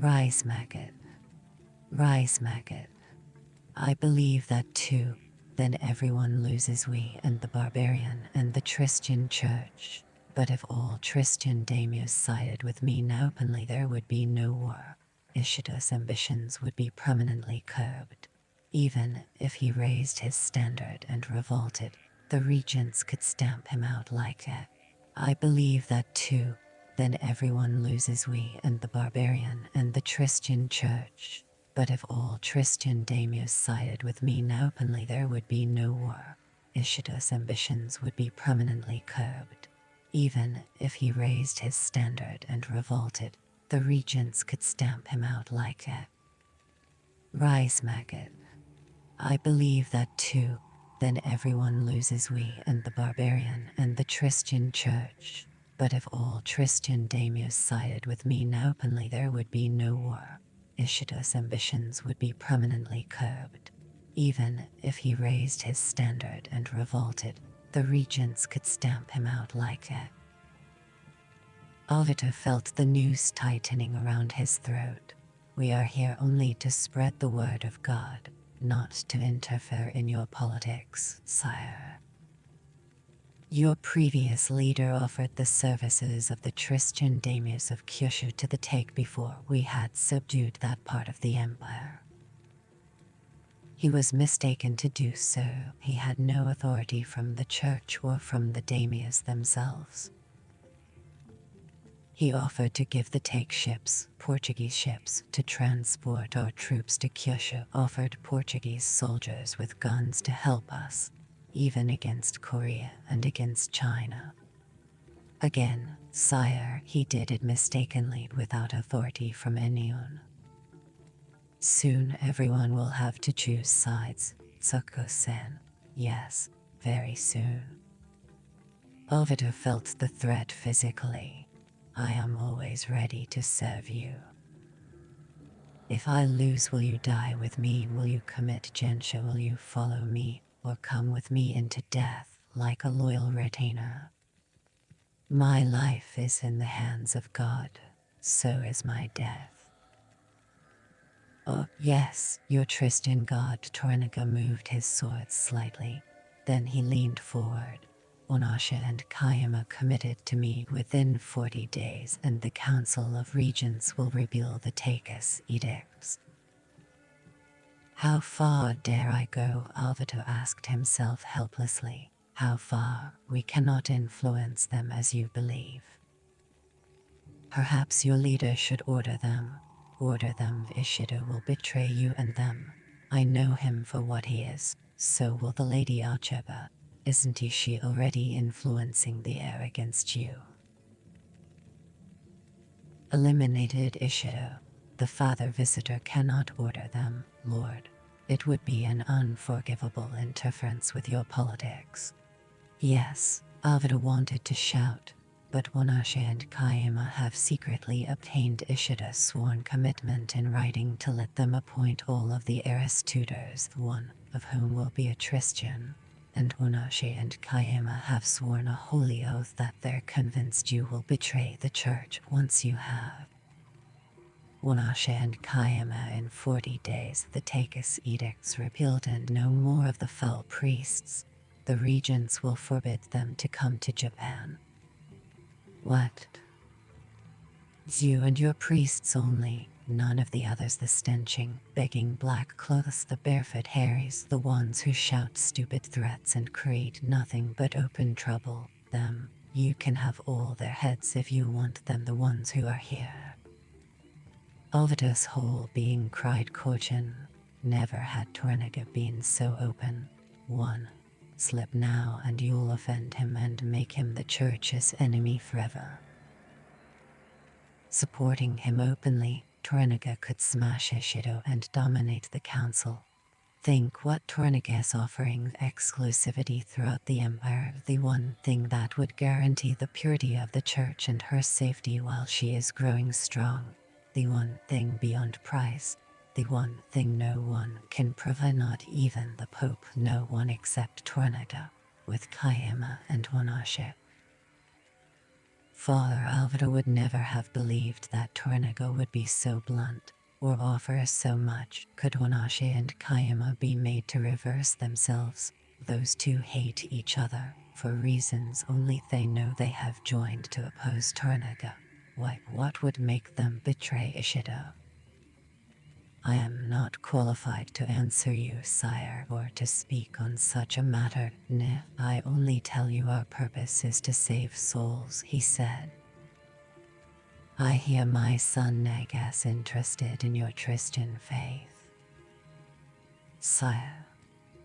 Rise maggot, rise maggot. I believe that too. Then everyone loses, we and the barbarian and the Christian church. But if all Christian daimyos sided with me now openly, there would be no war. Ishida's ambitions would be permanently curbed. Even if he raised his standard and revolted, the regents could stamp him out like it. I believe that too. Then everyone loses, we and the barbarian and the Christian church. But if all Christian daimyos sided with me now openly, there would be no war. Ishida's ambitions would be permanently curbed. Even if he raised his standard and revolted, the regents could stamp him out like it. Rise maggot. I believe that too. Then everyone loses, we and the barbarian and the Christian church. But if all Christian daimyos sided with me now openly, there would be no war. Ishida's ambitions would be permanently curbed. Even if he raised his standard and revolted, the regents could stamp him out like it. Alvita felt the noose tightening around his throat. We are here only to spread the word of God, not to interfere in your politics, sire. Your previous leader offered the services of the Christian daimyos of Kyushu to the take before we had subdued that part of the empire. He was mistaken to do so. He had no authority from the church or from the daimyos themselves. He offered to give the take ships, Portuguese ships, to transport our troops to Kyushu, offered Portuguese soldiers with guns to help us, even against Korea and against China. Again, sire, he did it mistakenly without authority from anyone. Soon everyone will have to choose sides, Tsukko-sen. Yes, very soon. Alvita felt the threat physically. I am always ready to serve you. If I lose, will you die with me? Will you commit gensha? Will you follow me, or come with me into death like a loyal retainer? My life is in the hands of God, so is my death. Oh, yes, your Tristan god. Toranaga moved his sword slightly. Then he leaned forward. Onasha and Kayama committed to me within 40 days, and the Council of Regents will repeal the CMt&x. How far dare I go? Alvito asked himself helplessly. How far? We cannot influence them as you believe. Perhaps your leader should order them. Order them. Ishida will betray you and them. I know him for what he is. So will the Lady Acheba. Isn't she already influencing the air against you? Eliminated Ishida. The Father Visitor cannot order them, Lord. It would be an unforgivable interference with your politics. Yes, Alvida wanted to shout, but Onasha and Kayama have secretly obtained Ishida's sworn commitment in writing to let them appoint all of the heiress tutors, one of whom will be a Christian. And Onasha and Kayama have sworn a holy oath that they're convinced you will betray the church once you have. Onasha and Kayama in 40 days the CMt&x repealed, and no more of the foul priests. The regents will forbid them to come to Japan. What? You and your priests only, none of the others. The stenching, begging black clothes, the barefoot Harrys, the ones who shout stupid threats and create nothing but open trouble. Them, you can have all their heads if you want them, the ones who are here. Alvida's whole being cried Kojin. Never had Toranaga been so open. One slip now and you'll offend him and make him the church's enemy forever. Supporting him openly, Toranaga could smash Ishido and dominate the council. Think what Toranaga is offering: exclusivity throughout the empire, the one thing that would guarantee the purity of the church and her safety while she is growing strong, the one thing beyond price, the one thing no one can provide, not even the Pope, no one except Toranaga, with Kayama and Onasha. Father Alvaro would never have believed that Tornaga would be so blunt, or offer so much. Could Onashi and Kayama be made to reverse themselves? Those two hate each other, for reasons only they know. They have joined to oppose Tornaga. Why, what would make them betray Ishido? I am not qualified to answer you, sire, or to speak on such a matter. Nah, I only tell you our purpose is to save souls, he said. I hear my son Nagas interested in your Christian faith. Sire,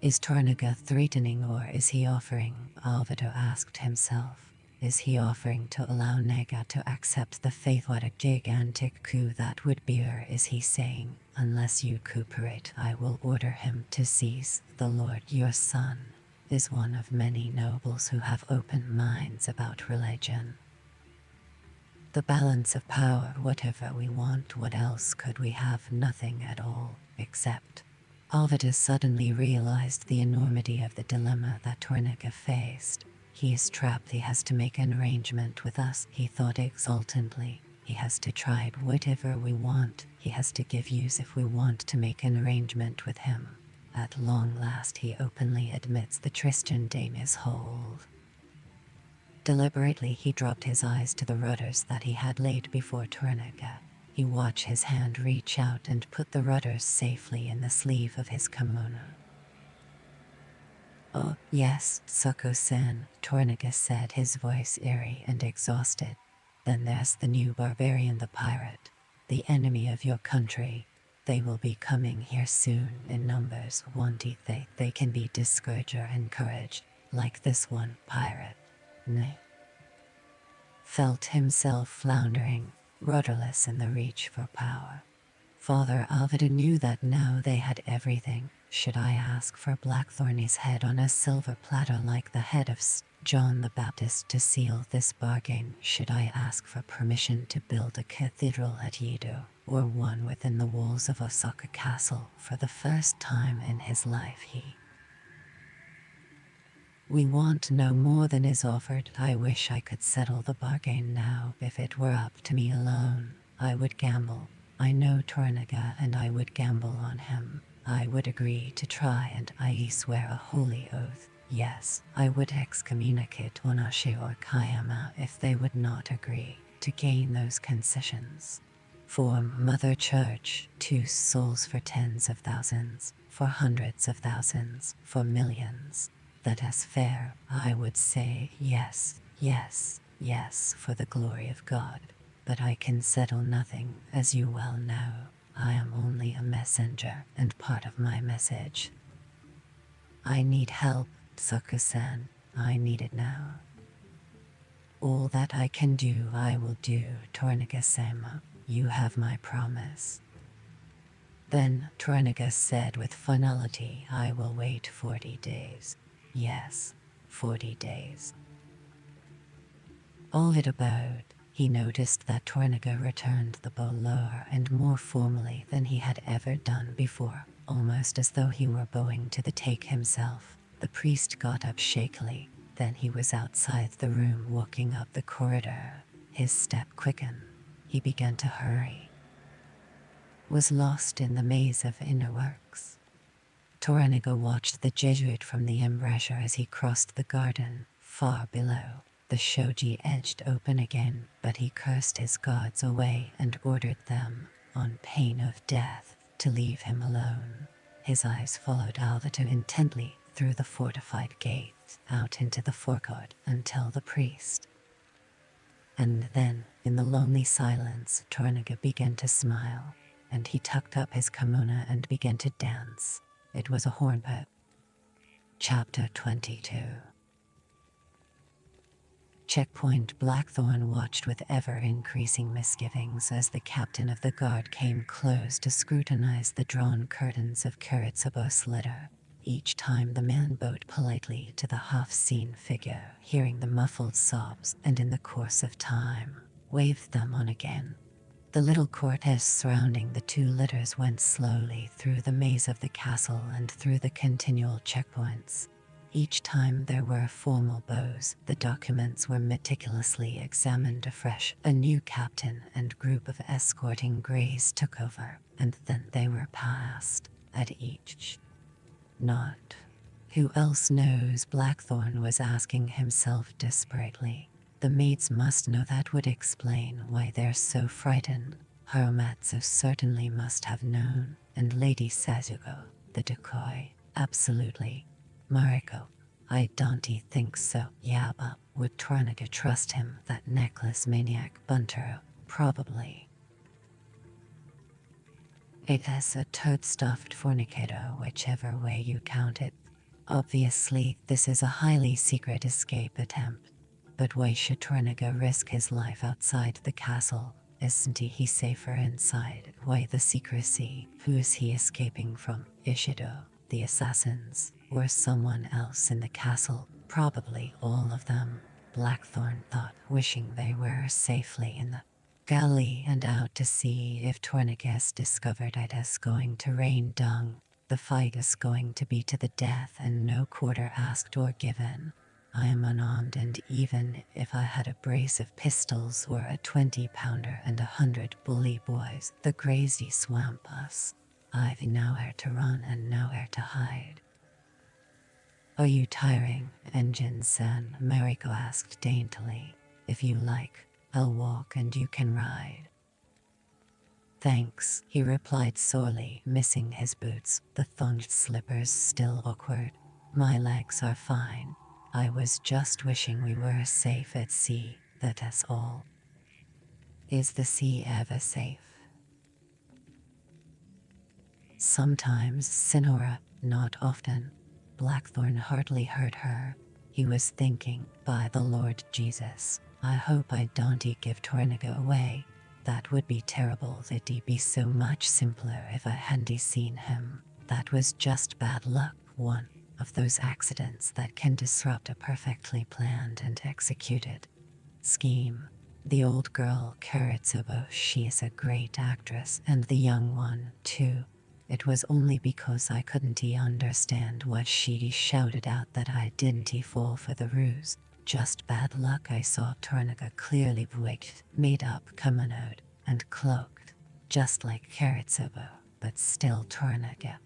is Tornaga threatening or is he offering? Alvaro asked himself. Is he offering to allow Naga to accept the faith? What a gigantic coup that would be. Or is he saying, unless you cooperate, I will order him to seize? The Lord your son is one of many nobles who have open minds about religion. The balance of power, whatever we want, what else could we have? Nothing at all, except. Alvaro suddenly realized the enormity of the dilemma that Tornaga faced. He is trapped. He has to make an arrangement with us, he thought exultantly. He has to try whatever we want. He has to give use if we want to make an arrangement with him. At long last he openly admits the Tristan dame is whole. Deliberately he dropped his eyes to the rudders that he had laid before Tornaga. He watched his hand reach out and put the rudders safely in the sleeve of his kimono. Oh, yes, Soko-san, Tornaga said, his voice eerie and exhausted. Then there's the new barbarian, the pirate, the enemy of your country. They will be coming here soon in numbers. Won't they can be discouraged or encouraged, like this one pirate. Nay. Felt himself floundering, rudderless in the reach for power. Father Alvaro knew that now they had everything. Should I ask for Blackthorny's head on a silver platter like the head of John the Baptist to seal this bargain? Should I ask for permission to build a cathedral at Yedo, or one within the walls of Osaka Castle? For the first time in his life We want no more than is offered. I wish I could settle the bargain now. If it were up to me alone, I would gamble. I know Tornaga and I would gamble on him. I would agree to try and I swear a holy oath. Yes, I would excommunicate Onashi or Kayama if they would not agree to gain those concessions. For Mother Church, 2 souls for tens of thousands, for hundreds of thousands, for millions. That is fair. I would say yes, yes, yes, for the glory of God. But I can settle nothing, as you well know. I am only a messenger, and part of my message. I need help, Soko-san. I need it now. All that I can do, I will do, Tornaga-sama. You have my promise. Then, Tornaga said with finality, I will wait 40 days. Yes, 40 days. Alvaro bowed. He noticed that Tornaga returned the bow lower and more formally than he had ever done before, almost as though he were bowing to the take himself. The priest got up shakily. Then he was outside the room walking up the corridor. His step quickened. He began to hurry. Was lost in the maze of inner works. Tornaga watched the Jesuit from the embrasure as he crossed the garden. Far below, the shoji edged open again, but he cursed his guards away and ordered them, on pain of death, to leave him alone. His eyes followed Alvaro intently through the fortified gate, out into the forecourt until the priest. And then, in the lonely silence, Tornaga began to smile, and he tucked up his kimono and began to dance. It was a hornpipe. Chapter 22. Checkpoint. Blackthorn watched with ever-increasing misgivings as the captain of the guard came close to scrutinize the drawn curtains of Kuretsubo's litter. Each time the man bowed politely to the half-seen figure, hearing the muffled sobs, and in the course of time, waved them on again. The little cortege surrounding the 2 litters went slowly through the maze of the castle and through the continual checkpoints. Each time there were formal bows, the documents were meticulously examined afresh. A new captain and group of escorting greys took over, and then they were passed at each. Not. Who else knows? Blackthorn was asking himself desperately. The maids must know. That would explain why they're so frightened. Haramatsu certainly must have known, and Lady Sazuko, the decoy, absolutely. Mariko, I don't think so. Yeah, but would Tornaga trust him? That necklace maniac Buntaro, probably. It is a toad-stuffed fornicator, whichever way you count it. Obviously, this is a highly secret escape attempt. But why should Tornaga risk his life outside the castle? Isn't he safer inside? Why the secrecy? Who is he escaping from? Ishido, the assassins, or someone else in the castle? Probably all of them, Blackthorn thought, wishing they were safely in the galley and out to sea. If Tornaga is discovered, it is going to rain dung. The fight is going to be to the death, and no quarter asked or given. I am unarmed, and even if I had a brace of pistols or a 20-pounder and 100 bully boys, the crazy swamp us. I've nowhere to run and nowhere to hide. Are you tiring, Engine-san? Mariko asked daintily. If you like, I'll walk and you can ride. Thanks, he replied sorely, missing his boots, the thonged slippers still awkward. My legs are fine. I was just wishing we were safe at sea, that is all. Is the sea ever safe? Sometimes, Sinora, not often. Blackthorn hardly heard her. He was thinking, by the Lord Jesus, I hope I don't give Tornaga away. That would be terrible. It'd be so much simpler if I hadn't seen him. That was just bad luck, one of those accidents that can disrupt a perfectly planned and executed scheme. The old girl, Karatsubo, she is a great actress, and the young one, too. It was only because I couldn't understand what she shouted out that I didn't fall for the ruse. Just bad luck. I saw Tornaga clearly wigged, made up kimonoed, and cloaked, just like Karatsubo, but still Tornaga.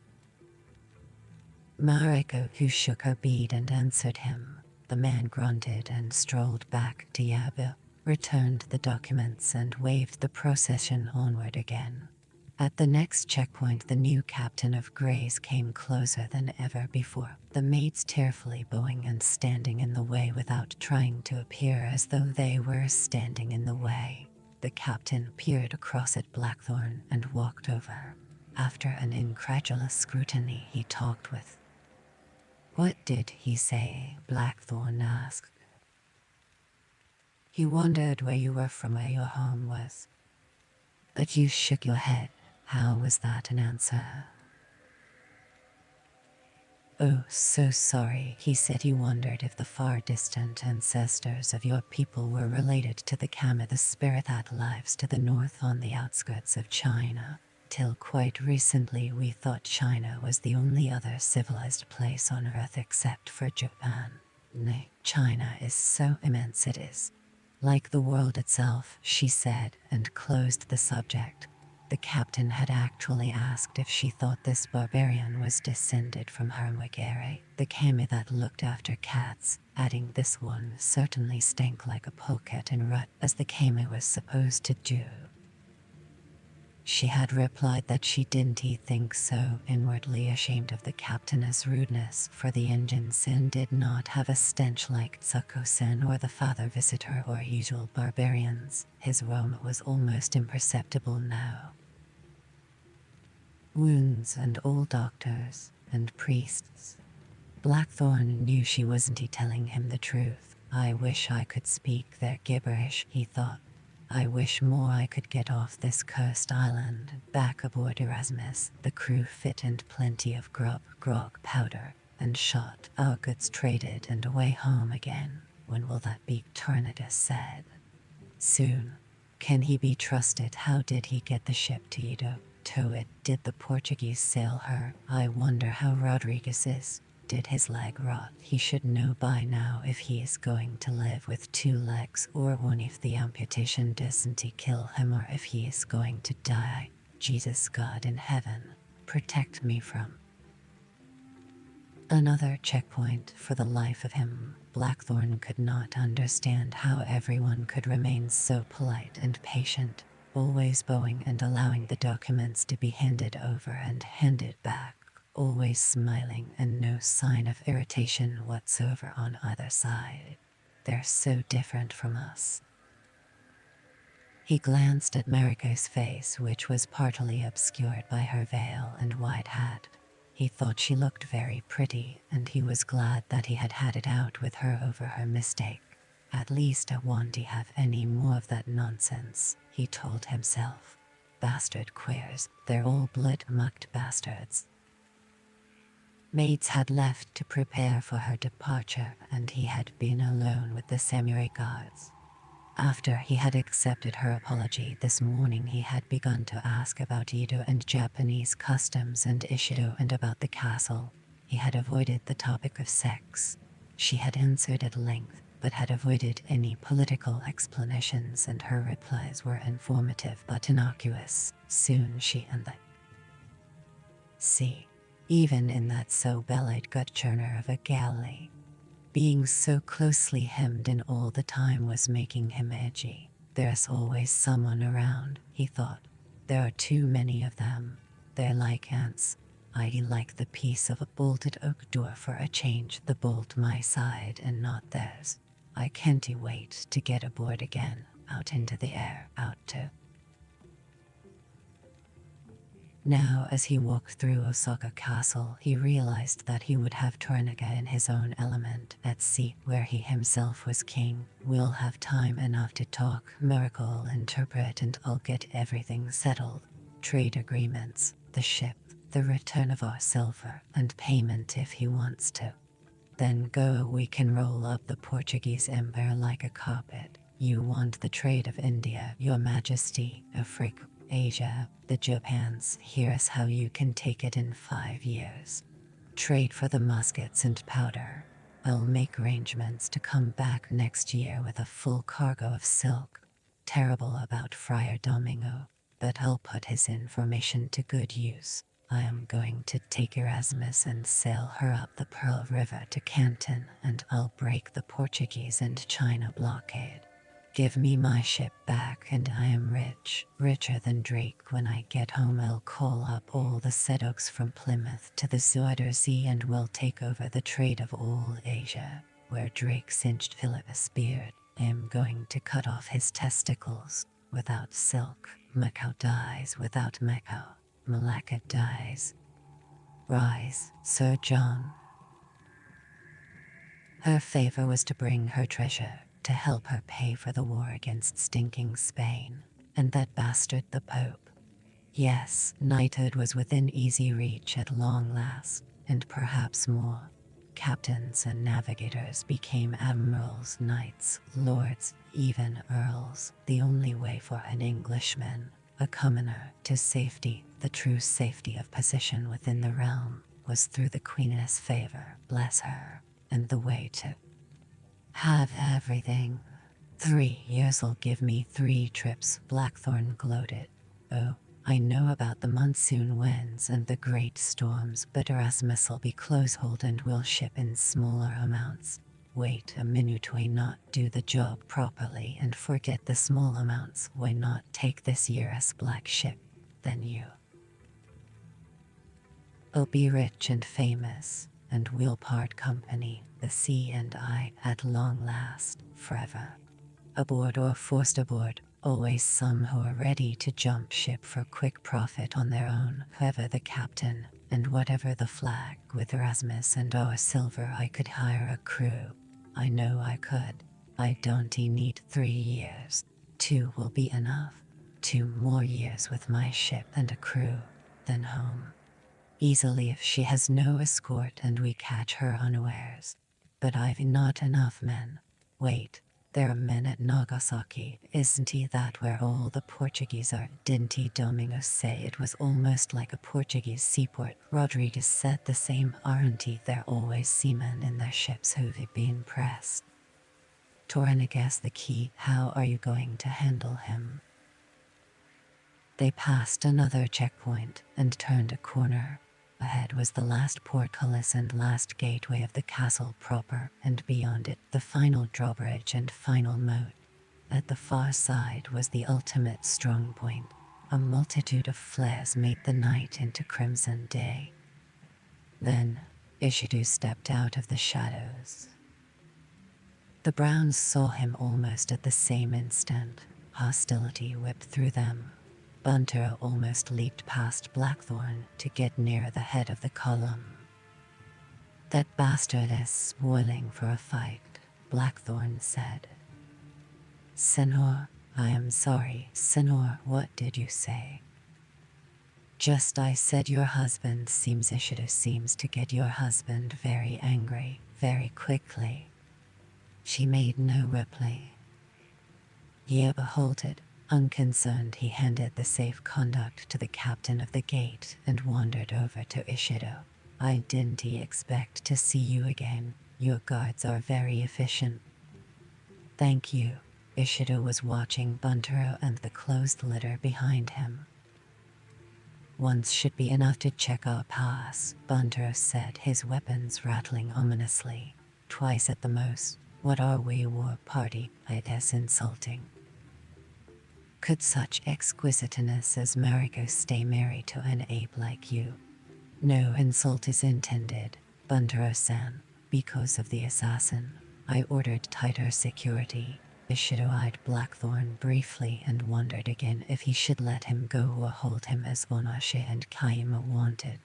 Mariko, who shook her bead and answered him, the man grunted and strolled back to Yabu, returned the documents and waved the procession onward again. At the next checkpoint, the new captain of Greys came closer than ever before, the maids tearfully bowing and standing in the way without trying to appear as though they were standing in the way. The captain peered across at Blackthorn and walked over. After an incredulous scrutiny, he talked with. What did he say? Blackthorn asked. He wondered where you were from, where your home was. But you shook your head. How was that an answer? Oh, so sorry. He said he wondered if the far-distant ancestors of your people were related to the Kami, the spirit that lives to the north on the outskirts of China. Till quite recently we thought China was the only other civilized place on Earth except for Japan. Nay, China is so immense it is like the world itself, she said, and closed the subject. The captain had actually asked if she thought this barbarian was descended from Harmwigere, the Kami that looked after cats, adding this one certainly stank like a polecat in rut, as the Kami was supposed to do. She had replied that she didn't think so, inwardly ashamed of the captain's rudeness, for the engine-sen did not have a stench like Tsuko-sen or the father visitor or usual barbarians. His aroma was almost imperceptible now. Wounds and old doctors and priests. Blackthorn knew she wasn't telling him the truth. I wish I could speak their gibberish, he thought. I wish more I could get off this cursed island. Back aboard Erasmus, the crew fit and plenty of grub, grog, powder, and shot. Our goods traded and away home again. When will that be? Tornado said. Soon. Can he be trusted? How did he get the ship to Edo? Tow it? Did the Portuguese sail her? I wonder how Rodriguez is. Did his leg rot? He should know by now if he is going to live with 2 legs, or one if the amputation doesn't kill him, or if he is going to die. Jesus God in heaven, protect me from. Another checkpoint for the life of him. Blackthorn could not understand how everyone could remain so polite and patient, always bowing and allowing the documents to be handed over and handed back, always smiling and no sign of irritation whatsoever on either side. They're so different from us. He glanced at Mariko's face, which was partly obscured by her veil and white hat. He thought she looked very pretty, and he was glad that he had had it out with her over her mistake. At least I won't have any more of that nonsense, he told himself. Bastard queers, they're all blood-mucked bastards. Maids had left to prepare for her departure, and he had been alone with the samurai guards. After he had accepted her apology this morning, he had begun to ask about Edo and Japanese customs and Ishido and about the castle. He had avoided the topic of sex. She had answered at length, but had avoided any political explanations, and her replies were informative but innocuous. Soon she and the sea, even in that so-bellied gut-churner of a galley. Being so closely hemmed in all the time was making him edgy. There's always someone around, he thought. There are too many of them. They're like ants. I like the piece of a bolted oak door for a change, the bolt my side and not theirs. I can't wait to get aboard again, out into the air, out to. Now, as he walked through Osaka Castle, he realized that he would have Toranaga in his own element at sea, where he himself was king. We'll have time enough to talk, Miracle interpret, and I'll get everything settled. Trade agreements, the ship, the return of our silver, and payment if he wants to. Then go, we can roll up the Portuguese empire like a carpet. You want the trade of India, your majesty, Africa, Asia, the Japans. Here's how you can take it in 5 years. Trade for the muskets and powder. I'll make arrangements to come back next year with a full cargo of silk. Terrible about Friar Domingo, but I'll put his information to good use. I am going to take Erasmus and sail her up the Pearl River to Canton, and I'll break the Portuguese and China blockade. Give me my ship back and I am rich, richer than Drake. When I get home, I'll call up all the Sedoks from Plymouth to the Zuider Sea, and we'll take over the trade of all Asia. Where Drake cinched Philip's beard, I am going to cut off his testicles. Without silk, Macau dies. Without Macau, Malacca dies. Rise, Sir John. Her favor was to bring her treasure, to help her pay for the war against stinking Spain, and that bastard the Pope. Yes, knighthood was within easy reach at long last, and perhaps more. Captains and navigators became admirals, knights, lords, even earls. The only way for an Englishman, a commoner, to safety, the true safety of position within the realm, was through the Queen's favor, bless her, and the way to have everything. 3 years'll give me 3 trips, Blackthorn gloated. Oh, I know about the monsoon winds and the great storms, but Erasmus'll be close-hauled and will ship in smaller amounts. Wait a minute, why not do the job properly and forget the small amounts? Why not take this year's black ship? Then you'll be rich and famous, and we'll part company, the sea and I, at long last, forever. Aboard or forced aboard, always some who are ready to jump ship for quick profit on their own, whoever the captain, and whatever the flag. With Erasmus and our silver I could hire a crew. I know I could. I don't need 3 years. 2 will be enough. 2 more years with my ship and a crew, then home. Easily if she has no escort and we catch her unawares. But I've not enough men. Wait, There are men at Nagasaki, isn't he that where all the Portuguese are? Didn't he Domingos say it was almost like a Portuguese seaport? Rodriguez said the same, aren't he? There always seamen in their ships who've been pressed. Torna guessed the key. How are you going to handle him? They passed another checkpoint and turned a corner. Ahead was the last portcullis and last gateway of the castle proper, and beyond it the final drawbridge and final moat. At the far side was the ultimate strong point. A multitude of flares made the night into crimson day. Then Ishidu stepped out of the shadows. The Browns saw him almost at the same instant. Hostility whipped through them. Buntero almost leaped past Blackthorn to get near the head of the column. That bastard is spoiling for a fight, Blackthorn said. Senor, I am sorry. Senor, what did you say? Just I said your husband seems Ishido seems to get your husband very angry, very quickly. She made no reply. Yeba halted. Unconcerned, he handed the safe conduct to the captain of the gate and wandered over to Ishido. I didn't expect to see you again. Your guards are very efficient. Thank you. Ishido was watching Buntero and the closed litter behind him. Once should be enough to check our pass, Buntero said, his weapons rattling ominously. Twice at the most. What are we, war party? It is insulting. Could such exquisiteness as Mariko stay married to an ape like you? No insult is intended, Buntero-san. Because of the assassin, I ordered tighter security. Ishido eyed Blackthorn briefly and wondered again if he should let him go or hold him as Onashi and Kaima wanted.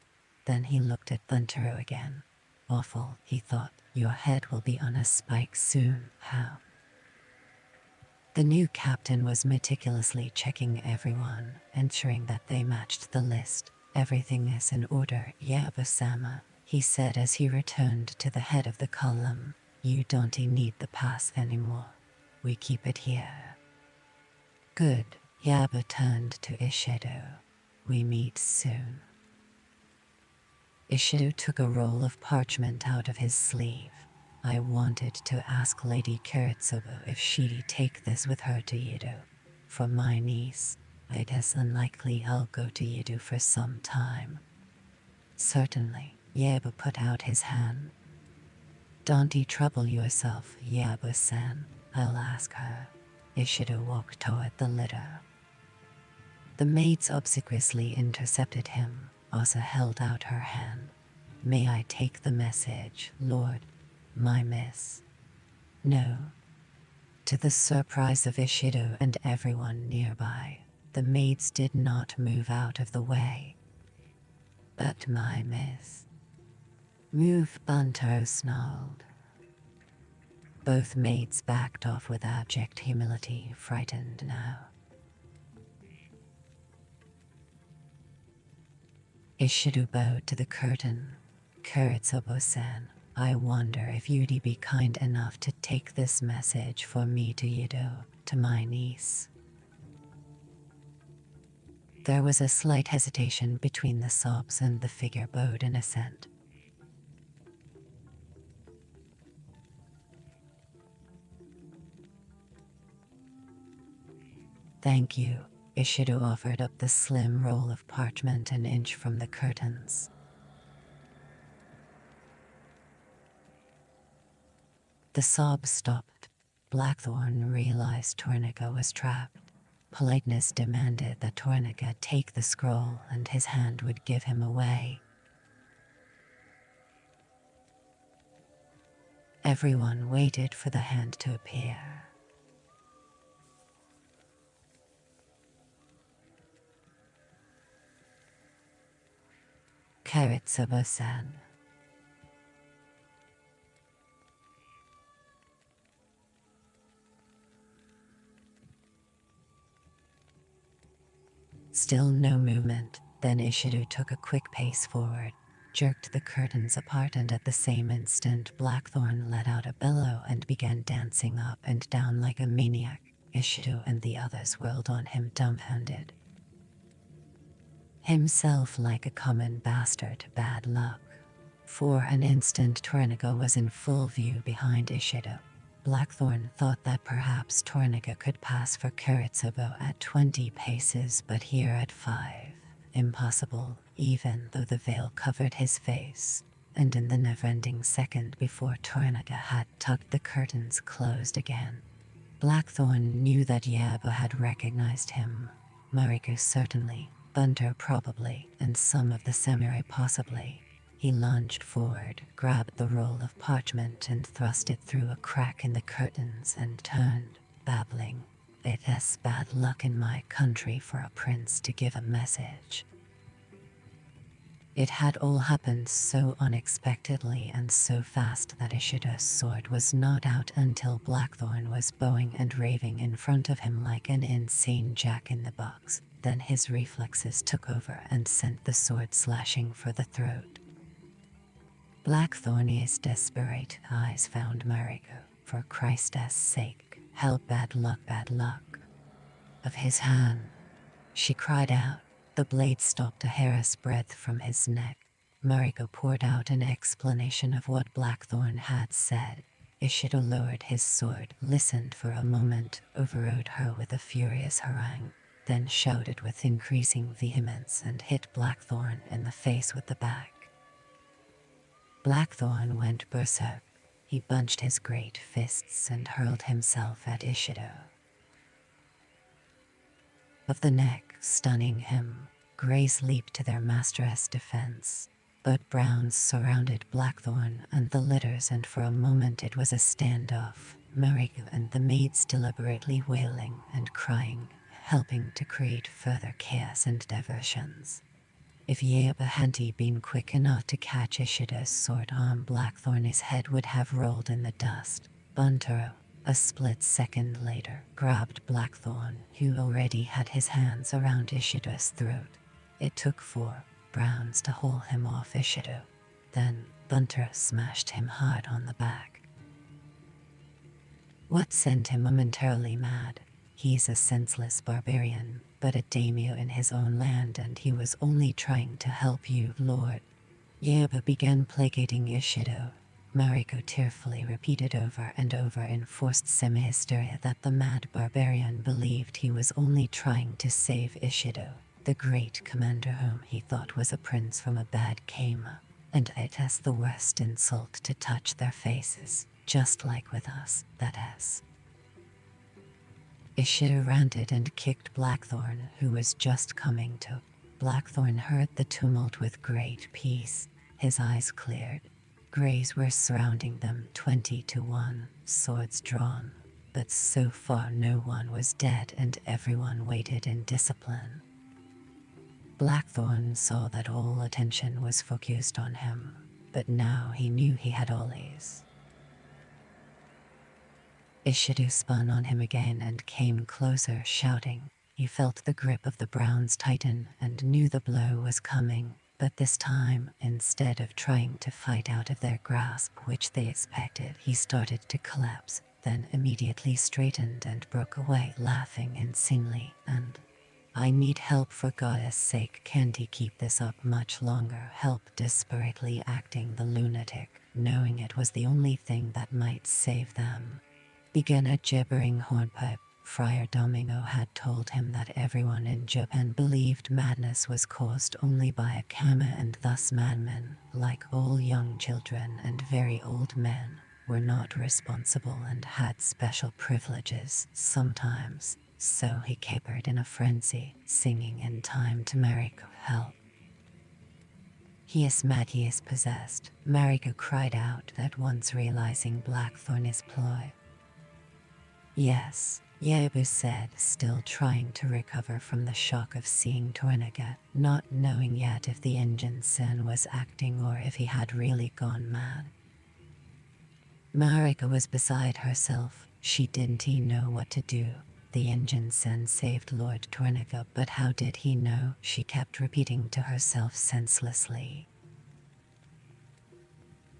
Then he looked at Buntero again. Awful, he thought. Your head will be on a spike soon. How? The new captain was meticulously checking everyone, ensuring that they matched the list. Everything is in order, Yaba-sama, he said as he returned to the head of the column. You don't need the pass anymore. We keep it here. Good, Yaba turned to Ishido. We meet soon. Ishido took a roll of parchment out of his sleeve. I wanted to ask Lady Kiritsubo if she'd take this with her to Yedo. For my niece, it is unlikely I'll go to Yedo for some time. Certainly, Yaba put out his hand. Don't trouble yourself, Yaba-san. I'll ask her. Ishido walked toward the litter. The maids obsequiously intercepted him. Asa held out her hand. May I take the message, Lord? My miss. No. To the surprise of Ishido and everyone nearby, the maids did not move out of the way. But my miss. Move, Buntero snarled. Both maids backed off with abject humility, frightened now. Ishido bowed to the curtain. Kiritsubo-san, I wonder if you'd be kind enough to take this message for me to Yedo, to my niece. There was a slight hesitation between the sobs and the figure bowed in assent. Thank you. Ishido offered up the slim roll of parchment an inch from the curtains. The sobs stopped. Blackthorn realized Tornica was trapped. Politeness demanded that Tornica take the scroll and his hand would give him away. Everyone waited for the hand to appear. Kiritsubo-san. Still no movement. Then Ishido took a quick pace forward. jerked the curtains apart, and at the same instant Blackthorn let out a bellow and began dancing up and down like a maniac. Ishido and the others whirled on him dumbfounded. Himself like a common bastard, bad luck. For an instant Torniga was in full view behind Ishido. Blackthorn thought that perhaps Torniga could pass for Kuretsubo at 20 paces, but here at 5. Impossible, even though the veil covered his face, and in the never-ending second before Torniga had tucked the curtains closed again. Blackthorn knew that Yaba had recognized him. Mariko certainly, Bunter probably, and some of the samurai possibly. He lunged forward, grabbed the roll of parchment and thrust it through a crack in the curtains and turned, babbling, "It's bad luck in my country for a prince to give a message." It had all happened so unexpectedly and so fast that Ishido's sword was not out until Blackthorn was bowing and raving in front of him like an insane jack-in-the-box. Then his reflexes took over and sent the sword slashing for the throat. Blackthorn's desperate eyes found Mariko. "For Christ's sake, help, bad luck, bad luck." Of his hand, she cried out. The blade stopped a hair's breadth from his neck. Mariko poured out an explanation of what Blackthorn had said. Ishido lowered his sword, listened for a moment, overrode her with a furious harangue, then shouted with increasing vehemence and hit Blackthorn in the face with the back. Blackthorn went berserk. He bunched his great fists and hurled himself at Ishido. Of the neck, stunning him, Greys leaped to their master's defense, but Browns surrounded Blackthorn and the litters, and for a moment it was a standoff, Mariko and the maids deliberately wailing and crying, helping to create further chaos and diversions. If Yaba hadn't been quick enough to catch Ishida's sword arm, Blackthorn's head would have rolled in the dust. Buntaro, a split second later, grabbed Blackthorn, who already had his hands around Ishida's throat. It took 4 Browns to haul him off Ishido. Then Buntaro smashed him hard on the back. What sent him momentarily mad? He's a senseless barbarian, but a daimyo in his own land, and he was only trying to help you, Lord. Yaba began placating Ishido. Mariko tearfully repeated over and over in forced semi-hysteria that the mad barbarian believed he was only trying to save Ishido, the great commander whom he thought was a prince from a bad kama, and it has the worst insult to touch their faces, just like with us, that is. Ishido ranted and kicked Blackthorn, who was just coming to. Blackthorn heard the tumult with great peace. His eyes cleared. Greys were surrounding them 20 to 1, swords drawn, but so far no one was dead and everyone waited in discipline. Blackthorn saw that all attention was focused on him, but now he knew he had allies. Ishido spun on him again and came closer, shouting. He felt the grip of the Browns tighten and knew the blow was coming, but this time, instead of trying to fight out of their grasp, which they expected, he started to collapse, then immediately straightened and broke away, laughing insanely, and, "I need help, for God's sake, can't he keep this up much longer?" Help, desperately acting the lunatic, knowing it was the only thing that might save them. Began a gibbering hornpipe. Friar Domino had told him that everyone in Japan believed madness was caused only by a kama, and thus madmen, like all young children and very old men, were not responsible and had special privileges sometimes. So he capered in a frenzy, singing in time to Mariko, "Help. He is mad, he is possessed." Mariko cried out, at once realizing Blackthorn's ploy. "Yes," Yabu said, still trying to recover from the shock of seeing Torniga, not knowing yet if the engine-sen was acting or if he had really gone mad. Mariko was beside herself. She didn't know what to do. The engine-sen saved Lord Torniga, but how did he know? She kept repeating to herself senselessly.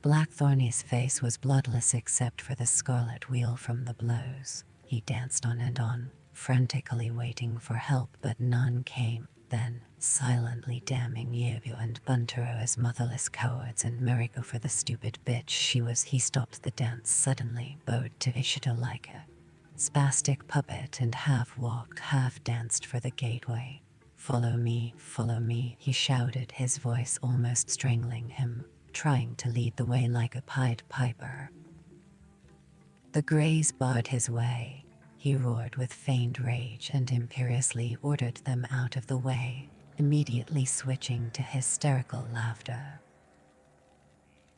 Blackthorny's face was bloodless except for the scarlet wheal from the blows. He danced on and on, frantically waiting for help, but none came. Then, silently damning Yebu and Buntaro as motherless cowards and Mariko for the stupid bitch she was, he stopped the dance suddenly, bowed to Ishido like a spastic puppet, and half walked, half danced for the gateway. Follow me, he shouted, his voice almost strangling him, trying to lead the way like a Pied Piper. The Greys barred his way. He roared with feigned rage and imperiously ordered them out of the way, immediately switching to hysterical laughter.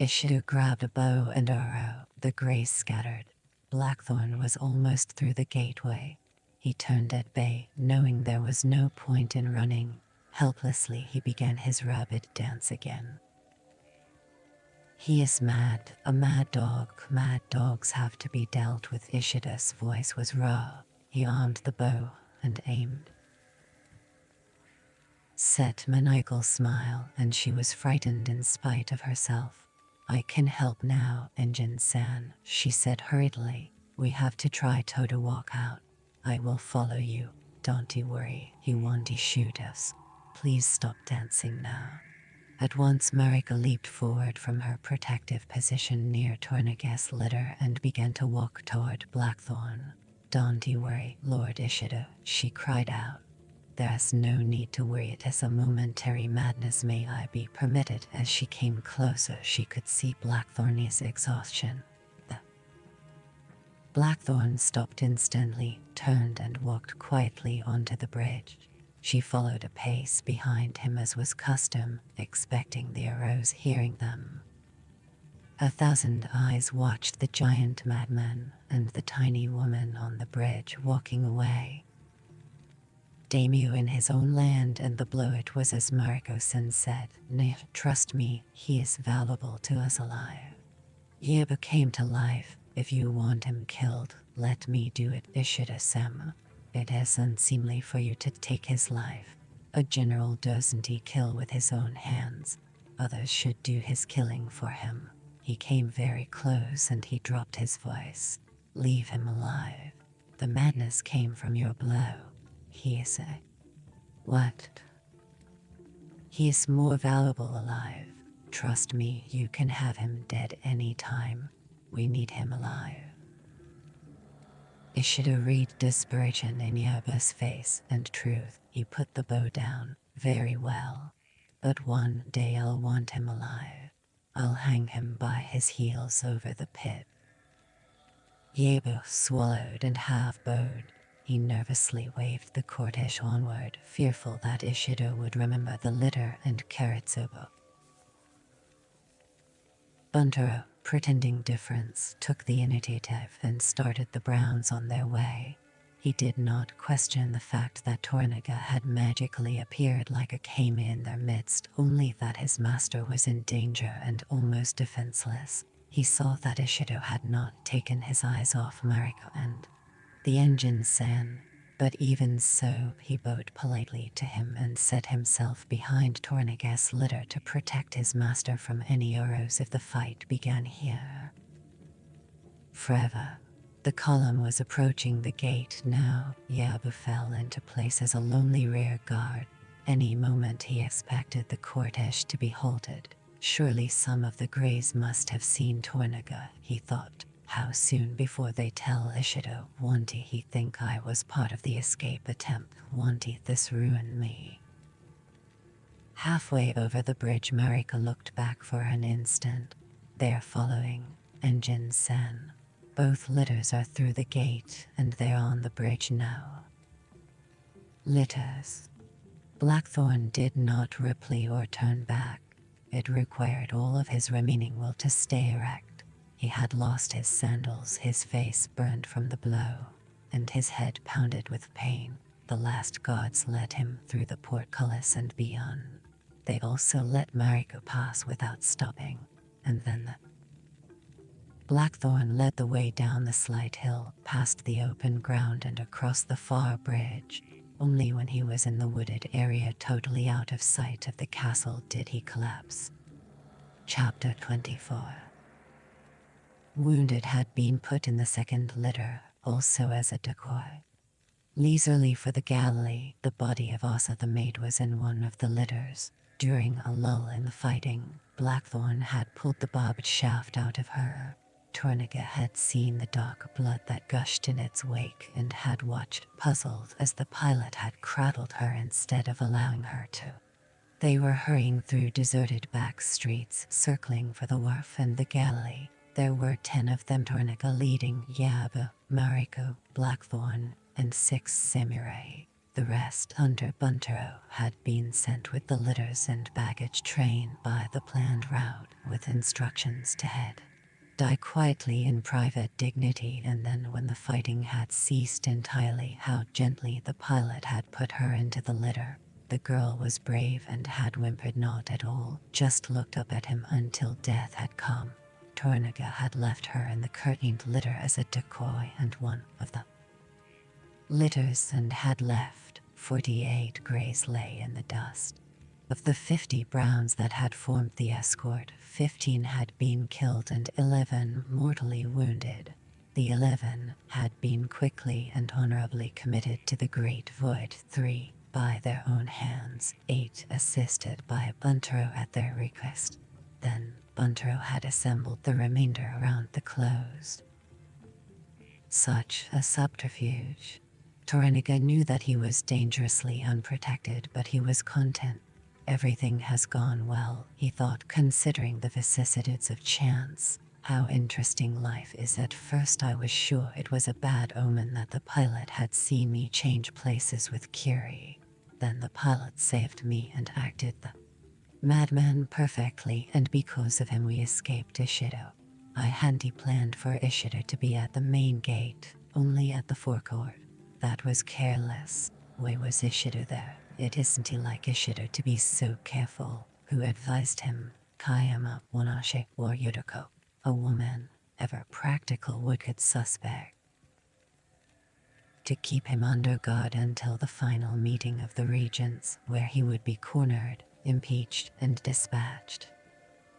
Ishido grabbed a bow and arrow. The Greys scattered. Blackthorn was almost through the gateway. He turned at bay, knowing there was no point in running. Helplessly he began his rabid dance again. He is mad, a mad dog. Mad dogs have to be dealt with. Ishida's voice was raw. He armed the bow and aimed. Set maniacal smile, and she was frightened in spite of herself. I can help now, Engine-san, she said hurriedly. We have to try to walk out. I will follow you. Don't you worry, he won't shoot us. Please stop dancing now. At once Mariko leaped forward from her protective position near Tornaga's litter and began to walk toward Blackthorn. Don't you worry, Lord Ishido, she cried out. There's no need to worry, it is a momentary madness, may I be permitted. As she came closer she could see Blackthorn's exhaustion. The Blackthorn stopped instantly, turned and walked quietly onto the bridge. She followed a pace behind him as was custom, expecting the arrows hearing them. 1,000 eyes watched the giant madman and the tiny woman on the bridge walking away. Daimyo in his own land, and the blow it was as Mariko-san said. Nah, trust me, he is valuable to us alive. Yebu came to life. If you want him killed, let me do it, Ishida-sama. It is unseemly for you to take his life. A general doesn't he kill with his own hands. Others should do his killing for him. He came very close and he dropped his voice. Leave him alive. The madness came from your blow. He is a... What? He is more valuable alive. Trust me, you can have him dead any time. We need him alive. Ishido read desperation in Yaba's face and truth. He put the bow down. Very well. But one day I'll want him alive. I'll hang him by his heels over the pit. Yabu swallowed and half-bowed. He nervously waved the cortege onward, fearful that Ishido would remember the litter and Karatsubo. Buntaro, pretending difference, took the initiative and started the Browns on their way. He did not question the fact that Tornaga had magically appeared like a kame in their midst, only that his master was in danger and almost defenseless. He saw that Ishido had not taken his eyes off Mariko and the Engine-san, but even so he bowed politely to him and set himself behind Tornaga's litter to protect his master from any arrows if the fight began here. Forever. The column was approaching the gate now. Yabu fell into place as a lonely rear guard. Any moment he expected the cortege to be halted. Surely some of the Greys must have seen Tornaga, he thought. How soon before they tell Ishido? Won't he think I was part of the escape attempt? Won't this ruin me? Halfway over the bridge, Mariko looked back for an instant. They're following Engine-san. Both litters are through the gate, and they're on the bridge now. Litters. Blackthorn did not reply or turn back. It required all of his remaining will to stay erect. He had lost his sandals, his face burned from the blow, and his head pounded with pain. The last guards led him through the portcullis and beyond. They also let Mariko pass without stopping, and then the Blackthorn led the way down the slight hill, past the open ground and across the far bridge. Only when he was in the wooded area totally out of sight of the castle did he collapse. Chapter 24. wounded had been put in the second litter, also as a decoy. Leisurely for the galley, the body of Asa the maid was in one of the litters. During a lull in the fighting, Blackthorn had pulled the barbed shaft out of her. Torniga had seen the dark blood that gushed in its wake and had watched, puzzled, as the pilot had cradled her instead of allowing her to. They were hurrying through deserted back streets, circling for the wharf and the galley. There were 10 of them, Torniga leading, Yab, Mariko, Blackthorn, and 6 samurai. The rest, under Buntero, had been sent with the litters and baggage train by the planned route, with instructions to head. Die quietly in private dignity, and then when the fighting had ceased entirely, how gently the pilot had put her into the litter. The girl was brave and had whimpered not at all, just looked up at him until death had come. Torniga had left her in the curtained litter as a decoy, and one of the litters and had left. 48 greys lay in the dust. Of the 50 browns that had formed the escort, 15 had been killed and 11 mortally wounded. The 11 had been quickly and honorably committed to the Great Void, 3 by their own hands, 8 assisted by Buntero at their request. Then Buntero had assembled the remainder around the closed. Such a subterfuge. Torniga knew that he was dangerously unprotected, but he was content. Everything has gone well, he thought, considering the vicissitudes of chance. How interesting life is. At first I was sure it was a bad omen that the pilot had seen me change places with Kiri. Then the pilot saved me and acted the madman perfectly, and because of him we escaped Ishido. I hadn't planned for Ishido to be at the main gate, only at the forecourt. That was careless. Why was Ishido there? It isn't like Ishido to be so careful. Who advised him? Kayama, Wanashi, or Yudoko? A woman, ever practical, wicked suspect. To keep him under guard until the final meeting of the regents, where he would be cornered, impeached, and dispatched.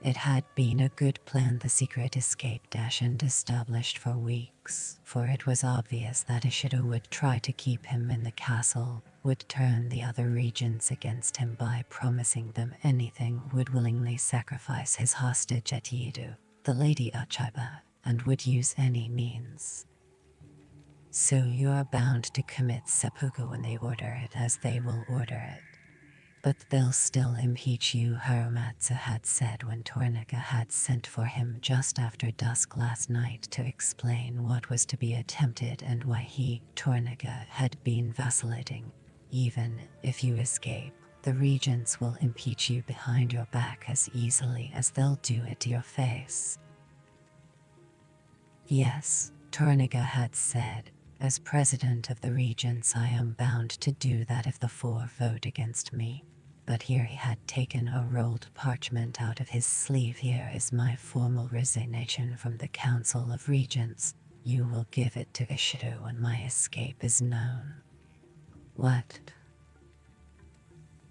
It had been a good plan. The secret escape and established for weeks, for it was obvious that Ishido would try to keep him in the castle, would turn the other regents against him by promising them anything, would willingly sacrifice his hostage at Yidu, the Lady Achiba, and would use any means. So you are bound to commit seppuku when they order it, as they will order it. But they'll still impeach you, Haramatsu had said when Torniga had sent for him just after dusk last night to explain what was to be attempted and why he, Torniga, had been vacillating. Even if you escape, the regents will impeach you behind your back as easily as they'll do it to your face. Yes, Torniga had said, as president of the regents I am bound to do that if the 4 vote against me. But here he had taken a rolled parchment out of his sleeve. Here is my formal resignation from the Council of Regents. You will give it to Ishido when my escape is known. What?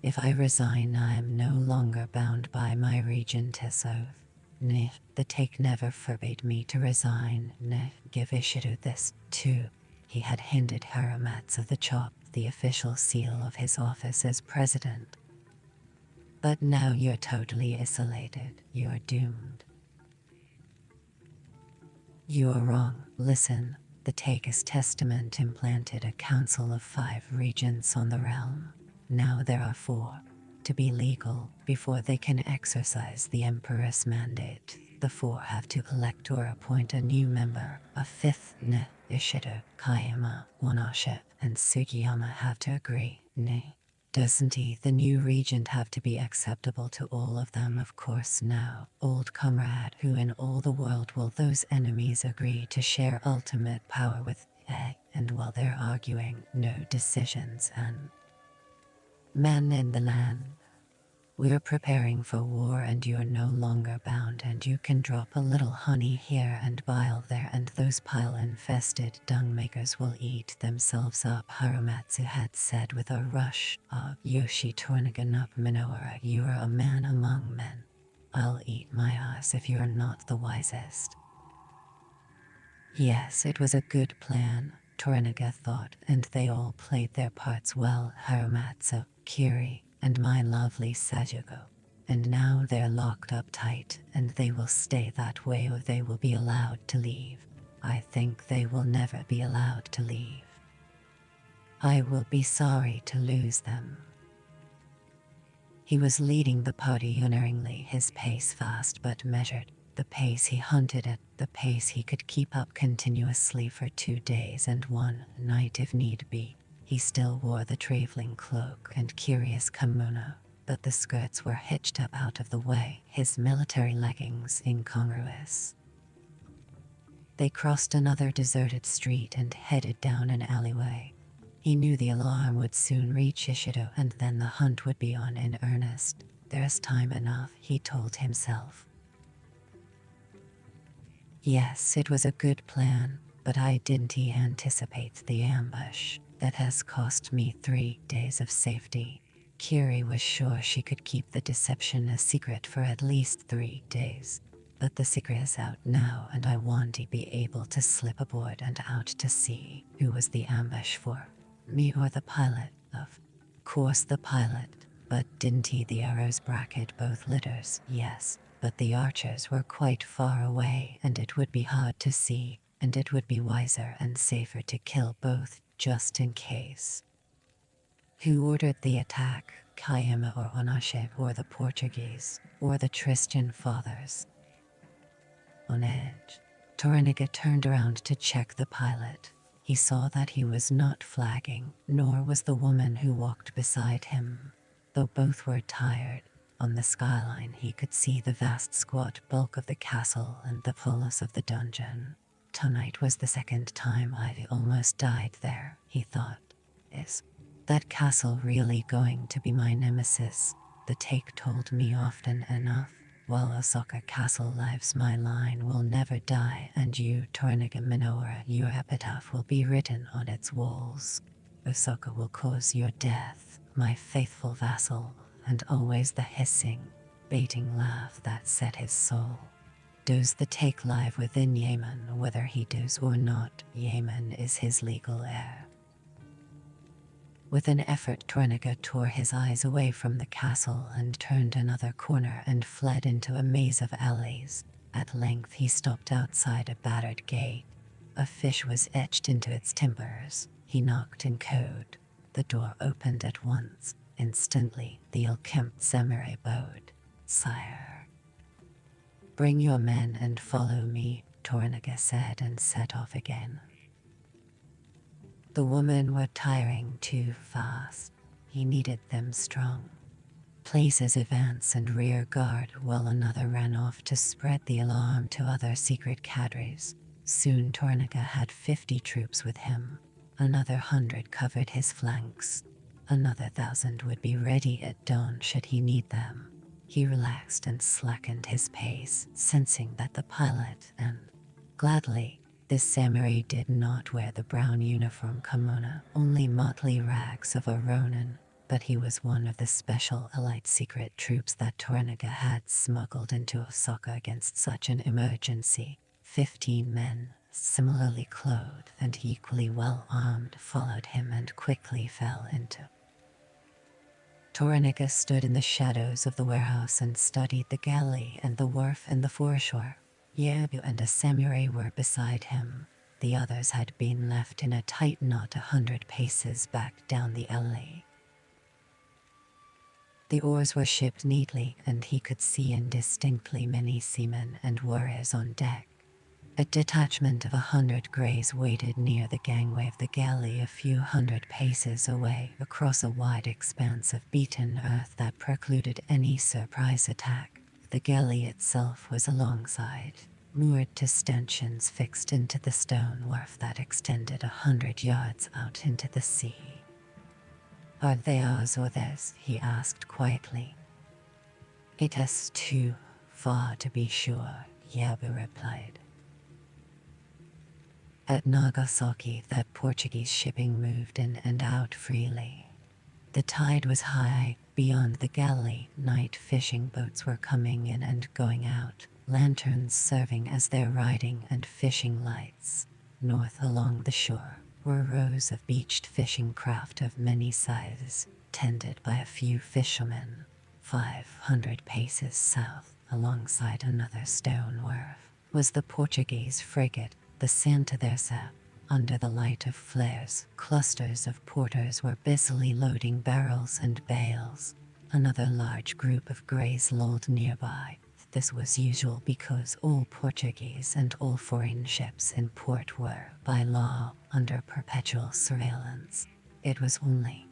If I resign, I am no longer bound by my regentess oath. Nay, the take never forbade me to resign. Nay, give Ishido this, too. He had handed Haramatsu the chop, the official seal of his office as president. But now you're totally isolated. You're doomed. You're wrong. Listen, the Take's testament implanted a council of 5 regents on the realm. Now there are 4. To be legal, before they can exercise the Emperor's mandate, the 4 have to elect or appoint a new member. A 5th, Ishido, Kayama, Wanashi, and Sugiyama have to agree. Nay. Doesn't he, the new regent, have to be acceptable to all of them? Of course now. Old comrade, who in all the world will those enemies agree to share ultimate power with? And while they're arguing, no decisions and men in the land. We're preparing for war and you're no longer bound, and you can drop a little honey here and bile there and those pile-infested dung-makers will eat themselves up, Haramatsu had said with a rush of Yoshi Tornigan Minoura. You're a man among men. I'll eat my ass if you're not the wisest. Yes, it was a good plan, Toranaga thought, and they all played their parts well, Haramatsu, Kiri, and my lovely Sajuko. And now they're locked up tight, and they will stay that way or they will be allowed to leave. I think they will never be allowed to leave. I will be sorry to lose them. He was leading the party unerringly, his pace fast but measured, the pace he hunted at, the pace he could keep up continuously for 2 days and 1 night if need be. He still wore the traveling cloak and curious kimono, but the skirts were hitched up out of the way, his military leggings incongruous. They crossed another deserted street and headed down an alleyway. He knew the alarm would soon reach Ishido and then the hunt would be on in earnest. There's time enough, he told himself. Yes, it was a good plan, but I didn't anticipate the ambush. That has cost me 3 days of safety. Kiri was sure she could keep the deception a secret for at least 3 days. But the secret is out now and I want to be able to slip aboard and out to sea. Who was the ambush for? Me or the pilot? Of course the pilot, but didn't he the arrows bracket both litters? Yes, but the archers were quite far away and it would be hard to see, and it would be wiser and safer to kill both just in case. Who ordered the attack? Kayama or Onashe or the Portuguese, or the Christian fathers? On edge, Toranaga turned around to check the pilot. He saw that he was not flagging, nor was the woman who walked beside him. Though both were tired, on the skyline he could see the vast squat bulk of the castle and the fullness of the dungeon. Tonight was the second time I almost died there, he thought. Is that castle really going to be my nemesis? The take told me often enough. While Osaka Castle lives, my line will never die, and you, Toranaga Minoura, your epitaph will be written on its walls. Osaka will cause your death, my faithful vassal, and always the hissing, baiting laugh that set his soul. Does the take live within Yemen? Whether he does or not, Yemen is his legal heir. With an effort, Toranaga tore his eyes away from the castle and turned another corner and fled into a maze of alleys. At length he stopped outside a battered gate. A fish was etched into its timbers. He knocked in code. The door opened at once. Instantly, the ill-kempt samurai bowed. "Sire." "Bring your men and follow me," Toranaga said and set off again. The women were tiring too fast. He needed them strong. Place as advance and rear guard while another ran off to spread the alarm to other secret cadres. Soon Toranaga had 50 troops with him. Another 100 covered his flanks. Another 1,000 would be ready at dawn should he need them. He relaxed and slackened his pace, sensing that the pilot and, gladly, this samurai did not wear the brown uniform kimono, only motley rags of a ronin, but he was one of the special elite secret troops that Toranaga had smuggled into Osaka against such an emergency. 15 men, similarly clothed and equally well armed, followed him and quickly fell into. Toranaga stood in the shadows of the warehouse and studied the galley and the wharf and the foreshore. Yabu and a samurai were beside him. The others had been left in a tight knot 100 paces back down the alley. The oars were shipped neatly, and he could see indistinctly many seamen and warriors on deck. A detachment of 100 greys waited near the gangway of the galley a few 100 paces away, across a wide expanse of beaten earth that precluded any surprise attack. The galley itself was alongside, moored to stanchions fixed into the stone wharf that extended 100 yards out into the sea. "Are they ours or theirs?" he asked quietly. "It is too far to be sure," Yabu replied. At Nagasaki, that Portuguese shipping moved in and out freely. The tide was high. Beyond the galley, night fishing boats were coming in and going out. lanterns serving as their riding and fishing lights. North along the shore were rows of beached fishing craft of many sizes, tended by a few fishermen. 500 paces south, alongside another stone wharf, was the Portuguese frigate, the Santa Teresa. Under the light of flares, clusters of porters were busily loading barrels and bales. Another large group of greys lolled nearby. This was usual because all Portuguese and all foreign ships in port were, by law, under perpetual surveillance. It was only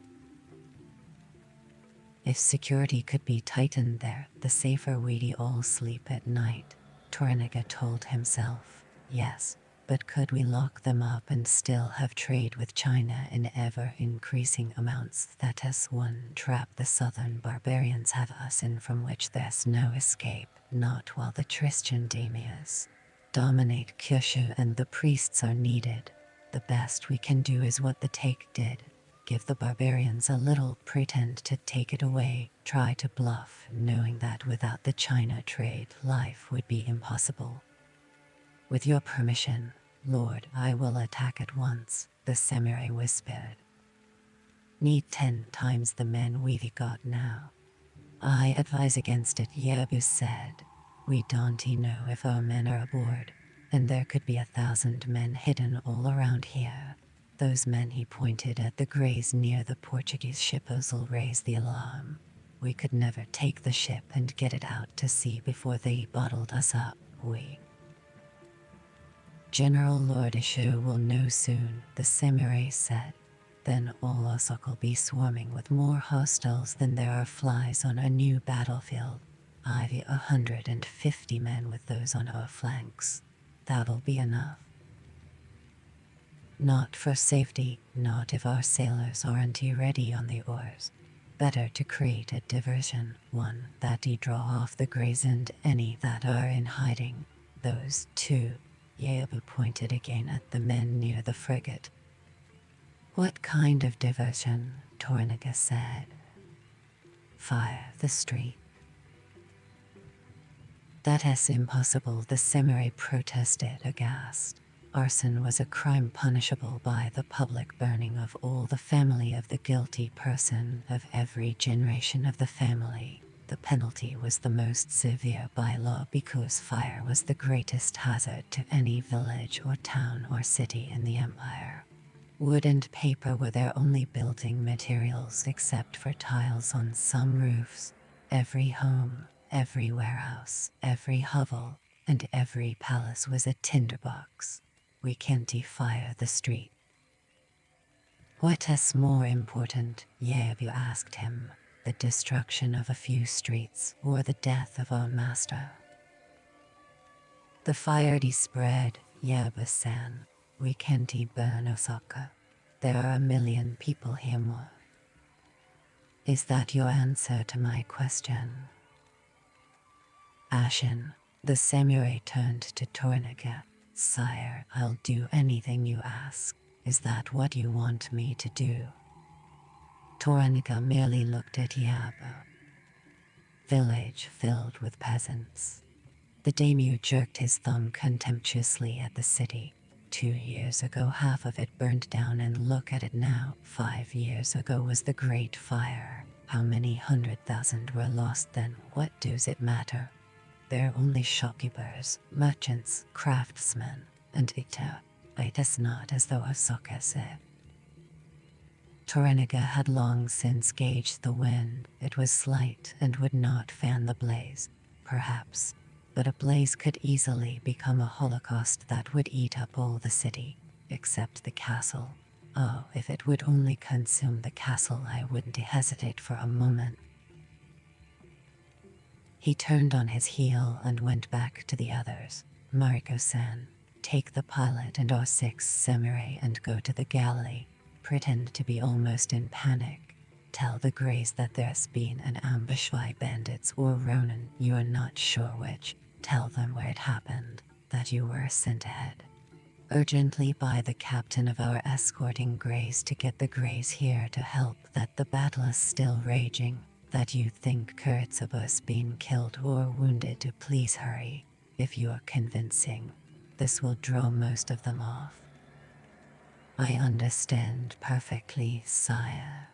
if security could be tightened there, the safer we'd all sleep at night. Toranaga told himself. Yes, but could we lock them up and still have trade with China in ever-increasing amounts? That is one trap the southern barbarians have us in, from which there's no escape, not while the Christian daimias dominate Kyushu and the priests are needed. The best we can do is what the Take did. Give the barbarians a little, pretend to take it away, try to bluff, knowing that without the China trade, life would be impossible. With your permission, Lord, I will attack at once, the samurai whispered. Need 10 times the men we've got now. I advise against it, Yabu said. We don't know if our men are aboard, and there could be 1,000 men hidden all around here. Those men, he pointed at the greys near the Portuguese shippers, will raise the alarm. We could never take the ship and get it out to sea before they bottled us up. General Lord Ishu will know soon, the samurai said. Then all Osaka will be swarming with more hostiles than there are flies on a new battlefield. I've 150 men with those on our flanks. That'll be enough. Not for safety, not if our sailors aren't ready on the oars. Better to create a diversion, one that draw off the greys and any that are in hiding. Those two. Yabu pointed again at the men near the frigate. What kind of diversion? Toranaga said. Fire the street. That is impossible, the samurai protested, aghast. Arson was a crime punishable by the public burning of all the family of the guilty person, of every generation of the family. The penalty was the most severe by law because fire was the greatest hazard to any village or town or city in the empire. Wood and paper were their only building materials except for tiles on some roofs. Every home, every warehouse, every hovel, and every palace was a tinderbox. We can't fire the street. What is more important, Yabu asked him, the destruction of a few streets or the death of our master? The fire spread, Yabu-san. We can't burn Osaka. There are 1 million people here more. Is that your answer to my question? Ashen, the samurai turned to Toranaga. Sire, I'll do anything you ask. Is that what you want me to do? Toranaga merely looked at Yabu. Village filled with peasants. The daimyo jerked his thumb contemptuously at the city. 2 years ago half of it burned down, and look at it now. 5 years ago was the Great Fire. How many 100,000 were lost then? What does it matter? They're only shopkeepers, merchants, craftsmen, and it is not as though Osaka said. Toranaga had long since gauged the wind. It was slight and would not fan the blaze, perhaps, but a blaze could easily become a holocaust that would eat up all the city, except the castle. Oh, if it would only consume the castle, I wouldn't hesitate for a moment. He turned on his heel and went back to the others. Mariko-san, take the pilot and our 6 samurai and go to the galley. Pretend to be almost in panic. Tell the greys that there's been an ambush by bandits or Ronin, you are not sure which. Tell them where it happened, that you were sent ahead. Urgently by the captain of our escorting greys to get the greys here to help, that the battle is still raging, that you think Kurtzuba's been killed or wounded, to please hurry. If you are convincing, this will draw most of them off. I understand perfectly, sire.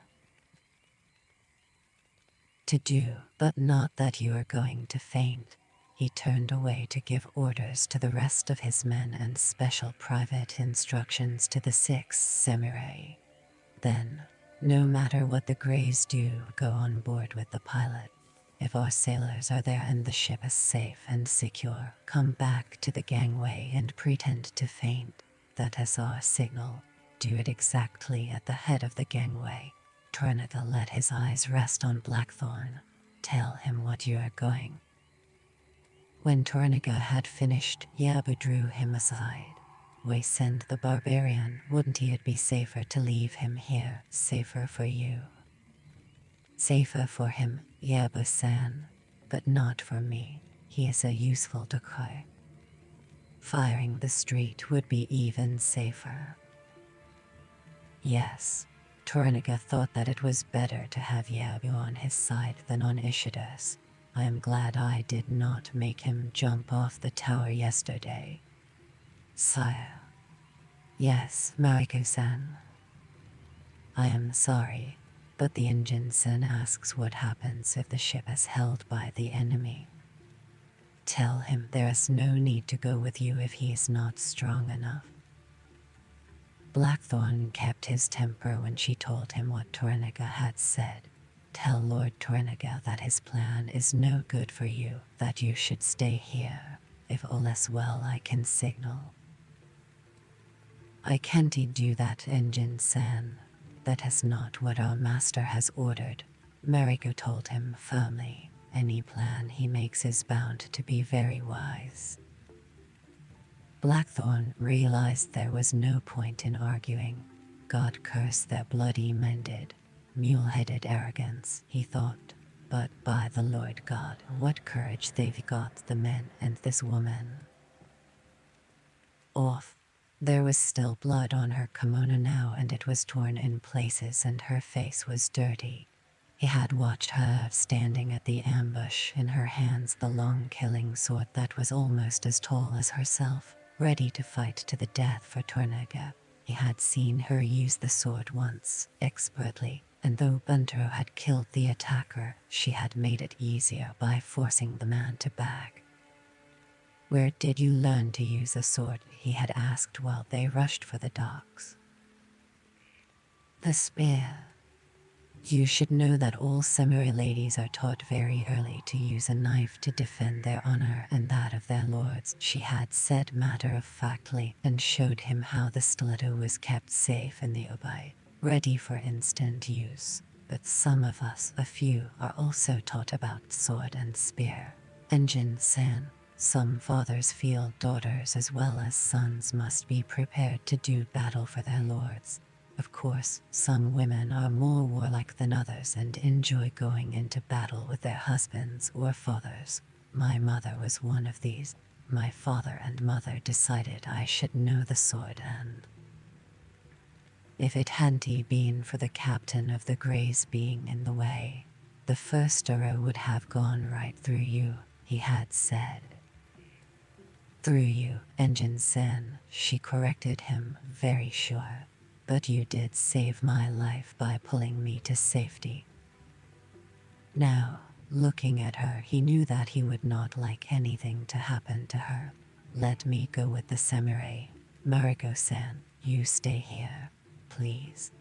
To do, but not that you are going to faint. He turned away to give orders to the rest of his men and special private instructions to the 6 samurai. Then, no matter what the Greys do, go on board with the pilot. If our sailors are there and the ship is safe and secure, come back to the gangway and pretend to faint. That is our signal. Do it exactly at the head of the gangway. Tornaga let his eyes rest on Blackthorn. Tell him what you are going. When Tornaga had finished, Yabu drew him aside. We send the barbarian, wouldn't it be safer to leave him here? Safer for you. Safer for him, Yabu-san, but not for me. He is a useful decoy. Firing the street would be even safer. Yes, Tornaga thought that it was better to have Yabu on his side than on Ishida's. I am glad I did not make him jump off the tower yesterday. Sire. Yes, Mariko-san. I am sorry, but the engine-san asks what happens if the ship is held by the enemy. Tell him there is no need to go with you if he is not strong enough. Blackthorn kept his temper when she told him what Tornaga had said. Tell Lord Tornaga that his plan is no good for you, that you should stay here. If all is well, I can signal. I can't do that, engine-san. That is not what our master has ordered. Mariko told him firmly. Any plan he makes is bound to be very wise. Blackthorn realized there was no point in arguing. God curse their bloody mended, mule-headed arrogance, he thought. But by the Lord God, what courage they've got, the men and this woman. Off. There was still blood on her kimono now, and it was torn in places and her face was dirty. He had watched her standing at the ambush, in her hands the long killing sword that was almost as tall as herself, ready to fight to the death for Tornaga. He had seen her use the sword once, expertly, and though Buntaro had killed the attacker, she had made it easier by forcing the man to back. Where did you learn to use a sword? He had asked while they rushed for the docks. The spear. You should know that all samurai ladies are taught very early to use a knife to defend their honor and that of their lords, she had said matter-of-factly, and showed him how the stiletto was kept safe in the obi, ready for instant use. But some of us, a few, are also taught about sword and spear. Engine-san. Some fathers feel daughters as well as sons must be prepared to do battle for their lords. Of course, some women are more warlike than others and enjoy going into battle with their husbands or fathers. My mother was one of these. My father and mother decided I should know the sword, and if it hadn't been for the captain of the Greys being in the way, the first arrow would have gone right through you, he had said. Through you, engine-san, she corrected him, very sure. But you did save my life by pulling me to safety. Now, looking at her, he knew that he would not like anything to happen to her. Let me go with the samurai. Mariko-san, you stay here, please.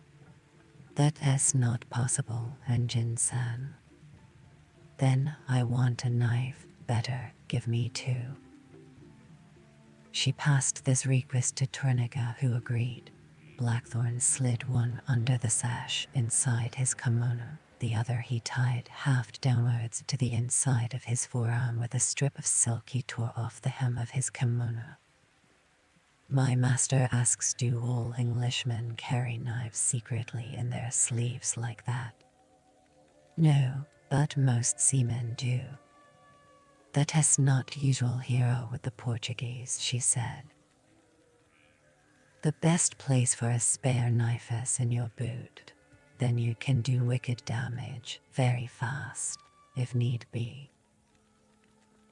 That is not possible, engine-san. Then I want a knife. Better, give me 2. She passed this request to Tornaga, who agreed. Blackthorn slid one under the sash inside his kimono. The other he tied half downwards to the inside of his forearm with a strip of silk he tore off the hem of his kimono. My master asks, do all Englishmen carry knives secretly in their sleeves like that? No, but most seamen do. That is not usual here with the Portuguese, she said. The best place for a spare knife is in your boot. Then you can do wicked damage, very fast, if need be.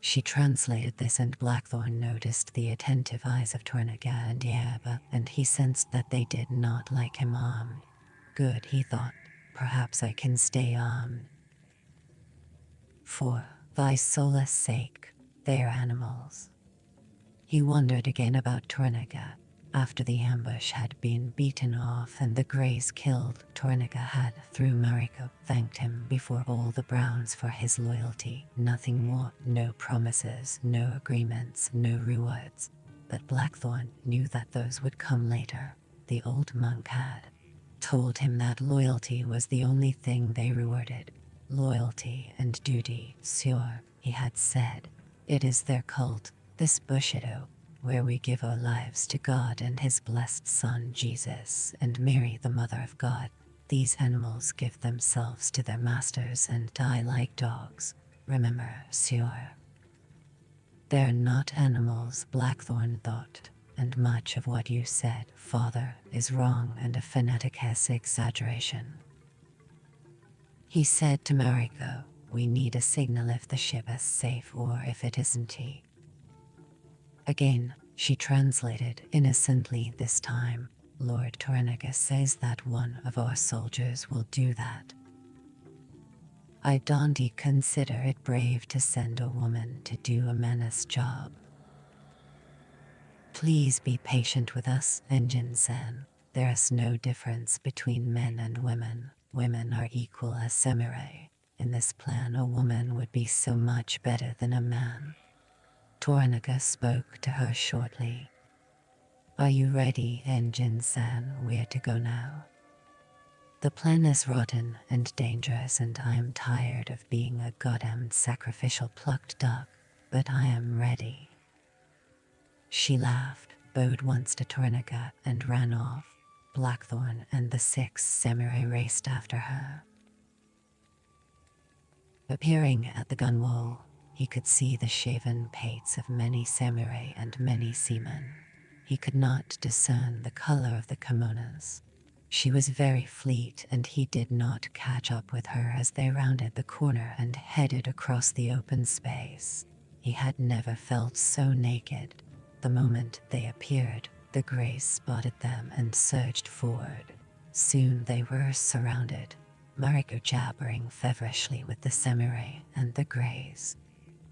She translated this, and Blackthorn noticed the attentive eyes of Tornaga and Yerba, and he sensed that they did not like him armed. Good, he thought. Perhaps I can stay armed. For thy solace sake, they are animals. He wondered again about Tornaga. After the ambush had been beaten off and the Greys killed, Tornaga had, through Mariko, thanked him before all the Browns for his loyalty. Nothing more, no promises, no agreements, no rewards. But Blackthorn knew that those would come later. The old monk had told him that loyalty was the only thing they rewarded. Loyalty and duty, sure, he had said. It is their cult, this Bushido, where we give our lives to God and his blessed Son Jesus and Mary the Mother of God. These animals give themselves to their masters and die like dogs. Remember, sure. They're not animals, Blackthorn thought, and much of what you said, Father, is wrong and a fanatic's exaggeration. He said to Mariko, we need a signal if the ship is safe or if it isn't he. Again, she translated innocently this time. Lord Tornaga says that one of our soldiers will do that. I don't consider it brave to send a woman to do a man's job. Please be patient with us, Engine-san. There's no difference between men and women. Women are equal as samurai. In this plan, a woman would be so much better than a man. Tornaga spoke to her shortly. Are you ready, Engine-san? We're to go now. The plan is rotten and dangerous, and I am tired of being a goddamned sacrificial plucked duck, but I am ready. She laughed, bowed once to Tornaga, and ran off. Blackthorn and the 6 samurai raced after her. Appearing at the gunwale, he could see the shaven pates of many samurai and many seamen. He could not discern the color of the kimonos. She was very fleet, and he did not catch up with her as they rounded the corner and headed across the open space. He had never felt so naked. The moment they appeared, the Greys spotted them and surged forward. Soon they were surrounded, Mariko jabbering feverishly with the samurai and the Greys.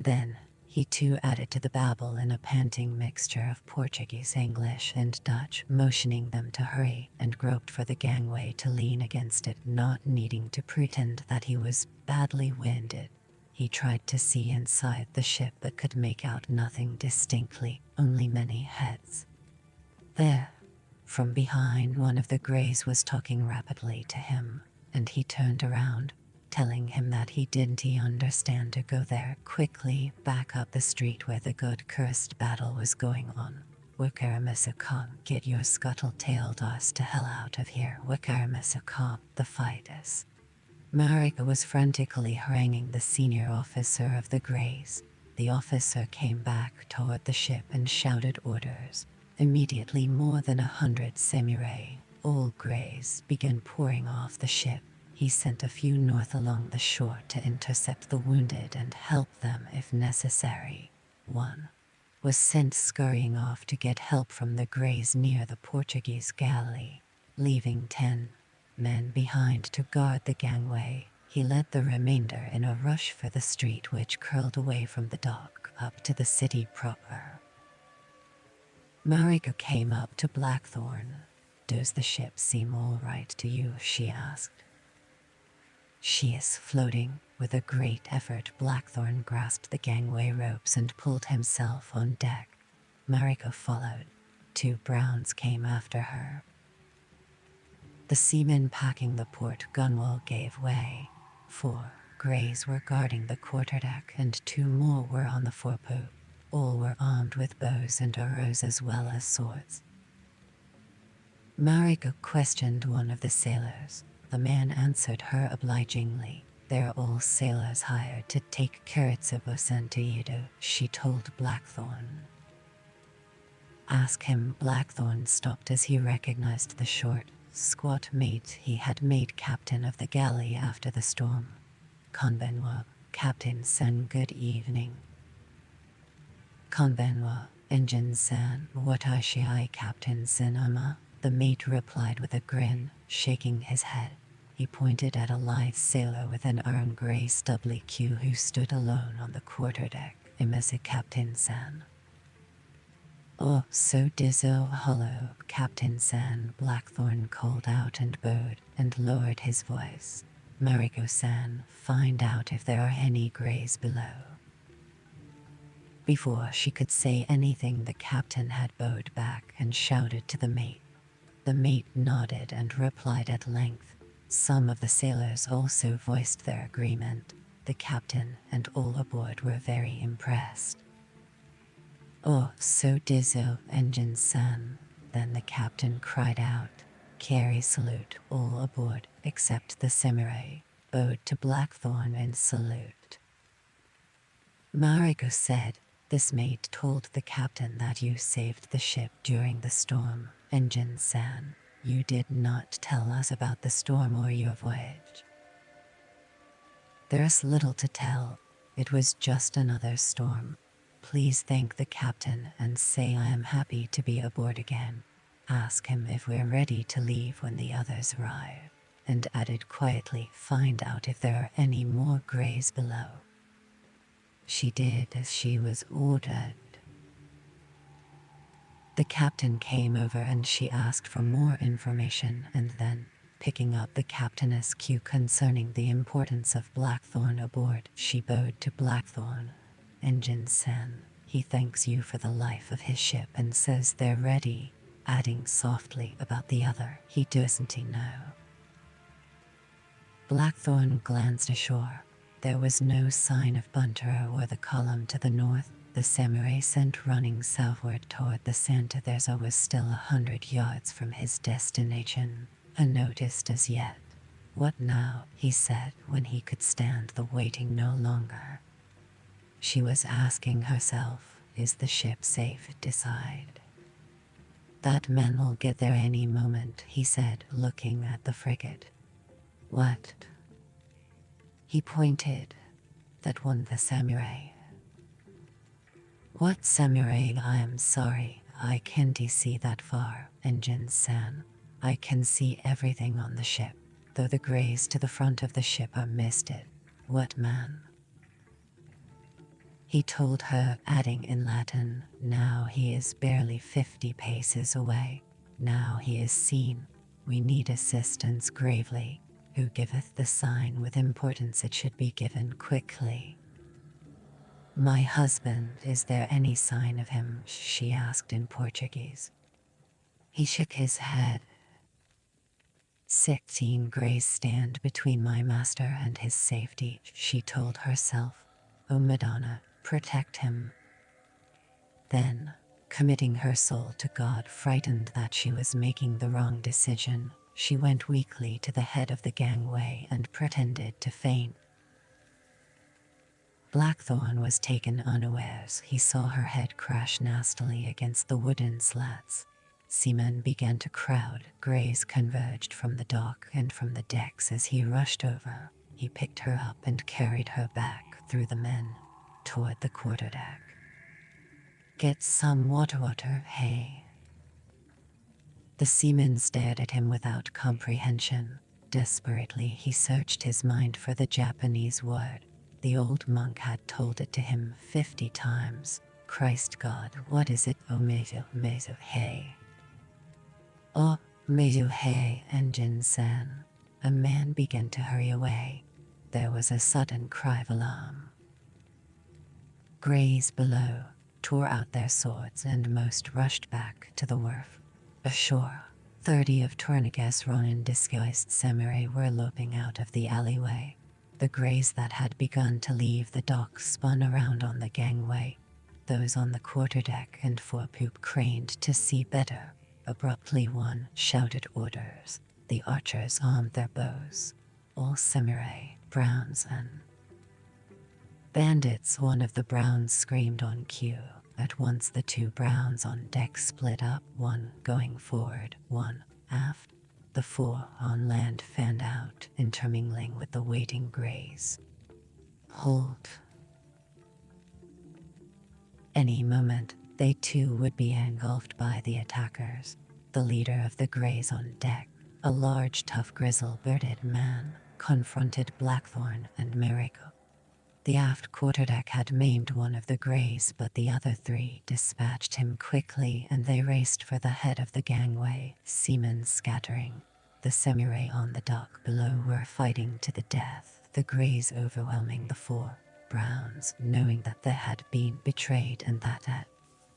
Then, he too added to the babble in a panting mixture of Portuguese, English, and Dutch, motioning them to hurry, and groped for the gangway to lean against it, not needing to pretend that he was badly winded. He tried to see inside the ship but could make out nothing distinctly, only many heads. There, from behind, one of the Greys was talking rapidly to him, and he turned around, telling him that he didn't understand to go there. Quickly back up the street where the good cursed battle was going on. Wakaramasuka, get your scuttle-tailed ass to hell out of here. Wakaramasuka, the fight is. Mariko was frantically haranguing the senior officer of the Greys. The officer came back toward the ship and shouted orders. Immediately more than 100 samurai, all Greys, began pouring off the ship. He sent a few north along the shore to intercept the wounded and help them if necessary. One was sent scurrying off to get help from the Greys near the Portuguese galley, leaving 10 men behind to guard the gangway. He led the remainder in a rush for the street which curled away from the dock up to the city proper. Mariko came up to Blackthorn. Does the ship seem all right to you? She asked. She is floating. With a great effort, Blackthorn grasped the gangway ropes and pulled himself on deck. Mariko followed. 2 Browns came after her. The seamen packing the port gunwale gave way. 4 Greys were guarding the quarterdeck, and 2 more were on the forepoop. All were armed with bows and arrows as well as swords. Mariko questioned one of the sailors. The man answered her obligingly. They're all sailors hired to take Karatsubo Santoido, she told Blackthorn. Ask him. Blackthorn stopped as he recognized the short, squat mate he had made captain of the galley after the storm. Konbanwa, Captain Sen, good evening. Konbanwa, Engine-san, Watashi Captain Senama, the mate replied with a grin, shaking his head. He pointed at a lithe sailor with an iron gray stubbly queue who stood alone on the quarterdeck. Imase Captain-san. Oh, so dizzo hollow, Captain-san, Blackthorn called out and bowed, and lowered his voice. Mariko-san, find out if there are any greys below. Before she could say anything, the captain had bowed back and shouted to the mate. The mate nodded and replied at length. Some of the sailors also voiced their agreement. The captain and all aboard were very impressed. Oh, so dizzo, Engine-san. Then the captain cried out, "Carry salute, all aboard, except the samurai," bowed to Blackthorn and salute. Mariko said, "This mate told the captain that you saved the ship during the storm, Engine-san. You did not tell us about the storm or your voyage." "There's little to tell. It was just another storm. Please thank the captain and say I am happy to be aboard again. Ask him if we're ready to leave when the others arrive." And added quietly, "Find out if there are any more greys below." She did as she was ordered. The captain came over and she asked for more information, and then, picking up the captain's cue concerning the importance of Blackthorn aboard, she bowed to Blackthorn. "Engine-san, he thanks you for the life of his ship and says they're ready," adding softly about the other, "He doesn't know." Blackthorn glanced ashore. There was no sign of Bunter or the column to the north. The samurai sent running southward toward the Santa Teresa was still 100 yards from his destination, unnoticed as yet. "What now?" he said when he could stand the waiting no longer. She was asking herself, is the ship safe? Decide. "That man will get there any moment," he said, looking at the frigate. "What?" He pointed. "That one, the samurai." "What samurai?" "I am sorry, I can't see that far, Engine-san. I can see everything on the ship, though the greys to the front of the ship are misted." "What man?" He told her, adding in Latin, "Now he is barely 50 paces away. Now he is seen. We need assistance gravely. Who giveth the sign with importance? It should be given quickly." "My husband, is there any sign of him?" she asked in Portuguese. He shook his head. 16 greys stand between my master and his safety," she told herself. "O Madonna, protect him." Then, committing her soul to God, frightened that she was making the wrong decision, she went weakly to the head of the gangway and pretended to faint. Blackthorn was taken unawares. He saw her head crash nastily against the wooden slats. Seamen began to crowd. Greys converged from the dock and from the decks as he rushed over. He picked her up and carried her back through the men toward the quarterdeck. "Get some water, hey?" The seaman stared at him without comprehension. Desperately, he searched his mind for the Japanese word. The old monk had told it to him 50 times. Christ God, what is it? "Oh, mezu, hey." "Oh, mezu, hey, Engine-san." A man began to hurry away. There was a sudden cry of alarm. Greys below tore out their swords and most rushed back to the wharf. Ashore, 30 of Tornigas Ronin-disguised samurai were loping out of the alleyway. The greys that had begun to leave the dock spun around on the gangway. Those on the quarterdeck and forepoop craned to see better. Abruptly one shouted orders. The archers armed their bows. All samurai, Browns and bandits. One of the Browns screamed on cue. At once the 2 Browns on deck split up, one going forward, one aft. The 4 on land fanned out, intermingling with the waiting greys. "Hold." Any moment, they too would be engulfed by the attackers. The leader of the Greys on deck, a large, tough, grizzle-bearded man, confronted Blackthorn and Mariko. The aft quarterdeck had maimed one of the Greys, but the other three dispatched him quickly, and they raced for the head of the gangway, seamen scattering. The samurai on the dock below were fighting to the death, the Greys overwhelming the four Browns, knowing that they had been betrayed and that at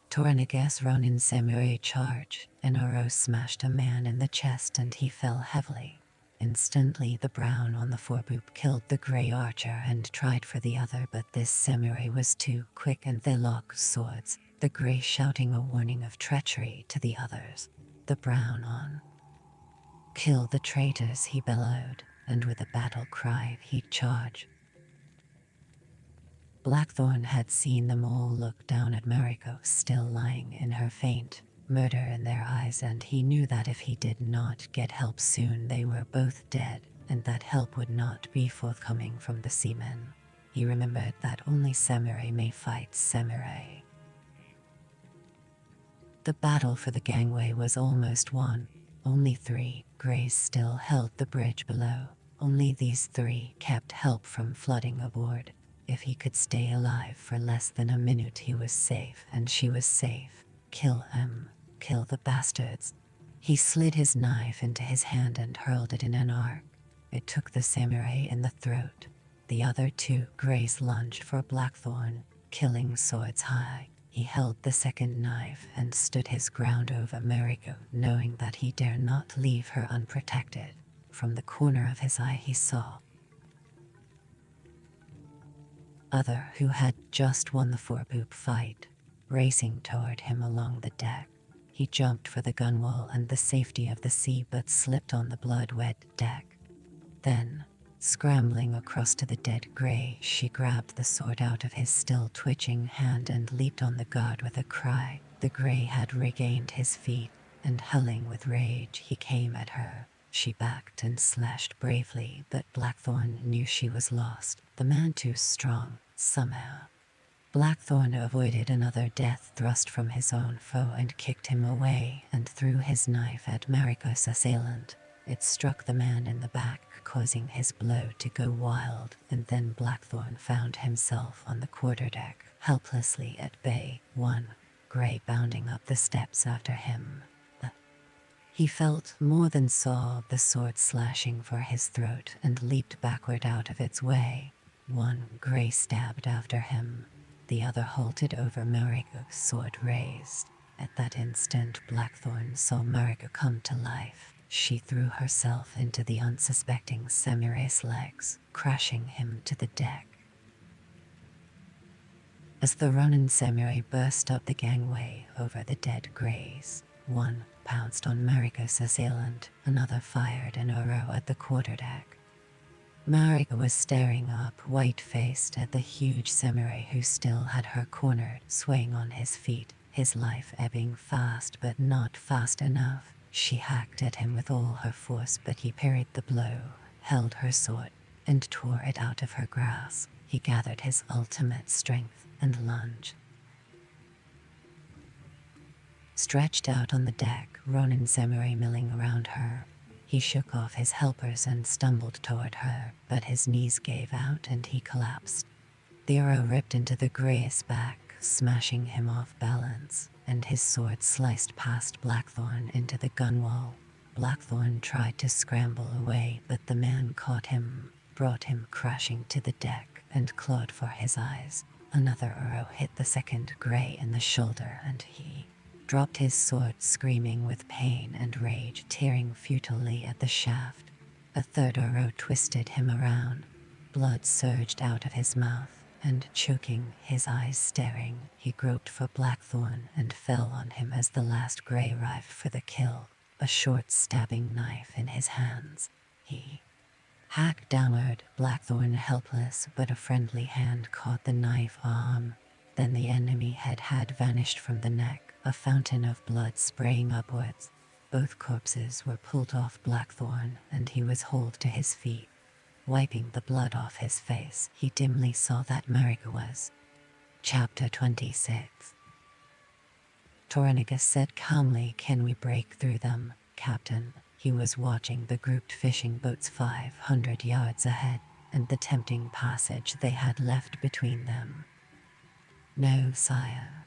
Tornigas Ronin samurai charge, an arrow smashed a man in the chest and he fell heavily. Instantly the Brown on the forepoop killed the Grey archer and tried for the other, but this samurai was too quick and they locked swords, the Grey shouting a warning of treachery to the others. The Brown on "Kill the traitors," he bellowed, and with a battle cry he charged. Blackthorn had seen them all look down at Mariko, still lying in her faint, murder in their eyes, and he knew that if he did not get help soon they were both dead, and that help would not be forthcoming from the seamen. He remembered that only samurai may fight samurai. The battle for the gangway was almost won. Only 3 Greys still held the bridge below. Only these 3 kept help from flooding aboard. If he could stay alive for less than a minute he was safe, and she was safe. Kill him. Kill the bastards. He slid his knife into his hand and hurled it in an arc. It took the samurai in the throat. The other 2 Greys lunged for Blackthorn, killing swords high. He held the second knife and stood his ground over Mariko, knowing that he dare not leave her unprotected. From the corner of his eye he saw other who had just won the forepoop fight, racing toward him along the deck. He jumped for the gunwale and the safety of the sea, but slipped on the blood-wet deck. Then, scrambling across to the dead Grey, she grabbed the sword out of his still twitching hand and leaped on the guard with a cry. The Grey had regained his feet, and howling with rage he came at her. She backed and slashed bravely, but Blackthorn knew she was lost. The man too strong, somehow. Blackthorn avoided another death thrust from his own foe and kicked him away and threw his knife at Mariko's assailant. It struck the man in the back, causing his blow to go wild, and then Blackthorn found himself on the quarterdeck, helplessly at bay, 1 Grey bounding up the steps after him. He felt more than saw the sword slashing for his throat and leaped backward out of its way. 1 Grey stabbed after him. The other halted over Mariko, sword raised. At that instant Blackthorn saw Mariko come to life. She threw herself into the unsuspecting samurai's legs, crashing him to the deck. As the Ronin samurai burst up the gangway over the dead Greys, 1 pounced on Mariko's assailant, another fired an arrow at the quarterdeck. Mariko was staring up, white-faced, at the huge samurai who still had her cornered, swaying on his feet, his life ebbing fast but not fast enough. She hacked at him with all her force, but he parried the blow, held her sword, and tore it out of her grasp. He gathered his ultimate strength and lunged. Stretched out on the deck, Ronin samurai milling around her. He shook off his helpers and stumbled toward her, but his knees gave out and he collapsed. The arrow ripped into the Grey's back, smashing him off balance, and his sword sliced past Blackthorn into the gunwale. Blackthorn tried to scramble away, but the man caught him, brought him crashing to the deck, and clawed for his eyes. Another arrow hit the second Grey in the shoulder, and he dropped his sword, screaming with pain and rage, tearing futilely at the shaft. A third arrow twisted him around. Blood surged out of his mouth, and choking, his eyes staring, he groped for Blackthorn and fell on him as the last Grey arrived for the kill, a short stabbing knife in his hands. He hacked downward, Blackthorn helpless, but a friendly hand caught the knife arm. Then the enemy head had vanished from the neck, a fountain of blood spraying upwards. Both corpses were pulled off Blackthorn, and he was hauled to his feet. Wiping the blood off his face, he dimly saw that Mariko was Chapter 26. Tornigus said calmly, "Can we break through them, Captain?" He was watching the grouped fishing boats 500 yards ahead, and the tempting passage they had left between them. "No, sire.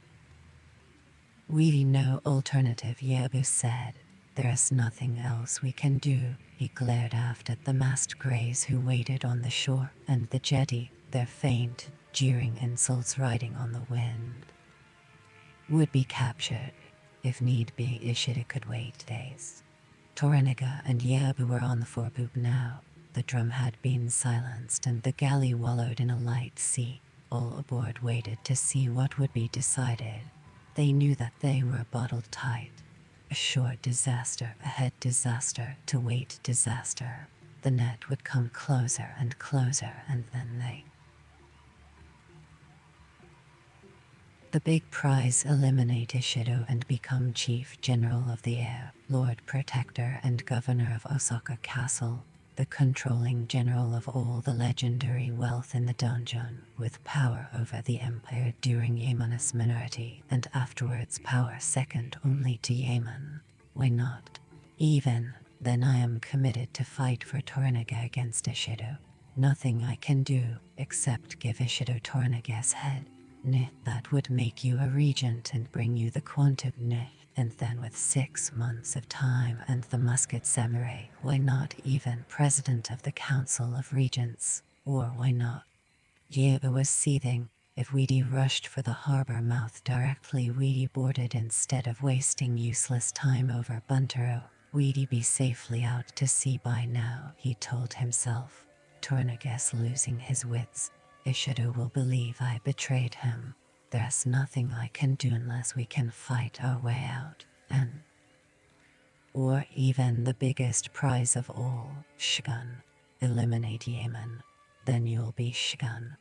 We've no alternative," Yebu said. "There's nothing else we can do." He glared aft at the masked greys who waited on the shore and the jetty, their faint, jeering insults riding on the wind. "Would be captured. If need be, Ishida could wait days." Torniga and Yebu were on the forepoop now. The drum had been silenced and the galley wallowed in a light sea. All aboard waited to see what would be decided. They knew that they were bottled tight. Ashore disaster, ahead disaster, to wait disaster. The net would come closer and closer, and then they... The big prize: eliminate Ishido and become Chief General of the Air, Lord Protector and Governor of Osaka Castle, the controlling general of all the legendary wealth in the dungeon, with power over the Empire during Yaemon's minority, and afterwards power second only to Yaemon. Why not? Even then I am committed to fight for Torniga against Ishido. Nothing I can do except give Ishido Torniga's head. That would make you a regent and bring you the quantum and then with 6 months of time and the musket samurai, why not even president of the Council of Regents? Or why not? Yebu was seething. If we'd rushed for the harbor mouth directly, we'd boarded instead of wasting useless time over Buntero. We'd be safely out to sea by now, he told himself. Tornigas losing his wits. Ishido will believe I betrayed him. There's nothing I can do unless we can fight our way out, and... Or even the biggest prize of all, Shgun. Eliminate Yaemon. Then you'll be Shgun.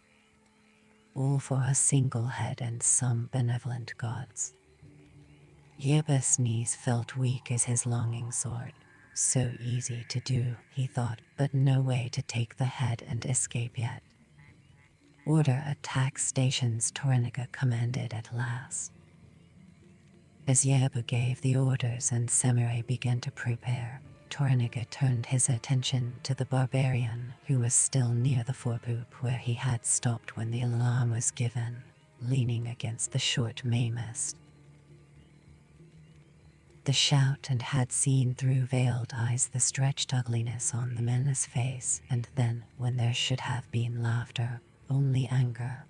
All for a single head and some benevolent gods. Yebu's knees felt weak as his longing soared. So easy to do, he thought, but no way to take the head and escape yet. "Order attack stations," Torniga commanded at last. As Yebu gave the orders and samurai began to prepare, Torniga turned his attention to the barbarian, who was still near the forepoop where he had stopped when the alarm was given, leaning against the short mainmast. The shout and had seen through veiled eyes the stretched ugliness on the man's face, and then, when there should have been laughter, only anger.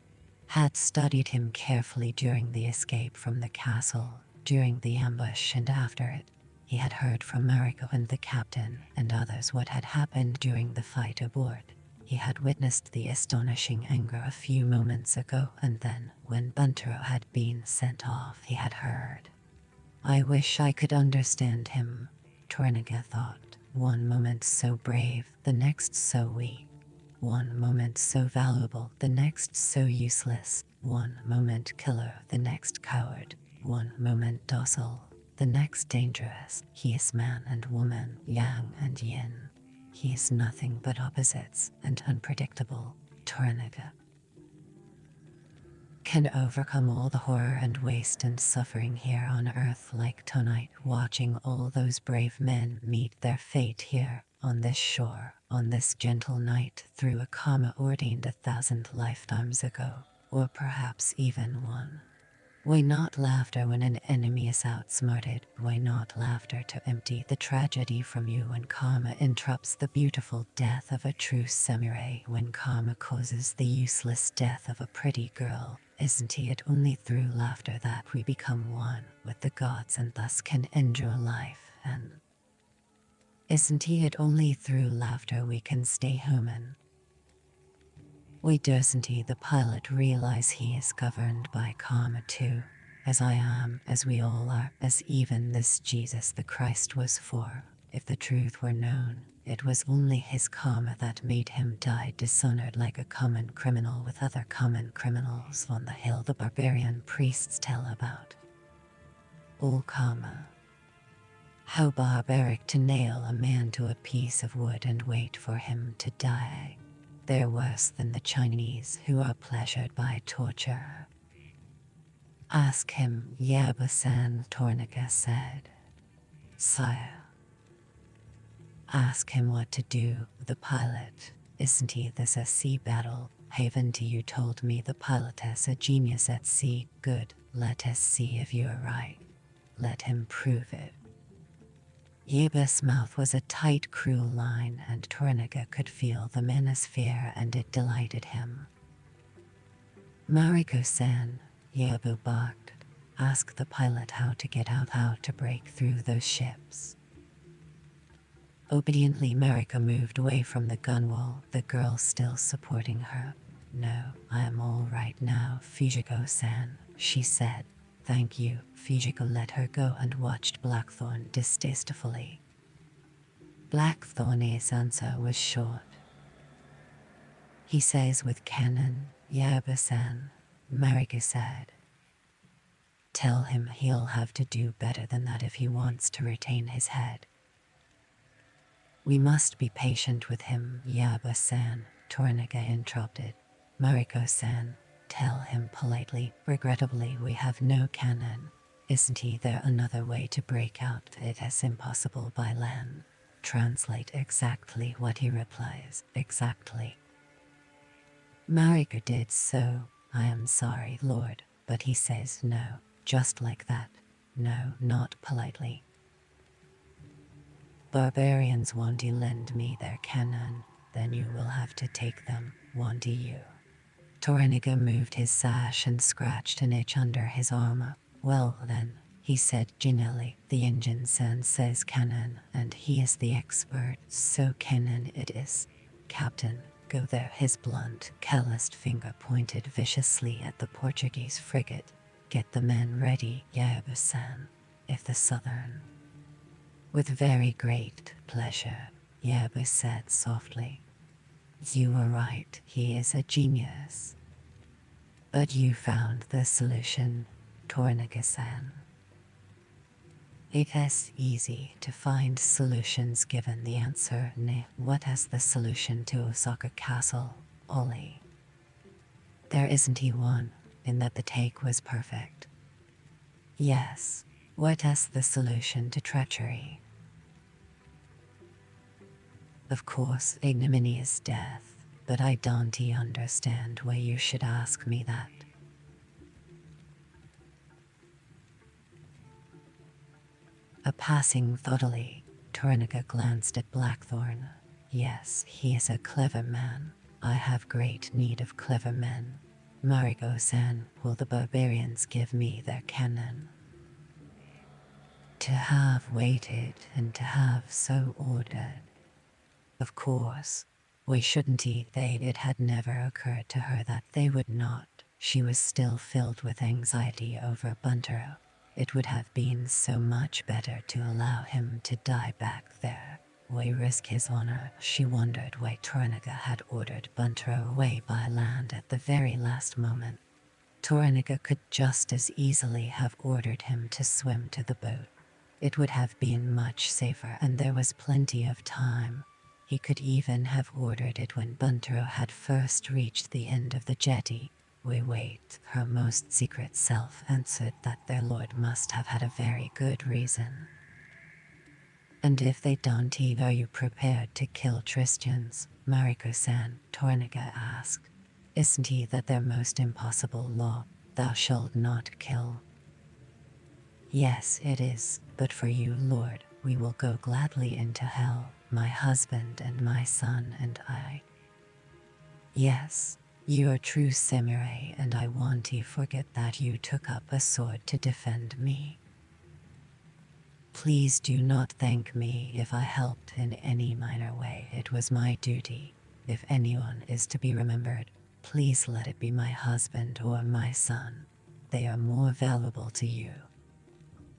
Had studied him carefully during the escape from the castle, during the ambush and after it. He had heard from Mariko and the captain and others what had happened during the fight aboard. He had witnessed the astonishing anger a few moments ago, and then, when Buntero had been sent off, he had heard. I wish I could understand him, Torniga thought. One moment so brave, the next so weak. One moment so valuable, the next so useless. One moment killer, the next coward. One moment docile, the next dangerous. He is man and woman, yang and yin. He is nothing but opposites and unpredictable. Torniga can overcome all the horror and waste and suffering here on earth like tonight, watching all those brave men meet their fate here, on this shore, on this gentle night, through a karma ordained 1,000 lifetimes ago, or perhaps even one. Why not laughter when an enemy is outsmarted? Why not laughter to empty the tragedy from you when karma interrupts the beautiful death of a true samurai, when karma causes the useless death of a pretty girl? Isn't it only through laughter that we become one with the gods and thus can endure life? And isn't it only through laughter we can stay human? Why doesn't the pilot realize he is governed by karma too? As I am, as we all are, as even this Jesus the Christ was for. If the truth were known, it was only his karma that made him die dishonored like a common criminal with other common criminals on the hill the barbarian priests tell about. All karma. How barbaric to nail a man to a piece of wood and wait for him to die. They're worse than the Chinese, who are pleasured by torture. Ask him, Yabusan, Tornica said. Sire. Ask him what to do, the pilot. Isn't he this a sea battle? Haven't you told me the pilotess a genius at sea? Good, let us see if you're right. Let him prove it. Yebus' mouth was a tight, cruel line, and Tornica could feel the manosphere, and it delighted him. Mariko-san, Yebu barked. Ask the pilot how to get out, how to break through those ships. Obediently, Mariko moved away from the gunwale, the girl still supporting her. No, I am all right now, Fujiko-san, she said. Thank you. Fujiko let her go and watched Blackthorn distastefully. Blackthorn's answer was short. He says with cannon, Yabu-san, Mariko said. Tell him he'll have to do better than that if he wants to retain his head. We must be patient with him, Yabu-san, Tornica interrupted. Mariko-san, tell him politely. Regrettably, we have no cannon. Isn't there another way to break out? It is impossible by land. Translate exactly what he replies. Exactly. Mariko did so. I am sorry, Lord, but he says no, just like that. No, not politely. Barbarians won't lend me their cannon, then you will have to take them, won't you? Tornica moved his sash and scratched an itch under his armor. Well then, he said genially, the engine-san says cannon, and he is the expert, so cannon it is. Captain, go there. His blunt, calloused finger pointed viciously at the Portuguese frigate. Get the men ready, Yabu-san. If the southern... With very great pleasure, Yabu said softly. You were right, he is a genius. But you found the solution, Tornica-san. It is easy to find solutions given the answer. Ne, what is the solution to Osaka Castle, Ollie? There isn't one, in that the take was perfect. Yes, what is the solution to treachery? Of course, ignominious death, but I don't understand why you should ask me that. A passing thoughtfully, Tornica glanced at Blackthorn. Yes, he is a clever man. I have great need of clever men. Mariko-san, will the barbarians give me their cannon? To have waited and to have so ordered. Of course, we shouldn't eat they. It had never occurred to her that they would not. She was still filled with anxiety over Buntero. It would have been so much better to allow him to die back there. Why risk his honor? She wondered why Tornica had ordered Buntero away by land at the very last moment. Tornica could just as easily have ordered him to swim to the boat. It would have been much safer, and there was plenty of time. He could even have ordered it when Buntero had first reached the end of the jetty. Wait, her most secret self answered that their lord must have had a very good reason. And if they don't eat, are you prepared to kill Christians? Mariko-san, Tornica asked. Isn't he that their most impossible law, thou shalt not kill? Yes, it is, but for you, Lord, we will go gladly into hell, my husband and my son and I. Yes, you are true samurai, and I won't forget that you took up a sword to defend me. Please do not thank me if I helped in any minor way. It was my duty. If anyone is to be remembered, please let it be my husband or my son. They are more valuable to you.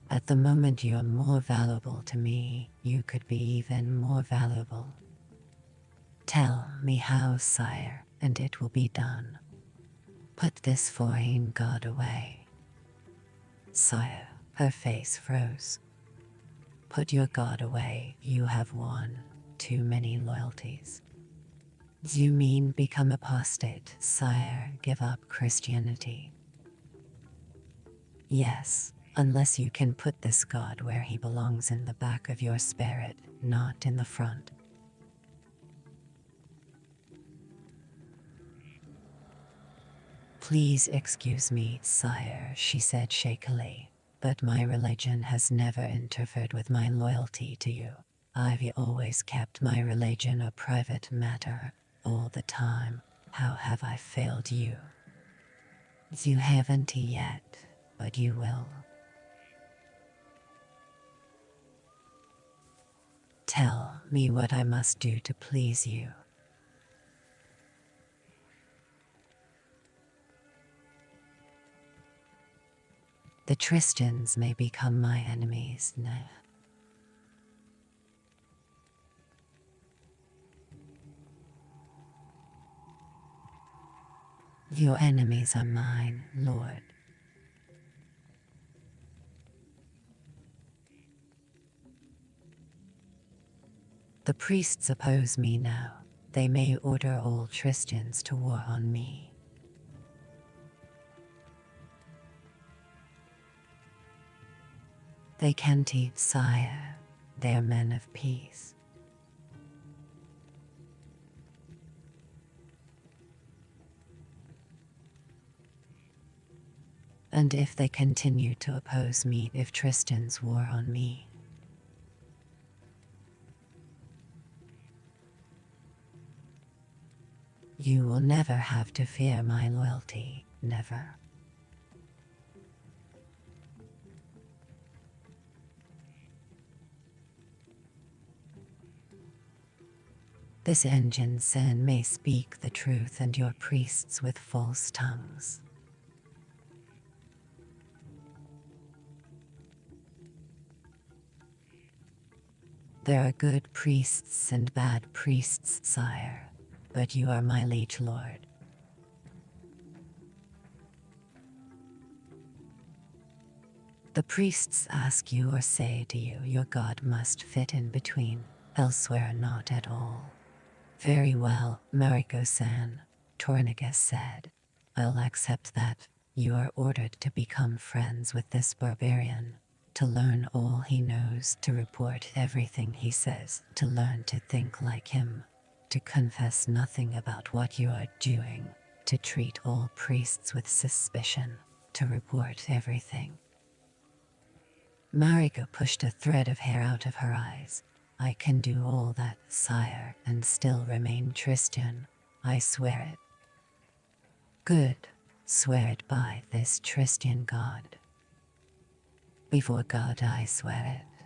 At the moment you are more valuable to me, you could be even more valuable. Tell me how, sire, and it will be done. Put this foreign god away. Sire, her face froze. Put your god away, you have won too many loyalties. You mean become apostate, sire, give up Christianity? Yes, unless you can put this god where he belongs, in the back of your spirit, not in the front. Please excuse me, sire, she said shakily, but my religion has never interfered with my loyalty to you. I've always kept my religion a private matter, all the time. How have I failed you? You haven't yet, but you will. Tell me what I must do to please you. The Tristans may become my enemies now. Your enemies are mine, Lord. The priests oppose me now. They may order all Tristans to war on me. They can't eat, sire. They are men of peace. And if they continue to oppose me, if Tristans war on me, you will never have to fear my loyalty, never. This engine sen may speak the truth and your priests with false tongues. There are good priests and bad priests, sire, but you are my liege lord. The priests ask you or say to you your god must fit in between, elsewhere not at all. Very well, Mariko-san, Torniga said. I'll accept that. You are ordered to become friends with this barbarian, to learn all he knows, to report everything he says, to learn to think like him, to confess nothing about what you are doing, to treat all priests with suspicion, to report everything. Mariko pushed a thread of hair out of her eyes. I can do all that, sire, and still remain Tristan. I swear it. Good. Swear it by this Tristan god. Before God I swear it.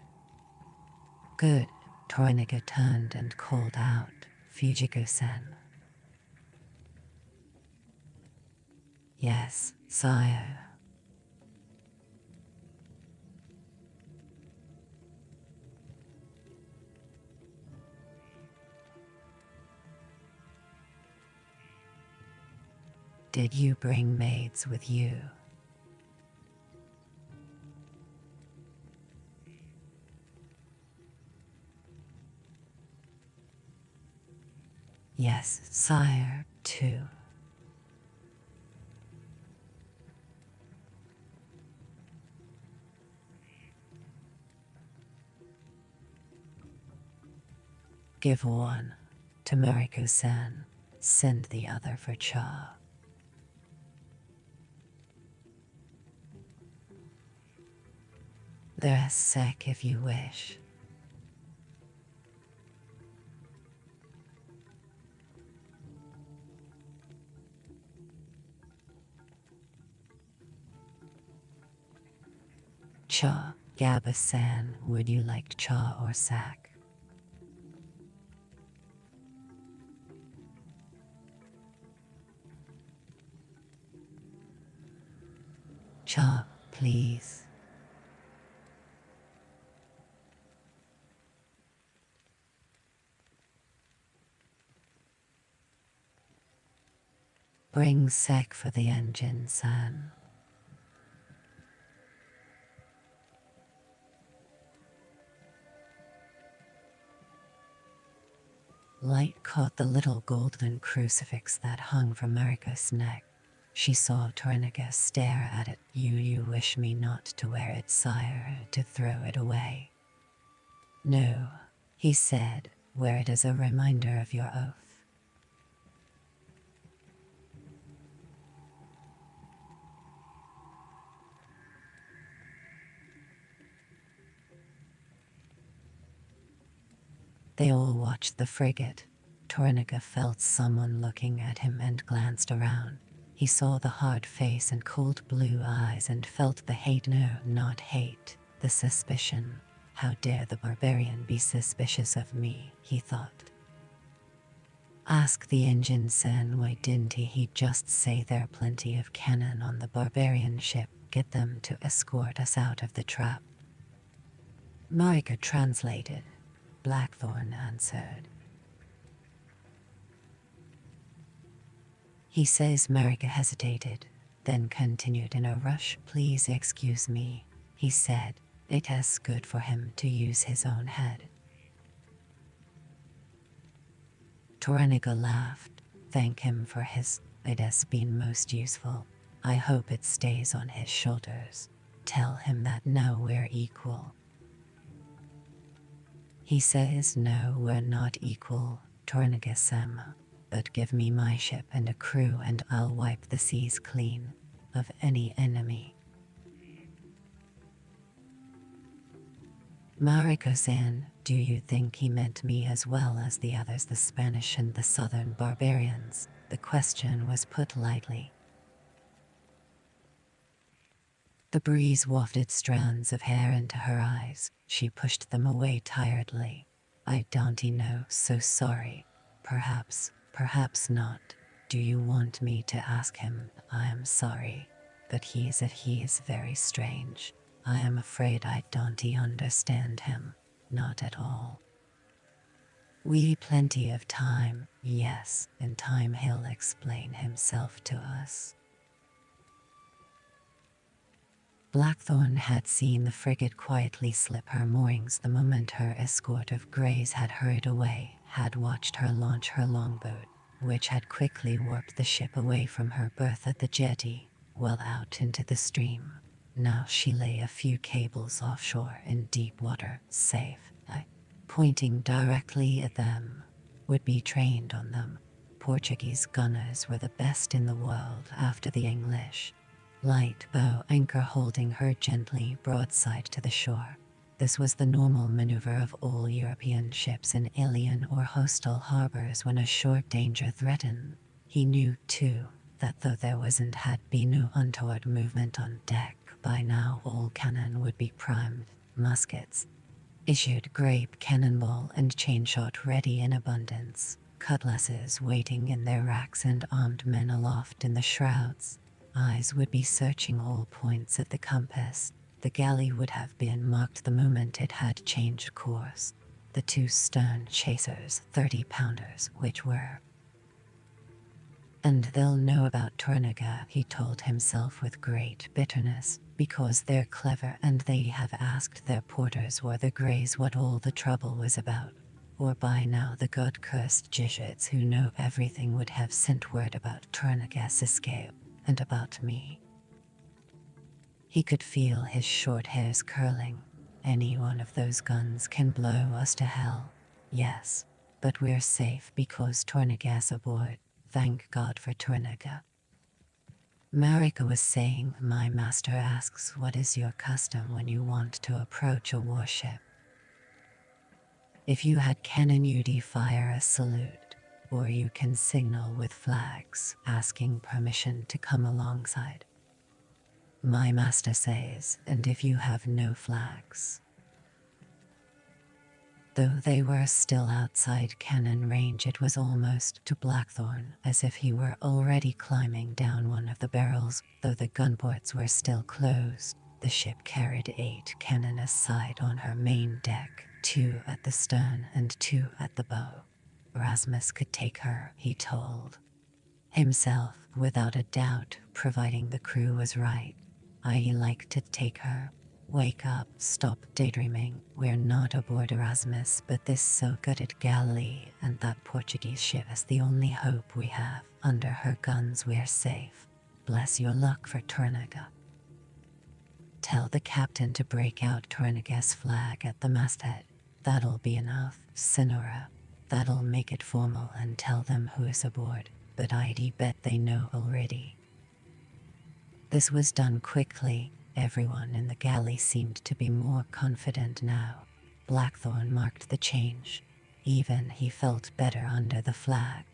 Good. Torniga turned and called out, Fujiko-san. Yes, sire. Did you bring maids with you? Yes, sire, too. Give one to Mariko-san. Send the other for Cha. They're sick if you wish. Cha, Gaba-san, would you like cha or sack? Cha, please. Bring sack for the engine, san. Light caught the little golden crucifix that hung from Mariko's neck. She saw Torniga stare at it. You wish me not to wear it, sire, to throw it away. No, he said, wear it as a reminder of your oath. They all watched the frigate. Torniga felt someone looking at him and glanced around. He saw the hard face and cold blue eyes and felt the hate. No, not hate, the suspicion. How dare the barbarian be suspicious of me, he thought. Ask the engine sen, why didn't he just say there are plenty of cannon on the barbarian ship, get them to escort us out of the trap. Marika translated. Blackthorn answered. He says. Marika hesitated, then continued in a rush. Please excuse me, he said. It is good for him to use his own head. Torniga laughed. Thank him for his. It has been most useful. I hope it stays on his shoulders. Tell him that now we're equal. He says no, we're not equal, Torniga Sam. But give me my ship and a crew and I'll wipe the seas clean of any enemy. Mariko-san, do you think he meant me as well as the others, the Spanish and the southern barbarians? The question was put lightly. The breeze wafted strands of hair into her eyes. She pushed them away tiredly. I don't know, so sorry. Perhaps not. Do you want me to ask him? I am sorry, but he is very strange. I am afraid I don't understand him. Not at all. We plenty of time. Yes, in time he'll explain himself to us. Blackthorn had seen the frigate quietly slip her moorings the moment her escort of greys had hurried away, had watched her launch her longboat, which had quickly warped the ship away from her berth at the jetty, well out into the stream. Now she lay a few cables offshore in deep water, safe. Pointing directly at them, would be trained on them. Portuguese gunners were the best in the world after the English. Light bow anchor holding her gently broadside to the shore. This was the normal maneuver of all European ships in alien or hostile harbors when a short danger threatened. He knew, too, that though there had been no untoward movement on deck, by now all cannon would be primed, muskets issued, grape cannonball and chainshot ready in abundance, cutlasses waiting in their racks and armed men aloft in the shrouds. Eyes would be searching all points at the compass. The galley would have been marked the moment it had changed course. The two stern chasers, 30-pounders, which were. And they'll know about Torniga, he told himself with great bitterness, because they're clever and they have asked their porters or the greys what all the trouble was about. Or by now the god-cursed Jesuits who know everything would have sent word about Torniga's escape, and about me. He could feel his short hairs curling. Any one of those guns can blow us to hell. Yes, but we're safe because Torniga's aboard. Thank God for Torniga. Marika was saying, my master asks what is your custom when you want to approach a warship. If you had cannon you'd fire a salute, or you can signal with flags, asking permission to come alongside. My master says, and if you have no flags. Though they were still outside cannon range, it was almost to Blackthorn as if he were already climbing down one of the barrels. Though the gunports were still closed, the ship carried 8 cannon aside on her main deck, 2 at the stern and 2 at the bow. Rasmus could take her, he told himself, without a doubt, providing the crew was right. I like to take her. Wake up, stop daydreaming. We're not aboard Erasmus, but this so good at Galilee, and that Portuguese ship is the only hope we have. Under her guns we're safe. Bless your luck for Tornaga. Tell the captain to break out Tornaga's flag at the masthead. That'll be enough, Sonora. That'll make it formal and tell them who is aboard, but I'd bet they know already. This was done quickly. Everyone in the galley seemed to be more confident now. Blackthorn marked the change. Even he felt better under the flag.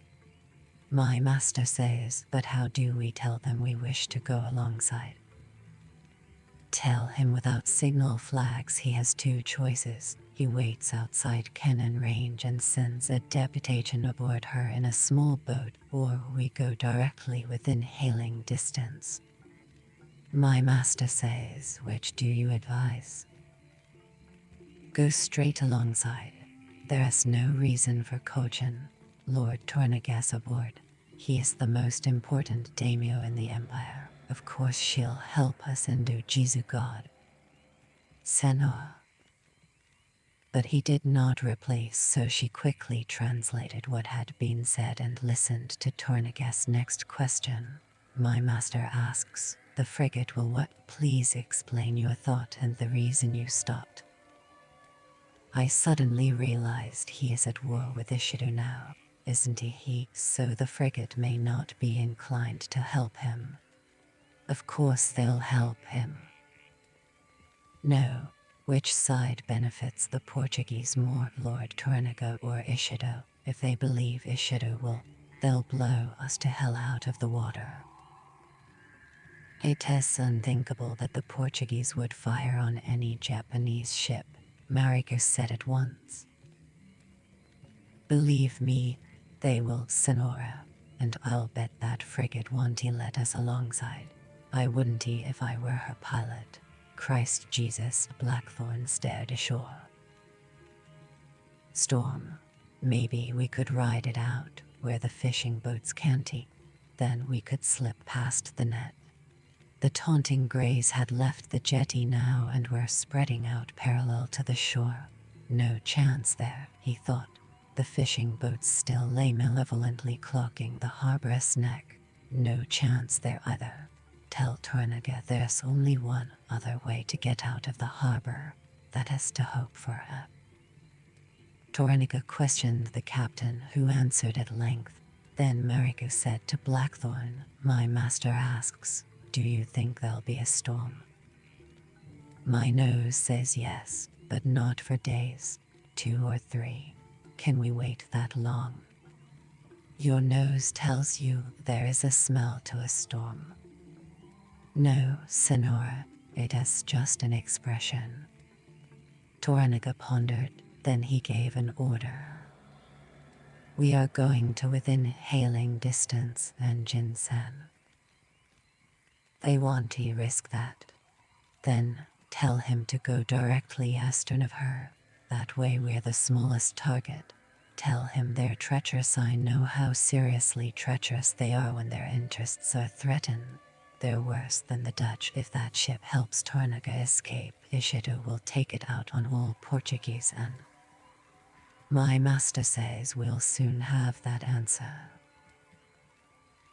My master says, but how do we tell them we wish to go alongside? Tell him without signal flags he has two choices. He waits outside cannon range and sends a deputation aboard her in a small boat, or we go directly within hailing distance. My master says, which do you advise? Go straight alongside. There is no reason for caution. Lord Tornagas aboard. He is the most important daimyo in the Empire. Of course she'll help us and do Jizu God. Senua. But he did not replace, so she quickly translated what had been said and listened to Tornagas' next question. My master asks, the frigate will what? Please explain your thought and the reason you stopped. I suddenly realized he is at war with Ishido now, isn't he? So the frigate may not be inclined to help him. Of course they'll help him. No, which side benefits the Portuguese more, Lord Tornaga or Ishido? If they believe Ishido will, they'll blow us to hell out of the water. It is unthinkable that the Portuguese would fire on any Japanese ship, Mariko said at once. Believe me, they will, Sonora, and I'll bet that frigate won't let us alongside. I wouldn't if I were her pilot. Christ Jesus, Blackthorn stared ashore. Storm. Maybe we could ride it out, where the fishing boats can't. Then we could slip past the net. The taunting greys had left the jetty now and were spreading out parallel to the shore. No chance there, he thought. The fishing boats still lay malevolently clocking the harbor's neck. No chance there either. Tell Tornaga there's only one other way to get out of the harbor. That is to hope for a. Tornaga questioned the captain, who answered at length. Then Mariko said to Blackthorn, my master asks, do you think there'll be a storm? My nose says yes, but not for days. 2 or 3. Can we wait that long? Your nose tells you there is a smell to a storm. No, Sonora, it is just an expression. Tornaga pondered, then he gave an order. We are going to within hailing distance, and Jin-san. They want to risk that. Then, tell him to go directly astern of her. That way we're the smallest target. Tell him they're treacherous. I know how seriously treacherous they are when their interests are threatened. They're worse than the Dutch. If that ship helps Tornaga escape, Ishido will take it out on all Portuguese and... My master says we'll soon have that answer.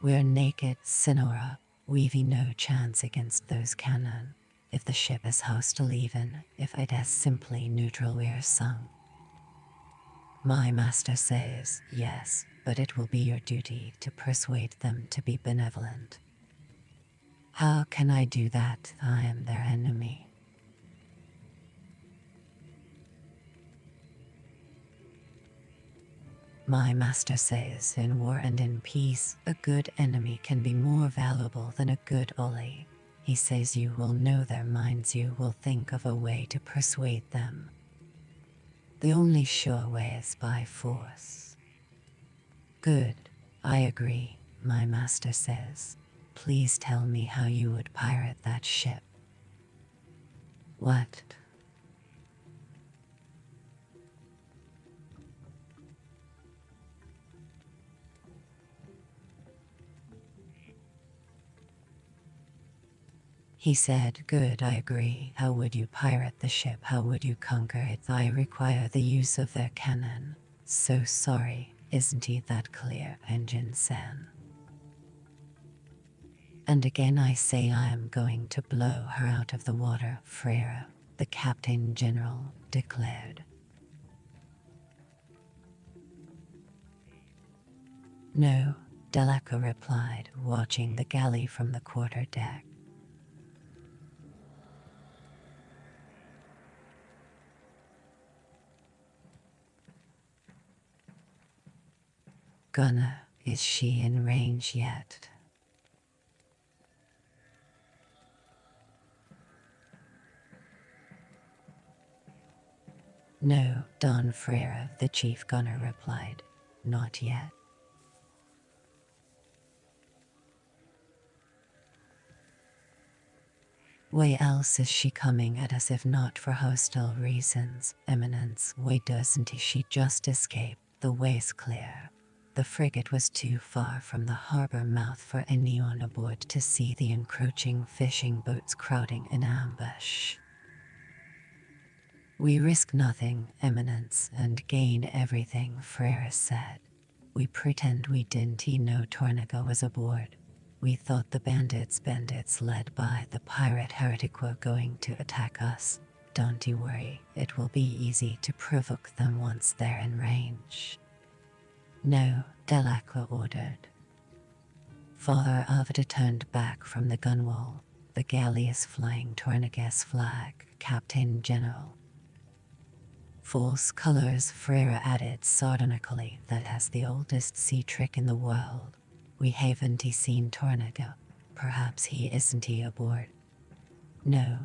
We're naked, Sonora. We've no chance against those cannon. If the ship is hostile, even if it is simply neutral, we're sunk. My master says yes, but it will be your duty to persuade them to be benevolent. How can I do that? I am their enemy. My master says in war and in peace, a good enemy can be more valuable than a good ally. He says you will know their minds, you will think of a way to persuade them. The only sure way is by force. Good, I agree, my master says. Please tell me how you would pirate that ship. What? He said, good, I agree. How would you pirate the ship? How would you conquer it? I require the use of their cannon. So sorry, isn't he that clear, Engine-san? And again I say I am going to blow her out of the water, Frere, the Captain General declared. No, Delacour replied, watching the galley from the quarter-deck. Gunner, is she in range yet? No, Don Frere, the chief gunner replied. Not yet. Why else is she coming at us if not for hostile reasons, Eminence? Why doesn't she just escape? The way's clear. The frigate was too far from the harbor mouth for anyone aboard to see the encroaching fishing boats crowding in ambush. We risk nothing, Eminence, and gain everything, Frere said. We pretend we didn't know Tornaga was aboard. We thought the bandits led by the pirate heretic were going to attack us. Don't you worry, it will be easy to provoke them once they're in range. No, Delacour ordered. Father Avada turned back from the gunwale. The galley is flying Tornaga's flag, Captain General. False colors, Frere added sardonically. That has the oldest sea trick in the world. We haven't seen Tornaga. Perhaps he isn't aboard. No.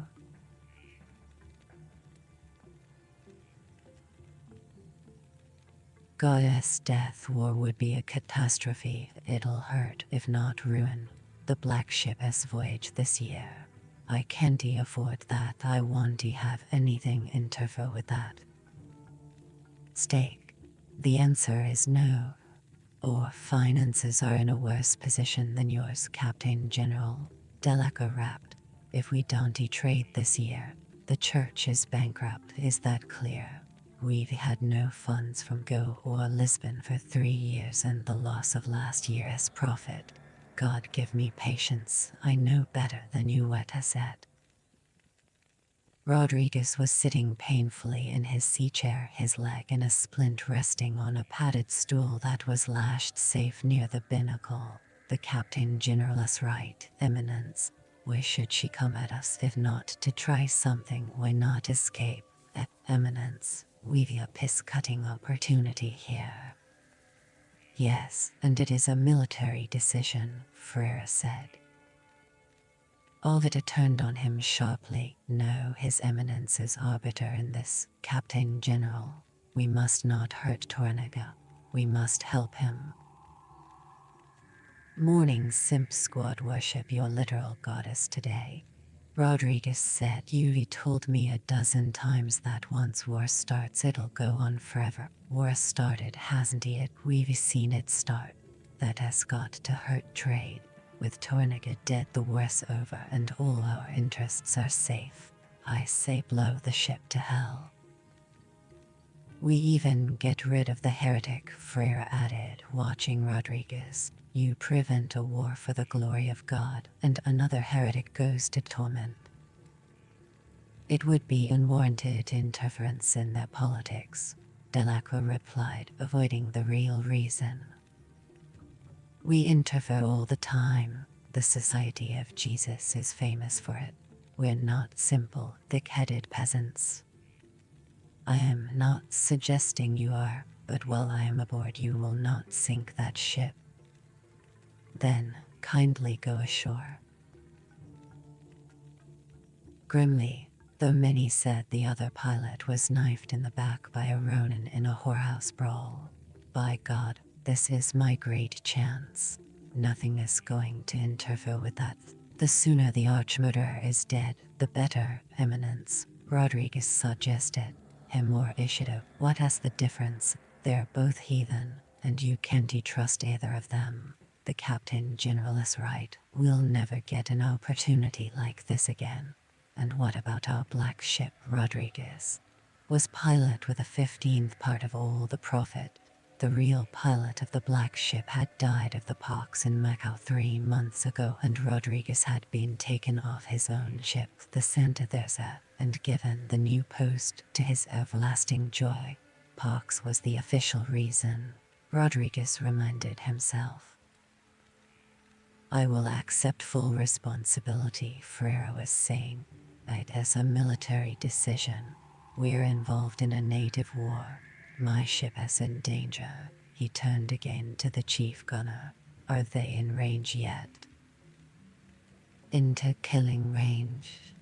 Goddess, death war would be a catastrophe. It'll hurt, if not ruin, the Black Ship's voyage this year. I can't afford that. I won't have anything interfere with that. Stake. The answer is no. Our finances are in a worse position than yours, Captain General. Delacour rapped. If we don't trade this year, the church is bankrupt. Is that clear? We've had no funds from Go or Lisbon for 3 years, and the loss of last year's profit. God give me patience. I know better than you what I said. Rodriguez was sitting painfully in his sea chair, his leg in a splint resting on a padded stool that was lashed safe near the binnacle. The Captain General's right, Eminence. Why should she come at us if not to try something? Why not escape? Eminence, we've a piss-cutting opportunity here. Yes, and it is a military decision, Frere said. Avada turned on him sharply. No, His Eminence is arbiter in this, Captain General. We must not hurt Tornaga. We must help him. Morning Simp Squad worship your literal goddess today. Rodriguez said, You've told me a dozen times that once war starts it'll go on forever. War started, hasn't it? We've seen it start. That has got to hurt trade. With Tornaga dead, the war's over and all our interests are safe. I say blow the ship to hell. We even get rid of the heretic, Frere added, watching Rodriguez. You prevent a war for the glory of God, and another heretic goes to torment. It would be unwarranted interference in their politics, Delacour replied, avoiding the real reason. We interfere all the time. The Society of Jesus is famous for it. We're not simple, thick-headed peasants. I am not suggesting you are, but while I am aboard you will not sink that ship. Then, kindly go ashore. Grimly, though many said the other pilot was knifed in the back by a Ronin in a whorehouse brawl. By God, this is my great chance. Nothing is going to interfere with that. The sooner the arch-murderer is dead, the better, Eminence, Rodriguez suggested. Him or Ishido, what has the difference? They're both heathen, and you can't trust either of them. The Captain General is right. We'll never get an opportunity like this again. And what about our black ship, Rodriguez? Was pilot with a 15th part of all the profit. The real pilot of the black ship had died of the pox in Macau 3 months ago, and Rodriguez had been taken off his own ship, the Santa Teresa, and given the new post to his everlasting joy. Pox was the official reason, Rodriguez reminded himself. I will accept full responsibility, Freire was saying. It is a military decision. We're involved in a native war. My ship is in danger. He turned again to the chief gunner. Are they in range yet? Into killing range.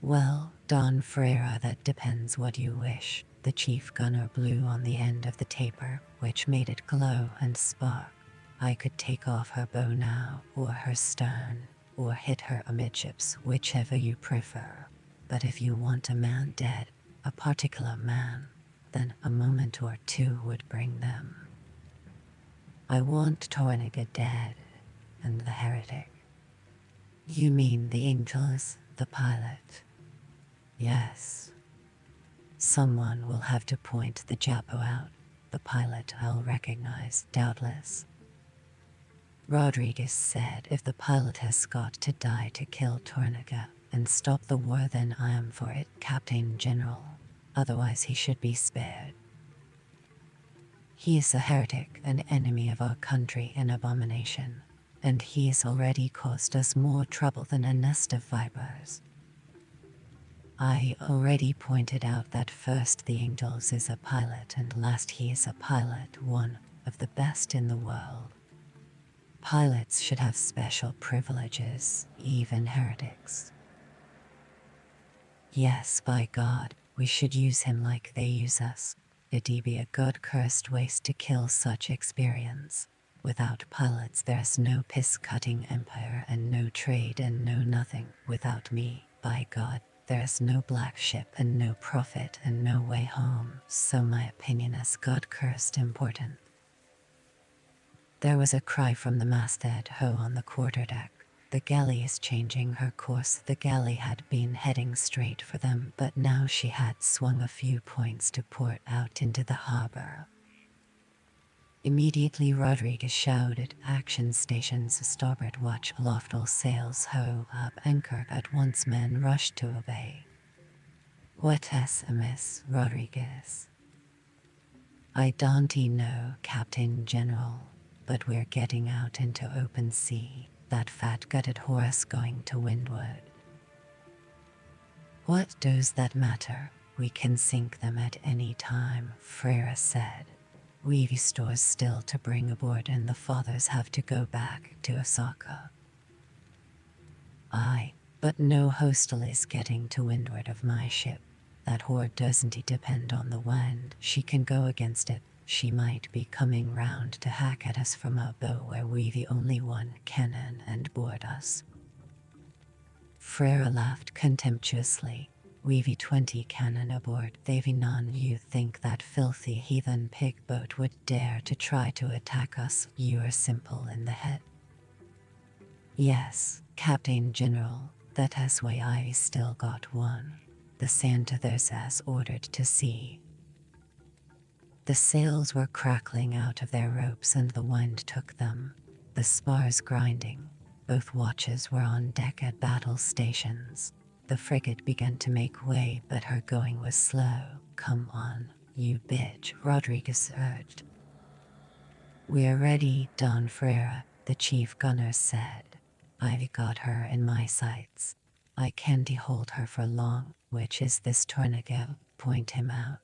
Well, Don Freire, that depends what you wish. The chief gunner blew on the end of the taper, which made it glow and spark. I could take off her bow now, or her stern, or hit her amidships, whichever you prefer. But if you want a man dead, a particular man, then a moment or two would bring them. I want Torniga dead, and the heretic. You mean the angels, the pilot? Yes. Someone will have to point the Japo out. The pilot I'll recognize, doubtless. Rodriguez said, if the pilot has got to die to kill Torniga and stop the war, then I am for it, Captain General. Otherwise he should be spared. He is a heretic, an enemy of our country, an abomination, and he has already caused us more trouble than a nest of vipers. I already pointed out that first the Angels is a pilot, and last he is a pilot, one of the best in the world. Pilots should have special privileges, even heretics. Yes, by God, we should use him like they use us. It'd be a God-cursed waste to kill such experience. Without pilots there's no piss-cutting empire and no trade and no nothing. Without me, by God, there's no black ship and no profit and no way home. So my opinion is God-cursed important. There was a cry from the masthead. Ho on the quarterdeck. The galley is changing her course. The galley had been heading straight for them, but now she had swung a few points to port out into the harbor. Immediately Rodriguez shouted, action stations, starboard watch, aloft all sails, ho up anchor. At once men rushed to obey. What is amiss, Rodriguez? I don't know, Captain General, but we're getting out into open sea. That fat-gutted horse going to windward. What does that matter? We can sink them at any time, Freire said. We've stores still to bring aboard and the fathers have to go back to Osaka. Aye, but no hostel is getting to windward of my ship. That whore doesn't depend on the wind. She can go against it. She might be coming round to hack at us from a bow where we've the only one cannon and board us. Freire laughed contemptuously. We've 20 cannon aboard. They've none. You think that filthy heathen pig boat would dare to try to attack us? You're simple in the head. Yes, Captain General, that is why I still got one. The Santa Tersa's ordered to sea. The sails were crackling out of their ropes and the wind took them, the spars grinding. Both watches were on deck at battle stations. The frigate began to make way, but her going was slow. Come on, you bitch, Rodriguez urged. We're ready, Don Freire, the chief gunner said. I've got her in my sights. I can't hold her for long. Which is this Torniga? Point him out.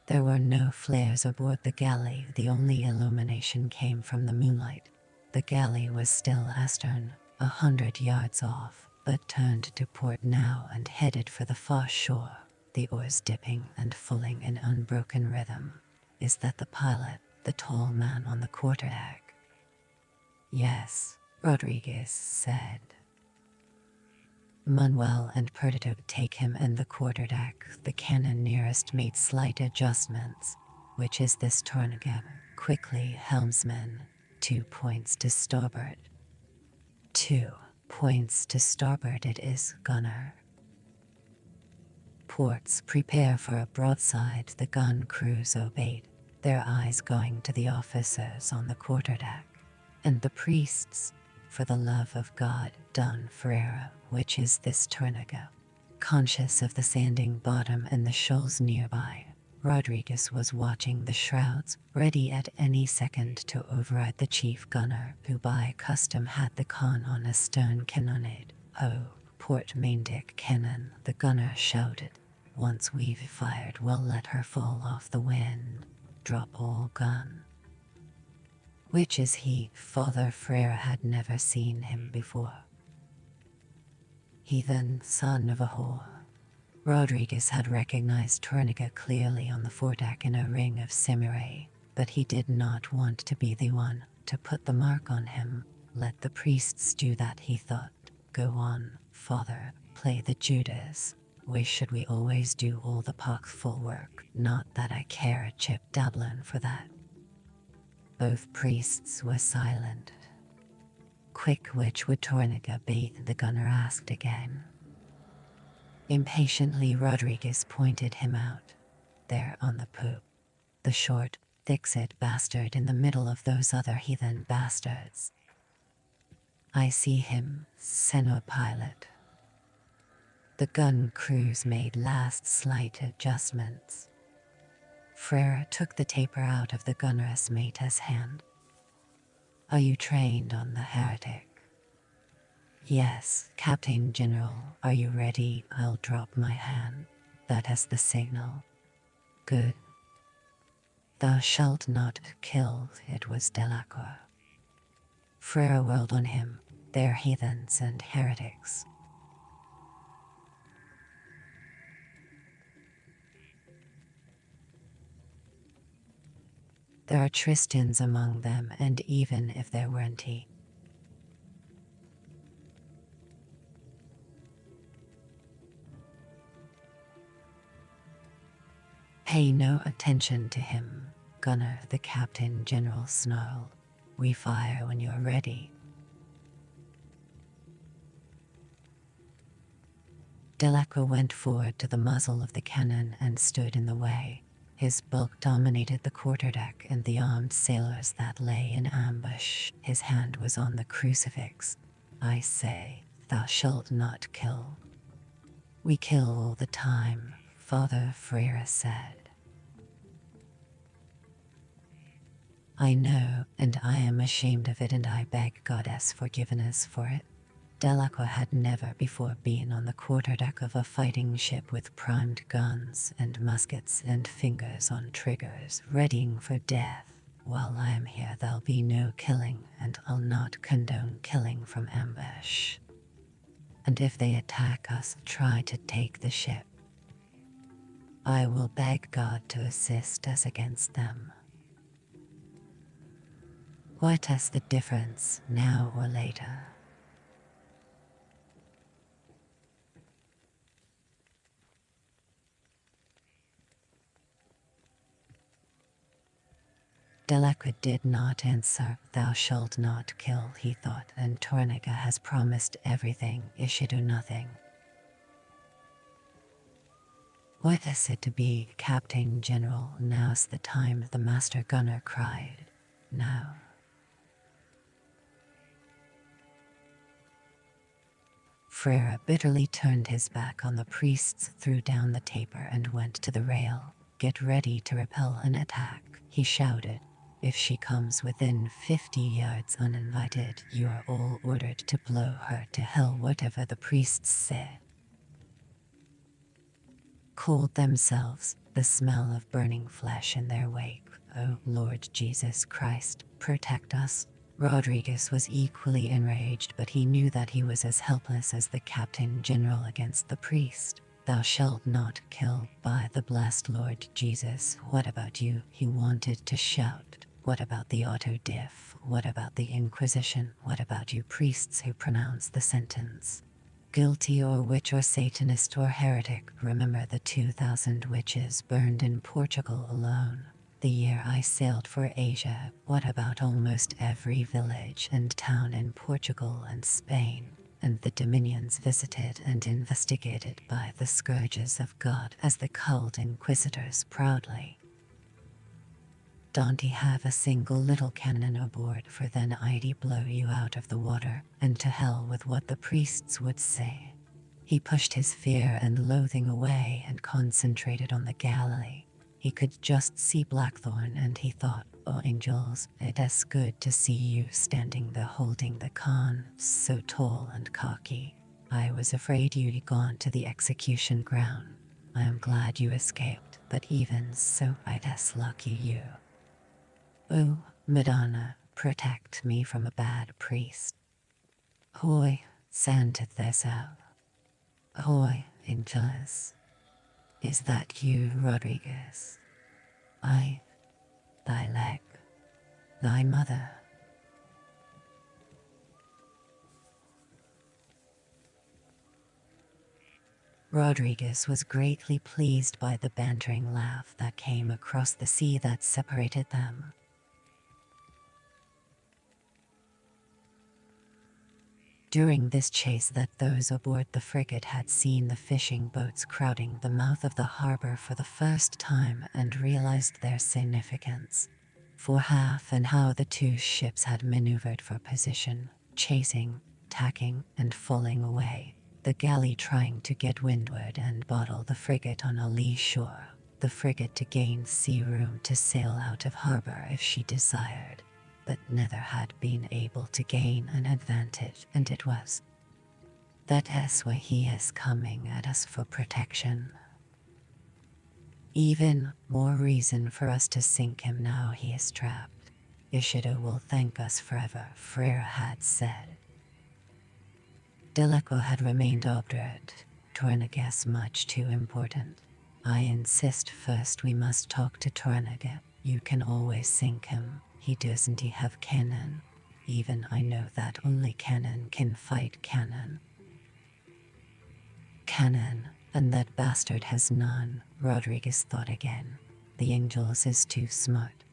There were no flares aboard the galley. The only illumination came from the moonlight. The galley was still astern, 100 yards off, but turned to port now and headed for the far shore, the oars dipping and fulling in unbroken rhythm. Is that the pilot, the tall man on the quarterdeck? Yes, Rodriguez said. Manuel and Perdito take him and the quarterdeck. The cannon nearest made slight adjustments. Which is this Torniga? Quickly, helmsman. 2 points to starboard. 2 points to starboard it is, gunner. Ports, prepare for a broadside. The gun crews obeyed. their eyes going to the officers on the quarterdeck, and the priests, for the love of God, Don Ferreira, which is this Tornaga. Conscious of the sanding bottom and the shoals nearby, Rodriguez was watching the shrouds, ready at any second to override the chief gunner, who by custom had the con on a stern cannonade. "Oh, port maindeck cannon," the gunner shouted. "Once we've fired, we'll let her fall off the wind. Drop all gun." Which is he? Father Frere had never seen him before. Heathen son of a whore. Rodriguez had recognized Torniga clearly on the foredeck in a ring of samurai, but he did not want to be the one to put the mark on him. Let the priests do that, he thought. Go on, Father, play the Judas. Why should we always do all the pockful work? Not that I care a chip dablin for that. Both priests were silent. Quick, which would Torniga be? The gunner asked again. Impatiently, Rodriguez pointed him out. There on the poop. The short, thick-set bastard in the middle of those other heathen bastards. I see him, Senor Pilot. The gun crews made last slight adjustments. Frere took the taper out of the gunner's mate's hand. Are you trained on the heretic? Yes, Captain General. Are you ready? I'll drop my hand. That is the signal. Good. Thou shalt not kill. It was Delacroix. Frere whirled on him. They're heathens and heretics. There are Tristans among them, and even if there weren't he. Pay no attention to him, Gunner, the Captain General snarled. We fire when you're ready. Delacroix went forward to the muzzle of the cannon and stood in the way. His bulk dominated the quarterdeck and the armed sailors that lay in ambush. His hand was on the crucifix. I say, thou shalt not kill. We kill all the time, Father Frere said. I know, and I am ashamed of it, and I beg Goddess forgiveness for it. Delacroix had never before been on the quarterdeck of a fighting ship with primed guns and muskets and fingers on triggers, readying for death. While I am here, there'll be no killing, and I'll not condone killing from ambush. And if they attack us, try to take the ship. I will beg God to assist us against them. What is the difference, now or later? Delacroix did not answer. Thou shalt not kill, he thought, and Torniga has promised everything, it should do nothing. What is it to be, Captain General? Now's the time, the master gunner cried. Now. Frere bitterly turned his back on the priests, threw down the taper, and went to the rail. Get ready to repel an attack, he shouted. If she comes within 50 yards uninvited, you are all ordered to blow her to hell, whatever the priests say. Cooled themselves, the smell of burning flesh in their wake. Oh, Lord Jesus Christ, protect us. Rodriguez was equally enraged, but he knew that he was as helpless as the Captain General against the priest. Thou shalt not kill, by the blessed Lord Jesus. What about you? He wanted to shout. What about the auto-diff? What about the Inquisition? What about you priests who pronounce the sentence? Guilty or witch or Satanist or heretic, remember the 2,000 witches burned in Portugal alone. The year I sailed for Asia. What about almost every village and town in Portugal and Spain, and the dominions visited and investigated by the scourges of God as the cult inquisitors proudly? Don't he have a single little cannon aboard, for then I'd blow you out of the water, and to hell with what the priests would say. He pushed his fear and loathing away and concentrated on the galley. He could just see Blackthorn, and he thought, oh angels, it is good to see you standing there holding the con, so tall and cocky. I was afraid you'd gone to the execution ground. I am glad you escaped, but even so, it's lucky you. Oh, Madonna, protect me from a bad priest. Hoi, Santa Thesau. Hoi, Angelus. Is that you, Rodriguez? I, thy leg, thy mother. Rodriguez was greatly pleased by the bantering laugh that came across the sea that separated them. During this chase that those aboard the frigate had seen the fishing boats crowding the mouth of the harbor for the first time and realized their significance. For half and how the two ships had maneuvered for position, chasing, tacking, and falling away, the galley trying to get windward and bottle the frigate on a lee shore, the frigate to gain sea room to sail out of harbor if she desired. But neither had been able to gain an advantage, and it was. That is why he is coming at us for protection. Even more reason for us to sink him now he is trapped. Ishido will thank us forever, Frere had said. Deleco had remained obdurate. Tornagas much too important. I insist first we must talk to Tornaga. You can always sink him. He doesn't have cannon. Even I know that only cannon can fight cannon. Cannon, and that bastard has none, Rodriguez thought again. The Angels is too smart.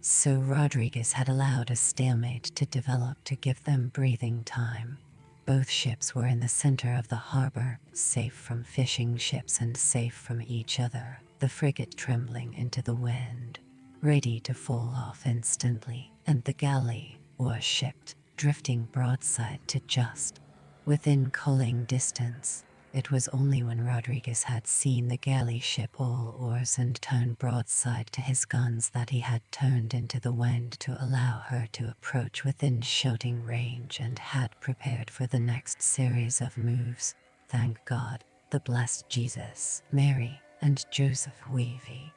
So Rodriguez had allowed a stalemate to develop to give them breathing time. Both ships were in the center of the harbor, safe from fishing ships and safe from each other, the frigate trembling into the wind, ready to fall off instantly, and the galley, worshipped, drifting broadside to just within calling distance. It was only when Rodriguez had seen the galley ship all oars and turn broadside to his guns that he had turned into the wind to allow her to approach within shouting range and had prepared for the next series of moves. Thank God, the blessed Jesus, Mary, and Joseph Weavy.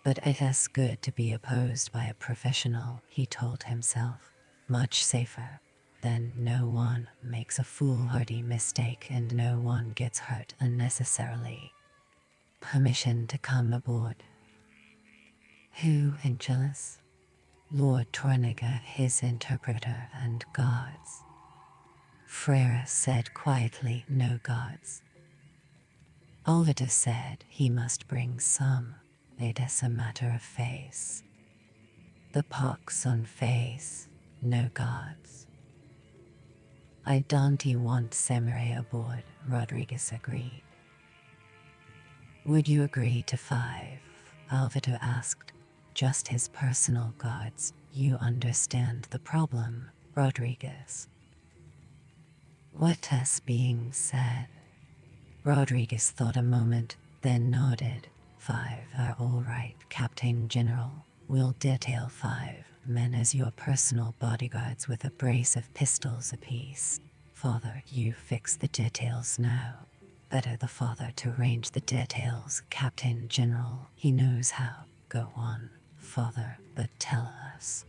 But it is good to be opposed by a professional, he told himself. Much safer. Then no one makes a foolhardy mistake and no one gets hurt unnecessarily. Permission to come aboard. Who, Angelus? Lord Torniga, his interpreter, and guards. Frere said quietly, no guards. Alvita said he must bring some. It is a matter of face. The pox on face, no gods. I don't want Samurai aboard, Rodriguez agreed. Would you agree to 5? Alvito asked. Just his personal guards. You understand the problem, Rodriguez. What is being said? Rodriguez thought a moment, then nodded. 5 are all right, Captain General. We'll detail 5 men as your personal bodyguards with a brace of pistols apiece. Father, you fix the details now. Better the father to arrange the details, Captain General. He knows how. Go on, Father, but tell us.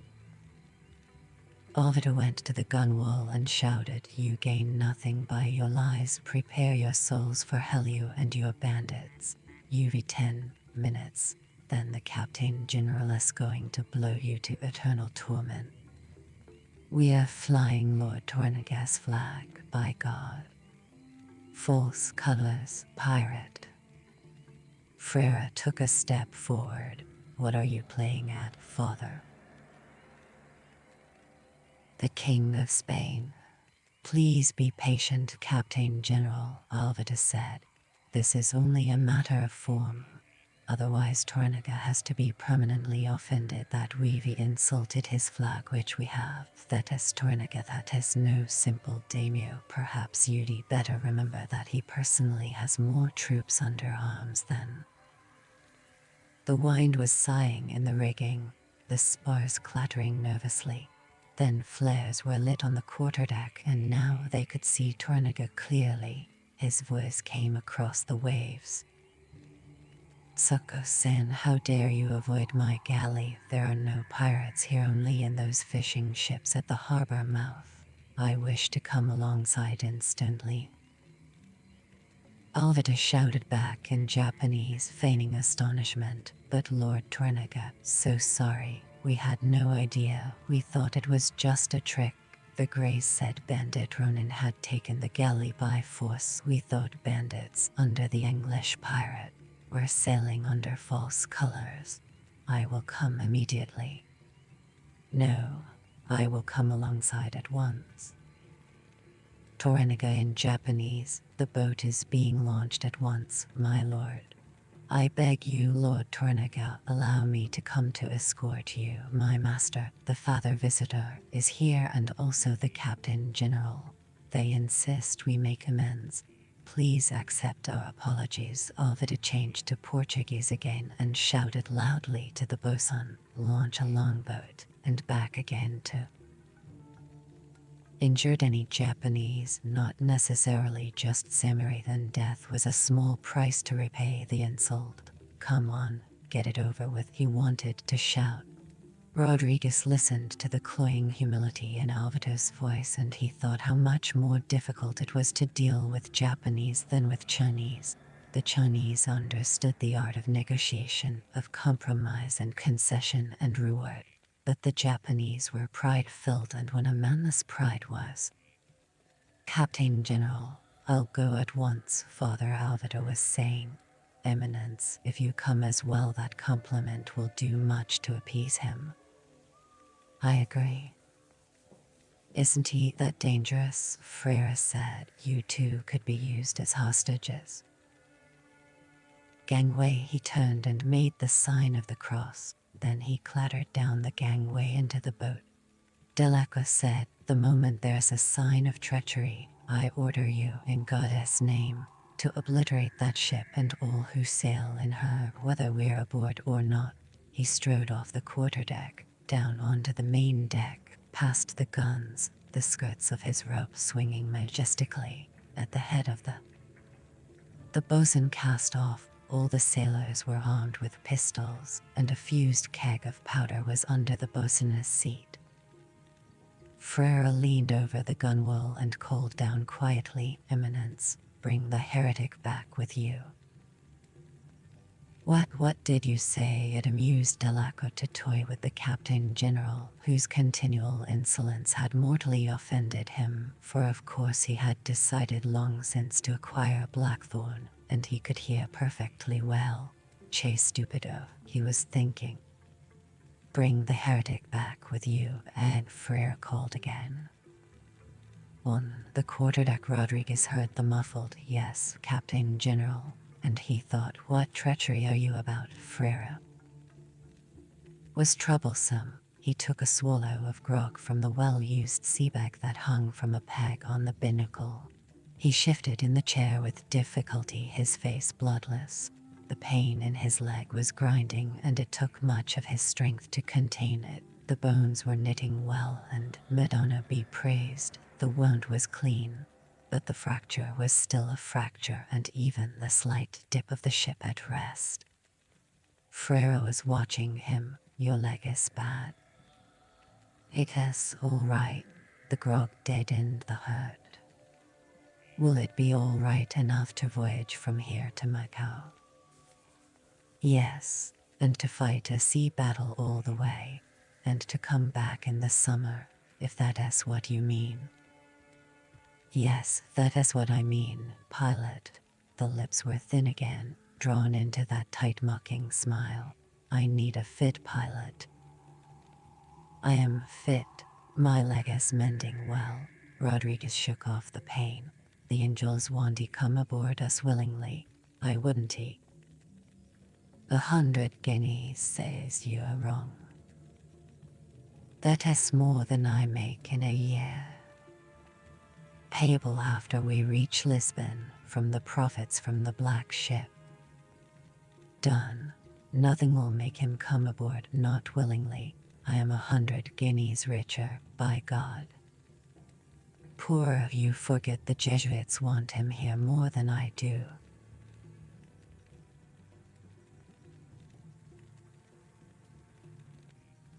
Alvita went to the gunwale and shouted, you gain nothing by your lies. Prepare your souls for Helio and your bandits. You've 10 minutes, then the Captain General is going to blow you to eternal torment. We are flying Lord Tornaga's flag, by God. False colors, pirate. Frere took a step forward. What are you playing at, Father? The King of Spain. Please be patient, Captain General, Alvita said. This is only a matter of form. Otherwise Tornaga has to be permanently offended that we've insulted his flag which we have. That is Tornaga, that is no simple daimyo. Perhaps you'd better remember that he personally has more troops under arms than. The wind was sighing in the rigging, the spars clattering nervously. Then flares were lit on the quarterdeck and now they could see Tornaga clearly. His voice came across the waves. Suko-san, how dare you avoid my galley? There are no pirates here, only in those fishing ships at the harbor mouth. I wish to come alongside instantly. Alvida shouted back in Japanese, feigning astonishment. But Lord Tornaga, so sorry. We had no idea. We thought it was just a trick. The Greys said Bandit Ronin had taken the galley by force. We thought bandits under the English pirate were sailing under false colors. I will come immediately. No, I will come alongside at once. Tornaga in Japanese, the boat is being launched at once, my lord. I beg you, Lord Tornaga, allow me to come to escort you. My master, the Father Visitor, is here and also the Captain General. They insist we make amends. Please accept our apologies. Alvida changed to Portuguese again and shouted loudly to the bosun, launch a longboat, and back again to injured any Japanese, not necessarily just samurai. Then death was a small price to repay the insult. Come on, get it over with, he wanted to shout. Rodriguez listened to the cloying humility in Alvida's voice and he thought how much more difficult it was to deal with Japanese than with Chinese. The Chinese understood the art of negotiation, of compromise and concession and reward. But the Japanese were pride-filled, and when a manless pride was. Captain General, I'll go at once, Father Alvida was saying. Eminence, if you come as well, that compliment will do much to appease him. I agree. Isn't he that dangerous? Freire said. You two could be used as hostages. Gangway, he turned and made the sign of the cross. Then he clattered down the gangway into the boat. Delacroix said, the moment there's a sign of treachery, I order you, in Goddess' name, to obliterate that ship and all who sail in her, whether we're aboard or not. He strode off the quarterdeck, down onto the main deck, past the guns, the skirts of his rope swinging majestically, at the head of the bosun cast off. All the sailors were armed with pistols, and a fused keg of powder was under the bosun's seat. Freire leaned over the gunwale and called down quietly, Eminence, bring the heretic back with you. What did you say? It amused Delacroix to toy with the Captain General, whose continual insolence had mortally offended him, for of course he had decided long since to acquire Blackthorn, and he could hear perfectly well. Che stupido, he was thinking. Bring the heretic back with you, and Freire called again. On the quarterdeck Rodriguez heard the muffled, yes, Captain General, and he thought, what treachery are you about, Freire? Was troublesome. He took a swallow of grog from the well-used sea bag that hung from a peg on the binnacle. He shifted in the chair with difficulty, his face bloodless. The pain in his leg was grinding, and it took much of his strength to contain it. The bones were knitting well, and, Madonna be praised, the wound was clean. But the fracture was still a fracture, and even the slight dip of the ship at rest. Freire was watching him. Your leg is bad. It is all right. The grog deadened the hurt. Will it be all right enough to voyage from here to Macau? Yes, and to fight a sea battle all the way, and to come back in the summer, if that is what you mean. Yes, that is what I mean, pilot. The lips were thin again, drawn into that tight mocking smile. I need a fit pilot. I am fit. My leg is mending well. Rodriguez shook off the pain. The angels want he come aboard us willingly. I wouldn't he? 100 guineas says you are wrong. That is more than I make in a year. Payable after we reach Lisbon from the profits from the black ship. Done. Nothing will make him come aboard not willingly. I am 100 guineas richer, by God. Poor of you forget the Jesuits want him here more than I do.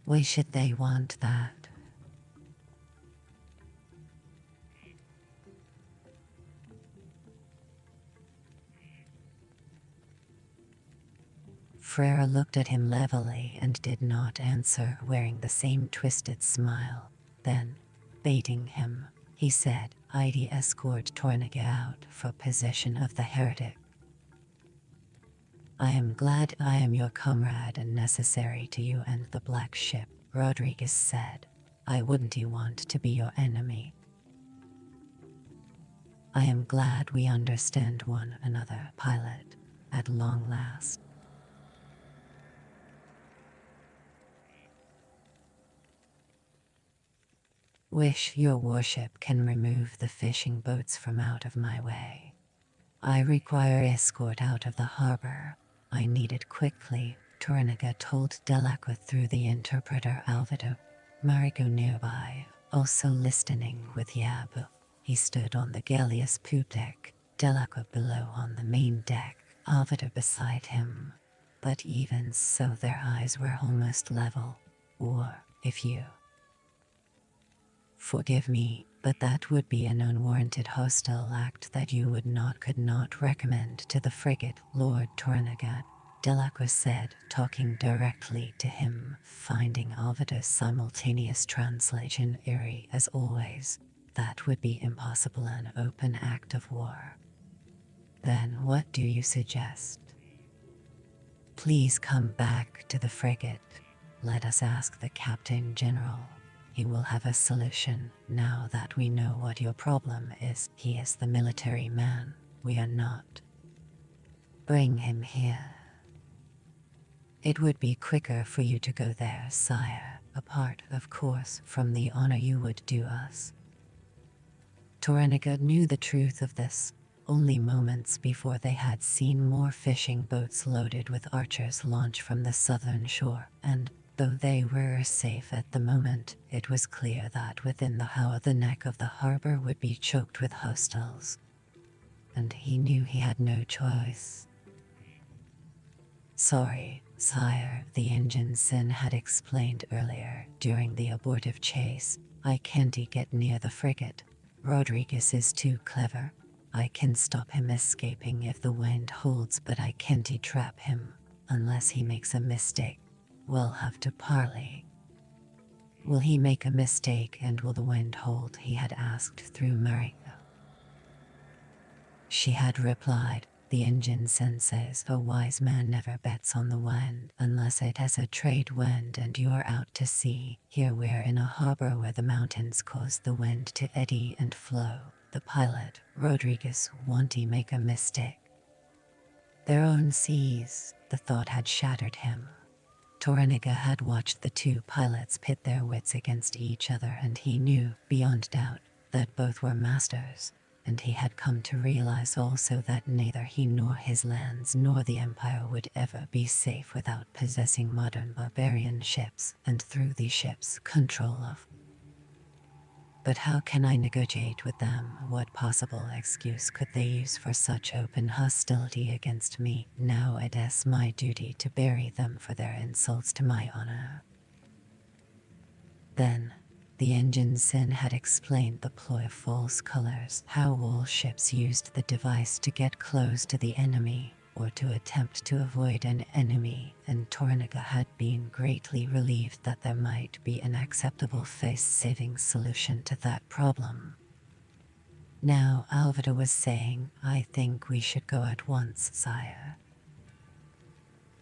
Why should they want that? Frere looked at him levelly and did not answer, wearing the same twisted smile. Then, baiting him, he said, "I'd escort Torniga out for possession of the heretic." "I am glad I am your comrade and necessary to you and the black ship," Rodriguez said. "I wouldn't want to be your enemy." "I am glad we understand one another, pilot, at long last." "Wish your worship can remove the fishing boats from out of my way. I require escort out of the harbor. I need it quickly," Torniga told Delacqua through the interpreter Alvaro. Marigo nearby, also listening with Yabu. He stood on the galleass poop deck, Delacqua below on the main deck, Alvaro beside him. But even so their eyes were almost level. "Or, if you forgive me, but that would be an unwarranted hostile act that you could not recommend to the frigate, Lord Torniga," Delacqua said, talking directly to him, finding Alvado's simultaneous translation eerie as always. "That would be impossible, an open act of war." "Then what do you suggest?" "Please come back to the frigate. Let us ask the Captain General. He will have a solution now that we know what your problem is. He is the military man. We are not. Bring him here." "It would be quicker for you to go there, sire, apart, of course, from the honor you would do us." Torniga knew the truth of this. Only moments before they had seen more fishing boats loaded with archers launch from the southern shore, and though they were safe at the moment, it was clear that within the neck of the harbor would be choked with hostiles. And he knew he had no choice. "Sorry, sire," the ensign had explained earlier during the abortive chase. "I can't get near the frigate. Rodriguez is too clever. I can stop him escaping if the wind holds, but I can't trap him unless he makes a mistake. We'll have to parley." "Will he make a mistake and will the wind hold?" he had asked through Mariko. She had replied, "The engine says a wise man never bets on the wind unless it has a trade wind and you're out to sea. Here we're in a harbor where the mountains cause the wind to eddy and flow. The pilot, Rodriguez, won't make a mistake." Their own seas, the thought had shattered him. Torniga had watched the two pilots pit their wits against each other, and he knew, beyond doubt, that both were masters, and he had come to realize also that neither he nor his lands nor the Empire would ever be safe without possessing modern barbarian ships, and through these ships, control of. "But how can I negotiate with them? What possible excuse could they use for such open hostility against me? Now it is my duty to bury them for their insults to my honor." Then, the ensign had explained the ploy of false colors, how all ships used the device to get close to the enemy, or to attempt to avoid an enemy, and Torniga had been greatly relieved that there might be an acceptable face-saving solution to that problem. Now Alvaro was saying, "I think we should go at once, sire."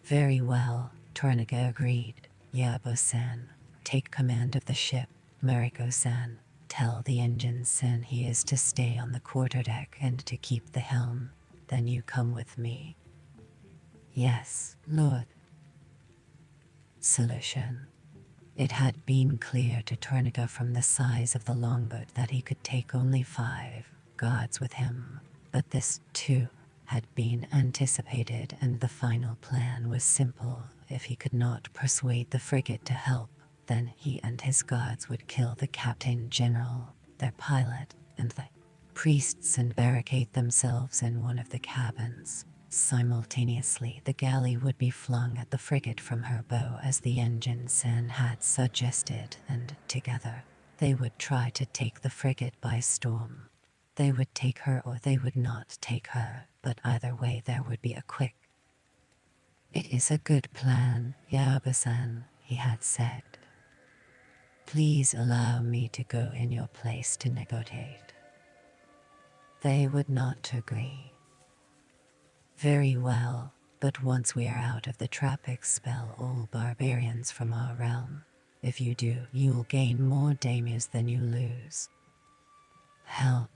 "Very well," Torniga agreed. "Yabo-san, take command of the ship. Mariko-san, tell the ensign he is to stay on the quarterdeck and to keep the helm. Then you come with me." Yes, Lord. Solution. It had been clear to Tornica from the size of the longboat that he could take only 5 guards with him, but this, too, had been anticipated, and the final plan was simple. If he could not persuade the frigate to help, then he and his guards would kill the Captain General, their pilot, and the priests, and barricade themselves in one of the cabins. Simultaneously, the galley would be flung at the frigate from her bow as the ensign had suggested, and together they would try to take the frigate by storm. They would take her or they would not take her, but either way there would be a quick. It is a good plan, Yabusan, he had said. Please allow me to go in your place to negotiate. They would not agree. Very well, but once we are out of the trap, expel all barbarians from our realm. If you do, you'll gain more daimios than you lose. Hell,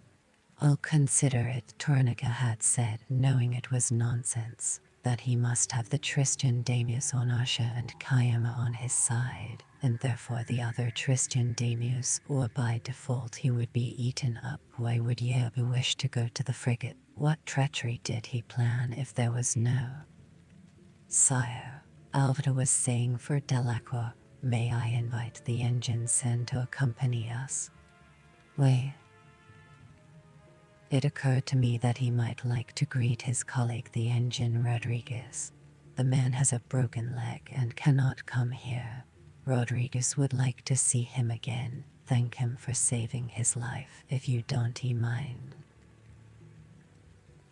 I'll consider it, Tornica had said, knowing it was nonsense, that he must have the Tristan daimios on Asha and Kayama on his side, and therefore the other Tristan daimios, or by default he would be eaten up. Why would Yabu wish to go to the frigate? What treachery did he plan if there was no? Sire, Alvaro was saying for Delacroix, may I invite the ensign to accompany us? Wait. It occurred to me that he might like to greet his colleague the ensign Rodriguez. The man has a broken leg and cannot come here. Rodriguez would like to see him again, thank him for saving his life, if you don't mind.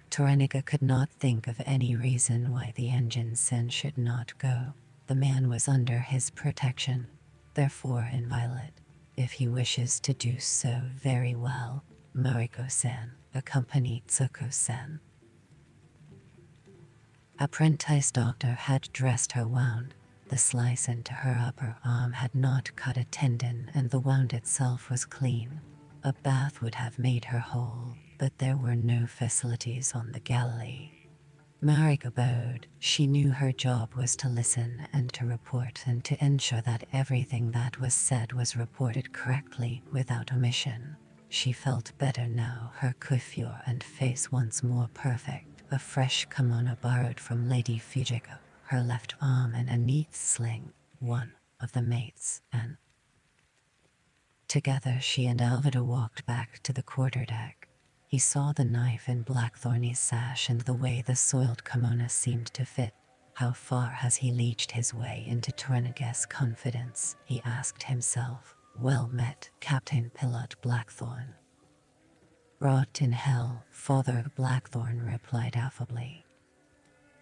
Tornica could not think of any reason why the ensign should not go. The man was under his protection, therefore inviolate. If he wishes to do so, very well. Moriko-san accompanied Tsuko-san. Apprentice doctor had dressed her wound. The slice into her upper arm had not cut a tendon, and the wound itself was clean. A bath would have made her whole, but there were no facilities on the galley. Mariko bowed. She knew her job was to listen and to report, and to ensure that everything that was said was reported correctly, without omission. She felt better now, her coiffure and face once more perfect, a fresh kimono borrowed from Lady Fujiko, her left arm in a neat sling, one of the mates, and together she and Alvaro walked back to the quarterdeck. He saw the knife in Blackthorny's sash and the way the soiled kimono seemed to fit. How far has he leached his way into Tornica's confidence, he asked himself. Well met, Captain Pilot Blackthorn. Rot in hell, Father Blackthorn replied affably.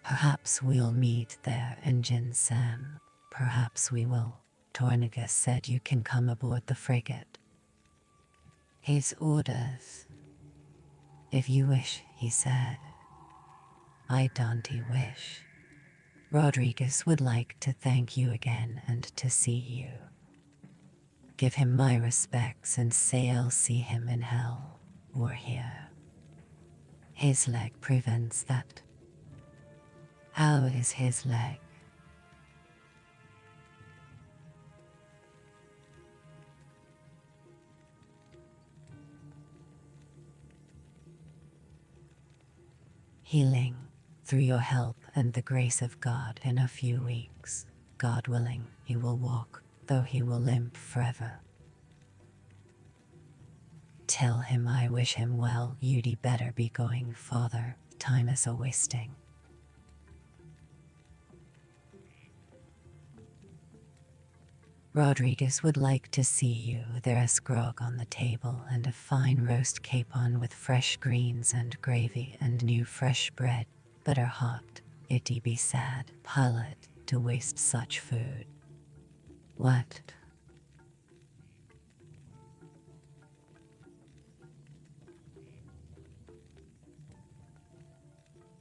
Perhaps we'll meet there, ensign-san. Perhaps we will. Tornica said you can come aboard the frigate. His orders. If you wish, he said. I don't wish. Rodriguez would like to thank you again and to see you. Give him my respects and say I'll see him in hell, or here. His leg prevents that. How is his leg? Healing, through your help and the grace of God. In a few weeks, God willing, he will walk, though he will limp forever. Tell him I wish him well. You'd better be going, Father. Time is a-wasting. Rodriguez would like to see you. There's grog on the table and a fine roast capon with fresh greens and gravy and new fresh bread. Butter hot. It'd be sad, Pilot, to waste such food. What?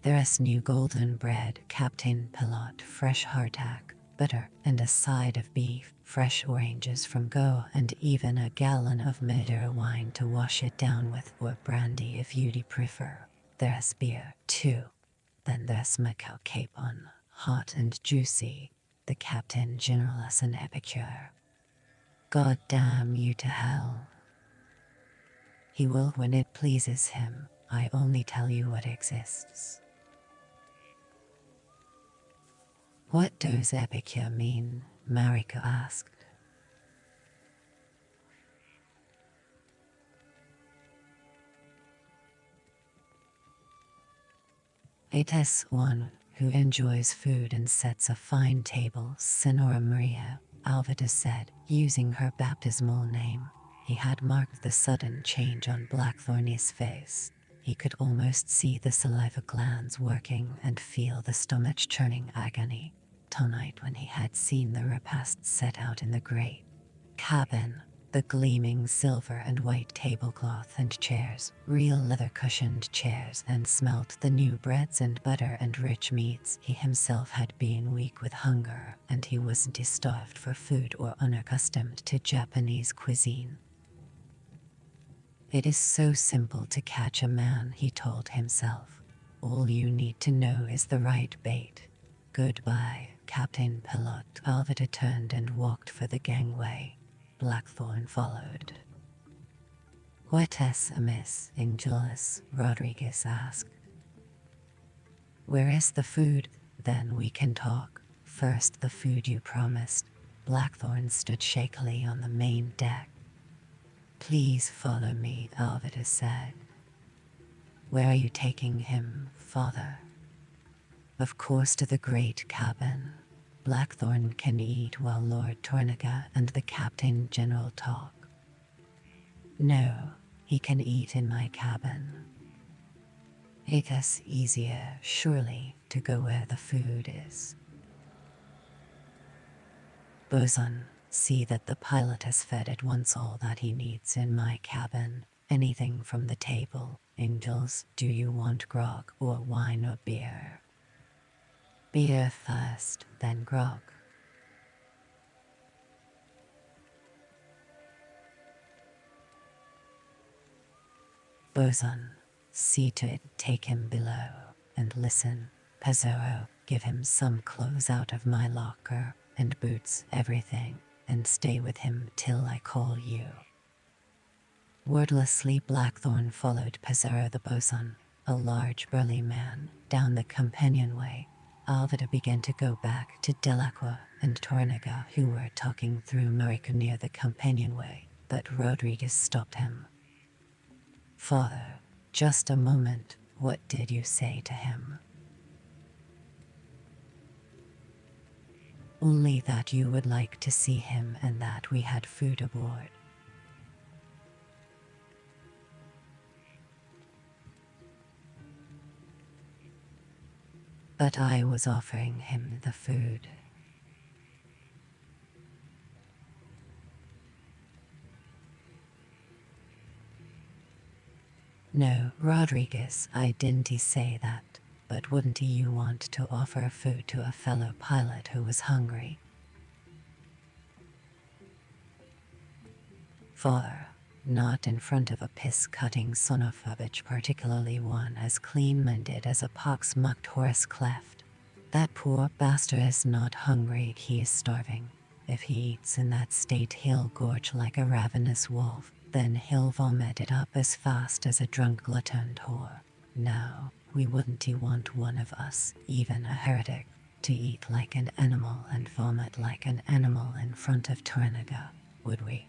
There's new golden bread, Captain Pilot, fresh hardtack, butter, and a side of beef, fresh oranges from Goa, and even a gallon of Madeira wine to wash it down with, or brandy if you'd prefer. There's beer, too. Then there's Macau capon. hot and juicy, the Captain General as an epicure. God damn you to hell. He will when it pleases him. I only tell you what exists. What does epicure mean? Mariko asked. It is one who enjoys food and sets a fine table, Senora Maria, Alvida said, using her baptismal name. He had marked the sudden change on Blackthorny's face. He could almost see the saliva glands working and feel the stomach-churning agony. Tonight when he had seen the repast set out in the great cabin, the gleaming silver and white tablecloth and chairs, real leather-cushioned chairs, and smelt the new breads and butter and rich meats. He himself had been weak with hunger, and he wasn't starved for food or unaccustomed to Japanese cuisine. It is so simple to catch a man, he told himself. All you need to know is the right bait. Goodbye, Captain Pilot. Alvida turned and walked for the gangway. Blackthorn followed. What is amiss, Angelus? Rodriguez asked. Where is the food? Then we can talk. First the food you promised. Blackthorn stood shakily on the main deck. Please follow me, Alvida said. Where are you taking him, father? Of course to the great cabin. Blackthorn can eat while Lord Tornaga and the Captain General talk. No, he can eat in my cabin. It is easier, surely, to go where the food is. Bosun, see that the pilot has fed at once all that he needs in my cabin. Anything from the table. Angels, do you want grog or wine or beer? Beer first, then grog. Bosun, see to it, take him below, and listen. Pizarro, give him some clothes out of my locker, and boots, everything, and stay with him till I call you. Wordlessly Blackthorn followed Pizarro the bosun, a large burly man, down the companionway. Alvida began to go back to Delacqua and Tornaga, who were talking through Mariko near the companionway, but Rodriguez stopped him. Father, just a moment, what did you say to him? Only that you would like to see him and that we had food aboard. But I was offering him the food. No, Rodriguez, I didn't say that, but wouldn't you want to offer food to a fellow pilot who was hungry? Father, not in front of a piss-cutting son of a bitch, particularly one as clean-minded as a pox-mucked horse cleft. That poor bastard is not hungry, he is starving. If he eats in that state he'll gorge like a ravenous wolf, then he'll vomit it up as fast as a drunk gluttoned whore. No, we wouldn't want one of us, even a heretic, to eat like an animal and vomit like an animal in front of Tornaga, would we?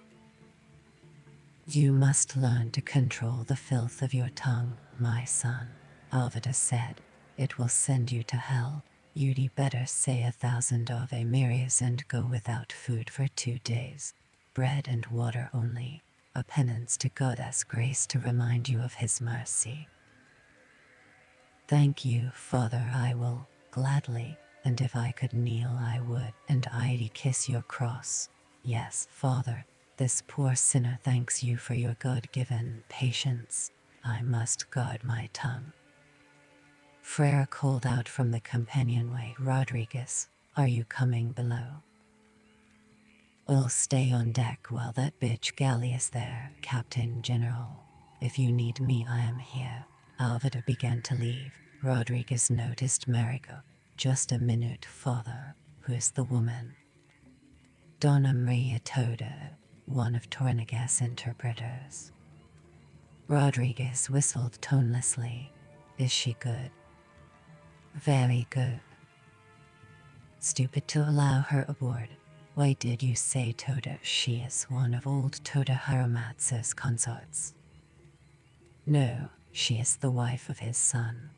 You must learn to control the filth of your tongue, my son, Alvida said. It will send you to hell. You'd better say 1,000 Ave Marias and go without food for 2 days. Bread and water only, a penance to God's grace to remind you of his mercy. Thank you, Father, I will, gladly, and if I could kneel I would, and I'd kiss your cross. Yes, Father. This poor sinner thanks you for your God-given patience. I must guard my tongue. Frere called out from the companionway. Rodriguez, are you coming below? I'll stay on deck while that bitch galley is there, Captain General. If you need me, I am here. Alvida began to leave. Rodriguez noticed Mariko. Just a minute, father. Who's the woman? Donna Maria Toda, one of Tornigas' interpreters. Rodriguez whistled tonelessly. Is she good? Very good. Stupid to allow her aboard. Why did you say Toda? She is one of old Toda Hiramatsu's consorts. No, she is the wife of his son.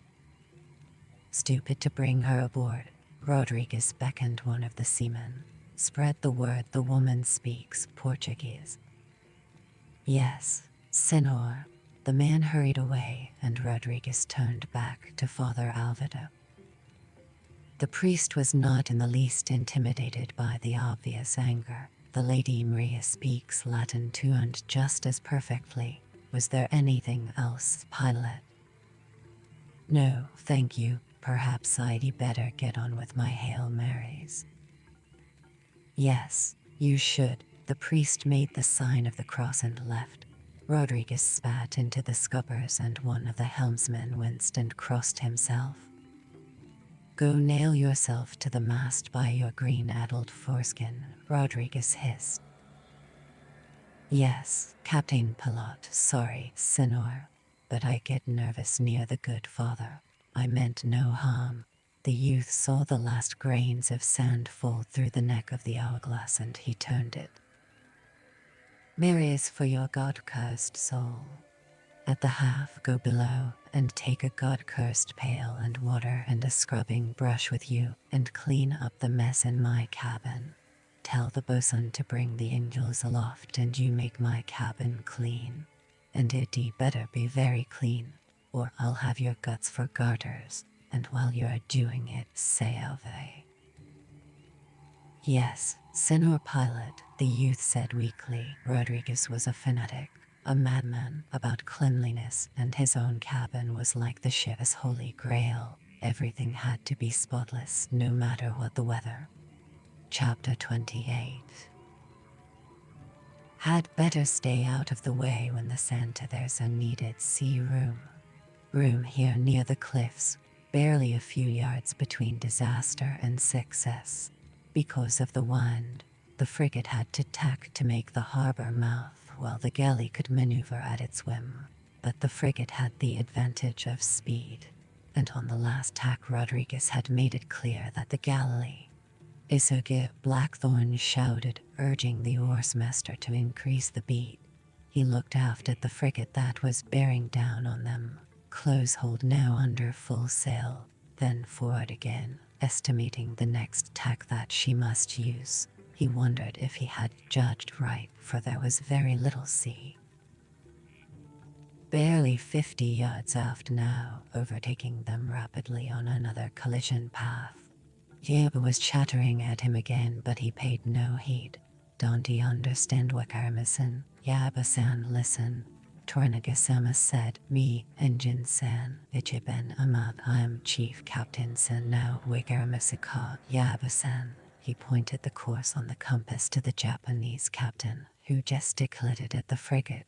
Stupid to bring her aboard. Rodriguez beckoned one of the seamen. Spread the word, the woman speaks Portuguese. Yes, Senor. The man hurried away, and Rodriguez turned back to Father Alvaro. The priest was not in the least intimidated by the obvious anger. The Lady Maria speaks Latin too, and just as perfectly. Was there anything else, pilot? No, thank you. Perhaps I'd better get on with my Hail Marys. Yes, you should. The priest made the sign of the cross and left. Rodriguez spat into the scuppers, and one of the helmsmen winced and crossed himself. Go nail yourself to the mast by your green-addled foreskin, Rodriguez hissed. Yes, Captain Pilot, sorry, Senor, but I get nervous near the good father. I meant no harm. The youth saw the last grains of sand fall through the neck of the hourglass, and he turned it. Marys for your God-cursed soul. At the half, go below, and take a God-cursed pail and water and a scrubbing brush with you, and clean up the mess in my cabin. Tell the bosun to bring the angels aloft, and you make my cabin clean. And it'd better be very clean, or I'll have your guts for garters, and while you're doing it, say Ave. Yes, Senor Pilot, the youth said weakly. Rodriguez was a fanatic, a madman about cleanliness, and his own cabin was like the ship's holy grail. Everything had to be spotless, no matter what the weather. Chapter 28. Had better stay out of the way when the Santa. There's a needed sea room. Room here near the cliffs, barely a few yards between disaster and success. Because of the wind, the frigate had to tack to make the harbor mouth, while the galley could maneuver at its whim. But the frigate had the advantage of speed, and on the last tack Rodriguez had made it clear that the galley. Isuge Blackthorn shouted, urging the oarsmaster to increase the beat. He looked aft at the frigate that was bearing down on them. Close hold now under full sail, then forward again, estimating the next tack that she must use. He wondered if he had judged right, for there was very little sea. Barely 50 yards aft now, overtaking them rapidly on another collision path. Yeba was chattering at him again, but he paid no heed. Don't you understand what I'm saying? Yaba-san, listen. Tornaga-sama said, me, Engine-san, Ichiben Amat, I'm Chief Captain-san now, Wigaramasaka, Yaba-san. He pointed the course on the compass to the Japanese captain, who gesticulated at the frigate.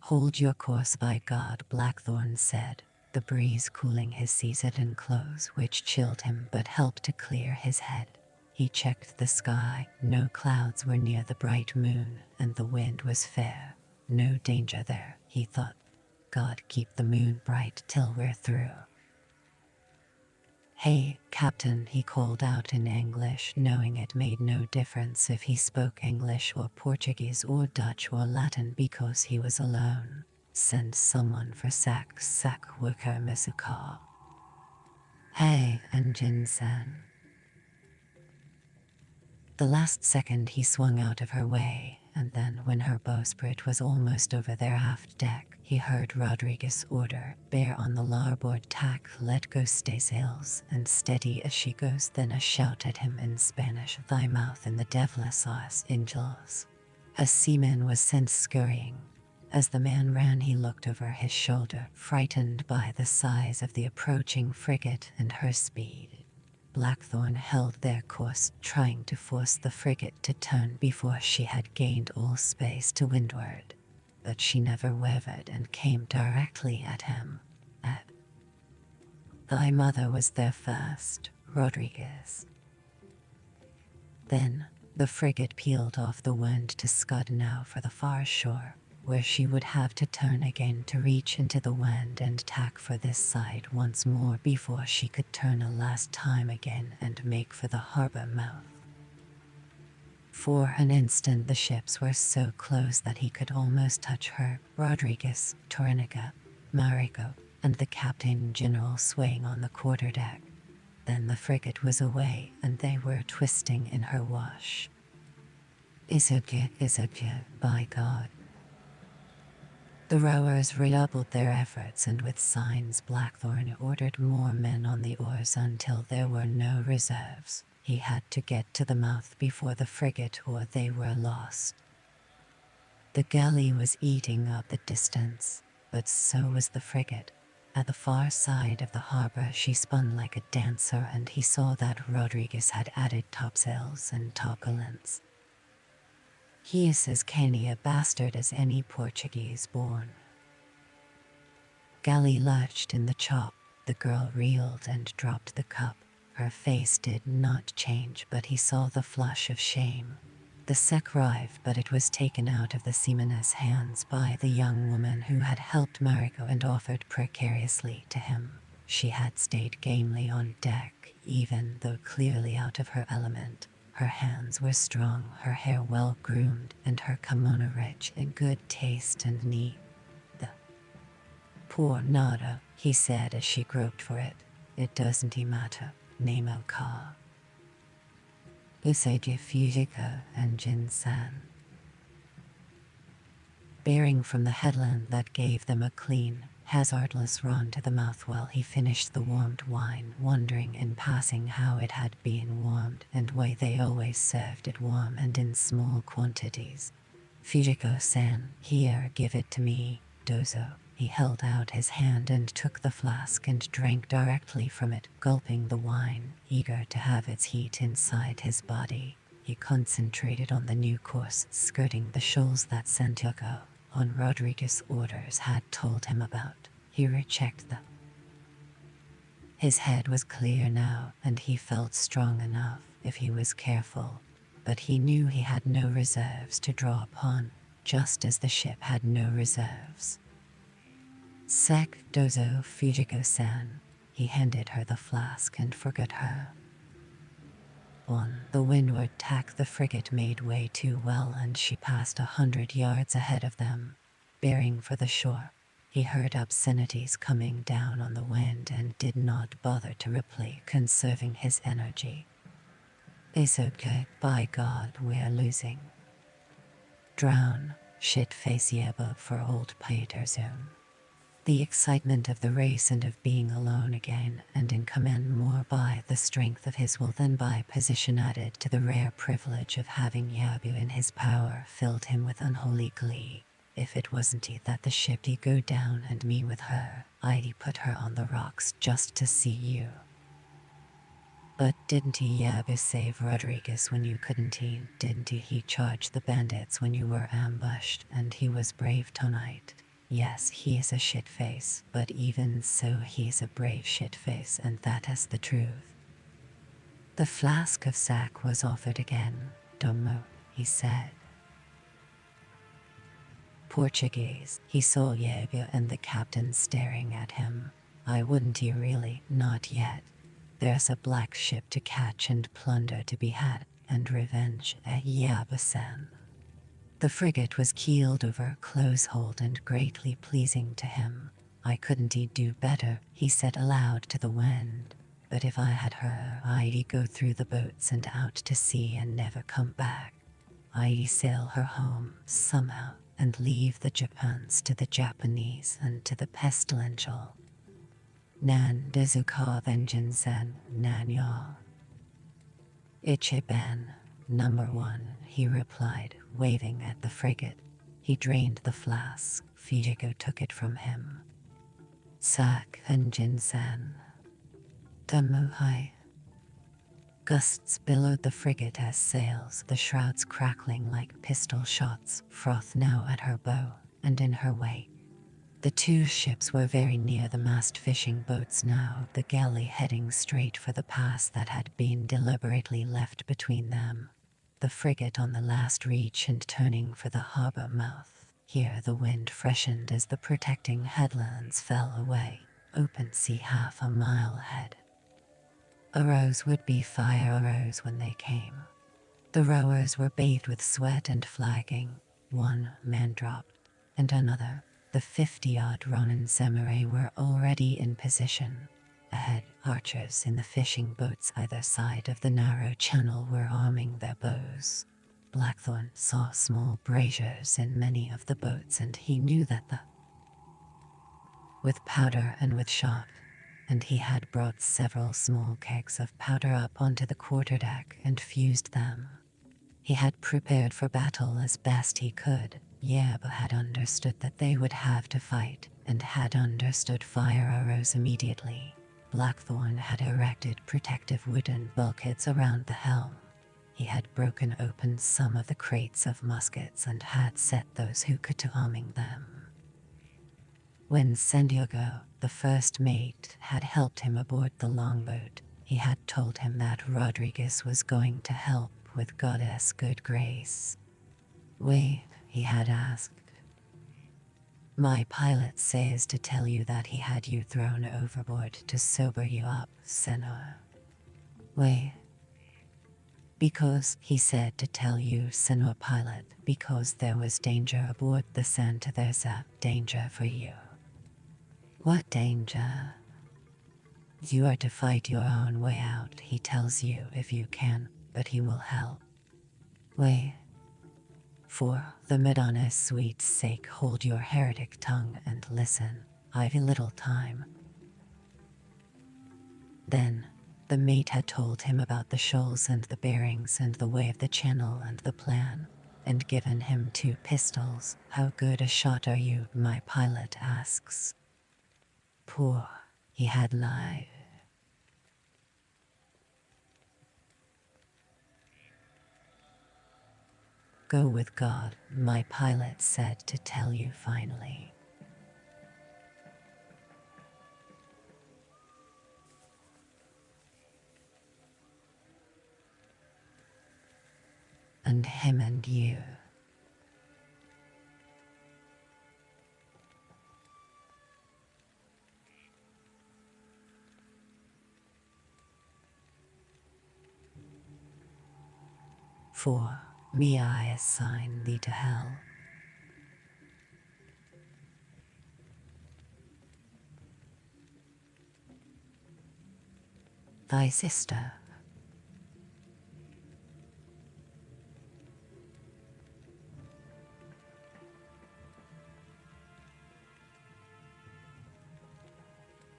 Hold your course, by God, Blackthorn said, the breeze cooling his season clothes, which chilled him but helped to clear his head. He checked the sky. No clouds were near the bright moon, and the wind was fair. No danger there, he thought. God keep the moon bright till we're through. Hey, Captain, he called out in English, knowing it made no difference if he spoke English or Portuguese or Dutch or Latin because he was alone. Send someone for sack worker Misuka. Hey, Engine-san. The last second he swung out of her way, and then when her bowsprit was almost over their aft deck, he heard Rodriguez order, bear on the larboard tack, let go staysails, and steady as she goes, then a shout at him in Spanish, thy mouth in the devilish angels. A seaman was sent scurrying. As the man ran he looked over his shoulder, frightened by the size of the approaching frigate and her speed. Blackthorn held their course, trying to force the frigate to turn before she had gained all space to windward. But she never wavered and came directly at him. Thy mother was there first, Rodriguez. Then the frigate peeled off the wind to scud now for the far shore, where she would have to turn again to reach into the wind and tack for this side once more before she could turn a last time again and make for the harbor mouth. For an instant the ships were so close that he could almost touch her, Rodriguez, Torrenica, Marico, and the Captain General swaying on the quarterdeck. Then the frigate was away and they were twisting in her wash. Isoke, by God. The rowers redoubled their efforts, and with signs Blackthorn ordered more men on the oars until there were no reserves. He had to get to the mouth before the frigate or they were lost. The galley was eating up the distance, but so was the frigate. At the far side of the harbor she spun like a dancer, and he saw that Rodriguez had added topsails and topgallants. He is as canny a bastard as any Portuguese born. Galley lurched in the chop, the girl reeled and dropped the cup. Her face did not change, but he saw the flush of shame. The sec arrived, but it was taken out of the seaman's hands by the young woman who had helped Mariko and offered precariously to him. She had stayed gamely on deck, even though clearly out of her element. Her hands were strong, her hair well groomed, and her kimono rich in good taste and neat. The poor nada, he said as she groped for it. It doesn't matter, Nemo ka. Usaji Fujiko and Jin-san. Bearing from the headland that gave them a clean, hazardless run to the mouth while he finished the warmed wine, wondering in passing how it had been warmed and why they always served it warm and in small quantities. Fujiko-san, here, give it to me, dozo. He held out his hand and took the flask and drank directly from it, gulping the wine, eager to have its heat inside his body. He concentrated on the new course skirting the shoals that Santiago, on Rodriguez's orders, had told him about. He rechecked them. His head was clear now, and he felt strong enough if he was careful, but he knew he had no reserves to draw upon, just as the ship had no reserves. Sec dozo Fujiko-san. He handed her the flask and forgot her. On the windward tack the frigate made way too well, and she passed 100 yards ahead of them, bearing for the shore. He heard obscenities coming down on the wind and did not bother to reply, conserving his energy. It's okay, by God, we're losing. Drown, shit-face yeba for old Peterson. The excitement of the race and of being alone again and in command more by the strength of his will than by position added to the rare privilege of having Yabu in his power filled him with unholy glee. If it wasn't he that the ship'd go down and me with her, I'd put her on the rocks just to see you. But didn't he Yabu save Rodriguez when you couldn't he? Didn't he charge the bandits when you were ambushed, and he was brave tonight? Yes, he is a shitface, but even so he's a brave shitface, and that is the truth. The flask of sack was offered again. Domo, he said. Portuguese, he saw Yevia and the captain staring at him. I wouldn't he really, not yet. There's a black ship to catch and plunder to be had, and revenge at Yabasan. The frigate was keeled over, close-hauled and greatly pleasing to him. I couldn't do better, he said aloud to the wind. But if I had her, I'd go through the boats and out to sea and never come back. I'd sail her home, somehow, and leave the Japans to the Japanese and to the pestilential. Nan dezuka vengeance nan ya. Ichiban, number 1, he replied, waving at the frigate. He drained the flask. Fujiko took it from him. Sak and Jinsan. Damuhai. Gusts billowed the frigate as sails, the shrouds crackling like pistol shots, froth now at her bow, and in her wake. The two ships were very near the mast fishing boats now, the galley heading straight for the pass that had been deliberately left between them. The frigate on the last reach and turning for the harbour mouth. Here the wind freshened as the protecting headlands fell away, open sea half a mile ahead. Arrows would be fire arrows when they came. The rowers were bathed with sweat and flagging. One man dropped, and another. The 50-odd Ronin samurai were already in position. Ahead, archers in the fishing boats either side of the narrow channel were arming their bows. Blackthorn saw small braziers in many of the boats, and he knew that with powder and with shot, and he had brought several small kegs of powder up onto the quarterdeck and fused them. He had prepared for battle as best he could. Yeba had understood that they would have to fight, and had understood fire arrows immediately. Blackthorn had erected protective wooden bulkheads around the helm. He had broken open some of the crates of muskets and had set those who could to arming them. When Santiago, the first mate, had helped him aboard the longboat, he had told him that Rodriguez was going to help with Goddess Good Grace. Wait, he had asked. My pilot says to tell you that he had you thrown overboard to sober you up, Senor. Wait. Because he said to tell you, Senor Pilot, because there was danger aboard the Santa Teresa, danger for you. What danger? You are to fight your own way out, he tells you, if you can, but he will help. Wait. For the Madonna's sweet sake, hold your heretic tongue and listen. I've a little time. Then, the mate had told him about the shoals and the bearings and the way of the channel and the plan, and given him 2 pistols. How good a shot are you, my pilot asks. Poor, he had lied. Go with God, my pilot said to tell you finally. And him and you. For me I assign thee to hell. Thy sister.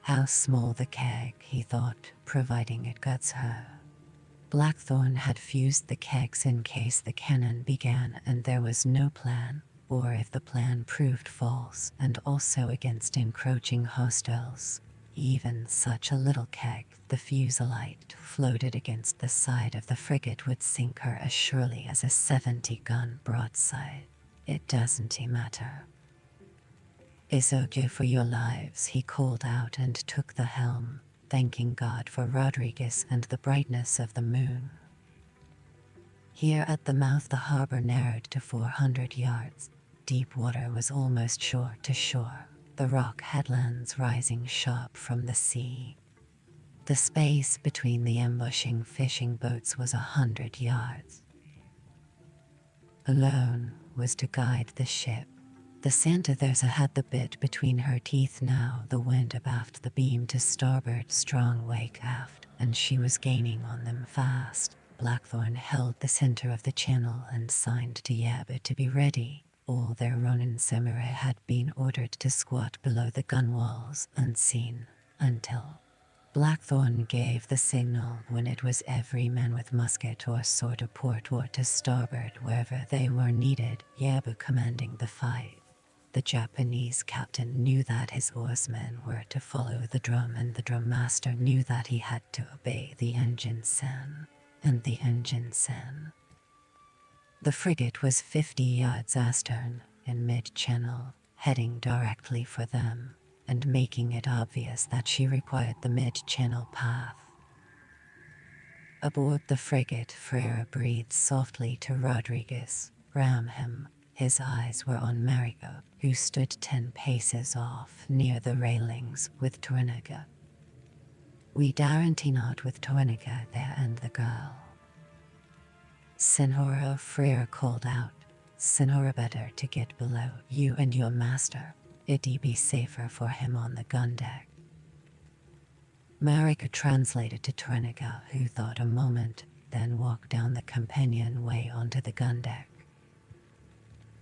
How small the keg, he thought, providing it guts her. Blackthorn had fused the kegs in case the cannon began and there was no plan, or if the plan proved false, and also against encroaching hostiles. Even such a little keg, the fuselite, floated against the side of the frigate would sink her as surely as a 70-gun broadside. It doesn't matter. Isoge for your lives, he called out and took the helm, thanking God for Rodriguez and the brightness of the moon. Here at the mouth the harbor narrowed to 400 yards. Deep water was almost shore to shore, the rock headlands rising sharp from the sea. The space between the ambushing fishing boats was 100 yards. Alone was to guide the ship. The Santa Teresa had the bit between her teeth now, the wind abaft the beam to starboard, strong wake aft, and she was gaining on them fast. Blackthorn held the center of the channel and signed to Yaba to be ready. All their Ronin samurai had been ordered to squat below the gunwales, unseen, until Blackthorn gave the signal when it was every man with musket or sword to port or to starboard wherever they were needed, Yabu commanding the fight. The Japanese captain knew that his oarsmen were to follow the drum, and the drum master knew that he had to obey the engine sen, and the engine sen. The frigate was 50 yards astern, in mid-channel, heading directly for them and making it obvious that she required the mid-channel path. Aboard the frigate, Frere breathed softly to Rodriguez. Ram him. His eyes were on Mariko, who stood 10 paces off near the railings with Tornica. We guarantee not with Tornica there and the girl. Senhora, Frere called out. Senhora, better to get below you and your master. It'd be safer for him on the gun deck. Marika translated to Tornica, who thought a moment, then walked down the companionway onto the gun deck.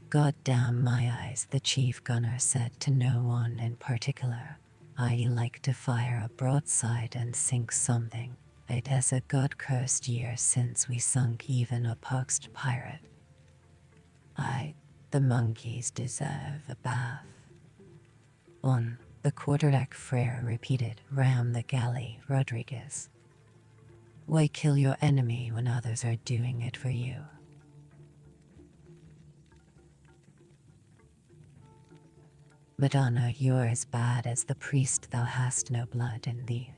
God damn my eyes, the chief gunner said to no one in particular. I like to fire a broadside and sink something. It has a god-cursed year since we sunk even a poxed pirate. The monkeys deserve a bath. On the quarterdeck, Frere repeated, ram the galley, Rodriguez. Why kill your enemy when others are doing it for you? Madonna, you're as bad as the priest, thou hast no blood in thee.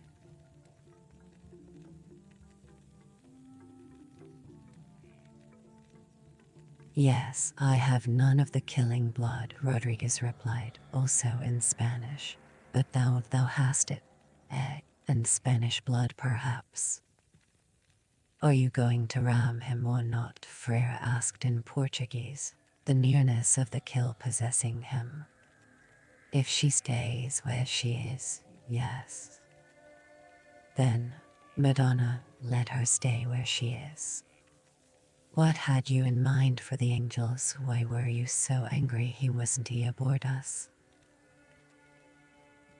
Yes, I have none of the killing blood, Rodriguez replied, also in Spanish. But thou hast it. And Spanish blood perhaps. Are you going to ram him or not? Frere asked in Portuguese, the nearness of the kill possessing him. If she stays where she is, yes. Then, Madonna, let her stay where she is. What had you in mind for the angels? Why were you so angry he wasn't aboard us?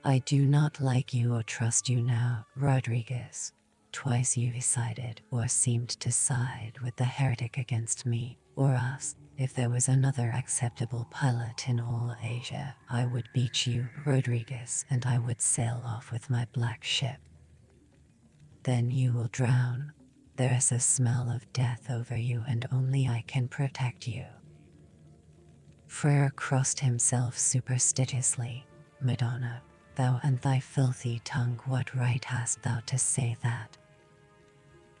I do not like you or trust you now, Rodriguez. Twice you sided or seemed to side with the heretic against me, or us. If there was another acceptable pilot in all Asia, I would beat you, Rodriguez, and I would sail off with my black ship. Then you will drown. There is a smell of death over you and only I can protect you. Frere crossed himself superstitiously. Madonna, thou and thy filthy tongue, what right hast thou to say that?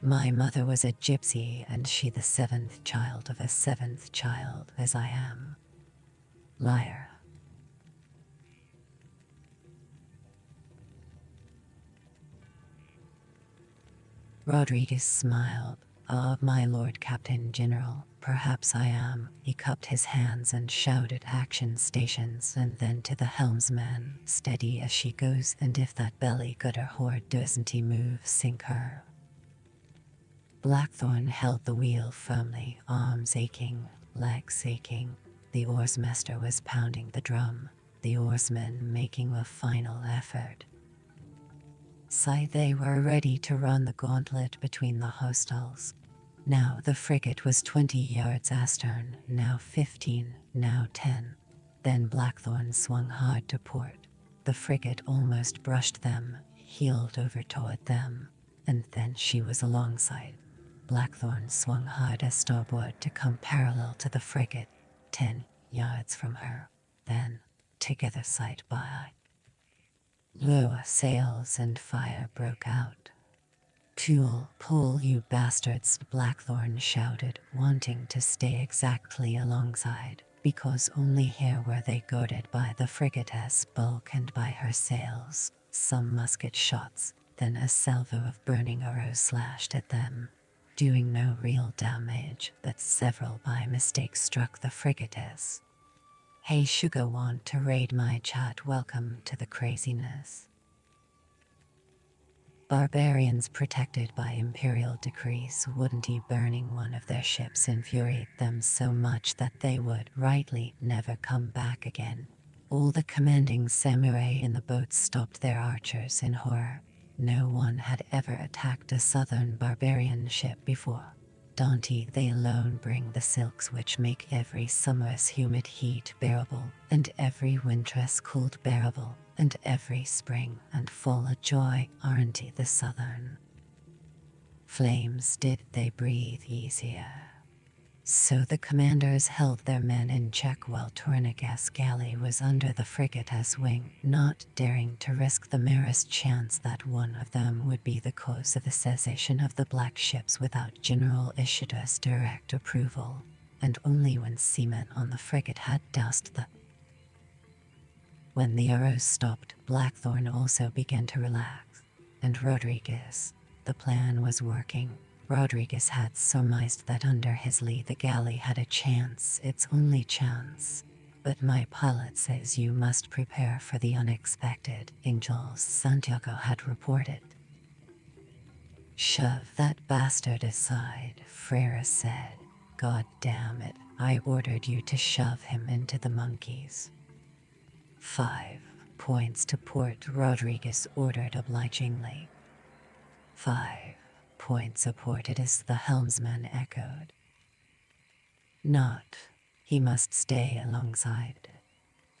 My mother was a gypsy and she the 7th child of a 7th child, as I am. Liar. Rodriguez smiled. Ah, my lord Captain General, perhaps I am. He cupped his hands and shouted action stations and then to the helmsman, steady as she goes, and if that belly gutter whore doesn't move, sink her. Blackthorn held the wheel firmly, arms aching, legs aching. The oarsmaster was pounding the drum, the oarsmen making a final effort. They were ready to run the gauntlet between the hostiles. Now the frigate was 20 yards astern, now 15, now 10. Then Blackthorn swung hard to port. The frigate almost brushed them, heeled over toward them, and then she was alongside. Blackthorn swung hard as starboard to come parallel to the frigate, 10 yards from her. Then, together side by. Lower sails and fire broke out. Pull, you bastards, Blackthorn shouted, wanting to stay exactly alongside, because only here were they guarded by the frigate's bulk and by her sails. Some musket shots, then a salvo of burning arrows slashed at them, doing no real damage, but several by mistake struck the frigate's. Hey sugar, want to raid my chat? Welcome to the craziness. Barbarians protected by imperial decrees wouldn't burning one of their ships infuriate them so much that they would, rightly, never come back again. All the commanding samurai in the boats stopped their archers in horror. No one had ever attacked a southern barbarian ship before. Dante, they alone bring the silks which make every summer's humid heat bearable, and every winter's cold bearable, and every spring and fall a joy, aren't the southern? Flames, did they breathe easier? So the commanders held their men in check while Tournegas' galley was under the frigate's wing, not daring to risk the merest chance that one of them would be the cause of the cessation of the black ships without General Ishida's direct approval, and only when seamen on the frigate had doused the... When the arrows stopped, Blackthorn also began to relax, and Rodriguez. The plan was working. Rodriguez had surmised that under his lee the galley had a chance, its only chance. But my pilot says you must prepare for the unexpected, Angels Santiago had reported. Shove that bastard aside, Frere said. God damn it, I ordered you to shove him into the monkeys. 5 points to port, Rodriguez ordered obligingly. 5 points apported as the helmsman echoed. Not, he must stay alongside.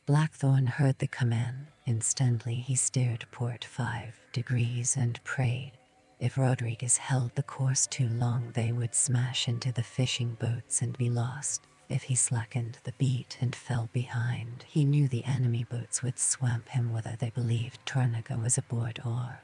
Blackthorn heard the command. Instantly he steered port 5 degrees and prayed. If Rodriguez held the course too long they would smash into the fishing boats and be lost. If he slackened the beat and fell behind, he knew the enemy boats would swamp him whether they believed Tornaga was aboard or...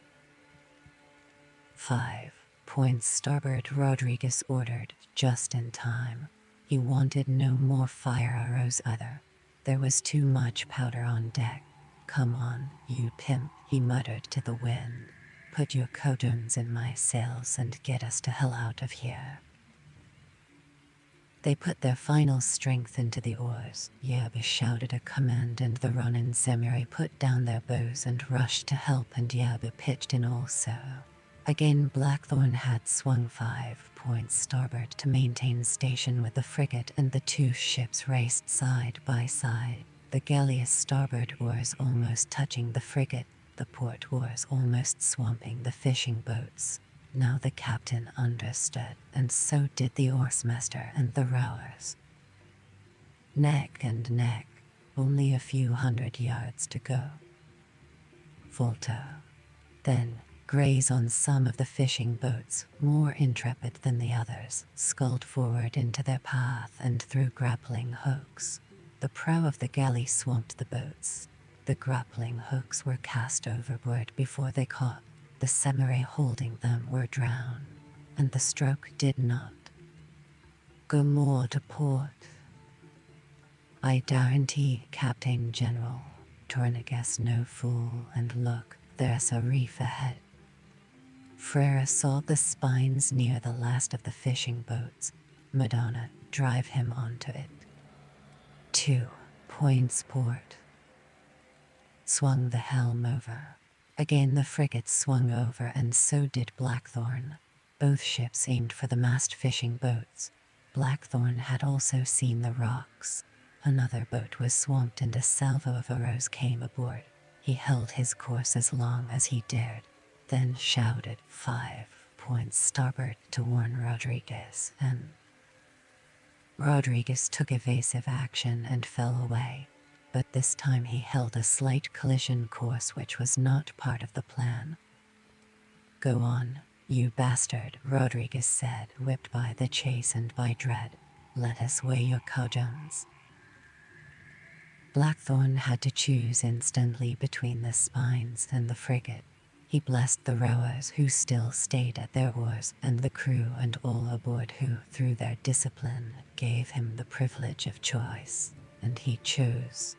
5 points starboard, Rodriguez ordered, just in time. He wanted no more fire arrows either. There was too much powder on deck. Come on, you pimp, he muttered to the wind. Put your codons in my sails and get us to hell out of here. They put their final strength into the oars. Yerba shouted a command and the Ronin Samurai put down their bows and rushed to help, and Yerba pitched in also. Again Blackthorn had swung 5 points starboard to maintain station with the frigate, and the two ships raced side by side, the galley's starboard oars almost touching the frigate, the port oars almost swamping the fishing boats. Now the captain understood, and so did the oarsmaster and the rowers. Neck and neck, only a few hundred yards to go. Volto. Then, graze on some of the fishing boats, more intrepid than the others, sculled forward into their path and threw grappling hooks. The prow of the galley swamped the boats. The grappling hooks were cast overboard before they caught. The samurai holding them were drowned, and the stroke did not. Go more to port. I guarantee, Captain General. Tornagas no fool, and look, there's a reef ahead. Frere saw the spines near the last of the fishing boats. Madonna, drive him onto it. 2 points port. Swung the helm over. Again the frigate swung over, and so did Blackthorn. Both ships aimed for the mast fishing boats. Blackthorn had also seen the rocks. Another boat was swamped and a salvo of arrows came aboard. He held his course as long as he dared, then shouted 5 points starboard to warn Rodriguez, and... Rodriguez took evasive action and fell away. But this time he held a slight collision course which was not part of the plan. Go on, you bastard, Rodriguez said, whipped by the chase and by dread. Let us weigh your codons. Blackthorn had to choose instantly between the spines and the frigate. He blessed the rowers who still stayed at their oars, and the crew and all aboard who, through their discipline, gave him the privilege of choice, and he chose.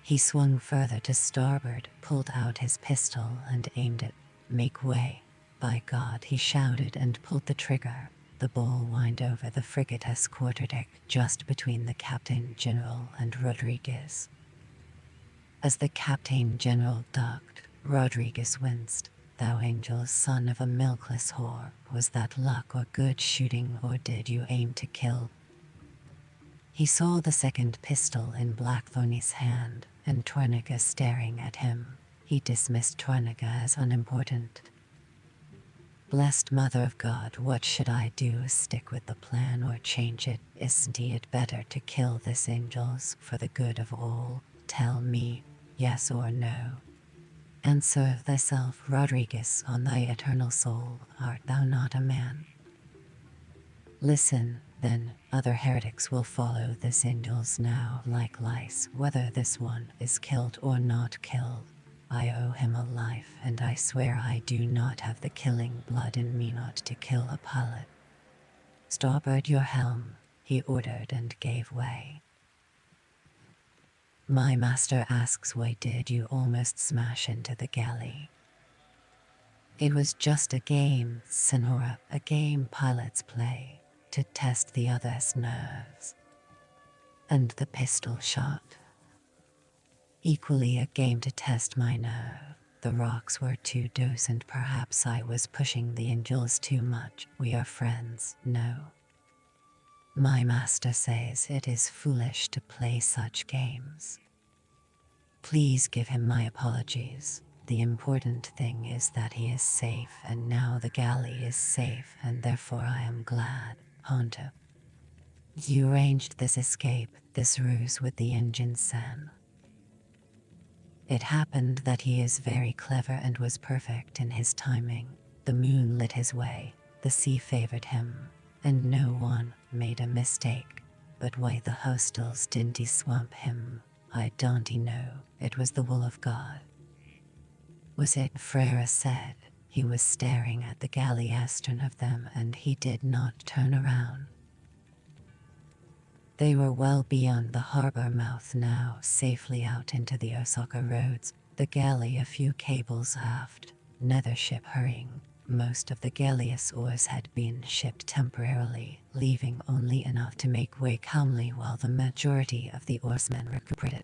He swung further to starboard, pulled out his pistol, and aimed it. Make way. By God, he shouted and pulled the trigger. The ball whined over the frigate's quarterdeck, just between the Captain General and Rodriguez. As the Captain General ducked, Rodriguez winced. Thou angel, son of a milkless whore, was that luck or good shooting, or did you aim to kill? He saw the second pistol in Blackthorn's hand, and Tornaga staring at him. He dismissed Tornaga as unimportant. Blessed Mother of God, what should I do? Stick with the plan or change it? Isn't it better to kill this angels for the good of all? Tell me, yes or no. Answer thyself, Rodriguez, on thy eternal soul, art thou not a man? Listen, then, other heretics will follow this angels now like lice, whether this one is killed or not killed. I owe him a life, and I swear I do not have the killing blood in me not to kill a pilot. Starboard your helm, he ordered and gave way. My master asks, why did you almost smash into the galley? It was just a game, Senora, a game pilots play to test the other's nerves. And the pistol shot. Equally a game to test my nerve. The rocks were too dose and perhaps I was pushing the angels too much. We are friends, no. My master says it is foolish to play such games. Please give him my apologies. The important thing is that he is safe, and now the galley is safe, and therefore I am glad, Honto. You arranged this escape, this ruse with the engine Sen. It happened that he is very clever and was perfect in his timing. The moon lit his way, the sea favored him, and no one made a mistake. But why the hostiles didn't swamp him, I don't know. It was the will of God. Was it? Frere said. He was staring at the galley astern of them and he did not turn around. They were well beyond the harbor mouth now, safely out into the Osaka roads, the galley a few cables aft, nether ship hurrying. Most of the galleass oars had been shipped temporarily, leaving only enough to make way calmly while the majority of the oarsmen recuperated.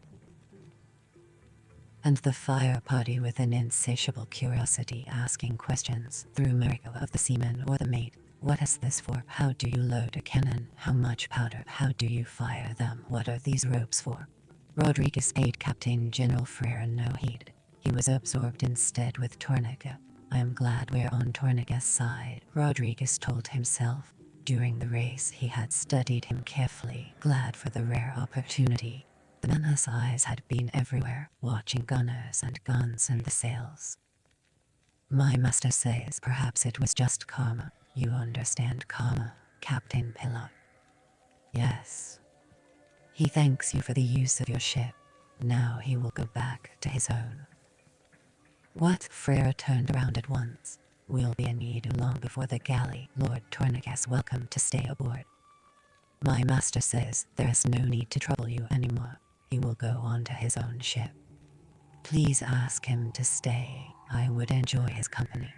And the fire party with an insatiable curiosity asking questions through Mariko of the seaman or the mate. What is this for? How do you load a cannon? How much powder? How do you fire them? What are these ropes for? Rodriguez paid Captain General Frere no heed. He was absorbed instead with Tornica. I am glad we're on Tornica's side, Rodriguez told himself. During the race he had studied him carefully, glad for the rare opportunity. The man's eyes had been everywhere, watching gunners and guns and the sails. My master says perhaps it was just karma. You understand karma, Captain Pilot? Yes. He thanks you for the use of your ship. Now he will go back to his own. What? Frere turned around at once. We'll be in need long before the galley. Lord Tornigas welcome to stay aboard. My master says there is no need to trouble you anymore. He will go on to his own ship. Please ask him to stay. I would enjoy his company.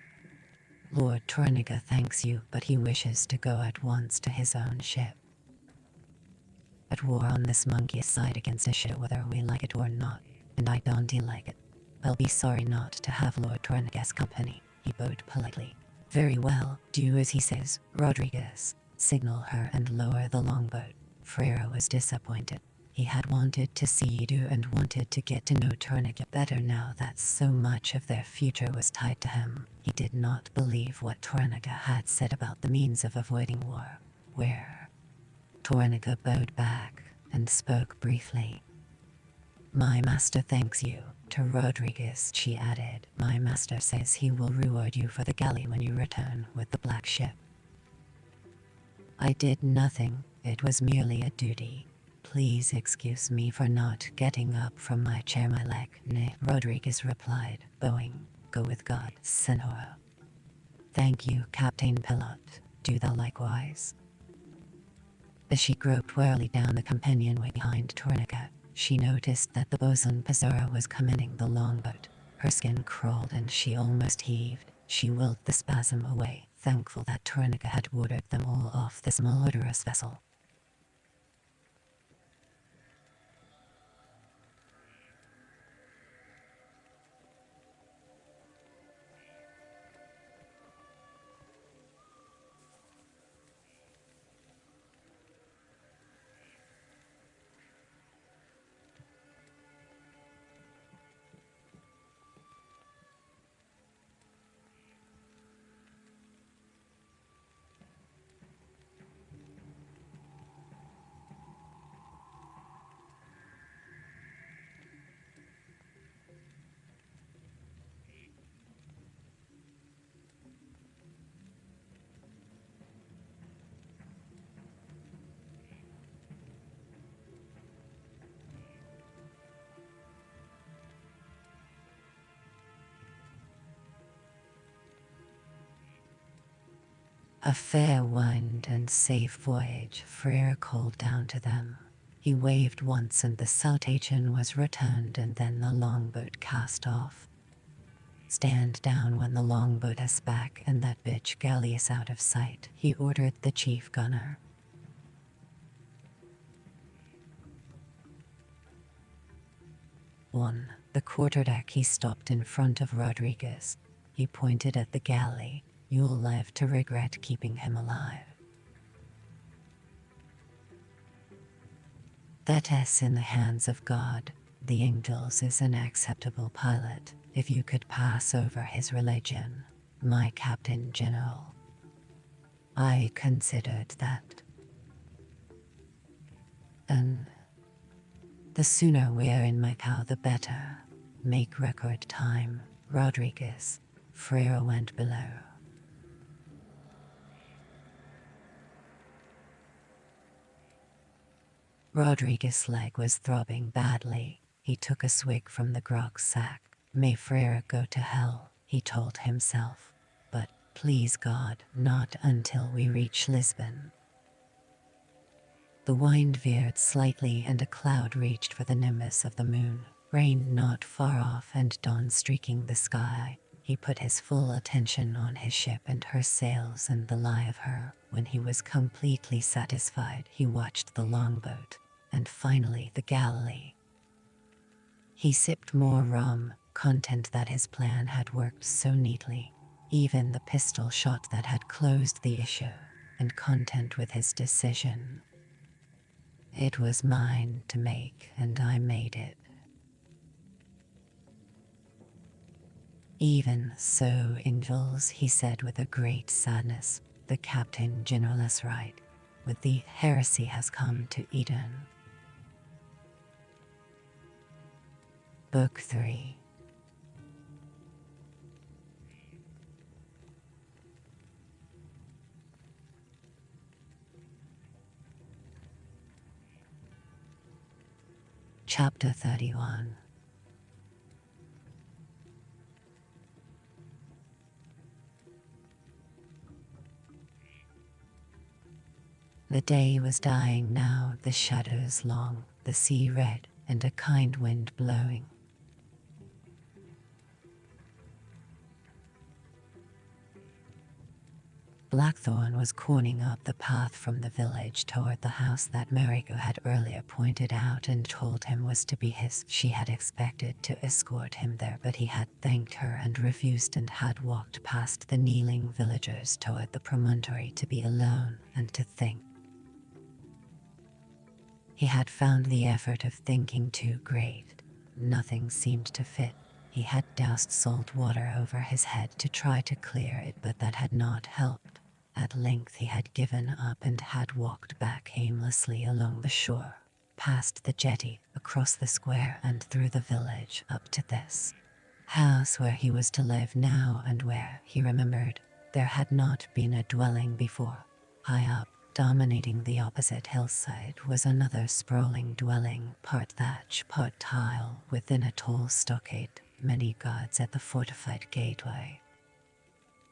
Lord Torniga thanks you, but he wishes to go at once to his own ship. At war on this monkey's side against a ship whether we like it or not, and I don't like it. I'll be sorry not to have Lord Torniga's company, he bowed politely. Very well, do as he says, Rodriguez. Signal her and lower the longboat. Frere was disappointed. He had wanted to see Edu and wanted to get to know Torniga better now that so much of their future was tied to him. He did not believe what Torniga had said about the means of avoiding war. Where? Torniga bowed back and spoke briefly. My master thanks you. To Rodriguez, she added. My master says he will reward you for the galley when you return with the black ship. I did nothing. It was merely a duty. Please excuse me for not getting up from my chair, my leg. Nay, Rodriguez replied, bowing. Go with God, Senora. Thank you, Captain Pilot. Do thou likewise. As she groped warily down the companionway behind Tornica, she noticed that the bosun Pizarro was commanding the longboat. Her skin crawled and she almost heaved. She willed the spasm away, thankful that Tornica had ordered them all off this malodorous vessel. A fair wind and safe voyage, Frere called down to them. He waved once and the salutation was returned, and then the longboat cast off. Stand down when the longboat is back and that bitch galley is out of sight, he ordered the chief gunner. On the quarterdeck he stopped in front of Rodriguez. He pointed at the galley. You'll live to regret keeping him alive. That is in the hands of God. The angels is an acceptable pilot, if you could pass over his religion, my Captain General. I considered that. And the sooner we're in Macau, the better. Make record time, Rodriguez. Frere went below. Rodriguez's leg was throbbing badly. He took a swig from the grog sack. May Frere go to hell, he told himself. But, please God, not until we reach Lisbon. The wind veered slightly and a cloud reached for the nimbus of the moon. Rain not far off and dawn streaking the sky. He put his full attention on his ship and her sails and the lie of her. When he was completely satisfied, he watched the longboat, and finally the galley. He sipped more rum, content that his plan had worked so neatly. Even the pistol shot that had closed the issue, and content with his decision. It was mine to make, and I made it. Even so, angels, he said with a great sadness, the Captain General is right. With the heresy has come to Eden. Book 3. Chapter 31. The day was dying now, the shadows long, the sea red, and a kind wind blowing. Blackthorn was corning up the path from the village toward the house that Mariko had earlier pointed out and told him was to be his. She had expected to escort him there, but he had thanked her and refused and had walked past the kneeling villagers toward the promontory to be alone and to think. He had found the effort of thinking too great. Nothing seemed to fit. He had doused salt water over his head to try to clear it, but that had not helped. At length he had given up and had walked back aimlessly along the shore, past the jetty, across the square and through the village up to this house where he was to live now, and where, he remembered, there had not been a dwelling before. High up, dominating the opposite hillside, was another sprawling dwelling, part thatch, part tile, within a tall stockade, many guards at the fortified gateway.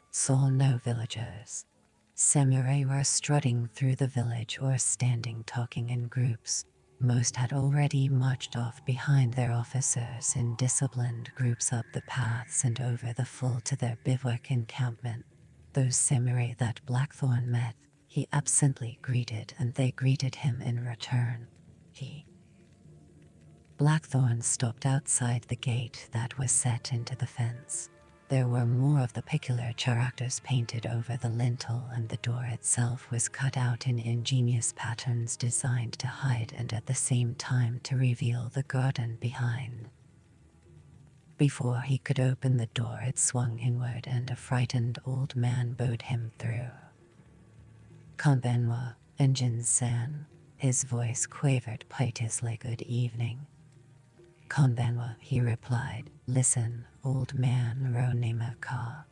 Saw no villagers. Samurai were strutting through the village or standing talking in groups. Most had already marched off behind their officers in disciplined groups up the paths and over the full to their bivouac encampment. Those samurai that Blackthorn met, he absently greeted, and they greeted him in return. Blackthorn stopped outside the gate that was set into the fence. There were more of the peculiar characters painted over the lintel, and the door itself was cut out in ingenious patterns designed to hide and at the same time to reveal the garden behind. Before he could open the door, it swung inward and a frightened old man bowed him through. Kambenwa, Engine-san, his voice quavered piteously. Good evening. Kambenwa, he replied. Listen, old man, ro nema ka.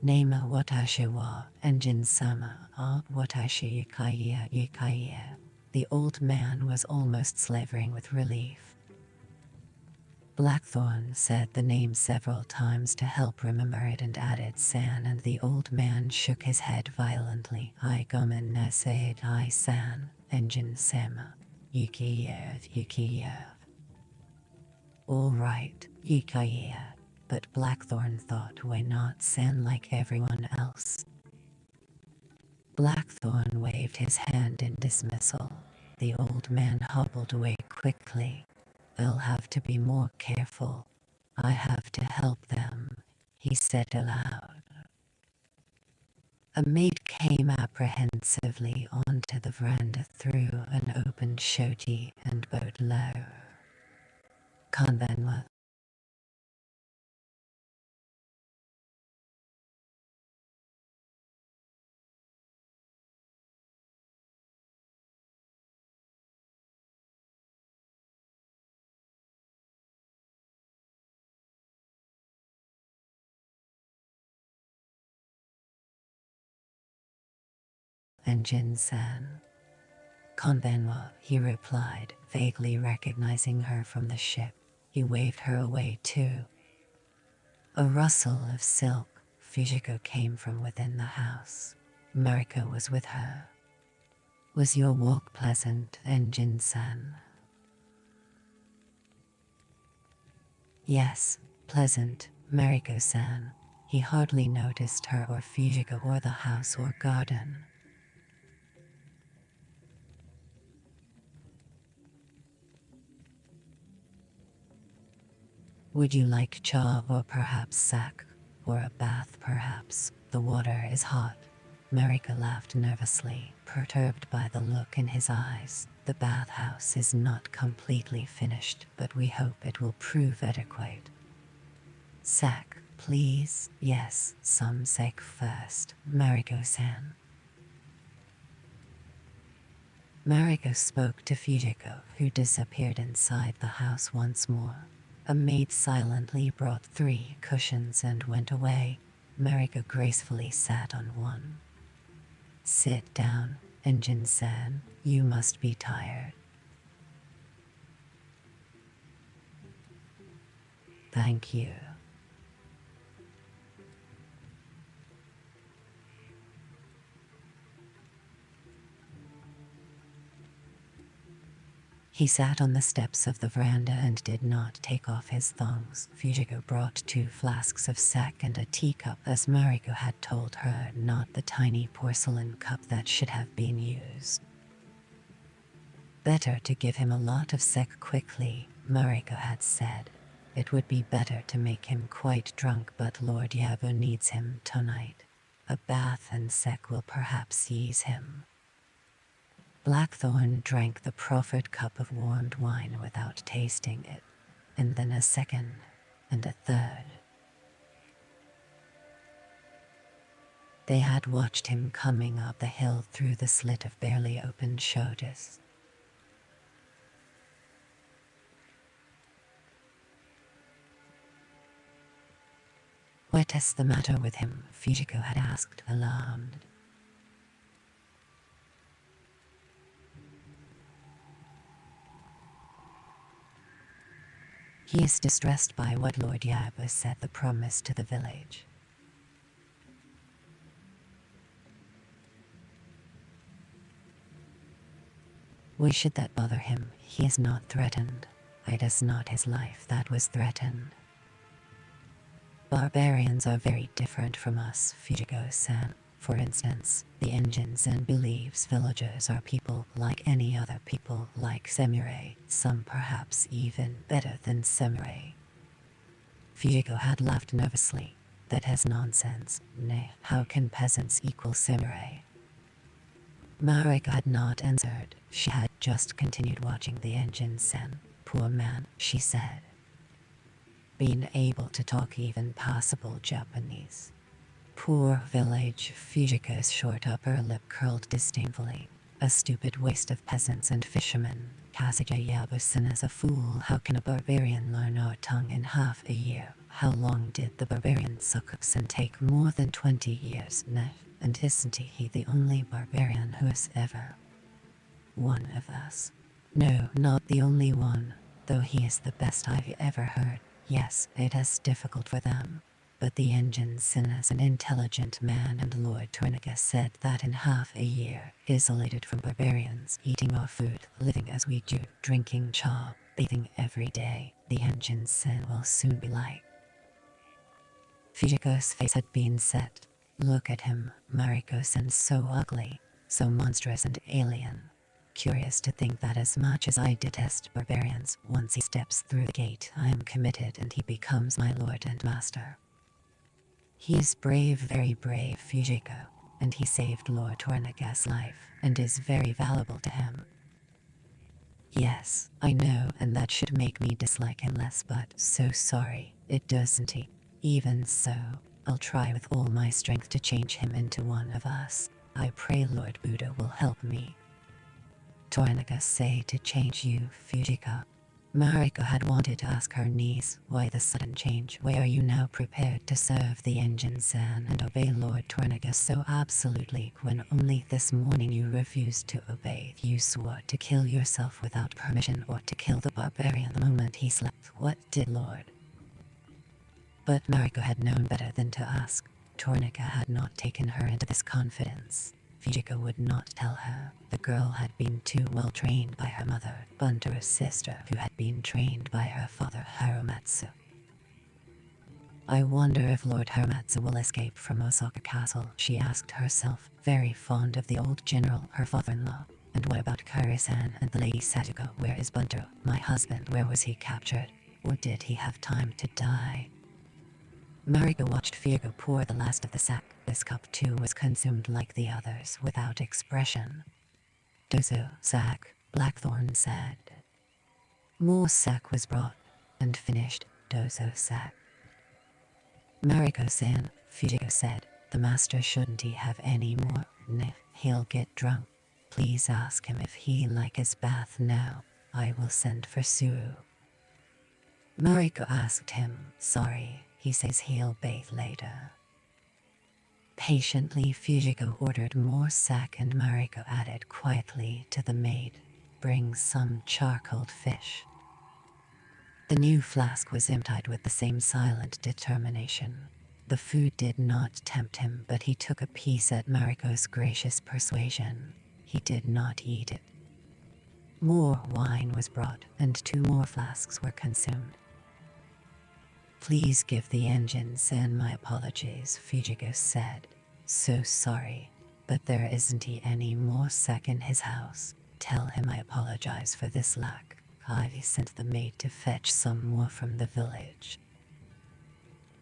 Nema watashi wa, Engine-sama, watashi yikaiya. The old man was almost slavering with relief. Blackthorn said the name several times to help remember it and added San, and the old man shook his head violently. I gomen nasaid I San, engine Sama. Yikiev. All right, Yikiev. But Blackthorn thought, why not San like everyone else? Blackthorn waved his hand in dismissal. The old man hobbled away quickly. I'll have to be more careful. I have to help them, he said aloud. A maid came apprehensively onto the veranda through an open shoji and bowed low. Convenwa. And Jin-san. Konbanwa, he replied, vaguely recognizing her from the ship. He waved her away too. A rustle of silk, Fujiko came from within the house. Mariko was with her. Was your walk pleasant, Enjin-san? Yes, pleasant, Mariko-san. He hardly noticed her or Fujiko or the house or garden. Would you like cha or perhaps sack? Or a bath perhaps? The water is hot. Marika laughed nervously, perturbed by the look in his eyes. The bathhouse is not completely finished, but we hope it will prove adequate. Sack, please. Yes, some sack first, Mariko-san. Mariko spoke to Fujiko, who disappeared inside the house once more. A maid silently brought 3 cushions and went away. Mariko gracefully sat on one. Sit down, Enjin-san. You must be tired. Thank you. He sat on the steps of the veranda and did not take off his thongs. Fujiko brought 2 flasks of sake and a teacup, as Mariko had told her, not the tiny porcelain cup that should have been used. Better to give him a lot of sake quickly, Mariko had said. It would be better to make him quite drunk, but Lord Yabu needs him tonight. A bath and sake will perhaps ease him. Blackthorn drank the proffered cup of warmed wine without tasting it, and then a second, and a third. They had watched him coming up the hill through the slit of barely opened shutters. What is the matter with him? Fujiko had asked, alarmed. He is distressed by what Lord Yabu said, the promise to the village. Why should that bother him? He is not threatened. It is not his life that was threatened. Barbarians are very different from us, Fujiko-san. For instance, the engines and beliefs villagers are people like any other people, like samurai, some perhaps even better than samurai. Fujiko had laughed nervously. That is nonsense. Nay, how can peasants equal samurai? Mariko had not answered. She had just continued watching the engine-sen. Poor man, she said. Being able to talk even passable Japanese. Poor village. Fujiko's short upper lip curled disdainfully. A stupid waste of peasants and fishermen. Kasuga Yabu-san is a fool. How can a barbarian learn our tongue in half a year? How long did the barbarian Sukup-san take? More than 20 years, nah. And isn't he the only barbarian who is ever one of us? No, not the only one. though he is the best I've ever heard. Yes, it is difficult for them. But the engine's sin is an intelligent man, and Lord Tornigus said that in half a year, isolated from barbarians, eating our food, living as we do, drinking cha, bathing every day, the engine's sin will soon be like. Fujiko's face had been set. Look at him, Mariko-san, so ugly, so monstrous and alien. Curious to think that as much as I detest barbarians, once he steps through the gate, I am committed and he becomes my lord and master. He is brave, very brave, Fujiko, and he saved Lord Tornigas' life, and is very valuable to him. Yes, I know, and that should make me dislike him less, but so sorry, it doesn't he? Even so, I'll try with all my strength to change him into one of us. I pray Lord Buddha will help me. Tornigas say to change you, Fujiko. Mariko had wanted to ask her niece, why the sudden change? Why are you now prepared to serve the engine-san and obey Lord Tornigas so absolutely when only this morning you refused to obey? You swore to kill yourself without permission or to kill the barbarian the moment he slept. What did Lord? But Mariko had known better than to ask. Torniga had not taken her into this confidence. Fujiko would not tell her. The girl had been too well trained by her mother, Buntaro's sister, who had been trained by her father Haramatsu. I wonder if Lord Haramatsu will escape from Osaka Castle, she asked herself, very fond of the old general, her father-in-law. And what about Kairi-san and the Lady Satuko? Where is Buntaro, my husband? Where was he captured? Or did he have time to die? Mariko watched Fujiko pour the last of the sack. This cup too was consumed like the others, without expression. Dozo, sack, Blackthorn said. More sack was brought, and finished, Dozo sack. Mariko-san, Fujiko said, the master shouldn't he have any more? Nah, he'll get drunk. Please ask him if he like his bath now. I will send for Suru. Mariko asked him, sorry, he says he'll bathe later. Patiently, Fujiko ordered more sack and Mariko added quietly to the maid, bring some charcoaled fish. The new flask was emptied with the same silent determination. The food did not tempt him, but he took a piece at Mariko's gracious persuasion. He did not eat it. More wine was brought, and 2 more flasks were consumed. Please give the engine-san my apologies, Fujiko said. So sorry, but there isn't any more sack in his house. Tell him I apologize for this lack. I sent the maid to fetch some more from the village.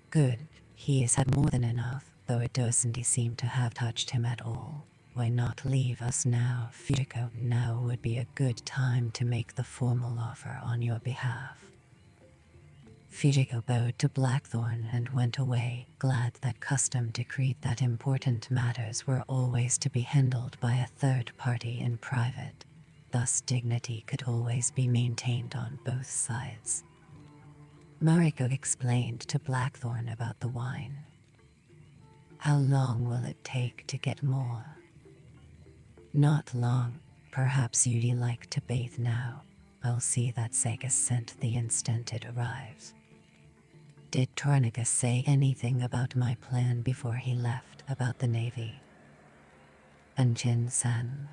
Good, he has had more than enough, though it doesn't seem to have touched him at all. Why not leave us now, Fujiko? Now would be a good time to make the formal offer on your behalf. Fujiko bowed to Blackthorn and went away, glad that custom decreed that important matters were always to be handled by a third party in private. Thus dignity could always be maintained on both sides. Mariko explained to Blackthorn about the wine. How long will it take to get more? Not long. Perhaps you'd like to bathe now. I'll see that Sega sent the instant it arrives. Did Torniga say anything about my plan before he left, about the navy? Anjin-san?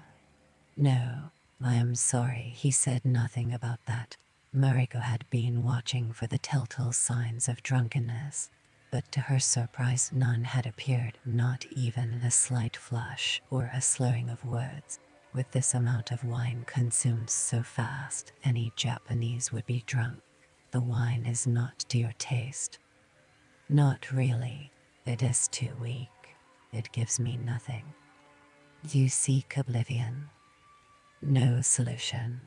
No, I am sorry, he said nothing about that. Mariko had been watching for the telltale signs of drunkenness, but to her surprise none had appeared, not even a slight flush or a slurring of words. With this amount of wine consumed so fast, any Japanese would be drunk. The wine is not to your taste. Not really. It is too weak. It gives me nothing. You seek oblivion. No solution.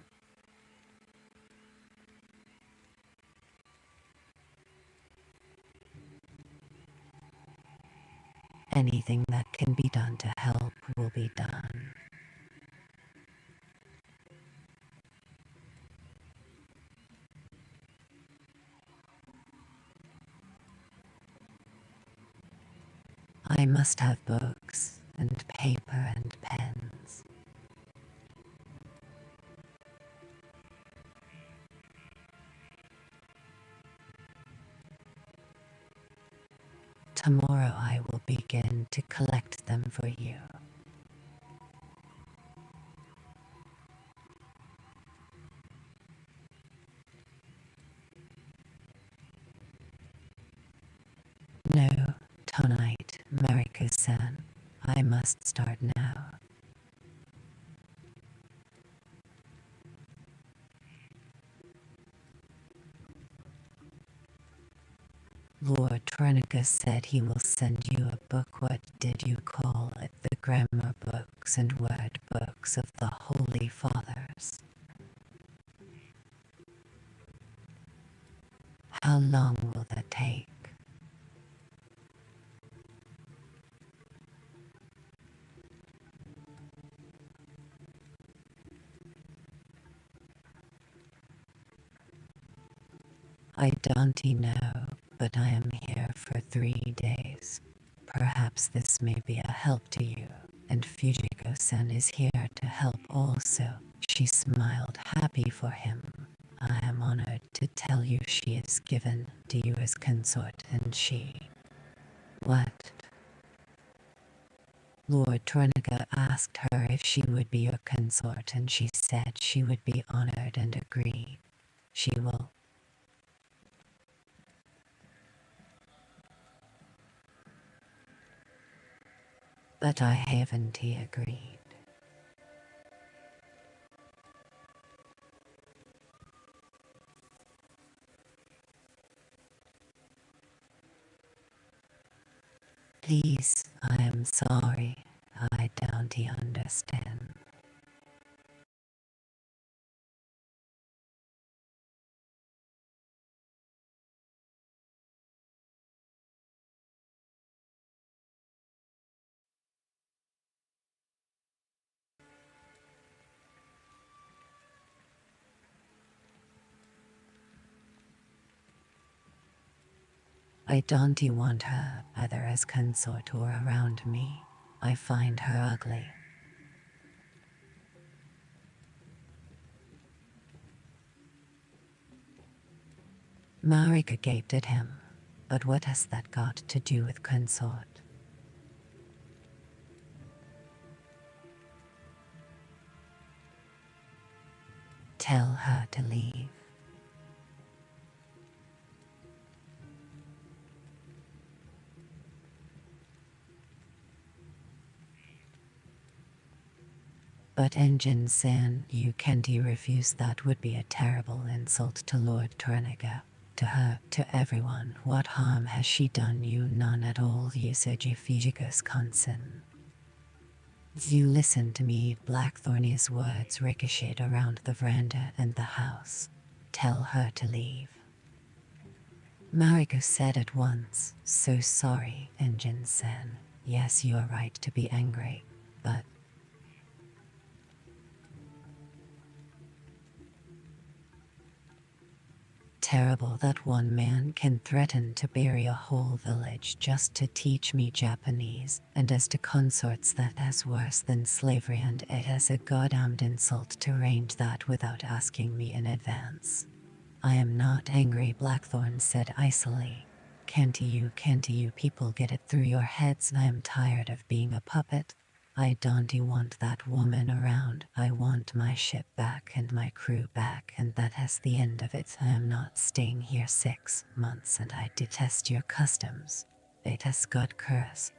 Anything that can be done to help will be done. I must have books and paper and pens. I will begin to collect them for you. No, tonight, Mariko-san. I must start now. Lord Trenica said he will send you a book. What did you call it? The grammar books and word books of the Holy Fathers. How long will that take? I don't know, but I am here for 3 days. Perhaps this may be a help to you, and Fujiko-san is here to help also. She smiled happy for him. I am honored to tell you she is given to you as consort, and she... What? Lord Trenica asked her if she would be your consort, and she said she would be honored and agreed. She will... But I haven't agreed. Please, I am sorry. I don't understand. I don't want her either as consort or around me. I find her ugly. Marika gaped at him. But what has that got to do with consort? Tell her to leave. But Engine-san, you can't refuse. That would be a terrible insult to Lord Trenica. To her, to everyone. What harm has she done you? None at all. Yusuji Fujiko's concern. You listen to me. Blackthorn's words ricocheted around the veranda and the house. Tell her to leave. Mariko said at once, so sorry, Engine-san. Yes, you are right to be angry, but... Terrible that one man can threaten to bury a whole village just to teach me Japanese, and as to consorts, that's worse than slavery, and it is a goddamned insult to arrange that without asking me in advance. I am not angry, Blackthorn said icily. Can't you people get it through your heads? I am tired of being a puppet. I don't want that woman around. I want my ship back and my crew back, and that is the end of it. I am not staying here 6 months, and I detest your customs. It has got curse.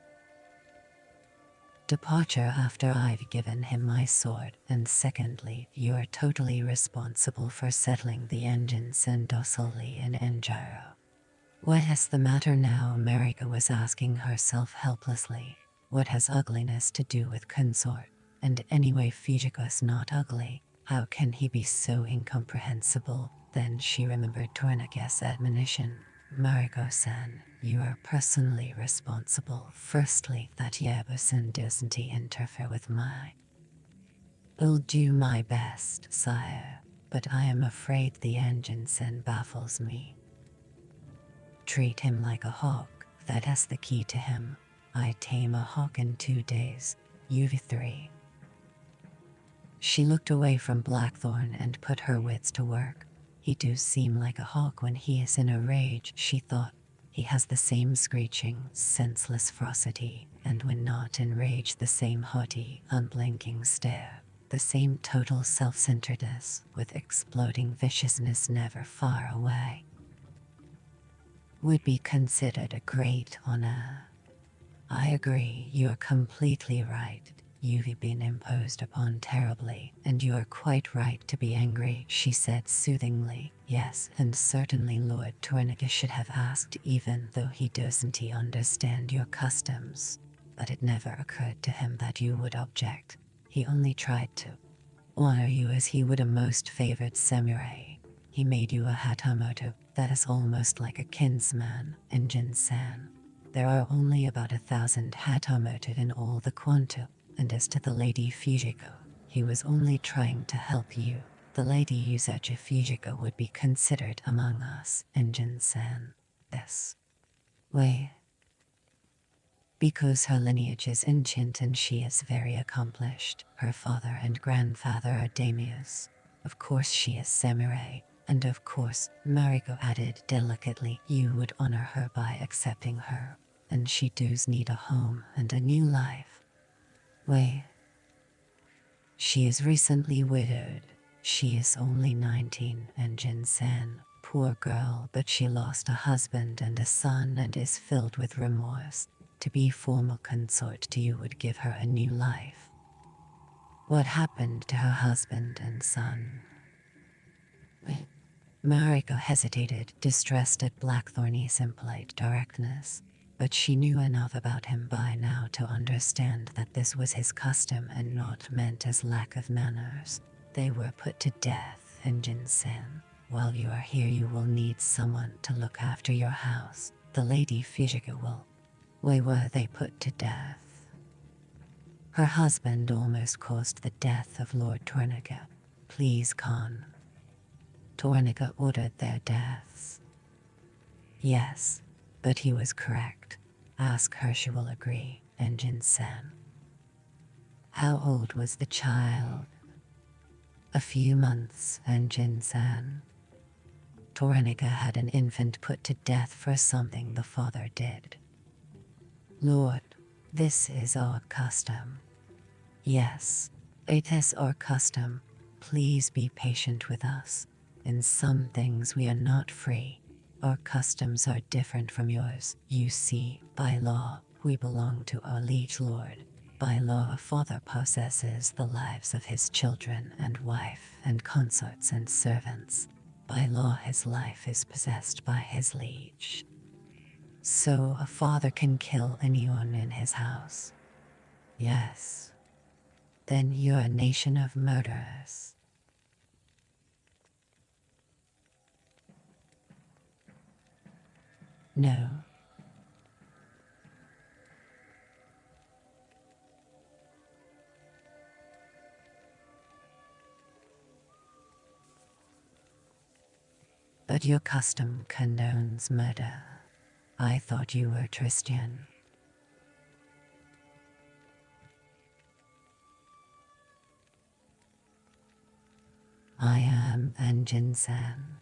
Departure after I've given him my sword, and secondly, you are totally responsible for settling the engines and docilely in Enjiro. What is the matter now? Marika was asking herself helplessly. What has ugliness to do with consort? And anyway, Fujiko's not ugly. How can he be so incomprehensible? Then she remembered Tornike's admonition. Mariko-san, you are personally responsible. Firstly, that Yabu-san doesn't interfere with my... I'll do my best, sire, but I am afraid the engine-sen baffles me. Treat him like a hawk. That is the key to him. I tame a hawk in 2 days. You've 3. She looked away from Blackthorn and put her wits to work. He do seem like a hawk when he is in a rage, she thought. He has the same screeching, senseless ferocity, and when not enraged, the same haughty, unblinking stare, the same total self-centeredness, with exploding viciousness never far away. Would be considered a great honor. I agree, you're completely right. You've been imposed upon terribly, and you are quite right to be angry, she said soothingly. Yes, and certainly Lord Torniga should have asked, even though he doesn't understand your customs. But it never occurred to him that you would object. He only tried to honor you as he would a most favored samurai. He made you a hatamoto, that is almost like a kinsman, in Jinsan. There are only about 1,000 hatamoto in all the Kwanto. And as to the Lady Fujiko, he was only trying to help you. The Lady Yusachi Fujiko would be considered among us in Jinsen. This way. Because her lineage is ancient and she is very accomplished. Her father and grandfather are daimyos. Of course she is samurai. And of course, Mariko added delicately, you would honor her by accepting her. And she does need a home and a new life. Wei. She is recently widowed. She is only 19 and Jinsen. Poor girl, but she lost a husband and a son and is filled with remorse. To be formal consort to you would give her a new life. What happened to her husband and son? Mariko hesitated, distressed at Blackthorn's impolite directness. But she knew enough about him by now to understand that this was his custom and not meant as lack of manners. They were put to death in Jinsen. While you are here, you will need someone to look after your house. The Lady Fujiko will. Why were they put to death? Her husband almost caused the death of Lord Torniga. Please, Khan. Torniga ordered their deaths. Yes. But he was correct. Ask her, she will agree, and Jinsen. How old was the child? A few months, and Jinsen. Torniga had an infant put to death for something the father did. Lord, this is our custom. Yes, it is our custom. Please be patient with us. In some things we are not free. Our customs are different from yours. You see, by law, we belong to our liege lord. By law, a father possesses the lives of his children and wife and consorts and servants. By law, his life is possessed by his liege. So a father can kill anyone in his house. Yes. Then you're a nation of murderers. No. But your custom condones murder. I thought you were Christian. I am Anjin-san.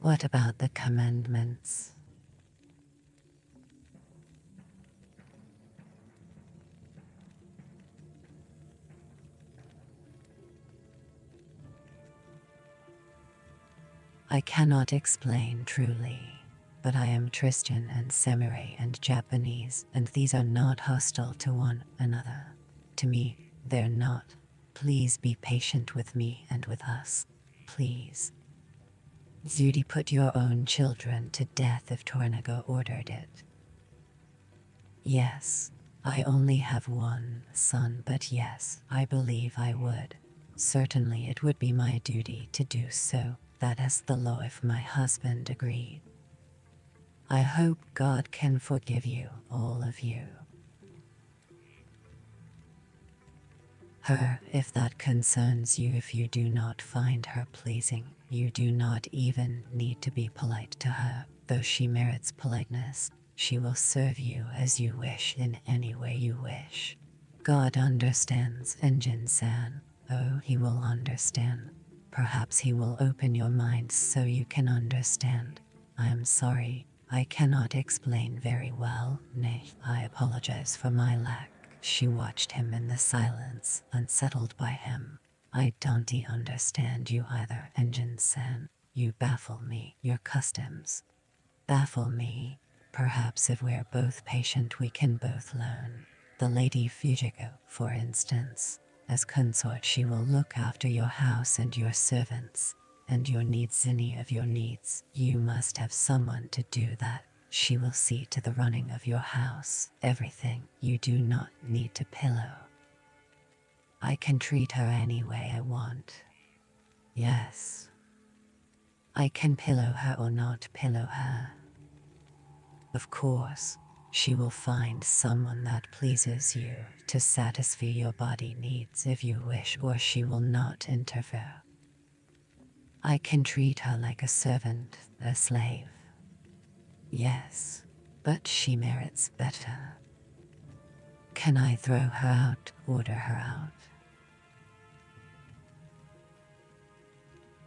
What about the commandments? I cannot explain truly, but I am Christian and samurai and Japanese, and these are not hostile to one another. To me, they're not. Please be patient with me and with us. Please. Zudi put your own children to death if Tornaga ordered it. Yes, I only have one son, but yes, I believe I would. Certainly it would be my duty to do so. That is the law if my husband agreed. I hope God can forgive you, all of you. Her, if that concerns you. If you do not find her pleasing, you do not even need to be polite to her. Though she merits politeness, she will serve you as you wish in any way you wish. God understands, Engine-san. Oh, he will understand. Perhaps he will open your mind so you can understand. I am sorry, I cannot explain very well. Nay, I apologize for my lack. She watched him in the silence, unsettled by him. I don't understand you either, Engine-san. You baffle me. Your customs baffle me. Perhaps if we're both patient we can both learn. The Lady Fujiko, for instance. As consort she will look after your house and your servants, and your needs. Any of your needs. You must have someone to do that. She will see to the running of your house. Everything. You do not need to pillow. I can treat her any way I want. Yes. I can pillow her or not pillow her. Of course, she will find someone that pleases you to satisfy your body needs if you wish, or she will not interfere. I can treat her like a servant, a slave. Yes, but she merits better. Can I throw her out, order her out?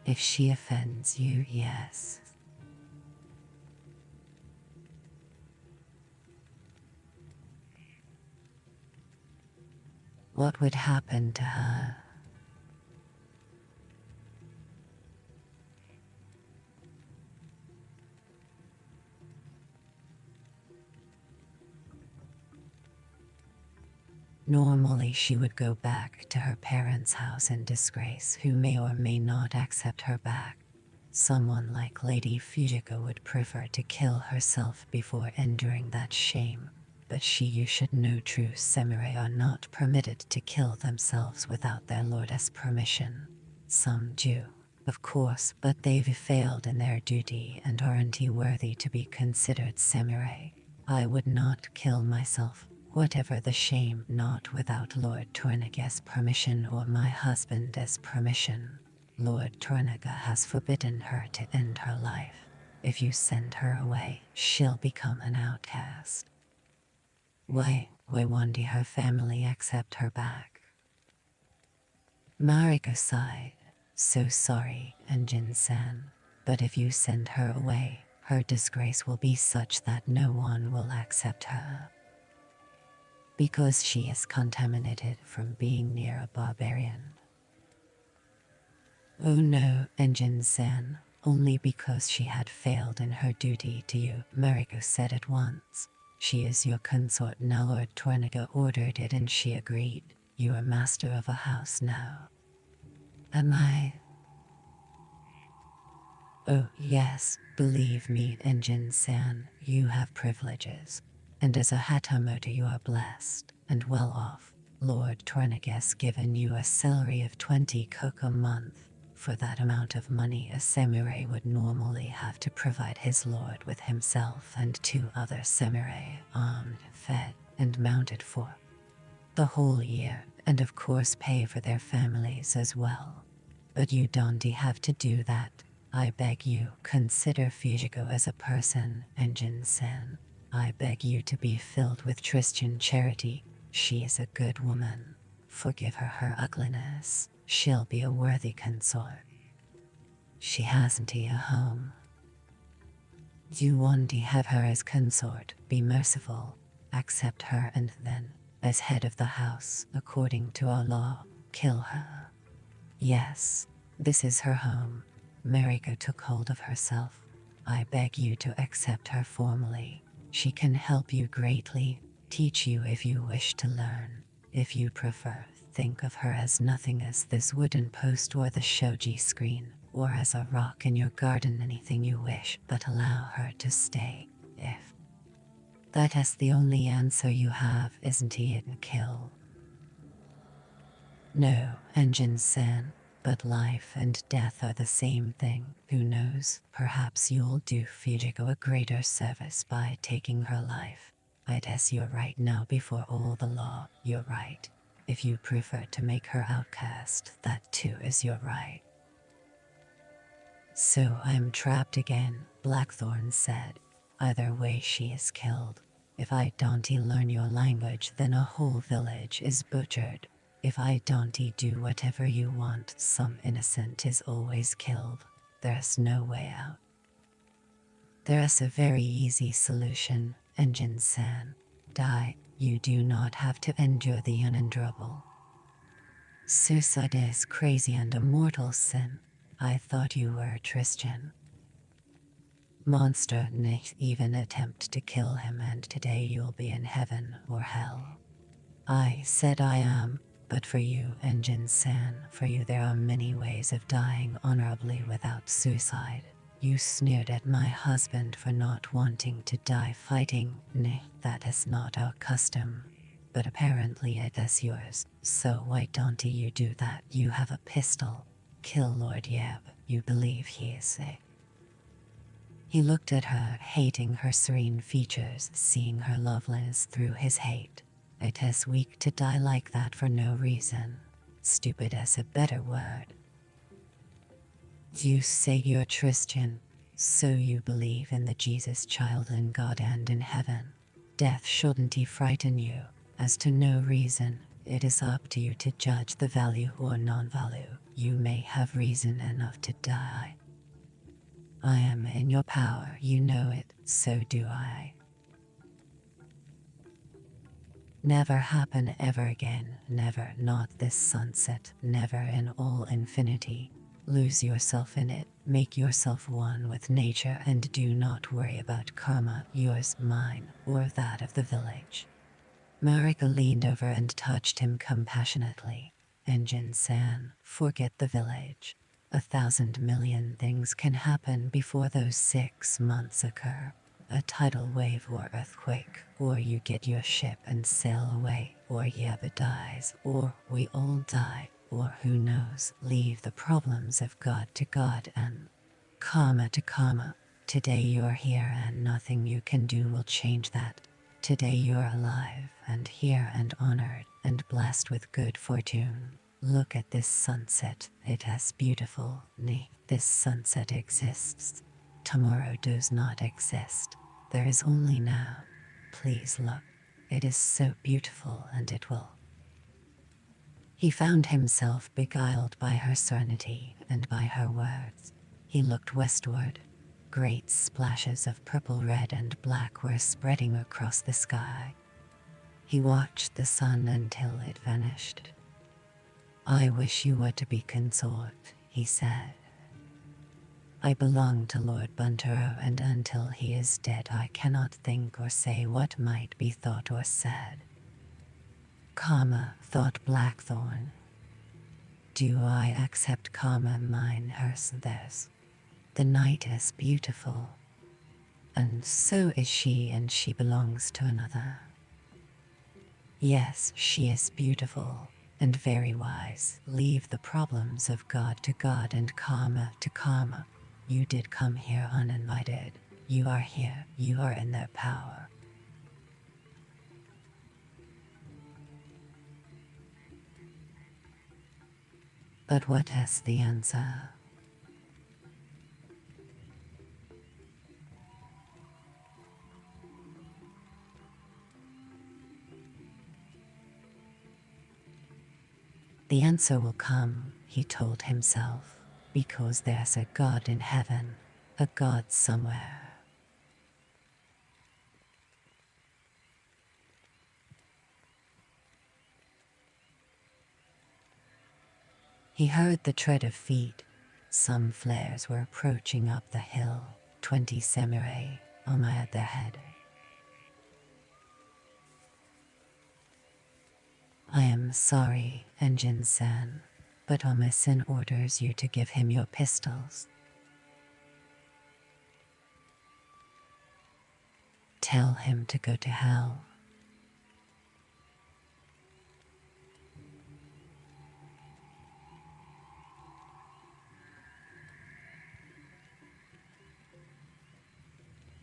If she offends you, yes. What would happen to her? Normally she would go back to her parents' house in disgrace, who may or may not accept her back. Someone like Lady Fujiko would prefer to kill herself before enduring that shame. But you should know, true samurai are not permitted to kill themselves without their lord's permission. Some do, of course, but they've failed in their duty and aren't worthy to be considered samurai. I would not kill myself, whatever the shame, not without Lord Tornaga's permission or my husband's permission. Lord Tornaga has forbidden her to end her life. If you send her away, she'll become an outcast. Why won't her family accept her back? Mariko sighed. So sorry, Engine-san, but if you send her away, her disgrace will be such that no one will accept her. Because she is contaminated from being near a barbarian. Oh no, Engine-san, only because she had failed in her duty to you, Mariko said at once. She is your consort now. Lord Tornaga ordered it and she agreed. You are master of a house now. Am I? Oh yes, believe me, Engine-san, you have privileges. And as a Hatamoto you are blessed and well off. Lord Tornaga's given you a salary of 20 koku a month. For that amount of money a samurai would normally have to provide his lord with himself and 2 other samurai, armed, fed, and mounted for the whole year, and of course pay for their families as well. But you don't have to do that. I beg you, consider Fujiko as a person, Engine-san. I beg you to be filled with Christian charity. She is a good woman. Forgive her ugliness. She'll be a worthy consort. She hasn't a home. You won't have her as consort. Be merciful. Accept her and then, as head of the house, according to our law, kill her. Yes, this is her home. Mariko took hold of herself. I beg you to accept her formally. She can help you greatly, teach you if you wish to learn. If you prefer, think of her as nothing as this wooden post or the shoji screen, or as a rock in your garden, anything you wish, but allow her to stay. If that is the only answer you have, isn't it? Kill. No, Engine-san, but life and death are the same thing. Who knows, perhaps you'll do Fujiko a greater service by taking her life. I'd as you're right now before all the law, you're right. If you prefer to make her outcast, that too is your right. So I'm trapped again, Blackthorn said. Either way she is killed. If I don't learn your language, then a whole village is butchered. If I don't do whatever you want, some innocent is always killed. There's no way out. There's a very easy solution, Engine-san. Die. You do not have to endure the unendurable. Suicide is crazy and a mortal sin. I thought you were a Christian. Monster nicht even attempt to kill him, and today you'll be in heaven or hell. I said I am, but for you, Engine-san, for you there are many ways of dying honorably without suicide. You sneered at my husband for not wanting to die fighting. Nay, that is not our custom. But apparently it is yours, so why don't you do that? You have a pistol. Kill Lord Yeb, you believe he is sick. He looked at her, hating her serene features, seeing her loveliness through his hate. It is weak to die like that for no reason. Stupid is a better word. You say you're Christian, so you believe in the Jesus child in God and in heaven. Death shouldn't frighten you, as to no reason. It is up to you to judge the value or non-value. You may have reason enough to die. I am in your power, you know it, so do I. Never happen ever again, never, not this sunset, never in all infinity. Lose yourself in it, make yourself one with nature, and do not worry about karma, yours, mine, or that of the village. Marika leaned over and touched him compassionately. Engine-san, forget the village. 1,000 million things can happen before those 6 months occur. A tidal wave or earthquake, or you get your ship and sail away, or Yeba dies, or we all die, or who knows, leave the problems of God to God and karma to karma. Today you're here and nothing you can do will change that. Today you're alive and here and honored and blessed with good fortune. Look at this sunset, it is beautiful. Nay, this sunset exists. Tomorrow does not exist. There is only now. Please look. It is so beautiful and it will. He found himself beguiled by her serenity and by her words. He looked westward. Great splashes of purple, red, and black were spreading across the sky. He watched the sun until it vanished. I wish you were to be consort, he said. I belong to Lord Buntero, and until he is dead I cannot think or say what might be thought or said. Karma, thought Blackthorn. Do I accept karma, mine, hers, theirs? The night is beautiful, and so is she, and she belongs to another. Yes, she is beautiful and very wise. Leave the problems of God to God and karma to karma. You did come here uninvited. You are here. You are in their power. But what is the answer? The answer will come, he told himself, because there's a God in heaven, a God somewhere. He heard the tread of feet. Some flares were approaching up the hill, 20 samurai, Oma at their head. I am sorry, Engine-san, but Omasin orders you to give him your pistols. Tell him to go to hell.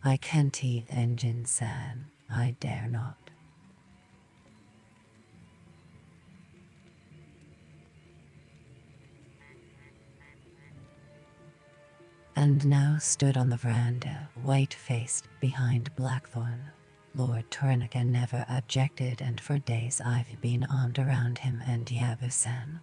I can't eat, Engine-san. I dare not. And now stood on the veranda, white-faced, behind Blackthorn. Lord Tornaga never objected, and for days I've been armed around him and Yabusen.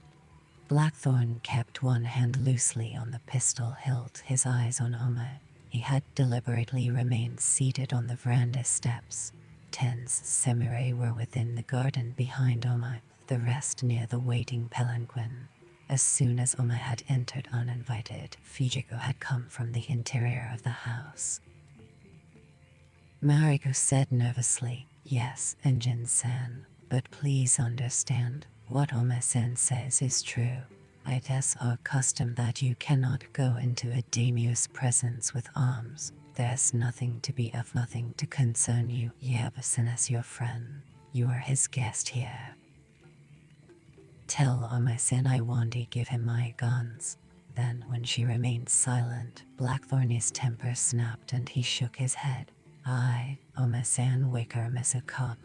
Blackthorn kept one hand loosely on the pistol hilt, his eyes on Oma. He had deliberately remained seated on the veranda steps. 10 samurai were within the garden behind Oma, the rest near the waiting palanquin. As soon as Oma had entered uninvited, Fujiko had come from the interior of the house. Mariko said nervously, "Yes, Engine-san, but please understand, what Oma-sen says is true. It is our custom that you cannot go into a daimyo's presence with arms. There's nothing to be of, nothing to concern you. Yabusen is your friend. You are his guest here. Tell Oma-sen I want to give him my guns." Then, when she remained silent, Blackthorn's temper snapped and he shook his head. Oma-san Wicker miss a cop,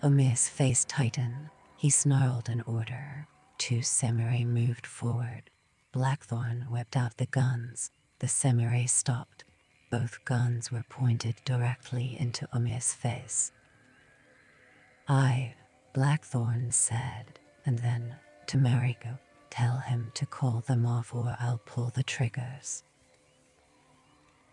Oma's face tightened. He snarled an order. 2 samurai moved forward. Blackthorn whipped out the guns. The samurai stopped. Both guns were pointed directly into Oma's face. Blackthorn said, and then, to Mariko, "Tell him to call them off or I'll pull the triggers."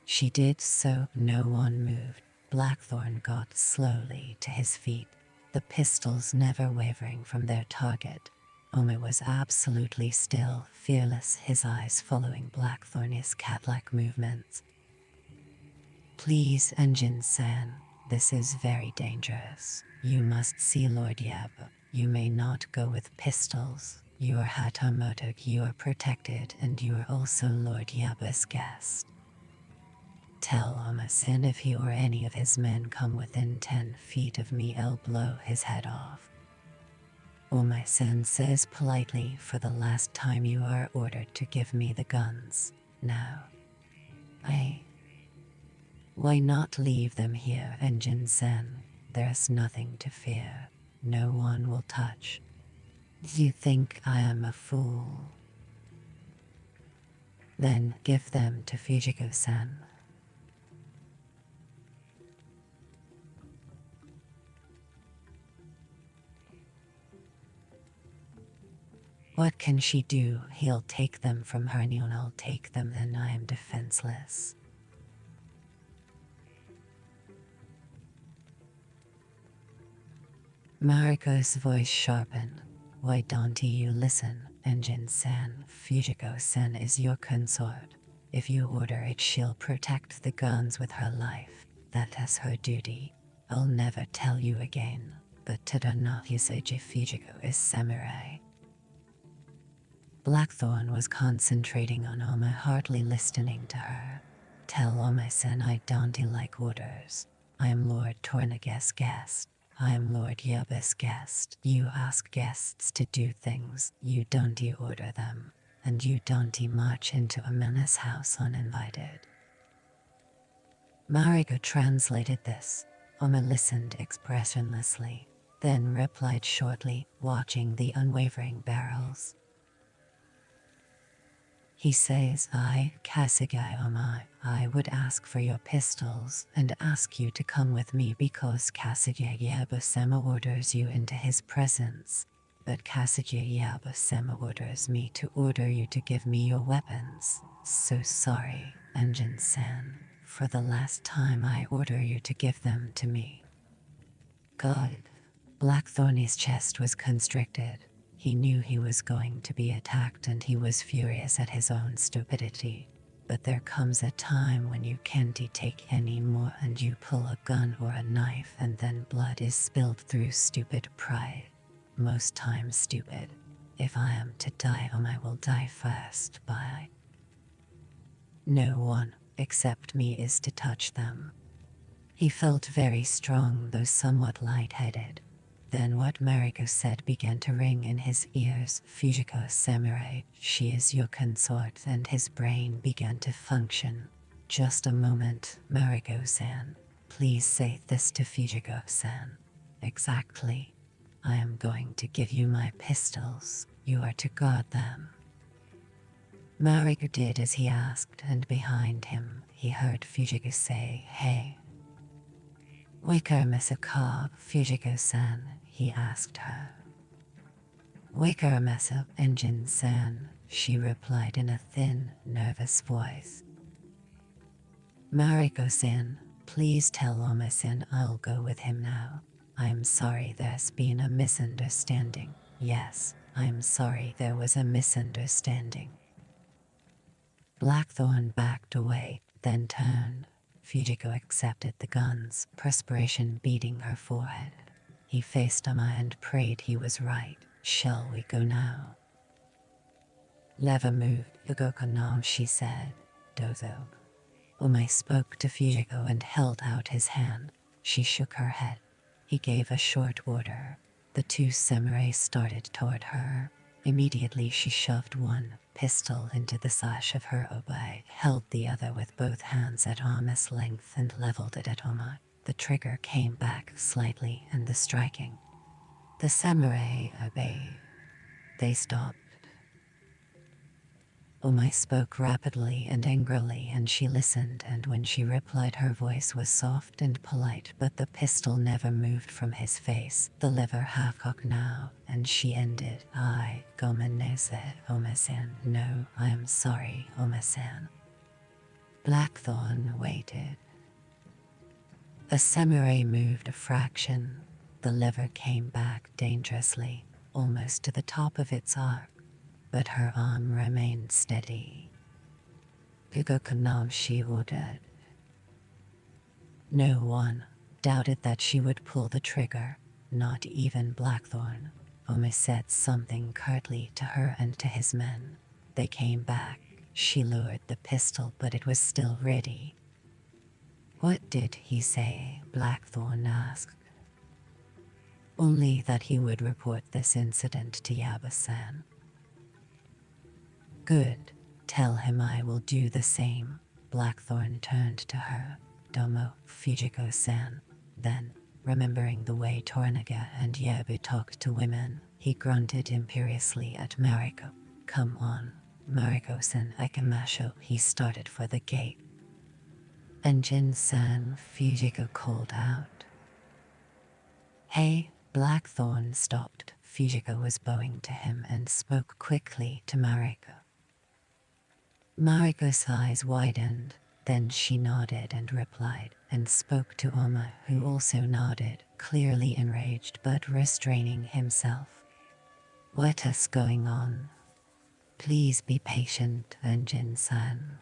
She did so. No one moved. Blackthorn got slowly to his feet, the pistols never wavering from their target. Oma was absolutely still, fearless, his eyes following Blackthorn's cat-like movements. "Please, Engine-san, this is very dangerous. You must see Lord Yab. You may not go with pistols. You are Hatamoto, you are protected, and you are also Lord Yaba's guest. Tell Oma-sen if he or any of his men come within 10 feet of me, I'll blow his head off." Oma-sen says politely, "For the last time, you are ordered to give me the guns. Now, why not leave them here, Engine-sen? There's nothing to fear. No one will touch. You think I am a fool? Then give them to Fujiko-san." What can she do? He'll take them from her and I'll take them, then I am defenseless. Mariko's voice sharpened. "Why don't you listen, Engine-san? Fujiko-san is your consort. If you order it, she'll protect the guns with her life. That is her duty. I'll never tell you again, but Tadano Yuseiji Fujiko is samurai." Blackthorn was concentrating on Oma, hardly listening to her. "Tell Oma-san I don't like orders. I am Lord Tornaga's guest. I am Lord Yaba's guest. You ask guests to do things, you don't order them, and you don't march into a man's house uninvited." Mariko translated this. Oma listened expressionlessly, then replied shortly, watching the unwavering barrels. He says, Kasugai Oma, I would ask for your pistols and ask you to come with me because Kasugai Yabusema orders you into his presence. But Kasugai Yabusema orders me to order you to give me your weapons. So sorry, Engine-san. For the last time I order you to give them to me. God. Blackthorn's chest was constricted. He knew he was going to be attacked and he was furious at his own stupidity. But there comes a time when you can't take any more and you pull a gun or a knife and then blood is spilled through stupid pride. Most times stupid. If I am to die, I will die first by. No one, except me, is to touch them. He felt very strong, though somewhat lightheaded. Then what Mariko said began to ring in his ears. Fujiko Samurai, she is your consort, and his brain began to function. Just a moment, Mariko-san. Please say this to Fujiko-san. Exactly. I am going to give you my pistols. You are to guard them. Mariko did as he asked, and behind him, he heard Fujiko say, Hey, Wikaramasa Fujiko-san, he asked her. Wikaramasa Engine-san, she replied in a thin, nervous voice. Mariko-san, please tell Oma-san I'll go with him now. I'm sorry there's been a misunderstanding. Yes, I'm sorry there was a misunderstanding. Blackthorn backed away, then turned. Fujiko accepted the guns, perspiration beading her forehead. He faced Oma and prayed he was right. Shall we go now? Never moved, Yugokanam, she said. Dozo. Oma spoke to Fujiko and held out his hand. She shook her head. He gave a short order. The two samurai started toward her. Immediately she shoved one pistol into the sash of her obi, held the other with both hands at arm's length and leveled it at Oma. The trigger came back slightly and the striking. The samurai obeyed. They stopped. Oma spoke rapidly and angrily, and she listened, and when she replied her voice was soft and polite, but the pistol never moved from his face. The lever half-cocked now, and she ended. I, gomenese, Oma-san. No, I am sorry, Oma-san. Blackthorn waited. The samurai moved a fraction. The lever came back dangerously, almost to the top of its arc, but her arm remained steady. Yugokanam, she ordered. No one doubted that she would pull the trigger, not even Blackthorn. Oma said something curtly to her and to his men. They came back. She lowered the pistol, but it was still ready. What did he say? Blackthorn asked. Only that he would report this incident to Yaba-san. Good. Tell him I will do the same. Blackthorn turned to her. Domo, Fujiko-san. Then, remembering the way Toranaga and Yabu talked to women, he grunted imperiously at Mariko. Come on, Mariko-san, Ikamasho. He started for the gate. Engine-san, Fujiko called out. Hey, Blackthorn stopped. Fujiko was bowing to him and spoke quickly to Mariko. Mariko's eyes widened, then she nodded and replied, and spoke to Oma, who also nodded, clearly enraged but restraining himself. What is going on? Please be patient, Engine-san.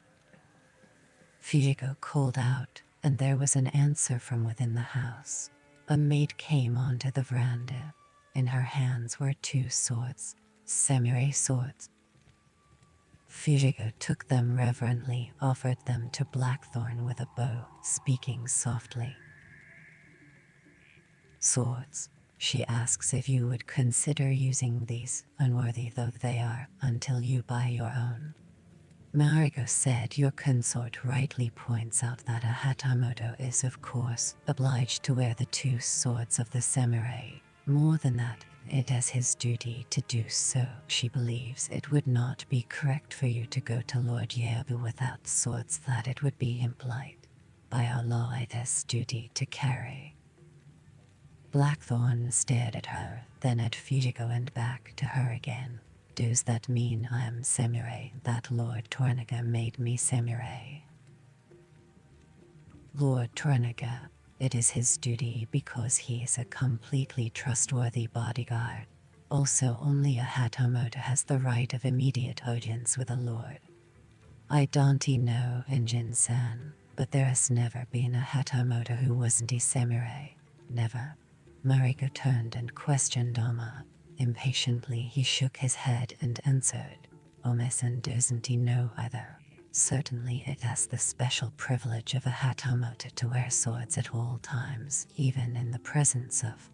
Fujiko called out, and there was an answer from within the house. A maid came onto the veranda. In her hands were two swords, samurai swords. Fujiko took them reverently, offered them to Blackthorn with a bow, speaking softly. Swords, she asks if you would consider using these, unworthy though they are, until you buy your own. Mariko said your consort rightly points out that a Hatamoto is of course obliged to wear the two swords of the samurai. More than that, it is his duty to do so. She believes it would not be correct for you to go to Lord Yabu without swords, that it would be implied. By our law it is duty to carry. Blackthorn stared at her, then at Fujiko and back to her again. Does that mean I am samurai, that Lord Toranaga made me samurai? Lord Toranaga, it is his duty because he is a completely trustworthy bodyguard. Also, only a Hatamoto has the right of immediate audience with a lord. I don't know, Engine-san, but there has never been a Hatamoto who wasn't a samurai. Never. Mariko turned and questioned Oma. Impatiently he shook his head and answered, Oma-san doesn't he know either. Certainly it has the special privilege of a Hatamoto to wear swords at all times, even in the presence of.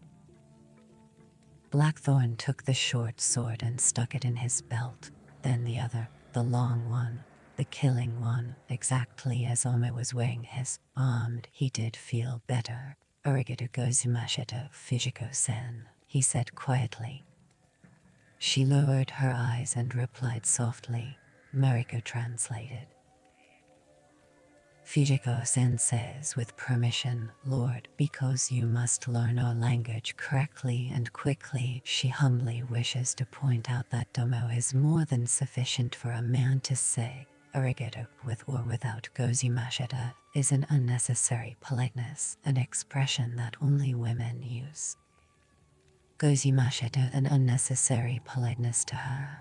Blackthorn took the short sword and stuck it in his belt, then the other, the long one, the killing one, exactly as Oma was wearing his. Armed, he did feel better. Arigato gozaimasu, Fujiko-san, he said quietly. She lowered her eyes and replied softly. Mariko translated. Fujiko-sen says with permission, Lord, because you must learn our language correctly and quickly. She humbly wishes to point out that domo is more than sufficient for a man to say. Arigato, with or without gozimashita, is an unnecessary politeness, an expression that only women use. Gozimashita, an unnecessary politeness to her.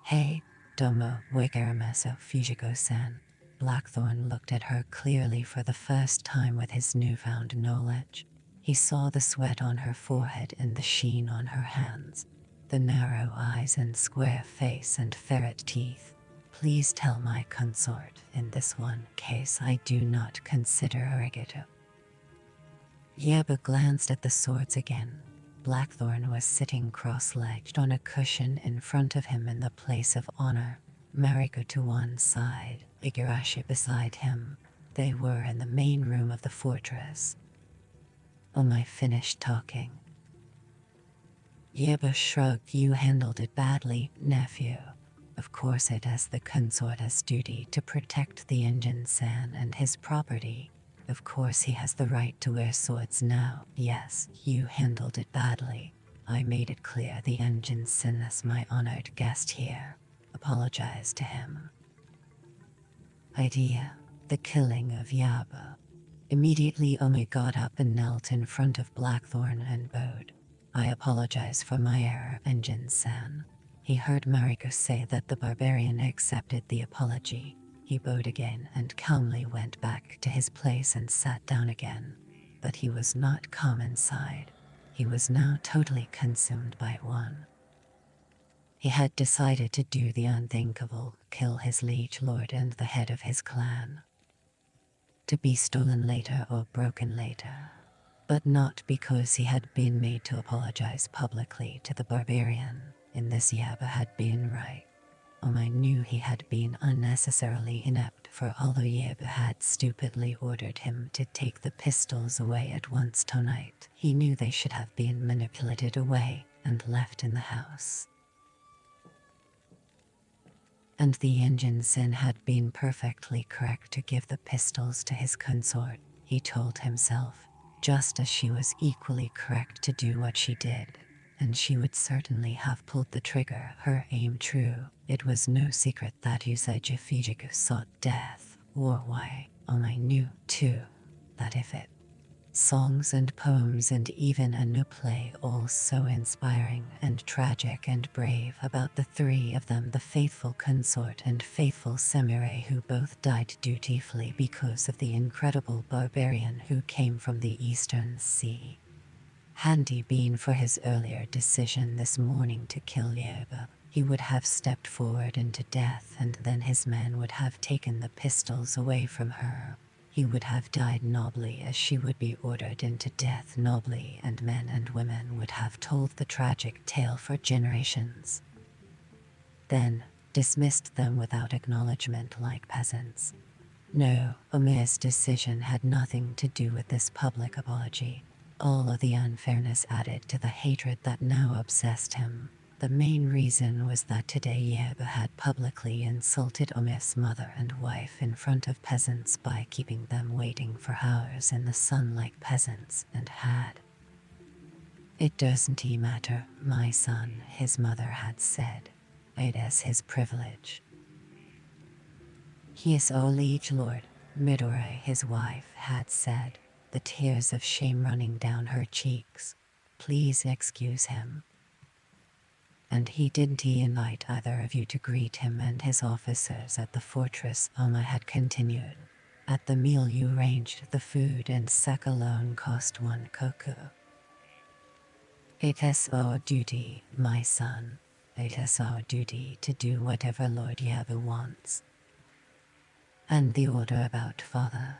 Hey, domo, wagarimasu, Fujiko-san. Blackthorn looked at her clearly for the first time with his newfound knowledge. He saw the sweat on her forehead and the sheen on her hands, the narrow eyes and square face and ferret teeth. Please tell my consort, in this one case I do not consider arigato. Yeba glanced at the swords again. Blackthorn was sitting cross-legged on a cushion in front of him in the place of honor, Mariko to one side, Igarashi beside him. They were in the main room of the fortress. I finished talking. Yeba shrugged. You handled it badly, nephew. Of course it has the consort's duty to protect the engine-san and his property. Of course he has the right to wear swords now. Yes, you handled it badly. I made it clear the engine-san as my honored guest here. Apologize to him. Idea, the killing of Yaba. Immediately Omi got up and knelt in front of Blackthorn and bowed. I apologize for my error, engine-san. He heard Mariko say that the barbarian accepted the apology. He bowed again and calmly went back to his place and sat down again. But he was not calm inside. He was now totally consumed by one. He had decided to do the unthinkable, kill his liege lord and the head of his clan. To be stolen later or broken later. But not because he had been made to apologize publicly to the barbarian. In this Yaba had been right. I knew he had been unnecessarily inept, for although Yaba had stupidly ordered him to take the pistols away at once tonight, he knew they should have been manipulated away and left in the house. And the engine-san had been perfectly correct to give the pistols to his consort, he told himself, just as she was equally correct to do what she did. And she would certainly have pulled the trigger, her aim true. It was no secret that Usagi Fujiko sought death, or why. I knew, too, that if it. Songs and poems and even a new play, all so inspiring and tragic and brave about the three of them, the faithful consort and faithful samurai who both died dutifully because of the incredible barbarian who came from the Eastern Sea. Handy been for his earlier decision this morning to kill Yeba, he would have stepped forward into death and then his men would have taken the pistols away from her. He would have died nobly as she would be ordered into death nobly, and men and women would have told the tragic tale for generations. Then, dismissed them without acknowledgement like peasants. No, Omi's decision had nothing to do with this public apology. All of the unfairness added to the hatred that now obsessed him. The main reason was that today Yeba had publicly insulted Omi's mother and wife in front of peasants by keeping them waiting for hours in the sun like peasants, and had. It doesn't matter, my son, his mother had said. It is his privilege. He is our liege lord, Midori, his wife, had said, the tears of shame running down her cheeks. Please excuse him. And he didn't invite either of you to greet him and his officers at the fortress, Oma had continued. At the meal you arranged the food and sake alone cost 1 koku. It is our duty, my son. It is our duty to do whatever Lord Yaba wants. And the order about father.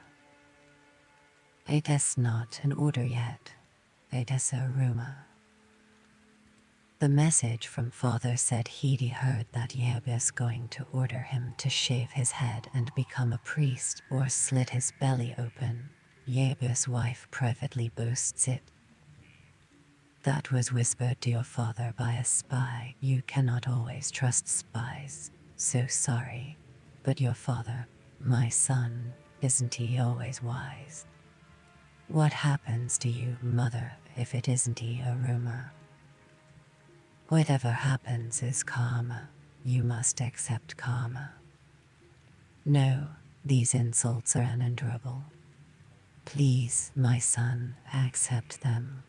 It is not an order yet. It is a rumor. The message from father said he'd heard that Yeba is going to order him to shave his head and become a priest or slit his belly open. Yeba's wife privately boasts it. That was whispered to your father by a spy. You cannot always trust spies. So sorry. But your father, my son, Isn't he always wise? What happens to you, mother, if it isn't he a rumor? Whatever happens is karma. You must accept karma. No, these insults are unendurable. Please, my son, accept them.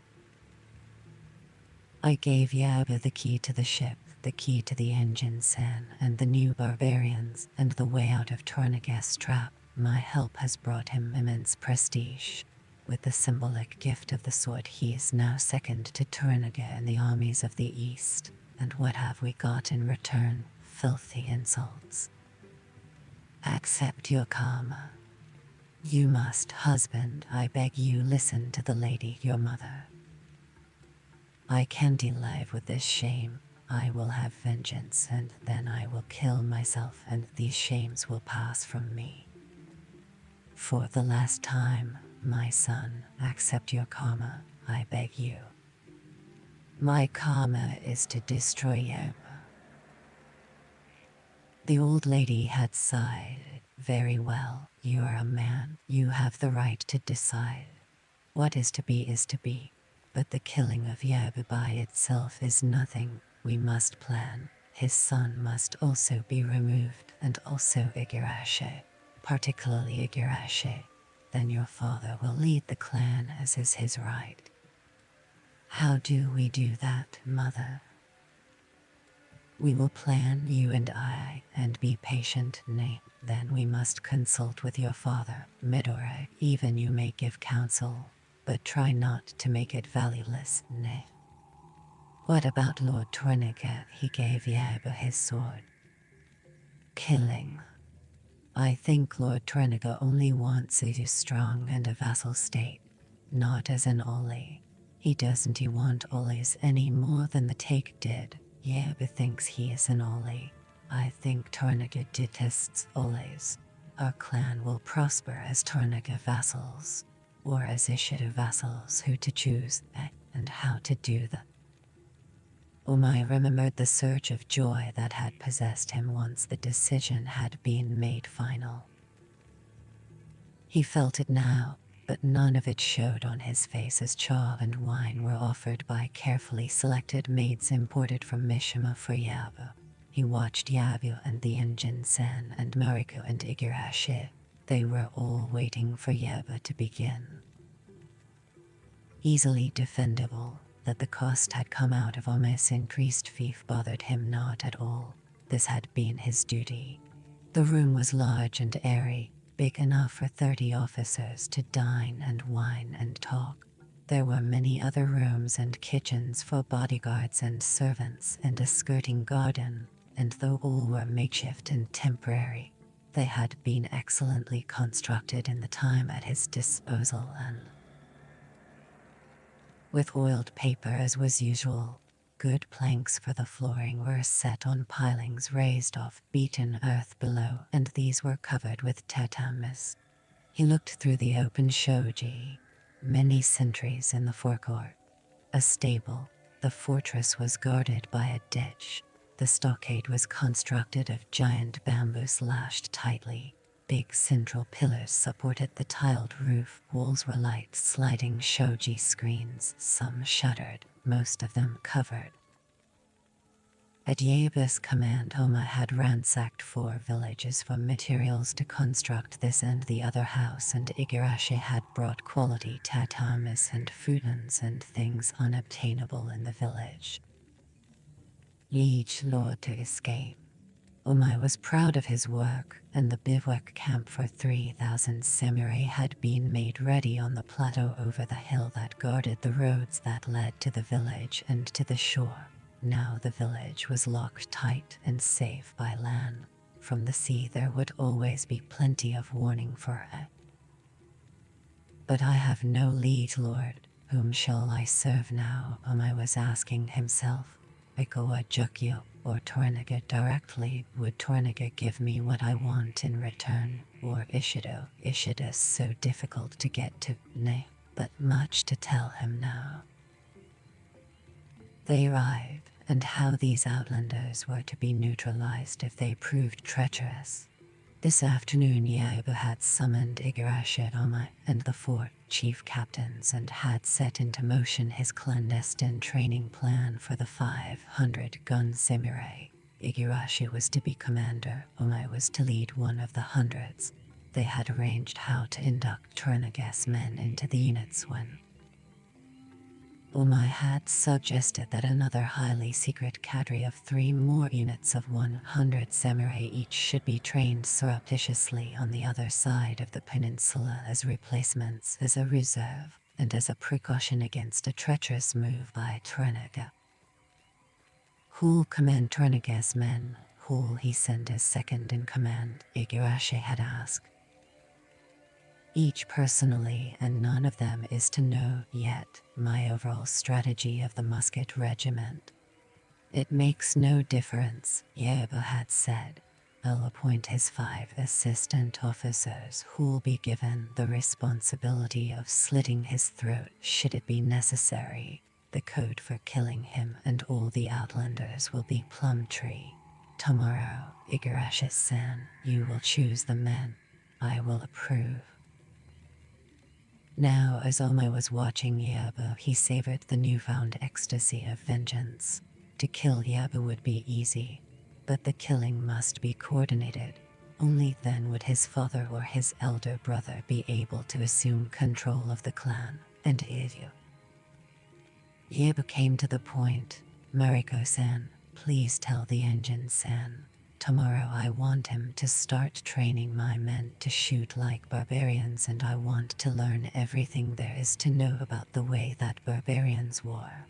I gave Yaba the key to the ship, the key to the engine sen, and the new barbarians, and the way out of Tornagas' trap. My help has brought him immense prestige. With the symbolic gift of the sword, he is now second to Tornaga in the armies of the East. And what have we got in return? Filthy insults. Accept your karma. You must, husband, I beg you, listen to the lady, your mother. I can't live with this shame. I will have vengeance, and then I will kill myself, and these shames will pass from me. For the last time, my son, accept your karma, I beg you. My karma is to destroy you. The old lady had sighed. Very well, you are a man. You have the right to decide. What is to be. But the killing of Yabu by itself is nothing. We must plan. His son must also be removed, and also Igarashi, particularly Igarashi. Then your father will lead the clan as is his right. How do we do that, mother? We will plan, you and I, and be patient, nay. Then we must consult with your father, Midori. Even you may give counsel, but try not to make it valueless, nay. What about Lord Tornaga? He gave Yaba his sword. Killing. I think Lord Tornaga only wants you strong and a vassal state, not as an Ollie. He doesn't want Ollies any more than the Take did. Yaba thinks he is an Ollie. I think Tornaga detests Ollies. Our clan will prosper as Tornaga vassals, or as Ishida vassals, who to choose, and how to do that. Umai remembered the surge of joy that had possessed him once the decision had been made final. He felt it now, but none of it showed on his face as cha and wine were offered by carefully selected maids imported from Mishima for Yabu. He watched Yabu and the engine sen and Mariko and Igarashi. They were all waiting for Yabu to begin. Easily defendable. That the cost had come out of Ome's increased fief bothered him not at all. This had been his duty. The room was large and airy, big enough for 30 officers to dine and wine and talk. There were many other rooms and kitchens for bodyguards and servants, and a skirting garden, and though all were makeshift and temporary, they had been excellently constructed in the time at his disposal, and with oiled paper as was usual, good planks for the flooring were set on pilings raised off beaten earth below, and these were covered with tatamis. He looked through the open shoji. Many sentries in the forecourt. A stable. The fortress was guarded by a ditch. The stockade was constructed of giant bamboos lashed tightly. Big central pillars supported the tiled roof. Walls were light sliding shoji screens, some shuttered, most of them covered. At Yaba's command, Homa had ransacked 4 villages for materials to construct this and the other house, and Igarashi had brought quality tatamis and futons and things unobtainable in the village. Each lord to escape. Omai was proud of his work, and the bivouac camp for 3,000 samurai had been made ready on the plateau over the hill that guarded the roads that led to the village and to the shore. Now the village was locked tight and safe by land. From the sea there would always be plenty of warning for it. But I have no liege lord. Whom shall I serve now? Omai was asking himself. Ikoa Jukyo or Tornaga directly. Would Tornaga give me what I want in return? Or Ishido? Ishida's so difficult to get to, nay, but much to tell him now. They arrived, and how these outlanders were to be neutralized if they proved treacherous. This afternoon Yaoba had summoned Igarashi Omai and the 4 chief captains and had set into motion his clandestine training plan for the 500-gun samurai. Igarashi was to be commander, Omai was to lead one of the hundreds. They had arranged how to induct Tornagas men into the units when Omai had suggested that another highly secret cadre of 3 more units of 100 samurai each should be trained surreptitiously on the other side of the peninsula as replacements, as a reserve, and as a precaution against a treacherous move by Tornaga. Who'll command Tornaga's men? Who'll he send as second in command? Igarashi had asked. Each personally, and none of them is to know yet my overall strategy of the musket regiment. It makes no difference, Yaoba had said. I'll appoint his 5 assistant officers who'll be given the responsibility of slitting his throat should it be necessary. The code for killing him and all the outlanders will be Plumtree. Tomorrow, Igarashi-san, you will choose the men. I will approve. Now, as Omai was watching Yaoba, he savored the newfound ecstasy of vengeance. To kill Yaoba would be easy, but the killing must be coordinated. Only then would his father or his elder brother be able to assume control of the clan, and Yaoba came to the point. Mariko-san, please tell the engine-san. Tomorrow I want him to start training my men to shoot like barbarians, and I want to learn everything there is to know about the way that barbarians war.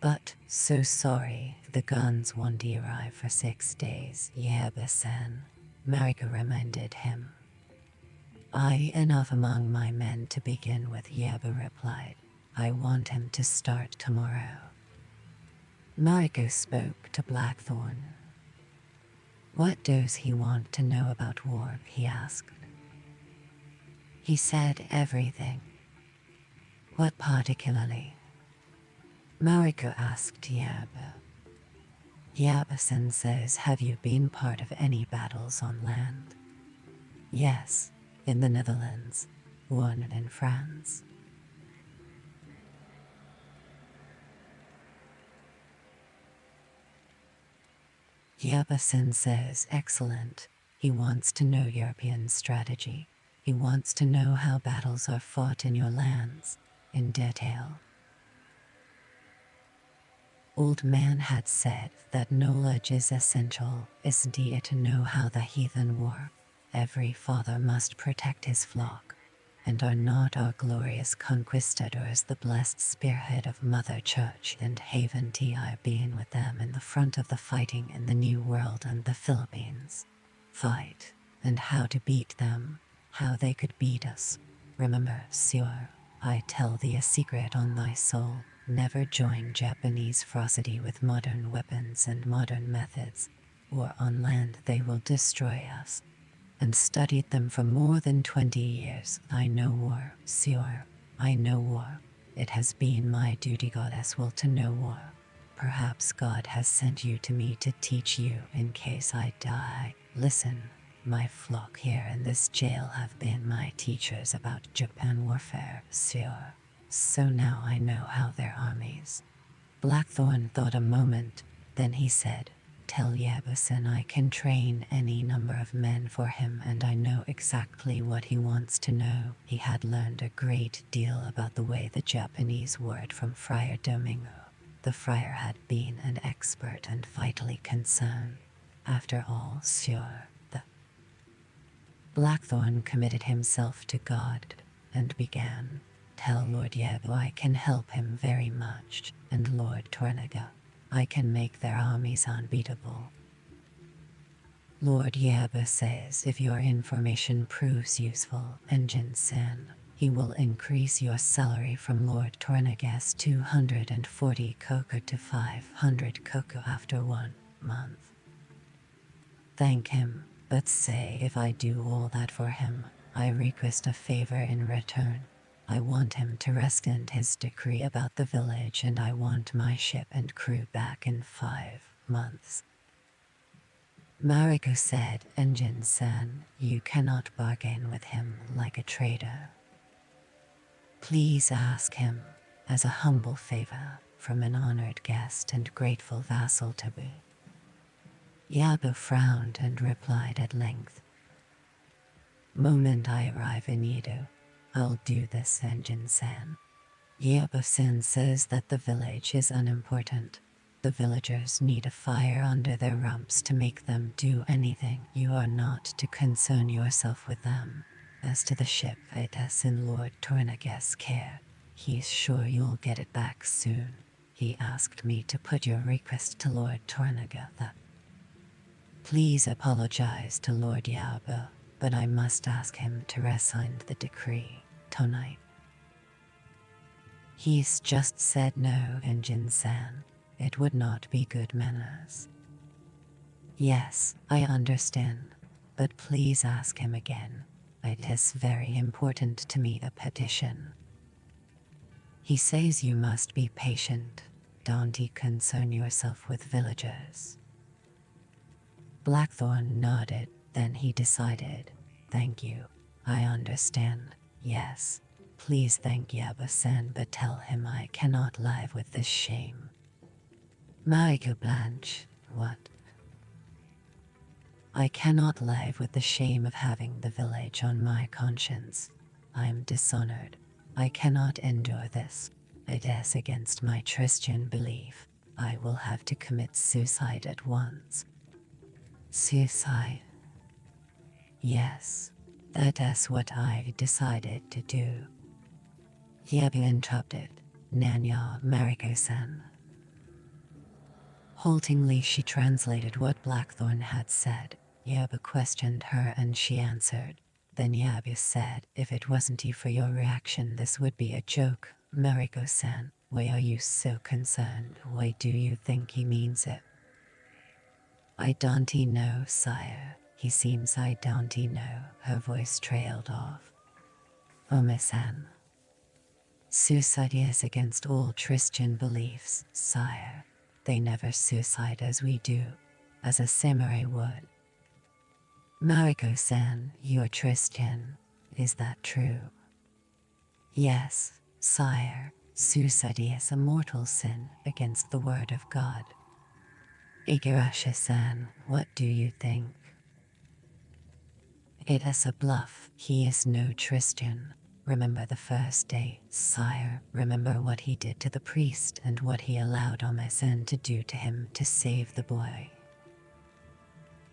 But, so sorry, the guns won't arrive for 6 days, Yaoba-san. Mariko reminded him. Enough among my men to begin with, Yaoba replied. I want him to start tomorrow. Mariko spoke to Blackthorn. What does he want to know about war? He asked. He said everything. What particularly? Mariko asked Yaoba. Yaoba-san says, have you been part of any battles on land? Yes, in the Netherlands, one in France. Yaoba-san says, excellent. He wants to know European strategy. He wants to know how battles are fought in your lands, in detail. Old man had said that knowledge is essential, isn't it, to know how the heathen war. Every father must protect his flock. And are not our glorious conquistadors the blessed spearhead of Mother Church and Haven Ti being with them in the front of the fighting in the New World and the Philippines? Fight, and how to beat them, how they could beat us. Remember, Sieur, I tell thee a secret on thy soul, never join Japanese ferocity with modern weapons and modern methods, or on land they will destroy us. And studied them for more than 20 years. I know war, Sieur. I know war. It has been my duty, Goddess will, to know war. Perhaps God has sent you to me to teach you in case I die. Listen, my flock here in this jail have been my teachers about Japan warfare, Sieur. So now I know how their armies. Blackthorn thought a moment, then he said, tell Yaoba-san I can train any number of men for him, and I know exactly what he wants to know. He had learned a great deal about the way the Japanese warred from Friar Domingo. The friar had been an expert and vitally concerned. After all, Sieur, the Blackthorn committed himself to God and began. Tell Lord Yaoba I can help him very much, and Lord Tornaga. I can make their armies unbeatable. Lord Yaoba says if your information proves useful, Engine-san, he will increase your salary from Lord Tornaga's 240 koku to 500 koku after 1 month. Thank him, but say if I do all that for him, I request a favor in return. I want him to rescind his decree about the village, and I want my ship and crew back in 5 months. Mariko said, Engine-san, you cannot bargain with him like a trader. Please ask him, as a humble favor from an honored guest and grateful vassal to be. Yabu frowned and replied at length. Moment I arrive in Yedo, I'll do this, Engine-san. Yabu-san says that the village is unimportant. The villagers need a fire under their rumps to make them do anything. You are not to concern yourself with them. As to the ship, it is in Lord Tornaga's care. He's sure you'll get it back soon. He asked me to put your request to Lord Tornaga. Please apologize to Lord Yabu, but I must ask him to rescind the decree tonight. He's just said no, Engine-san. It would not be good manners. Yes, I understand, but please ask him again. It is very important to me, a petition. He says you must be patient. Don't concern yourself with villagers. Blackthorn nodded, then he decided. Thank you. I understand. Yes. Please thank Yabu-san, but tell him I cannot live with this shame. Mariko Blanche, what? I cannot live with the shame of having the village on my conscience. I am dishonored. I cannot endure this. It is against my Christian belief. I will have to commit suicide at once. Suicide? Yes, that is what I decided to do. Yabu interrupted. Nanya, Mariko-san. Haltingly she translated what Blackthorn had said. Yabu questioned her and she answered. Then Yabu said, if it wasn't you for your reaction, this would be a joke. Mariko-san, why are you so concerned? Why do you think he means it? I don't know, sire. He seems I don't know. Her voice trailed off. Ome-san. Suicide is against all Christian beliefs, sire. They never suicide as we do, as a samurai would. Mariko-san, you're Christian. Is that true? Yes, sire. Suicide is a mortal sin against the word of God. Igarashi-san, what do you think? It is a bluff. He is no Christian. Remember the first day, sire. Remember what he did to the priest and what he allowed Ome-san to do to him to save the boy.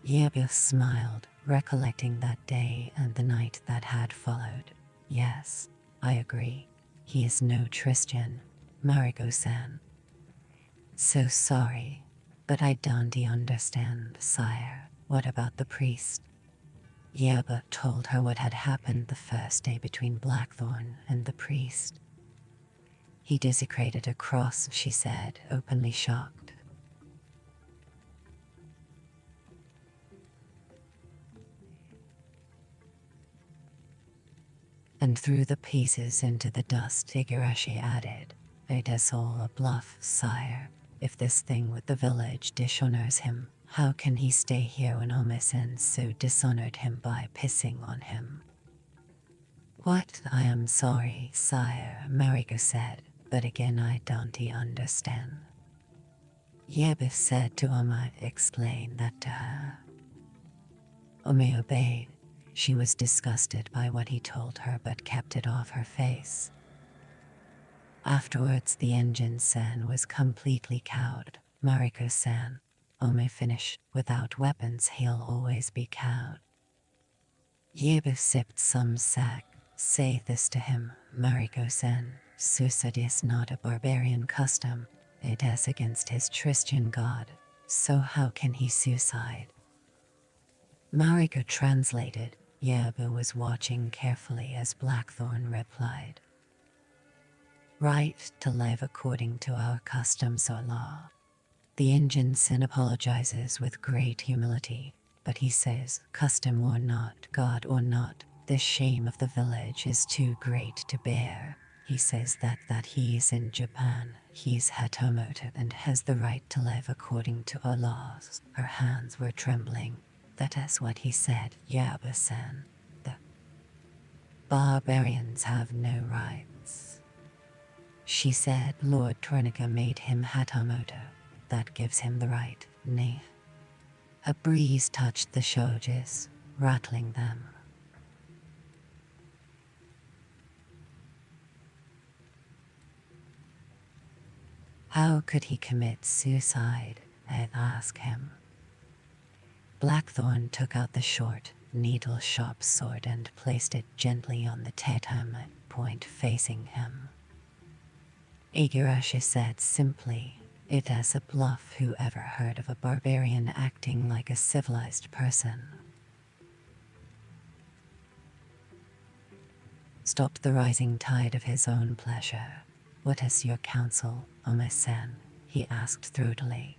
Yabu smiled, recollecting that day and the night that had followed. Yes, I agree. He is no Christian, Mariko-san. So sorry, but I don't understand, sire. What about the priest? Yabu told her what had happened the first day between Blackthorn and the priest. He desecrated a cross, she said, openly shocked. And threw the pieces into the dust. Igarashi added, it is all a bluff, sire. If this thing with the village dishonors him, how can he stay here when Ome-san so dishonored him by pissing on him? What? I am sorry, sire, Mariko said, but again I don't understand. Yabu said to Ome, explain that to her. Ome obeyed. She was disgusted by what he told her but kept it off her face. Afterwards the engine-san was completely cowed. Mariko-san, Ome finish, without weapons he'll always be cowed. Yabu sipped some sack. Say this to him, Mariko-san. Suicide is not a barbarian custom. It is against his Christian god. So how can he suicide? Mariko translated. Yabu was watching carefully as Blackthorn replied. Right to live according to our customs or law. The engine-san apologizes with great humility, but he says, custom or not, God or not, the shame of the village is too great to bear. He says that he is in Japan. He's Hatomoto and has the right to live according to our laws. Her hands were trembling. That is what he said, Yabu-san. The barbarians have no rights. She said Lord Tornica made him Hatomoto. That gives him the right, nay. A breeze touched the shoulders, rattling them. How could he commit suicide? I'd ask him. Blackthorn took out the short, needle-sharp sword and placed it gently on the tatami, point facing him. Igarashi said simply, "It is a bluff. Who ever heard of a barbarian acting like a civilized person?" Stop the rising tide of his own pleasure. What is your counsel, Ome-san? He asked throatily.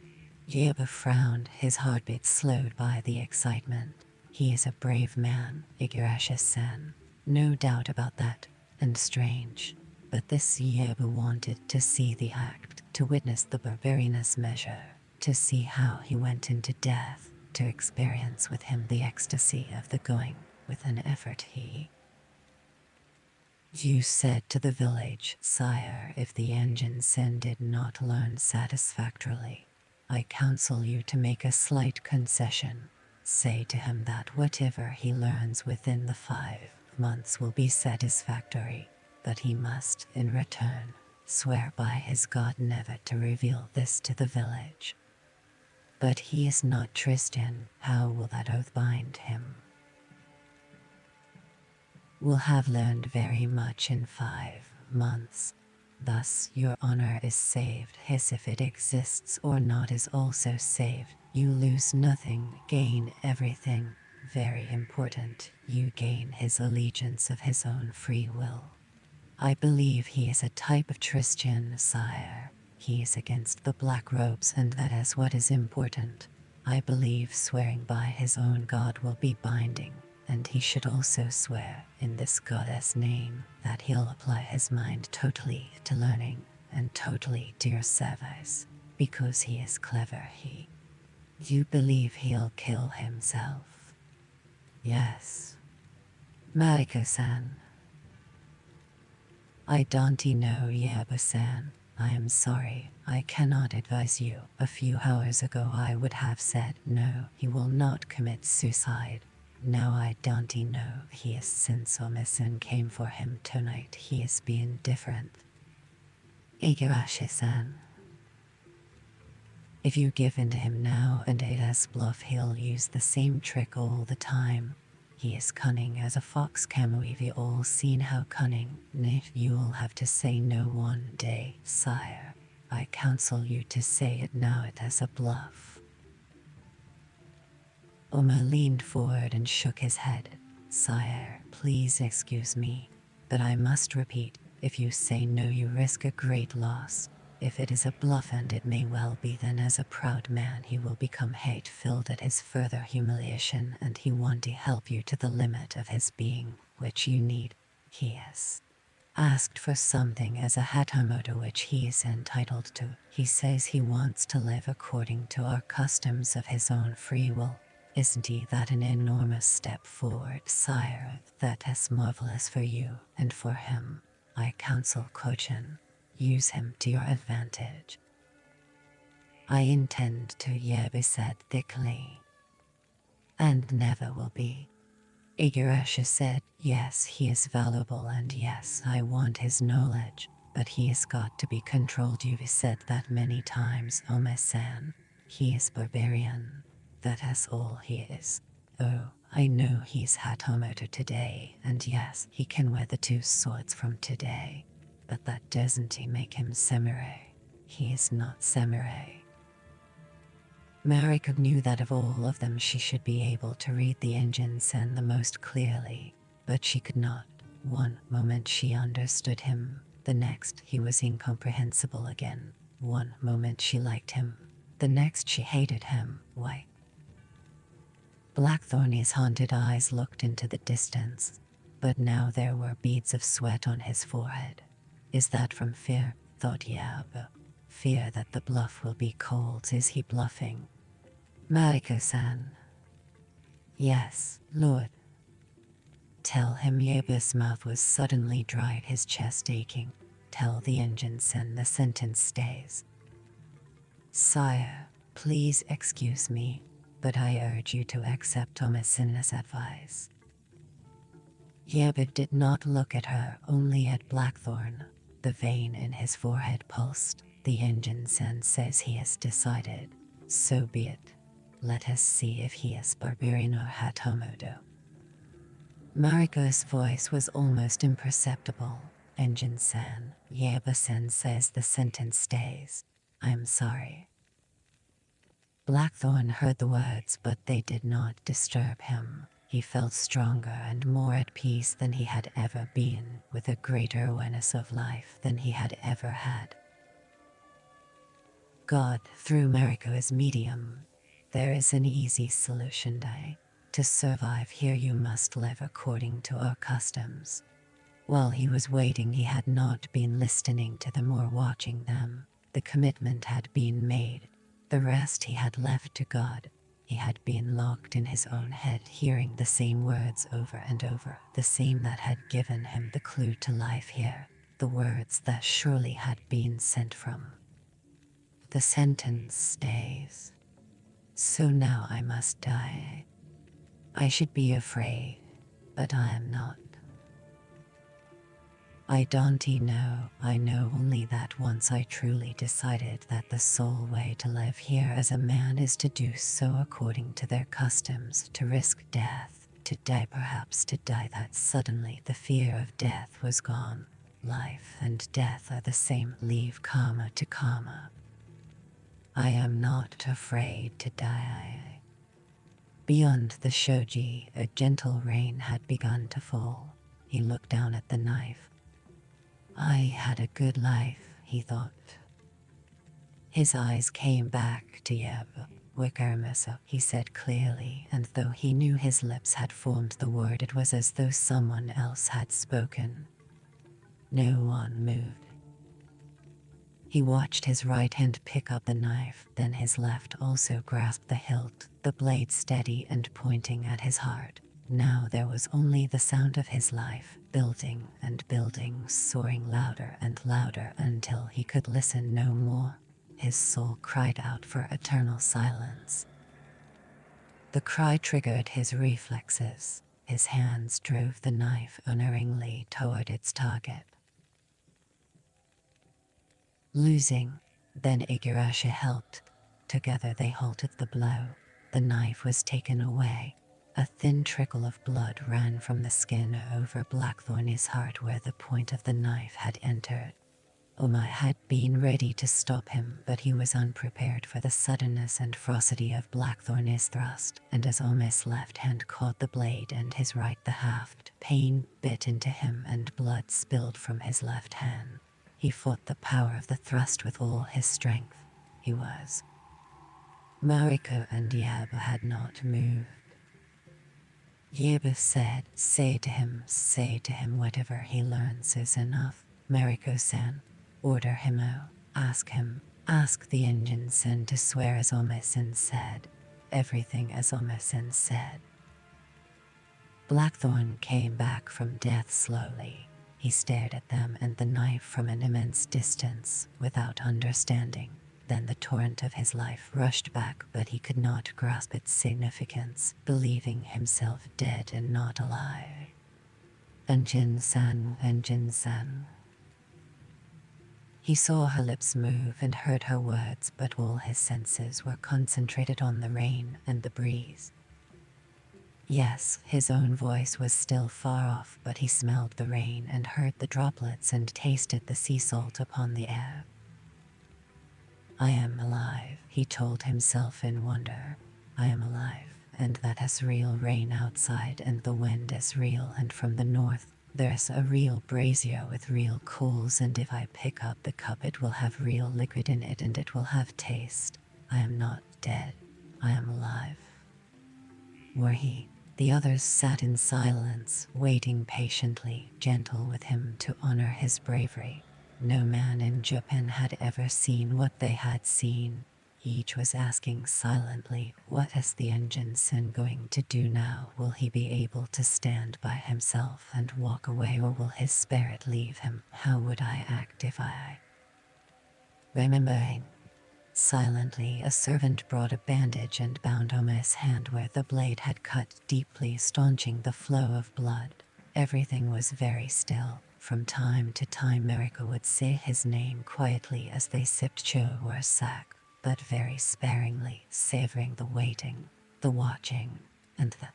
Yabu frowned, his heartbeat slowed by the excitement. He is a brave man, Igarashi-san. No doubt about that, and strange. But this Yabu wanted to see the act, to witness the barbarian's measure, to see how he went into death, to experience with him the ecstasy of the going. With an effort You said to the village, sire, if the engine sen did not learn satisfactorily, I counsel you to make a slight concession. Say to him that whatever he learns within the 5 months will be satisfactory, but he must, in return, swear by his God never to reveal this to the village. But he is not Tristan. How will that oath bind him? Will have learned very much in 5 months. Thus your honor is saved. His if it exists or not is also saved. You lose nothing, gain everything. Very important, you gain his allegiance of his own free will. I believe he is a type of Tristan, sire. He is against the black robes and that is what is important. I believe swearing by his own God will be binding. And he should also swear, in this goddess' name, that he'll apply his mind totally to learning and totally to your service, because he is clever. You believe he'll kill himself? Yes. Mariko-san. I don't know, Yabu-san. I am sorry, I cannot advise you. A few hours ago I would have said, no, he will not commit suicide. Now I don't know. He is since Ome-san came for him tonight. He is being different. Igarashi-san. If you give in to him now and it as bluff, he'll use the same trick all the time. He is cunning as a fox. We've all seen how cunning. You'll have to say no one day, sire. I counsel you to say it now. It as a bluff. Oma leaned forward and shook his head. Sire, please excuse me, but I must repeat, if you say no you risk a great loss. If it is a bluff, and it may well be, then as a proud man he will become hate-filled at his further humiliation, and he won't help you to the limit of his being, which you need. He has asked for something as a Hatomoto which he is entitled to. He says he wants to live according to our customs of his own free will. Isn't that an enormous step forward, sire? That is marvelous for you and for him. I counsel Kojin. Use him to your advantage. I intend to, Yabu said thickly. And never will be. Igarashi said, yes, he is valuable and yes, I want his knowledge, but he has got to be controlled. You've said that many times, Ome-san. He is barbarian. That is all he is. Oh, I know he's Hatomoto today, and yes, he can wear the 2 swords from today. But that doesn't make him samurai. He is not samurai. Mariko knew that of all of them she should be able to read the engine sen the most clearly, but she could not. One moment she understood him, the next he was incomprehensible again. One moment she liked him, the next she hated him. Why? Blackthorn's haunted eyes looked into the distance, but now there were beads of sweat on his forehead. Is that from fear? Thought Yab. Fear that the bluff will be called. Is he bluffing? Mariko-san. Yes, Lord. Tell him. Yaba's mouth was suddenly dried, his chest aching. Tell the engine-sen the sentence stays. Sire, please excuse me, but I urge you to accept Thomasina's advice. Yabba did not look at her, only at Blackthorn. The vein in his forehead pulsed. The engine-sen says he has decided. So be it. Let us see if he is barbarian or Hatomodo. Mariko's voice was almost imperceptible. Engine-san, Yaba-sen says the sentence stays. I'm sorry. Blackthorn heard the words, but they did not disturb him. He felt stronger and more at peace than he had ever been, with a greater awareness of life than he had ever had. God, through Mariko as medium, there is an easy solution, Dai. To survive here you must live according to our customs. While he was waiting, he had not been listening to them or watching them. The commitment had been made. The rest he had left to God. He had been locked in his own head, hearing the same words over and over, the same that had given him the clue to life here, the words that surely had been sent from. The sentence stays. So now I must die. I should be afraid, but I am not. I don't know. I know only that once I truly decided that the sole way to live here as a man is to do so according to their customs, to risk death, to die, perhaps to die, that suddenly the fear of death was gone. Life and death are the same. Leave karma to karma. I am not afraid to die. Beyond the shoji, a gentle rain had begun to fall. He looked down at the knife. I had a good life, he thought. His eyes came back to Yeb. Wikarmasa, he said clearly, and though he knew his lips had formed the word, it was as though someone else had spoken. No one moved. He watched his right hand pick up the knife, then his left also grasped the hilt, the blade steady and pointing at his heart. Now there was only the sound of his life, building and building, soaring louder and louder until he could listen no more. His soul cried out for eternal silence. The cry triggered his reflexes. His hands drove the knife unerringly toward its target. Losing, then Igarashi helped. Together they halted the blow. The knife was taken away. A thin trickle of blood ran from the skin over Blackthorn's heart where the point of the knife had entered. Oma had been ready to stop him, but he was unprepared for the suddenness and ferocity of Blackthorn's thrust, and as Oma's left hand caught the blade and his right the haft, pain bit into him and blood spilled from his left hand. He fought the power of the thrust with all his strength. He was. Mariko and Yaba had not moved. Yaba said, say to him, whatever he learns is enough. Mariko-san, order him out. Ask the engine-sen to swear as Ome-sen said. Everything as Ome-sen said. Blackthorn came back from death slowly. He stared at them and the knife from an immense distance, without understanding. Then the torrent of his life rushed back, but he could not grasp its significance, believing himself dead and not alive. Engine-san, engine-san. He saw her lips move and heard her words, but all his senses were concentrated on the rain and the breeze. Yes, his own voice was still far off, but he smelled the rain and heard the droplets and tasted the sea salt upon the air. I am alive, he told himself in wonder. I am alive, and that has real rain outside and the wind is real, and from the north there's a real brazier with real coals, and if I pick up the cup it will have real liquid in it and it will have taste. I am not dead. I am alive. Were he? The others sat in silence, waiting patiently, gentle with him to honor his bravery. No man in Japan had ever seen what they had seen. Each was asking silently, what is the ensign going to do now? Will he be able to stand by himself and walk away, or will his spirit leave him? How would I act if I... Remembering. Silently, a servant brought a bandage and bound Oma's hand where the blade had cut deeply, staunching the flow of blood. Everything was very still. From time to time, Mariko would say his name quietly as they sipped cho or sak, but very sparingly, savoring the waiting, the watching, and the...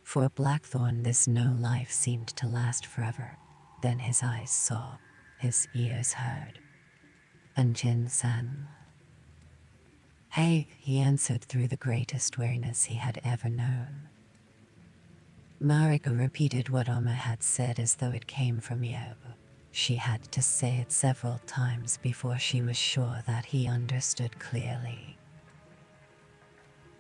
For Blackthorn, this no life seemed to last forever. Then his eyes saw, his ears heard. Anjin-san. Hey, he answered through the greatest weariness he had ever known. Mariko repeated what Oma had said as though it came from Yobu. She had to say it several times before she was sure that he understood clearly.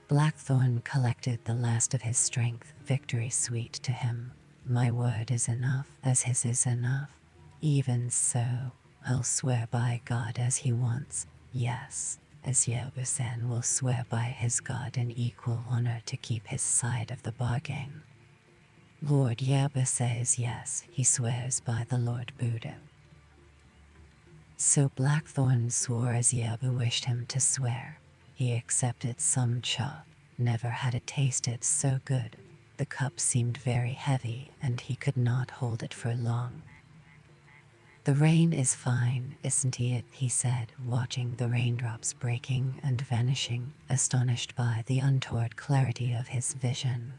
Blackthorn collected the last of his strength, victory sweet to him. My word is enough, as his is enough. Even so, I'll swear by God as he wants, yes, as Yobu-san will swear by his God in equal honor to keep his side of the bargain. Lord Yobu says yes, he swears by the Lord Buddha. So Blackthorn swore as Yobu wished him to swear. He accepted some cha, never had it tasted so good. The cup seemed very heavy and he could not hold it for long. The rain is fine, isn't it? He said, watching the raindrops breaking and vanishing, astonished by the untoward clarity of his vision.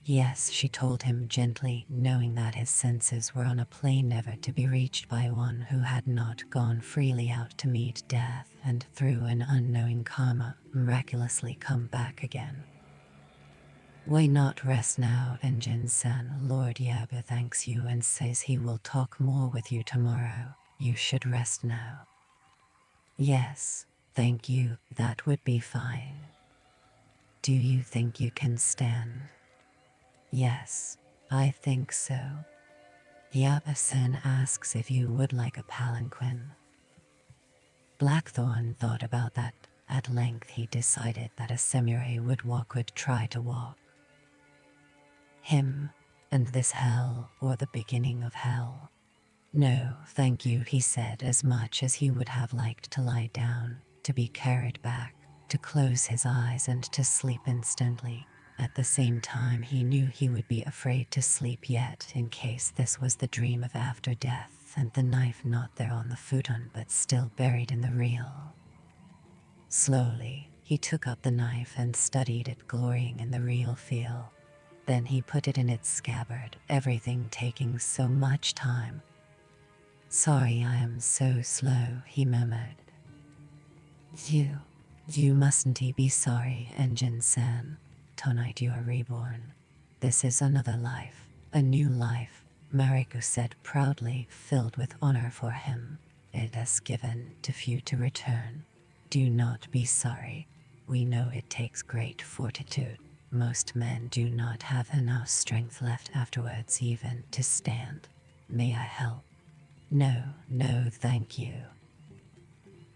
Yes, she told him gently, knowing that his senses were on a plane never to be reached by one who had not gone freely out to meet death and through an unknowing karma, miraculously come back again. Why not rest now, Enjin-san? Lord Yobu thanks you and says he will talk more with you tomorrow. You should rest now. Yes, thank you, that would be fine. Do you think you can stand? Yes, I think so. Yobu-san asks if you would like a palanquin. Blackthorn thought about that. At length he decided that a samurai would try to walk. Him, and this hell, or the beginning of hell. No, thank you, he said, as much as he would have liked to lie down, to be carried back, to close his eyes and to sleep instantly. At the same time he knew he would be afraid to sleep yet, in case this was the dream of after death and the knife not there on the futon but still buried in the real. Slowly, he took up the knife and studied it, glorying in the real feel. Then he put it in its scabbard, everything taking so much time. Sorry I am so slow, he murmured. You mustn't be sorry, Enjin-san. Tonight you are reborn. This is another life, a new life, Mariko said proudly, filled with honor for him. It is given to few to return. Do not be sorry. We know it takes great fortitude. Most men do not have enough strength left afterwards even to stand. May I help? No, thank you.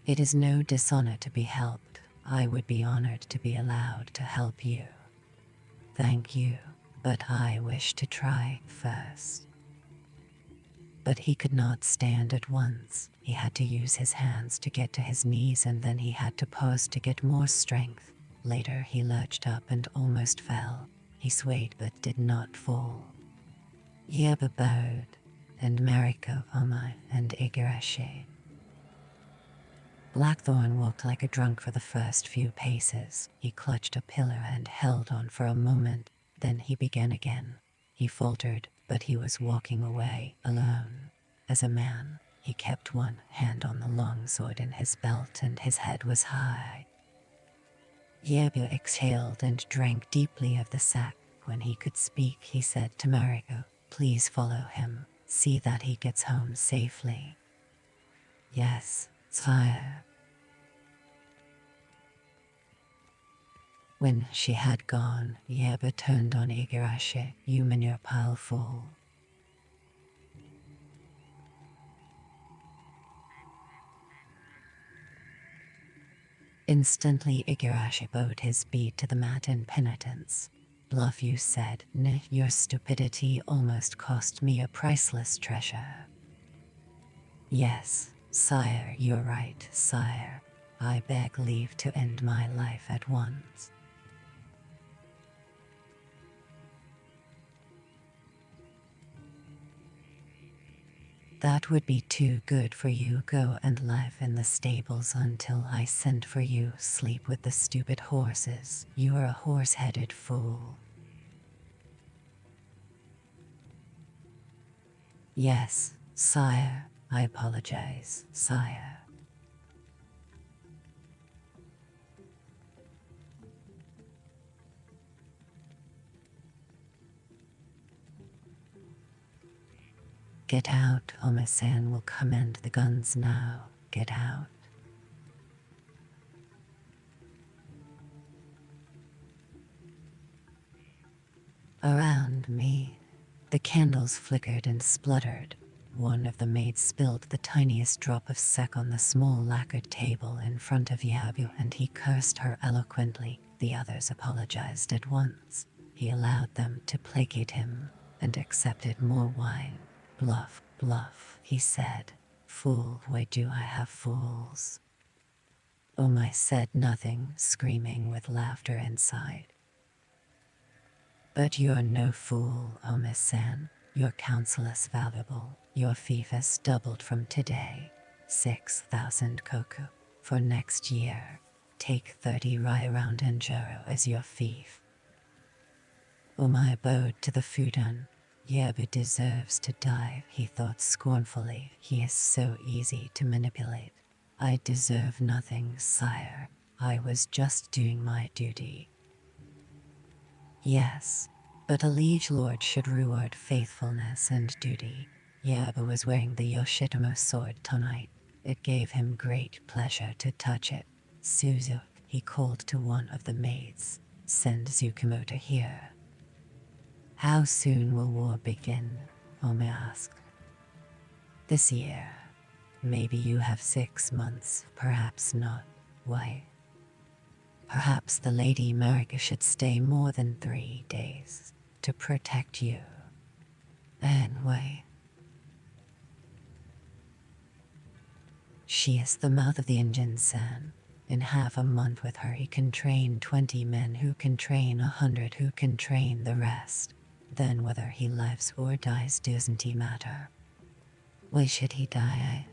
It is no dishonor to be helped. I would be honored to be allowed to help you. Thank you, but I wish to try first. But he could not stand at once. He had to use his hands to get to his knees, and then he had to pause to get more strength. Later he lurched up and almost fell. He swayed but did not fall. Yobu bowed, and Mariko, Oma, and Igarashi. Blackthorn walked like a drunk for the first few paces. He clutched a pillar and held on for a moment, then he began again. He faltered, but he was walking away, alone. As a man, he kept one hand on the long sword in his belt and his head was high. Yobu exhaled and drank deeply of the sack. When he could speak, he said to Mariko, "Please follow him. See that he gets home safely." "Yes, sire." When she had gone, Yobu turned on Igarashi. "You manure pile full." Instantly Igarashi bowed his bead to the mat in penitence. Bluff, you said. Nah, your stupidity almost cost me a priceless treasure. Yes, sire, you're right, sire. I beg leave to end my life at once. That would be too good for you. Go and live in the stables until I send for you. Sleep with the stupid horses. You're a horse-headed fool. Yes, sire. I apologize, sire. Get out. Omisan will command the guns now. Get out. Around me, the candles flickered and spluttered. One of the maids spilled the tiniest drop of sec on the small lacquered table in front of Yabu, and he cursed her eloquently. The others apologized at once. He allowed them to placate him and accepted more wine. Bluff, bluff, he said. Fool, why do I have fools? Omai said nothing, screaming with laughter inside. But you're no fool, Omi-san. Your counsel is valuable. Your fief has doubled from today. 6,000 koku. For next year, take 30 rai around Enjuro as your fief. Omai bowed to the fudan. Yabu deserves to die, he thought scornfully. He is so easy to manipulate. I deserve nothing, sire. I was just doing my duty. Yes, but a liege lord should reward faithfulness and duty. Yabu was wearing the Yoshitomo sword tonight. It gave him great pleasure to touch it. Suzu, he called to one of the maids. Send Tsukumoto here. How soon will war begin? Ome asked. This year. Maybe you have 6 months, perhaps not. Why? Perhaps the Lady Marika should stay more than 3 days to protect you. Anyway. She is the mouth of the engine-san. In half a month with her he can train 20 men who can train 100 who can train the rest. Then whether he lives or dies doesn't matter. Why should he die?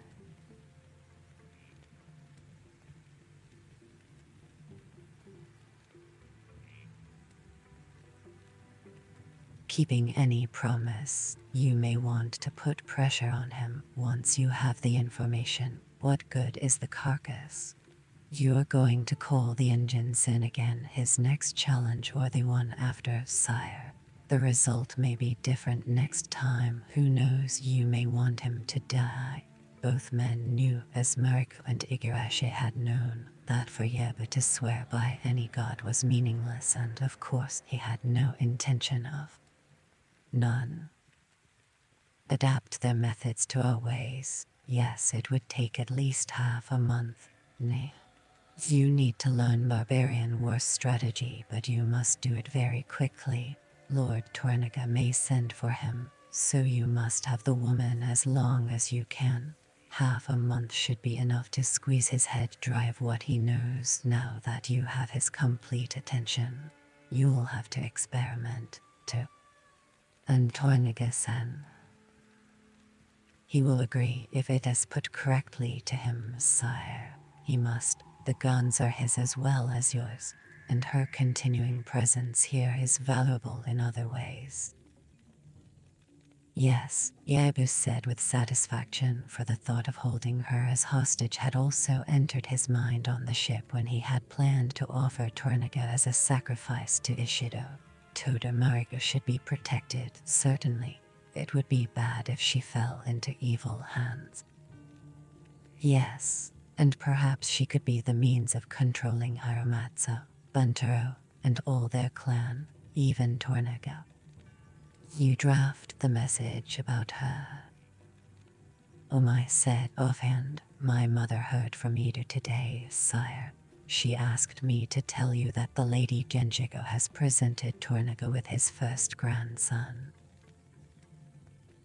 Keeping any promise, you may want to put pressure on him once you have the information. What good is the carcass? You're going to call the engines in again, his next challenge or the one after, sire. The result may be different next time. Who knows, you may want him to die. Both men knew, as Mariko and Igarashi had known, that for Yabu to swear by any god was meaningless, and of course he had no intention of. None. Adapt their methods to our ways. Yes, it would take at least half a month. Nay. You need to learn barbarian war strategy, but you must do it very quickly. Lord Tornaga may send for him, so you must have the woman as long as you can. Half a month should be enough to squeeze his head dry of what he knows now that you have his complete attention. You'll have to experiment, too. And Tornaga-san. He will agree if it is put correctly to him, sire. He must. The guns are his as well as yours, and her continuing presence here is valuable in other ways. Yes, Yabu said with satisfaction, for the thought of holding her as hostage had also entered his mind on the ship when he had planned to offer Tornaga as a sacrifice to Ishido. Toda Mariko should be protected, certainly. It would be bad if she fell into evil hands. Yes, and perhaps she could be the means of controlling Hiramatsu, Buntaro, and all their clan, even Tornaga. You draft the message about her. Omai said offhand, my mother heard from Ido today, sire. She asked me to tell you that the Lady Genjigo has presented Tornaga with his first grandson.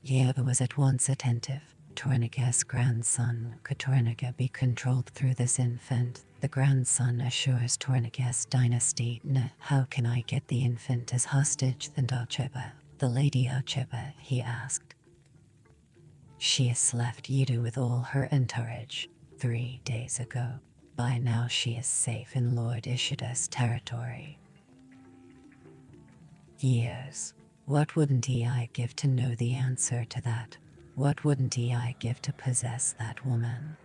Yeva was at once attentive. Tornaga's grandson. Could Tornaga be controlled through this infant? The grandson assures Tornaga's dynasty. How can I get the infant as hostage? And Ocheba, the Lady Ocheba, he asked. She has left Yidu with all her entourage 3 days ago. By now she is safe in Lord Ishida's territory. Years. What wouldn't I give to know the answer to that? What wouldn't I give to possess that woman?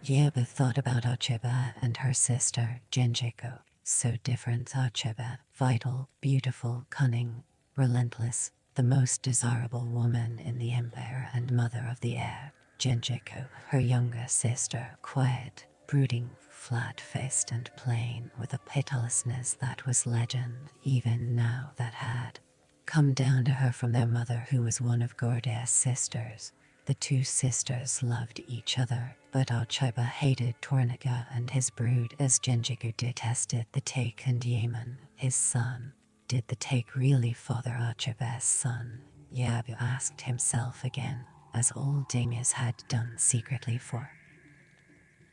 Yeba thought about Ocheba and her sister, Genjigo. So different. Ocheba, vital, beautiful, cunning, relentless, the most desirable woman in the empire and mother of the heir. Genjigo, her younger sister, quiet, brooding, flat-faced and plain, with a pitilessness that was legend, even now, that had come down to her from their mother, who was one of Gordea's sisters. The two sisters loved each other, but Ocheba hated Tornaga and his brood as Genjigo detested the Take and Yaman, his son. Did the Take really father Ocheba's son? Yabu asked himself again, as old Damius had done secretly for.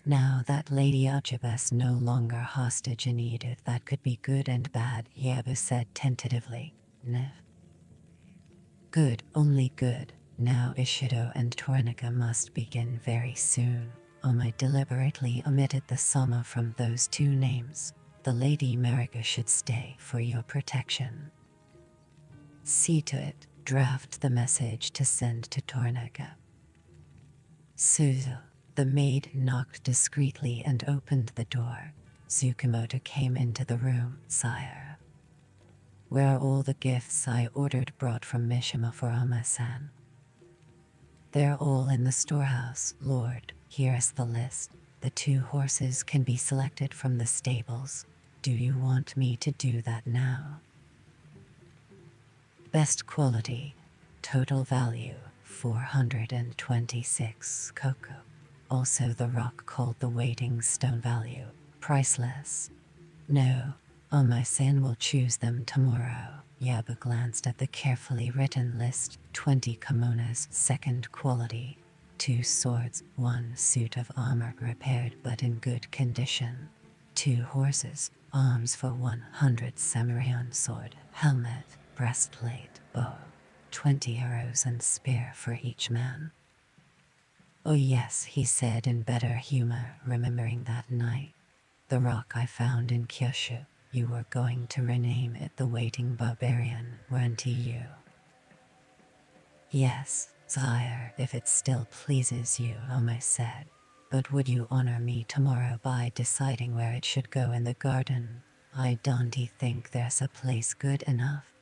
Now that Lady Ochebas no longer hostage in Edith, that could be good and bad, Yabu said tentatively. Nah. Good, only good. Now Ishido and Tornaga must begin very soon. I deliberately omitted the Sama from those two names. The Lady Marika should stay for your protection. See to it. Draft the message to send to Tornaga. Suzu. The maid knocked discreetly and opened the door. Tsukamoto came into the room. Sire. Where are all the gifts I ordered brought from Mishima for Ama-san? They're all in the storehouse, Lord. Here's the list. The 2 horses can be selected from the stables. Do you want me to do that now? Best quality. Total value, 426 cocoa. Also the rock called the waiting stone, value, priceless. No, Ama-san will choose them tomorrow. Yaba glanced at the carefully written list. 20 kimonos, second quality. 2 swords, 1 suit of armor repaired but in good condition. 2 horses, arms for 100 samurai sword, helmet, breastplate, bow. 20 arrows and spear for each man. Oh yes, he said in better humor, remembering that night. The rock I found in Kyushu. You were going to rename it the Waiting Barbarian, weren't you? Yes, sire, if it still pleases you, Oma said. But would you honor me tomorrow by deciding where it should go in the garden? I don't think there's a place good enough.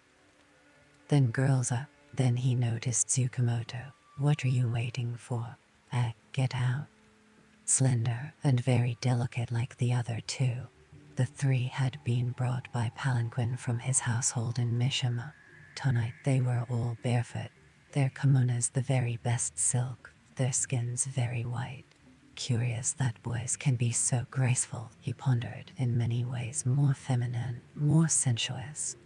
Then girls up. Then he noticed Tsukamoto. What are you waiting for? Get out. Slender and very delicate like the other 2. The 3 had been brought by palanquin from his household in Mishima. Tonight they were all barefoot, their kimonos the very best silk, their skins very white. Curious that boys can be so graceful, he pondered, in many ways more feminine, more sensuous.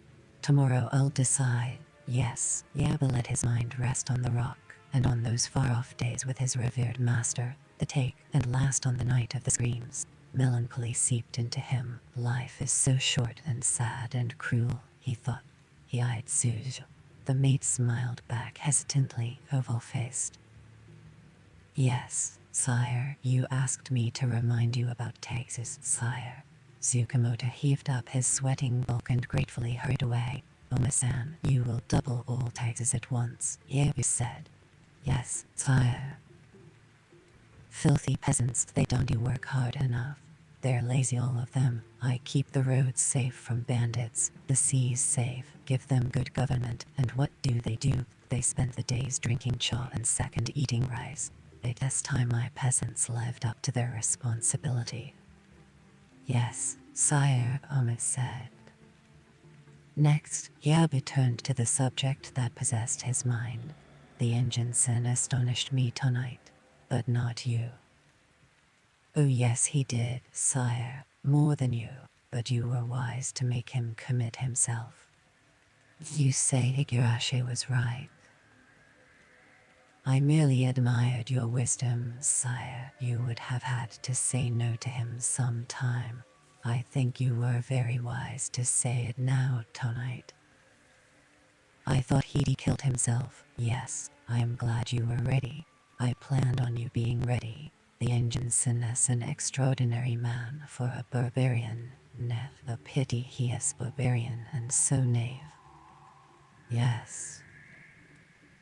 Tomorrow I'll decide. Yes, Yaba let his mind rest on the rock, and on those far-off days with his revered master, the Take, and last on the night of the screams. Melancholy seeped into him. Life is so short and sad and cruel, he thought. He eyed Suzu. The maid smiled back hesitantly, oval-faced. Yes, sire, you asked me to remind you about taxes, sire. Tsukamoto heaved up his sweating bulk and gratefully hurried away. Oma-san, you will double all taxes at once, Yabu said. Yes, sire. Filthy peasants, they don't work hard enough. They're lazy, all of them. I keep the roads safe from bandits, the seas safe, give them good government, and what do? They spend the days drinking cha and second eating rice. It's time my peasants lived up to their responsibility. Yes, sire, Oma said. Next, Yabu turned to the subject that possessed his mind. The engine-sen astonished me tonight, but not you. Oh yes, he did, sire. more than you, but you were wise to make him commit himself. You say Higurashi was right. I merely admired your wisdom, sire. You would have had to say no to him some time. I think you were very wise to say it now tonight. I thought he'd killed himself. Yes, I am glad you were ready. I planned on you being ready. The ensign is an extraordinary man for a barbarian. Nev, a pity he is barbarian and so knave. Yes.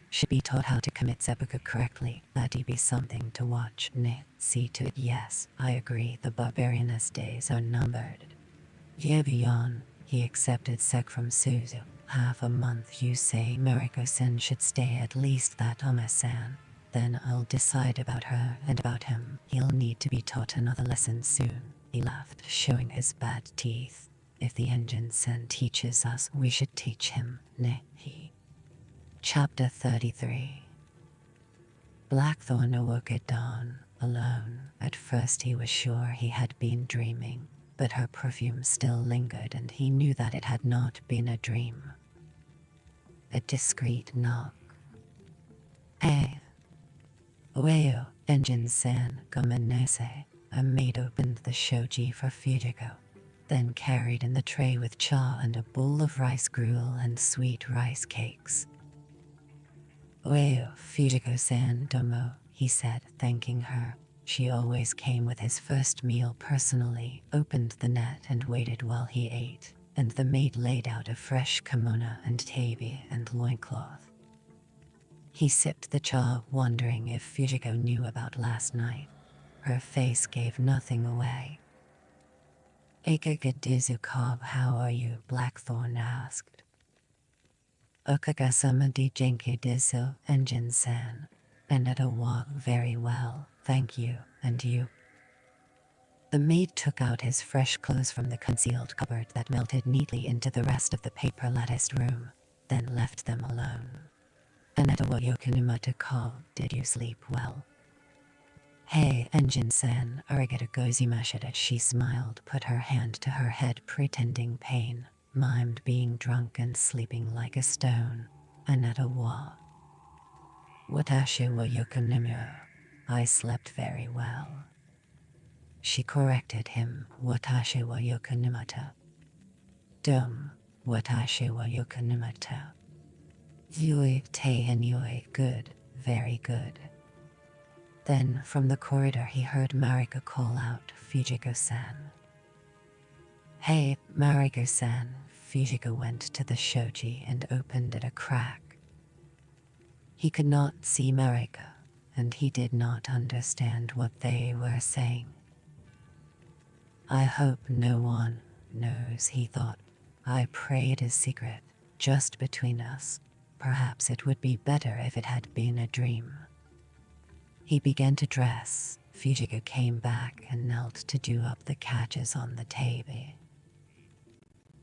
Should be taught how to commit seppuku correctly. That'd be something to watch. Nay, see to it. Yes, I agree. The barbarian's days are numbered. Yevion, he accepted sec from Suzu. Half a month, you say. Mariko-sen should stay at least that Ome-san. Then I'll decide about her and about him. He'll need to be taught another lesson soon. He laughed, showing his bad teeth. If the ensign teaches us, we should teach him. Nay, he. Chapter 33. Blackthorn awoke at dawn, alone. At first he was sure he had been dreaming, but her perfume still lingered and he knew that it had not been a dream. A discreet knock. Hey. Oeo, ensign-san, gomenase. A maid opened the shoji for Fujiko, then carried in the tray with cha and a bowl of rice gruel and sweet rice cakes. Oeo, Fujiko-san domo, he said, thanking her. She always came with his first meal personally, opened the net and waited while he ate, and the maid laid out a fresh kimono and tabi and loincloth. He sipped the cha, wondering if Fujiko knew about last night. Her face gave nothing away. Akagadizukob, how are you? Blackthorn asked. Okagasama di genki dizo, ensign-san. Aneta walk very well, thank you, and you? The maid took out his fresh clothes from the concealed cupboard that melted neatly into the rest of the paper-latticed room, then left them alone. Aneta wa yokunumata call, did you sleep well? Hey, ensign-san, arigato gozaimasu. She smiled, put her hand to her head pretending pain, mimed being drunk and sleeping like a stone. Aneta wa. Watashi wa yokunumura. I slept very well. She corrected him, watashi wa yokunumata. Dum, watashi wa yokunumata. Yui te and yui, good, very good. Then, from the corridor he heard Mariko call out, Fujiko-san. Hey, Mariko-san. Fujiko went to the shoji and opened it a crack. He could not see Mariko, and he did not understand what they were saying. I hope no one knows, he thought. I pray it is secret, just between us. Perhaps it would be better if it had been a dream. He began to dress. Fujiko came back and knelt to do up the catches on the tabi.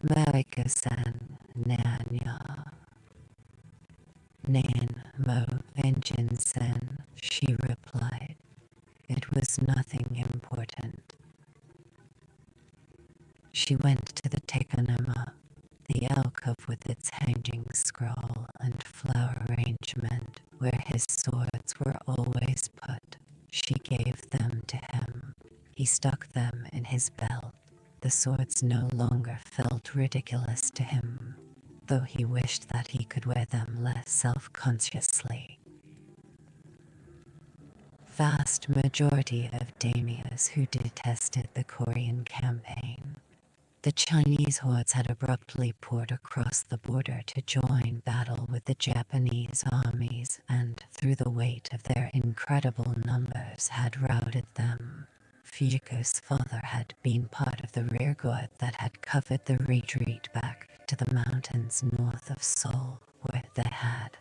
Mariko-san, nanya. Nan mo ensign-san, she replied. It was nothing important. She went to the tekonoma, the alcove with its hanging scroll and flower arrangement, where his swords were always put. She gave them to him. He stuck them in his belt. The swords no longer felt ridiculous to him, though he wished that he could wear them less self-consciously. Vast majority of daimyos who detested the Korean campaign. The Chinese hordes had abruptly poured across the border to join battle with the Japanese armies and, through the weight of their incredible numbers, had routed them. Fujiko's father had been part of the rearguard that had covered the retreat back to the mountains north of Seoul, where they had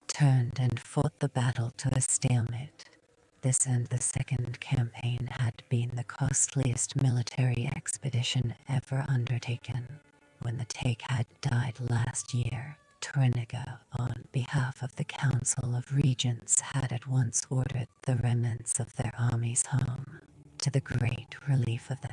turned and fought the battle to a stalemate. This and the second campaign had been the costliest military expedition ever undertaken. When the Take had died last year, Toranaga, on behalf of the Council of Regents, had at once ordered the remnants of their armies home, to the great relief of the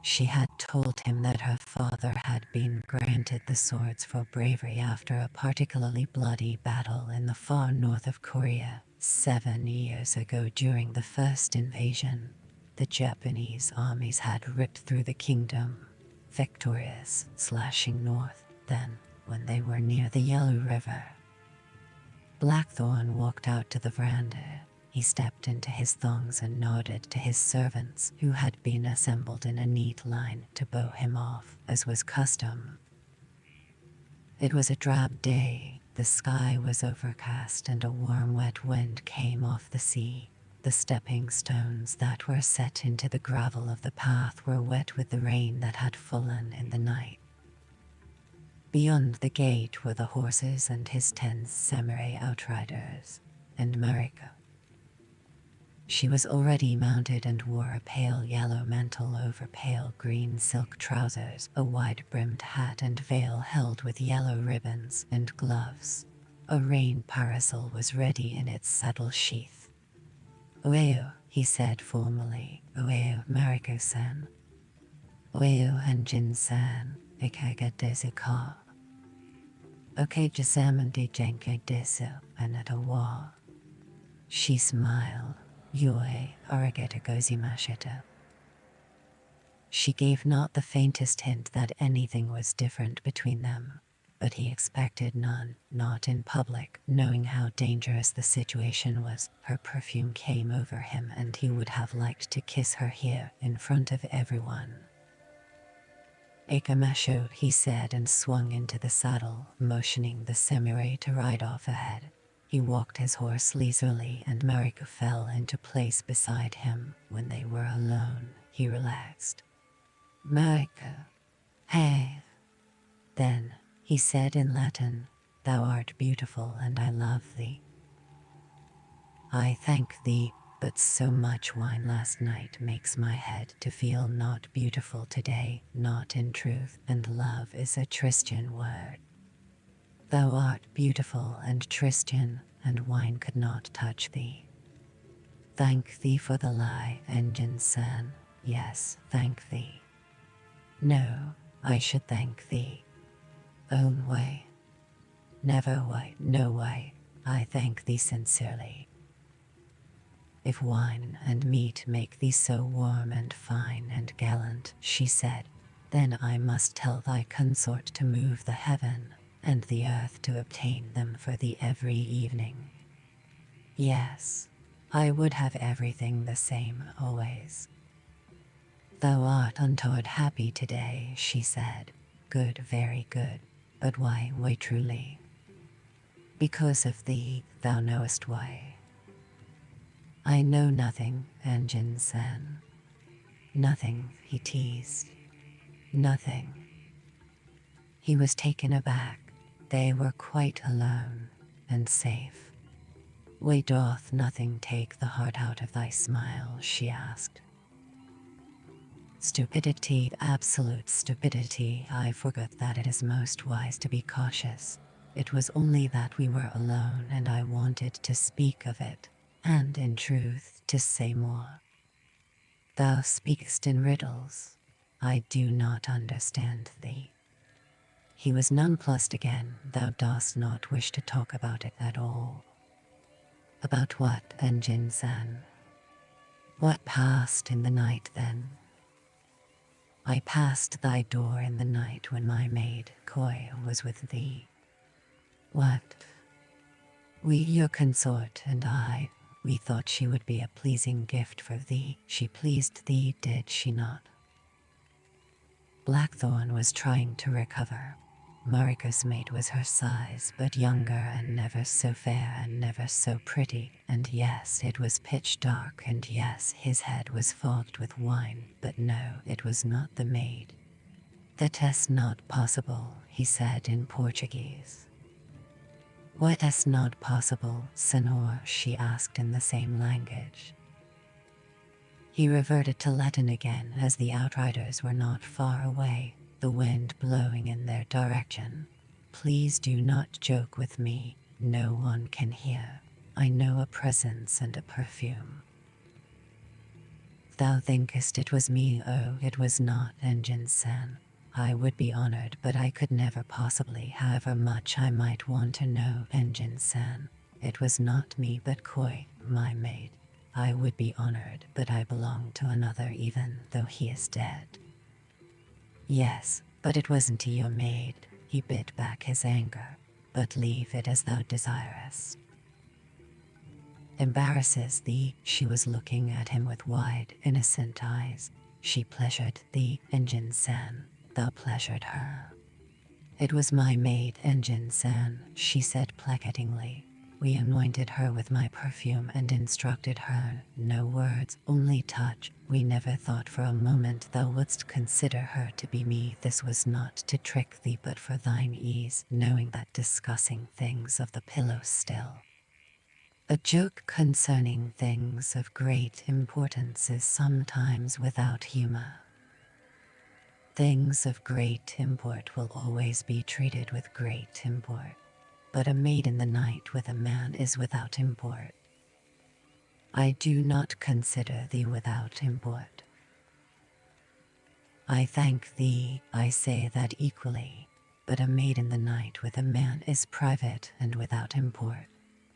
She had told him that her father had been granted the swords for bravery after a particularly bloody battle in the far north of Korea 7 years ago during the first invasion. The Japanese armies had ripped through the kingdom, victorious, slashing north. Then, when they were near the Yellow River, Blackthorn walked out to the veranda. He stepped into his thongs and nodded to his servants, who had been assembled in a neat line to bow him off, as was custom. It was a drab day. The sky was overcast and a warm, wet wind came off the sea. The stepping stones that were set into the gravel of the path were wet with the rain that had fallen in the night. Beyond the gate were the horses and his 10 samurai outriders, and Mariko. She was already mounted and wore a pale yellow mantle over pale green silk trousers, a wide-brimmed hat and veil held with yellow ribbons, and gloves. A rain parasol was ready in its saddle sheath. "Oeo," he said formally. "Oeo, Mariko-san. Oeo and Jin-san, ikaga desu ka? Oke jasamandi jenke desu, anata wa." She smiled. "Yoi, arigato gozaimasu." She gave not the faintest hint that anything was different between them, but he expected none, not in public. Knowing how dangerous the situation was, her perfume came over him and he would have liked to kiss her here in front of everyone. "Ikamasho," he said and swung into the saddle, motioning the samurai to ride off ahead. He walked his horse leisurely and Mariko fell into place beside him. When they were alone, he relaxed. "Mariko, hey." "Then," he said in Latin, "thou art beautiful and I love thee. I thank thee, but so much wine last night makes my head to feel not beautiful today, not in truth, and love is a Christian word. Thou art beautiful and Christian, and wine could not touch thee. Thank thee for the lie, Engine-san. Yes, thank thee. No, I should thank thee. Own way. Never way, no way. I thank thee sincerely. If wine and meat make thee so warm and fine and gallant," she said, "then I must tell thy consort to move the heaven and the earth to obtain them for thee every evening. Yes, I would have everything the same always." "Thou art untoward happy today," she said. "Good, very good. But why truly?" "Because of thee, thou knowest why." "I know nothing, Engine-san." "Nothing," he teased. "Nothing." He was taken aback. They were quite alone and safe. "Why doth nothing take the heart out of thy smile?" she asked. "Stupidity, absolute stupidity. I forgot that it is most wise to be cautious. It was only that we were alone and I wanted to speak of it, and in truth to say more. Thou speakest in riddles. I do not understand thee." He was nonplussed again. "Thou dost not wish to talk about it at all." "About what, Engine-san?" "What passed in the night then?" "I passed thy door in the night when my maid, Koi, was with thee." "What?" "We, your consort, and I, we thought she would be a pleasing gift for thee. She pleased thee, did she not?" Blackthorn was trying to recover. Mariko's mate was her size, but younger and never so fair and never so pretty, and yes, it was pitch dark, and yes, his head was fogged with wine, but no, it was not the maid. "That is not possible," he said in Portuguese. "What is not possible, senor?" she asked in the same language. He reverted to Latin again as the outriders were not far away, the wind blowing in their direction. "Please do not joke with me. No one can hear. I know a presence and a perfume." Thou thinkest it was me? Oh, it was not, Engine-san. I would be honored, but I could never possibly, however much I might want to know, Engine-san. It was not me but Koi, my maid. I would be honored, but I belong to another even though he is dead. Yes, but it wasn't to your maid. He bit back his anger. But leave it as thou desirest. Embarrasses thee, she was looking at him with wide, innocent eyes. She pleasured thee, Engine-san. Thou pleasured her. It was my maid, Engine-san, she said placatingly. We anointed her with my perfume and instructed her. No words, only touch. We never thought for a moment thou wouldst consider her to be me. This was not to trick thee, but for thine ease, knowing that discussing things of the pillow still. A joke concerning things of great importance is sometimes without humor. Things of great import will always be treated with great import, but a maid in the night with a man is without import. I do not consider thee without import. I thank thee, I say that equally, but a maid in the night with a man is private and without import.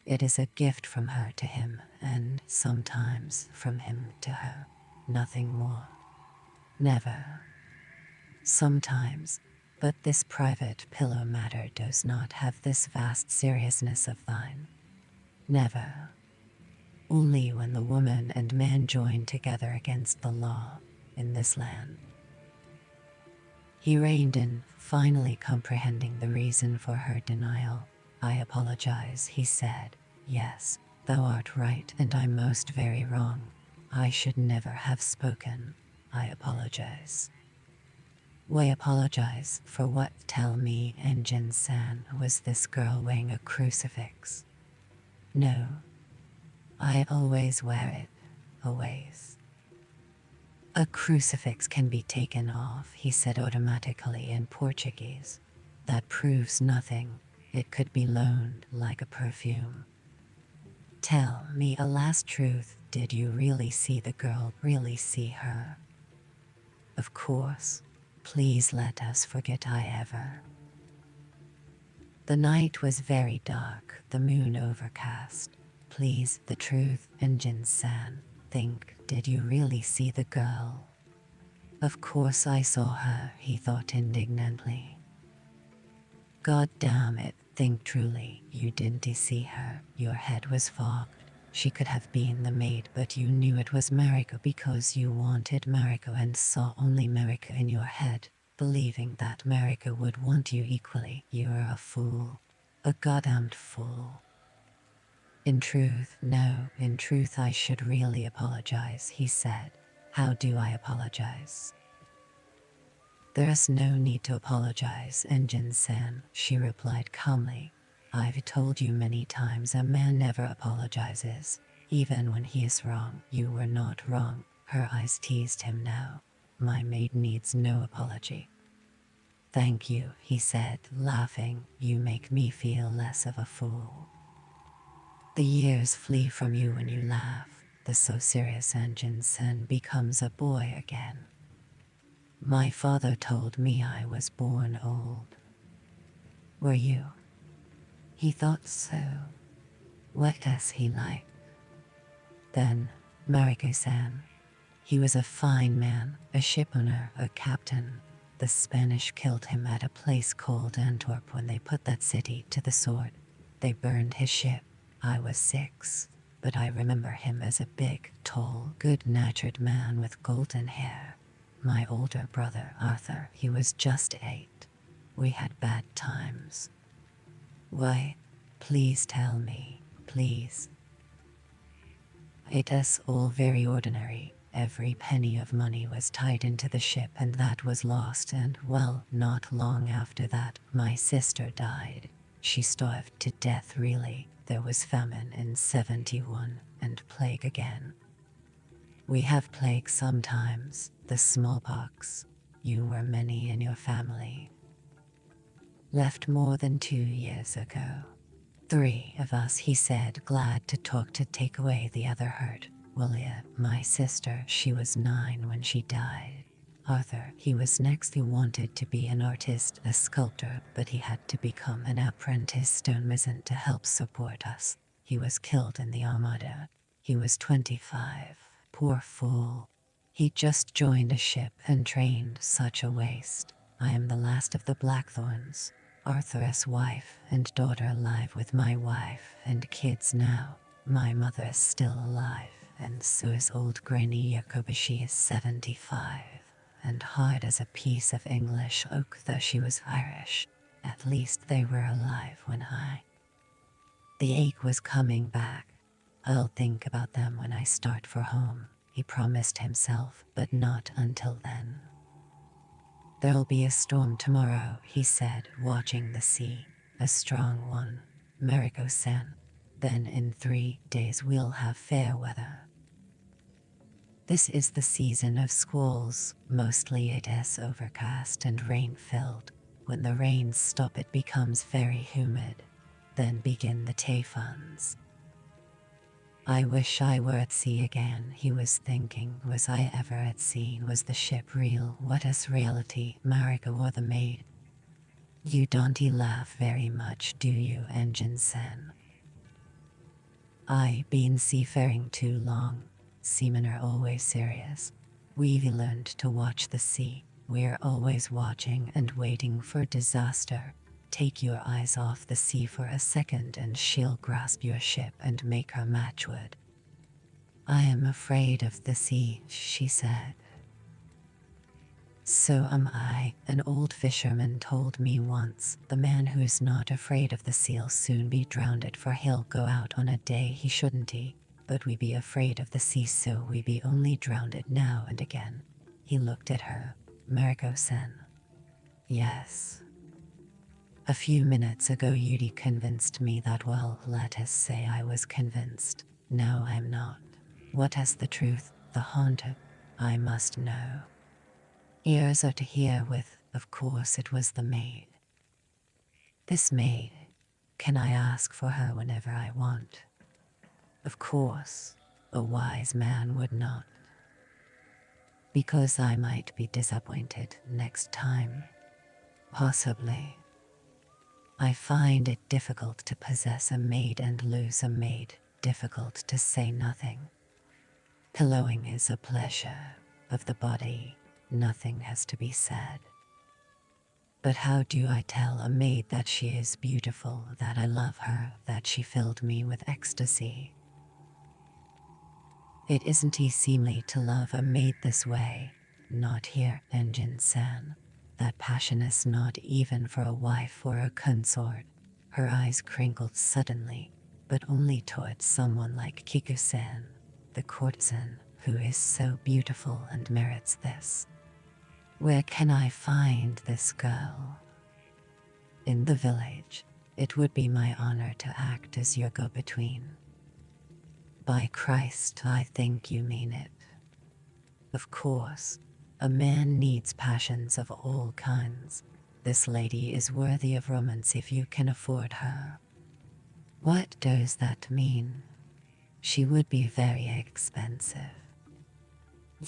It is a gift from her to him, and sometimes from him to her. Nothing more. Never. Sometimes, but this private pillow matter does not have this vast seriousness of thine. Never. Only when the woman and man join together against the law in this land. He reined in, finally comprehending the reason for her denial. I apologize, he said. Yes, thou art right, and I'm most very wrong. I should never have spoken. I apologize. Why apologize for what? Tell me, Engine-san, was this girl wearing a crucifix? No. I always wear it. Always. A crucifix can be taken off, he said automatically in Portuguese. That proves nothing. It could be loaned like a perfume. Tell me a last truth. Did you really see the girl? Really see her? Of course. Please let us forget I ever. The night was very dark, the moon overcast. Please, the truth, Engine-san. Think, did you really see the girl? Of course I saw her, he thought indignantly. God damn it, think truly, you didn't see her. Your head was fogged. She could have been the maid, but you knew it was Mariko because you wanted Mariko and saw only Mariko in your head, believing that Mariko would want you equally. You're a fool. A goddamned fool. In truth, no, in truth I should really apologize, he said. How do I apologize? There's no need to apologize, Engine-san, she replied calmly. I've told you many times a man never apologizes, even when he is wrong. You were not wrong. Her eyes teased him now. My maid needs no apology. Thank you, he said, laughing. You make me feel less of a fool. The years flee from you when you laugh. The so serious Engine-san becomes a boy again. My father told me I was born old. Were you? He thought so. What does he like? Then, Mariko-san. He was a fine man, a shipowner, a captain. The Spanish killed him at a place called Antwerp when they put that city to the sword. They burned his ship. I was 6, but I remember him as a big, tall, good-natured man with golden hair. My older brother, Arthur, he was just 8. We had bad times. Why? Please tell me, please. It is all very ordinary. Every penny of money was tied into the ship and that was lost, and, well, not long after that, my sister died. She starved to death, really. There was famine in 71, and plague again. We have plague sometimes, the smallpox. You were many in your family. Left more than 2 years ago. 3 of us, he said, glad to talk to take away the other hurt. Willia, my sister, she was 9 when she died. Arthur, he was next. He wanted to be an artist, a sculptor, but he had to become an apprentice stonemason to help support us. He was killed in the Armada. He was 25. Poor fool. He just joined a ship and trained. Such a waste. I am the last of the Blackthorns. Arthur's wife and daughter alive with my wife and kids now. My mother is still alive, and so is old Granny Jacoba. She is 75, and hard as a piece of English oak, though she was Irish. At least they were alive when The ache was coming back. I'll think about them when I start for home, he promised himself, but not until then. There'll be a storm tomorrow, he said, watching the sea. A strong one, Mariko-san. Then in 3 days we'll have fair weather. This is the season of squalls. Mostly it is overcast and rain-filled. When the rains stop it becomes very humid. Then begin the typhoons. I wish I were at sea again, he was thinking. Was I ever at sea? Was the ship real? What is reality, Mariko or the maid? You don't laugh very much, do you, Engine-san? I been seafaring too long. Seamen are always serious. We've learned to watch the sea. We're always watching and waiting for disaster. Take your eyes off the sea for a second and she'll grasp your ship and make her matchwood. I am afraid of the sea, she said. So am I, an old fisherman told me once. The man who's not afraid of the sea'll soon be drowned, for he'll go out on a day he shouldn't he. But we be afraid of the sea, so we be only drowned now and again. He looked at her. Mariko-san. Yes. A few minutes ago Yudi convinced me that. Well, let us say I was convinced. Now I'm not. What is the truth, the haunted? I must know. Ears are to hear with. Of course it was the maid. This maid. Can I ask for her whenever I want? Of course, a wise man would not. Because I might be disappointed next time. Possibly. I find it difficult to possess a maid and lose a maid, difficult to say nothing. Pillowing is a pleasure of the body, nothing has to be said. But how do I tell a maid that she is beautiful, that I love her, that she filled me with ecstasy? It isn't seemly to love a maid this way, not here, Engine-san. That passion is not even for a wife or a consort. Her eyes crinkled suddenly, but only towards someone like Kiku-san, the courtesan, who is so beautiful and merits this. Where can I find this girl? In the village. It would be my honor to act as your go-between. By Christ, I think you mean it. Of course, a man needs passions of all kinds. This lady is worthy of romance if you can afford her. What does that mean? She would be very expensive.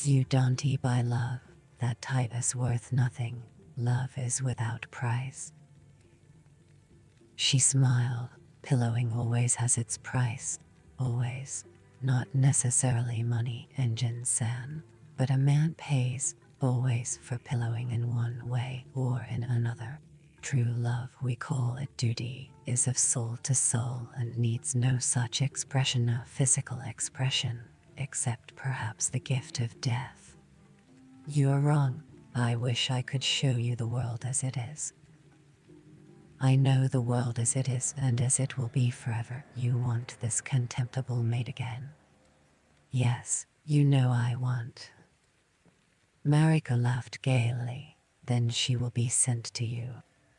You don't buy love. That type is worth nothing. Love is without price. She smiled. Pillowing always has its price. Always. Not necessarily money, Engine-san. But a man pays, always, for pillowing in one way or in another. True love, we call it duty, is of soul to soul and needs no such expression of physical expression, except perhaps the gift of death. You're wrong. I wish I could show you the world as it is. I know the world as it is and as it will be forever. You want this contemptible maid again? Yes, you know I want. Mariko laughed gaily. Then she will be sent to you.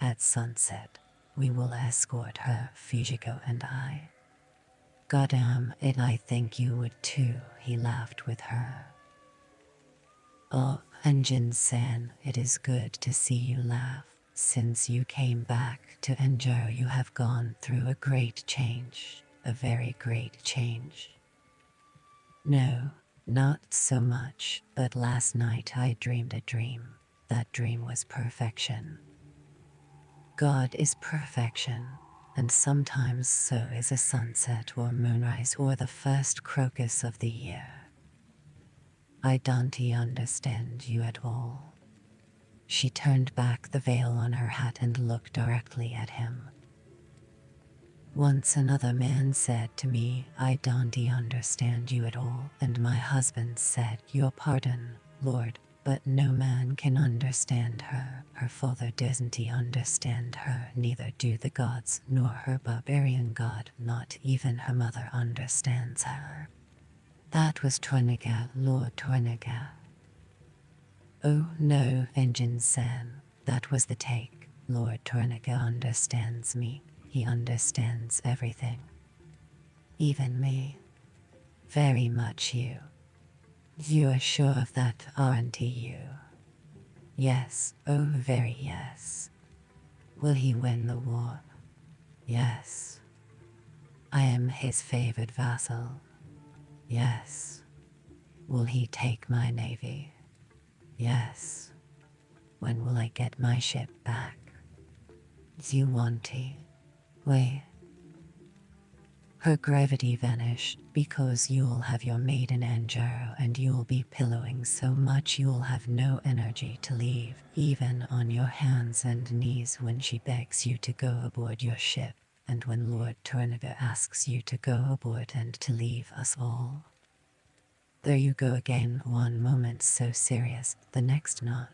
At sunset, we will escort her, Fujiko and I. Goddamn it, I think you would too, he laughed with her. Oh, Engine-san, it is good to see you laugh. Since you came back to Enjo, you have gone through a great change, a very great change. No, not so much, but last night I dreamed a dream. That dream was perfection. God is perfection, and sometimes so is a sunset or moonrise or the first crocus of the year. I don't understand you at all. She turned back the veil on her hat and looked directly at him. Once another man said to me, I don't understand you at all, and my husband said, your pardon, Lord, but no man can understand her. Her father doesn't understand her, neither do the gods, nor her barbarian god, not even her mother understands her. That was Torniga, Lord Torniga. Oh no, Engine-san, that was the take. Lord Torniga understands me. He understands everything. Even me. Very much you. You are sure of that, aren't you? Yes, oh very yes. Will he win the war? Yes. I am his favored vassal. Yes. Will he take my navy? Yes. When will I get my ship back? You want he? Wait. Her gravity vanished because you'll have your maiden Anjaro and you'll be pillowing so much you'll have no energy to leave, even on your hands and knees when she begs you to go aboard your ship, and when Lord Torniga asks you to go aboard and to leave us all. There you go again, one moment so serious, the next not.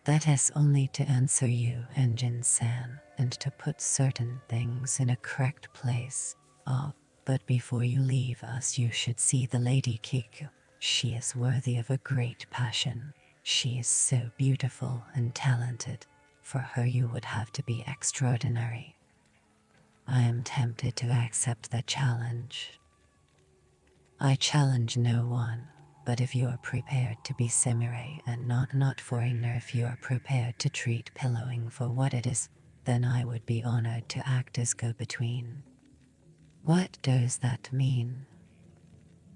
That is only to answer you, Engine-san, and to put certain things in a correct place. Ah, but before you leave us you should see the Lady Kiku. She is worthy of a great passion. She is so beautiful and talented. For her you would have to be extraordinary. I am tempted to accept the challenge. I challenge no one. But if you are prepared to be samurai and not foreigner, if you are prepared to treat pillowing for what it is, then I would be honored to act as go-between. What does that mean?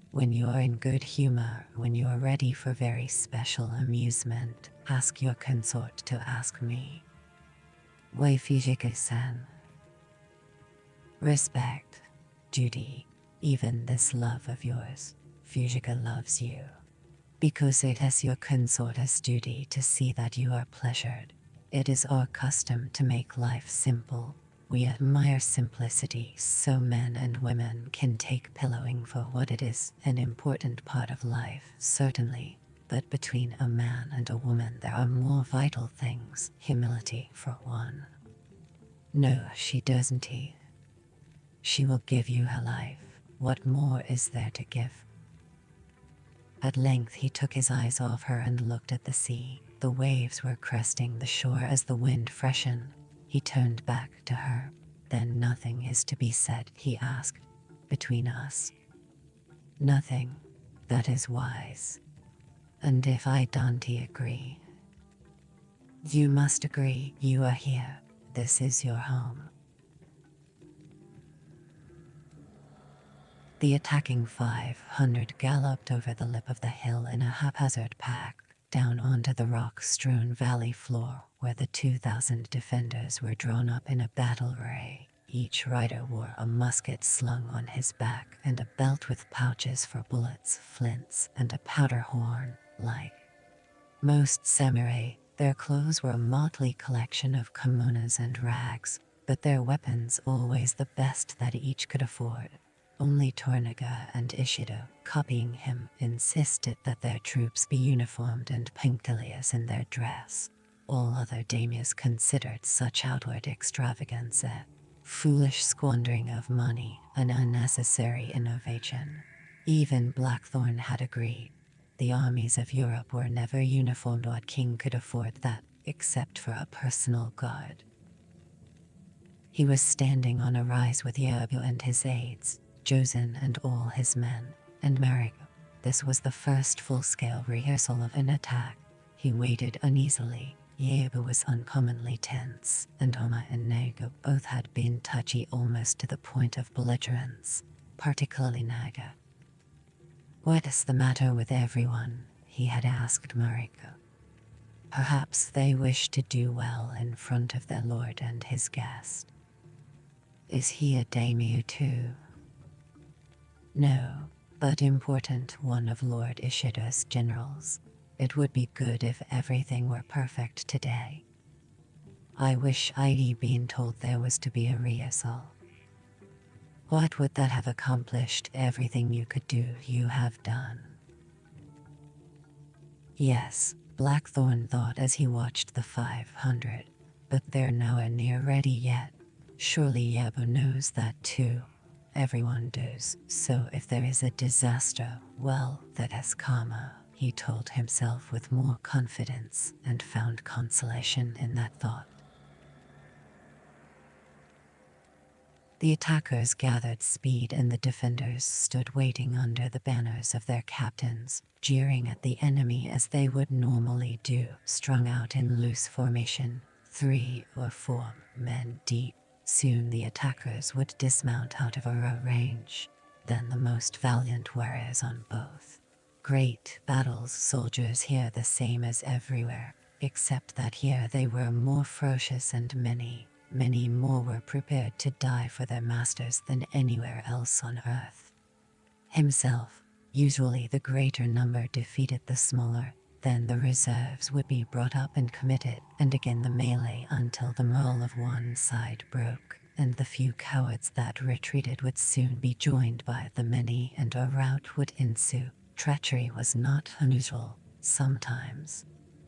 When you are in good humor, when you are ready for very special amusement, ask your consort to ask me. Wei Fujika-san. Respect, duty, even this love of yours. Fujika loves you, because it is your consort's duty to see that you are pleasured. It is our custom to make life simple. We admire simplicity, so men and women can take pillowing for what it is, an important part of life, certainly. But between a man and a woman there are more vital things, humility for one. No, she doesn't. She will give you her life. What more is there to give? At length he took his eyes off her and looked at the sea. The waves were cresting the shore as the wind freshened. He turned back to her. Then nothing is to be said, he asked, between us. Nothing. That is wise. And if I don't agree? You must agree. You are here. This is your home. The attacking 500 galloped over the lip of the hill in a haphazard pack, down onto the rock-strewn valley floor where the 2,000 defenders were drawn up in a battle array. Each rider wore a musket slung on his back and a belt with pouches for bullets, flints, and a powder horn. Like most samurai, their clothes were a motley collection of kimonos and rags, but their weapons always the best that each could afford. Only Torniga and Ishido, copying him, insisted that their troops be uniformed and punctilious in their dress. All other daimyos considered such outward extravagance a foolish squandering of money, an unnecessary innovation. Even Blackthorn had agreed. The armies of Europe were never uniformed. What king could afford that, except for a personal guard? He was standing on a rise with Yabu and his aides, Josen and all his men, and Mariko. This was the first full-scale rehearsal of an attack. He waited uneasily. Yabu was uncommonly tense, and Oma and Naga both had been touchy almost to the point of belligerence, particularly Naga. What is the matter with everyone? He had asked Mariko. Perhaps they wish to do well in front of their lord and his guest. Is he a daimyo too? No, but important, one of Lord Ishida's generals. It would be good if everything were perfect today. I wish I'd been told there was to be a rehearsal. What would that have accomplished? Everything you could do, you have done. Yes, Blackthorn thought as he watched the 500, but they're nowhere near ready yet. Surely Yabo knows that too. Everyone does, so if there is a disaster, well, that is karma, he told himself with more confidence and found consolation in that thought. The attackers gathered speed and the defenders stood waiting under the banners of their captains, jeering at the enemy as they would normally do, strung out in loose formation, 3 or 4 men deep. Soon the attackers would dismount out of arrow range. Then the most valiant warriors on both. Great battles, soldiers here the same as everywhere, except that here they were more ferocious and many more were prepared to die for their masters than anywhere else on earth. Himself, usually the greater number defeated the smaller, then the reserves would be brought up and committed, and again the melee until the morale of one side broke, and the few cowards that retreated would soon be joined by the many and a rout would ensue. Treachery was not unusual. Sometimes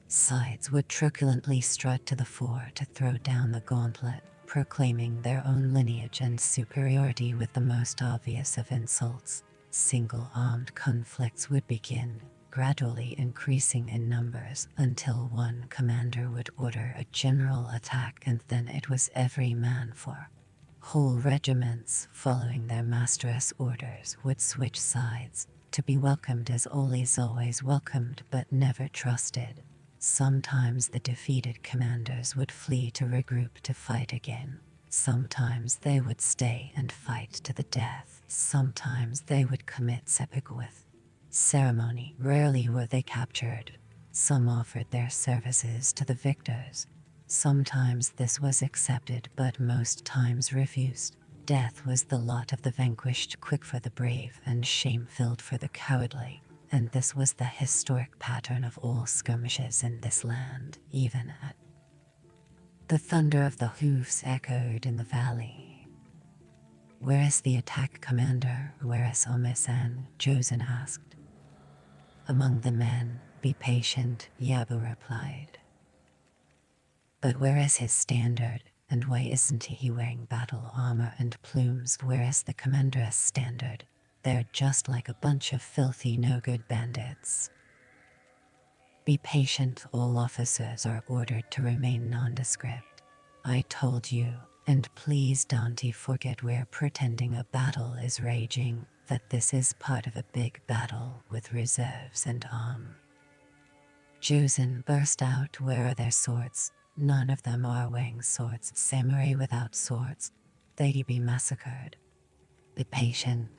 sides would truculently strut to the fore to throw down the gauntlet, proclaiming their own lineage and superiority with the most obvious of insults. Single-armed conflicts would begin, gradually increasing in numbers until one commander would order a general attack, and then it was every man for. Whole regiments, following their master's orders, would switch sides, to be welcomed as always welcomed but never trusted. Sometimes the defeated commanders would flee to regroup to fight again. Sometimes they would stay and fight to the death. Sometimes they would commit seppuku with ceremony. Rarely were they captured. Some offered their services to the victors. Sometimes this was accepted, but most times refused. Death was the lot of the vanquished, quick for the brave and shame-filled for the cowardly. And this was the historic pattern of all skirmishes in this land, even at. The thunder of the hoofs echoed in the valley. Where is the attack commander? Where is Omisan? Josen asked. Among the men. Be patient, Yabu replied. But where is his standard? And why isn't he wearing battle armor and plumes? Where is the commander's standard? They're just like a bunch of filthy no-good bandits. Be patient, all officers are ordered to remain nondescript. I told you, and please don't forget we're pretending a battle is raging, that this is part of a big battle with reserves and arm. Josen burst out, where are their swords? None of them are wearing swords. Samurai without swords, they'd be massacred. Be patient.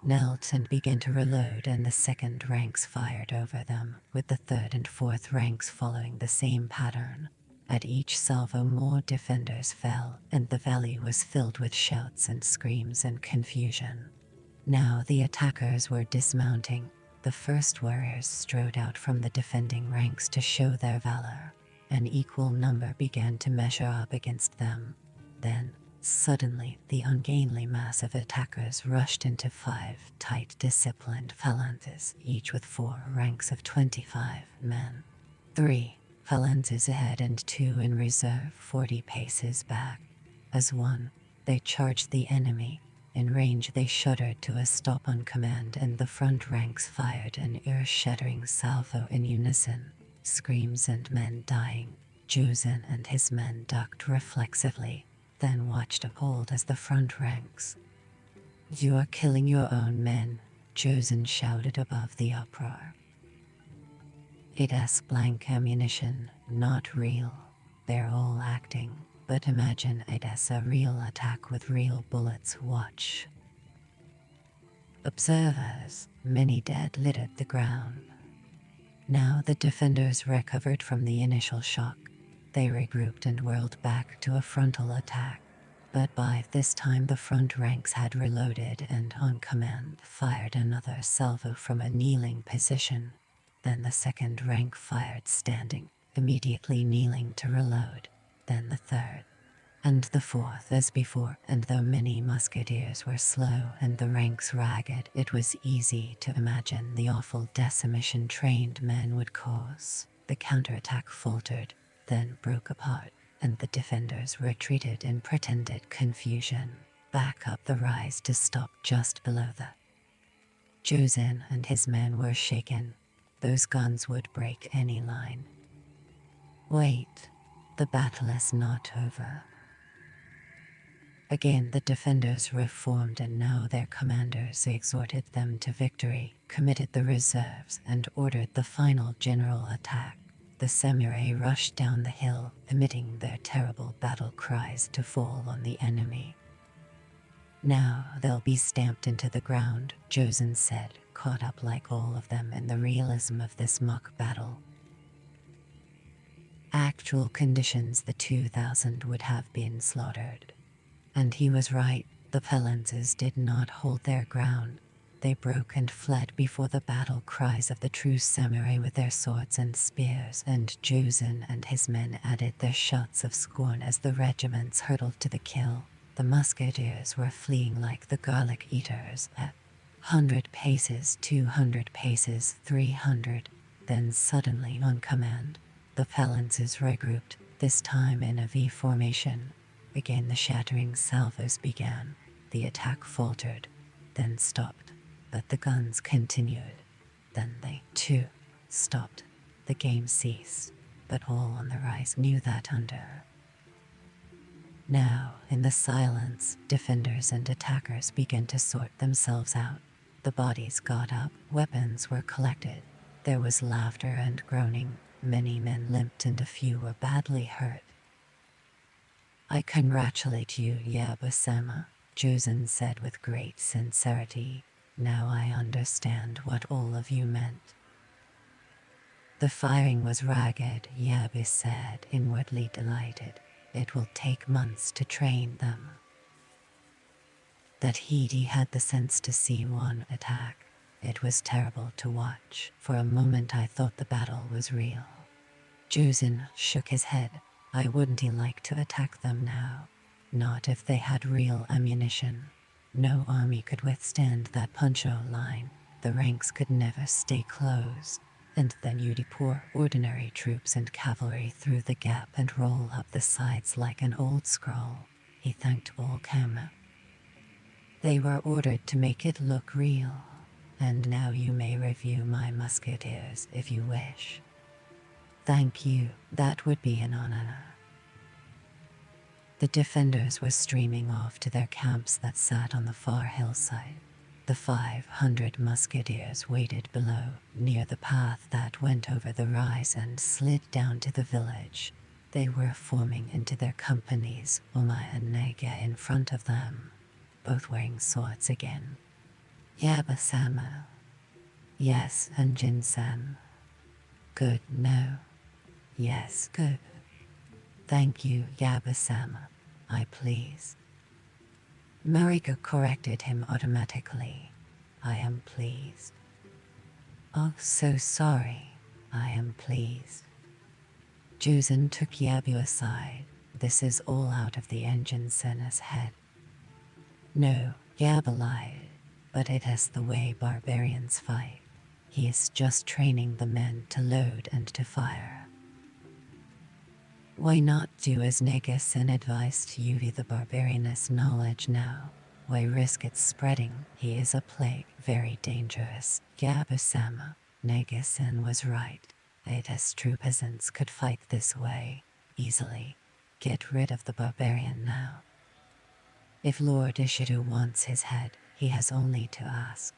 Knelt and began to reload, and the second ranks fired over them, with the third and fourth ranks following the same pattern. At each salvo more defenders fell, and the valley was filled with shouts and screams and confusion. Now the attackers were dismounting. The first warriors strode out from the defending ranks to show their valor. An equal number began to measure up against them. Then, suddenly, the ungainly mass of attackers rushed into 5 tight, disciplined phalanxes, each with 4 ranks of 25 men. 3 phalanxes ahead and 2 in reserve, 40 paces back. As one, they charged the enemy. In range they shuddered to a stop on command, and the front ranks fired an ear-shattering salvo in unison. Screams and men dying. Josen and his men ducked reflexively, then watched appalled as the front ranks. You are killing your own men, Josen shouted above the uproar. It's blank ammunition, not real. They're all acting, but imagine it's a real attack with real bullets. Watch. Observers, many dead, littered the ground. Now the defenders recovered from the initial shock. They regrouped and whirled back to a frontal attack. But by this time the front ranks had reloaded and, on command, fired another salvo from a kneeling position. Then the second rank fired standing, immediately kneeling to reload. Then the third, and the fourth as before, and though many musketeers were slow and the ranks ragged, it was easy to imagine the awful decimation trained men would cause. The counterattack faltered, then broke apart, and the defenders retreated in pretended confusion, back up the rise to stop just below the. Juzin and his men were shaken. Those guns would break any line. Wait, the battle is not over. Again the defenders reformed, and now their commanders exhorted them to victory, committed the reserves, and ordered the final general attack. The samurai rushed down the hill, emitting their terrible battle cries to fall on the enemy. Now they'll be stamped into the ground, Juzin said, caught up like all of them in the realism of this mock battle. Actual conditions, the 2,000 would have been slaughtered. And he was right, the phalanxes did not hold their ground. They broke and fled before the battle cries of the true samurai with their swords and spears, and Juzin and his men added their shouts of scorn as the regiments hurtled to the kill. The musketeers were fleeing like the garlic eaters at 100 paces, 200 paces, 300. Then suddenly, on command, the phalanxes regrouped, this time in a V formation. Again the shattering salvos began. The attack faltered, then stopped, but the guns continued. Then they, too, stopped. The game ceased, but all on the rise knew that under. Now, in the silence, defenders and attackers began to sort themselves out. The bodies got up, weapons were collected. There was laughter and groaning. Many men limped and a few were badly hurt. I congratulate you, Yabusama, Juzin said with great sincerity. Now I understand what all of you meant. The firing was ragged, Yabu said, inwardly delighted. It will take months to train them. That Hidi had the sense to see one attack. It was terrible to watch. For a moment I thought the battle was real. Juzin shook his head. I wouldn't like to attack them now. Not if they had real ammunition. No army could withstand that poncho line. The ranks could never stay closed. And then you'd pour ordinary troops and cavalry through the gap and roll up the sides like an old scroll. He thanked all Kama. They were ordered to make it look real. And now you may review my musketeers if you wish. Thank you, that would be an honor. The defenders were streaming off to their camps that sat on the far hillside. The 500 musketeers waited below, near the path that went over the rise and slid down to the village. They were forming into their companies, Oma and Nega in front of them, both wearing swords again. Yabusama. Yes, and Jinsan. Good, no. Yes, good. Thank you, Yabusama. I please. Marika corrected him automatically. I am pleased. Oh, so sorry. I am pleased. Juzin took Yabu aside. This is all out of the engine Senna's head. No, Yabu lied, but it is the way barbarians fight. He is just training the men to load and to fire. Why not do as Nega-sen advised Yuvi the barbarian's knowledge now? Why risk it spreading? He is a plague, very dangerous. Yabusama, Nega-sen was right. It is true peasants could fight this way, easily. Get rid of the barbarian now. If Lord Ishido wants his head, he has only to ask.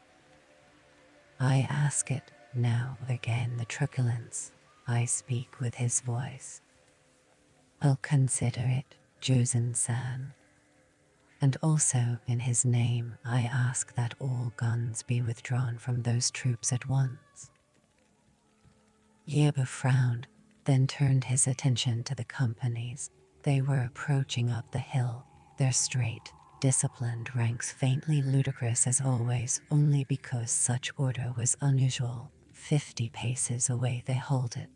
I ask it, now again the truculence. I speak with his voice. I'll consider it, Juzin-san. And also, in his name, I ask that all guns be withdrawn from those troops at once. Yeba frowned, then turned his attention to the companies. They were approaching up the hill, their straight, disciplined ranks faintly ludicrous as always, only because such order was unusual. 50 paces away they halted.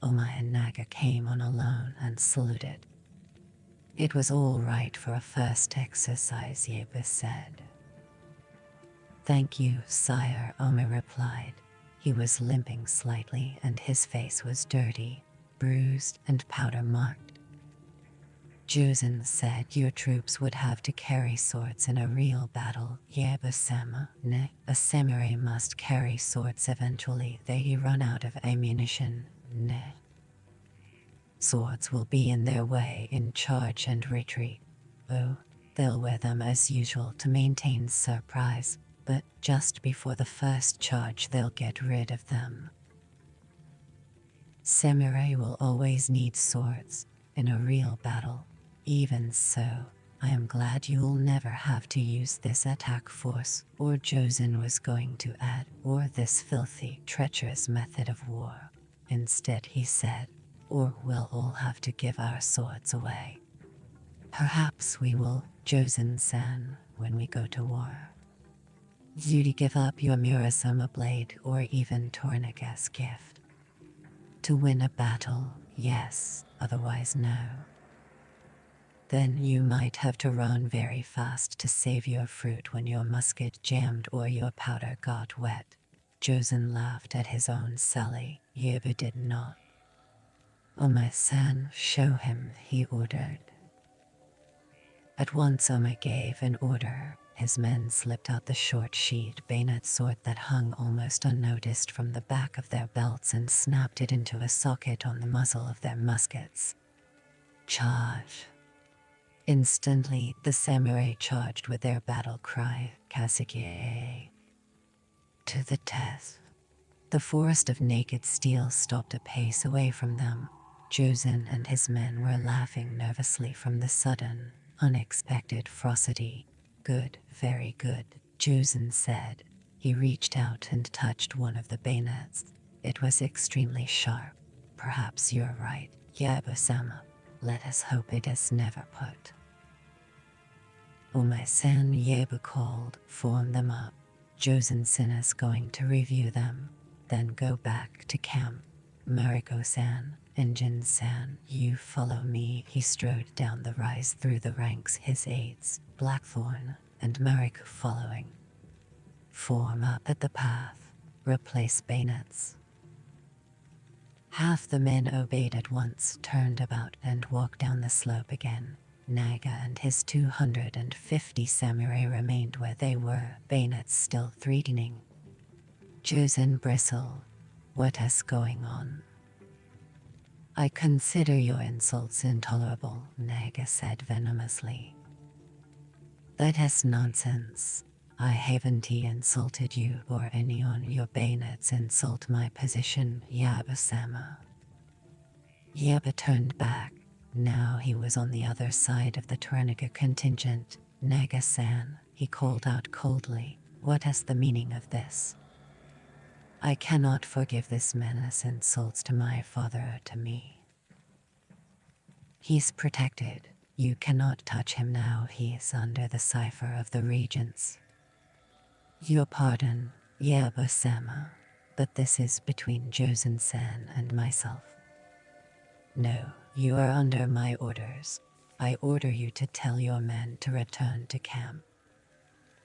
Oma and Naga came on alone and saluted. It was all right for a first exercise, Yeba said. Thank you, sire, Oma replied. He was limping slightly and his face was dirty, bruised and powder-marked. Juzan said your troops would have to carry swords in a real battle. Yeba sama, ne, a samurai must carry swords eventually. They run out of ammunition, ne. Swords will be in their way in charge and retreat. Oh, they'll wear them as usual to maintain surprise, but just before the first charge they'll get rid of them. Samurai will always need swords in a real battle. Even so, I am glad you'll never have to use this attack force, or Juzan was going to add, or this filthy, treacherous method of war. Instead he said, or we'll all have to give our swords away. Perhaps we will, Juzan-san, when we go to war. You'd give up your Murasama blade or even Tornaga's gift. To win a battle, yes, otherwise no. Then you might have to run very fast to save your fruit when your musket jammed or your powder got wet. Juzan laughed at his own sally. Yeba did not. Oma-san, show him, he ordered. At once Oma gave an order. His men slipped out the short-sheathed bayonet sword that hung almost unnoticed from the back of their belts and snapped it into a socket on the muzzle of their muskets. Charge! Instantly, the samurai charged with their battle cry, Kasige. To the death. The forest of naked steel stopped a pace away from them. Juzan and his men were laughing nervously from the sudden, unexpected ferocity. Good, very good, Juzan said. He reached out and touched one of the bayonets. It was extremely sharp. Perhaps you're right, Yeba-sama. Let us hope it is never put. Oma-san, Yeba called, form them up. Juzan-san is going to review them, then go back to camp. Mariko-san, Engine-san, you follow me. He strode down the rise through the ranks, his aides, Blackthorn, and Mariko following. Form up at the path. Replace bayonets. Half the men obeyed at once, turned about, and walked down the slope again. Naga and his 250 samurai remained where they were, bayonets still threatening. Juzan bristled. What is going on? I consider your insults intolerable, Naga said venomously. That is nonsense. I haven't insulted you or anyone. Your bayonets insult my position, Yeba-sama. Yeba turned back. Now he was on the other side of the Tornaga contingent. Naga-san, he called out coldly. What is the meaning of this? I cannot forgive this menace insults to my father or to me. He's protected. You cannot touch him now. He is under the cipher of the regents. Your pardon, Yeba-sama, but this is between Juzan-san and myself. No, you are under my orders. I order you to tell your men to return to camp.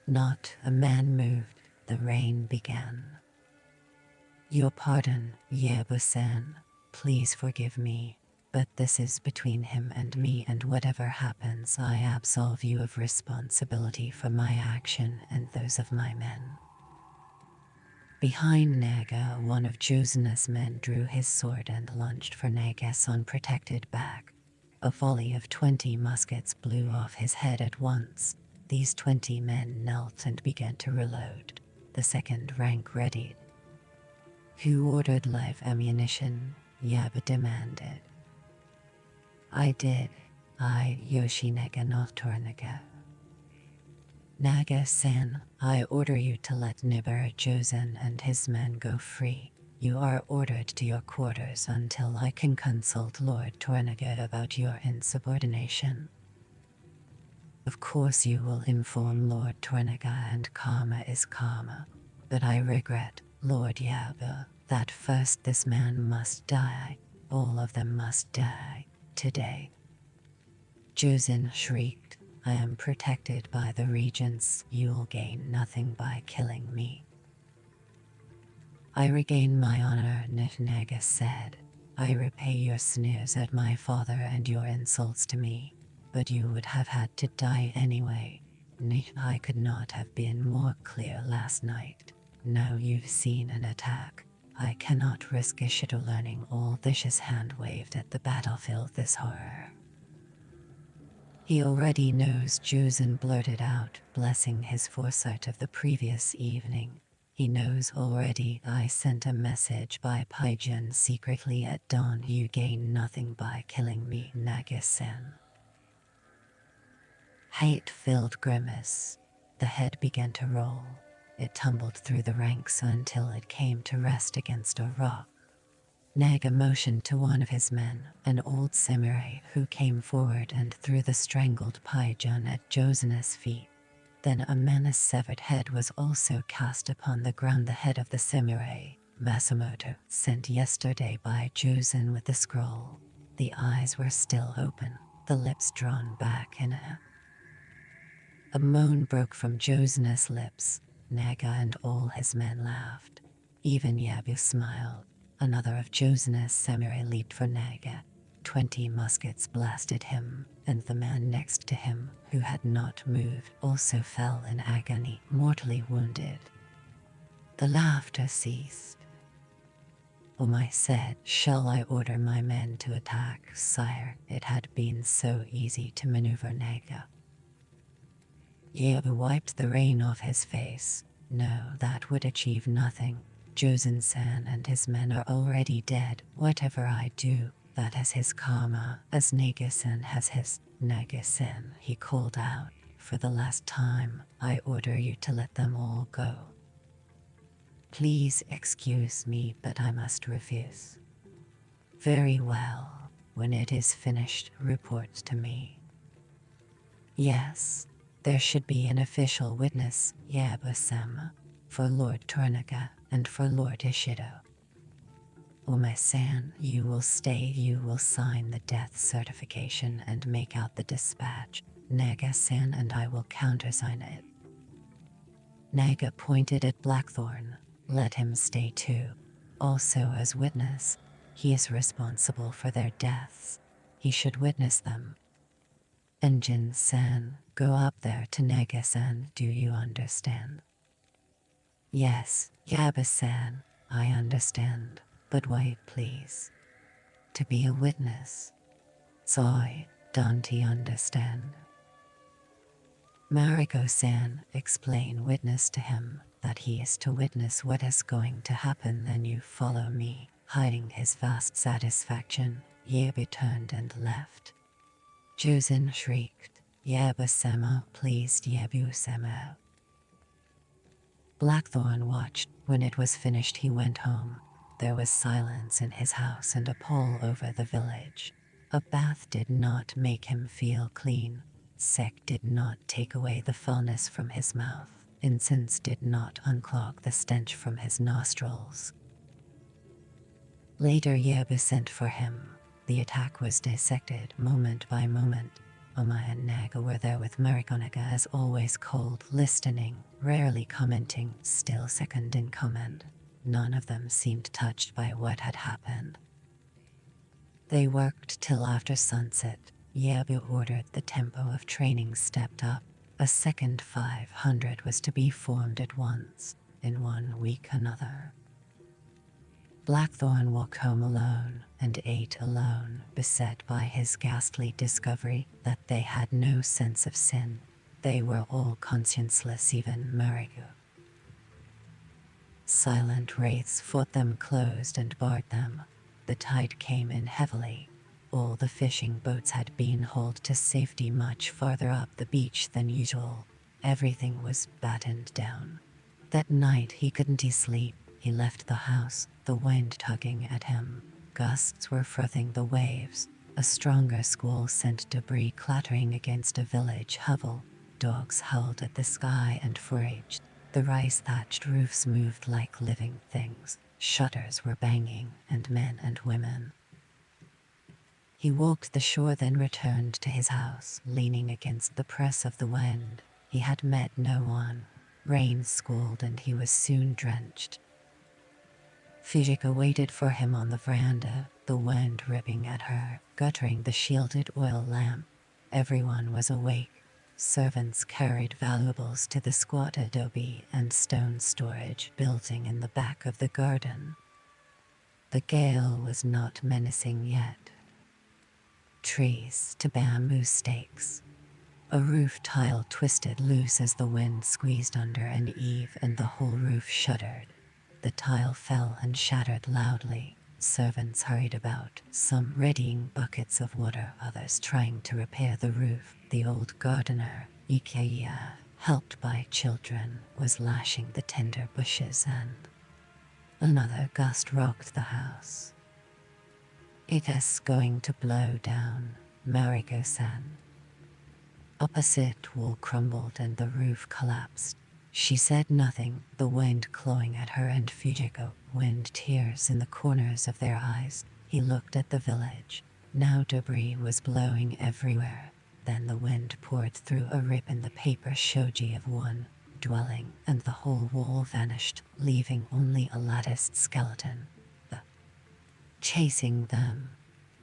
Not a man moved. The rain began. Your pardon, Yeba-san. Please forgive me, but this is between him and me, and whatever happens, I absolve you of responsibility for my action and those of my men. Behind Naga, one of Juzan's men drew his sword and lunged for Naga's unprotected back. A volley of 20 muskets blew off his head at once. These 20 men knelt and began to reload. The second rank readied. Who ordered live ammunition? Yeba demanded. I did. I, Yoshinega, not Tornaga. Naga-san, I order you to let Nibber Josen and his men go free. You are ordered to your quarters until I can consult Lord Tornaga about your insubordination. Of course you will inform Lord Tornaga and karma is karma, but I regret, Lord Yaba, that first this man must die. All of them must die, today. Josen shrieked, I am protected by the regents, you'll gain nothing by killing me. I regain my honor, Naga said. I repay your sneers at my father and your insults to me, but you would have had to die anyway. I could not have been more clear last night. Now you've seen an attack. I cannot risk Ishido learning all this is hand-waved at the battlefield this horror. He already knows, Josen blurted out, blessing his foresight of the previous evening. He knows already I sent a message by Pigeon secretly at dawn. You gain nothing by killing me, Naga-san. Hate-filled grimace. The head began to roll. It tumbled through the ranks until it came to rest against a rock. Naga motioned to one of his men, an old samurai who came forward and threw the strangled Pigeon at Josen's feet. Then a man's severed head was also cast upon the ground, the head of the samurai, Masamoto, sent yesterday by Josen with the scroll. The eyes were still open, the lips drawn back in a moan broke from Josen's lips. Naga and all his men laughed. Even Yabu smiled. Another of Josen's samurai leaped for Naga. 20 muskets blasted him, and the man next to him, who had not moved, also fell in agony, mortally wounded. The laughter ceased. Omai said, Shall I order my men to attack, sire? It had been so easy to maneuver Naga. Yabu wiped the rain off his face. No, that would achieve nothing. Josen-san and his men are already dead. Whatever I do, that is his karma, as Naga-san has his. Naga-san, he called out, for the last time, I order you to let them all go. Please excuse me, but I must refuse. Very well. When it is finished, report to me. Yes, there should be an official witness, Yaba-sama, for Lord Tornaga and for Lord Ishido. Omai-san, you will stay, you will sign the death certification and make out the dispatch. Naga-san and I will countersign it. Naga pointed at Blackthorn. Let him stay too. Also as witness. He is responsible for their deaths. He should witness them. Engine-san, go up there to Naga-san, do you understand? Yes, Yaba-san, I understand. But wait, please. To be a witness. Sorry, don't you understand? Mariko-san, explain witness to him, that he is to witness what is going to happen, then you follow me. Hiding his vast satisfaction, Yabu turned and left. Josen shrieked, Yaba-sama, please Yabu-sama. Blackthorn watched. When it was finished he went home. There was silence in his house and a pall over the village. A bath did not make him feel clean. Sec did not take away the foulness from his mouth. Incense did not unclog the stench from his nostrils. Later Yabu sent for him. The attack was dissected moment by moment. Omai and Naga were there with Marikonaga as always, cold, listening, rarely commenting, still second in command. None of them seemed touched by what had happened. They worked till after sunset. Yabu ordered the tempo of training stepped up. A second 500 was to be formed at once. In 1 week another. Blackthorn walked home alone and ate alone, beset by his ghastly discovery that they had no sense of sin. They were all conscienceless, even Mariko. Silent wraiths fought them, closed and barred them. The tide came in heavily. All the fishing boats had been hauled to safety much farther up the beach than usual. Everything was battened down. That night he couldn't sleep. He left the house, the wind tugging at him. Gusts were frothing the waves. A stronger squall sent debris clattering against a village hovel. Dogs howled at the sky and foraged. The rice-thatched roofs moved like living things. Shutters were banging, and men and women. He walked the shore, then returned to his house, leaning against the press of the wind. He had met no one. Rain squalled and he was soon drenched. Fujiko waited for him on the veranda, the wind ripping at her, guttering the shielded oil lamp. Everyone was awake. Servants carried valuables to the squat adobe and stone storage building in the back of the garden. The gale was not menacing yet. Trees to bamboo stakes. A roof tile twisted loose as the wind squeezed under an eave and the whole roof shuddered. The tile fell and shattered loudly. Servants hurried about, some readying buckets of water, others trying to repair the roof. The old gardener, Ikeya, helped by children, was lashing the tender bushes, and another gust rocked the house. "It's going to blow down," Mariko-san. Opposite wall crumbled and the roof collapsed. She said nothing, the wind clawing at her and Fujiko, wind tears in the corners of their eyes. He looked at the village. Now debris was blowing everywhere. Then the wind poured through a rip in the paper shoji of one dwelling, and the whole wall vanished, leaving only a latticed skeleton. Chasing them.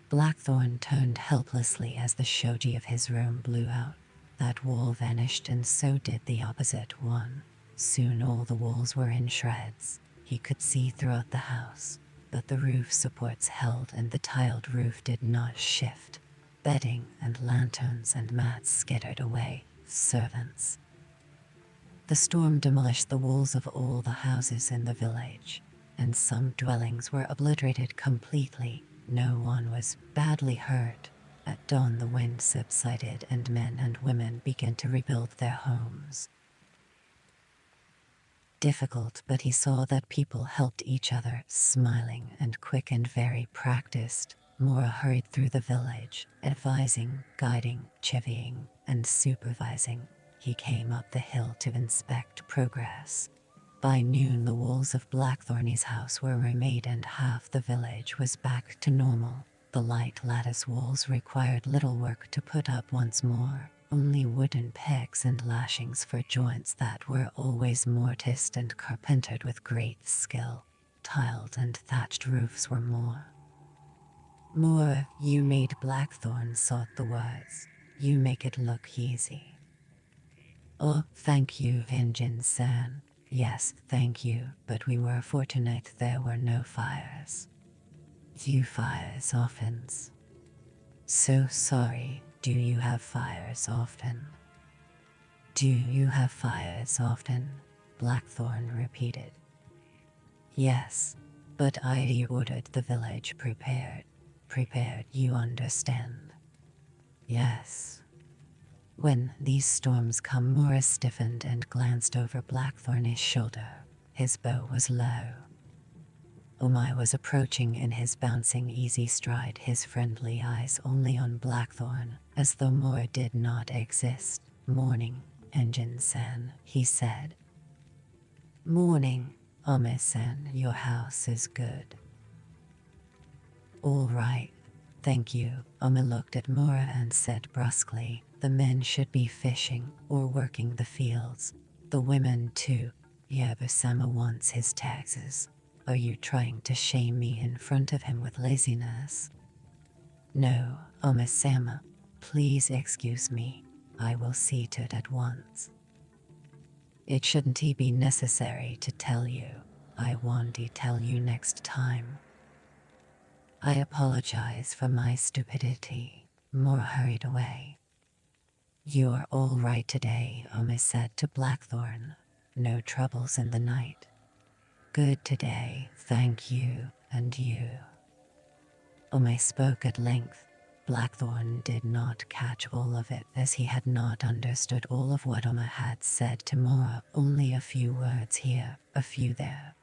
Blackthorn turned helplessly as the shoji of his room blew out. That wall vanished and so did the opposite one. Soon all the walls were in shreds. He could see throughout the house, but the roof supports held and the tiled roof did not shift. Bedding and lanterns and mats skittered away. Servants. The storm demolished the walls of all the houses in the village, and some dwellings were obliterated completely. No one was badly hurt. At dawn the wind subsided and men and women began to rebuild their homes. Difficult, but he saw that people helped each other, smiling and quick and very practiced. Mora hurried through the village, advising, guiding, chivying, and supervising. He came up the hill to inspect progress. By noon the walls of Blackthorny's house were remade and half the village was back to normal. The light lattice walls required little work to put up once more, only wooden pegs and lashings for joints that were always mortised and carpentered with great skill. Tiled and thatched roofs were more. "More, you made Blackthorn," sought the words. "You make it look easy." "Oh, thank you, Engine-san." "Yes, thank you, but we were fortunate there were no fires." "You fires often." "So sorry, do you have fires often?" "Do you have fires often?" Blackthorn repeated. "Yes, but I ordered the village prepared. Prepared, you understand?" "Yes." When these storms come, Morris stiffened and glanced over Blackthorn's shoulder. His bow was low. Omai was approaching in his bouncing easy stride, his friendly eyes only on Blackthorn, as though Mora did not exist. "Morning, Engine-san," he said. "Morning, Ome-san, your house is good." "All right, thank you." Ome looked at Mora and said brusquely, "The men should be fishing or working the fields. The women too. Yabusama wants his taxes. Are you trying to shame me in front of him with laziness?" "No, Ome-sama. Please excuse me. I will see to it at once." "It shouldn't be necessary to tell you. I won't tell you next time." "I apologize for my stupidity." Mora hurried away. "You're all right today," Ome said to Blackthorn. "No troubles in the night." "Good today, thank you, and you." Ome spoke at length. Blackthorn did not catch all of it, as he had not understood all of what Oma had said to Mora, only a few words here, a few there.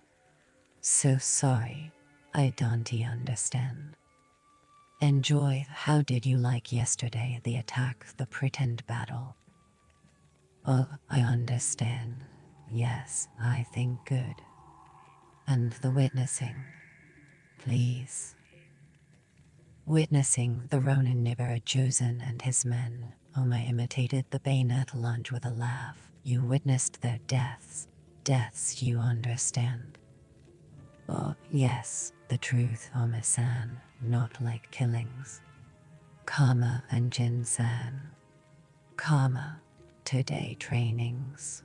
So sorry, I don't understand. Enjoy. How did you like yesterday, the attack, the pretend battle? Oh, I understand. Yes, I think good. And the witnessing. Please. Witnessing the Ronin Nibber Josen and his men, Oma imitated the bayonet lunge with a laugh. You witnessed their deaths. Deaths, you understand. Oh, yes, the truth, Oma-san, not like killings. Kama and Jin-san. Kama, today trainings.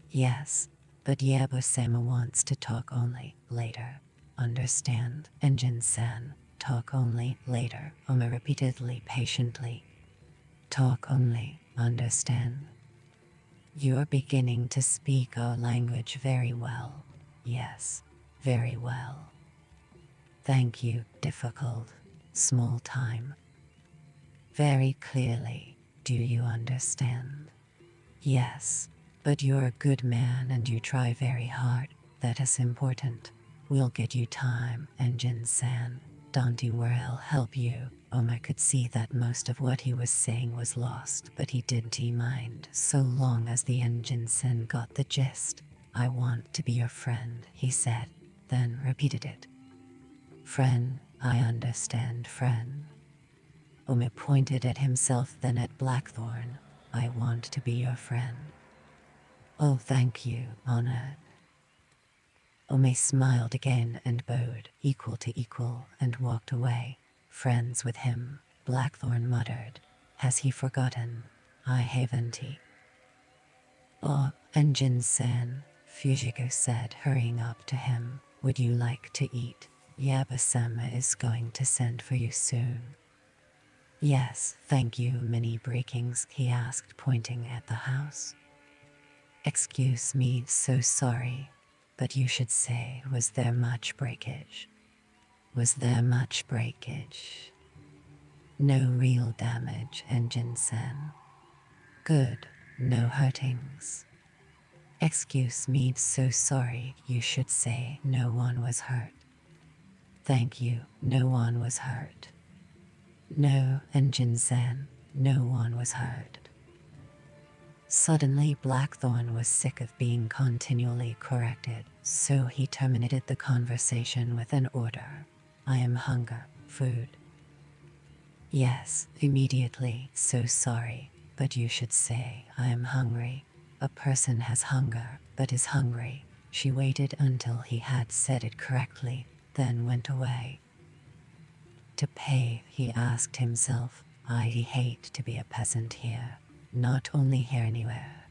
Yes, but Yabu-sama wants to talk only later. Understand, and Jin-san, talk only later, Oma repeatedly patiently. Talk only, understand. You're beginning to speak our language very well. Yes, very well. Thank you, difficult, small time. Very clearly, do you understand? Yes, but you're a good man and you try very hard, that is important. We'll get you time, Engine-san. Don't you worry, I'll help you. Oma could see that most of what he was saying was lost, but he didn't mind so long as the Engine-san got the gist. I want to be your friend, he said, then repeated it. Friend, I understand, friend. Oma pointed at himself, then at Blackthorn. I want to be your friend. Oh, thank you, honored. Oma smiled again and bowed, equal to equal, and walked away. Friends with him, Blackthorn muttered. Has he forgotten? I haven't he? Oh, Engine-san, Fujiko said, hurrying up to him. Would you like to eat? Yabu-sama is going to send for you soon. Yes, thank you. Many breakings, he asked, pointing at the house. Excuse me, so sorry, but you should say, was there much breakage? Was there much breakage? No real damage, Engine-san. Good, no hurtings. Excuse me, so sorry, you should say, no one was hurt. Thank you, no one was hurt. No, Engine-san, no one was hurt. Suddenly Blackthorn was sick of being continually corrected, so he terminated the conversation with an order. I am hunger, food. Yes, immediately, so sorry, but you should say, I am hungry. A person has hunger, but is hungry. She waited until he had said it correctly, then went away. To pay, he asked himself, I hate to be a peasant here. Not only here, anywhere.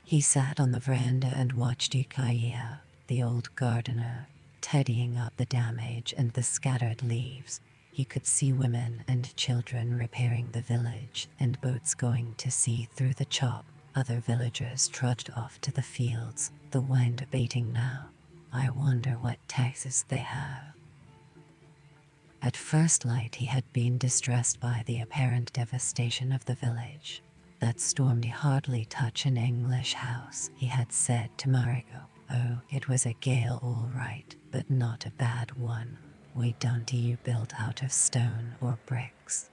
He sat on the veranda and watched Ukaya, the old gardener, tidying up the damage and the scattered leaves. He could see women and children repairing the village and boats going to sea through the chop. Other villagers trudged off to the fields, the wind abating now. I wonder what taxes they have. At first light he had been distressed by the apparent devastation of the village. That storm did hardly touch an English house, he had said to Mariko. Oh, it was a gale all right, but not a bad one. We don't you built out of stone or bricks.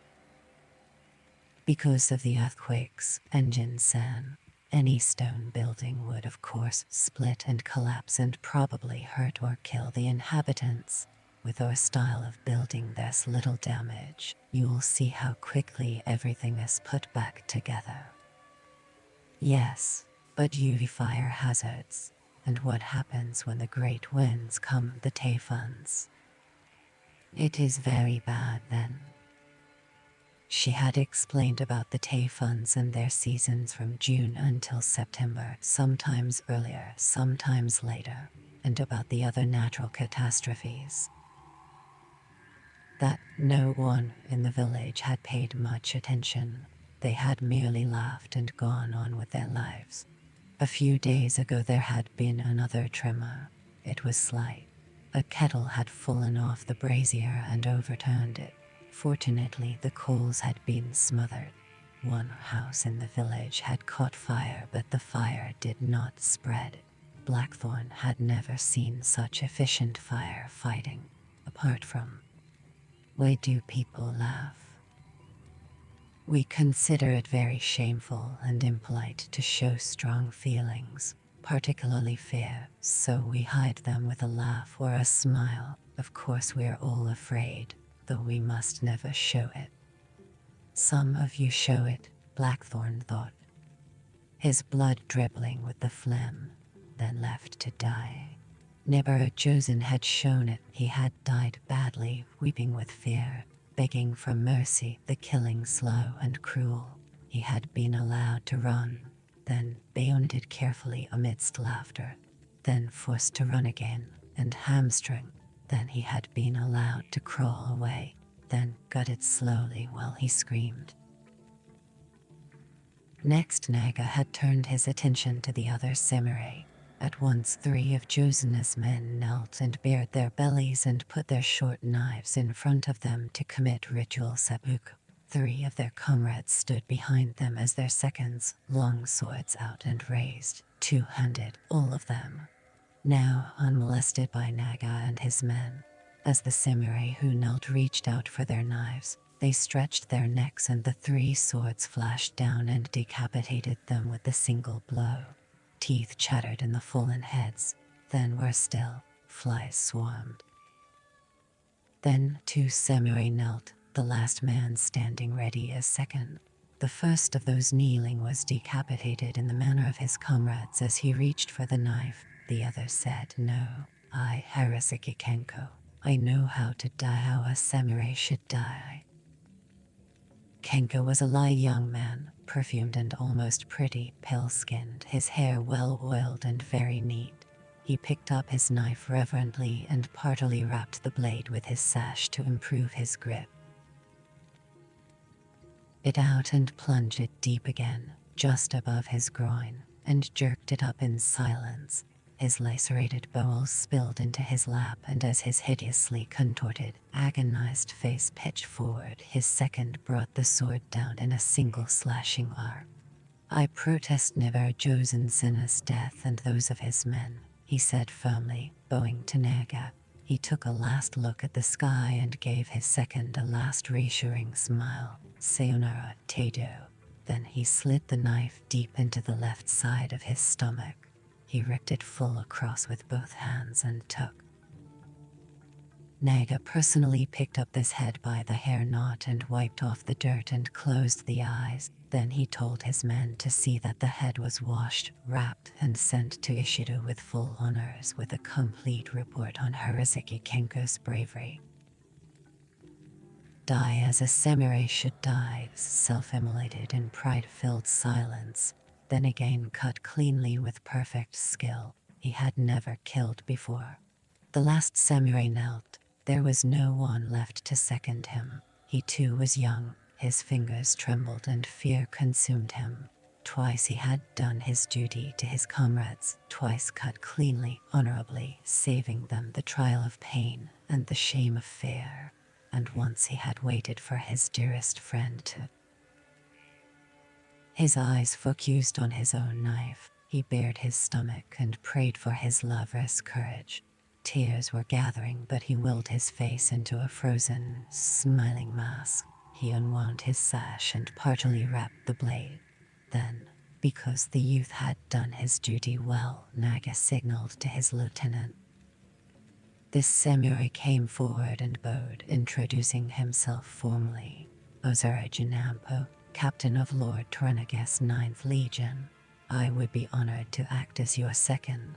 Because of the earthquakes, Engine-san, any stone building would of course split and collapse and probably hurt or kill the inhabitants. With our style of building, there's little damage. You'll see how quickly everything is put back together. Yes, but UV fire hazards. And what happens when the great winds come, the typhoons? It is very bad then. She had explained about the typhoons and their seasons from June until September, sometimes earlier, sometimes later, and about the other natural catastrophes. That no one in the village had paid much attention. They had merely laughed and gone on with their lives. A few days ago there had been another tremor. It was slight. A kettle had fallen off the brazier and overturned it. Fortunately, the coals had been smothered. One house in the village had caught fire, but the fire did not spread. Blackthorn had never seen such efficient fire fighting, apart from, why do people laugh? We consider it very shameful and impolite to show strong feelings, particularly fear, so we hide them with a laugh or a smile. Of course we're all afraid, though we must never show it. Some of you show it, Blackthorn thought, his blood dribbling with the phlegm, then left to die. Never Josen had shown it. He had died badly, weeping with fear, begging for mercy, the killing slow and cruel. He had been allowed to run, then bayoneted carefully amidst laughter, then forced to run again, and hamstrung. Then he had been allowed to crawl away, then gutted slowly while he screamed. Next, Naga had turned his attention to the other samurai. At once 3 of Josen's men knelt and bared their bellies and put their short knives in front of them to commit ritual seppuku. 3 of their comrades stood behind them as their seconds, long swords out and raised, two-handed, all of them. Now unmolested by Naga and his men. As the samurai who knelt reached out for their knives, they stretched their necks and the 3 swords flashed down and decapitated them with a single blow. Teeth chattered in the fallen heads, then were still, flies swarmed. Then 2 samurai knelt, the last man standing ready as second. The first of those kneeling was decapitated in the manner of his comrades as he reached for the knife. The other said, "No, I, Harasaki Kenko, I know how to die, how a samurai should die." Kenko was a lithe young man, perfumed and almost pretty, pale-skinned, his hair well-oiled and very neat. He picked up his knife reverently and partly wrapped the blade with his sash to improve his grip. It out and plunged it deep again, just above his groin, and jerked it up in silence. His lacerated bowels spilled into his lap, and as his hideously contorted, agonized face pitched forward, his second brought the sword down in a single slashing arc. "I protest never Josen Sinna's death and those of his men," he said firmly, bowing to Naga. He took a last look at the sky and gave his second a last reassuring smile. "Sayonara, Tado." Then he slid the knife deep into the left side of his stomach. He ripped it full across with both hands and took. Naga personally picked up this head by the hair knot and wiped off the dirt and closed the eyes. Then he told his men to see that the head was washed, wrapped, and sent to Ishido with full honors with a complete report on Harasaki Kenko's bravery. Die as a samurai should die, self-immolated in pride-filled silence. Then again cut cleanly with perfect skill. He had never killed before. The last samurai knelt. There was no one left to second him. He too was young. His fingers trembled and fear consumed him. Twice he had done his duty to his comrades, twice cut cleanly, honorably, saving them the trial of pain and the shame of fear. And once he had waited for his dearest friend to. His eyes focused on his own knife. He bared his stomach and prayed for his lover's courage. Tears were gathering, but he willed his face into a frozen, smiling mask. He unwound his sash and partly wrapped the blade. Then, because the youth had done his duty well, Naga signaled to his lieutenant. This samurai came forward and bowed, introducing himself formally. "Ozara Jinampo, Captain of Lord Toranagas 9th Legion. I would be honored to act as your second."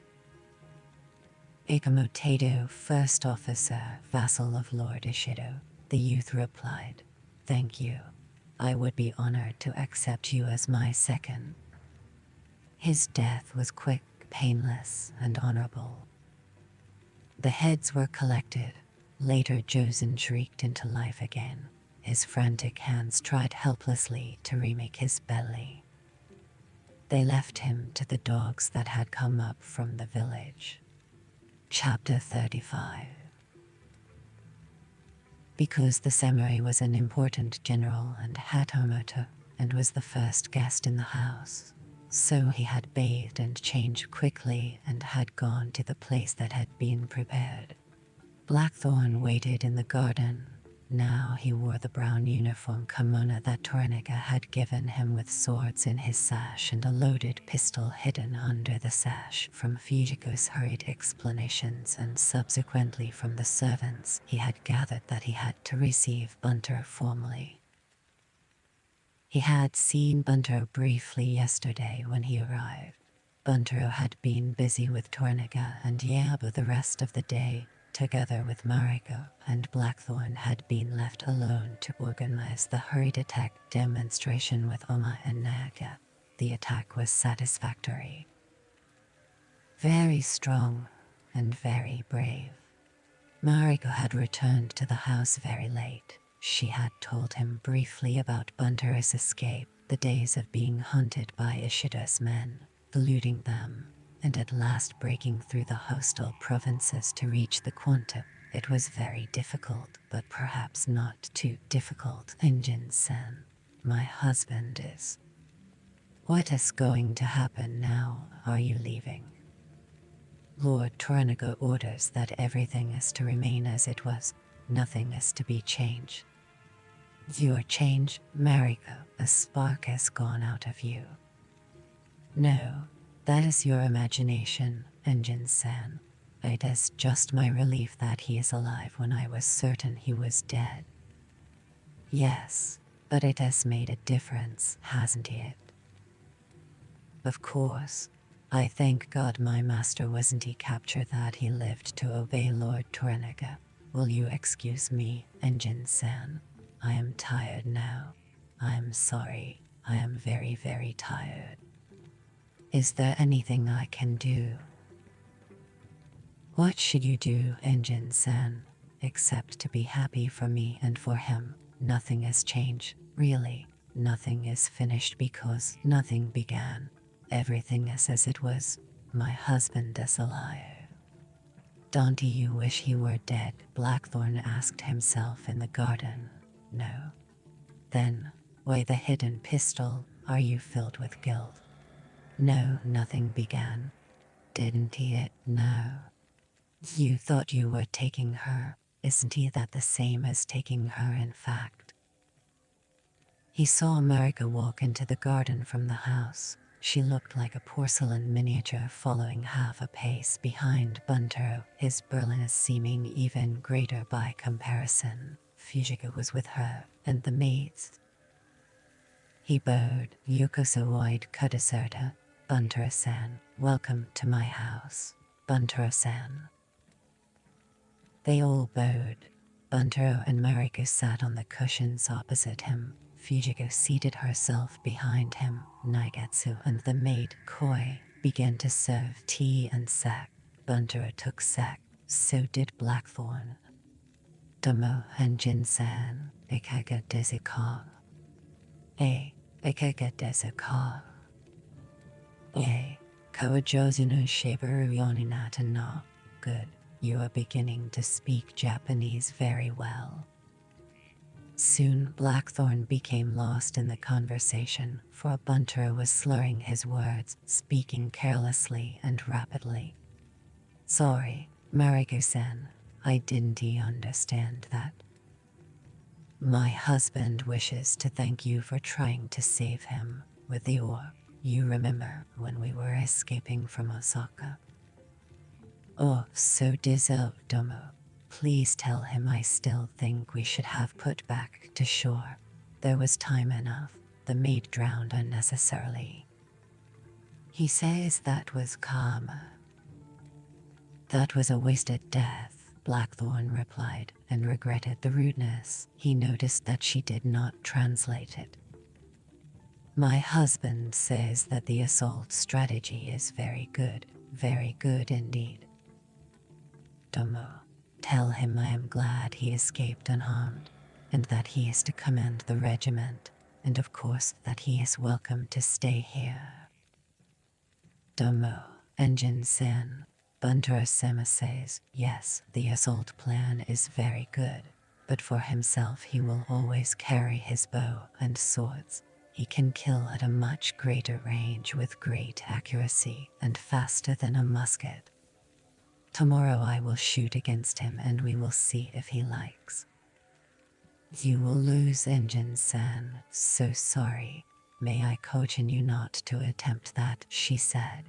"Ikamo Tado, First Officer, Vassal of Lord Ishido," the youth replied. "Thank you. I would be honored to accept you as my second." His death was quick, painless, and honorable. The heads were collected. Later Josen shrieked into life again. His frantic hands tried helplessly to remake his belly. They left him to the dogs that had come up from the village. Chapter 35. because the samurai was an important general and had homoto, and was the first guest in the house. So he had bathed and changed quickly and had gone to the place that had been prepared. Blackthorn waited in the garden. Now he wore the brown uniform kimono that Toranaga had given him, with swords in his sash and a loaded pistol hidden under the sash. From Fujiko's hurried explanations and subsequently from the servants, he had gathered that he had to receive Buntaro formally. He had seen Buntaro briefly yesterday when he arrived. Buntaro had been busy with Toranaga and Yabo the rest of the day, together with Mariko, and Blackthorn had been left alone to organize the hurried attack demonstration with Oma and Naga. The attack was satisfactory. Very strong and very brave. Mariko had returned to the house very late. She had told him briefly about Buntaro's escape, the days of being hunted by Ishida's men, eluding them, and at last breaking through the hostile provinces to reach the Quantum. It was very difficult, but perhaps not too difficult. Engine-san, my husband is. What is going to happen now? Are you leaving? Lord Toranaga orders that everything is to remain as it was. Nothing is to be changed. Your change, Mariko, a spark has gone out of you. No, that is your imagination, Engine-san. It is just my relief that he is alive when I was certain he was dead. Yes, but it has made a difference, hasn't it? Of course. I thank God my master wasn't captured, that he lived to obey Lord Toranaga. Will you excuse me, Engine-san? I am tired now. I am sorry. I am very, very tired. Is there anything I can do? What should you do, Engine-san, except to be happy for me and for him? Nothing has changed, really. Nothing is finished because nothing began. Everything is as it was. My husband is alive. Don't you wish he were dead? Blackthorn asked himself in the garden. No. Then, why the hidden pistol? Are you filled with guilt? No, nothing began. Didn't he? No. You thought you were taking her. Isn't he that the same as taking her in fact? He saw Mariko walk into the garden from the house. She looked like a porcelain miniature following half a pace behind Buntaro, his burliness seeming even greater by comparison. Fujiko was with her, and the maids. He bowed. Yokoso wide Kudaserta. Buntaro-san, welcome to my house. Buntaro-san. They all bowed. Buntaro and Mariko sat on the cushions opposite him. Fujiko seated herself behind him. Naigetsu and the maid, Koi, began to serve tea and sake. Buntaro took sake, so did Blackthorn. Domo Engine-san, ikaga desu ka? Ikaga desu ka? Kawajozu no shibaru yoninata no. Good, you are beginning to speak Japanese very well. Soon Blackthorn became lost in the conversation, for Buntaro was slurring his words, speaking carelessly and rapidly. Sorry, Mariko-san, I didn't understand that. My husband wishes to thank you for trying to save him with the orb. You remember when we were escaping from Osaka? Oh, so deserved, Domo. Please tell him I still think we should have put back to shore. There was time enough. The maid drowned unnecessarily. He says that was karma. That was a wasted death, Blackthorn replied, and regretted the rudeness. He noticed that she did not translate it. My husband says that the assault strategy is very good indeed. Domo, tell him I am glad he escaped unharmed, and that he is to command the regiment, and of course that he is welcome to stay here. Domo, Engine-san, Buntaro-sama says, yes, the assault plan is very good, but for himself he will always carry his bow and swords. He can kill at a much greater range with great accuracy and faster than a musket. Tomorrow I will shoot against him and we will see if he likes. You will lose, Injin-san. So sorry. May I caution you not to attempt that, she said.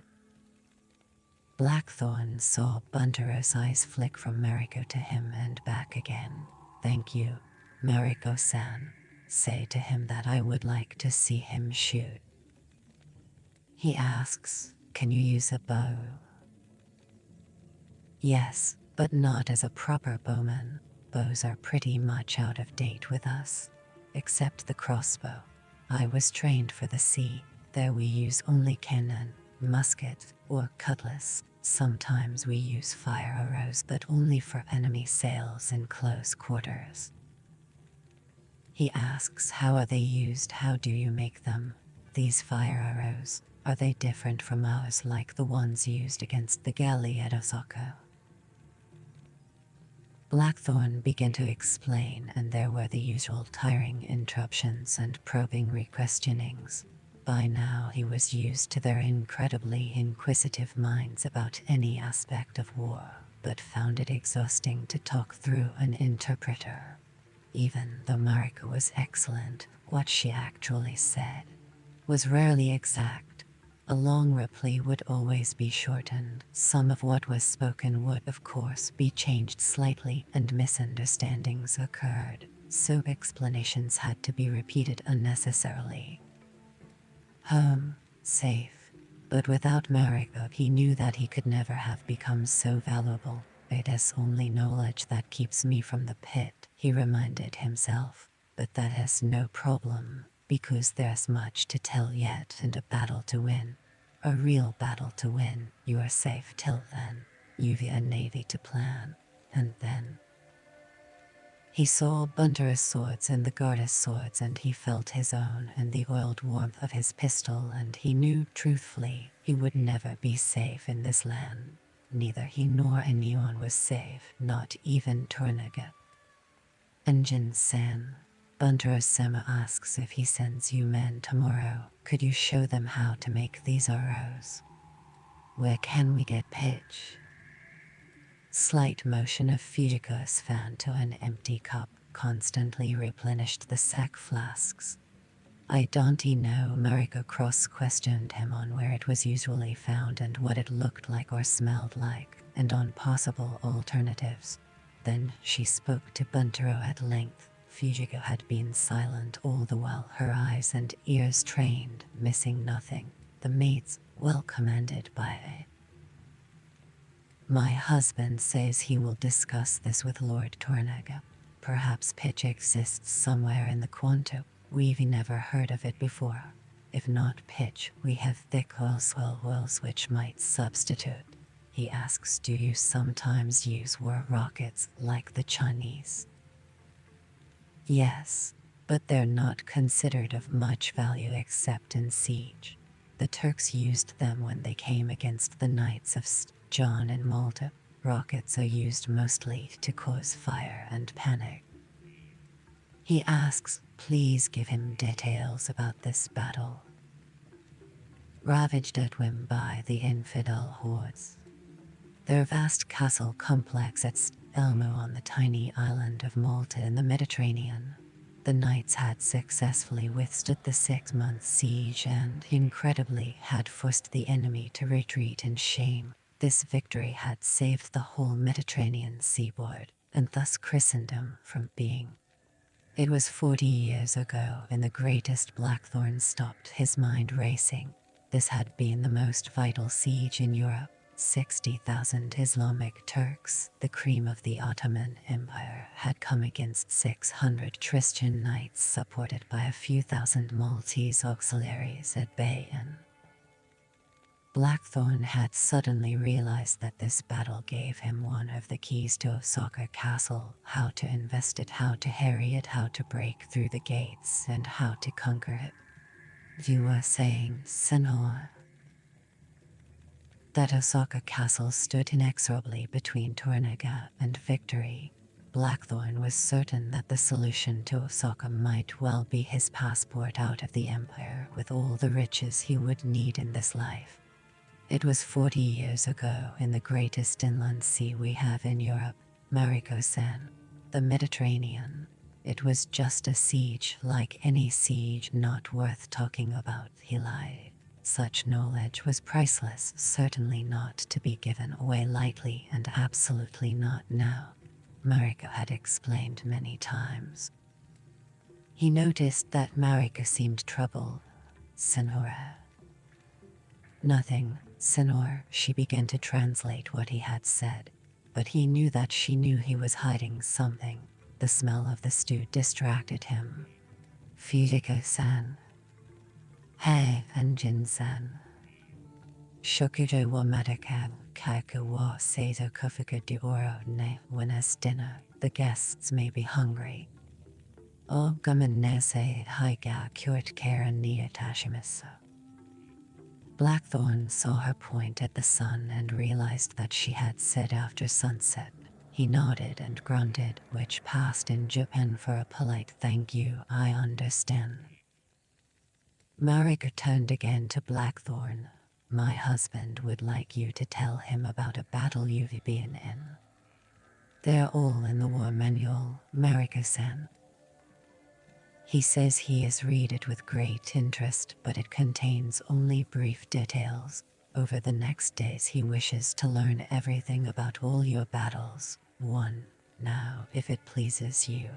Blackthorn saw Buntaro's eyes flick from Mariko to him and back again. Thank you, Mariko-san. Say to him that I would like to see him shoot. He asks, can you use a bow? Yes, but not as a proper bowman. Bows are pretty much out of date with us. Except the crossbow. I was trained for the sea. There we use only cannon, musket, or cutlass. Sometimes we use fire arrows, but only for enemy sails in close quarters. He asks, how are they used? How do you make them? These fire arrows, are they different from ours, like the ones used against the galley at Osaka? Blackthorn began to explain, and there were the usual tiring interruptions and probing re-questionings. By now he was used to their incredibly inquisitive minds about any aspect of war, but found it exhausting to talk through an interpreter. Even though Mariko was excellent, what she actually said was rarely exact. A long reply would always be shortened. Some of what was spoken would, of course, be changed slightly, and misunderstandings occurred, so explanations had to be repeated unnecessarily. Home, safe, but without Mariko he knew that he could never have become so valuable. It is only knowledge that keeps me from the pit, he reminded himself, but that is no problem, because there's much to tell yet and a battle to win. A real battle to win. You are safe till then. You've a navy to plan, and then... He saw Buntaro's swords and the guard's swords, and he felt his own and the oiled warmth of his pistol, and he knew, truthfully, he would never be safe in this land. Neither he nor anyone was safe, not even Toranaga. Enjin-san, Buntaro-sama asks if he sends you men tomorrow. Could you show them how to make these arrows? Where can we get pitch? Slight motion of Fujiko's fan to an empty cup constantly replenished the sack flasks. I don't know, Mariko cross-questioned him on where it was usually found and what it looked like or smelled like, and on possible alternatives. Then she spoke to Buntaro at length. Fujiko had been silent all the while, her eyes and ears trained, missing nothing. The mates, well commanded by my husband, says he will discuss this with Lord Toranaga. Perhaps pitch exists somewhere in the Quanto. We've never heard of it before. If not pitch, we have thick oils which might substitute. He asks, do you sometimes use war rockets like the Chinese? Yes, but they're not considered of much value except in siege. The Turks used them when they came against the Knights of St. John and Malta. Rockets are used mostly to cause fire and panic. He asks, please give him details about this battle. Ravaged at whim by the infidel hordes. Their vast castle complex at St. Elmo on the tiny island of Malta in the Mediterranean. The knights had successfully withstood the 6-month siege and, incredibly, had forced the enemy to retreat in shame. This victory had saved the whole Mediterranean seaboard, and thus Christendom, from being. It was 40 years ago, and the greatest Blackthorn stopped, his mind racing. This had been the most vital siege in Europe. 60,000 Islamic Turks, the cream of the Ottoman Empire, had come against 600 Christian knights supported by a few thousand Maltese auxiliaries at Bayonne. Blackthorn had suddenly realized that this battle gave him one of the keys to Osaka Castle: how to invest it, how to harry it, how to break through the gates, and how to conquer it. You were saying, Senhor, that Osaka Castle stood inexorably between Toranaga and victory. Blackthorn was certain that the solution to Osaka might well be his passport out of the Empire with all the riches he would need in this life. It was 40 years ago in the greatest inland sea we have in Europe, Mariko-san, the Mediterranean. It was just a siege like any siege, not worth talking about, he lied. Such knowledge was priceless, certainly not to be given away lightly, and absolutely not now, Mariko had explained many times. He noticed that Mariko seemed troubled. Senora. Nothing, Senor. She began to translate what he had said, but he knew that she knew he was hiding something. The smell of the stew distracted him. Fujiko-san. Hey, Anjin-san. Shokujo wa mataka, kaku wa seizo kofuku de oro ne buenas dinner. The guests may be hungry. O gamen nese haiga kyort kara ni atashimasu. Blackthorn saw her point at the sun and realized that she had said after sunset. He nodded and grunted, which passed in Japan for a polite thank you. I understand. Mariko turned again to Blackthorn. My husband would like you to tell him about a battle you've been in. They're all in the war manual, Mariko-san. He says he has read it with great interest, but it contains only brief details. Over the next days he wishes to learn everything about all your battles. One, now, if it pleases you.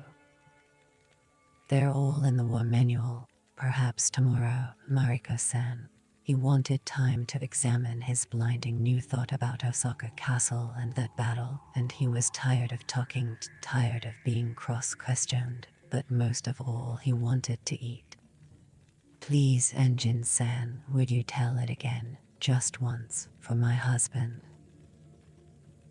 They're all in the war manual. Perhaps tomorrow, Mariko-san. He wanted time to examine his blinding new thought about Osaka Castle and that battle, and he was tired of talking, tired of being cross-questioned, but most of all he wanted to eat. Please, Engine-san, would you tell it again, just once, for my husband?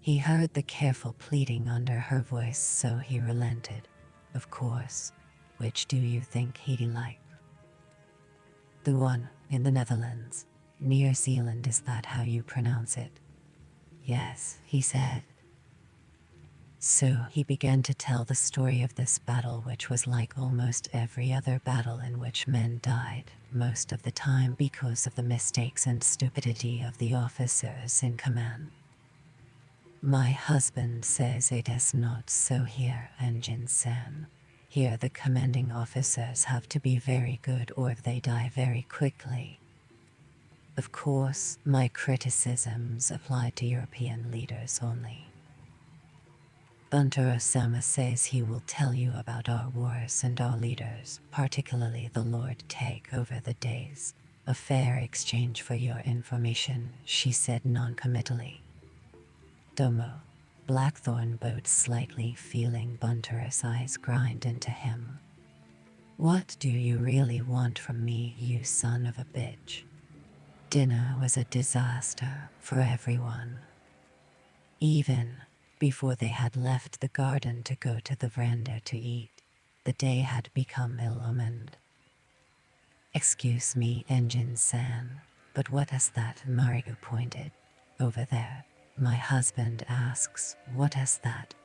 He heard the careful pleading under her voice, so he relented. Of course. Which do you think he'd like? The one in the Netherlands. Near Zealand, is that how you pronounce it? Yes, he said. So he began to tell the story of this battle, which was like almost every other battle in which men died, most of the time because of the mistakes and stupidity of the officers in command. My husband says it is not so here, Engine-san. Here the commanding officers have to be very good or they die very quickly. Of course, my criticisms apply to European leaders only. Buntaro-sama says he will tell you about our wars and our leaders, particularly the Lord Take over the days. A fair exchange for your information, she said non-committally. Domo. Blackthorn bowed slightly, feeling Buntaro's eyes grind into him. What do you really want from me, you son of a bitch? Dinner was a disaster for everyone. Even before they had left the garden to go to the veranda to eat, the day had become ill-omened. Excuse me, Engine-san, but what is that? Mariko pointed. Over there. My husband asks, what is that?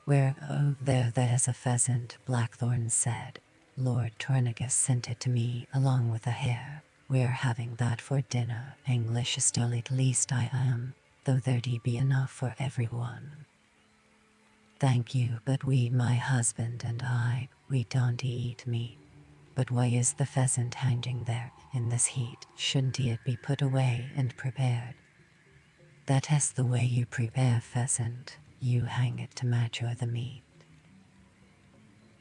Where? Oh, there's a pheasant, Blackthorn said. Lord Tornigus sent it to me along with a hare. We're having that for dinner. English style, at least I am, though there'd be enough for everyone. Thank you, but my husband and I, we don't eat meat. But why is the pheasant hanging there in this heat? Shouldn't it be put away and prepared? That is the way you prepare pheasant. You hang it to mature the meat.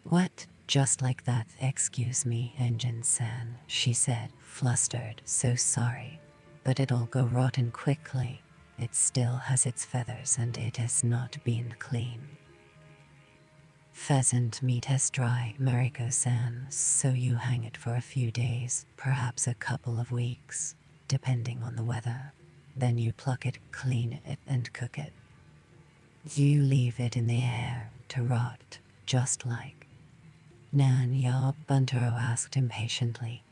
What? Just like that? Excuse me, Engine-san, she said, flustered. So sorry. But it'll go rotten quickly. It still has its feathers and it has not been cleaned. Pheasant meat is dry, Mariko-san, so you hang it for a few days, perhaps a couple of weeks, depending on the weather. Then you pluck it, clean it, and cook it. You leave it in the air to rot, just like. Nan ya? Buntaro asked impatiently.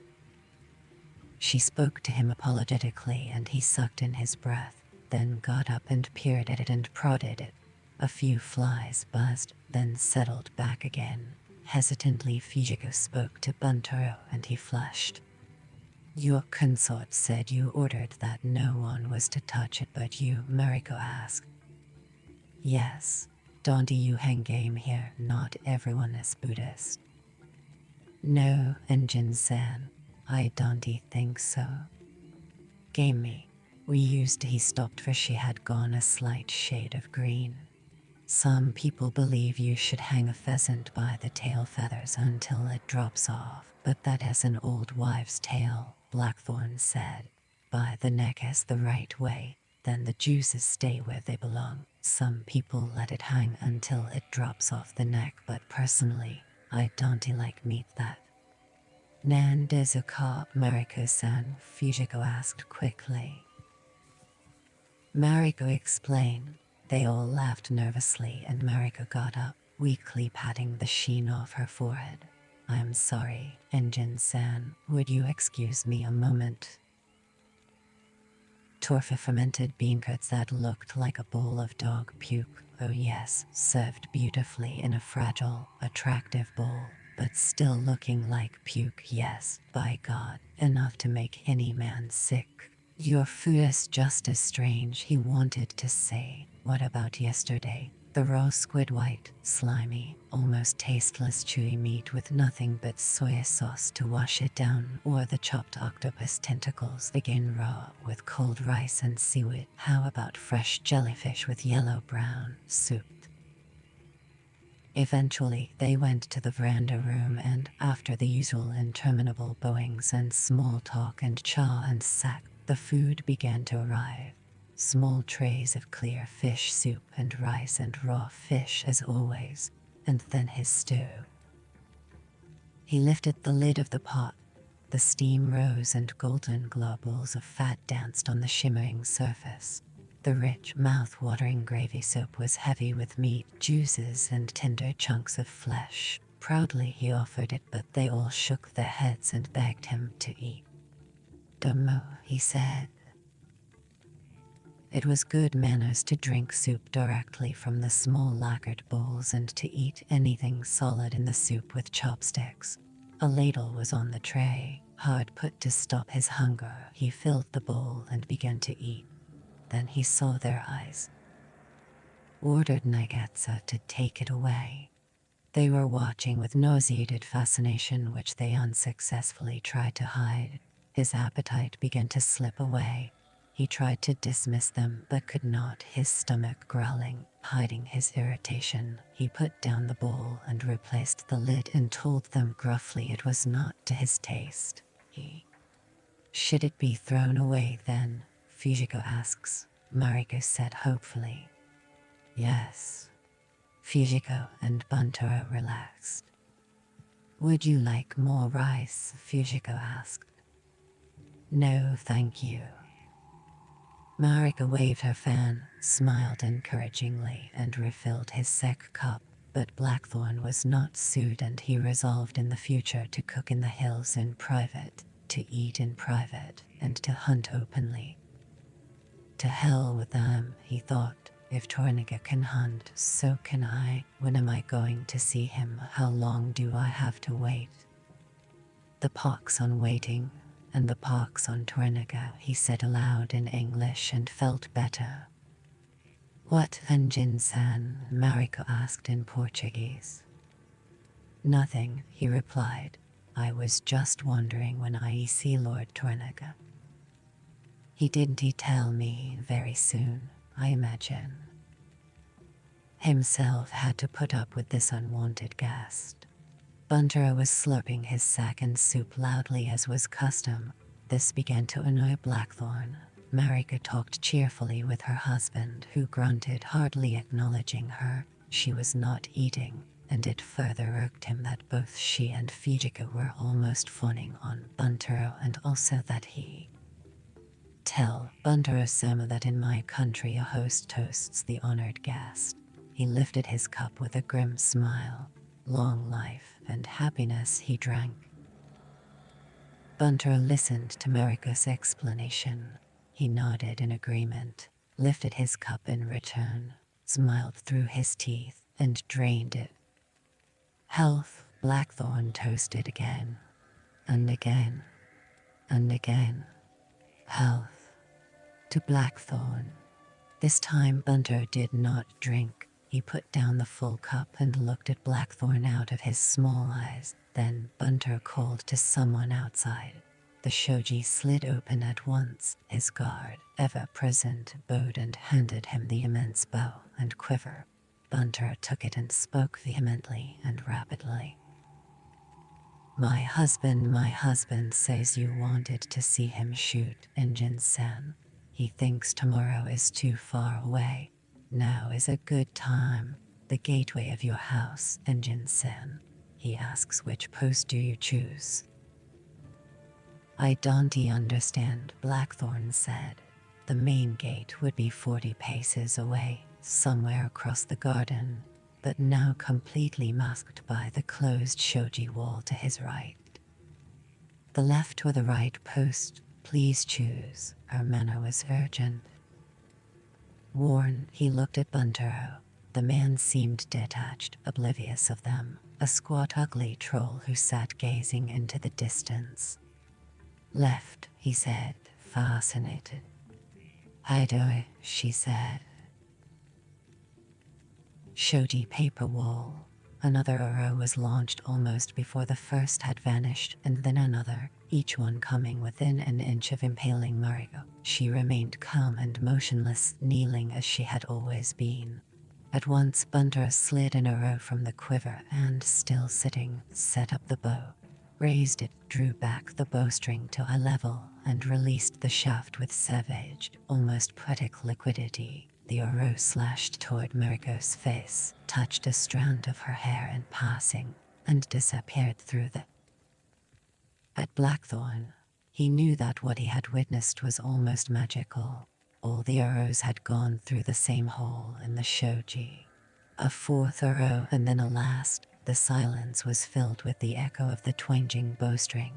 She spoke to him apologetically and he sucked in his breath, then got up and peered at it and prodded it. A few flies buzzed, then settled back again. Hesitantly, Fujiko spoke to Buntaro and he flushed. Your consort said you ordered that no one was to touch it but you, Mariko asked. Yes, don't you hang game here, not everyone is Buddhist. No, Engine-san, I don't think so. Game me. He stopped for she had gone a slight shade of green. Some people believe you should hang a pheasant by the tail feathers until it drops off, but that is an old wives' tale, Blackthorn said. By the neck is the right way, then the juices stay where they belong. Some people let it hang until it drops off the neck, but personally, I don't like meat that. Nan desuka, Mariko-san, Fujiko asked quickly. Mariko explained. They all laughed nervously and Mariko got up, weakly patting the sheen off her forehead. I'm sorry, Engine-san, would you excuse me a moment? Torfa fermented bean curds that looked like a bowl of dog puke, oh yes, served beautifully in a fragile, attractive bowl, but still looking like puke, yes, by God, enough to make any man sick. Your food is just as strange, he wanted to say. What about yesterday? The raw squid, white, slimy, almost tasteless chewy meat with nothing but soy sauce to wash it down, or the chopped octopus tentacles again raw with cold rice and seaweed. How about fresh jellyfish with yellow-brown soup? Eventually, they went to the veranda room and, after the usual interminable bowings and small talk and cha and sack, the food began to arrive. Small trays of clear fish soup and rice and raw fish as always, and then his stew. He lifted the lid of the pot. The steam rose and golden globules of fat danced on the shimmering surface. The rich, mouth-watering gravy soup was heavy with meat, juices, and tender chunks of flesh. Proudly he offered it, but they all shook their heads and begged him to eat. Domo, he said. It was good manners to drink soup directly from the small lacquered bowls and to eat anything solid in the soup with chopsticks. A ladle was on the tray, hard put to stop his hunger. He filled the bowl and began to eat. Then he saw their eyes. Ordered Naigatsa to take it away. They were watching with nauseated fascination which they unsuccessfully tried to hide. His appetite began to slip away. He tried to dismiss them but could not, his stomach growling. Hiding his irritation, he put down the bowl and replaced the lid and told them gruffly it was not to his taste. Should it be thrown away then? Fujiko asks. Mariko said hopefully. Yes. Fujiko and Buntaro relaxed. Would you like more rice? Fujiko asked. No, thank you. Mariko waved her fan, smiled encouragingly, and refilled his sec cup, but Blackthorn was not sued and he resolved in the future to cook in the hills in private, to eat in private, and to hunt openly. To hell with them, he thought. If Torniga can hunt, so can I. When am I going to see him? How long do I have to wait? The pox on waiting, and the pox on Torniga, he said aloud in English and felt better. What, Engine-san? Mariko asked in Portuguese. Nothing, he replied. I was just wondering when I see Lord Torniga. Didn't he tell me very soon, I imagine. Himself had to put up with this unwanted guest. Buntaro was slurping his sack and soup loudly as was custom. This began to annoy Blackthorn. Mariko talked cheerfully with her husband, who grunted, hardly acknowledging her. She was not eating, and it further irked him that both she and Fujiko were almost fawning on Buntaro, and also that he tell Buntaro-sama that in my country a host toasts the honored guest. He lifted his cup with a grim smile. Long life and happiness, he drank. Buntaro listened to Mariko's explanation. He nodded in agreement, lifted his cup in return, smiled through his teeth and drained it. Health, Blackthorn toasted again, and again, and again. Health, to Blackthorn. This time Bunter did not drink. He put down the full cup and looked at Blackthorn out of his small eyes. Then Bunter called to someone outside. The shoji slid open at once. His guard, ever present, bowed and handed him the immense bow and quiver. Bunter took it and spoke vehemently and rapidly. My husband says you wanted to see him shoot Engine-san. He thinks tomorrow is too far away. Now is a good time. The gateway of your house, Engine-san. He asks, which post do you choose? I don't understand, Blackthorn said. The main gate would be 40 paces away, somewhere across the garden, but now completely masked by the closed shoji wall to his right. The left or the right post, please choose. Her manner was urgent. Worn, he looked at Buntero. The man seemed detached, oblivious of them, a squat, ugly troll who sat gazing into the distance. Left, he said, fascinated. Hidoi, she said. Shoji paper wall. Another arrow was launched almost before the first had vanished, and then another, each one coming within an inch of impaling Mariko. She remained calm and motionless, kneeling as she had always been. At once Bunter slid an arrow from the quiver and, still sitting, set up the bow, raised it, drew back the bowstring to a level, and released the shaft with savage, almost poetic liquidity. The arrow slashed toward Mariko's face, touched a strand of her hair in passing, and disappeared through the... At Blackthorn, he knew that what he had witnessed was almost magical. All the arrows had gone through the same hole in the shoji. A fourth arrow and then a last. The silence was filled with the echo of the twanging bowstring.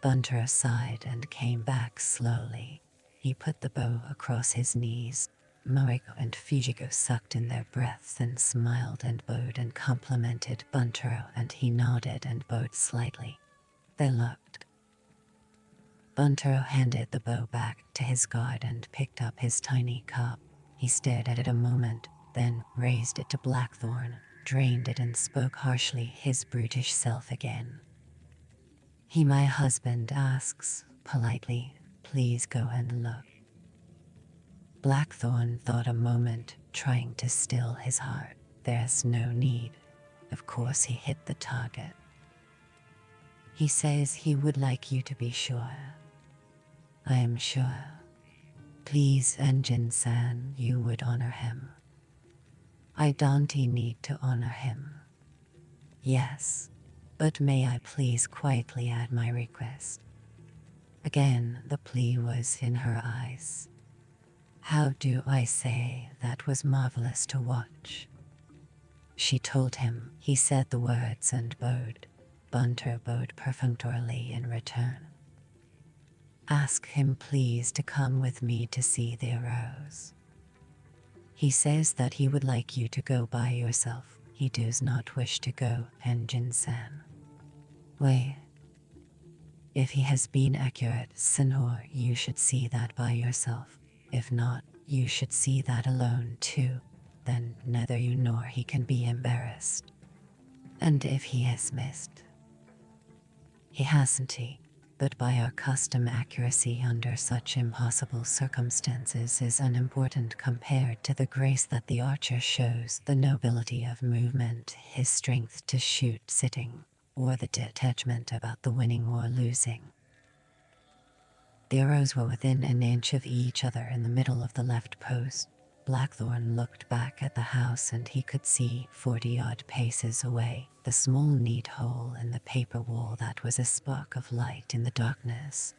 Bunter sighed and came back slowly. He put the bow across his knees. Mariko and Fujiko sucked in their breaths and smiled and bowed and complimented Buntero, and he nodded and bowed slightly. They looked. Buntero handed the bow back to his guard and picked up his tiny cup. He stared at it a moment, then raised it to Blackthorn, drained it and spoke harshly, his brutish self again. He, my husband, asks, politely, please go and look. Blackthorn thought a moment, trying to still his heart. There's no need. Of course he hit the target. He says he would like you to be sure. I am sure. Please, Engine-san, you would honor him. I don't need to honor him. Yes, but may I please quietly add my request? Again, the plea was in her eyes. How do I say that was marvelous to watch? She told him. He said the words and bowed. Bunter bowed perfunctorily in return. Ask him please to come with me to see the arrows. He says that he would like you to go by yourself. He does not wish to go, Engine-san. Wait. If he has been accurate, Senor, you should see that by yourself. If not, you should see that alone too. Then neither you nor he can be embarrassed. And if he has missed? He hasn't, but by our custom, accuracy under such impossible circumstances is unimportant compared to the grace that the archer shows, the nobility of movement, his strength to shoot sitting, or the detachment about the winning or losing. The arrows were within an inch of each other in the middle of the left post. Blackthorn looked back at the house and he could see 40-odd paces away the small neat hole in the paper wall that was a spark of light in the darkness.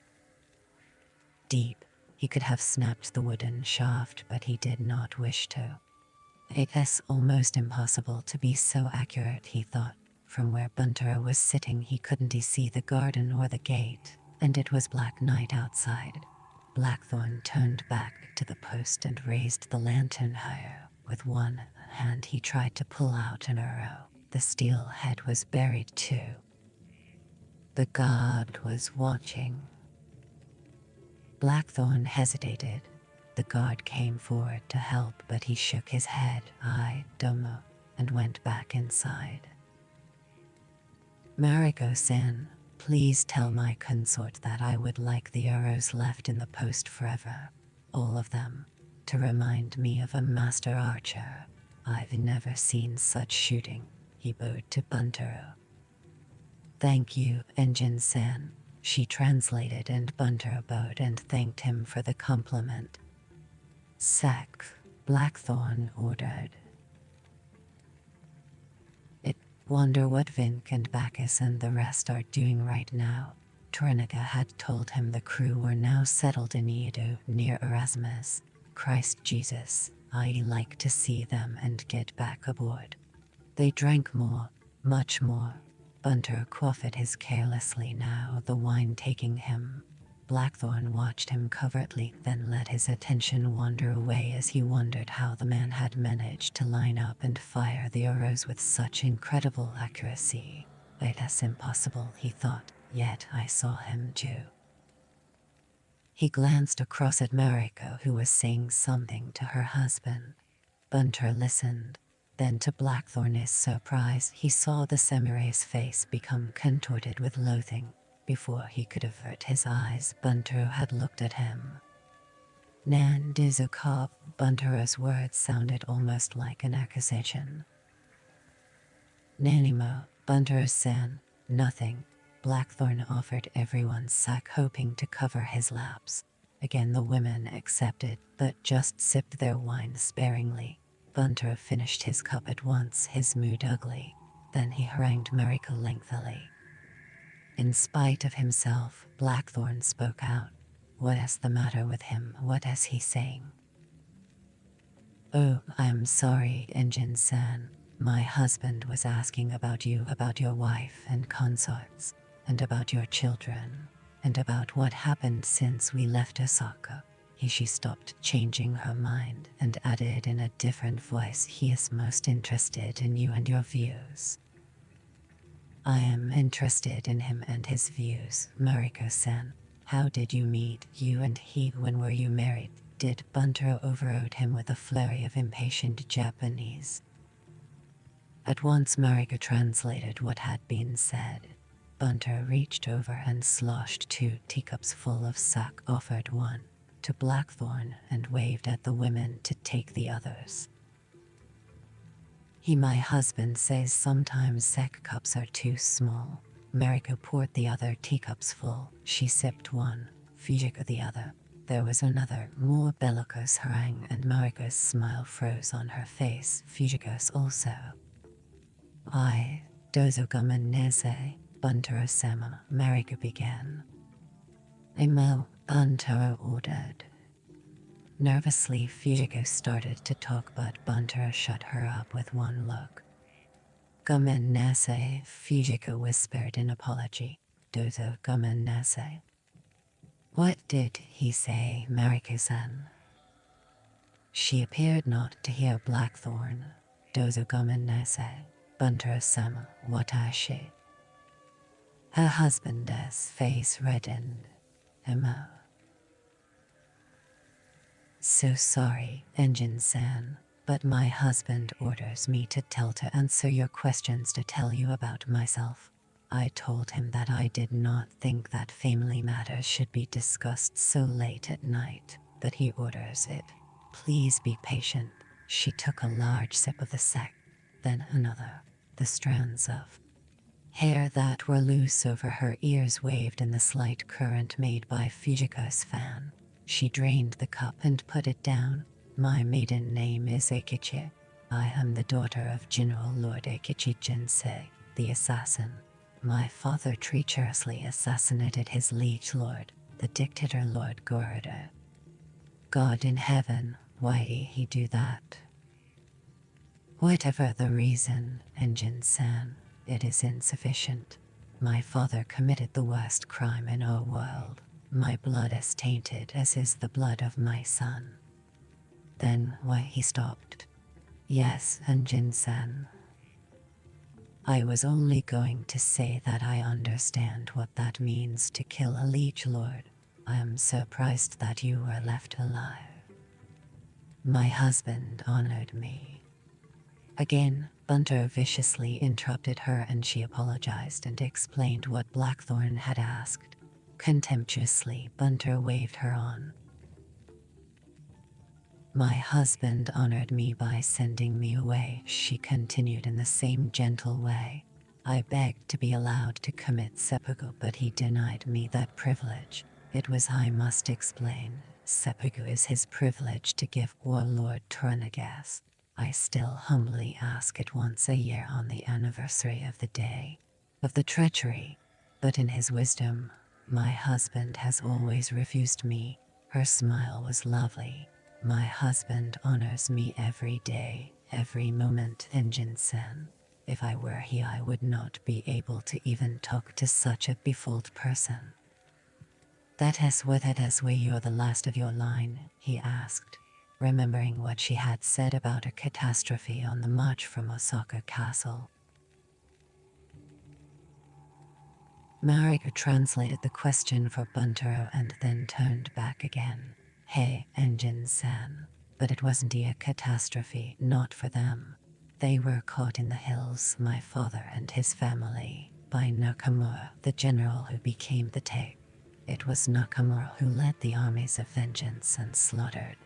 Deep, he could have snapped the wooden shaft, but he did not wish to. It's almost impossible to be so accurate, he thought. From where Buntero was sitting he couldn't see the garden or the gate, and it was black night outside. Blackthorn turned back to the post and raised the lantern higher. With one hand he tried to pull out an arrow. The steel head was buried too. The god was watching. Blackthorn hesitated. The god came forward to help, but he shook his head, I don't know, and went back inside. Mariko-san, please tell my consort that I would like the arrows left in the post forever. All of them, to remind me of a master archer. I've never seen such shooting, he bowed to Buntaro. Thank you, Engine-san, she translated, and Buntaro bowed and thanked him for the compliment. Sack, Blackthorn ordered. Wonder what Vink and Bacchus and the rest are doing right now. Tornica had told him the crew were now settled in Edo near Erasmus. Christ Jesus, I like to see them and get back aboard. They drank more, much more. Bunter quaffed his carelessly now, the wine taking him. Blackthorn watched him covertly, then let his attention wander away as he wondered how the man had managed to line up and fire the arrows with such incredible accuracy. That's impossible, he thought, yet I saw him do. He glanced across at Mariko, who was saying something to her husband. Bunter listened. Then to Blackthorn's surprise, he saw the samurai's face become contorted with loathing. Before he could avert his eyes, Buntaro had looked at him. Nan Dizukov, Buntaro's words sounded almost like an accusation. Nanimo, Buntaro-san, nothing. Blackthorn offered everyone sack, hoping to cover his lapse. Again the women accepted, but just sipped their wine sparingly. Buntaro finished his cup at once, his mood ugly. Then he harangued Mariko lengthily. In spite of himself, Blackthorn spoke out. What is the matter with him? What is he saying? Oh, I'm sorry, Engine-san. My husband was asking about you, about your wife and consorts, and about your children, and about what happened since we left Osaka. She stopped, changing her mind, and added in a different voice, he is most interested in you and your views. I am interested in him and his views, Mariko-san. How did you meet, you and he? When were you married? Did Buntaro overrode him with a flurry of impatient Japanese? At once Mariko translated what had been said. Buntaro reached over and sloshed 2 teacups full of sack, offered one to Blackthorn, and waved at the women to take the others. My husband says sometimes sack cups are too small. Mariko poured the other teacups full. She sipped one, Fujiko the other. There was another, more bellicose harangue, and Mariko's smile froze on her face. Fujiko's also. Dozo Gamanese, Buntaro-sama, Mariko began. Buntaro ordered. Nervously, Fujiko started to talk, but Buntaro shut her up with one look. Gomen nase, Fujiko whispered in apology. Dozo gomen nase. What did he say, Mariko-san? She appeared not to hear Blackthorn. Dozo gomen nase, Buntaro-sama, watashi. Her husband's face reddened. Emma. So sorry, Engine-san, but my husband orders me to answer your questions, to tell you about myself. I told him that I did not think that family matters should be discussed so late at night, but he orders it. Please be patient. She took a large sip of the sack, then another. The strands of hair that were loose over her ears waved in the slight current made by Fujiko's fan. She drained the cup and put it down. My maiden name is Eikichi. I am the daughter of General Lord Eikichi Jinsei, the assassin. My father treacherously assassinated his liege lord, the dictator Lord Gorda. God in heaven, why did he do that? Whatever the reason, Engine-san, it is insufficient. My father committed the worst crime in our world. My blood is tainted, as is the blood of my son. Then why he stopped? Yes, Anjin-san. I was only going to say that I understand what that means to kill a liege lord. I am surprised that you were left alive. My husband honored me. Again, Bunter viciously interrupted her and she apologized and explained what Blackthorn had asked. Contemptuously, Bunter waved her on. My husband honored me by sending me away, she continued in the same gentle way. I begged to be allowed to commit seppuku, but he denied me that privilege. It was I must explain. Seppuku is his privilege to give Warlord Tornagas. I still humbly ask it once a year on the anniversary of the day of the treachery. But in his wisdom, my husband has always refused me. Her smile was lovely. My husband honors me every day, every moment, Enjin-sen. If I were he, I would not be able to even talk to such a befooled person. That is where you're the last of your line, he asked, remembering what she had said about a catastrophe on the march from Osaka Castle. Mariko translated the question for Buntaro and then turned back again. Hey, Enjin-san. But it wasn't a catastrophe, not for them. They were caught in the hills, my father and his family, by Nakamura, the general who became the Take. It was Nakamura who led the armies of vengeance and slaughtered.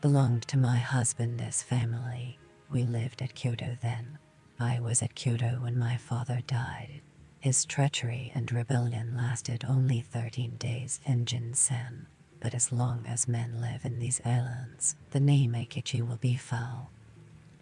Belonged to my husband's family. We lived at Kyoto then. I was at Kyoto when my father died. His treachery and rebellion lasted only 13 days, Enjin-san. But as long as men live in these islands, the name Eikichi will be foul.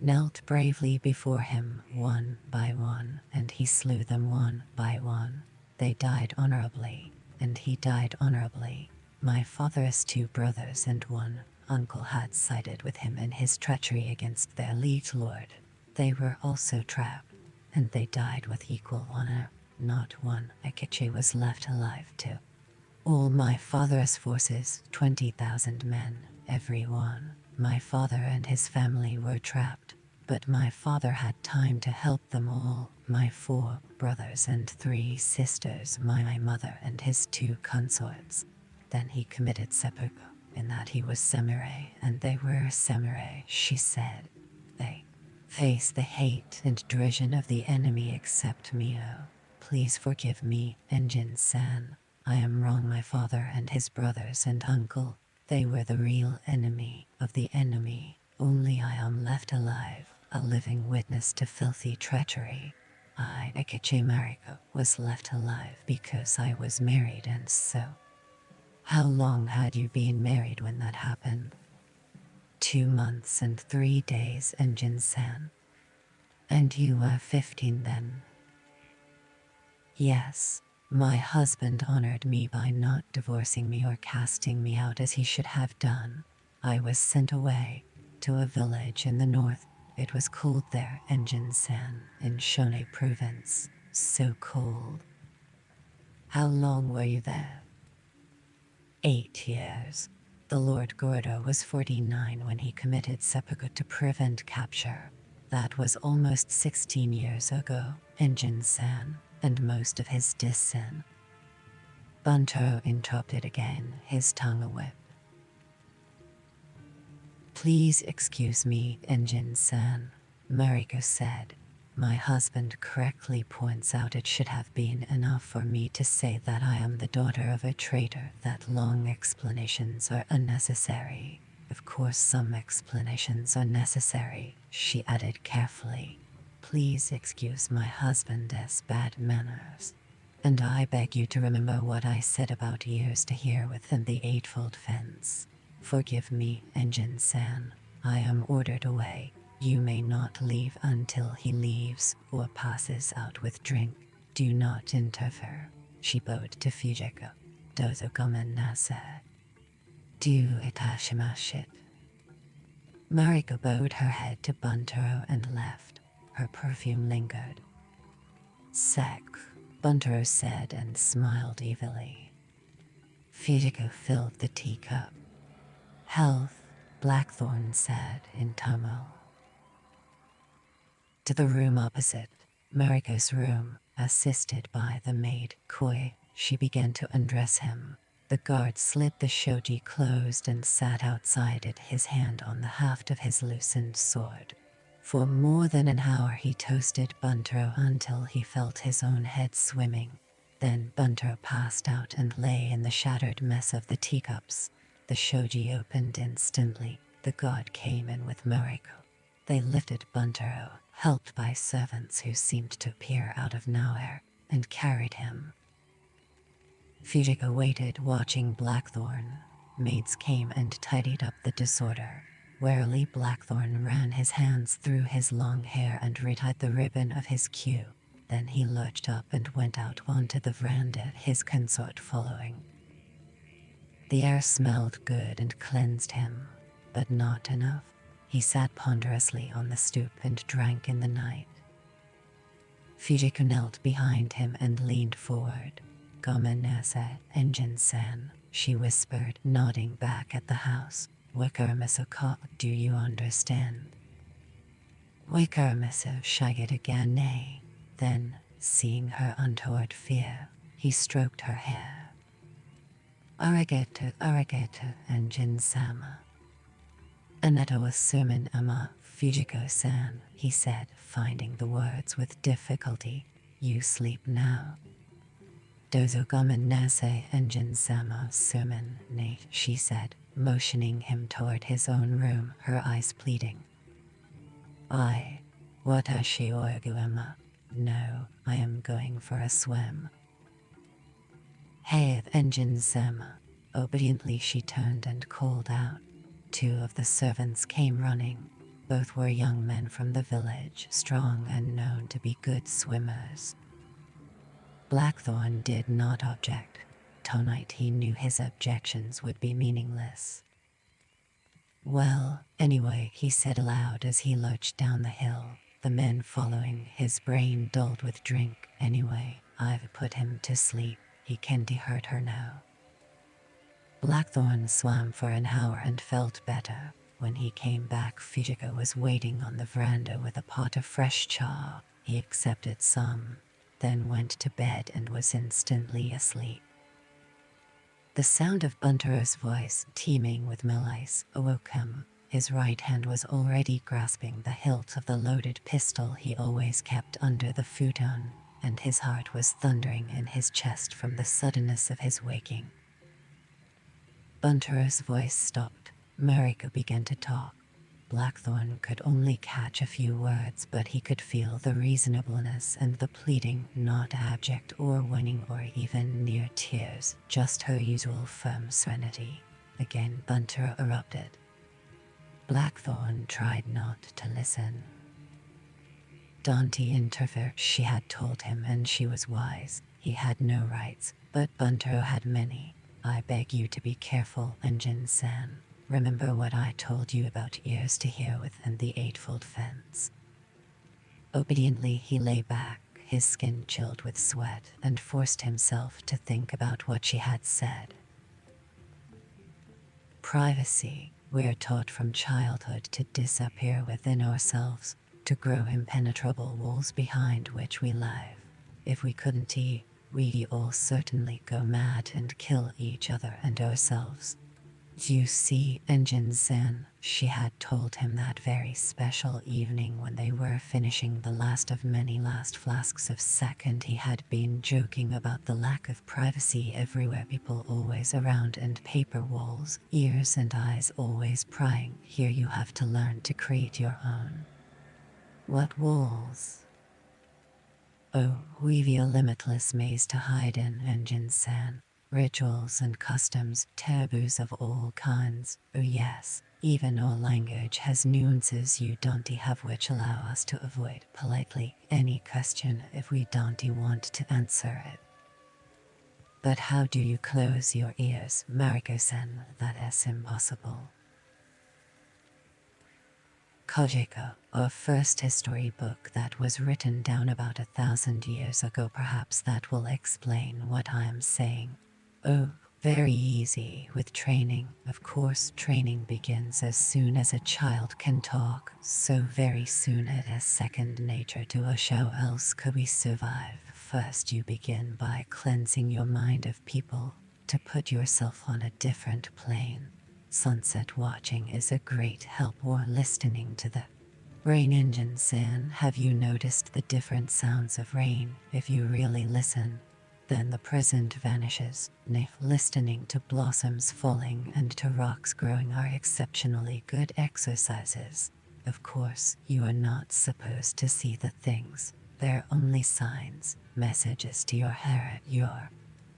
Knelt bravely before him, one by one, and he slew them one by one. They died honorably, and he died honorably. My father's 2 brothers and 1 uncle had sided with him in his treachery against their liege lord. They were also trapped, and they died with equal honor. Not one Eikichi was left alive too. All my father's forces, 20,000 men, every one. My father and his family were trapped, but my father had time to help them all. My 4 brothers and 3 sisters, my mother and his 2 consorts. Then he committed seppuku, in that he was samurai and they were samurai, she said. They face the hate and derision of the enemy except Mio. Please forgive me, Enjin-san. I am wrong. My father and his brothers and uncle, they were the real enemy of the enemy. Only I am left alive, a living witness to filthy treachery. I, Eikichi Mariko, was left alive because I was married, and so. How long had you been married when that happened? 2 months and 3 days, Enjin-san. And you were 15 then? Yes. My husband honored me by not divorcing me or casting me out as he should have done. I was sent away to a village in the north. It was cold there, Enjin-san, in Shone province. So cold. How long were you there? 8 years. The Lord Gordo was 49 when he committed seppuku to prevent capture. That was almost 16 years ago, Enjin-san. And most of his dissent. Buntaro interrupted again, his tongue a whip. Please excuse me, Enjin-san, Mariko said. My husband correctly points out it should have been enough for me to say that I am the daughter of a traitor, that long explanations are unnecessary. Of course some explanations are necessary, she added carefully. Please excuse my husband's bad manners. And I beg you to remember what I said about years to hear within the Eightfold Fence. Forgive me, Enjin-san. I am ordered away. You may not leave until he leaves or passes out with drink. Do not interfere. She bowed to Fujiko. Dozo gomen nasai. Do itashimasu. Mariko bowed her head to Buntaro and left. Her perfume lingered. Sek, Buntaro said and smiled evilly. Fujiko filled the teacup. Health, Blackthorn said in Tamil. to the room opposite, Mariko's room. Assisted by the maid, Koi, she began to undress him. The guard slid the shoji closed and sat outside it, his hand on the haft of his loosened sword. For more than an hour he toasted Buntaro until he felt his own head swimming. Then Buntaro passed out and lay in the shattered mess of the teacups. The shoji opened instantly. The guard came in with Mariko. They lifted Buntaro, helped by servants who seemed to appear out of nowhere, and carried him. Fujiko waited, watching Blackthorn. Maids came and tidied up the disorder. Warily, Blackthorn ran his hands through his long hair and retied the ribbon of his queue. Then he lurched up and went out onto the veranda, his consort following. The air smelled good and cleansed him, but not enough. He sat ponderously on the stoop and drank in the night. Fujiko knelt behind him and leaned forward. "Gomenase, Engine-san," she whispered, nodding back at the house. "Wakarimasu-ka, do you understand?" Wakarimasu shied again, nay. Then, seeing her untoward fear, he stroked her hair. "Arigato, arigato, Engine-sama." "Anatta was sermon ama, Fujiko-san," he said, finding the words with difficulty. "You sleep now." "Dozo gomen nase, Engine-sama, sermon ne," she said, motioning him toward his own room, her eyes pleading. Watashi oiguema. No, I am going for a swim." "Hey, Engine-sama." Obediently she turned and called out. Two of the servants came running. Both were young men from the village, strong and known to be good swimmers. Blackthorn did not object. Tonight he knew his objections would be meaningless. "Well, anyway," he said aloud as he lurched down the hill, the men following, his brain dulled with drink. "Anyway, I've put him to sleep. He can't hurt her now." Blackthorn swam for an hour and felt better. When he came back, Fujiko was waiting on the veranda with a pot of fresh cha. He accepted some, then went to bed and was instantly asleep. The sound of Buntaro's voice, teeming with malice, awoke him. His right hand was already grasping the hilt of the loaded pistol he always kept under the futon, and his heart was thundering in his chest from the suddenness of his waking. Buntaro's voice stopped. Mariko began to talk. Blackthorn could only catch a few words, but he could feel the reasonableness and the pleading, not abject or whining or even near tears, just her usual firm serenity. Again Buntaro erupted. Blackthorn tried not to listen. "Don't interfere," she had told him, and she was wise. He had no rights, but Buntaro had many. "I beg you to be careful, Engine-san. Remember what I told you about ears to hear with and the eightfold fence." Obediently he lay back, his skin chilled with sweat, and forced himself to think about what she had said. Privacy. We're taught from childhood to disappear within ourselves, to grow impenetrable walls behind which we live. If we couldn't we'd all certainly go mad and kill each other and ourselves. "You see, Engine-san," she had told him that very special evening when they were finishing the last of many last flasks of sake, and he had been joking about the lack of privacy everywhere, people always around and paper walls, ears and eyes always prying. Here you have to learn to create your own. "What walls?" "Oh, we've a limitless maze to hide in, Engine-san. Rituals and customs, taboos of all kinds. Oh yes, even our language has nuances you don't have which allow us to avoid politely any question if we don't want to answer it. But how do you close your ears, Mariko-san? That is impossible." Kojiko, our first history book that was written down about 1,000 years ago. Perhaps that will explain what I am saying. "Oh, Very easy with training. Of course, training begins as soon as a child can talk, so very soon it is second nature to us. How else could we survive? First, you begin by cleansing your mind of people to put yourself on a different plane. Sunset watching is a great help, or listening to the rain engine sound. Have you noticed the different sounds of rain? If you really listen, then the present vanishes. Listening to blossoms falling and to rocks growing are exceptionally good exercises. Of course, you are not supposed to see the things. They're only signs, messages to your heart, your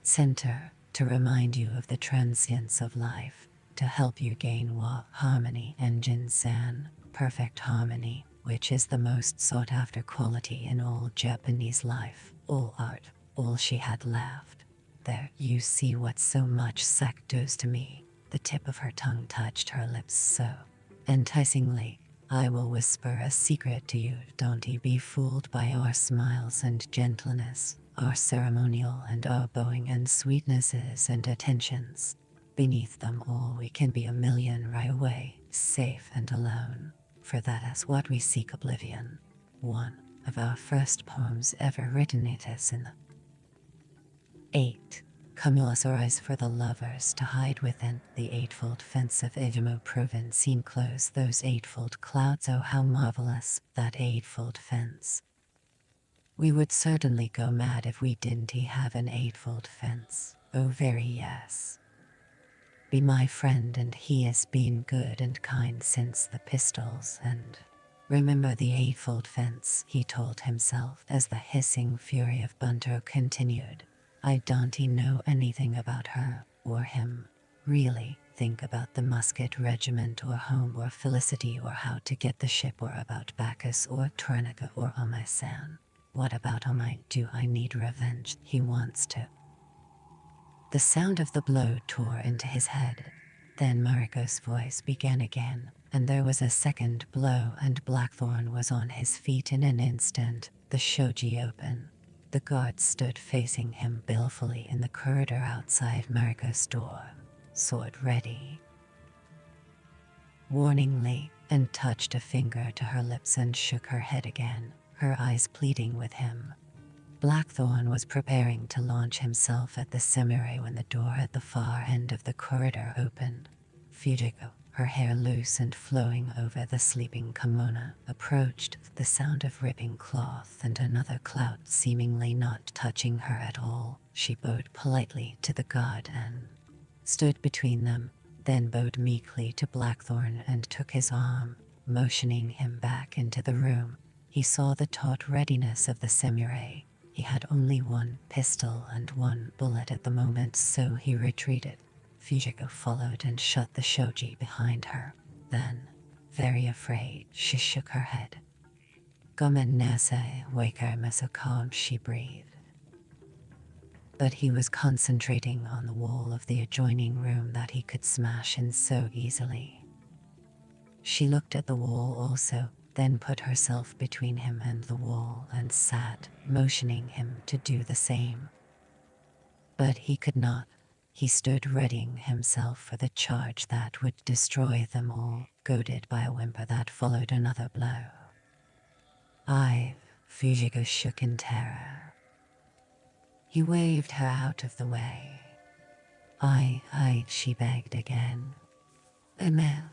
center, to remind you of the transience of life, to help you gain harmony engine san, perfect harmony, which is the most sought after quality in all Japanese life, all art. All she had left. There, you see what so much sex does to me. The tip of her tongue touched her lips so enticingly. I will whisper a secret to you. Don't be fooled by our smiles and gentleness, our ceremonial and our bowing and sweetnesses and attentions. Beneath them all we can be a million right away, safe and alone. For that is what we seek, oblivion. One of our first poems ever written, it is in the 8. Cumulus arise for the lovers to hide within the eightfold fence of Ijimo province. Seen close those eightfold clouds, oh how marvelous that eightfold fence. We would certainly go mad if we didn't have an eightfold fence. Oh very yes. Be my friend, and he has been good and kind since the pistols, and remember the eightfold fence, he told himself as the hissing fury of Bunter continued. I don't know anything about her, or him. Really, think about the musket regiment, or home, or Felicity, or how to get the ship, or about Bacchus, or Tranica, or Omai-san. What about Omai? Do I need revenge? He wants to. The sound of the blow tore into his head. Then Mariko's voice began again, and there was a second blow, and Blackthorn was on his feet in an instant. The shoji opened. The guard stood facing him balefully in the corridor outside Mariko's door, sword ready. Warningly, and touched a finger to her lips and shook her head again, her eyes pleading with him. Blackthorn was preparing to launch himself at the samurai when the door at the far end of the corridor opened. Fujiko, her hair loose and flowing over the sleeping kimono, approached, the sound of ripping cloth and another clout seemingly not touching her at all. She bowed politely to the god and stood between them, then bowed meekly to Blackthorn and took his arm, motioning him back into the room. He saw the taut readiness of the samurai. He had only one pistol and one bullet at the moment, so he retreated. Fujiko followed and shut the shoji behind her. Then, very afraid, she shook her head. Gomen nasai, waker so calm, she breathed. But he was concentrating on the wall of the adjoining room that he could smash in so easily. She looked at the wall also, then put herself between him and the wall and sat, motioning him to do the same. But he could not. He stood readying himself for the charge that would destroy them all, goaded by a whimper that followed another blow. Fujiko shook in terror. He waved her out of the way. She begged again. Emil.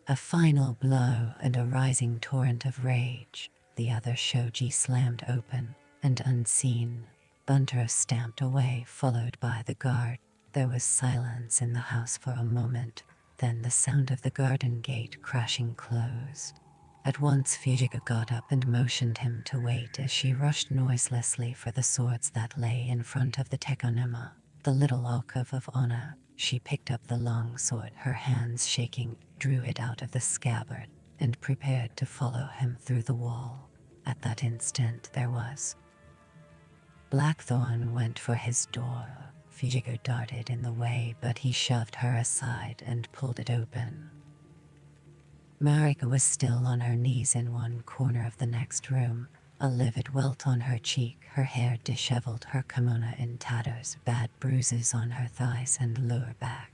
A final blow and a rising torrent of rage. The other shoji slammed open, and unseen, Bunter stamped away, followed by the guard. There was silence in the house for a moment, then the sound of the garden gate crashing closed. At once Fujiko got up and motioned him to wait as she rushed noiselessly for the swords that lay in front of the tekonema, the little alcove of honor. She picked up the long sword, her hands shaking, drew it out of the scabbard, and prepared to follow him through the wall. At that instant there was. Blackthorn went for his door. Fujiko darted in the way, but he shoved her aside and pulled it open. Mariko was still on her knees in one corner of the next room, A livid welt on her cheek, her hair disheveled, her kimono in tatters, bad bruises on her thighs and lower back.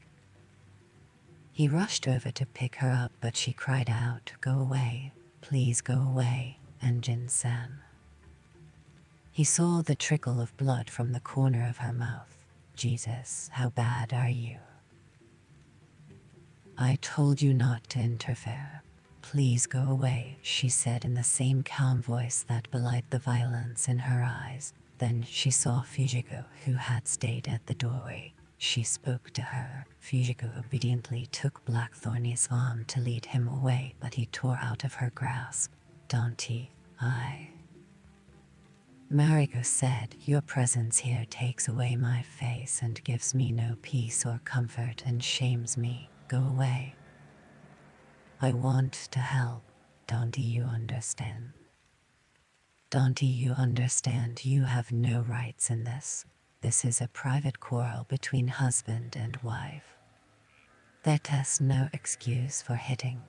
He rushed over to pick her up, but she cried out, "Go away, please go away, Engine-san." He saw the trickle of blood from the corner of her mouth. "Jesus, how bad are you?" "I told you not to interfere. Please go away," she said in the same calm voice that belied the violence in her eyes. Then she saw Fujiko, who had stayed at the doorway. She spoke to her. Fujiko obediently took Blackthorny's arm to lead him away, but he tore out of her grasp. "Dante, Mariko said, "Your presence here takes away my face and gives me no peace or comfort and shames me. Go away. I want to help. Don't you understand? Don't you understand you have no rights in this? This is a private quarrel between husband and wife. That is no excuse for hitting.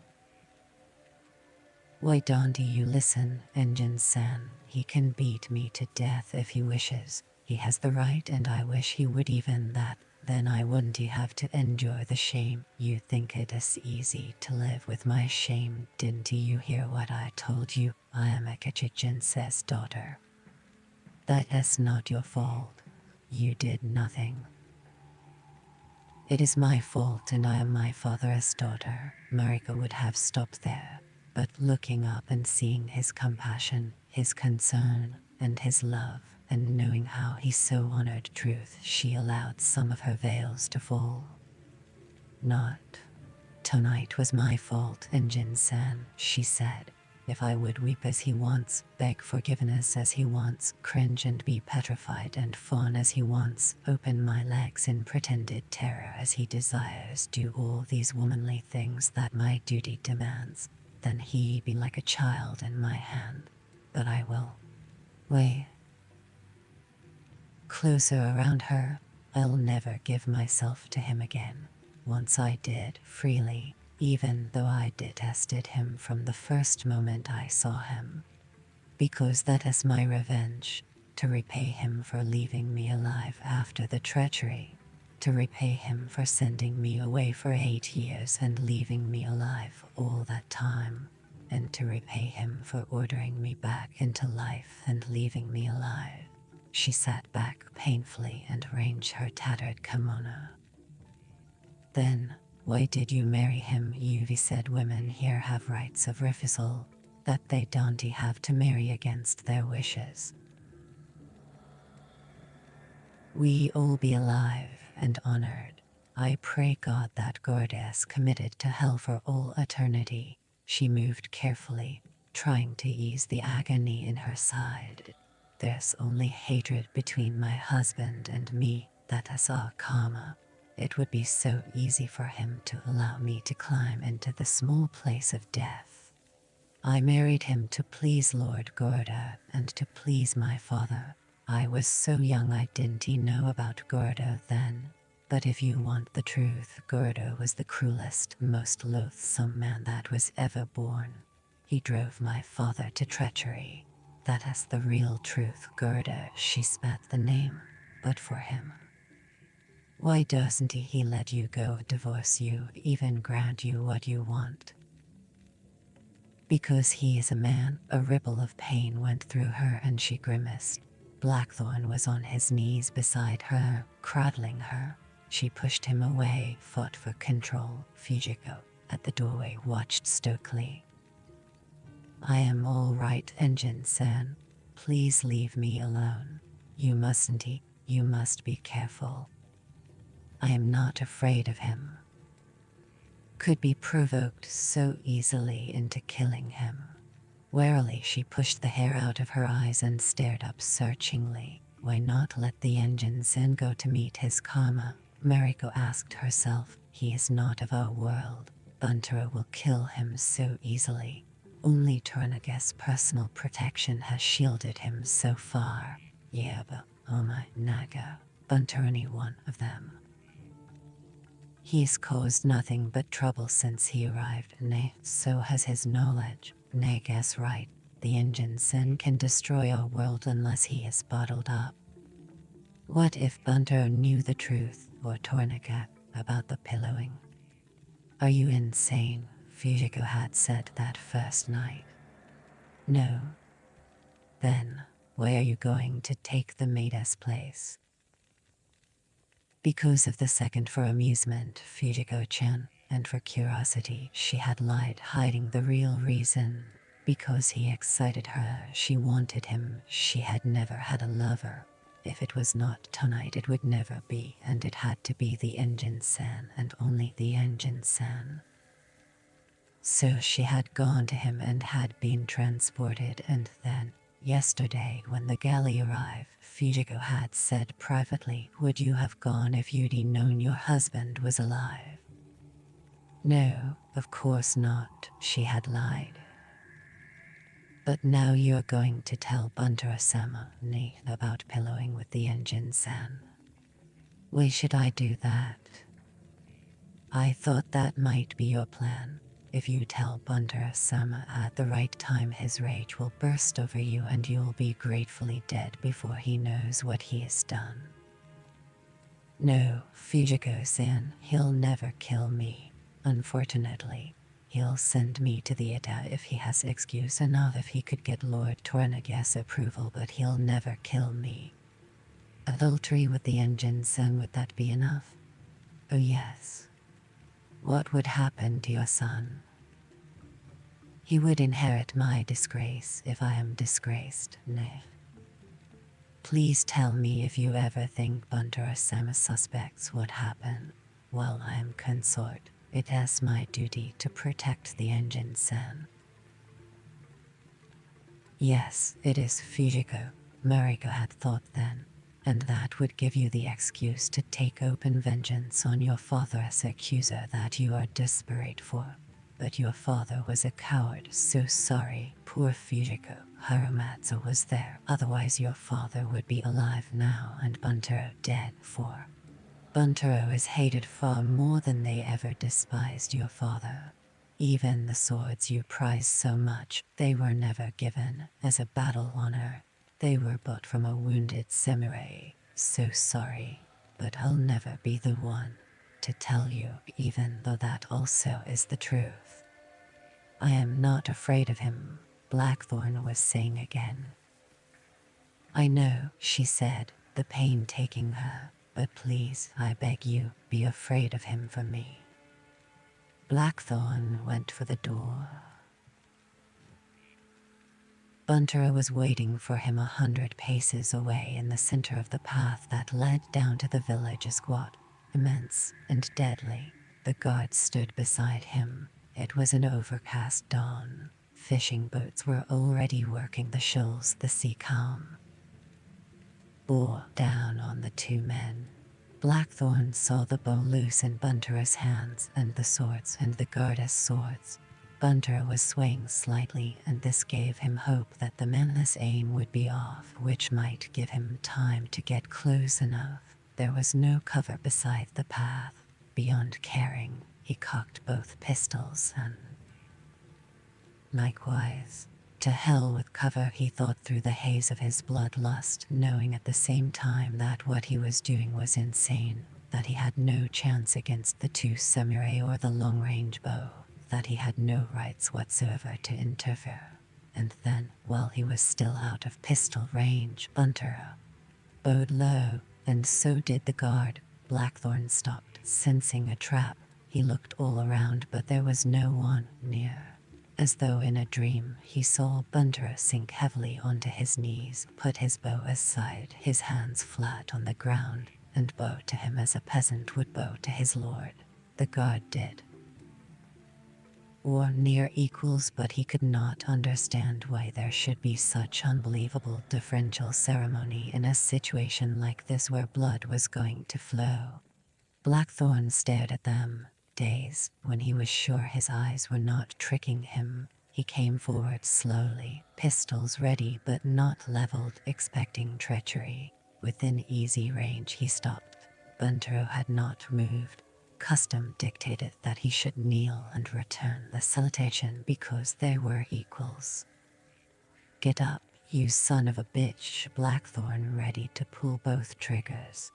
Why don't you listen, Engine-san? He can beat me to death if he wishes. He has the right, and I wish he would even that. Then I wouldn't have to endure the shame. You think it is easy to live with my shame. Didn't you hear what I told you? I am a Kachijin's daughter. That is not your fault. You did nothing. It is my fault, and I am my father's daughter." Mariko would have stopped there, but looking up and seeing his compassion, his concern, and his love, and knowing how he so honored truth, she allowed some of her veils to fall. "Not tonight was my fault, Engine-san," she said. "If I would weep as he wants, beg forgiveness as he wants, cringe and be petrified and fawn as he wants, open my legs in pretended terror as he desires, do all these womanly things that my duty demands, then he be like a child in my hand. But I will wait closer around her. I'll never give myself to him again. Once I did, freely, even though I detested him from the first moment I saw him. Because that is my revenge, to repay him for leaving me alive after the treachery, to repay him for sending me away for 8 years and leaving me alive all that time, and to repay him for ordering me back into life and leaving me alive." She sat back painfully and arranged her tattered kimono. "Then, why did you marry him?" Yuvi said. "Women here have rights of refusal, that they don't have to marry against their wishes. We all be alive and honored. I pray God that Gorda is committed to hell for all eternity." She moved carefully, trying to ease the agony in her side. "There's only hatred between my husband and me, that is our karma. It would be so easy for him to allow me to climb into the small place of death. I married him to please Lord Gorda and to please my father. I was so young I didn't know about Gorda then. But if you want the truth, Gorda was the cruelest, most loathsome man that was ever born. He drove my father to treachery. That is the real truth, Gorda." She spat the name. "But for him, why doesn't he let you go, divorce you, even grant you what you want?" "Because he is a man." A ripple of pain went through her and she grimaced. Blackthorn was on his knees beside her, cradling her. She pushed him away, fought for control. Fujiko, at the doorway, watched stoically. "I am all right, Engine-san. Please leave me alone. You mustn't. You must be careful. I am not afraid of him. Could be provoked so easily into killing him." Warily she pushed the hair out of her eyes and stared up searchingly. Why not let the Engine-san go to meet his karma? Mariko asked herself. He is not of our world. Buntaro will kill him so easily. Only Tornaga's personal protection has shielded him so far. Yeah, but oh my Naga, Buntaro any one of them. He's caused nothing but trouble since he arrived. Nay, so has his knowledge. Naga's right. The Injinsen can destroy our world unless he is bottled up. What if Buntero knew the truth, or Tornagat, about the pillowing? Are you insane? Fujiko had said that first night. No. Then, where are you going to take the maid's place? Because of the second for amusement, Fujiko-chan, and for curiosity, she had lied, hiding the real reason. Because he excited her, she wanted him. She had never had a lover. If it was not tonight, it would never be, and it had to be the Engine-san, and only the Engine-san. So she had gone to him and had been transported, and then, yesterday when the galley arrived, Fujiko had said privately, "Would you have gone if you'd known your husband was alive?" No, of course not, she had lied. But now you're going to tell Buntero-sama about pillowing with the Engine-san. Why should I do that? I thought that might be your plan. If you tell Buntero-sama at the right time, his rage will burst over you and you'll be gratefully dead before he knows what he has done. No, Fujiko-san, he'll never kill me. Unfortunately, he'll send me to the Ida if he has excuse enough, if he could get Lord Tornaga's approval, but he'll never kill me. Adultery with the Engine-san, would that be enough? Oh yes. What would happen to your son? He would inherit my disgrace if I am disgraced, nay. Please tell me if you ever think Buntero-sama suspects what happened. While I am consort, it is my duty to protect the Engine-san. Yes, it is Fujiko, Mariko had thought then. And that would give you the excuse to take open vengeance on your father's accuser that you are desperate for. But your father was a coward, so sorry. Poor Fujiko. Haramatsu was there, otherwise your father would be alive now and Buntero dead. For Buntero is hated far more than they ever despised your father. Even the swords you prize so much, they were never given as a battle honor. They were bought from a wounded samurai. So sorry, but I'll never be the one to tell you, even though that also is the truth. I am not afraid of him, Blackthorn was saying again. I know, she said, the pain taking her, but please, I beg you, be afraid of him for me. Blackthorn went for the door. Buntero was waiting for him 100 paces away in the center of the path that led down to the village. A squat, immense, and deadly. The guard stood beside him. It was an overcast dawn. Fishing boats were already working the shoals, the sea calm. Bore down on the two men. Blackthorn saw the bow loose in Buntero's hands and the swords and the guard's swords. Buntero was swaying slightly, and this gave him hope that the man's aim would be off, which might give him time to get close enough. There was no cover beside the path. Beyond caring, he cocked both pistols and... Likewise, to hell with cover, he thought through the haze of his bloodlust, knowing at the same time that what he was doing was insane, that he had no chance against the two samurai or the long-range bow, that he had no rights whatsoever to interfere. And then, while he was still out of pistol range, Buntero bowed low, and so did the guard. Blackthorn stopped, sensing a trap. He looked all around, but there was no one near. As though in a dream, he saw Buntero sink heavily onto his knees, put his bow aside, his hands flat on the ground, and bow to him as a peasant would bow to his lord. The guard did. Or near equals, but he could not understand why there should be such unbelievable deferential ceremony in a situation like this where blood was going to flow. Blackthorn stared at them, dazed. When he was sure his eyes were not tricking him, he came forward slowly, pistols ready but not leveled, expecting treachery. Within easy range he stopped. Buntero had not moved. Custom dictated that he should kneel and return the salutation because they were equals. Get up, you son of a bitch, Blackthorn ready to pull both triggers.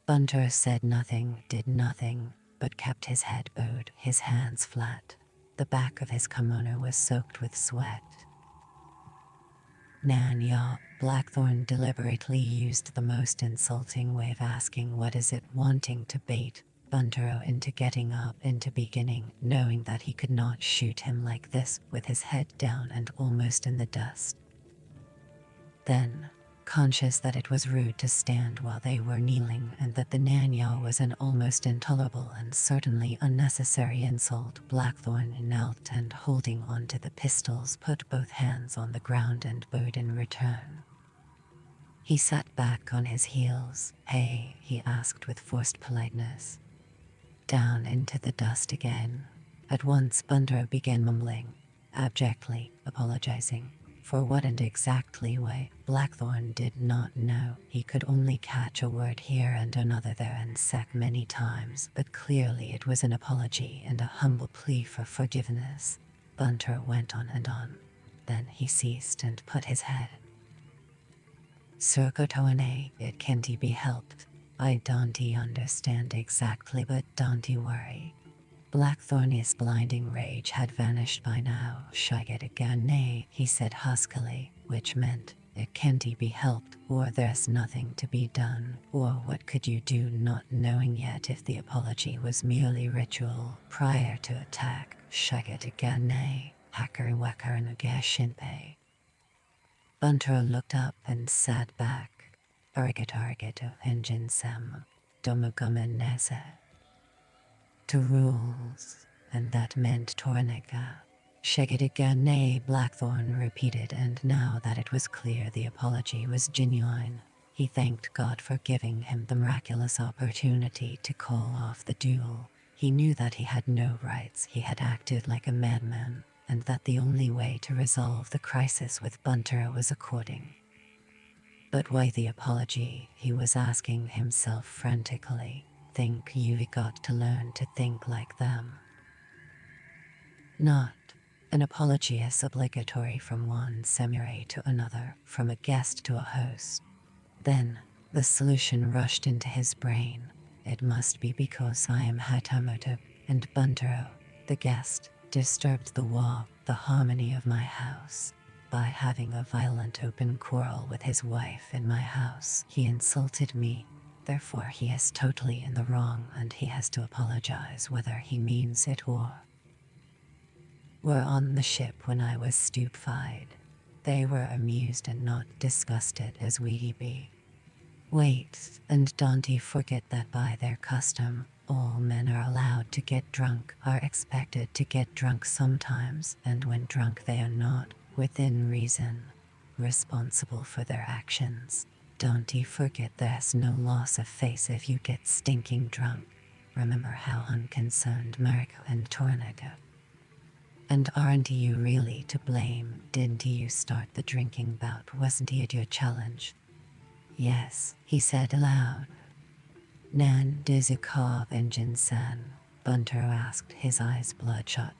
Bunter said nothing, did nothing, but kept his head bowed, his hands flat. The back of his kimono was soaked with sweat. Nan ya, Blackthorn deliberately used the most insulting way of asking what is it, wanting to bait Bunter into getting up, into beginning, knowing that he could not shoot him like this with his head down and almost in the dust. Then, conscious that it was rude to stand while they were kneeling and that the Nanya was an almost intolerable and certainly unnecessary insult, Blackthorn knelt and, holding on to the pistols, put both hands on the ground and bowed in return. He sat back on his heels. "Hey," he asked with forced politeness. Down into the dust again. At once Bunter began mumbling, abjectly apologizing. For what and exactly why, Blackthorn did not know. He could only catch a word here and another there and sack many times, but clearly it was an apology and a humble plea for forgiveness. Bunter went on and on. Then he ceased and put his head. "Surkotoane, it can't be helped. I don't understand exactly, but don't worry." Blackthorn's blinding rage had vanished by now. "Shiget again, nay," he said huskily, which meant, "It can't be helped, or there's nothing to be done, or what could you do?" Not knowing yet if the apology was merely ritual prior to attack. "Shiget again, nay, hacker wacker nagashinpe." Bunter looked up and sat back. Arigato engine sam, domugumen nese. To rules, and that meant Tornega. "Shake again, nay," Blackthorn repeated, and now that it was clear the apology was genuine, he thanked God for giving him the miraculous opportunity to call off the duel. He knew that he had no rights, he had acted like a madman, and that the only way to resolve the crisis with Bunter was according. But why the apology, he was asking himself frantically. Think you've got to learn to think like them. Not. An apology is obligatory from one samurai to another, from a guest to a host. Then, the solution rushed into his brain. It must be because I am Hatamoto, and Buntero, the guest, disturbed the harmony of my house. By having a violent open quarrel with his wife in my house, he insulted me. Therefore he is totally in the wrong and he has to apologize whether he means it or. Were on the ship when I was stupefied. They were amused and not disgusted as we be. Wait, and don't you forget that by their custom, all men are allowed to get drunk, are expected to get drunk sometimes, and when drunk they are not, within reason, responsible for their actions. Don't you forget there's no loss of face if you get stinking drunk. Remember how unconcerned Mariko and Tornado. And aren't you really to blame? Didn't you start the drinking bout? Wasn't it your challenge? Yes, he said aloud. Nan Dizukov engine-san, Bunter asked, his eyes bloodshot.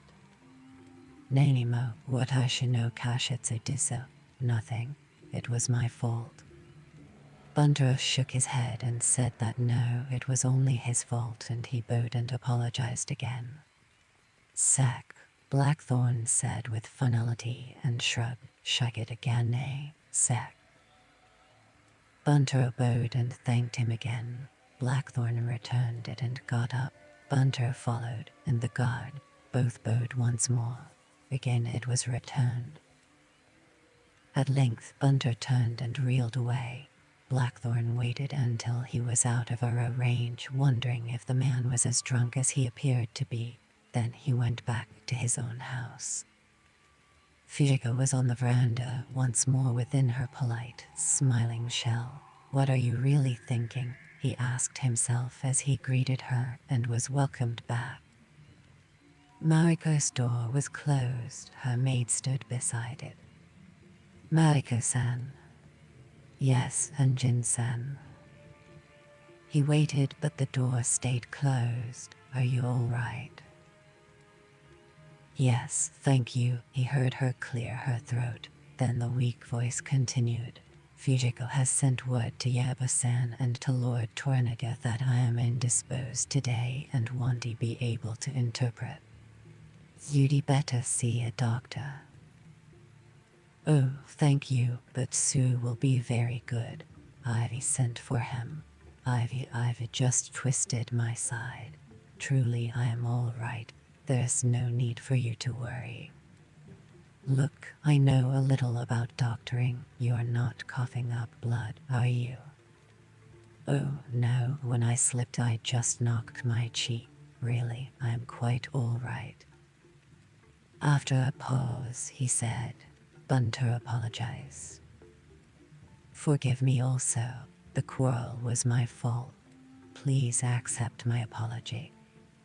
Nanimo, watashi no kashitsu diso. Nothing. It was my fault. Bunter shook his head and said that no, it was only his fault, and he bowed and apologized again. Sack, Blackthorn said with finality and shrugged. Shiget again, nay, sack. Bunter bowed and thanked him again. Blackthorn returned it and got up. Bunter followed, and the guard both bowed once more. Again it was returned. At length Bunter turned and reeled away. Blackthorn waited until he was out of arrow range, wondering if the man was as drunk as he appeared to be. Then he went back to his own house. Fujiko was on the veranda, once more within her polite, smiling shell. What are you really thinking? He asked himself as he greeted her and was welcomed back. Mariko's door was closed. Her maid stood beside it. Mariko-san. Yes, Anjin-san. He waited, but the door stayed closed. Are you all right? Yes, thank you. He heard her clear her throat. Then the weak voice continued. Fujiko has sent word to Yabu-san and to Lord Tornaga that I am indisposed today and won't be able to interpret. You'd better see a doctor. Oh, thank you, but Sue will be very good. I've sent for him. I've just twisted my side. Truly, I am all right. There's no need for you to worry. Look, I know a little about doctoring. You're not coughing up blood, are you? Oh, no, when I slipped I just knocked my cheek. Really, I'm quite all right. After a pause, he said, Bunter apologized. Forgive me also. The quarrel was my fault. Please accept my apology.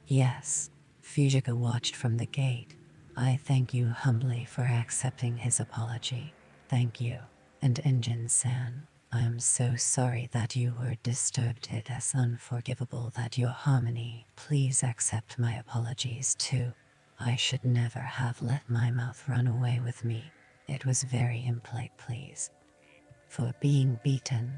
Yes, Fujika watched from the gate. I thank you humbly for accepting his apology. Thank you. And Engine-san, I am so sorry that you were disturbed. It is unforgivable that your harmony. Please accept my apologies too. I should never have let my mouth run away with me. It was very impolite, please. For being beaten.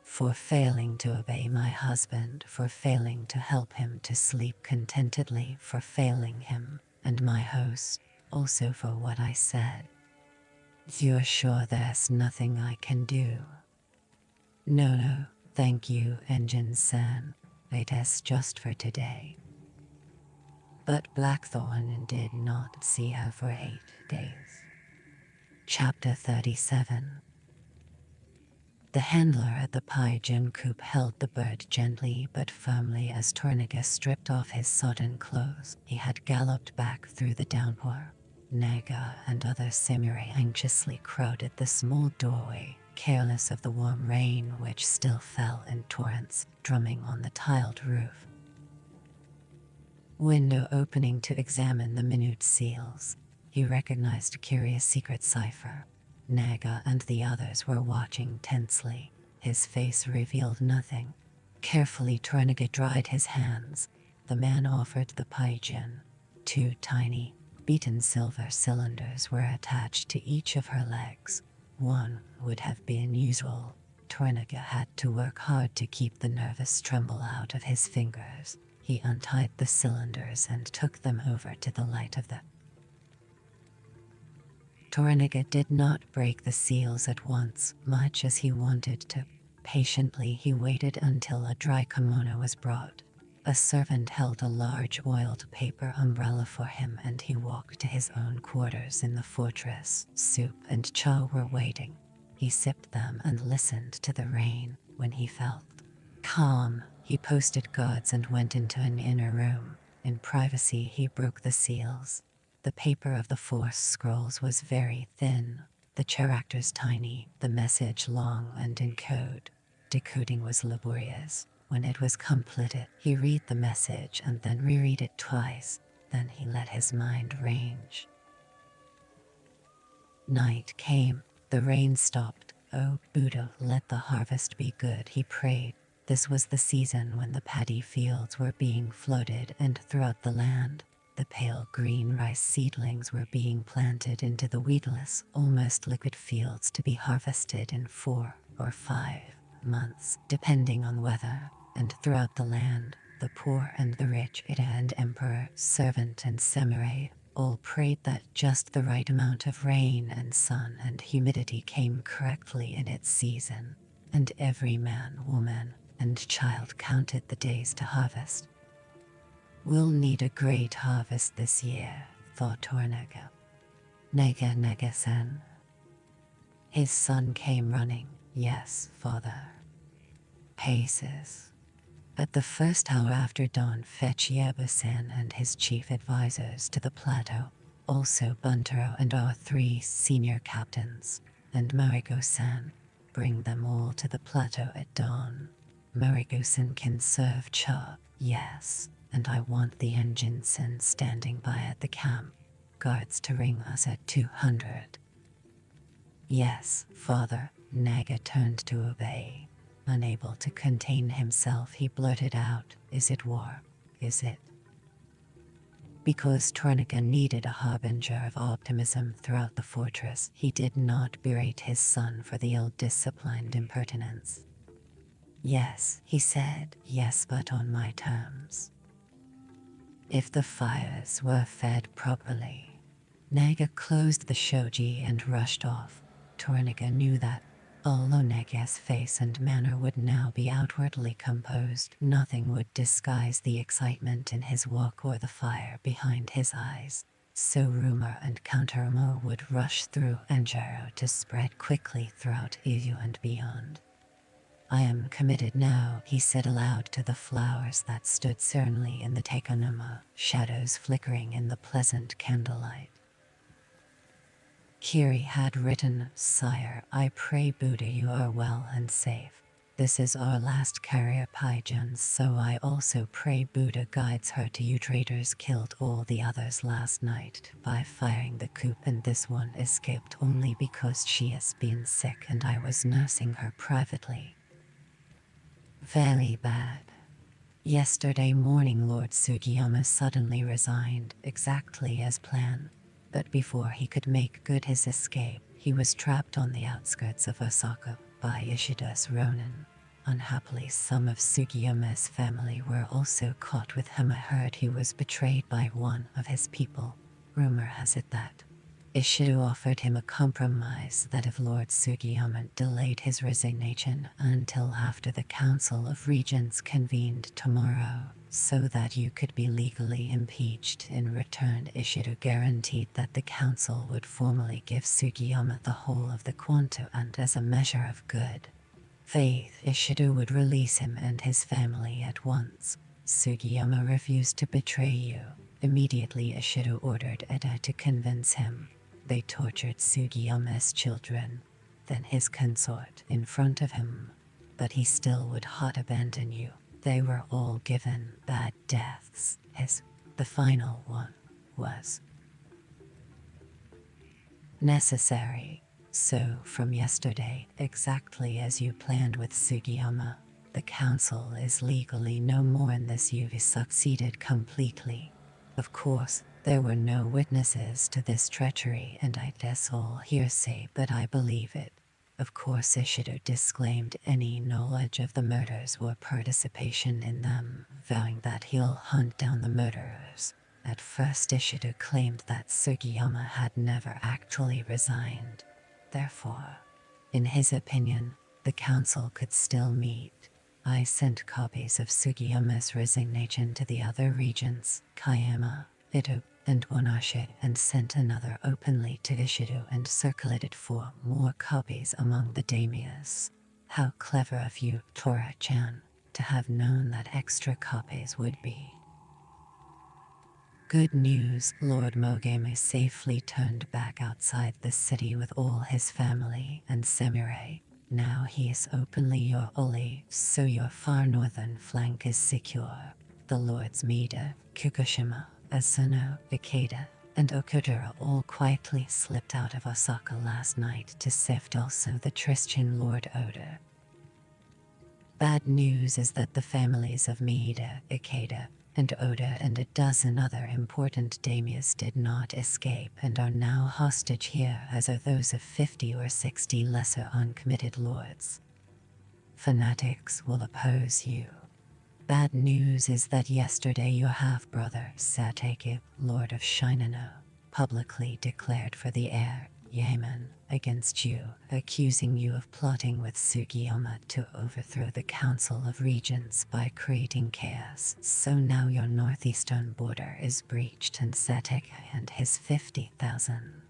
For failing to obey my husband, for failing to help him to sleep contentedly, for failing him, and my host, also for what I said. You're sure there's nothing I can do? No, thank you, Engine-san. It is just for today. But Blackthorn did not see her for 8 days. Chapter 37. The handler at the pigeon coop held the bird gently but firmly as Tornaga stripped off his sodden clothes. He had galloped back through the downpour. Naga and other samurai anxiously crowded the small doorway, careless of the warm rain which still fell in torrents, drumming on the tiled roof. Window opening to examine the minute seals. He recognized a curious secret cipher. Naga and the others were watching tensely. His face revealed nothing. Carefully, Tornaga dried his hands. The man offered the pigeon. 2 tiny, beaten silver cylinders were attached to each of her legs. One would have been usual. Tornaga had to work hard to keep the nervous tremble out of his fingers. He untied the cylinders and took them over to the light of the Tornaga did not break the seals at once, much as he wanted to. Patiently, he waited until a dry kimono was brought. A servant held a large oiled paper umbrella for him and he walked to his own quarters in the fortress. Soup and cha were waiting. He sipped them and listened to the rain. When he felt calm, he posted guards and went into an inner room. In privacy, he broke the seals. The paper of the Force scrolls was very thin, the characters tiny, the message long and in code. Decoding was laborious. When it was completed, he read the message and then reread it twice. Then he let his mind range. Night came. The rain stopped. Oh, Buddha, let the harvest be good, he prayed. This was the season when the paddy fields were being flooded and throughout the land, the pale green rice seedlings were being planted into the weedless, almost liquid fields to be harvested in 4 or 5 months, depending on weather. And throughout the land, the poor and the rich, and emperor, servant and samurai, all prayed that just the right amount of rain and sun and humidity came correctly in its season. And every man, woman, and child counted the days to harvest. We'll need a great harvest this year, thought Tornaga. Naga-san. His son came running. Yes, father. Paces. At the first hour after dawn, fetch Yabu-san and his chief advisors to the plateau. Also Buntaro and our 3 senior captains. And Mariko-san. Bring them all to the plateau at dawn. Mariko-san can serve cha. Yes. And I want the engine-sen standing by at the camp. Guards to ring us at 200. Yes, father. Naga turned to obey. Unable to contain himself, he blurted out, Is it war? Is it? Because Tornica needed a harbinger of optimism throughout the fortress, he did not berate his son for the ill-disciplined impertinence. Yes, he said, yes, but on my terms. If the fires were fed properly. Naga closed the shoji and rushed off. Tornica knew that, although Naga's face and manner would now be outwardly composed, nothing would disguise the excitement in his walk or the fire behind his eyes. So rumor and counter-rumor would rush through Anjaro to spread quickly throughout Iyu and beyond. I am committed now, he said aloud to the flowers that stood serenely in the Takanuma, shadows flickering in the pleasant candlelight. Kiri had written, Sire, I pray Buddha you are well and safe. This is our last carrier pigeons, so I also pray Buddha guides her to you. Traitors killed all the others last night by firing the coop, and this one escaped only because she has been sick and I was nursing her privately. Very bad. Yesterday morning Lord Sugiyama suddenly resigned, exactly as planned. But before he could make good his escape, he was trapped on the outskirts of Osaka by Ishida's Ronin. Unhappily, some of Sugiyama's family were also caught with him. I heard he was betrayed by one of his people. Rumor has it that Ishida offered him a compromise that if Lord Sugiyama delayed his resignation until after the Council of Regents convened tomorrow, so that you could be legally impeached. In return, Ishida guaranteed that the council would formally give Sugiyama the whole of the quantum, and as a measure of good faith, Ishida would release him and his family at once. Sugiyama refused to betray you. Immediately Ishida ordered Eda to convince him. They tortured Sugiyama's children, then his consort, in front of him. But he still would not abandon you. They were all given bad deaths. The final one was necessary. So from yesterday, exactly as you planned with Sugiyama, the council is legally no more in this. You've succeeded completely. Of course, there were no witnesses to this treachery, and I guess all hearsay, but I believe it. Of course, Ishida disclaimed any knowledge of the murders or participation in them, vowing that he'll hunt down the murderers. At first, Ishida claimed that Sugiyama had never actually resigned. Therefore, in his opinion, the council could still meet. I sent copies of Sugiyama's resignation to the other regents, Kayama, Ito, and Onashi, and sent another openly to Ishida and circulated 4 more copies among the daimyos. How clever of you, Tora-chan, to have known that extra copies would be. Good news, Lord Mogame safely turned back outside the city with all his family and samurai. Now he is openly your Oli, so your far northern flank is secure. The Lords Mida, Kikushima, Asano, Ikeda, and Okudera all quietly slipped out of Osaka last night to sift also the Tristan Lord Oda. Bad news is that the families of Mida, Ikeda, and Oda and a dozen other important daimyos did not escape and are now hostage here, as are those of 50 or 60 lesser uncommitted lords. Fanatics will oppose you. Bad news is that yesterday your half-brother, Satake, Lord of Shinano, publicly declared for the heir, Yaman, against you, accusing you of plotting with Sugiyama to overthrow the Council of Regents by creating chaos. So now your northeastern border is breached and Satake and his 50,000.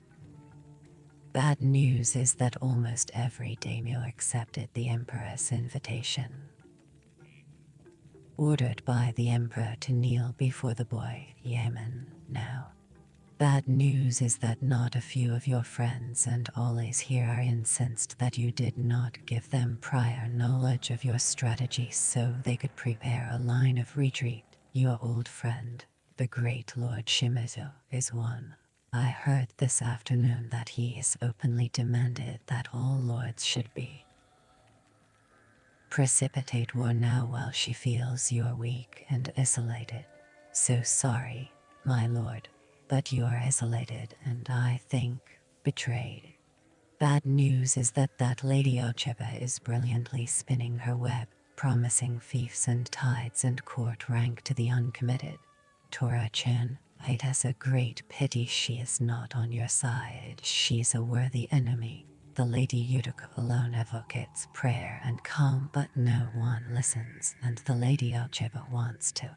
Bad news is that almost every daimyo accepted the Emperor's invitation. Ordered by the Emperor to kneel before the boy, Yaman, now. Bad news is that not a few of your friends and allies here are incensed that you did not give them prior knowledge of your strategy so they could prepare a line of retreat. Your old friend, the great Lord Shimizu, is one. I heard this afternoon that he has openly demanded that all lords should be precipitate war now while she feels you're weak and isolated. So sorry, my lord, but you are isolated and, I think, betrayed. Bad news is that Lady Ocheba is brilliantly spinning her web, promising fiefs and tides and court rank to the uncommitted. Tora-chan, it is a great pity she is not on your side. She's a worthy enemy. The Lady Utica alone advocates prayer and calm, but no one listens, and the Lady Ocheba wants to.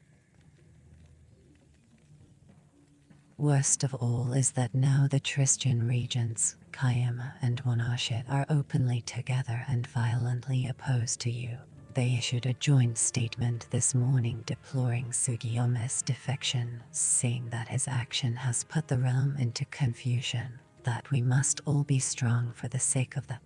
Worst of all is that now the Tristian regents, Kayama and Wanashe, are openly together and violently opposed to you. They issued a joint statement this morning deploring Sugiyome's defection, saying that his action has put the realm into confusion, that we must all be strong for the sake of them.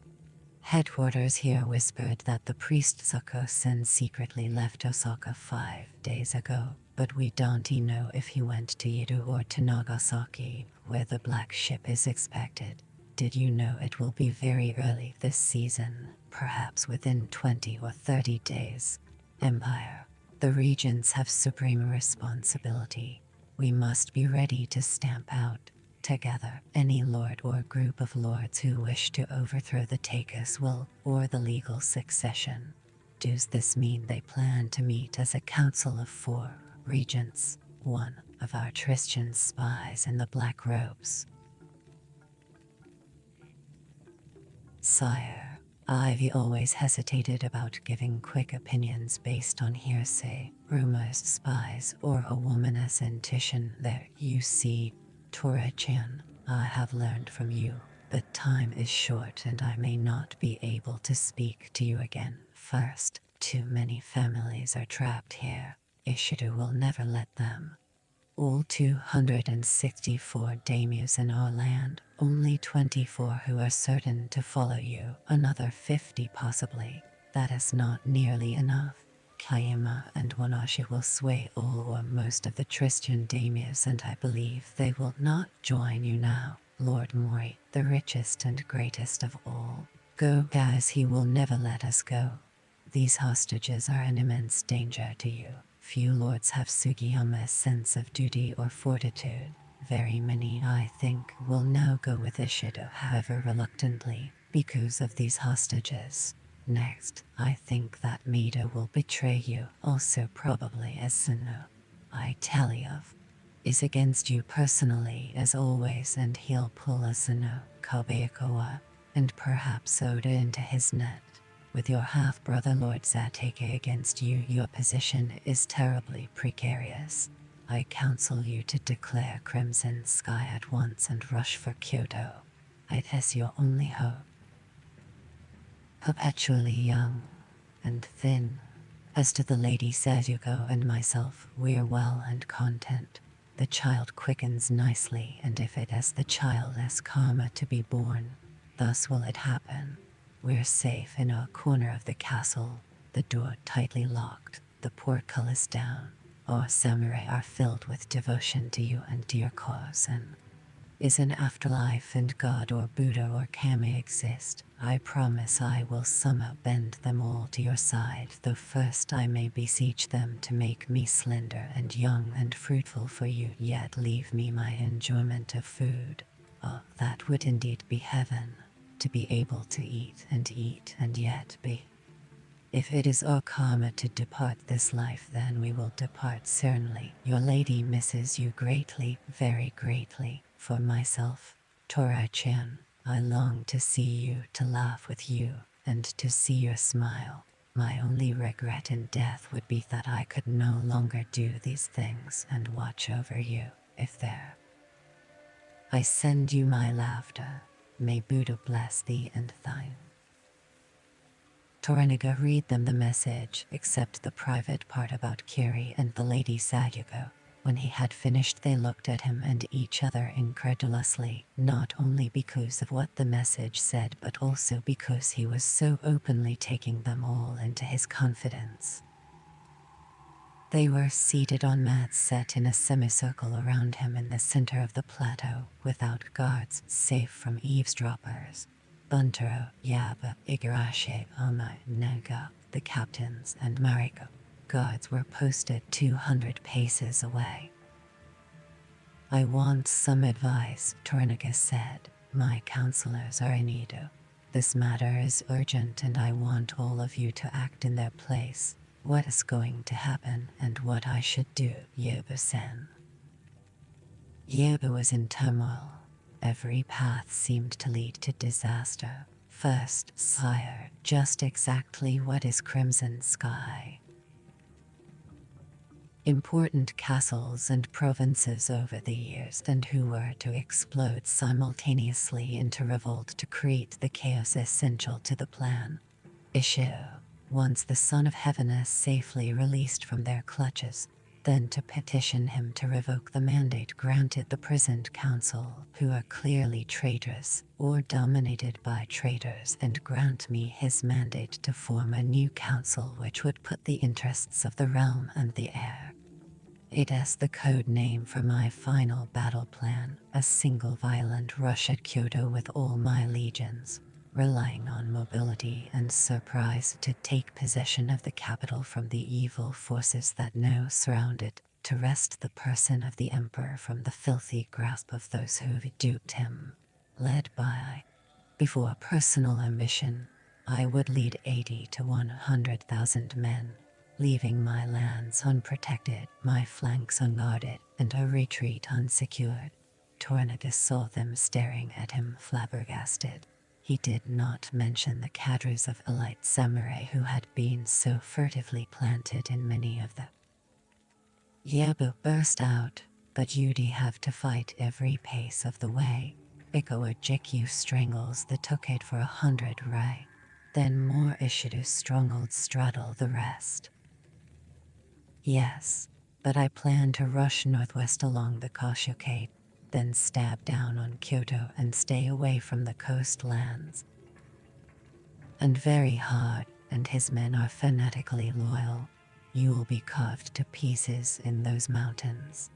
Headquarters here whispered that the priest Sako-sen secretly left Osaka 5 days ago, but we don't know if he went to Yedo or to Nagasaki, where the black ship is expected. Did you know it will be very early this season, perhaps within 20 or 30 days? Empire. The regents have supreme responsibility. We must be ready to stamp out, together, any lord or group of lords who wish to overthrow the Takus will, or the legal succession. Does this mean they plan to meet as a council of 4 regents, one of our Tristian spies in the black robes? Sire, I've always hesitated about giving quick opinions based on hearsay, rumors, spies, or a woman as intuition. There, you see, Tora-chan, I have learned from you, but time is short and I may not be able to speak to you again. First, too many families are trapped here. Ishido will never let them. All 264 daimyos in our land, only 24 who are certain to follow you, another 50 possibly. That is not nearly enough. Kayama and Wanashe will sway all or most of the Tristian daimyos, and I believe they will not join you now. Lord Mori, the richest and greatest of all. Go, guys, he will never let us go. These hostages are an immense danger to you. Few lords have Sugiyome's sense of duty or fortitude. Very many, I think, will now go with Ishido, however reluctantly, because of these hostages. Next, I think that Mido will betray you, also probably as Suno. I tell you of. Is against you personally as always, and he'll pull a Suno, Kabeakoa, and perhaps Oda into his net. With your half-brother Lord Zatake against you, your position is terribly precarious. I counsel you to declare Crimson Sky at once and rush for Kyoto. It is your only hope. Perpetually young and thin. As to the Lady Sazuko and myself, we're well and content. The child quickens nicely, and if it has the childless karma to be born, thus will it happen. We're safe in our corner of the castle, the door tightly locked, the portcullis down. Our samurai are filled with devotion to you and to your cause, and is an afterlife and God or Buddha or Kami exist, I promise I will somehow bend them all to your side, though first I may beseech them to make me slender and young and fruitful for you, yet leave me my enjoyment of food. Oh, that would indeed be heaven, to be able to eat and yet be. If it is our karma to depart this life, then we will depart certainly. Your lady misses you greatly, very greatly. For myself, Tora-chan, I long to see you, to laugh with you, and to see your smile. My only regret in death would be that I could no longer do these things and watch over you, if there. I send you my laughter. May Buddha bless thee and thine. Toranaga read them the message, except the private part about Kiri and the Lady Sagyuko. When he had finished, they looked at him and each other incredulously, not only because of what the message said, but also because he was so openly taking them all into his confidence. They were seated on mats set in a semicircle around him in the center of the plateau, without guards, safe from eavesdroppers. Buntaro, Yaba, Igarashi, Oma, Naga, the captains, and Mariko. Guards were posted 200 paces away. I want some advice, Tornigus said. My counselors are in Edo. This matter is urgent and I want all of you to act in their place. What is going to happen and what I should do, Yebu said. Yebu was in turmoil. Every path seemed to lead to disaster. First, sire, just exactly what is Crimson Sky? Important castles and provinces over the years and who were to explode simultaneously into revolt to create the chaos essential to the plan. Issue. Once the Son of Heaven is safely released from their clutches, then to petition him to revoke the mandate granted the prisoned council, who are clearly traitors or dominated by traitors, and grant me his mandate to form a new council which would put the interests of the realm and the air. It is the code name for my final battle plan, a single violent rush at Kyoto with all my legions, relying on mobility and surprise to take possession of the capital from the evil forces that now surround it, to wrest the person of the emperor from the filthy grasp of those who've duped him. Led by, before personal ambition, I would lead 80 to 100,000 men, leaving my lands unprotected, my flanks unguarded, and a retreat unsecured. Tornigus saw them staring at him flabbergasted. He did not mention the cadres of elite samurai who had been so furtively planted in many of them. Yebu burst out, but you'd have to fight every pace of the way. Iko Jikyu strangles the Tokate for 100 rai. Then more Ishidu strongholds straddle the rest. Yes, but I plan to rush northwest along the Koshukate, then stab down on Kyoto and stay away from the coastlands. And very hard, and his men are fanatically loyal. You will be carved to pieces in those mountains.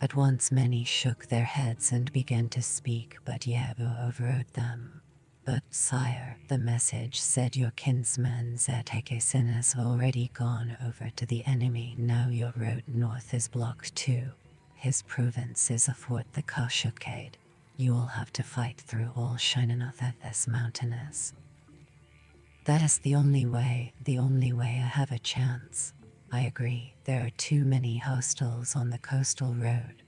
At once many shook their heads and began to speak, but Yebu overrode them. But sire, the message said your kinsman Zetake-sen has already gone over to the enemy. Now your road north is blocked too. His province is athwart the Koshukade. You will have to fight through all Shinanoth at this mountainous. That is the only way I have a chance. I agree, there are too many hostiles on the coastal road.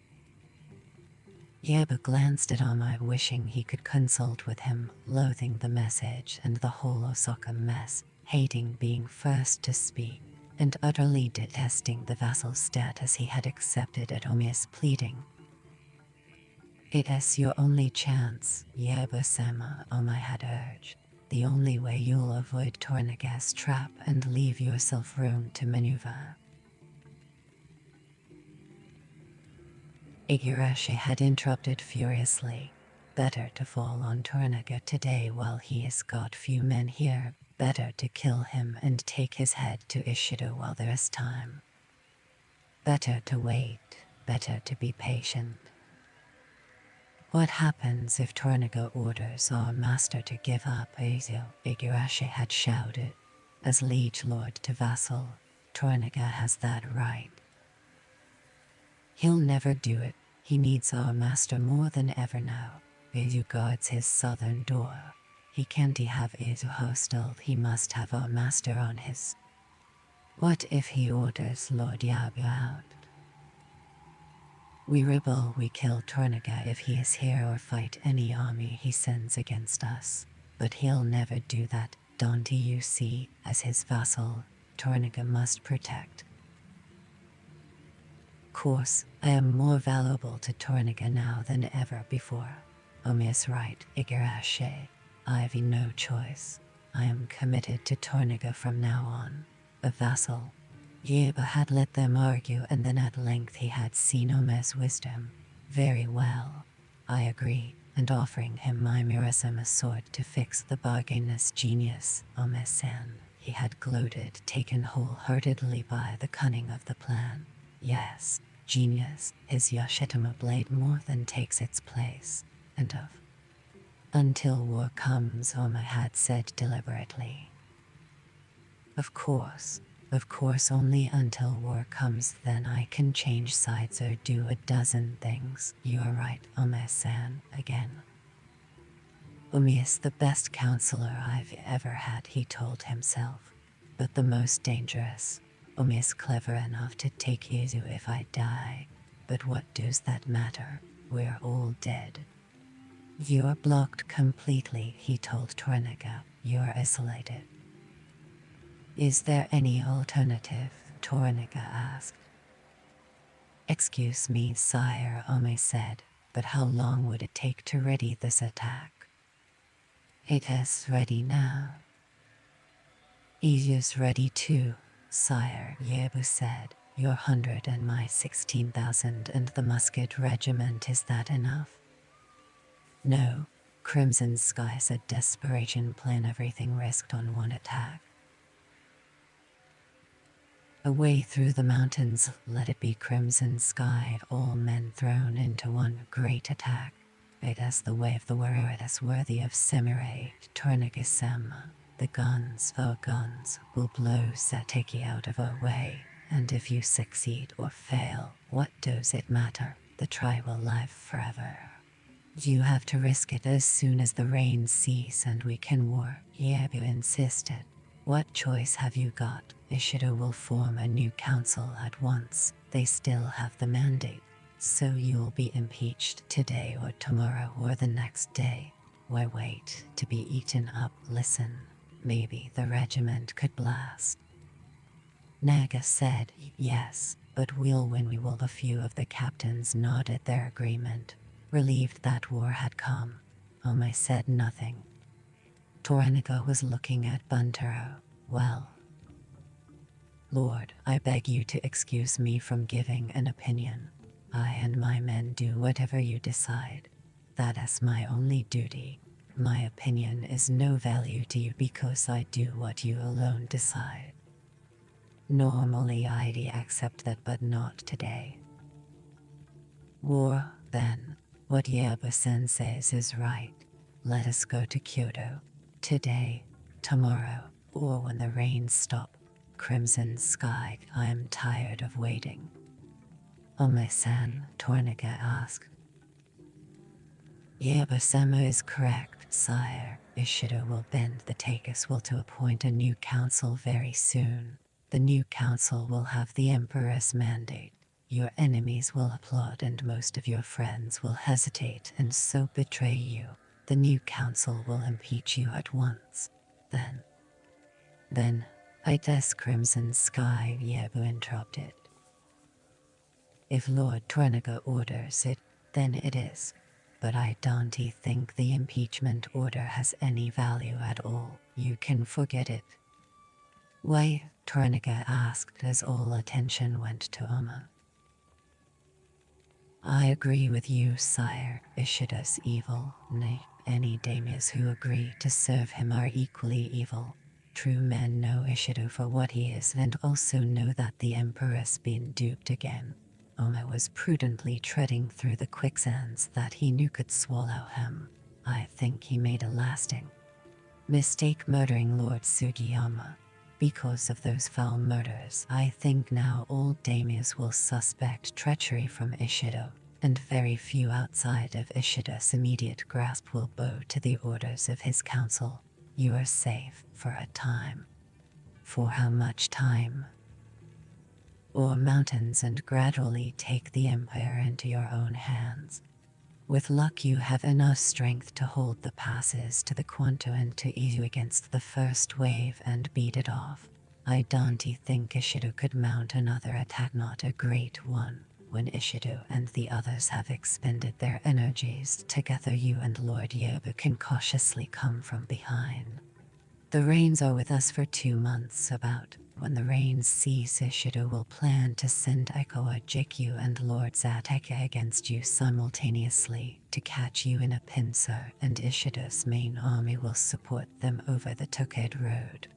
Yebu glanced at Amai, wishing he could consult with him, loathing the message and the whole Osaka mess, hating being first to speak, and utterly detesting the vassal status he had accepted at Omiya's pleading. It is your only chance, Yebu-sama, Omai had urged. The only way you'll avoid Tornigas' trap and leave yourself room to maneuver. Igarashi had interrupted furiously. Better to fall on Torniga today while he has got few men here. Better to kill him and take his head to Ishido while there is time. Better to wait, better to be patient. What happens if Torniga orders our master to give up Azo? Igarashi had shouted. As liege lord to vassal, Torniga has that right. He'll never do it. He needs our master more than ever now. Azo guards his southern door. He can't have Azo hostile, he must have our master on his. What if he orders Lord Yabu out? We rebel, we kill Torniga if he is here or fight any army he sends against us. But he'll never do that, don't you see? As his vassal, Torniga must protect. Course, I am more valuable to Torniga now than ever before. Omiya's right, Igarashi. I've no choice. I am committed to Torniga from now on. A vassal. Yebu had let them argue, and then at length he had seen Omiya's wisdom. Very well. I agree, and offering him my Mirazama sword to fix the bargainous genius, Omiya-san. He had gloated, taken wholeheartedly by the cunning of the plan. Yes, genius, his Yoshitama blade more than takes its place, and of. Until war comes, Oma had said deliberately. Of course, Of course, only until war comes, then I can change sides or do a dozen things. You're right, Ome-san, again. Umi is the best counselor I've ever had, he told himself. But the most dangerous. Umi is clever enough to take Izu if I die. But what does that matter? We're all dead. You're blocked completely, he told Tornaga. You're isolated. Is there any alternative? Tornaga asked. Excuse me, sire, Ome said, but how long would it take to ready this attack? It is ready now. Izu's ready too, sire, Yebu said. Your 100 and my 16,000 and the musket regiment, is that enough? No, Crimson Sky's a desperation plan, everything risked on one attack. Away through the mountains, let it be Crimson Sky, all men thrown into one great attack. It is the way of the warrior, it is worthy of Samurai, Tornaga-sama. The guns, our guns, will blow Sateki out of our way, and if you succeed or fail, what does it matter? The try will live forever. You have to risk it as soon as the rains cease and we can war, Yebu insisted. What choice have you got? Ishido will form a new council at once. They still have the mandate. So you'll be impeached today or tomorrow or the next day. Why wait to be eaten up? Listen, maybe the regiment could blast. Naga said, yes, but we'll win, we will. A few of the captains nodded their agreement, relieved that war had come. Ome said nothing. Toranaga was looking at Buntaro. Well, Lord, I beg you to excuse me from giving an opinion. I and my men do whatever you decide. That is my only duty. My opinion is no value to you because I do what you alone decide. Normally I'd accept that, but not today. War, then. What Yaba-sen says is right. Let us go to Kyoto. Today, tomorrow, or when the rains stop. Crimson Sky, I am tired of waiting. Ome-san, Tornaga asked. Yaba-sama is correct, sire. Ishido will bend the Takus will to appoint a new council very soon. The new council will have the Emperor's mandate. Your enemies will applaud and most of your friends will hesitate and so betray you. The new council will impeach you at once. Then, I guess Crimson Sky, Yebu interrupted. If Lord Tornaga orders it, then it is. But I don't think the impeachment order has any value at all. You can forget it. Why? Tornaga asked as all attention went to Oma. I agree with you, sire. Ishida's evil. Nay, any daimyos who agree to serve him are equally evil. True men know Ishido for what he is and also know that the Emperor's been duped again. Oma was prudently treading through the quicksands that he knew could swallow him. I think he made a lasting mistake murdering Lord Sugiyama. Because of those foul murders, I think now all daimyos will suspect treachery from Ishido, and very few outside of Ishida's immediate grasp will bow to the orders of his council. You are safe for a time. For how much time? Or mountains and gradually take the empire into your own hands. With luck you have enough strength to hold the passes to the Kwanto and to Izu against the first wave and beat it off. I don't think Ishido could mount another attack, not a great one. When Ishido and the others have expended their energies together, you and Lord Yobu can cautiously come from behind. The rains are with us for 2 months about. When the rains cease, Ishido will plan to send Ikoa Jikyu and Lord Zateke against you simultaneously to catch you in a pincer, and Ishido's main army will support them over the Toked Road.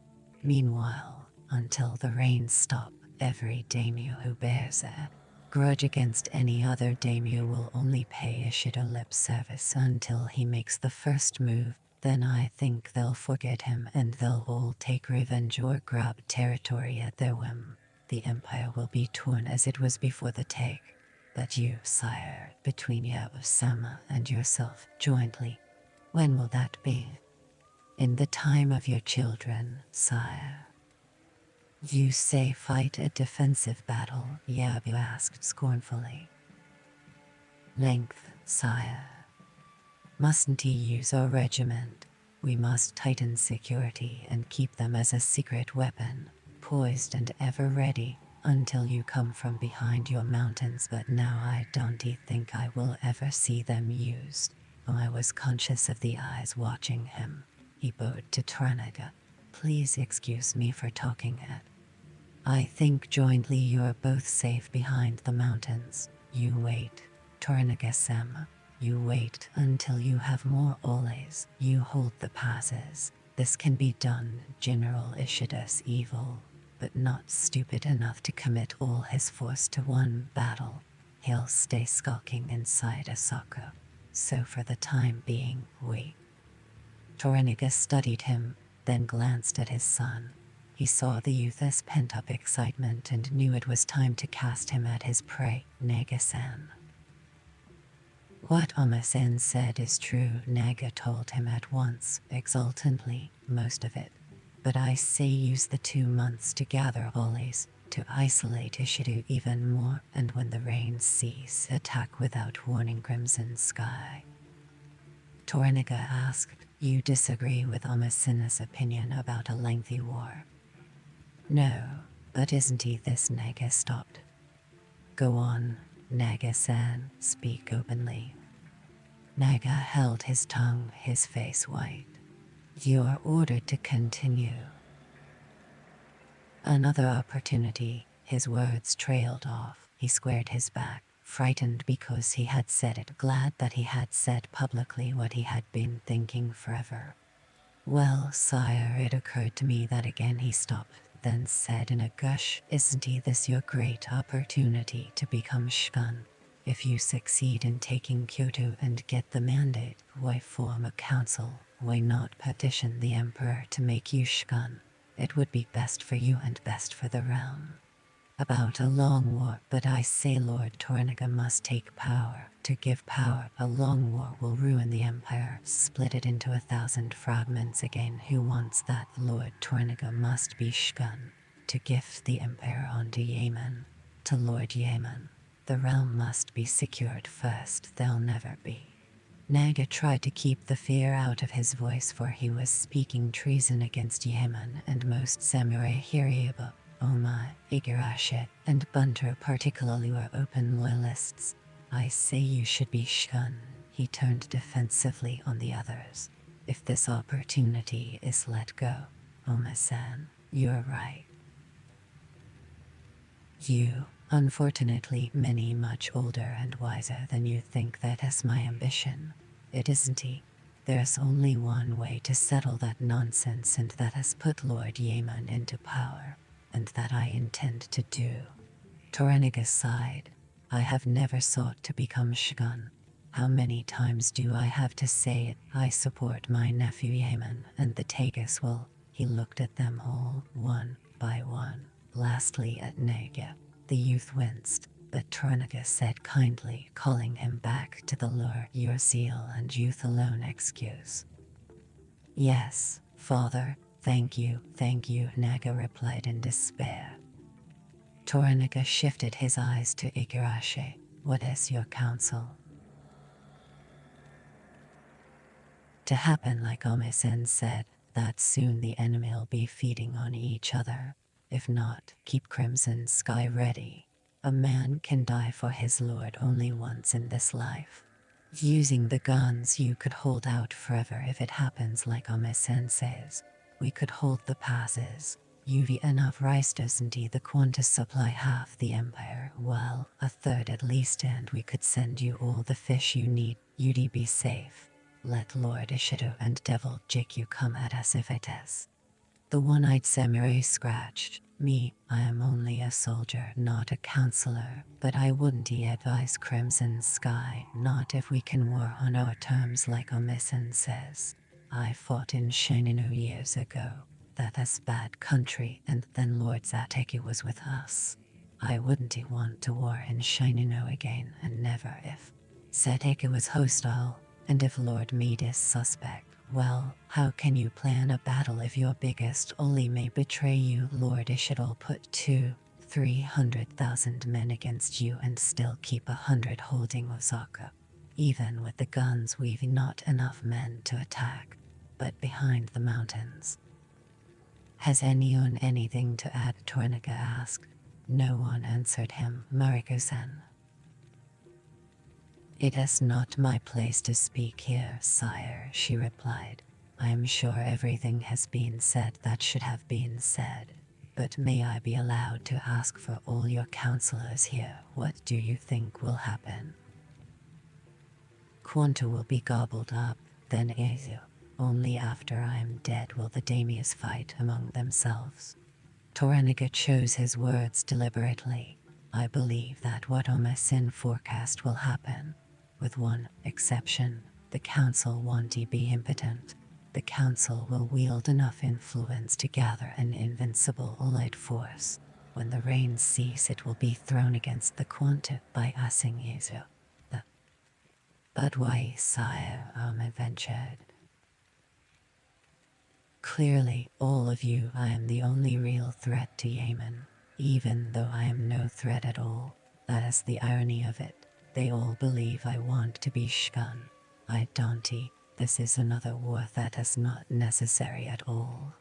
Meanwhile, until the rains stop, every daimyo who bears a grudge against any other daimyo will only pay Ishido lip service until he makes the first move. then I think they'll forget him and they'll all take revenge or grab territory at their whim. The empire will be torn as it was before the take. But you, sire, between Sama and yourself jointly, when will that be? In the time of your children, sire. You say fight a defensive battle, Yabu asked scornfully. Length, sire. Mustn't he use our regiment? We must tighten security and keep them as a secret weapon, poised and ever ready, until you come from behind your mountains, but now I don't think I will ever see them used. I was conscious of the eyes watching him. He bowed to Toranaga. Please excuse me for talking it. I think jointly you're both safe behind the mountains. You wait, Toranaga-sama. You wait until you have more oles. You hold the passes. This can be done. General Ishida's evil, but not stupid enough to commit all his force to one battle. He'll stay skulking inside Asaka. So for the time being, wait. Toranaga studied him, then glanced at his son. He saw the youth's pent-up excitement and knew it was time to cast him at his prey, Naga-san. What Oma-sen said is true, Naga told him at once, exultantly, most of it. But I say use the 2 months to gather oles, to isolate Ishido even more, and when the rains cease, attack without warning Crimson Sky. Toranaga asked, you disagree with Oma-sen's opinion about a lengthy war? No, but isn't he this? Naga stopped. Go on, Naga-san, speak openly. Naga held his tongue, his face white. You are ordered to continue. Another opportunity, his words trailed off. He squared his back, frightened because he had said it, glad that he had said publicly what he had been thinking forever. Well, sire, it occurred to me that again. He stopped, then said in a gush, isn't this your great opportunity to become Shogun? If you succeed in taking Kyoto and get the mandate, why form a council? Why not petition the emperor to make you Shogun? It would be best for you and best for the realm. About a long war, but I say Lord Toranaga must take power. To give power, a long war will ruin the empire, split it into 1,000 fragments again. Who wants that? Lord Toranaga must be Shogun. To gift the empire onto Yemen, to Lord Yemen. The realm must be secured first, they'll never be. Naga tried to keep the fear out of his voice, for he was speaking treason against Yemen and most samurai Hiriba, Oma, Igarashi, and Bunter particularly were open loyalists. I say you should be Shogun. He turned defensively on the others. If this opportunity is let go, Oma-san, you're right. You, unfortunately, many much older and wiser than you think, that is my ambition. It isn't he. There's only one way to settle that nonsense, and that is put Lord Yemen into power. And that I intend to do. Toranaga sighed. I have never sought to become Shogun. How many times do I have to say it? I support my nephew Yemen, and the Tagus will. He looked at them all, one by one. Lastly at Naga. The youth winced, but Toranaga said kindly, calling him back to the lure. Your zeal and youth alone excuse. Yes, father. Thank you, Naga replied in despair. Toranaga shifted his eyes to Igarashi. What is your counsel? To happen like Ome-sen said, that soon the enemy'll be feeding on each other. If not, keep Crimson Sky ready. A man can die for his lord only once in this life. Using the guns, you could hold out forever if it happens like Ome-sen says. We could hold the passes. You've enough rice, doesn't he? The Qantas supply half the empire, well, a third at least, and we could send you all the fish you need. You'd be safe. Let Lord Ishido and Devil Jikyu come at us if it is. The one-eyed samurai scratched. Me, I am only a soldier, not a counselor, but I wouldn't advise Crimson Sky, not if we can war on our terms like Ome-sen says. I fought in Shinano years ago. That is bad country, and then Lord Zateki was with us. I wouldn't want to war in Shinano again, and never if. Zateki was hostile, and if Lord Mead is suspect, well, how can you plan a battle if your biggest ally may betray you? Lord Ishidal put 300,000 men against you and still keep 100 holding Osaka. Even with the guns we've not enough men to attack, but behind the mountains. Has anyone anything to add? Tornaga asked. No one answered him. Mariko-san. It is not my place to speak here, sire, she replied. I am sure everything has been said that should have been said. But may I be allowed to ask for all your counselors here, what do you think will happen? Quanta will be gobbled up, then Azu. Only after I am dead will the daimias fight among themselves. Toranaga chose his words deliberately. I believe that what Omasin forecast will happen. With one exception, the council won't be impotent. The council will wield enough influence to gather an invincible allied force. When the rains cease, it will be thrown against the Quanta by Asingizu. But why, sire? Ventured. Clearly, all of you, I am the only real threat to Yemen, even though I am no threat at all. That is the irony of it. They all believe I want to be shun. I don't. This is another war that is not necessary at all.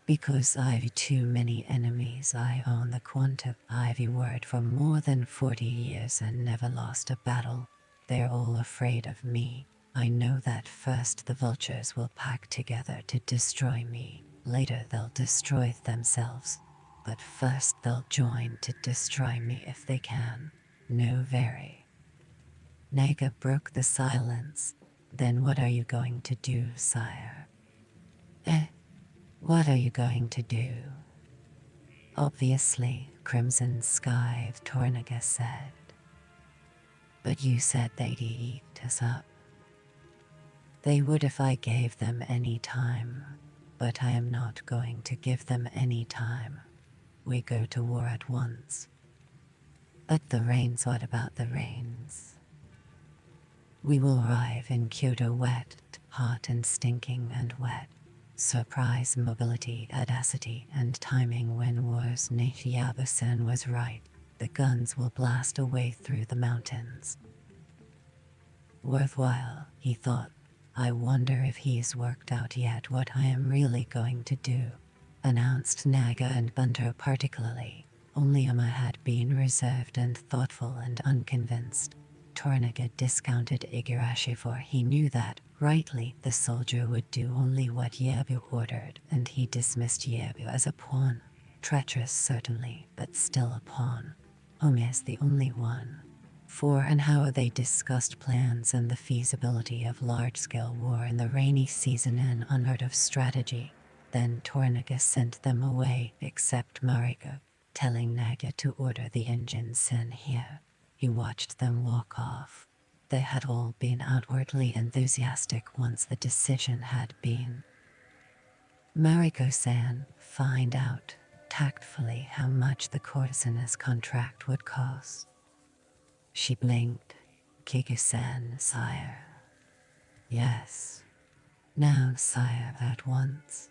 Because I've too many enemies. I own the Quanta. I've worked for more than 40 years and never lost a battle. They're all afraid of me. I know that first the vultures will pack together to destroy me. Later they'll destroy themselves. But first they'll join to destroy me if they can. No very. Naga broke the silence. Then what are you going to do, sire? What are you going to do? Obviously, Crimson Sky, Tornaga said. But you said they'd eat us up. They would if I gave them any time, but I am not going to give them any time. We go to war at once. But the rains, what about the rains? We will arrive in Kyoto wet, hot and stinking and wet. Surprise mobility, audacity, and timing when wars. Nishiyabu-san was right. The guns will blast a way through the mountains. Worthwhile, he thought. I wonder if he's worked out yet what I am really going to do. Announced Naga and Bunter particularly. Only Amma had been reserved and thoughtful and unconvinced. Tornaga discounted Igarashi, for he knew that, rightly, the soldier would do only what Yabu ordered, and he dismissed Yabu as a pawn. Treacherous certainly, but still a pawn. Ome is the only one. For and how they discussed plans and the feasibility of large-scale war in the rainy season, an unheard-of strategy. Then Tornaga sent them away, except Mariko, telling Naga to order the engines in here. He watched them walk off. They had all been outwardly enthusiastic once the decision had been. Mariko-san, find out, tactfully, how much the courtesan's contract would cost. She blinked. Kiku-san, sire. Yes. Now, sire, at once.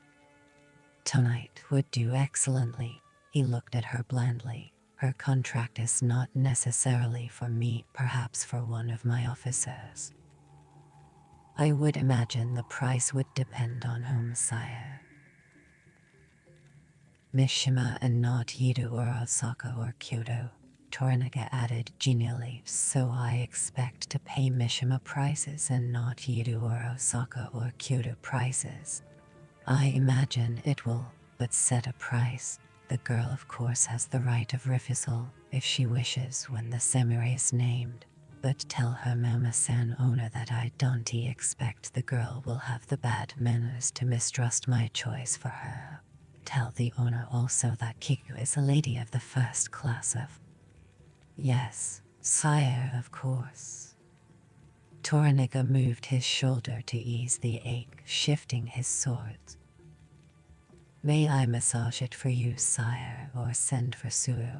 Tonight would do excellently. He looked at her blandly. Her contract is not necessarily for me, perhaps for one of my officers. I would imagine the price would depend on whom, sire. Mishima and not Yidu or Osaka or Kyoto, Tornaga added genially, so I expect to pay Mishima prices and not Yidu or Osaka or Kyoto prices. I imagine it will, but set a price. The girl of course has the right of refusal, if she wishes, when the samurai is named. But tell her Mama-san owner that I don't expect the girl will have the bad manners to mistrust my choice for her. Tell the owner also that Kiku is a lady of the first class of... Yes, sire, of course. Toranaga moved his shoulder to ease the ache, shifting his swords. May I massage it for you, sire, or send for Suru?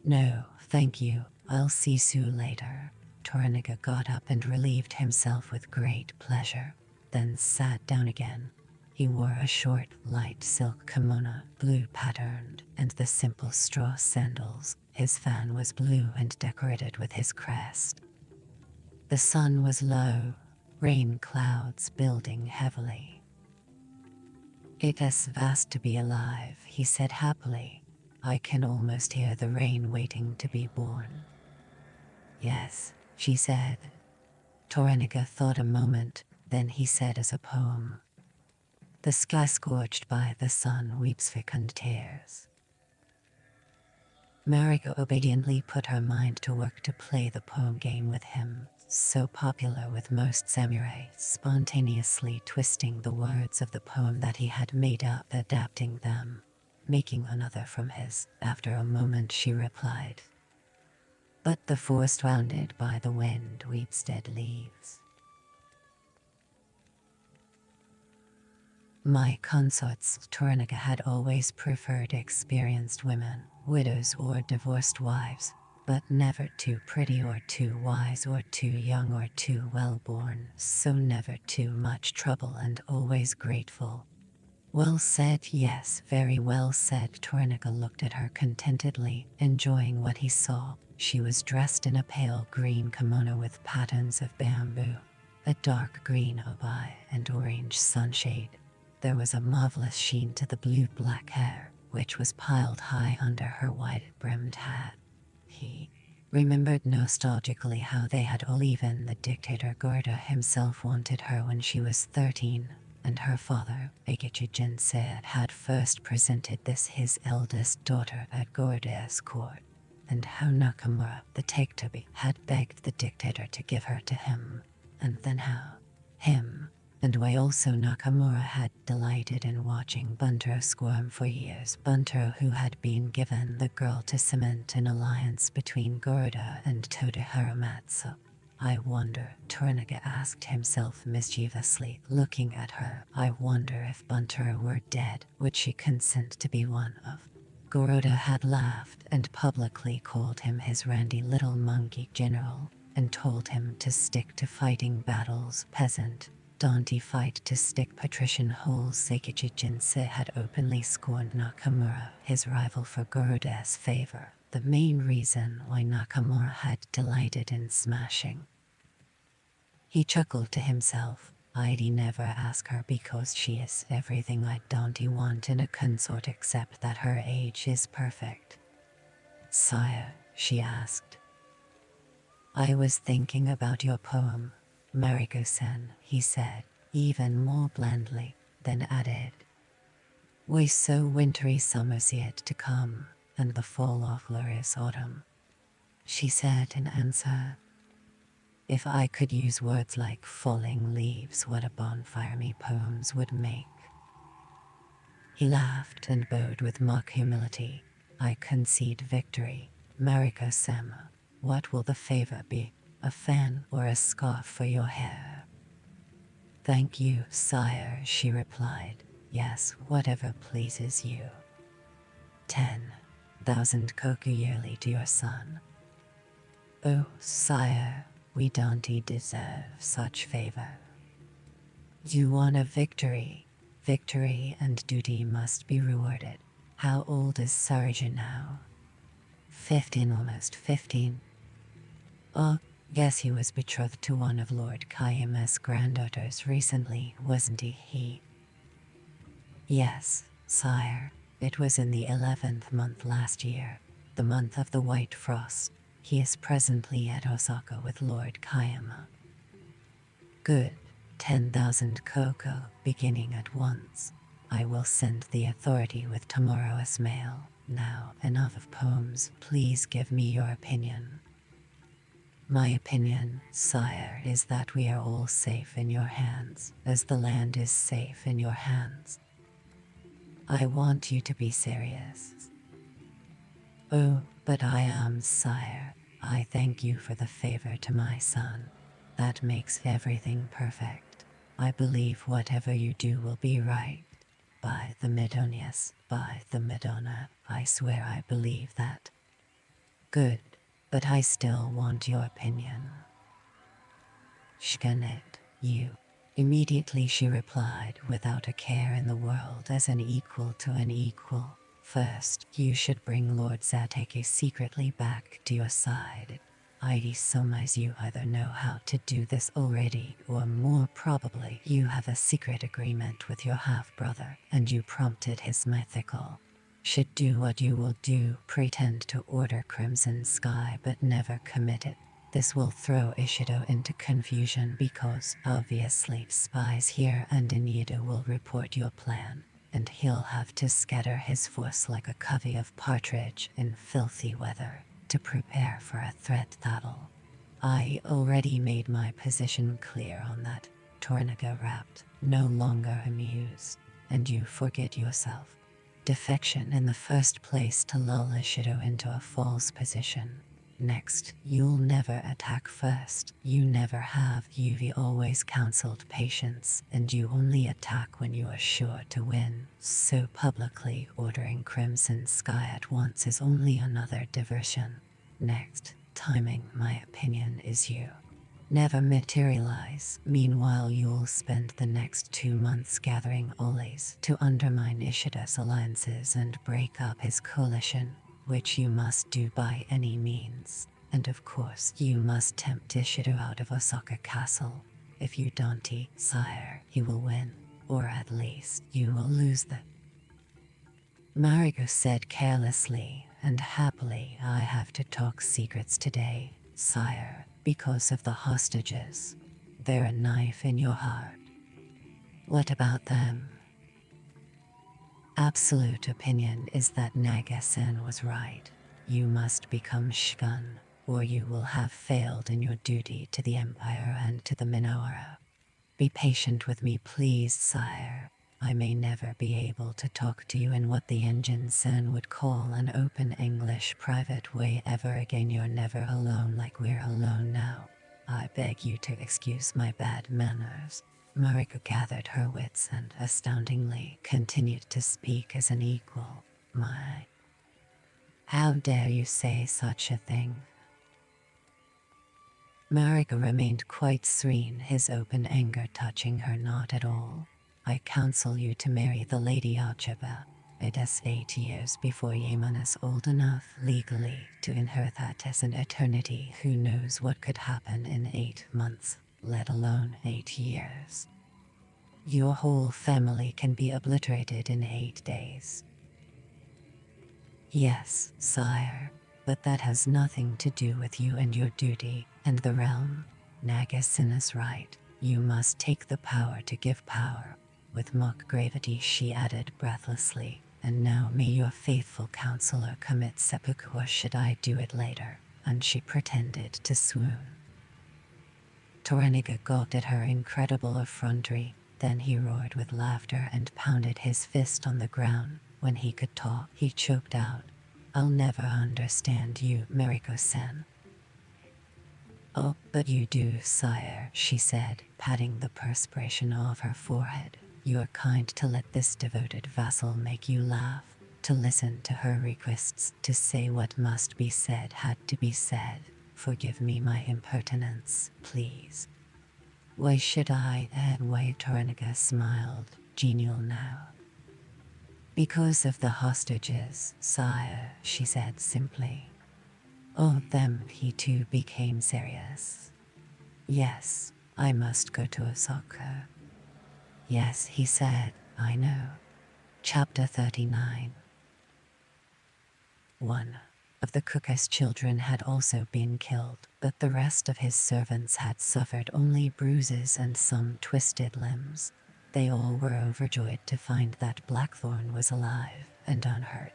No, thank you. I'll see Sue later. Toranaga got up and relieved himself with great pleasure, then sat down again. He wore a short, light silk kimono, blue patterned, and the simple straw sandals. His fan was blue and decorated with his crest. The sun was low, rain clouds building heavily. It is vast to be alive, he said happily. I can almost hear the rain waiting to be born. Yes, she said. Toranaga thought a moment, then he said as a poem. The sky scorched by the sun weeps fecund tears. Mariko obediently put her mind to work to play the poem game with him, so popular with most samurai, spontaneously twisting the words of the poem that he had made up, adapting them, making another from his. After a moment she replied, but the forest rounded by the wind weeps dead leaves. My consorts, Toranaga had always preferred experienced women, widows or divorced wives, but never too pretty or too wise or too young or too well-born, so never too much trouble and always grateful. Well said, yes, very well said. Toranaga looked at her contentedly, enjoying what he saw. She was dressed in a pale green kimono with patterns of bamboo, a dark green obi and orange sunshade. There was a marvelous sheen to the blue-black hair, which was piled high under her wide-brimmed hat. He remembered nostalgically how they had all, even the dictator Gorda himself, wanted her when she was 13, and her father, Eikichi Jinsei, had first presented this his eldest daughter at Gorda's court, and how Nakamura, the take-to-be, had begged the dictator to give her to him, and then how him and why also Nakamura had delighted in watching Buntaro squirm for years. Buntaro, who had been given the girl to cement an alliance between Gorda and Toda Hiramatsu. I wonder, Toranaga asked himself mischievously, looking at her. I wonder if Buntaro were dead, would she consent to be one of? Goroda had laughed and publicly called him his randy little monkey general, and told him to stick to fighting battles, peasant. Don't fight to stick patrician holes. Eikichi Jinsei had openly scorned Nakamura, his rival, for Goroda's favor, the main reason why Nakamura had delighted in smashing. He chuckled to himself. I'd never ask her because she is everything I don't want in a consort except that her age is perfect. Sire, she asked. I was thinking about your poem, Mariko-sen, he said, even more blandly, then added, we so wintry summer's yet to come, and the fall of glorious autumn. She said in answer, if I could use words like falling leaves, what a bonfire me poems would make. He laughed and bowed with mock humility. I concede victory, Mariko-sen. What will the favor be? A fan or a scarf for your hair? Thank you, sire, she replied. Yes, whatever pleases you. 10,000 koku yearly to your son. Oh, sire, we don't deserve such favor. You won a victory. Victory and duty must be rewarded. How old is Sarja now? 15, almost 15. Oh, guess he was betrothed to one of Lord Kayama's granddaughters recently, wasn't he? Yes, sire. It was in the 11th month last year, the month of the white frost. He is presently at Osaka with Lord Kayama. Good. 10,000 koku, beginning at once. I will send the authority with tomorrow's mail. Now, enough of poems. Please give me your opinion. My opinion, sire, is that we are all safe in your hands, as the land is safe in your hands. I want you to be serious. Oh, but I am, sire. I thank you for the favor to my son. That makes everything perfect. I believe whatever you do will be right. By the Midonius, by the Madonna, I swear I believe that. Good, but I still want your opinion. Shkanet, you. Immediately she replied without a care in the world as an equal to an equal. First, you should bring Lord Zateki secretly back to your side. I'd assume as you either know how to do this already, or more probably you have a secret agreement with your half-brother, and you prompted his mythical. Should do what you will do, pretend to order Crimson Sky but never commit it. This will throw Ishido into confusion because, obviously, spies here and in Yedo will report your plan, and he'll have to scatter his force like a covey of partridge in filthy weather to prepare for a threat battle. I already made my position clear on that. Tornaga rapped, no longer amused, and you forget yourself. Defection in the first place to lull Ishido into a false position. Next, you'll never attack first. You never have. You've always counseled patience, and you only attack when you are sure to win. So publicly ordering Crimson Sky at once is only another diversion. Next, timing, my opinion, is you. Never materialize. Meanwhile, you'll spend the next 2 months gathering Oles to undermine Ishida's alliances and break up his coalition, which you must do by any means. And of course, you must tempt Ishido out of Osaka Castle. If you don't, sire, he will win, or at least you will lose the... Mariko said carelessly and happily, I have to talk secrets today, sire, because of the hostages. They're a knife in your heart. What about them? Absolute opinion is that Naga-sen was right. You must become Shgun, or you will have failed in your duty to the Empire and to the Minoara. Be patient with me, please, sire. I may never be able to talk to you in what the Engine-sen would call an open English private way ever again. You're never alone like we're alone now. I beg you to excuse my bad manners. Mariko gathered her wits and, astoundingly, continued to speak as an equal. My... How dare you say such a thing? Mariko remained quite serene, his open anger touching her not at all. I counsel you to marry the Lady Achiba. It is 8 years before Yaemon is old enough legally to inherit that as an eternity. Who knows what could happen in 8 months, let alone 8 years. Your whole family can be obliterated in 8 days. Yes, sire, but that has nothing to do with you and your duty and the realm. Naga-sen is right. You must take the power to give power. With mock gravity she added breathlessly, and now may your faithful counselor commit seppuku, or should I do it later? And she pretended to swoon. Toraniga gawked at her incredible effrontery, then he roared with laughter and pounded his fist on the ground. When he could talk, he choked out, I'll never understand you, Mariko-sen. Oh, but you do, sire, she said, patting the perspiration off her forehead. You are kind to let this devoted vassal make you laugh, to listen to her requests, to say what must be said had to be said. Forgive me my impertinence, please. Why should I? And why? Toraniga smiled, genial now. Because of the hostages, sire, she said simply. Oh, them, he too became serious. Yes, I must go to Osaka. Yes, he said, I know. Chapter 39. 1 of the cook's children had also been killed, but the rest of his servants had suffered only bruises and some twisted limbs. They all were overjoyed to find that Blackthorn was alive and unhurt.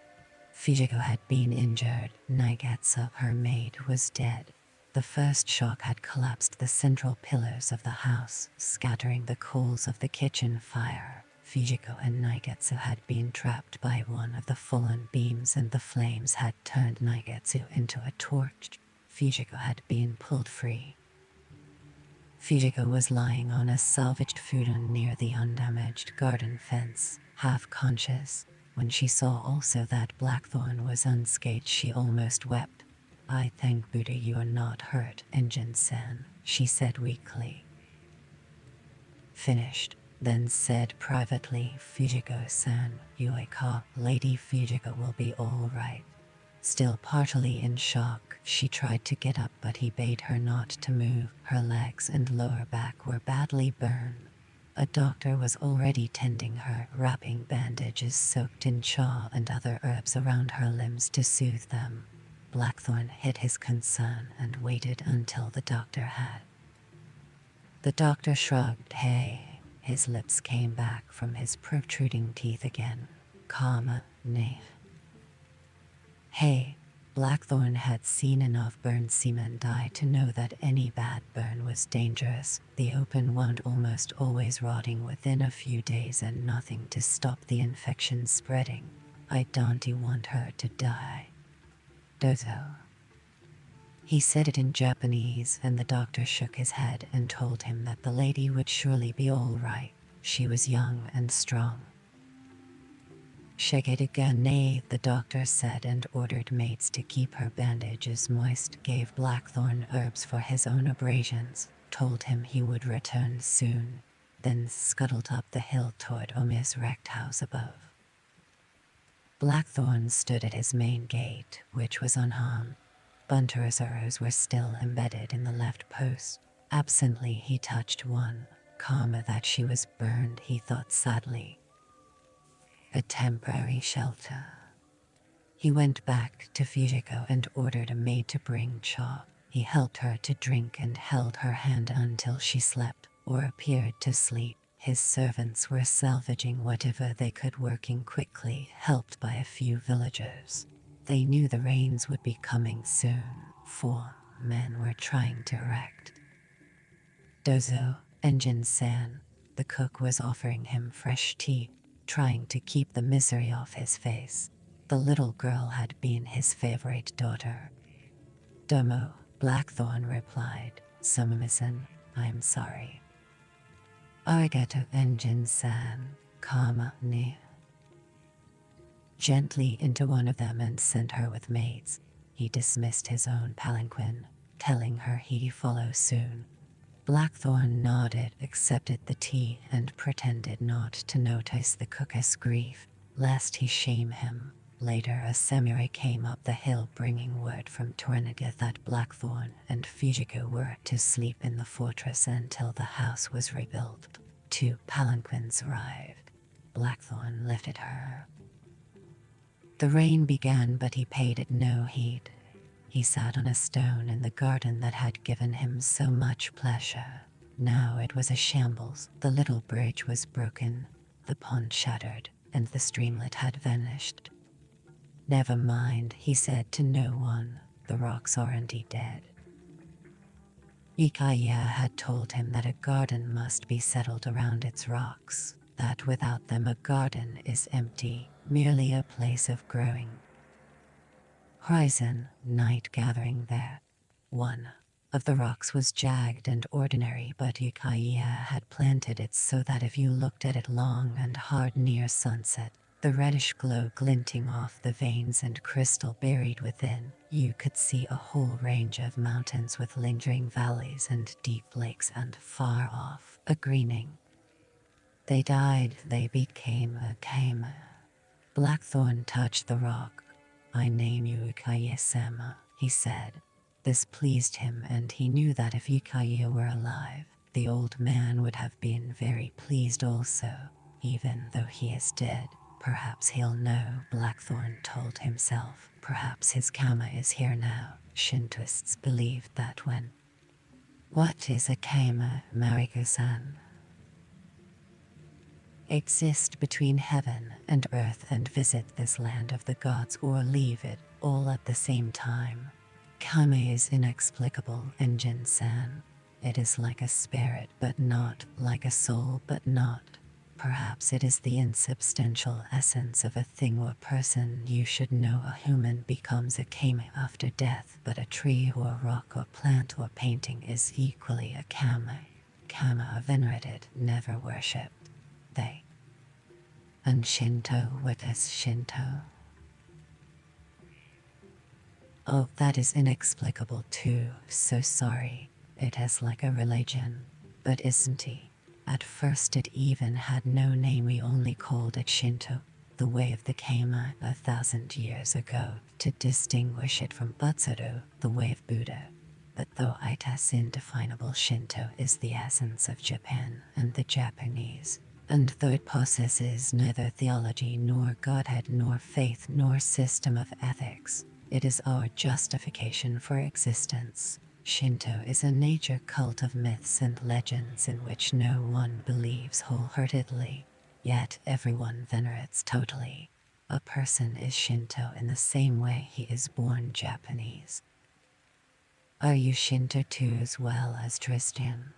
Fujiko had been injured. Naigatsu, her maid, was dead. The first shock had collapsed the central pillars of the house, scattering the coals of the kitchen fire. Fujiko and Naigatsu had been trapped by one of the fallen beams, and the flames had turned Naigatsu into a torch. Fujiko had been pulled free. Fujiko was lying on a salvaged futon near the undamaged garden fence, half conscious. When she saw also that Blackthorn was unscathed, she almost wept. "I thank Buddha you are not hurt, Engine-san," she said weakly. Finished, then said privately, "Fujiko-san, Yuika, Lady Fujiko will be all right." Still partly in shock, she tried to get up, but he bade her not to move. Her legs and lower back were badly burned. A doctor was already tending her, wrapping bandages soaked in chaw and other herbs around her limbs to soothe them. Blackthorn hid his concern and waited until the doctor had. The doctor shrugged. "Hey." His lips came back from his protruding teeth again. "Nay." "Hey." Blackthorn had seen enough burned seamen die to know that any bad burn was dangerous. The open wound almost always rotting within a few days and nothing to stop the infection spreading. "I don't want her to die." "Dozo." He said it in Japanese, and the doctor shook his head and told him that the lady would surely be all right. She was young and strong. "Shake it again." "Nay," the doctor said, and ordered maids to keep her bandages moist, gave Blackthorn herbs for his own abrasions, told him he would return soon, then scuttled up the hill toward Omi's wrecked house above. Blackthorn stood at his main gate, which was unharmed. Bunter's arrows were still embedded in the left post. Absently he touched one. That she was burned, he thought sadly. A temporary shelter. He went back to Fujiko and ordered a maid to bring chaw. He helped her to drink and held her hand until she slept, or appeared to sleep. His servants were salvaging whatever they could, working quickly, helped by a few villagers. They knew the rains would be coming soon. 4 men were trying to erect. "Dozo, Engine-san." The cook was offering him fresh tea, trying to keep the misery off his face. The little girl had been his favorite daughter. "Domo," Blackthorn replied. "Sumimisen, I'm sorry." "Arigato, Engine-san." Ni. Gently into one of them and sent her with maids. He dismissed his own palanquin, telling her he'd follow soon. Blackthorn nodded, accepted the tea, and pretended not to notice the cook's grief, lest he shame him. Later a samurai came up the hill bringing word from Tornaga that Blackthorn and Fujiko were to sleep in the fortress until the house was rebuilt. 2 palanquins arrived. Blackthorn lifted her. The rain began, but he paid it no heed. He sat on a stone in the garden that had given him so much pleasure. Now it was a shambles. The little bridge was broken, the pond shattered, and the streamlet had vanished. "Never mind," he said to no one. "The rocks aren't dead." Ikaya had told him that a garden must be settled around its rocks, that without them a garden is empty, merely a place of growing. Horizon, night gathering there. One of the rocks was jagged and ordinary, but Ikaya had planted it so that if you looked at it long and hard near sunset, the reddish glow glinting off the veins and crystal buried within, you could see a whole range of mountains with lingering valleys and deep lakes, and far off, a greening. They died, they became a kama. Blackthorn touched the rock. "I name you Ikaya-sama," he said. This pleased him, and he knew that if Ikaya were alive, the old man would have been very pleased also. Even though he is dead, perhaps he'll know, Blackthorn told himself. Perhaps his kama is here now. Shintoists believed that when. "What is a kama, Mariko-san?" "Exist between heaven and earth and visit this land of the gods, or leave it, all at the same time. Kama is inexplicable, Engine-san. It is like a spirit but not, like a soul but not." Perhaps it is the insubstantial essence of a thing or person. You should know a human becomes a kama after death, but a tree or rock or plant or painting is equally a kama. Kama are venerated, never worshipped. They. And Shinto, what is Shinto? Oh, that is inexplicable too. So sorry. It is like a religion. But isn't he? At first it even had no name. We only called it Shinto, the way of the Kama 1,000 years ago, to distinguish it from Butsudo, the way of Buddha. But though it is indefinable, Shinto is the essence of Japan and the Japanese. And though it possesses neither theology nor godhead nor faith nor system of ethics, it is our justification for existence. Shinto is a nature cult of myths and legends in which no one believes wholeheartedly, yet everyone venerates totally. A person is Shinto in the same way he is born Japanese. Are you Shinto too as well as Tristan?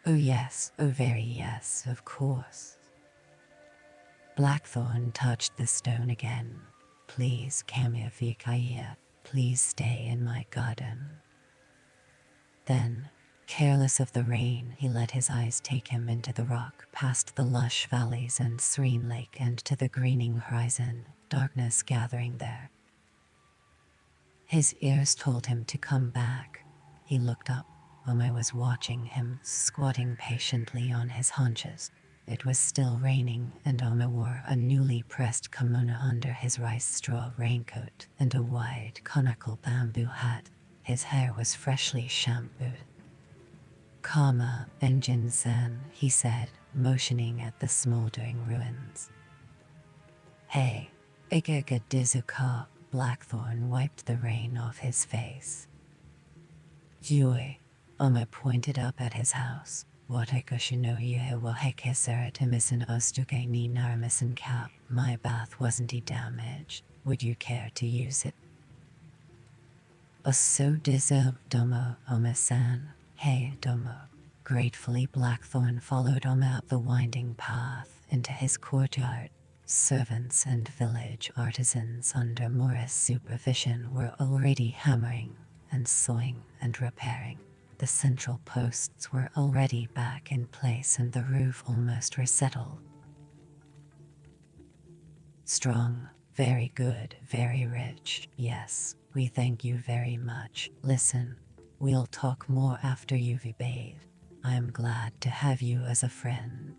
Oh yes, oh very yes, of course. Blackthorn touched the stone again. Please, Kamiafikaya, please stay in my garden. Then, careless of the rain, he let his eyes take him into the rock, past the lush valleys and serene lake and to the greening horizon, darkness gathering there. His ears told him to come back. He looked up. Ome was watching him, squatting patiently on his haunches. It was still raining, and Ome wore a newly pressed kimono under his rice straw raincoat and a wide conical bamboo hat. His hair was freshly shampooed. Kama, Enjin-san, he said, motioning at the smoldering ruins. Hey, Ikega Dizuka. Blackthorn wiped the rain off his face. Yui, Ome pointed up at his house. Watekoshinoye wahekeseratimis ostuke ni naramisan cap. My bath wasn't damaged. Would you care to use it? So deserved, Domo, Ome-san. Hey, Domo. Gratefully, Blackthorn followed Ome up the winding path into his courtyard. Servants and village artisans under Morris' supervision were already hammering and sewing and repairing. The central posts were already back in place and the roof almost resettled. Strong, very good, very rich. Yes, we thank you very much. Listen, we'll talk more after you've bathed. I am glad to have you as a friend.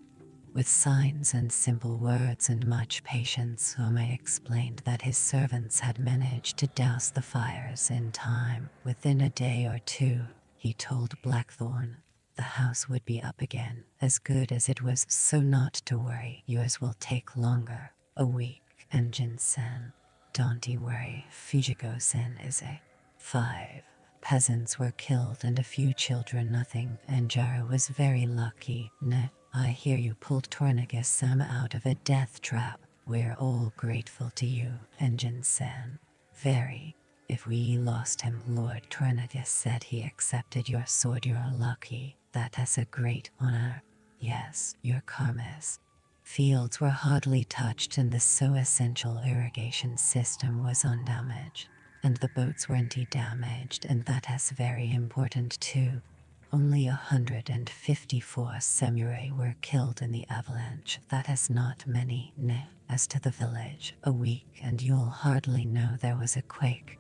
With signs and simple words and much patience, Ome explained that his servants had managed to douse the fires in time. Within a day or two, he told Blackthorn, the house would be up again, as good as it was, so not to worry. Yours will take longer. A week, Enjin-san. Don't worry, Fujiko-sen is a 5. Peasants were killed and a few children nothing, and Jara was very lucky. I hear you pulled Tornagus-sama out of a death trap. We're all grateful to you, Enjin-san. Very. If we lost him, Lord Tornagus said he accepted your sword. You're lucky. That is a great honor. Yes, your karmas. Fields were hardly touched and the so essential irrigation system was undamaged. And the boats weren't damaged, and that is very important too. Only 154 samurai were killed in the avalanche. That is not many. As to the village, a week and you'll hardly know there was a quake.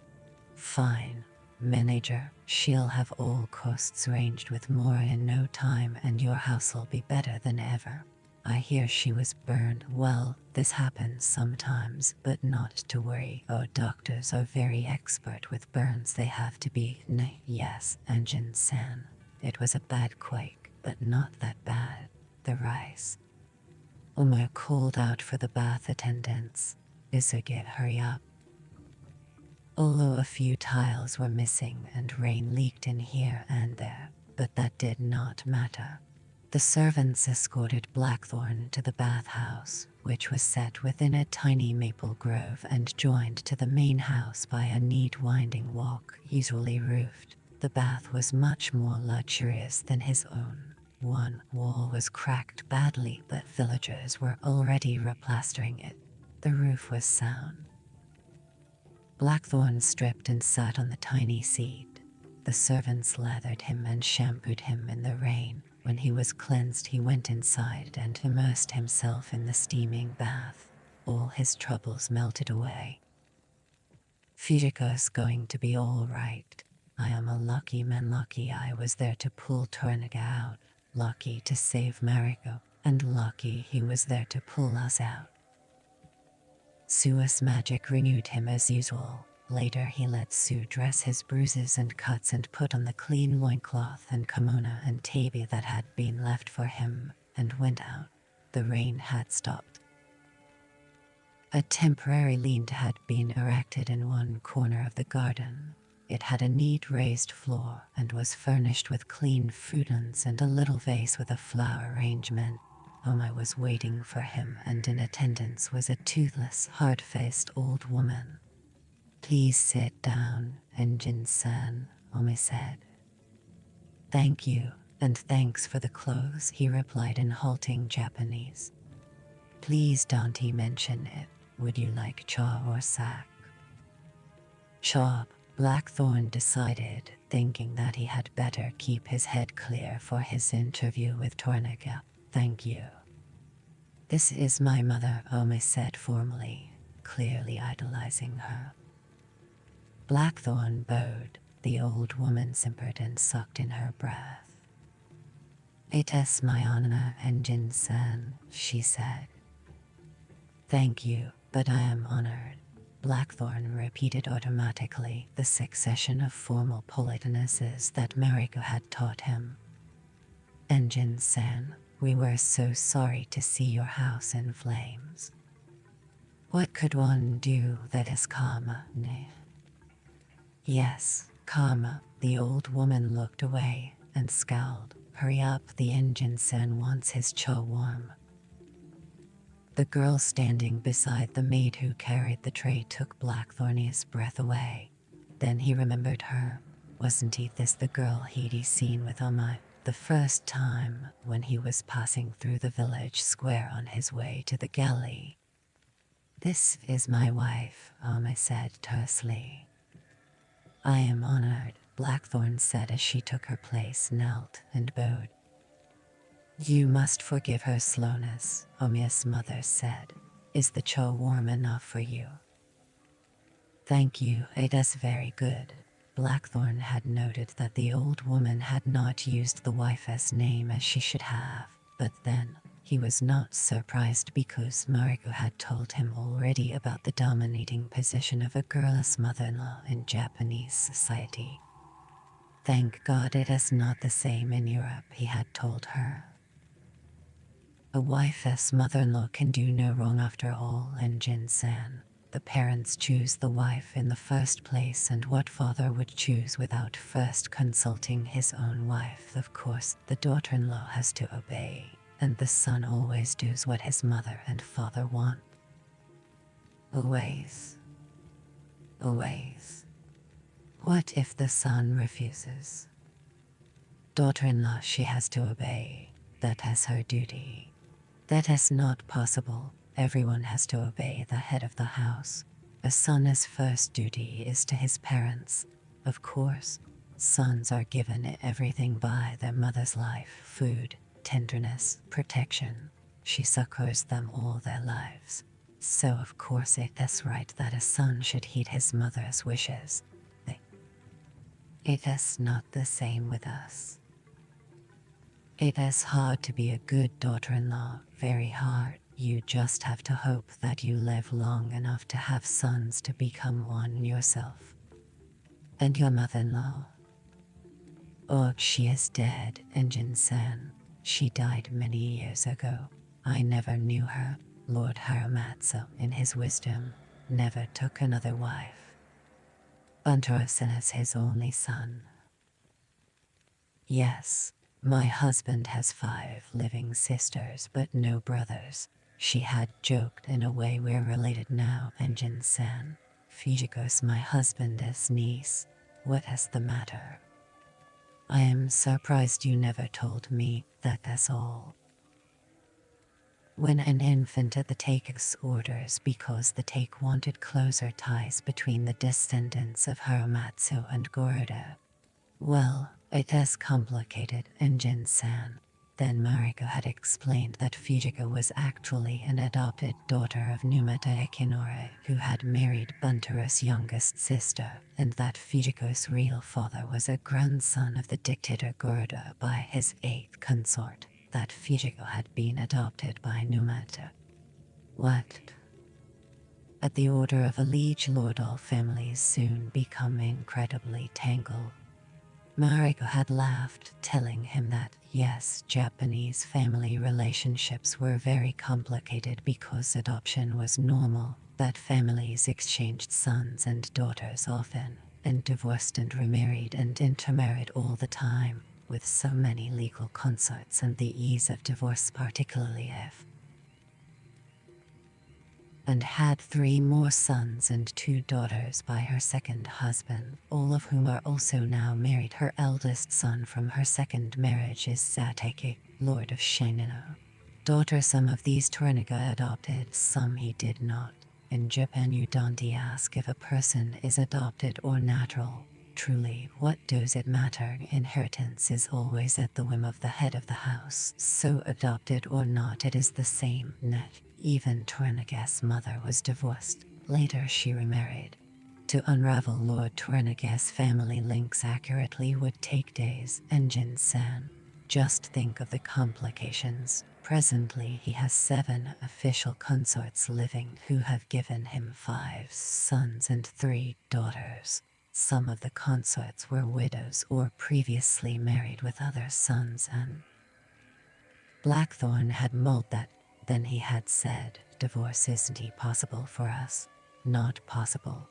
Fine. Manager, she'll have all costs ranged with more in no time and your house'll be better than ever. I hear she was burned. Well, this happens sometimes, but not to worry. Our doctors are very expert with burns. They have to be. Yes, Enjin-san. It was a bad quake, but not that bad. The rice. Ome called out for the bath attendants. Isuge, hurry up. Although a few tiles were missing and rain leaked in here and there, but that did not matter. The servants escorted Blackthorn to the bathhouse, which was set within a tiny maple grove and joined to the main house by a neat winding walk, easily roofed. The bath was much more luxurious than his own. One wall was cracked badly, but villagers were already replastering it. The roof was sound. Blackthorn stripped and sat on the tiny seat. The servants lathered him and shampooed him in the rain. When he was cleansed, he went inside and immersed himself in the steaming bath. All his troubles melted away. Fujiko's going to be all right. I am a lucky man. Lucky I was there to pull Tornaga out. Lucky to save Mariko. And lucky he was there to pull us out. Sua's magic renewed him as usual. Later he let Sue dress his bruises and cuts and put on the clean loincloth and kimono and tabi that had been left for him, and went out. The rain had stopped. A temporary lean had been erected in one corner of the garden. It had a neat raised floor and was furnished with clean futons and a little vase with a flower arrangement. Oma was waiting for him, and in attendance was a toothless, hard-faced old woman. "Please sit down, Enjin-san," Oma said. "Thank you, and thanks for the clothes," he replied in halting Japanese. "Please don't mention it. Would you like cha or sak?" "Cha," Blackthorn decided, thinking that he had better keep his head clear for his interview with Tornaga. "Thank you." "This is my mother," Oma said formally, clearly idolizing her. Blackthorn bowed. The old woman simpered and sucked in her breath. "It is my honor, Enjin-san," she said. "Thank you, but I am honored," Blackthorn repeated automatically, the succession of formal politenesses that Mariko had taught him. "Enjin-san, we were so sorry to see your house in flames. What could one do that is karma, ne?" "Yes, karma." The old woman looked away and scowled. "Hurry up, the Enjin-san wants his cha warm." The girl standing beside the maid who carried the tray took Blackthorn's breath away. Then he remembered her. Wasn't this the girl he'd seen with Oma the first time when he was passing through the village square on his way to the galley? "This is my wife," Oma said tersely. "I am honored," Blackthorn said as she took her place, knelt, and bowed. "You must forgive her slowness," Omiya's mother said. "Is the cha warm enough for you?" "Thank you, it is very good." Blackthorn had noted that the old woman had not used the wife's name as she should have, but then he was not surprised because Mariko had told him already about the dominating position of a girl's mother-in-law in Japanese society. "Thank God it is not the same in Europe," he had told her. "A wife's mother-in-law can do no wrong after all, Enjin-san. The parents choose the wife in the first place, and what father would choose without first consulting his own wife? Of course, the daughter-in-law has to obey, and the son always does what his mother and father want. Always. Always. What if the son refuses? Daughter-in-law, she has to obey. That is her duty. That is not possible. Everyone has to obey the head of the house. A son's first duty is to his parents. Of course, sons are given everything by their mother's life: food, tenderness, protection. She succors them all their lives. So of course it is right that a son should heed his mother's wishes. It is not the same with us. It is hard to be a good daughter-in-law, very hard. You just have to hope that you live long enough to have sons to become one yourself. And your mother-in-law? Oh, she is dead, Enjin-san. She died many years ago. I never knew her. Lord Haramatsu, in his wisdom, never took another wife. Buntaro-san is his only son. Yes, my husband has 5 living sisters but no brothers. She had joked, "In a way we're related now, Enjin-san. Fujiko's my husband's niece. What is the matter?" I am surprised you never told me that, that's all. When an infant at the Take's orders because the Take wanted closer ties between the descendants of Haramatsu and Goroda. Well, it is complicated, Engine-san. Then Mariko had explained that Fujiko was actually an adopted daughter of Numata Ekinori, who had married Buntaro's youngest sister, and that Fujiko's real father was a grandson of the dictator Goroda by his eighth consort, that Fujiko had been adopted by Numata. What? At the order of a liege lord, all families soon become incredibly tangled. Mariko had laughed, telling him that, yes, Japanese family relationships were very complicated because adoption was normal, that families exchanged sons and daughters often, and divorced and remarried and intermarried all the time, with so many legal consorts and the ease of divorce, particularly if and had 3 more sons and 2 daughters by her second husband, all of whom are also now married. Her eldest son from her second marriage is Satake, Lord of Shinano. Daughter, some of these Toranaga adopted, some he did not. In Japan you don't ask if a person is adopted or natural. Truly, what does it matter? Inheritance is always at the whim of the head of the house, so adopted or not it is the same net. Even Toranaga's mother was divorced. Later she remarried. To unravel Lord Toranaga's family links accurately would take days, Engine-san. Just think of the complications. Presently he has 7 official consorts living who have given him 5 sons and 3 daughters. Some of the consorts were widows or previously married with other sons, and Blackthorn had mulled that. Then he had said, divorce isn't possible for us. Not possible.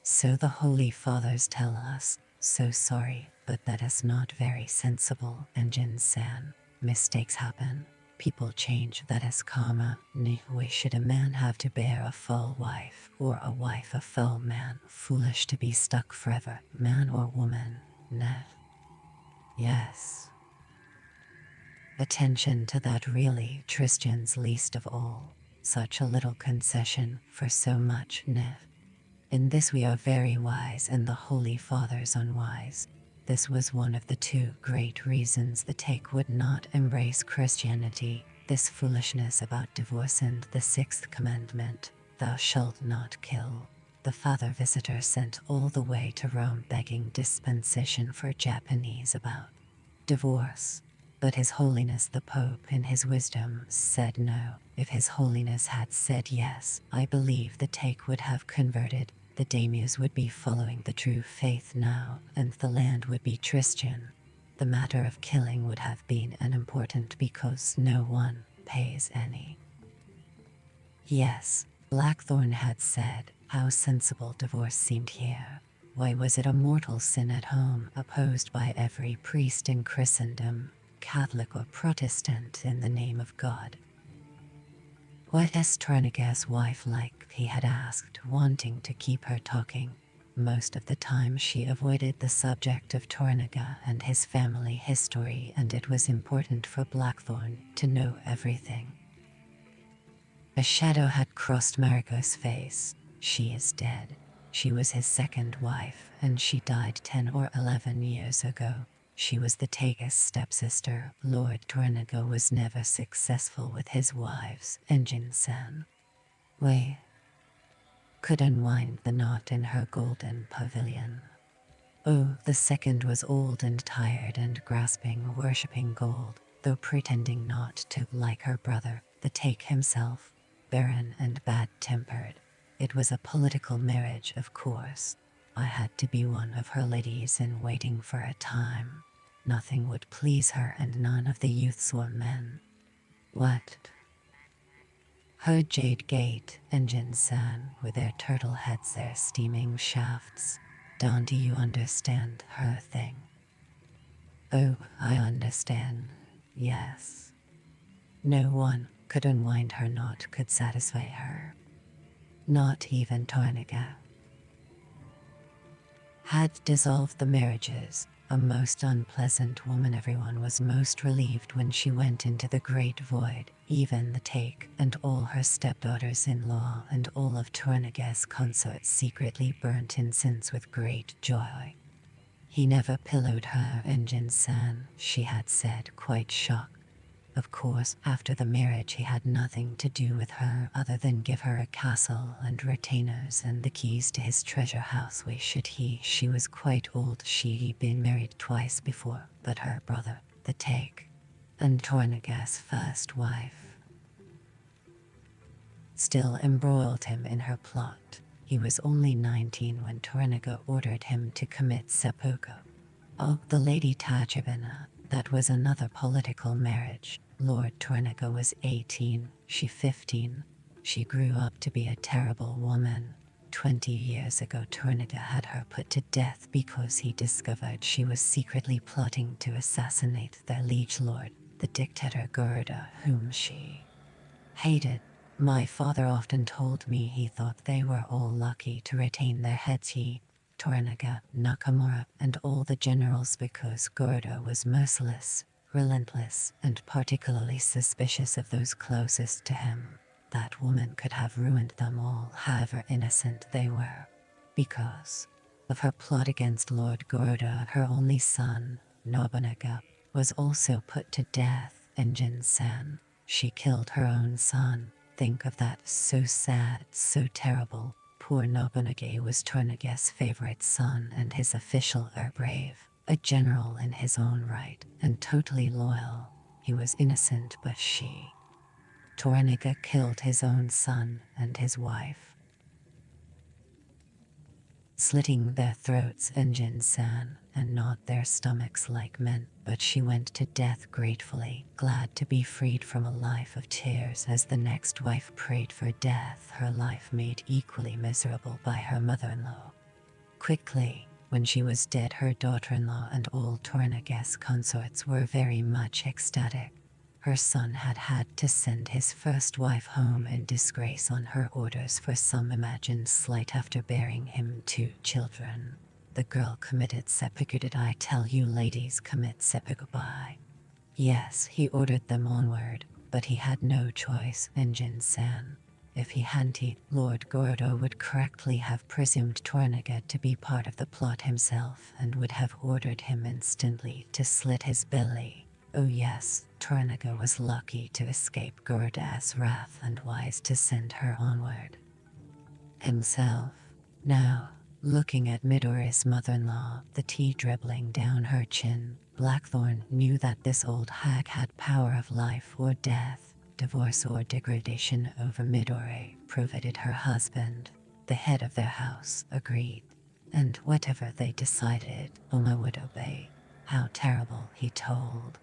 So the Holy Fathers tell us. So sorry, but that is not very sensible, Engine-san. Mistakes happen. People change, that is karma. Why should a man have to bear a foul wife, or a wife a foul man? Foolish to be stuck forever, man or woman. Nah. Yes. Attention to that, really, Tristan's least of all. Such a little concession for so much, Nev. In this we are very wise and the Holy Fathers unwise. This was one of the 2 great reasons the Take would not embrace Christianity, this foolishness about divorce and the 6th commandment, thou shalt not kill. The father visitor sent all the way to Rome begging dispensation for Japanese about divorce. But His Holiness the Pope in his wisdom said no. If His Holiness had said yes, I believe the Take would have converted, the daimyos would be following the true faith now, and the land would be Christian. The matter of killing would have been unimportant because no one pays any. Yes, Blackthorn had said, how sensible divorce seemed here. Why was it a mortal sin at home, opposed by every priest in Christendom? Catholic or Protestant, in the name of God. What is Toranaga's wife like? He had asked, wanting to keep her talking. Most of the time she avoided the subject of Toranaga and his family history, and it was important for Blackthorn to know everything. A shadow had crossed Mariko's face. She is dead. She was his second wife, and she died 10 or 11 years ago. She was the Take's stepsister. Lord Toranaga was never successful with his wives, Engine-san. Wei could unwind the knot in her golden pavilion. Oh, the second was old and tired and grasping, worshipping gold, though pretending not to, like her brother, the Take himself, barren and bad-tempered. It was a political marriage, of course. I had to be one of her ladies in waiting for a time. Nothing would please her, and none of the youths were men. What? Her jade gate, Engine-san, with their turtle heads, their steaming shafts. Don't you understand her thing? Oh, I understand. Yes. No one could unwind her knot, could satisfy her. Not even Toranaga. had dissolved the marriages. A most unpleasant woman. Everyone was most relieved when she went into the great void. Even the take and all her stepdaughters-in-law and all of Torniga's consorts secretly burnt incense with great joy. He never pillowed her, Engine-san, she had said, quite shocked. Of course, after the marriage he had nothing to do with her other than give her a castle and retainers and the keys to his treasure house. Why should he? She was quite old. She'd been married twice before, but her brother, the Take, and Torniga's first wife, still embroiled him in her plot. He was only 19 when Torniga ordered him to commit seppuku. Oh, the Lady Tachibana, that was another political marriage. Lord Torniga was 18, she 15. She grew up to be a terrible woman. 20 years ago Torniga had her put to death because he discovered she was secretly plotting to assassinate their liege lord, the dictator Gerda, whom she hated. My father often told me he thought they were all lucky to retain their heads, he, Torniga, Nakamura, and all the generals, because Gerda was merciless, relentless, and particularly suspicious of those closest to him. That woman could have ruined them all, however innocent they were. Because of her plot against Lord Gerda, her only son, Nobunaga, was also put to death. Engine-san, she killed her own son. Think of that, so sad, so terrible. Poor Nobunaga was Torniga's favorite son and his official brave, a general in his own right, and totally loyal. He was innocent, but she. Torniga killed his own son and his wife, slitting their throats, Engine-san, and not their stomachs like men, but she went to death gratefully, glad to be freed from a life of tears. As the next wife prayed for death, her life made equally miserable by her mother-in-law. Quickly, when she was dead, her daughter-in-law and all Torniga's consorts were very much ecstatic. Her son had had to send his first wife home in disgrace on her orders for some imagined slight after bearing him 2 children. The girl committed seppuku. Did I tell you ladies commit seppuku? By yes, he ordered them onward, but he had no choice, Engine-san. If he hadn't, Lord Gerda would correctly have presumed Torniga to be part of the plot himself and would have ordered him instantly to slit his belly. Oh yes, Torniga was lucky to escape Gerda's wrath and wise to send her onward himself. Now, looking at Midori's mother-in-law, the tea dribbling down her chin, Blackthorn knew that this old hag had power of life or death, divorce or degradation over Midori, provided her husband, the head of their house, agreed. And whatever they decided, Oma would obey. How terrible, he told.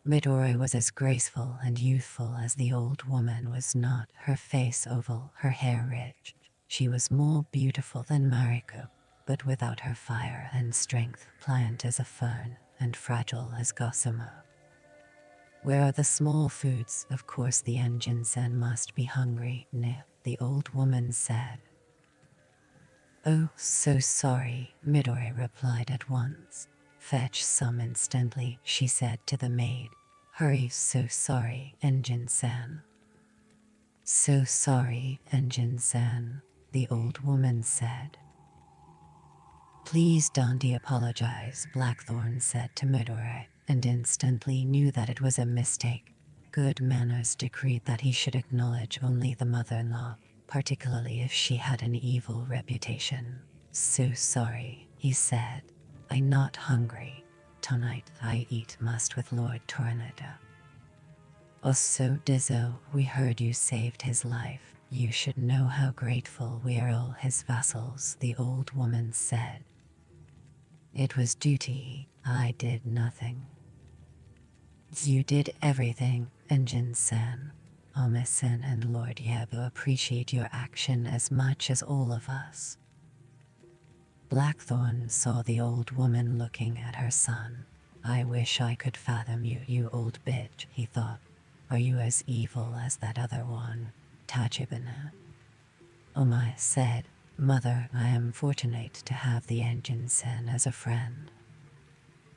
Midori was as graceful and youthful as the old woman was not, her face oval, her hair rich. She was more beautiful than Mariko, but without her fire and strength, pliant as a fern and fragile as gossamer. Where are the small foods? Of course the Engine-san must be hungry, the old woman said. Oh, so sorry, Midori replied at once. Fetch some instantly, she said to the maid. Hurry, so sorry, Engine-san. So sorry, Engine-san, the old woman said. Please don't apologize, Blackthorn said to Midori, and instantly knew that it was a mistake. Good manners decreed that he should acknowledge only the mother-in-law, particularly if she had an evil reputation. So sorry, he said. I'm not hungry. Tonight I eat must with Lord Tornado. Also, Dizzo, we heard you saved his life. You should know how grateful we are all his vassals, the old woman said. It was duty. I did nothing. You did everything, Engine-san. Ome-san and Lord Yabu appreciate your action as much as all of us. Blackthorn saw the old woman looking at her son. I wish I could fathom you, you old bitch, he thought. Are you as evil as that other one, Tachibana? Ome said, Mother, I am fortunate to have the engine sen as a friend.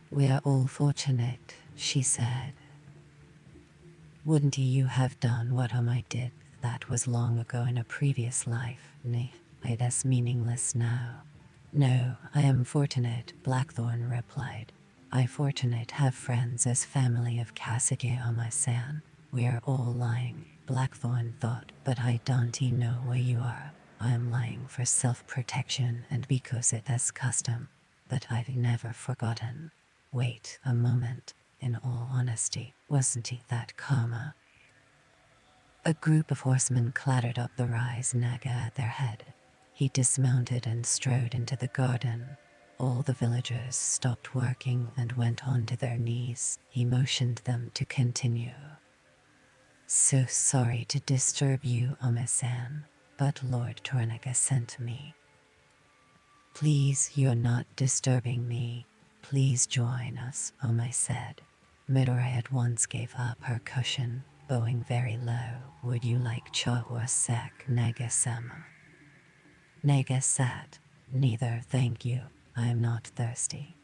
We are all fortunate, she said. Wouldn't you have done what I did? That was long ago in a previous life. Nay, that's meaningless now. No, I am fortunate, Blackthorn replied. I fortunate have friends as family of Cassidy on my san. We are all lying, Blackthorn thought, but I don't know where you are. I am lying for self-protection and because it is custom. But I've never forgotten. Wait a moment. In all honesty, wasn't he that karma? A group of horsemen clattered up the rise, Naga at their head. He dismounted and strode into the garden. All the villagers stopped working and went onto their knees. He motioned them to continue. So sorry to disturb you, Ome-san, but Lord Tornaga sent me. Please, you're not disturbing me. Please join us, Ome said. Midori at once gave up her cushion, bowing very low. Would you like cha or sek, Naga-sama? Naga sat. Neither, thank you. I am not thirsty.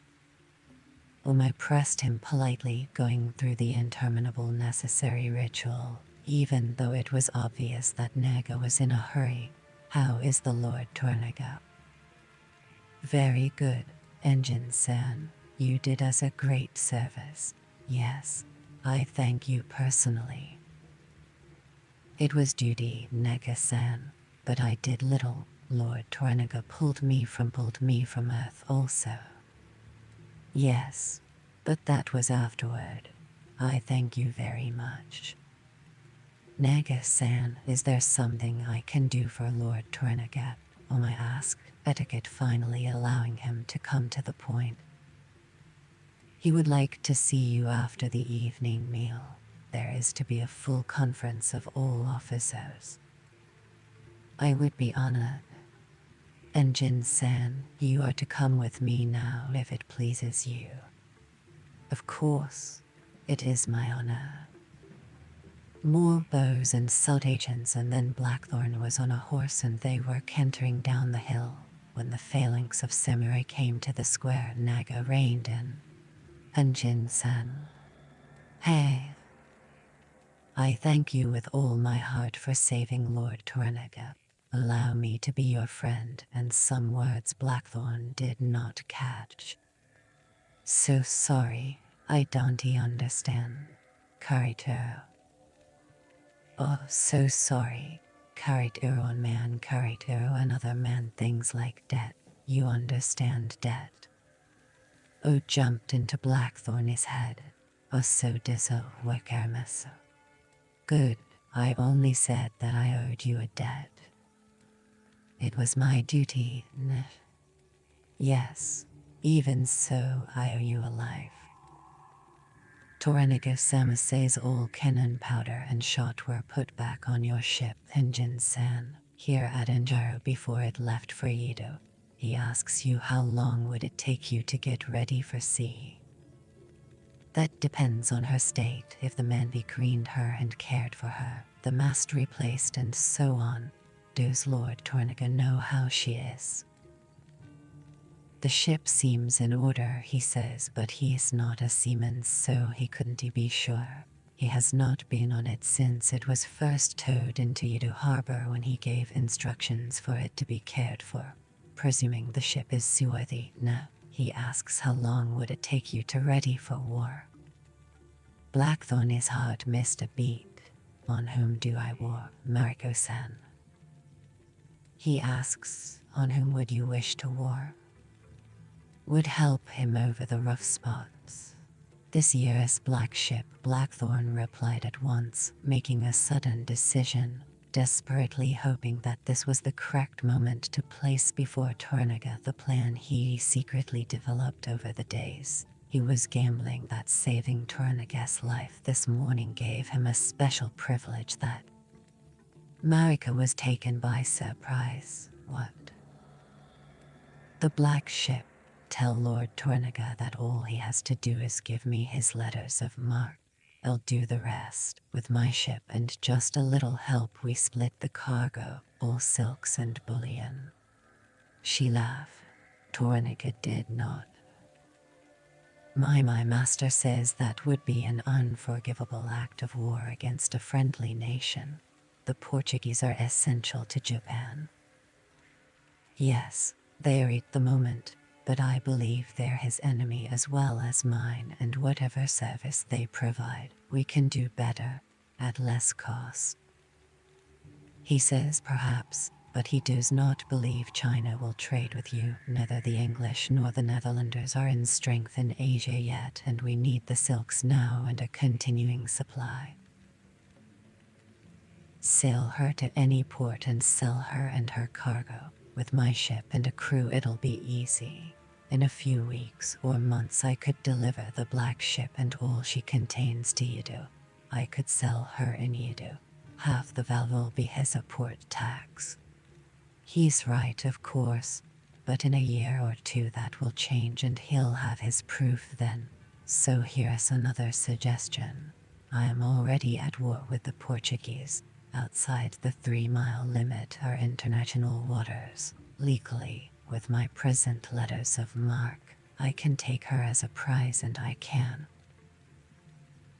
Ome pressed him politely, going through the interminable necessary ritual, even though it was obvious that Naga was in a hurry. How is the Lord Tornaga? Very good, Engine-san. You did us a great service. Yes, I thank you personally. It was duty, Naga-san, but I did little. Lord Tornaga pulled me from Earth also. Yes, but that was afterward. I thank you very much. Naga-san, is there something I can do for Lord Tornaga? Ome asked, etiquette finally allowing him to come to the point. He would like to see you after the evening meal. There is to be a full conference of all officers. I would be honored. Engine-san, you are to come with me now if it pleases you. Of course, it is my honor. More bows and salutations, and then Blackthorn was on a horse and they were cantering down the hill. When the phalanx of samurai came to the square, Naga reined in. Engine-san. Hey. I thank you with all my heart for saving Lord Tornaga. Allow me to be your friend, and some words Blackthorn did not catch. So sorry, I don't understand. Karituro. Oh, so sorry. Karituro man, Karituro another man, things like that. You understand that? Oh, jumped into Blackthorn's head. Oh, so diso wakarmaso. Good, I only said that I owed you a debt. It was my duty, Yes, even so I owe you a life. Toranaga-sama says all cannon powder and shot were put back on your ship, Engine-san, here at Enjiro before it left for Edo. He asks you how long would it take you to get ready for sea. That depends on her state, if the men be greened her and cared for her, the mast replaced and so on. Does Lord Tornaga know how she is? The ship seems in order, he says, but he is not a seaman, so he couldn't be sure. He has not been on it since it was first towed into Edo Harbor when he gave instructions for it to be cared for. Presuming the ship is seaworthy, he asks how long would it take you to ready for war. Blackthorn's heart missed a beat. On whom do I war, Mariko-san? He asks, on whom would you wish to war? Would help him over the rough spots. This year's black ship, Blackthorn replied at once, making a sudden decision, desperately hoping that this was the correct moment to place before Tornaga the plan he secretly developed over the days. He was gambling that saving Tornaga's life this morning gave him a special privilege that Marika was taken by surprise. What? The black ship. Tell Lord Tornaga that all he has to do is give me his letters of marque. I'll do the rest. With my ship and just a little help we split the cargo, all silks and bullion. She laughed. Tornica did not. My master says that would be an unforgivable act of war against a friendly nation. The Portuguese are essential to Japan. Yes, they are at the moment, but I believe they're his enemy as well as mine, and whatever service they provide, we can do better, at less cost. He says perhaps, but he does not believe China will trade with you. Neither the English nor the Netherlanders are in strength in Asia yet, and we need the silks now and a continuing supply. Sail her to any port and sell her and her cargo. With my ship and a crew it'll be easy. In a few weeks or months I could deliver the black ship and all she contains to Yedo. I could sell her in Yedo. Half the valve will be his port tax. He's right, of course, but in a year or two that will change and he'll have his proof then. So here's another suggestion. I am already at war with the Portuguese. Outside the 3-mile limit are international waters. Legally, with my present letters of marque, I can take her as a prize and I can.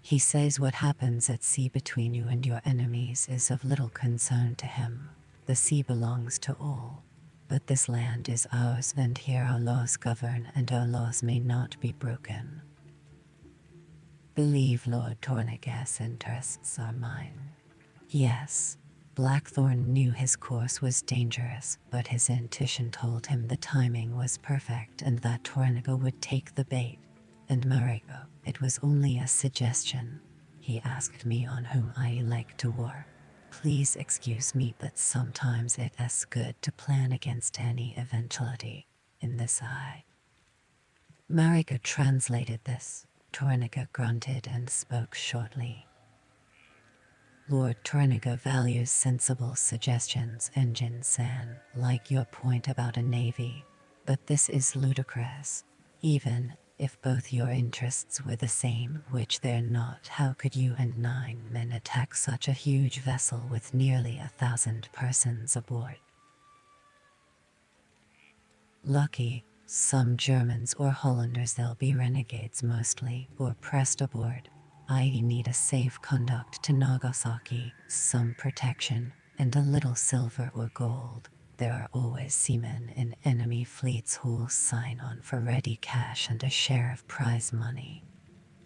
He says what happens at sea between you and your enemies is of little concern to him. The sea belongs to all. But this land is ours and here our laws govern and our laws may not be broken. Believe Lord Tornica's interests are mine. Yes, Blackthorn knew his course was dangerous, but his intuition told him the timing was perfect and that Tornica would take the bait. And Mariko, it was only a suggestion. He asked me on whom I like to war. Please excuse me, but sometimes it is good to plan against any eventuality. In this eye. Mariko translated this. Tornica grunted and spoke shortly. Lord Tornica values sensible suggestions, Engine-san, like your point about a navy. But this is ludicrous. Even if both your interests were the same, which they're not, how could you and 9 men attack such a huge vessel with nearly 1,000 persons aboard? Lucky, some Germans or Hollanders, they'll be renegades mostly, or pressed aboard. I need a safe conduct to Nagasaki, some protection, and a little silver or gold. There are always seamen in enemy fleets who'll sign on for ready cash and a share of prize money.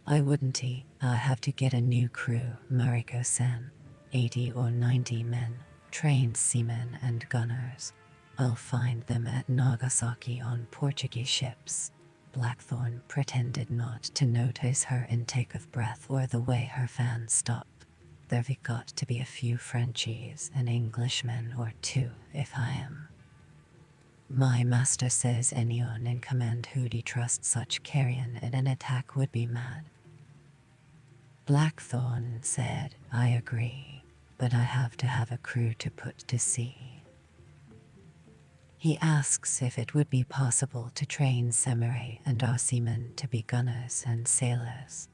I wouldn't. I have to get a new crew, Mariko-san. 80 or 90 men, trained seamen and gunners. I'll find them at Nagasaki on Portuguese ships. Blackthorn pretended not to notice her intake of breath or the way her fan stopped. There've got to be a few Frenchies, an Englishman or 2 if I am. My master says anyone in command who'd trust such carrion in an attack would be mad. Blackthorn said, I agree, but I have to have a crew to put to sea. He asks if it would be possible to train samurai and our seamen to be gunners and sailors.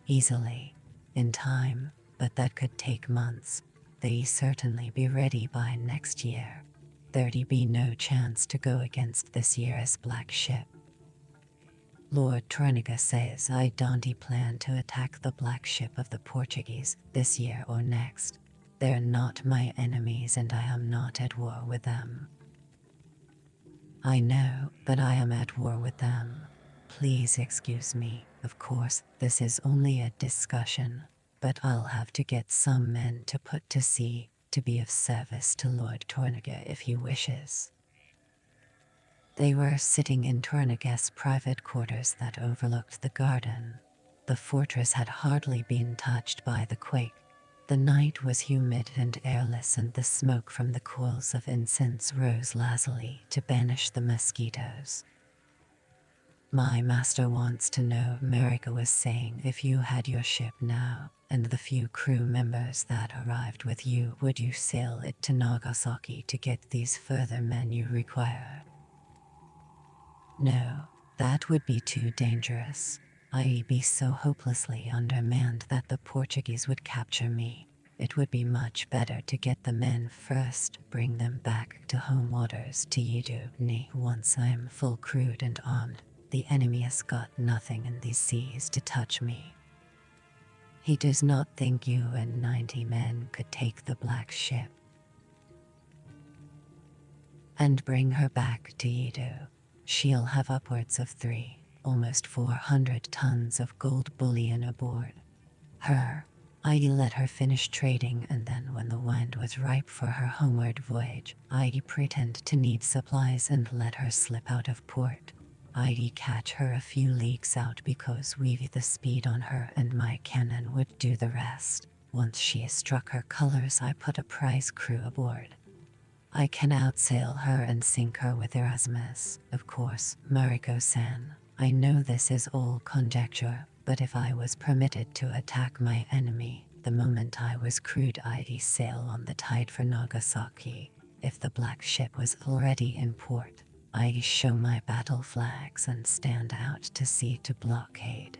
Easily, in time, but that could take months. They certainly be ready by next year. There'd be no chance to go against this year's black ship. Lord Tornica says I don't plan to attack the black ship of the Portuguese this year or next. They're not my enemies and I am not at war with them. I know, but I am at war with them. Please excuse me. Of course, this is only a discussion, but I'll have to get some men to put to sea to be of service to Lord Tornica if he wishes. They were sitting in Tornica's private quarters that overlooked the garden. The fortress had hardly been touched by the quake. The night was humid and airless, and the smoke from the coils of incense rose lazily to banish the mosquitoes. My master wants to know, Mariko was saying, if you had your ship now, and the few crew members that arrived with you, would you sail it to Nagasaki to get these further men you require? No, that would be too dangerous. I'd be so hopelessly undermanned that the Portuguese would capture me. It would be much better to get the men first, bring them back to home waters to Yidu. Nay, once I am full crewed and armed, the enemy has got nothing in these seas to touch me. He does not think you and 90 men could take the black ship and bring her back to Yidu. She'll have upwards of almost 400 tons of gold bullion aboard her. I let her finish trading, and then when the wind was ripe for her homeward voyage, I pretend to need supplies and let her slip out of port. I'd catch her a few leagues out because we've the speed on her and my cannon would do the rest. Once she struck her colors, I put a prize crew aboard. I can outsail her and sink her with Erasmus. Of course, Mariko-san, I know this is all conjecture, but if I was permitted to attack my enemy, the moment I was crewed, I'd sail on the tide for Nagasaki. If the black ship was already in port, I'd show my battle flags and stand out to sea to blockade.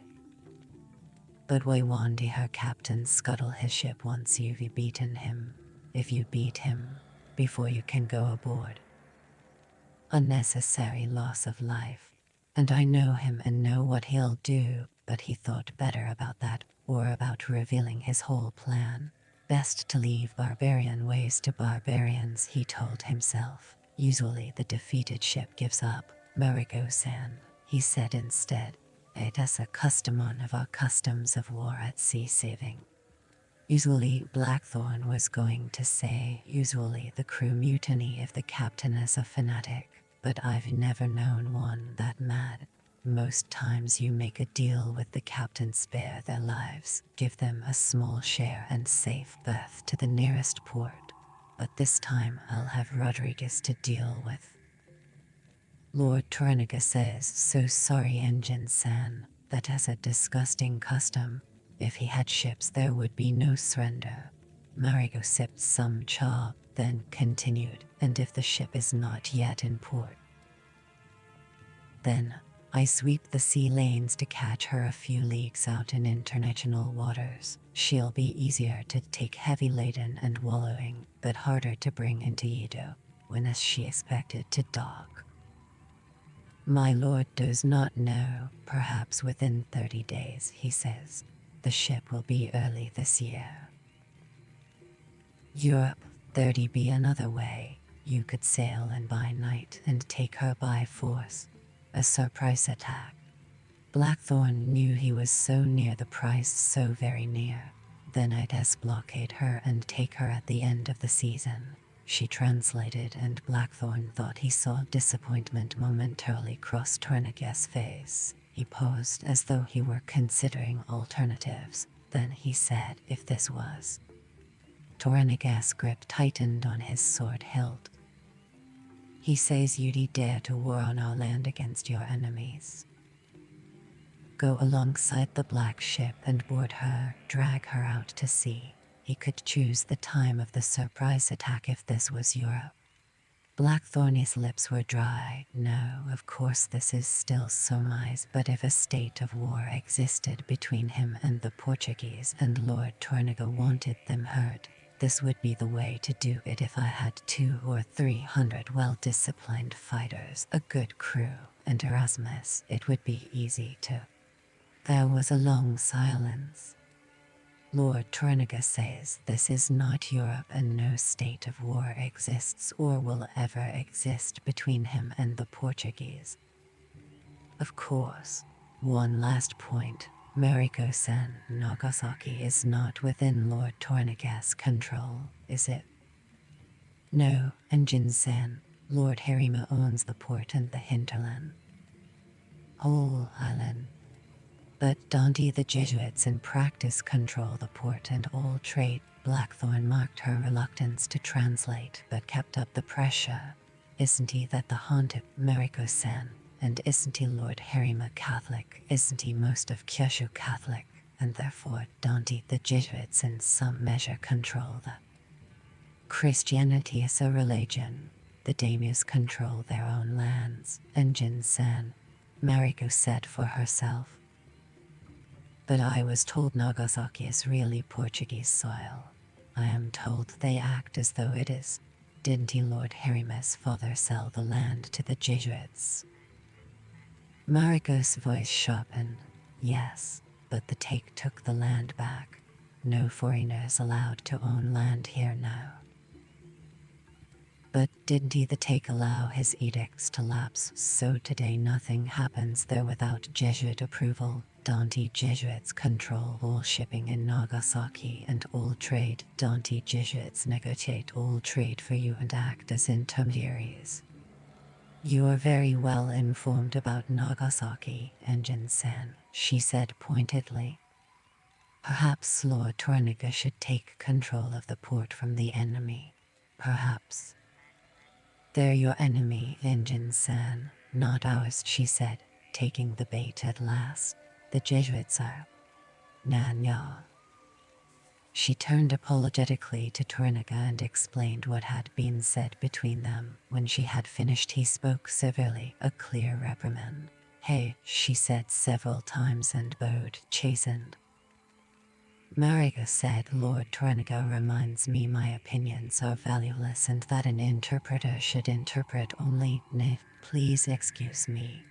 But Waiwandi, her captain, scuttle his ship once you've beaten him. If you beat him before you can go aboard, unnecessary loss of life. And I know him and know what he'll do, but he thought better about that, or about revealing his whole plan. Best to leave barbarian ways to barbarians, he told himself. Usually the defeated ship gives up. Mariko-san, he said instead. It is a custom one of our customs of war at sea saving. Usually Blackthorn was going to say, usually the crew mutiny if the captain is a fanatic, but I've never known one that mad. Most times you make a deal with the captain, spare their lives, give them a small share and safe berth to the nearest port. But this time I'll have Rodriguez to deal with. Lord Torniga says, so sorry Engine-san, that is a disgusting custom. If he had ships there would be no surrender. Mariko sipped some cha, then continued, and if the ship is not yet in port, then I sweep the sea lanes to catch her a few leagues out in international waters. She'll be easier to take heavy laden and wallowing, but harder to bring into Yido. When is she expected to dock? My lord does not know, perhaps within 30 days, he says. The ship will be early this year. Europe, 30 be another way. You could sail in by night and take her by force. A surprise attack. Blackthorn knew he was so near the prize, so very near. Then I'd blockade her and take her at the end of the season. She translated, and Blackthorn thought he saw disappointment momentarily cross Torniga's face. He paused as though he were considering alternatives. Then he said, if this was. Torniga's grip tightened on his sword hilt. He says you'd dare to war on our land against your enemies. Go alongside the black ship and board her, drag her out to sea. He could choose the time of the surprise attack if this was Europe. Blackthorn's lips were dry. No, of course this is still surmise, but if a state of war existed between him and the Portuguese and Lord Torniga wanted them hurt, this would be the way to do it. If I had 200 or 300 well-disciplined fighters, a good crew, and Erasmus, it would be easy to. There was a long silence. Lord Torniga says this is not Europe and no state of war exists or will ever exist between him and the Portuguese. Of course, one last point. Mariko-san, Nagasaki is not within Lord Torniga's control, is it? No, Engine-san, Lord Harima owns the port and the hinterland. Whole island. But Dante the Jesuits in practice control the port and all trade. Blackthorn marked her reluctance to translate, but kept up the pressure. Isn't he that the haunted Mariko-san? And isn't he Lord Harima Catholic? Isn't he most of Kyushu Catholic? And therefore Dante the Jesuits in some measure control the. Christianity is a religion. The daimyos control their own lands. Engine-san, Mariko said for herself. But I was told Nagasaki is really Portuguese soil. I am told they act as though it is. Didn't he, Lord Herima's father, sell the land to the Jesuits? Mariko's voice sharpened. Yes, but the take took the land back. No foreigners allowed to own land here now. But didn't he the take allow his edicts to lapse, so today nothing happens there without Jesuit approval? Don't Jesuits control all shipping in Nagasaki and all trade? Don't Jesuits negotiate all trade for you and act as intermediaries? You are very well informed about Nagasaki, Engine-san, she said pointedly. Perhaps Lord Torniga should take control of the port from the enemy. Perhaps. They're your enemy, Engine-san, not ours, she said, taking the bait at last. The Jesuits are. Nanya. She turned apologetically to Torniga and explained what had been said between them. When she had finished, he spoke severely, a clear reprimand. Hey, she said several times and bowed, chastened. Marika said, Lord Torniga reminds me my opinions are valueless and that an interpreter should interpret only. Nay, please excuse me.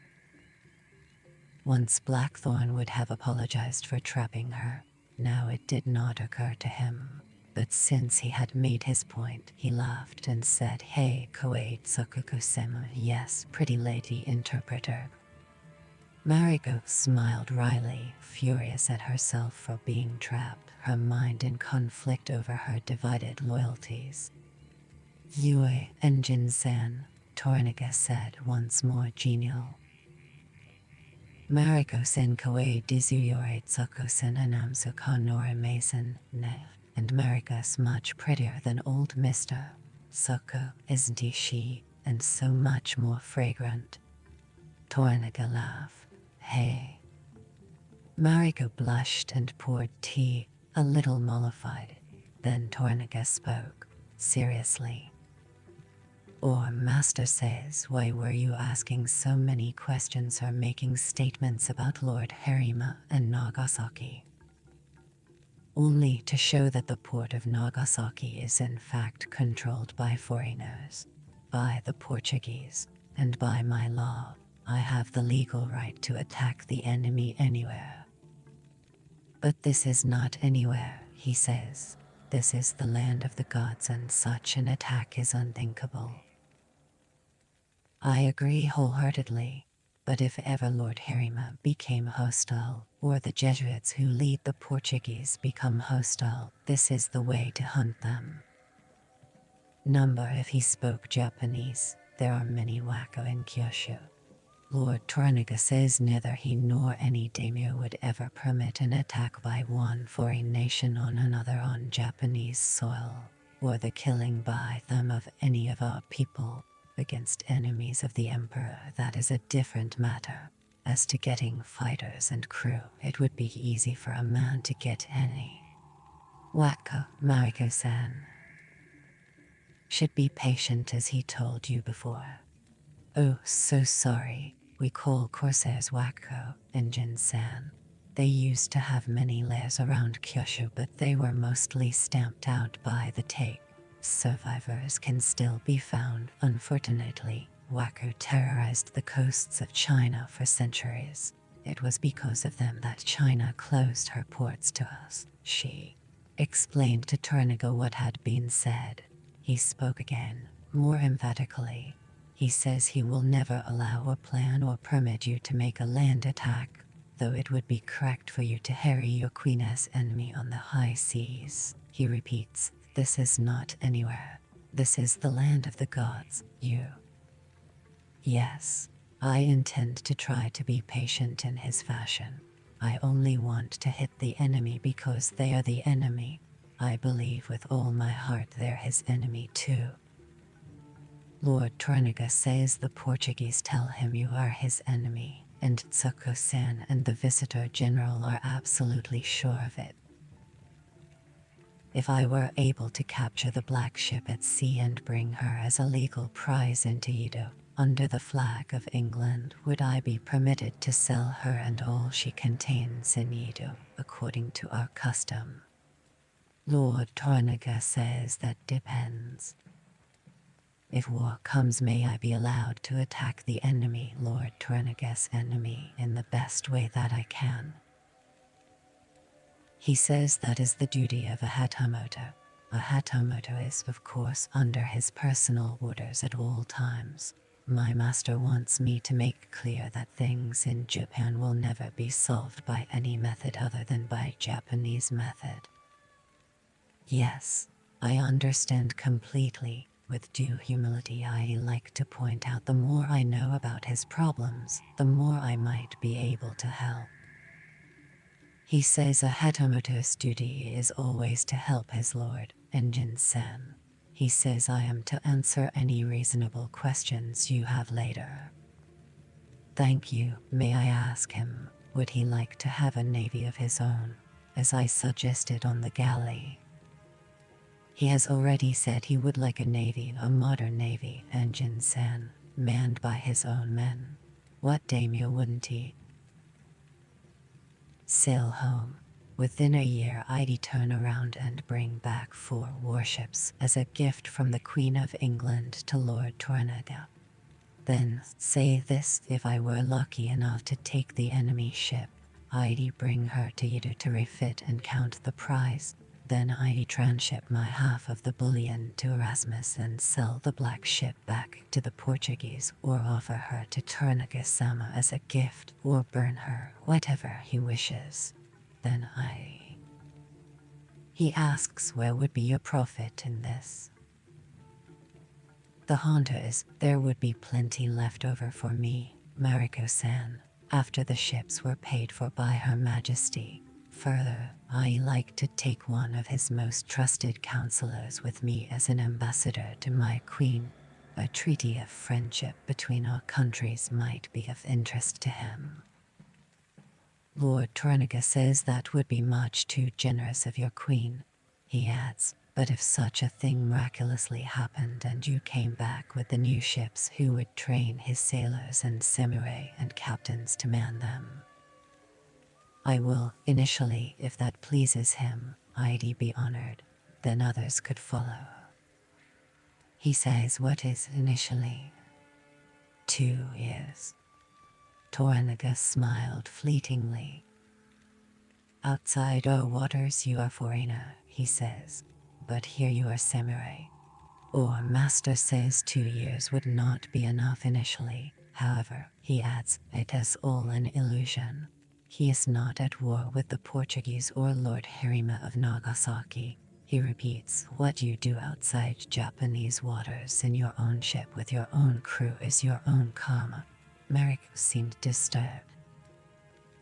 Once Blackthorn would have apologized for trapping her. Now it did not occur to him. But since he had made his point, he laughed and said, Hey, Koei Tsukukusema, yes, pretty lady interpreter. Mariko smiled wryly, furious at herself for being trapped, her mind in conflict over her divided loyalties. Yue, Engine-san, Torniga said, once more genial. Mariko sen koe dizuyore tsukosen anamsu kanore mason, ne, and Mariko's much prettier than old Mr. Soko, isn't she, and so much more fragrant. Torniga laughed. Hey. Mariko blushed and poured tea, a little mollified. Then Torniga spoke, seriously. Or Master says, why were you asking so many questions or making statements about Lord Harima and Nagasaki? Only to show that the port of Nagasaki is in fact controlled by foreigners, by the Portuguese, and by my law. I have the legal right to attack the enemy anywhere. But this is not anywhere, he says. This is the land of the gods and such an attack is unthinkable. I agree wholeheartedly, but if ever Lord Harima became hostile, or the Jesuits who lead the Portuguese become hostile, this is the way to hunt them. Number if he spoke Japanese, there are many wako in Kyushu. Lord Torniga says neither he nor any daimyo would ever permit an attack by one foreign nation on another on Japanese soil, or the killing by them of any of our people. Against enemies of the Emperor, that is a different matter. As to getting fighters and crew, it would be easy for a man to get any. Wako, Mariko-san. Should be patient as he told you before. Oh, so sorry. We call corsairs Wako, Engine-san. They used to have many lairs around Kyushu, but they were mostly stamped out by the take. Survivors can still be found. Unfortunately, Wako terrorized the coasts of China for centuries. It was because of them that China closed her ports to us. She explained to Torniga what had been said. He spoke again, more emphatically. He says he will never allow or plan or permit you to make a land attack, though it would be correct for you to harry your queen as enemy on the high seas. He repeats, this is not anywhere. This is the land of the gods, you. Yes, I intend to try to be patient in his fashion. I only want to hit the enemy because they are the enemy. I believe with all my heart they're his enemy too. Lord Torniga says the Portuguese tell him you are his enemy, and Tsuko-san and the Visitor General are absolutely sure of it. If I were able to capture the black ship at sea and bring her as a legal prize into Edo, under the flag of England, would I be permitted to sell her and all she contains in Edo, according to our custom? Lord Tornaga says that depends. If war comes, may I be allowed to attack the enemy, Lord Tornaga's enemy, in the best way that I can. He says that is the duty of a Hatamoto. A Hatamoto is, of course, under his personal orders at all times. My master wants me to make clear that things in Japan will never be solved by any method other than by Japanese method. Yes, I understand completely. With due humility, I like to point out the more I know about his problems, the more I might be able to help. He says a Hatamoto's duty is always to help his lord, Enjin-sen. He says I am to answer any reasonable questions you have later. Thank you. May I ask him, would he like to have a navy of his own, as I suggested on the galley? He has already said he would like a navy, a modern navy, Enjin-sen, manned by his own men. What daimyo wouldn't he? Sail home. Within a year I'd turn around and bring back 4 warships as a gift from the Queen of England to Lord Tornaga. Then, say this, if I were lucky enough to take the enemy ship, I'd bring her to Yedo to refit and count the prize. Then I'd transship my half of the bullion to Erasmus and sell the black ship back to the Portuguese, or offer her to Tornaga-sama as a gift, or burn her, whatever he wishes. Then He asks where would be your profit in this. The Honda is, there would be plenty left over for me, Mariko-san, after the ships were paid for by Her Majesty. Further, I like to take one of his most trusted counselors with me as an ambassador to my queen. A treaty of friendship between our countries might be of interest to him. Lord Tornaga says that would be much too generous of your queen. He adds, but if such a thing miraculously happened and you came back with the new ships, who would train his sailors and samurai and captains to man them? I will, initially, if that pleases him. I'd be honored. Then others could follow. He says what is initially? 2 years. Tornaga smiled fleetingly. Outside our waters you are foreigner, he says, but here you are samurai. Or master says 2 years would not be enough initially. However, he adds, it is all an illusion. He is not at war with the Portuguese or Lord Harima of Nagasaki. He repeats, what you do outside Japanese waters in your own ship with your own crew is your own karma. Mariko seemed disturbed.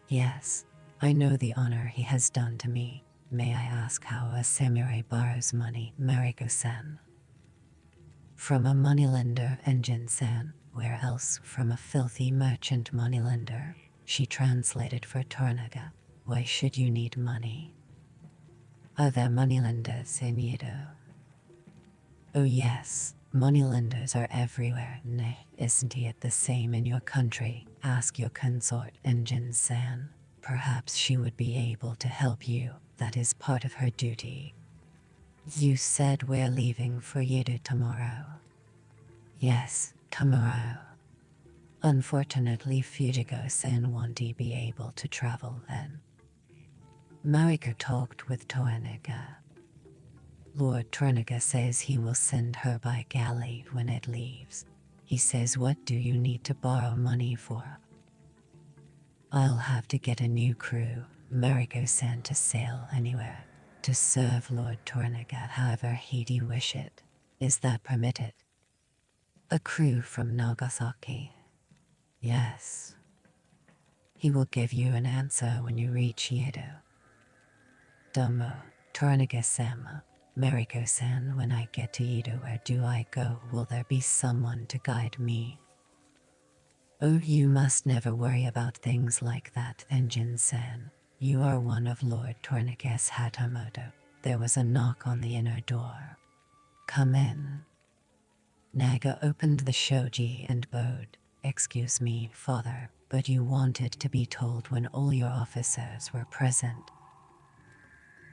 Yes, I know the honor he has done to me. May I ask how a samurai borrows money, Mariko-san? From a moneylender, Enjin-san. Where else? From a filthy merchant moneylender. She translated for Tornaga. Why should you need money? Are there moneylenders in Yedo? Oh yes, moneylenders are everywhere. Nay, isn't it the same in your country? Ask your consort, Enjin-san. Perhaps she would be able to help you. That is part of her duty. You said we're leaving for Yedo tomorrow. Yes, tomorrow. Unfortunately, Fujigo-san won't be able to travel then. Mariko talked with Tornaga. Lord Tornaga says he will send her by galley when it leaves. He says, what do you need to borrow money for? I'll have to get a new crew, Mariko-san, to sail anywhere, to serve Lord Tornaga however he'd wish it. Is that permitted? A crew from Nagasaki. Yes. He will give you an answer when you reach Yedo. Domo, Tornaga-sama, Mariko-san, when I get to Yedo, where do I go? Will there be someone to guide me? Oh, you must never worry about things like that, Enjin-san. You are one of Lord Tornaga's Hatamoto. There was a knock on the inner door. Come in. Naga opened the shoji and bowed. Excuse me, father, but you wanted to be told when all your officers were present.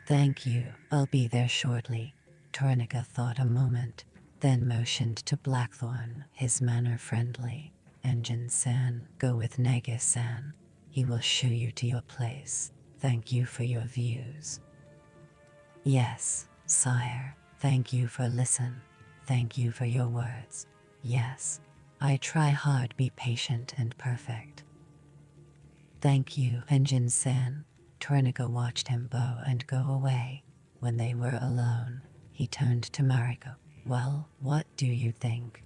Thank you, I'll be there shortly. Tornica thought a moment, then motioned to Blackthorn, his manner friendly. Engine-san, go with Negus-san. He will show you to your place. Thank you for your views. Yes, sire. Thank you for listen. Thank you for your words. Yes. I try hard be patient and perfect. Thank you, Engine-san. Tornica watched him bow and go away. When they were alone, he turned to Mariko. Well, what do you think?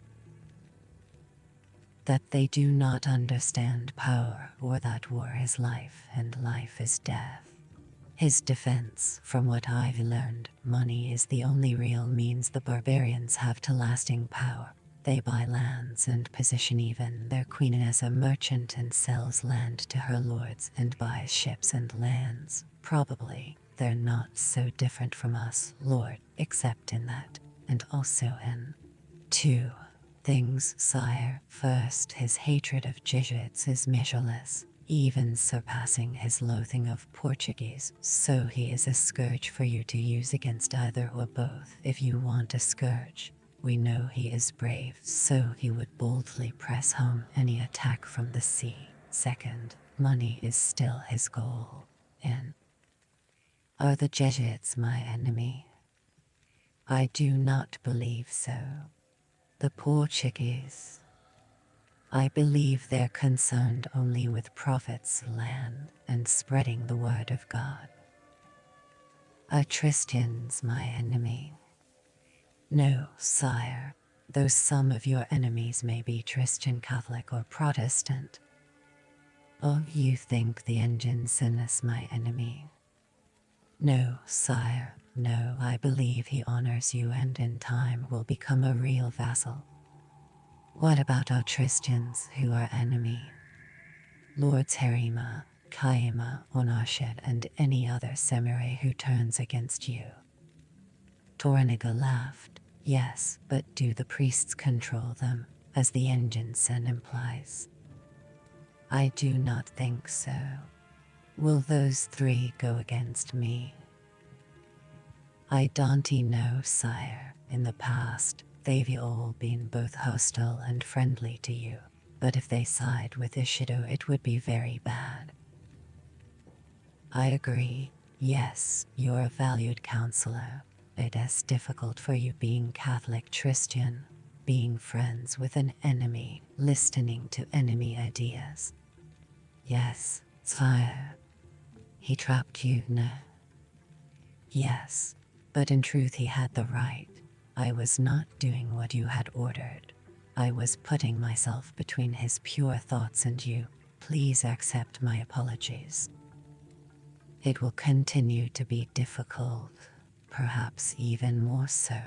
That they do not understand power, or that war is life and life is death. His defense, from what I've learned, money is the only real means the barbarians have to lasting power. They buy lands and position even their queen as a merchant and sells land to her lords and buys ships and lands. Probably, they're not so different from us, lord, except in that, and also in 2 things, sire. First, his hatred of Jesuits is measureless, even surpassing his loathing of Portuguese, so he is a scourge for you to use against either or both if you want a scourge. We know he is brave, so he would boldly press home any attack from the sea. Second, money is still his goal. And are the Jesuits my enemy? I do not believe so. The Portuguese, I believe they're concerned only with profits, land, and spreading the word of God. Are Christians my enemy? No, sire, though some of your enemies may be Christian, Catholic, or Protestant. Oh, you think the Engine-san is my enemy? No, sire, no, I believe he honors you and in time will become a real vassal. What about our Christians who are enemy? Lords Harima, Kaima, Onashed, and any other samurai who turns against you. Torniga laughed. Yes, but do the priests control them, as the Engine-san implies? I do not think so. Will those 3 go against me? I don't know, sire. In the past, they've all been both hostile and friendly to you, but if they side with Ishido it would be very bad. I agree. Yes, you're a valued counselor. It is difficult for you being Catholic Christian, being friends with an enemy, listening to enemy ideas. Yes, sire. He trapped you, no? Yes, but in truth he had the right. I was not doing what you had ordered. I was putting myself between his pure thoughts and you. Please accept my apologies. It will continue to be difficult, perhaps even more so.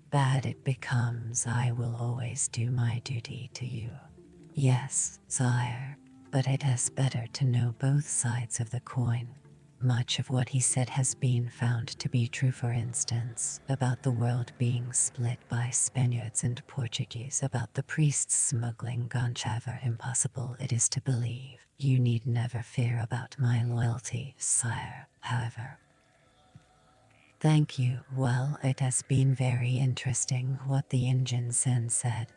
Bad it becomes, I will always do my duty to you. Yes, sire, but it is better to know both sides of the coin. Much of what he said has been found to be true, for instance, about the world being split by Spaniards and Portuguese, about the priests smuggling ganchaver. Impossible it is to believe. You need never fear about my loyalty, sire, however. Thank you. Well, it has been very interesting what the Engine-san said.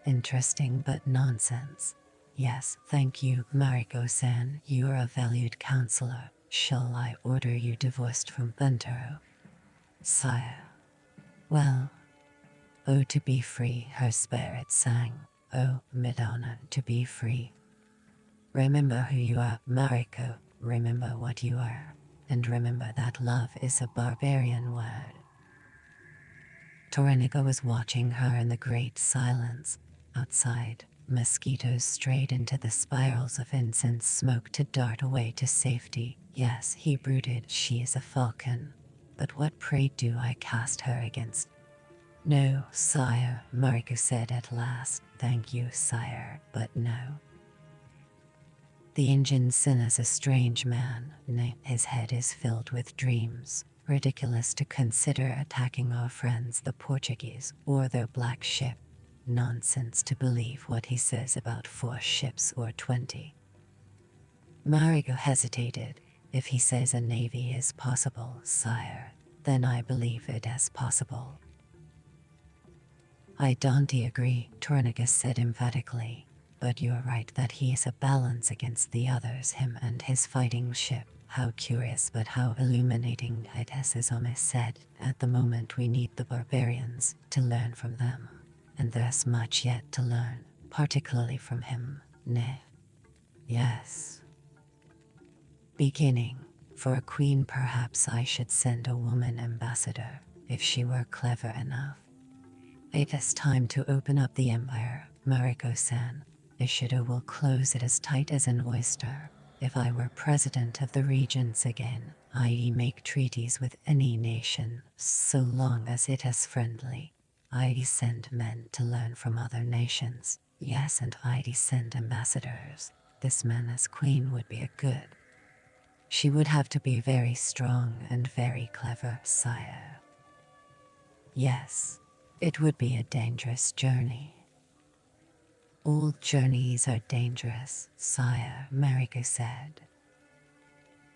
Interesting but nonsense. Yes, thank you, Mariko-san. You are a valued counselor. Shall I order you divorced from Bentaro? Sire. Well, oh, to be free, her spirit sang. Oh, Madonna, to be free. Remember who you are, Mariko. Remember what you are. And remember that love is a barbarian word. Torniga was watching her in the great silence. Outside, mosquitoes strayed into the spirals of incense smoke to dart away to safety. Yes, he brooded, she is a falcon. But what pray do I cast her against? No, sire, Mariko said at last. Thank you, sire, but no. The Engine-san is a strange man. His head is filled with dreams. Ridiculous to consider attacking our friends the Portuguese or their black ship. Nonsense to believe what he says about 4 ships or 20. Mariko hesitated. If he says a navy is possible, sire, then I believe it as possible. I don't agree, Tornigus said emphatically, but you're right that he is a balance against the others, him and his fighting ship. How curious but how illuminating, it is, as Omis said. At the moment we need the barbarians to learn from them, and there's much yet to learn, particularly from him, nay. Yes. Beginning. For a queen perhaps I should send a woman ambassador, if she were clever enough. It is time to open up the empire, Mariko-san. Ishido will close it as tight as an oyster. If I were president of the regions again, i.e. make treaties with any nation, so long as it is friendly. I'd send men to learn from other nations. Yes, and I'd send ambassadors. This man as queen would be a good. She would have to be very strong and very clever, sire. Yes, it would be a dangerous journey. All journeys are dangerous, sire, Mariko said.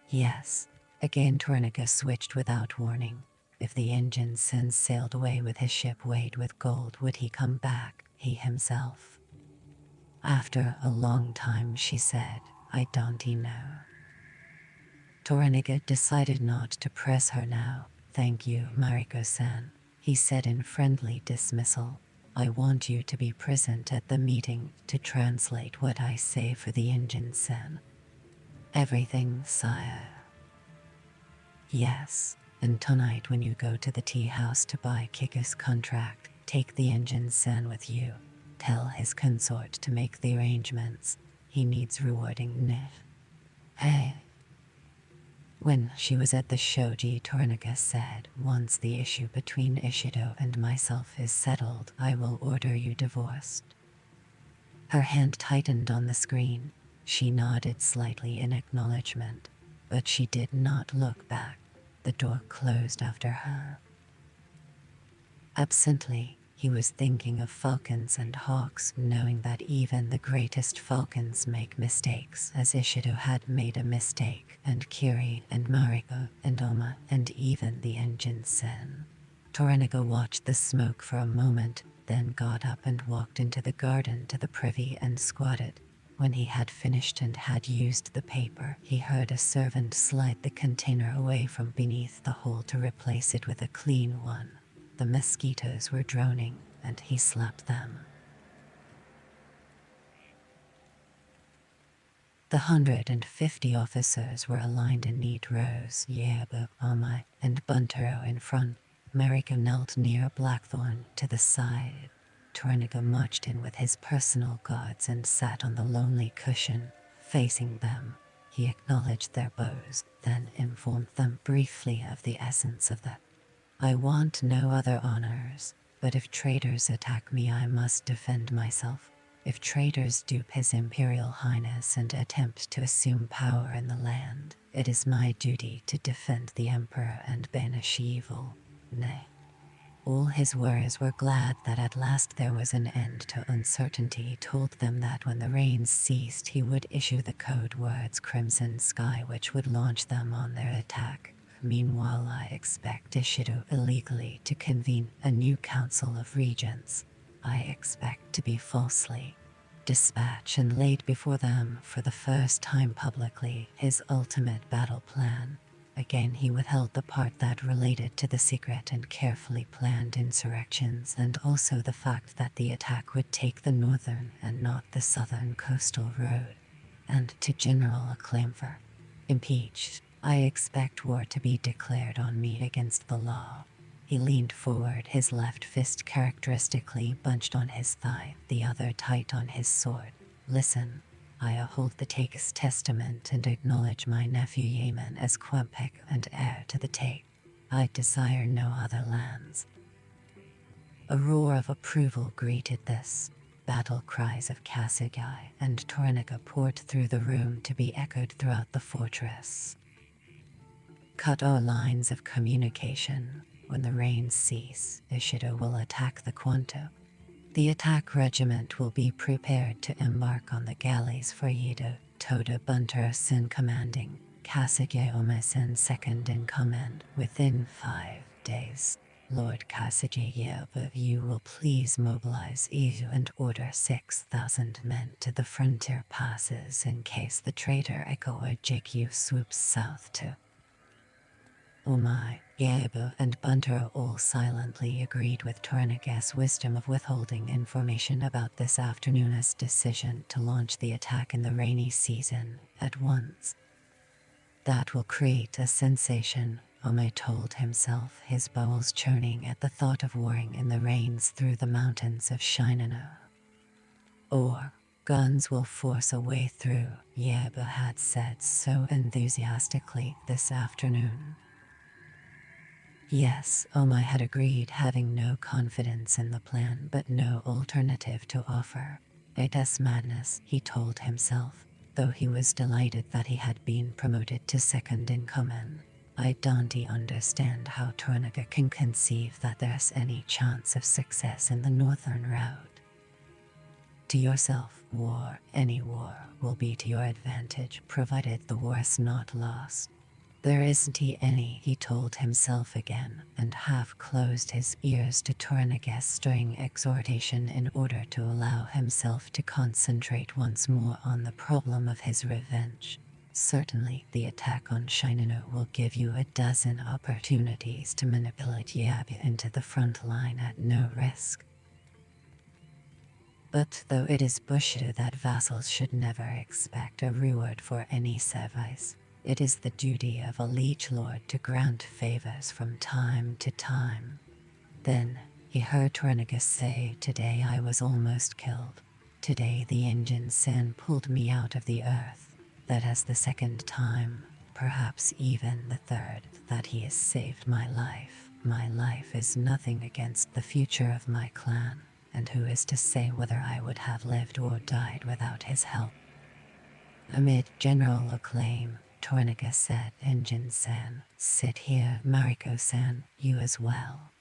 Yes, again Tornigus switched without warning. If the engine sen sailed away with his ship weighed with gold, would he come back, he himself? After a long time, she said, I don't know. Tornigus decided not to press her now. Thank you, Mariko-san, he said in friendly dismissal. I want you to be present at the meeting to translate what I say for the engine sen. Everything, sire. Yes, and tonight when you go to the tea house to buy Kiku's contract, take the engine sen with you. Tell his consort to make the arrangements. He needs rewarding Nif. Hey. When she was at the shoji, Tornigus said, once the issue between Ishido and myself is settled, I will order you divorced. Her hand tightened on the screen. She nodded slightly in acknowledgement, but she did not look back. The door closed after her. Absently, he was thinking of falcons and hawks, knowing that even the greatest falcons make mistakes, as Ishido had made a mistake, and Kiri and Mariko and Oma and even the engine sen. Tornigus watched the smoke for a moment, then got up and walked into the garden to the privy and squatted. When he had finished and had used the paper, he heard a servant slide the container away from beneath the hole to replace it with a clean one. The mosquitoes were droning, and he slapped them. The 150 officers were aligned in neat rows, Yabu, Amai, and Buntaro in front. Mariko knelt near Blackthorn to the side. Tornigus marched in with his personal guards and sat on the lonely cushion, facing them. He acknowledged their bows, then informed them briefly of the essence of the I want no other honors, but if traitors attack me I must defend myself. If traitors dupe His Imperial Highness and attempt to assume power in the land, it is my duty to defend the Emperor and banish evil. Nay. All his warriors were glad that at last there was an end to uncertainty. He told them that when the rains ceased he would issue the code words Crimson Sky, which would launch them on their attack. Meanwhile, I expect Ishido illegally to convene a new council of regents. I expect to be falsely dispatched and laid before them for the first time publicly his ultimate battle plan. Again he withheld the part that related to the secret and carefully planned insurrections, and also the fact that the attack would take the northern and not the southern coastal road, and to general acclaim for impeached. I expect war to be declared on me against the law. He leaned forward, his left fist characteristically bunched on his thigh, the other tight on his sword. Listen, I hold the Take's testament and acknowledge my nephew Yaman as Quempek and heir to the Take. I desire no other lands. A roar of approval greeted this. Battle cries of Kasugai and Tornigus poured through the room to be echoed throughout the fortress. Cut all lines of communication. When the rains cease, Ishido will attack the Kwanto. The attack regiment will be prepared to embark on the galleys for Yedo, Toda Buntaro-sen commanding. Kasage Omasen second in command within 5 days. Lord Kasage Yelva, you will please mobilize Izu and order 6,000 men to the frontier passes in case the traitor Echo or Jikyu swoops south to. Umai, Yeba, and Bunter all silently agreed with Tornaga's wisdom of withholding information about this afternoon's decision to launch the attack in the rainy season at once. That will create a sensation, Ome told himself, his bowels churning at the thought of warring in the rains through the mountains of Shinano. Or, guns will force a way through, Yeba had said so enthusiastically this afternoon. Yes, Ome had agreed, having no confidence in the plan but no alternative to offer. It is madness, he told himself, though he was delighted that he had been promoted to second in command. I don't understand how Tornaga can conceive that there's any chance of success in the northern route. To yourself, any war, will be to your advantage, provided the war's not lost. There isn't any, he told himself again, and half closed his ears to Tornaga's stirring exhortation in order to allow himself to concentrate once more on the problem of his revenge. Certainly, the attack on Shinano will give you a dozen opportunities to manipulate Yabe into the front line at no risk. But though it is Bushido that vassals should never expect a reward for any service, it is the duty of a liege lord to grant favors from time to time. Then, he heard Tornaga say, "Today I was almost killed. Today the engine sin pulled me out of the earth. That is the second time, perhaps even the third, that he has saved my life. My life is nothing against the future of my clan, and who is to say whether I would have lived or died without his help?" Amid general acclaim, Tornaga said, "Engine-san, sit here. Mariko-san, you as well."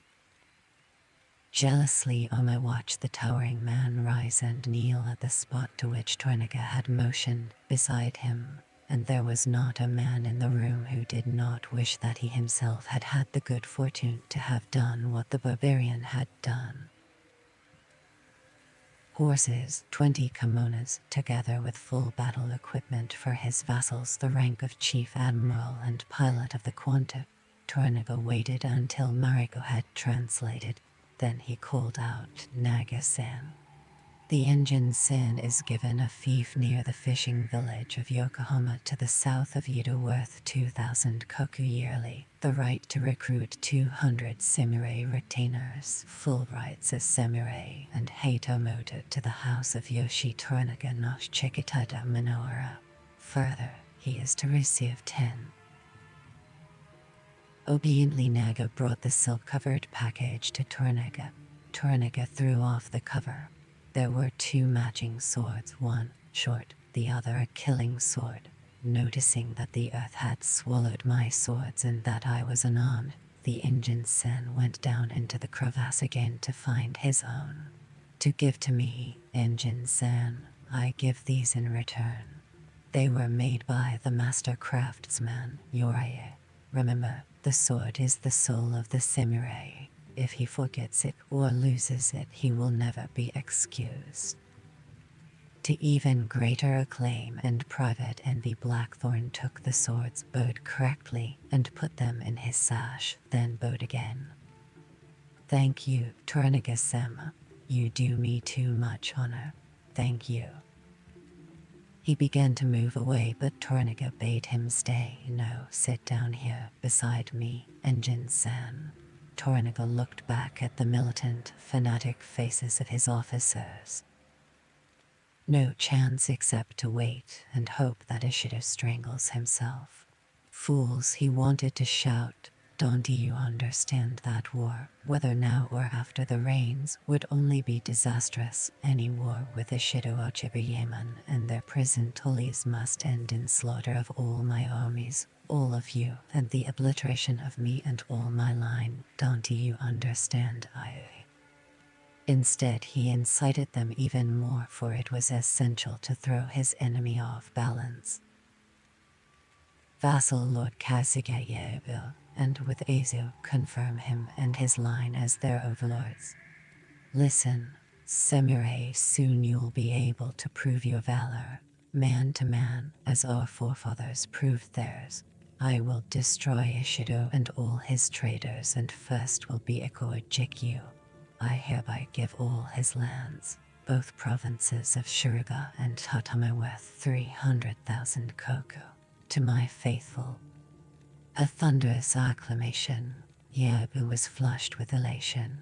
Jealously, Ome watched the towering man rise and kneel at the spot to which Tornaga had motioned, beside him, and there was not a man in the room who did not wish that he himself had had the good fortune to have done what the barbarian had done. Horses, 20 kimonos, together with full battle equipment for his vassals, the rank of chief admiral and pilot of the Quanta. Tornaga waited until Mariko had translated, then he called out, "Naga-san." The engine-san is given a fief near the fishing village of Yokohama to the south of Yedo worth 2,000 koku yearly, the right to recruit 200 samurai retainers, full rights as samurai, and Haitomoto to the house of Yoshi Tornaga no Chikitada Minoura. Further, he is to receive 10. Obediently, Naga brought the silk-covered package to Tornaga. Tornaga threw off the cover. There were 2 matching swords, one short, the other a killing sword. Noticing that the earth had swallowed my swords and that I was unarmed, the engine-sen went down into the crevasse again to find his own. "To give to me, engine-sen, I give these in return. They were made by the master craftsman, Yoraye. Remember, the sword is the soul of the samurai. If he forgets it or loses it, he will never be excused." To even greater acclaim and private envy, Blackthorn took the swords, bowed correctly, and put them in his sash, then bowed again. "Thank you, Tornaga-sama. You do me too much honor. Thank you." He began to move away, but Tornaga bade him stay. "No, sit down here, beside me, engine-san." Tornaga looked back at the militant, fanatic faces of his officers. No chance except to wait and hope that Ishido strangles himself. Fools, he wanted to shout. Don't you understand that war, whether now or after the rains, would only be disastrous? Any war with Ishido Ochibiyaman and their prison tullies must end in slaughter of all my armies, all of you, and the obliteration of me and all my line. Don't you understand? Instead, he incited them even more, for it was essential to throw his enemy off balance. vassal Lord Kasugayebu, and with Azu confirm him and his line as their overlords. Listen, samurai, soon you'll be able to prove your valor, man to man, as our forefathers proved theirs. I will destroy Ishido and all his traders, and first will be Iko Jikyu. I hereby give all his lands, both provinces of Shiruga and Tatame, worth 300,000 koku, to my faithful. A thunderous acclamation. Yabu was flushed with elation.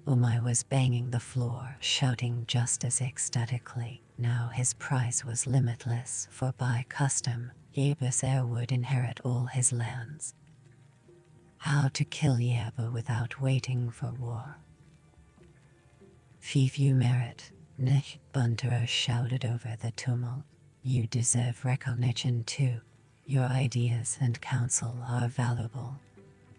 Umai was banging the floor, shouting just as ecstatically. Now his prize was limitless, for by custom, Yabu's heir would inherit all his lands. How to kill Yabu without waiting for war. Fief you merit, Nich, Buntaro shouted over the tumult. You deserve recognition too. Your ideas and counsel are valuable.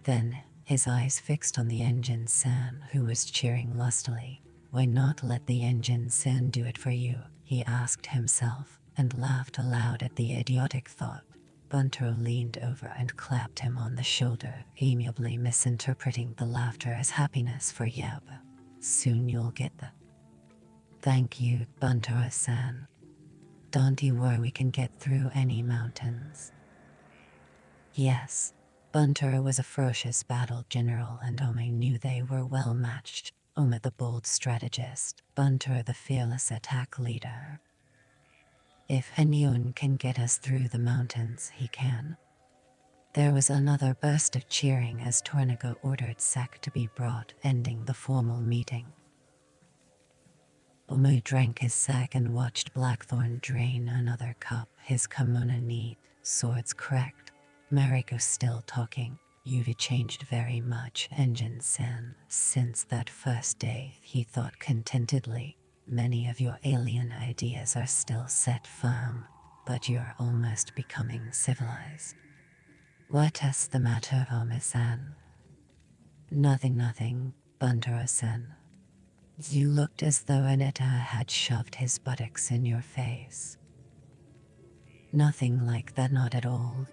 Then, his eyes fixed on the engine San, who was cheering lustily. Why not let the engine San do it for you? He asked himself, and laughed aloud at the idiotic thought. Buntaro leaned over and clapped him on the shoulder, amiably misinterpreting the laughter as happiness for Yabu. Soon you'll get the. Thank you, Buntaro-san. Don't you worry, we can get through any mountains. Yes. Buntaro was a ferocious battle general, and Ome knew they were well matched. Ome the bold strategist, Buntaro the fearless attack leader. If Hanyun can get us through the mountains, he can. There was another burst of cheering as Tornaga ordered sack to be brought, ending the formal meeting. Ome drank his sack and watched Blackthorn drain another cup, his kimono neat, swords cracked. Mariko still talking. You've changed very much, Engine Sen, since that first day, he thought contentedly. Many of your alien ideas are still set firm, but you're almost becoming civilized. What's the matter, Ome-san? Nothing, Buntaro-san. You looked as though Aneta had shoved his buttocks in your face. Nothing like that, not at all,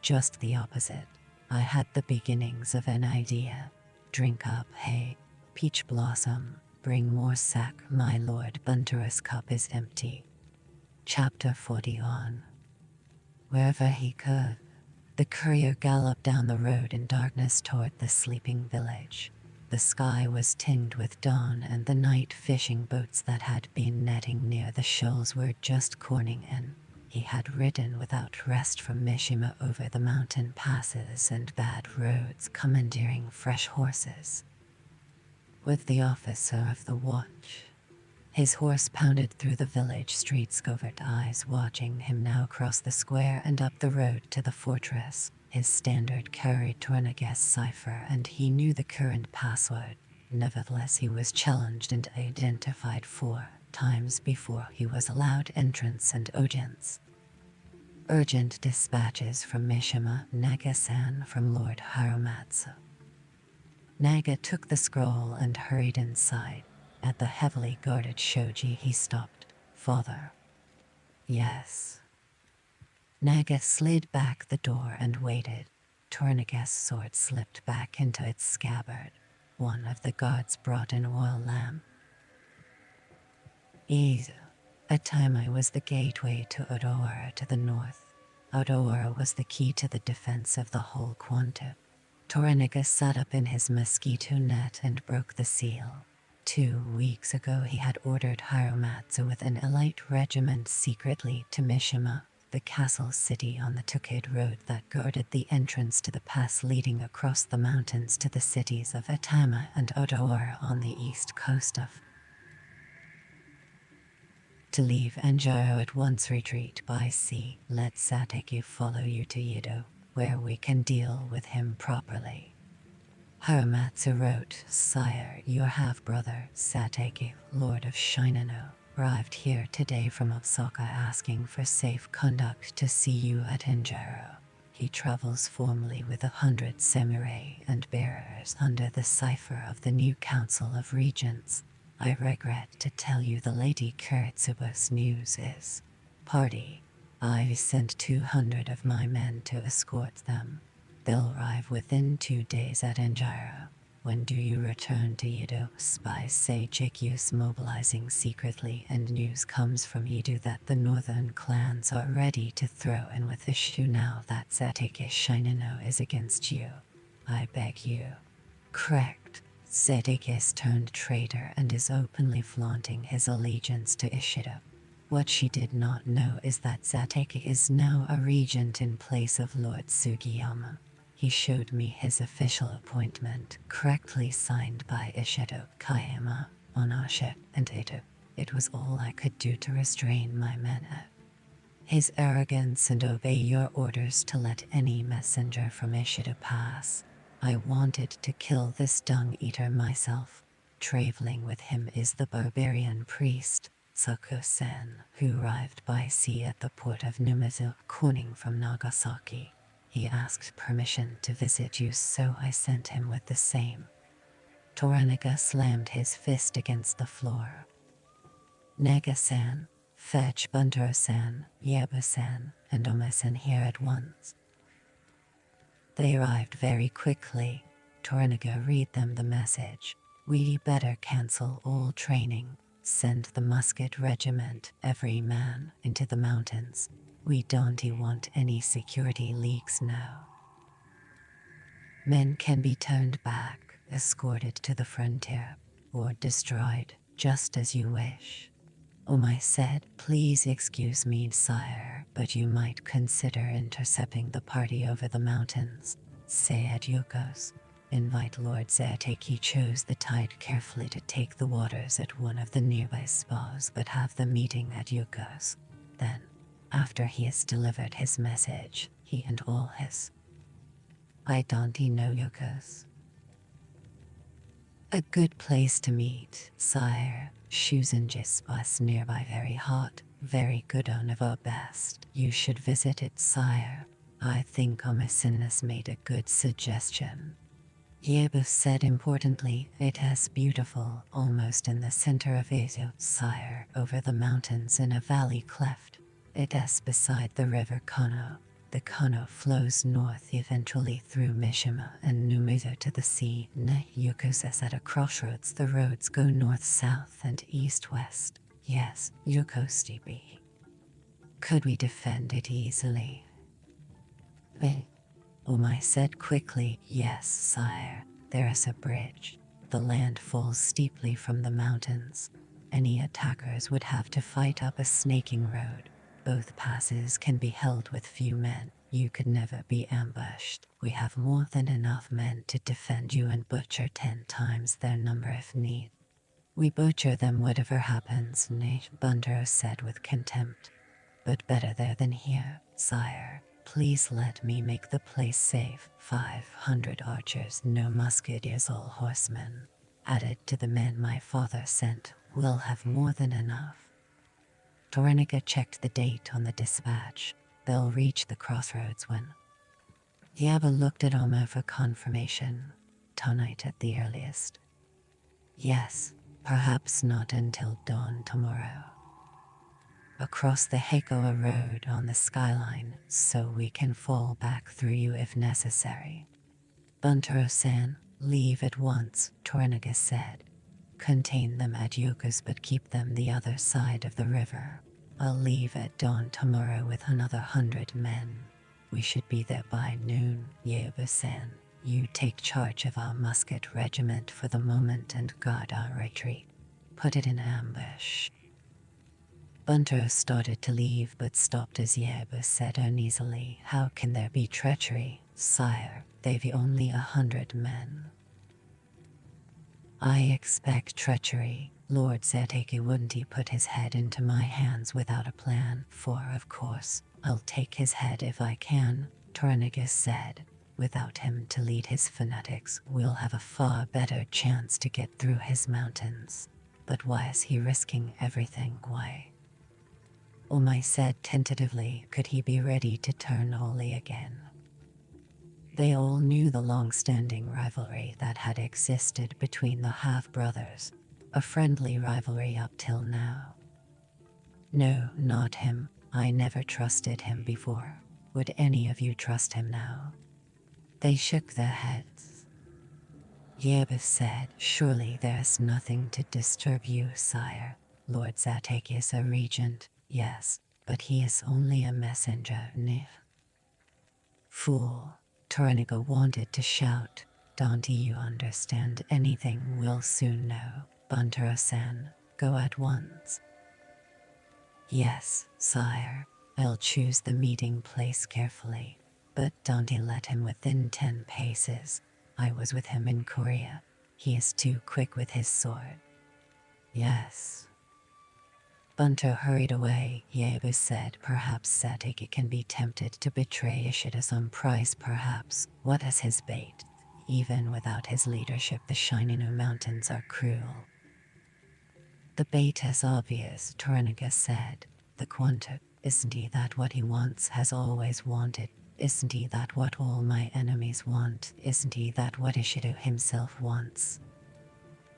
just the opposite. I had the beginnings of an idea. Drink up, hey, Peach Blossom, bring more sack, my lord. Buntaro's cup is empty. Chapter 40 on. Wherever he could, the courier galloped down the road in darkness toward the sleeping village. The sky was tinged with dawn, and the night fishing boats that had been netting near the shoals were just corning in. He had ridden without rest from Mishima over the mountain passes and bad roads, commandeering fresh horses. With the officer of the watch, his horse pounded through the village streets, covert eyes watching him now cross the square and up the road to the fortress. His standard carried Tornaga's cipher, and he knew the current password. Nevertheless, he was challenged and identified 4 times before he was allowed entrance and audience. Urgent dispatches from Mishima, Naga-san from Lord Haramatsu. Naga took the scroll and hurried inside. At the heavily guarded shoji, he stopped. Father. Yes. Naga slid back the door and waited. Tornaga's sword slipped back into its scabbard. One of the guards brought an oil lamp. Izu. Atama was the gateway to Odawara to the north. Odawara was the key to the defense of the whole quantum. Toranaga sat up in his mosquito net and broke the seal. 2 weeks ago he had ordered Hiramatsu with an elite regiment secretly to Mishima, the castle city on the Tukid road that guarded the entrance to the pass leading across the mountains to the cities of Atama and Odawara on the east coast of. To leave Anjaro at once, retreat by sea. Let Sateki follow you to Yido, where we can deal with him properly. Haramatsu wrote, Sire, your half-brother, Sateki, Lord of Shinano, arrived here today from Osaka asking for safe conduct to see you at Anjaro. He travels formally with 100 samurai and bearers under the cipher of the new Council of Regents. I regret to tell you the Lady Kuretsuba's news is party. I sent 200 of my men to escort them. They'll arrive within 2 days at Angira. When do you return to Edo? Spies say Jikyu's mobilizing secretly, and news comes from Edo that the northern clans are ready to throw in with the Shu now that Zetake Shinano is against you. I beg you. Correct. Zetake turned traitor and is openly flaunting his allegiance to Ishido. What she did not know is that Zetake is now a regent in place of Lord Sugiyama. He showed me his official appointment, correctly signed by Ishido, Kayama, Onasha, and Edo. It was all I could do to restrain my men. His arrogance and obey your orders to let any messenger from Ishido pass. I wanted to kill this dung-eater myself. Traveling with him is the barbarian priest, Saku-sen, who arrived by sea at the port of Numazu, coming from Nagasaki. He asked permission to visit you, so I sent him with the same. Toranaga slammed his fist against the floor. Nega-san, fetch Buntaro-san, Yeba-san, and Ome-san here at once. They arrived very quickly. Toranaga read them the message. We better cancel all training. Send the musket regiment, every man, into the mountains. We don't want any security leaks now. Men can be turned back, escorted to the frontier, or destroyed, just as you wish. Omai said, please excuse me, sire, but you might consider intercepting the party over the mountains. Say at Yukos. Invite Lord Zetake. He chose the tide carefully to take the waters at one of the nearby spas, but have the meeting at Yukos. Then, after he has delivered his message, he and all his. I don't know Yukos. A good place to meet, sire. Shuzenji spas nearby, very hot, very good, one of our best. You should visit it, sire. I think Ome-san has made a good suggestion. Yebu said importantly, it is beautiful, almost in the center of Edo, sire, over the mountains in a valley cleft. It is beside the river Kano. The Kano flows north eventually through Mishima and Numazu to the sea. Yukos is at a crossroads. The roads go north-south and east-west. Yes, Yukos DB. Could we defend it easily? Omai said quickly, yes, sire. There is a bridge. The land falls steeply from the mountains. Any attackers would have to fight up a snaking road. Both passes can be held with few men. You could never be ambushed. We have more than enough men to defend you and butcher 10 times their number if need. We butcher them whatever happens, Buntaro said with contempt. But better there than here, sire. Please let me make the place safe. 500 archers, no musketeers, all horsemen. Added to the men my father sent, we'll have more than enough. Toranaga checked the date on the dispatch. They'll reach the crossroads when. Yaba looked at Ome for confirmation. Tonight at the earliest. Yes, perhaps not until dawn tomorrow. Across the Heikoa Road on the skyline, so we can fall back through you if necessary. Buntaro-san, leave at once, Toranaga said. Contain them at Yukos but keep them the other side of the river. I'll leave at dawn tomorrow with another 100 men. We should be there by noon, Yeba-san. You take charge of our musket regiment for the moment and guard our retreat. Put it in ambush. Buntaro started to leave but stopped as Yeba said uneasily, how can there be treachery, sire? They've only 100 men. I expect treachery. Lord Zetake wouldn't he put his head into my hands without a plan, for of course, I'll take his head if I can, Toranaga said. Without him to lead his fanatics, we'll have a far better chance to get through his mountains. But why is he risking everything? Why? Omai said tentatively, could he be ready to turn Oli again? They all knew the long-standing rivalry that had existed between the half-brothers, a friendly rivalry up till now. No, not him. I never trusted him before. Would any of you trust him now? They shook their heads. Yebus said, Surely there's nothing to disturb you, sire. Lord Zatek is a regent, yes, but he is only a messenger, Nif. Fool, Torniga wanted to shout. Don't you understand anything? We'll soon know. Buntera-san, go at once. Yes, sire. I'll choose the meeting place carefully. But don't let him within 10 paces. I was with him in Korea. He is too quick with his sword. Yes. Bunter hurried away. Yebus said, Perhaps Satake can be tempted to betray Ishida some price, perhaps. What is his bait? Even without his leadership, the Shininu Mountains are cruel. The bait is obvious, Torniga said. The Quanta, isn't he that what he wants has always wanted? Isn't he that what all my enemies want? Isn't he that what Ishido himself wants?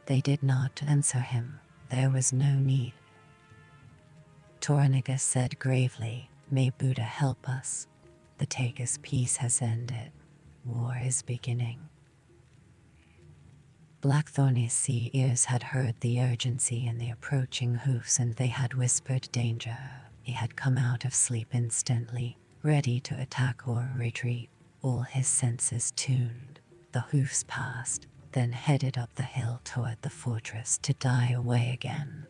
They did not answer him. There was no need. Torniga said gravely, May Buddha help us. The Tagus peace has ended. War is beginning. Blackthorny's sea ears had heard the urgency in the approaching hoofs, and they had whispered danger. He had come out of sleep instantly, ready to attack or retreat, all his senses tuned. The hoofs passed, then headed up the hill toward the fortress to die away again.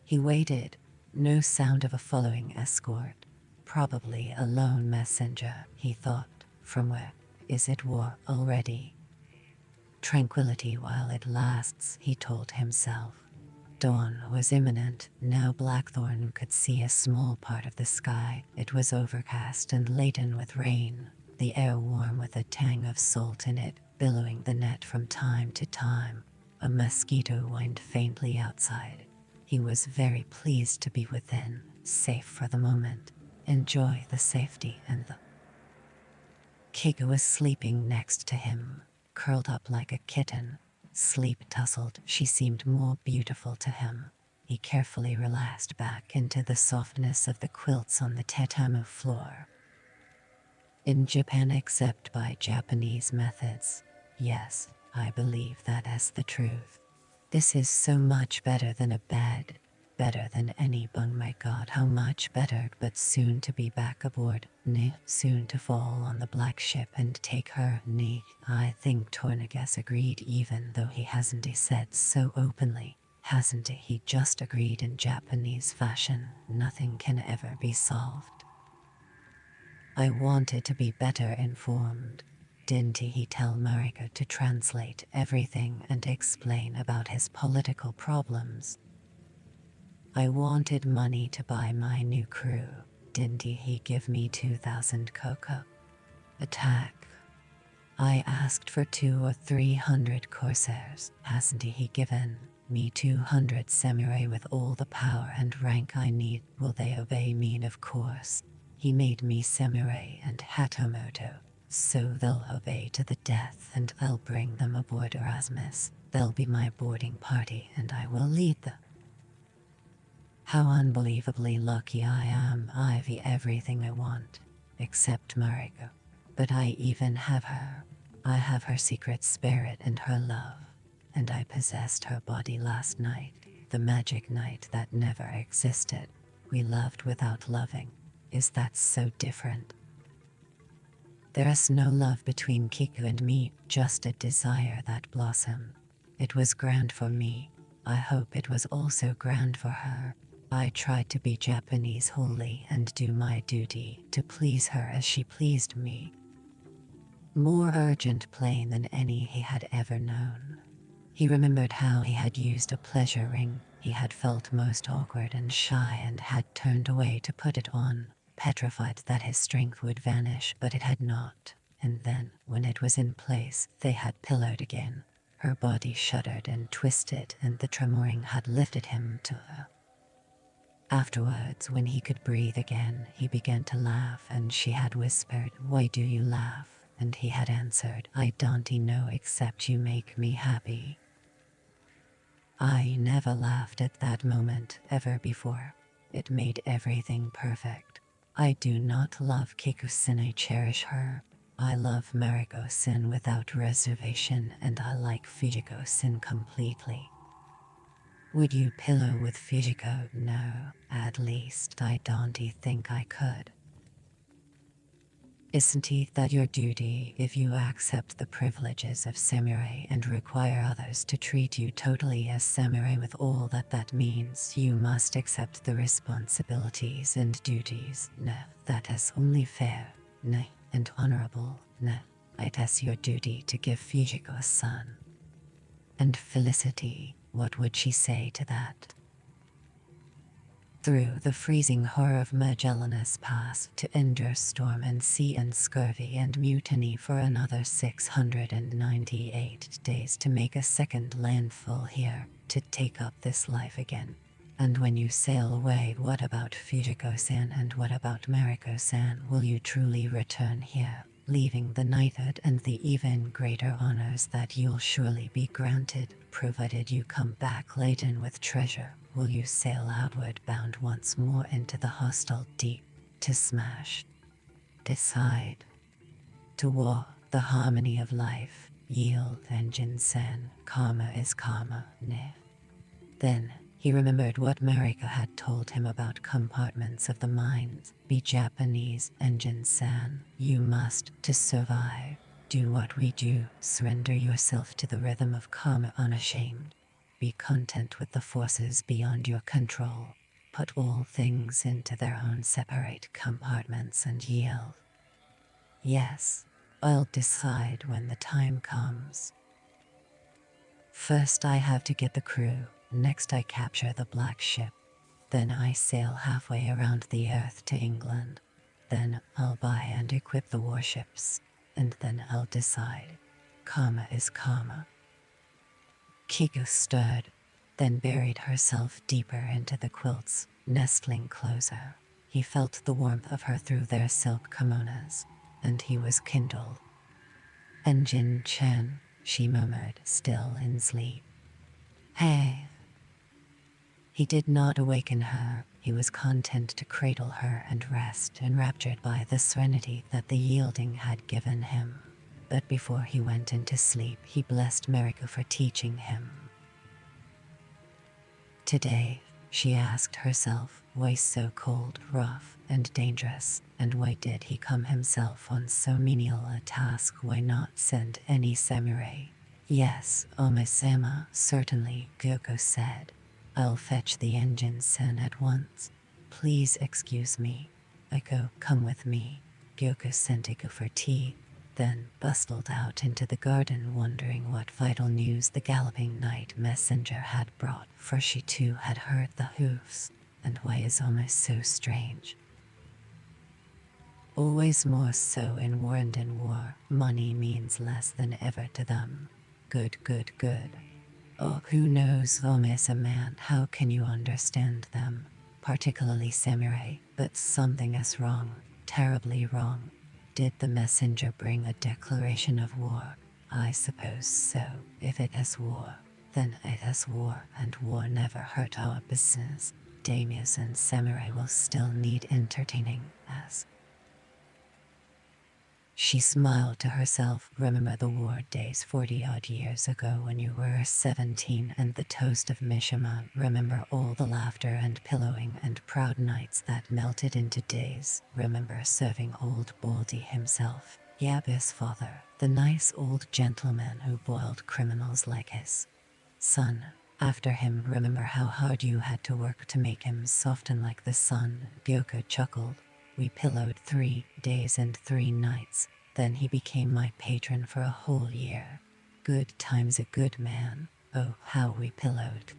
He waited, no sound of a following escort. Probably a lone messenger, he thought. From where? Is it war already? Tranquility while it lasts, he told himself. Dawn was imminent. Now Blackthorn could see a small part of the sky. It was overcast and laden with rain, the air warm with a tang of salt in it, billowing the net from time to time. A mosquito whined faintly outside. He was very pleased to be within, safe for the moment. Enjoy the safety and the... Kika was sleeping next to him, curled up like a kitten. Sleep tussled, she seemed more beautiful to him. He carefully relaxed back into the softness of the quilts on the tatami floor. In Japan, except by Japanese methods, yes, I believe that as the truth. This is so much better than a bed, better than any bung. My God, how much better, but soon to be back aboard, soon to fall on the black ship and take her, I think Tornigas agreed, even though he hasn't said so openly. Hasn't he just agreed in Japanese fashion? Nothing can ever be solved. I wanted to be better informed. Didn't he tell Mariko to translate everything and explain about his political problems? I wanted money to buy my new crew. Didn't he give me 2,000 cocoa? Attack. I asked for 200 or 300 corsairs. Hasn't he given me 200 samurai with all the power and rank I need? Will they obey me? Of course. He made me samurai and Hatomoto, so they'll obey to the death, and I'll bring them aboard Erasmus. They'll be my boarding party and I will lead them. How unbelievably lucky I am. I've everything I want, except Mariko. But I even have her. I have her secret spirit and her love. And I possessed her body last night, the magic night that never existed. We loved without loving. Is that so different? There is no love between Kiku and me, just a desire that blossomed. It was grand for me. I hope it was also grand for her. I tried to be Japanese wholly and do my duty to please her as she pleased me. More urgent plain than any he had ever known. He remembered how he had used a pleasure ring. He had felt most awkward and shy and had turned away to put it on, petrified that his strength would vanish, but it had not. And then, when it was in place, they had pillowed again. Her body shuddered and twisted, and the tremoring had lifted him to her. Afterwards, when he could breathe again, he began to laugh, and she had whispered, "Why do you laugh?" And he had answered, "I don't know, except you make me happy." I never laughed at that moment ever before. It made everything perfect. I do not love Kikusin, I cherish her. I love Mariko-sin without reservation, and I like Fujiko-sin completely. Would you pillow with Fujiko? No, at least I don't think I could. Isn't it that your duty if you accept the privileges of samurai and require others to treat you totally as samurai with all that that means? You must accept the responsibilities and duties. No, that is only fair. No, and honorable. No, it is your duty to give Fujiko a son. And Felicity, what would she say to that? Through the freezing horror of Magellanus Pass to endure storm and sea and scurvy and mutiny for another 698 days to make a second landfall here, to take up this life again. And when you sail away, what about Fujiko-san and what about Mariko-san? Will you truly return here, leaving the knighthood and the even greater honors that you'll surely be granted, provided you come back laden with treasure? Will you sail outward bound once more into the hostile deep, to smash? Decide. To war, the harmony of life, yield engine-sen, karma is karma, ne. Then, he remembered what Mariko had told him about compartments of the mind. Be Japanese, engine-san. You must, to survive. Do what we do, surrender yourself to the rhythm of karma unashamed. Be content with the forces beyond your control. Put all things into their own separate compartments and yield. Yes, I'll decide when the time comes. First I have to get the crew, next I capture the black ship. Then I sail halfway around the earth to England. Then I'll buy and equip the warships, and then I'll decide. Karma is karma. Kiko stirred, then buried herself deeper into the quilts, nestling closer. He felt the warmth of her through their silk kimonos, and he was kindled. Engine-chan, she murmured, still in sleep. Hey. He did not awaken her. He was content to cradle her and rest, enraptured by the serenity that the yielding had given him. But before he went into sleep, he blessed Mariko for teaching him. Today, she asked herself, why so cold, rough, and dangerous, and why did he come himself on so menial a task? Why not send any samurai? Yes, Ome-sama, certainly, Gyoko said. I'll fetch the engine-sen at once. Please excuse me. Eiko, come with me. Gyoko sent Eiko for tea, then bustled out into the garden, wondering what vital news the galloping night messenger had brought, for she too had heard the hoofs. And why is Ome so strange? Always more so in war, and in war, money means less than ever to them. Good, good, good. Oh, who knows, Ome is a man, how can you understand them? Particularly samurai, but something is wrong, terribly wrong. Did the messenger bring a declaration of war? I suppose so. If it is war, then it is war, and war never hurt our business. Daimyos and samurai will still need entertaining, as she smiled to herself. Remember the war days 40-odd years ago when you were 17 and the toast of Mishima. Remember all the laughter and pillowing and proud nights that melted into days. Remember serving old Baldy himself, Yabe's father, the nice old gentleman who boiled criminals like his son. After him, remember how hard you had to work to make him soften like the sun. Gyoko chuckled. We pillowed 3 days and 3 nights. Then he became my patron for a whole year. Good times, a good man. Oh, how we pillowed.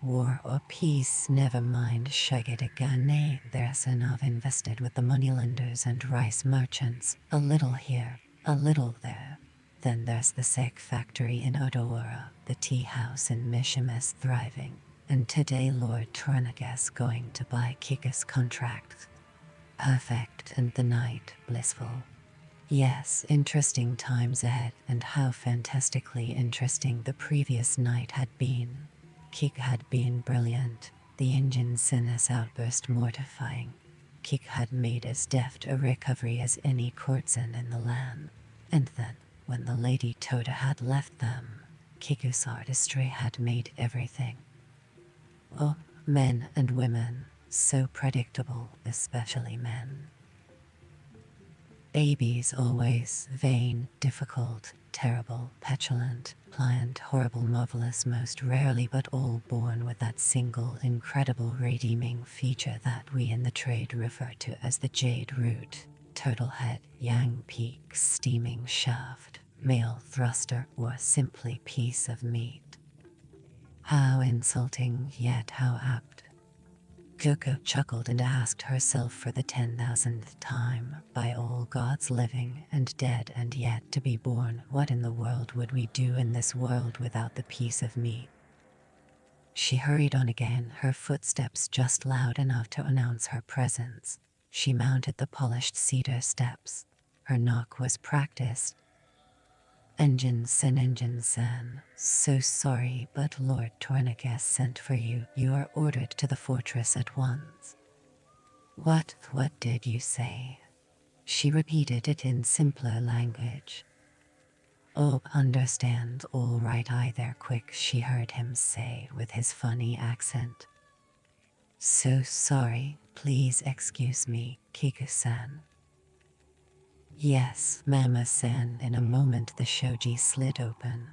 War or peace, never mind, Shigeta Gane. There's enough invested with the moneylenders and rice merchants. A little here, a little there. Then there's the sake factory in Odawara, the tea house in Mishima's thriving. And today Lord Tornagas going to buy Kika's contract. Perfect, and the night blissful. Yes, interesting times ahead, and how fantastically interesting the previous night had been. Kika had been brilliant. The engine's sinus outburst mortifying. Kik had made as deft a recovery as any courtesan in the land, and then, when the Lady Toda had left them, Kiku's artistry had made everything. Oh, men and women, so predictable, especially men. Babies always vain, difficult, terrible, petulant, pliant, horrible, marvelous, most rarely but all born with that single incredible redeeming feature that we in the trade refer to as the jade root, turtle head, yang peak, steaming shaft, male thruster, or simply piece of meat. How insulting, yet how apt. Gyoko chuckled and asked herself for the 10,000th time, by all gods living and dead and yet to be born, what in the world would we do in this world without the piece of meat? She hurried on again, her footsteps just loud enough to announce her presence. She mounted the polished cedar steps. Her knock was practiced. Engine-san, so sorry, but Lord Tornigas sent for you. You are ordered to the fortress at once. What did you say? She repeated it in simpler language. Oh, understand, all right, I there quick, she heard him say with his funny accent. So sorry, please excuse me, Kiku-san. Yes, Mama-san. In a moment the shoji slid open.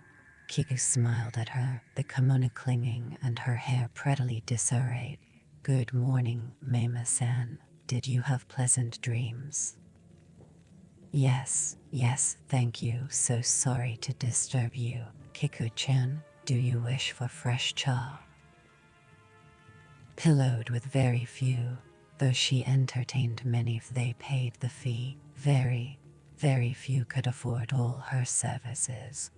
Kiku smiled at her, the kimono clinging and her hair prettily disarrayed. Good morning, Mama-san. Did you have pleasant dreams? Yes, thank you. So sorry to disturb you. Kiku-chan, do you wish for fresh cha? Pillowed with very few, though she entertained many if they paid the fee. Very few could afford all her services.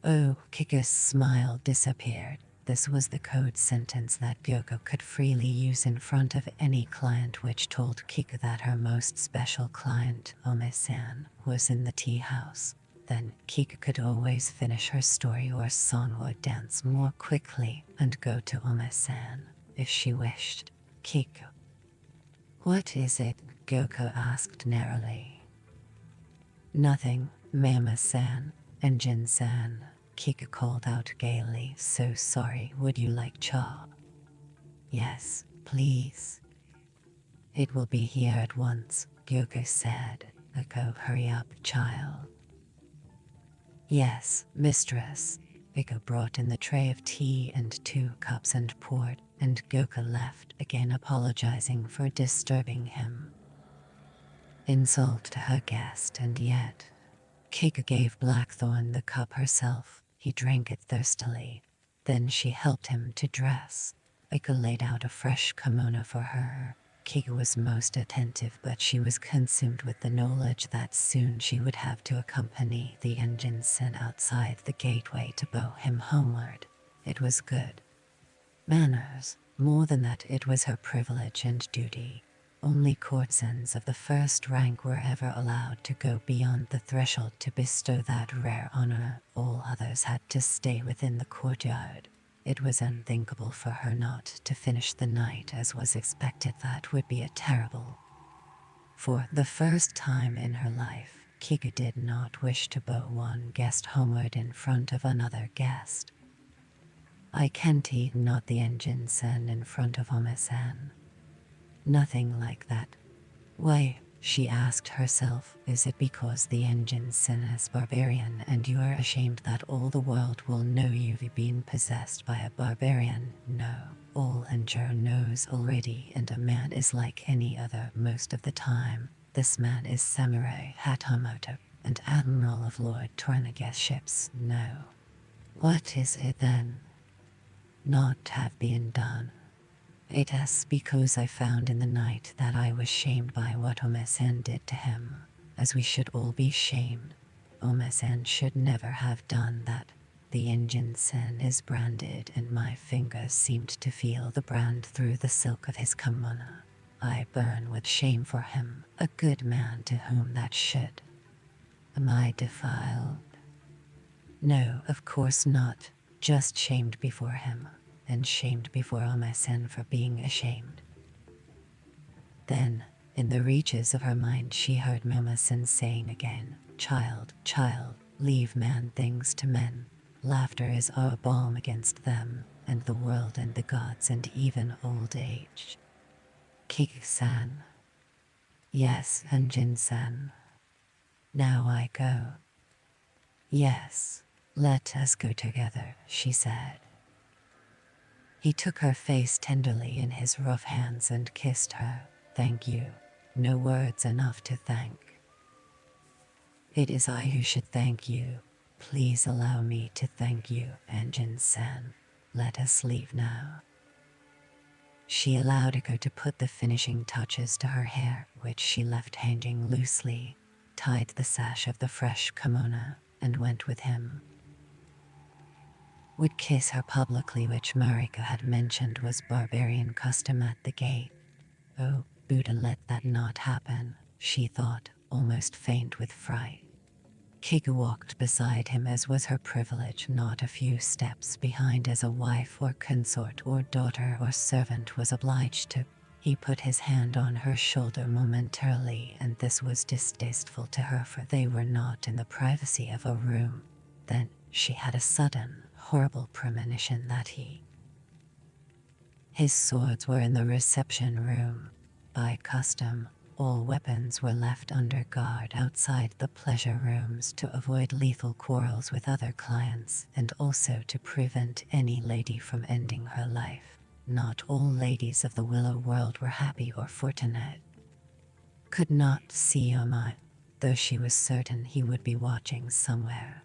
Oh, Kiku's smile disappeared. This was the code sentence that Gyoko could freely use in front of any client, which told Kiku that her most special client, Ome-san, was in the tea house. Then Kiku could always finish her story or song or dance more quickly and go to Ome-san if she wished. Kiku. What is it? Gyoko asked narrowly. Nothing, Mama-san, Engine-san, Kiku called out gaily. So sorry, would you like cha? Yes, please. It will be here at once, Gyoko said. Go, hurry up, child. Yes, mistress. Gyoko brought in the tray of tea and 2 cups and poured, and Gyoko left, again apologizing for disturbing him. Insult to her guest, and yet Kiku gave Blackthorn the cup herself. He drank it thirstily. Then she helped him to dress. Gyoko laid out a fresh kimono for her. Kiku was most attentive, but she was consumed with the knowledge that soon she would have to accompany the engine-san outside the gateway to bow him homeward. It was good manners. More than that, it was her privilege and duty. Only courtesans of the first rank were ever allowed to go beyond the threshold to bestow that rare honor. All others had to stay within the courtyard. It was unthinkable for her not to finish the night as was expected. That would be a terrible. For the first time in her life, Kiku did not wish to bow one guest homeward in front of another guest. I can't eat, not the engine-san in front of Ome-san. Nothing like that. Why, she asked herself, is it because the engine-san is barbarian and you are ashamed that all the world will know you've been possessed by a barbarian? No, all Enjo knows already, and a man is like any other most of the time. This man is Samurai Hatamoto, and Admiral of Lord Tornigas' ships. No. What is it then? Not have been done. It is because I found in the night that I was shamed by what Ome-san did to him, as we should all be shamed. Ome-san should never have done that. The engine-san is branded, and my fingers seemed to feel the brand through the silk of his kimono. I burn with shame for him, a good man to whom that should. Am I defiled? No, of course not. Just shamed before him. and shamed before Omasen for being ashamed. Then, in the reaches of her mind, she heard Omasen saying again, "Child, child, leave man things to men. Laughter is our balm against them, and the world and the gods and even old age." Kiku-san. Yes, Anjin-san. Now I go. Yes, let us go together, she said. He took her face tenderly in his rough hands and kissed her. Thank you. No words enough to thank. It is I who should thank you. Please allow me to thank you, Anjin-san. Let us leave now. She allowed Iko to put the finishing touches to her hair, which she left hanging loosely, tied the sash of the fresh kimono, and went with him. Would kiss her publicly, which Marika had mentioned was barbarian custom at the gate. Oh, Buddha, let that not happen, she thought, almost faint with fright. Kiku walked beside him as was her privilege, not a few steps behind as a wife or consort or daughter or servant was obliged to. He put his hand on her shoulder momentarily, and this was distasteful to her, for they were not in the privacy of a room. Then she had a sudden, horrible premonition that his swords were in the reception room. By custom, all weapons were left under guard outside the pleasure rooms to avoid lethal quarrels with other clients, and also to prevent any lady from ending her life. Not all ladies of the Willow World were happy or fortunate. Could not see Oma, though she was certain he would be watching somewhere.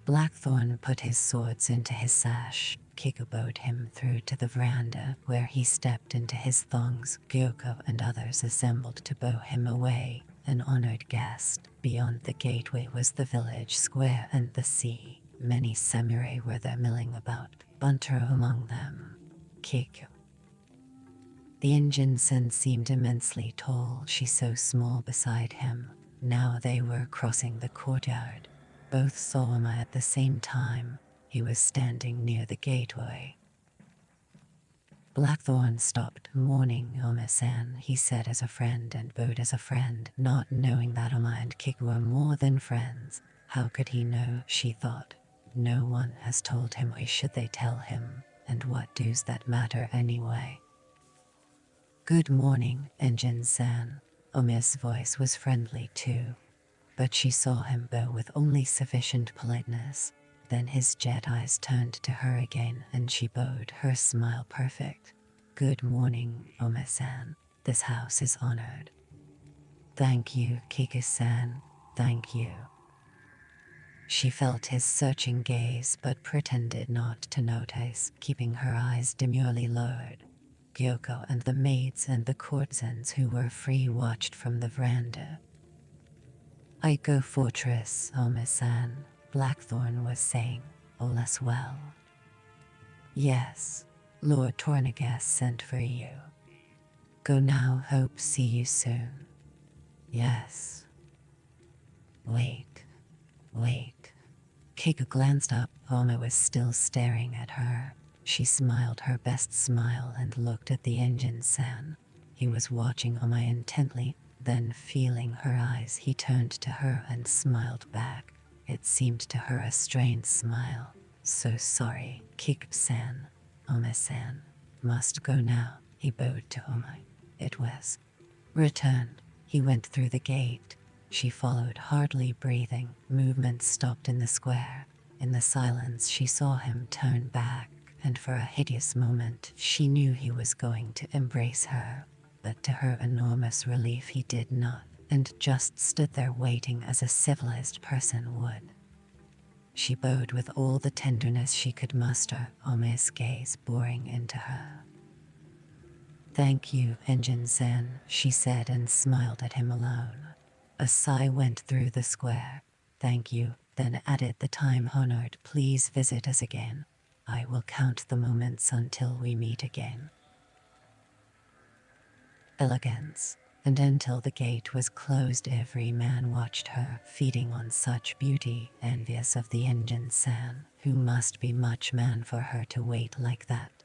Blackthorn put his swords into his sash. Kiku bowed him through to the veranda, where he stepped into his thongs. Gyoko and others assembled to bow him away, an honored guest. Beyond the gateway was the village square and the sea. Many samurai were there milling about, Buntaro among them. Kiku. The Anjin-san seemed immensely tall, she so small beside him. Now they were crossing the courtyard. Both saw Oma at the same time. He was standing near the gateway. Blackthorn stopped. "Morning, Oma-san," he said as a friend, and bowed as a friend, not knowing that Oma and Kiku were more than friends. How could he know, she thought. No one has told him. Why should they tell him? And what does that matter anyway? "Good morning, Anjin-san." Oma's voice was friendly too, but she saw him bow with only sufficient politeness. Then his jet eyes turned to her again, and she bowed, her smile perfect. "Good morning, Oma-san. This house is honored." "Thank you, Kiku-san. Thank you." She felt his searching gaze, but pretended not to notice, keeping her eyes demurely lowered. Gyoko and the maids and the courtesans who were free watched from the veranda. "Aiko Fortress, Oma-san," Blackthorn was saying. "All is well." "Yes, Lord Tornagas sent for you." "Go now, hope see you soon." "Yes." Wait. Kiku glanced up. Oma was still staring at her. She smiled her best smile and looked at the Anjin-san. He was watching Oma intently. Then, feeling her eyes, he turned to her and smiled back. It seemed to her a strained smile. "So sorry, Kiku-san. Oma-san. Must go now." He bowed to Oma. It was returned. He went through the gate. She followed, hardly breathing. Movement stopped in the square. In the silence, she saw him turn back, and for a hideous moment, she knew he was going to embrace her. But to her enormous relief, he did not, and just stood there waiting as a civilized person would. She bowed with all the tenderness she could muster, Oma's gaze boring into her. "Thank you, Anjin-san," she said, and smiled at him alone. A sigh went through the square. "Thank you," then added the time-honored, "Please visit us again. I will count the moments until we meet again." Elegance. And until the gate was closed, every man watched her, feeding on such beauty, envious of the Anjin-san, who must be much man for her to wait like that.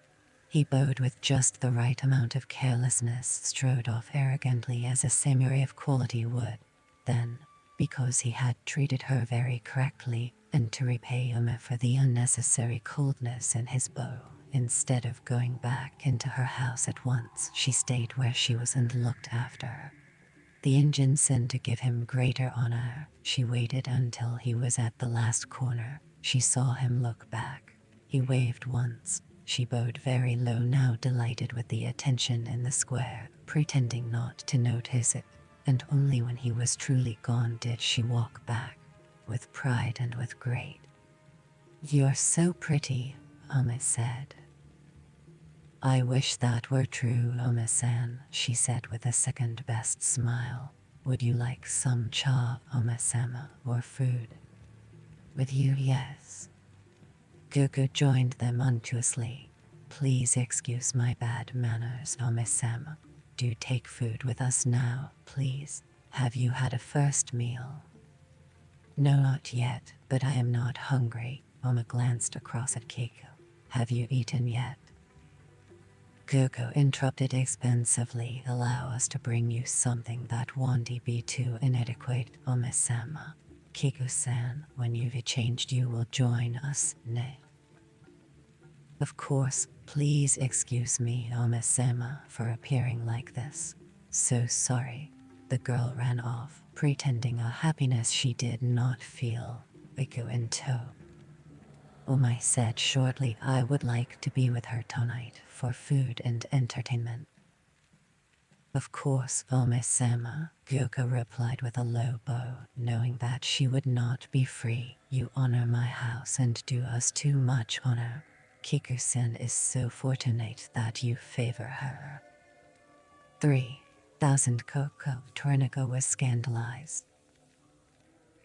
He bowed with just the right amount of carelessness, strode off arrogantly as a samurai of quality would. Then, because he had treated her very correctly, and to repay him for the unnecessary coldness in his bow, instead of going back into her house at once, she stayed where she was and looked after her. The engine sent to give him greater honor. She waited until he was at the last corner. She saw him look back. He waved once. She bowed very low, now delighted with the attention in the square, pretending not to notice it, and only when he was truly gone did she walk back, with pride and with great. "You're so pretty," Ome said. "I wish that were true, Ome-san," she said with a second-best smile. "Would you like some cha, Ome-sama, or food?" "With you, yes." Gugu joined them unctuously. "Please excuse my bad manners, Ome-sama. Do take food with us now, please. Have you had a first meal?" "No, not yet, but I am not hungry." Ome glanced across at Keiko. "Have you eaten yet?" Gugu interrupted expensively. "Allow us to bring you something that won't be too inadequate, Ome-sama. Keiko-san, when you've changed you will join us, ne?" "Of course, please excuse me, Ome-sama, for appearing like this. So sorry." The girl ran off, pretending a happiness she did not feel. Gugu in tow. Ome said shortly, "I would like to be with her tonight for food and entertainment." "Of course, Ome-sama," Gugu replied with a low bow, knowing that she would not be free. "You honor my house and do us too much honor. Kiku-san is so fortunate that you favor her." 3,000 Coco. Tornago was scandalized.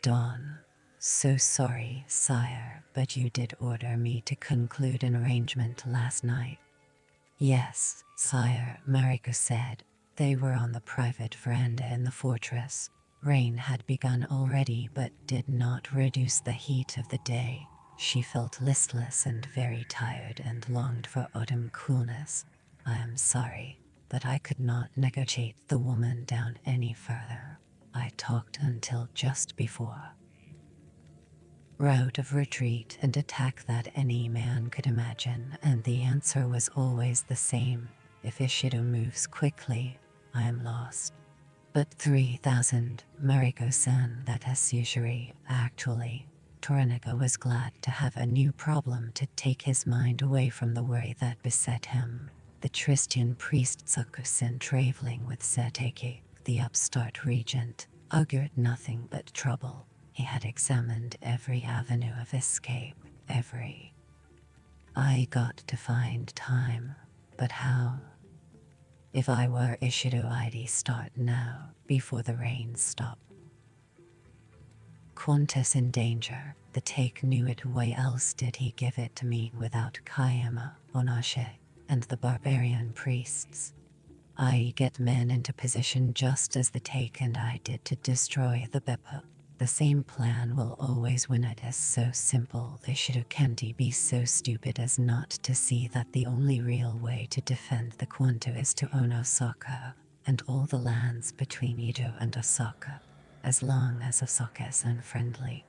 "Dawn. So sorry, sire, but you did order me to conclude an arrangement last night." "Yes, sire," Mariko said. They were on the private veranda in the fortress. Rain had begun already but did not reduce the heat of the day. She felt listless and very tired and longed for autumn coolness. "I am sorry, but I could not negotiate the woman down any further. I talked until just before." Route of retreat and attack that any man could imagine, and the answer was always the same. If Ishido moves quickly, I am lost. But 3,000, Mariko-san, that is usury, actually. Toranaga was glad to have a new problem to take his mind away from the worry that beset him. The Tristian priest Sakusen traveling with Seteki, the upstart regent, augured nothing but trouble. He had examined every avenue of escape, every. "I got to find time, but how? If I were Ishido, I'd start now, before the rain stopped." Qantas in danger. The take knew it. Why else did he give it to me without Kayama, Onashe, and the barbarian priests? I get men into position just as the take and I did to destroy the Beppo. The same plan will always win. It is so simple. Ishido can't be so stupid as not to see that the only real way to defend the Kwanto is to own Osaka, and all the lands between Edo and Osaka, as long as Osaka is unfriendly.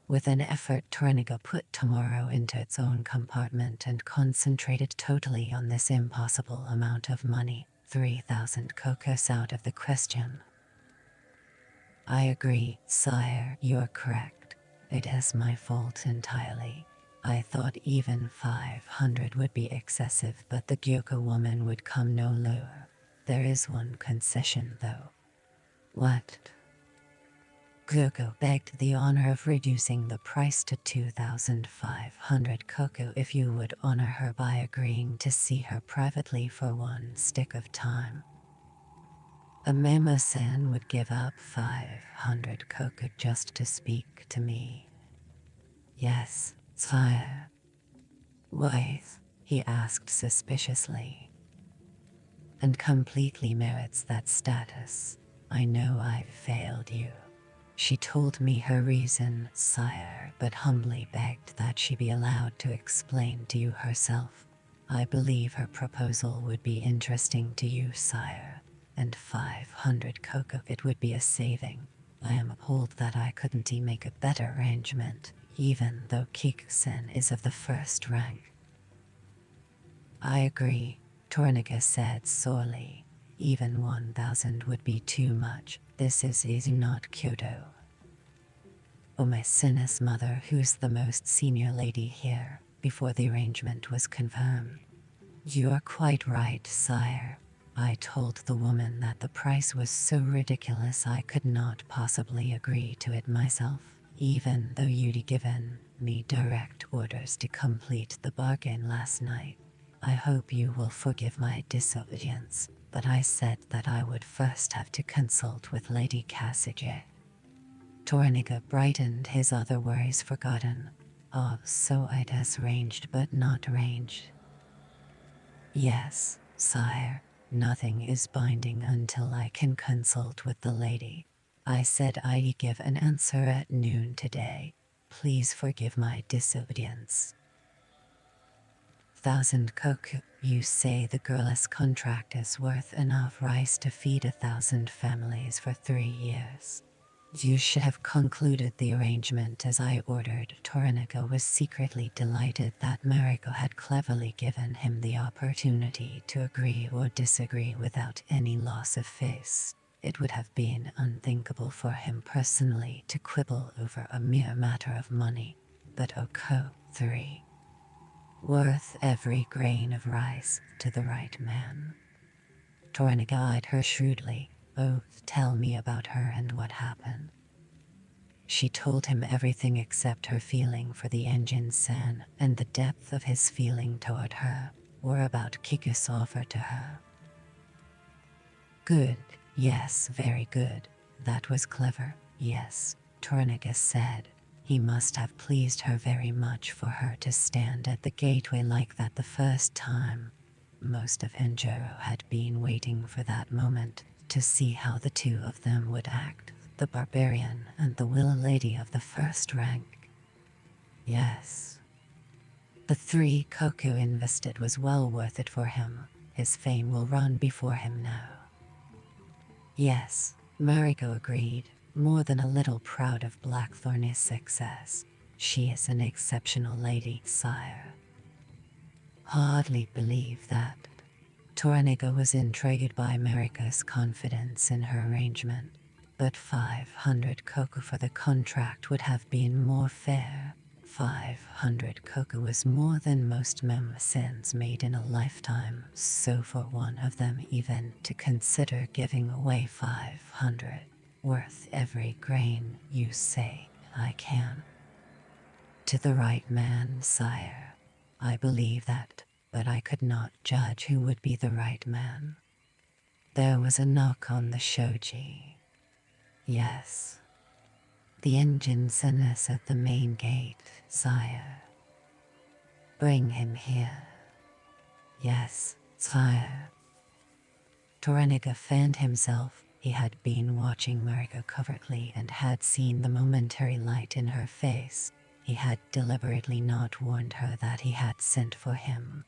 With an effort, Toranaga put Tomorrow into its own compartment and concentrated totally on this impossible amount of money. 3,000 cocos out of the question. "I agree, sire, you're correct. It is my fault entirely. I thought even 500 would be excessive, but the Gyoko woman would come no lower. There is one concession, though." "What?" Gyoko begged the honor of reducing the price to 2,500 Coco if you would honor her by agreeing to see her privately for one stick of time. Amema-san would give up 500 Coco just to speak to me. "Yes, sire." "Why?" he asked suspiciously. "And completely merits that status. I know I've failed you." She told me her reason, sire, but humbly begged that she be allowed to explain to you herself. I believe her proposal would be interesting to you, sire, and 500 cocoa it would be a saving. I am appalled that I couldn't make a better arrangement, even though Kiksen is of the first rank. I agree, Torniga said sorely. Even 1,000 would be too much. This is not Kyoto. Oh, my sinus mother, who's the most senior lady here, before the arrangement was confirmed. You are quite right, sire. I told the woman that the price was so ridiculous I could not possibly agree to it myself, even though you'd given me direct orders to complete the bargain last night. I hope you will forgive my disobedience, but I said that I would first have to consult with Lady Cassige. Torniga brightened, his other worries forgotten. Oh, so it has ranged but not ranged. Yes, sire, nothing is binding until I can consult with the lady. I said I'd give an answer at noon today. Please forgive my disobedience. 1,000 koku, you say the girl's contract is worth enough rice to feed 1,000 families for 3 years. You should have concluded the arrangement as I ordered. Torniga was secretly delighted that Mariko had cleverly given him the opportunity to agree or disagree without any loss of face. It would have been unthinkable for him personally to quibble over a mere matter of money. But Oko 3. Worth every grain of rice to the right man. Torniga eyed her shrewdly. Oh, tell me about her and what happened. She told him everything except her feeling for the engine-san and the depth of his feeling toward her, or about Kiku's offer to her. Good, yes, very good. That was clever, yes, Torniga said. He must have pleased her very much for her to stand at the gateway like that the first time. Most of Enjiro had been waiting for that moment, to see how the two of them would act, the barbarian and the willow lady of the first rank. Yes. The 3 koku invested was well worth it for him. His fame will run before him now. Yes, Mariko agreed, more than a little proud of Blackthorn's success. She is an exceptional lady, sire. Hardly believe that. Torniga was intrigued by Mariko's confidence in her arrangement, but 500 koku for the contract would have been more fair. 500 koku was more than most memsens made in a lifetime, so for one of them even to consider giving away 500, worth every grain, you say, I can. To the right man, sire. I believe that, but I could not judge who would be the right man. There was a knock on the shoji. Yes. The engine-san is at the main gate, sire. Bring him here. Yes, sire. Torniga fanned himself. He had been watching Mariko covertly and had seen the momentary light in her face. He had deliberately not warned her that he had sent for him.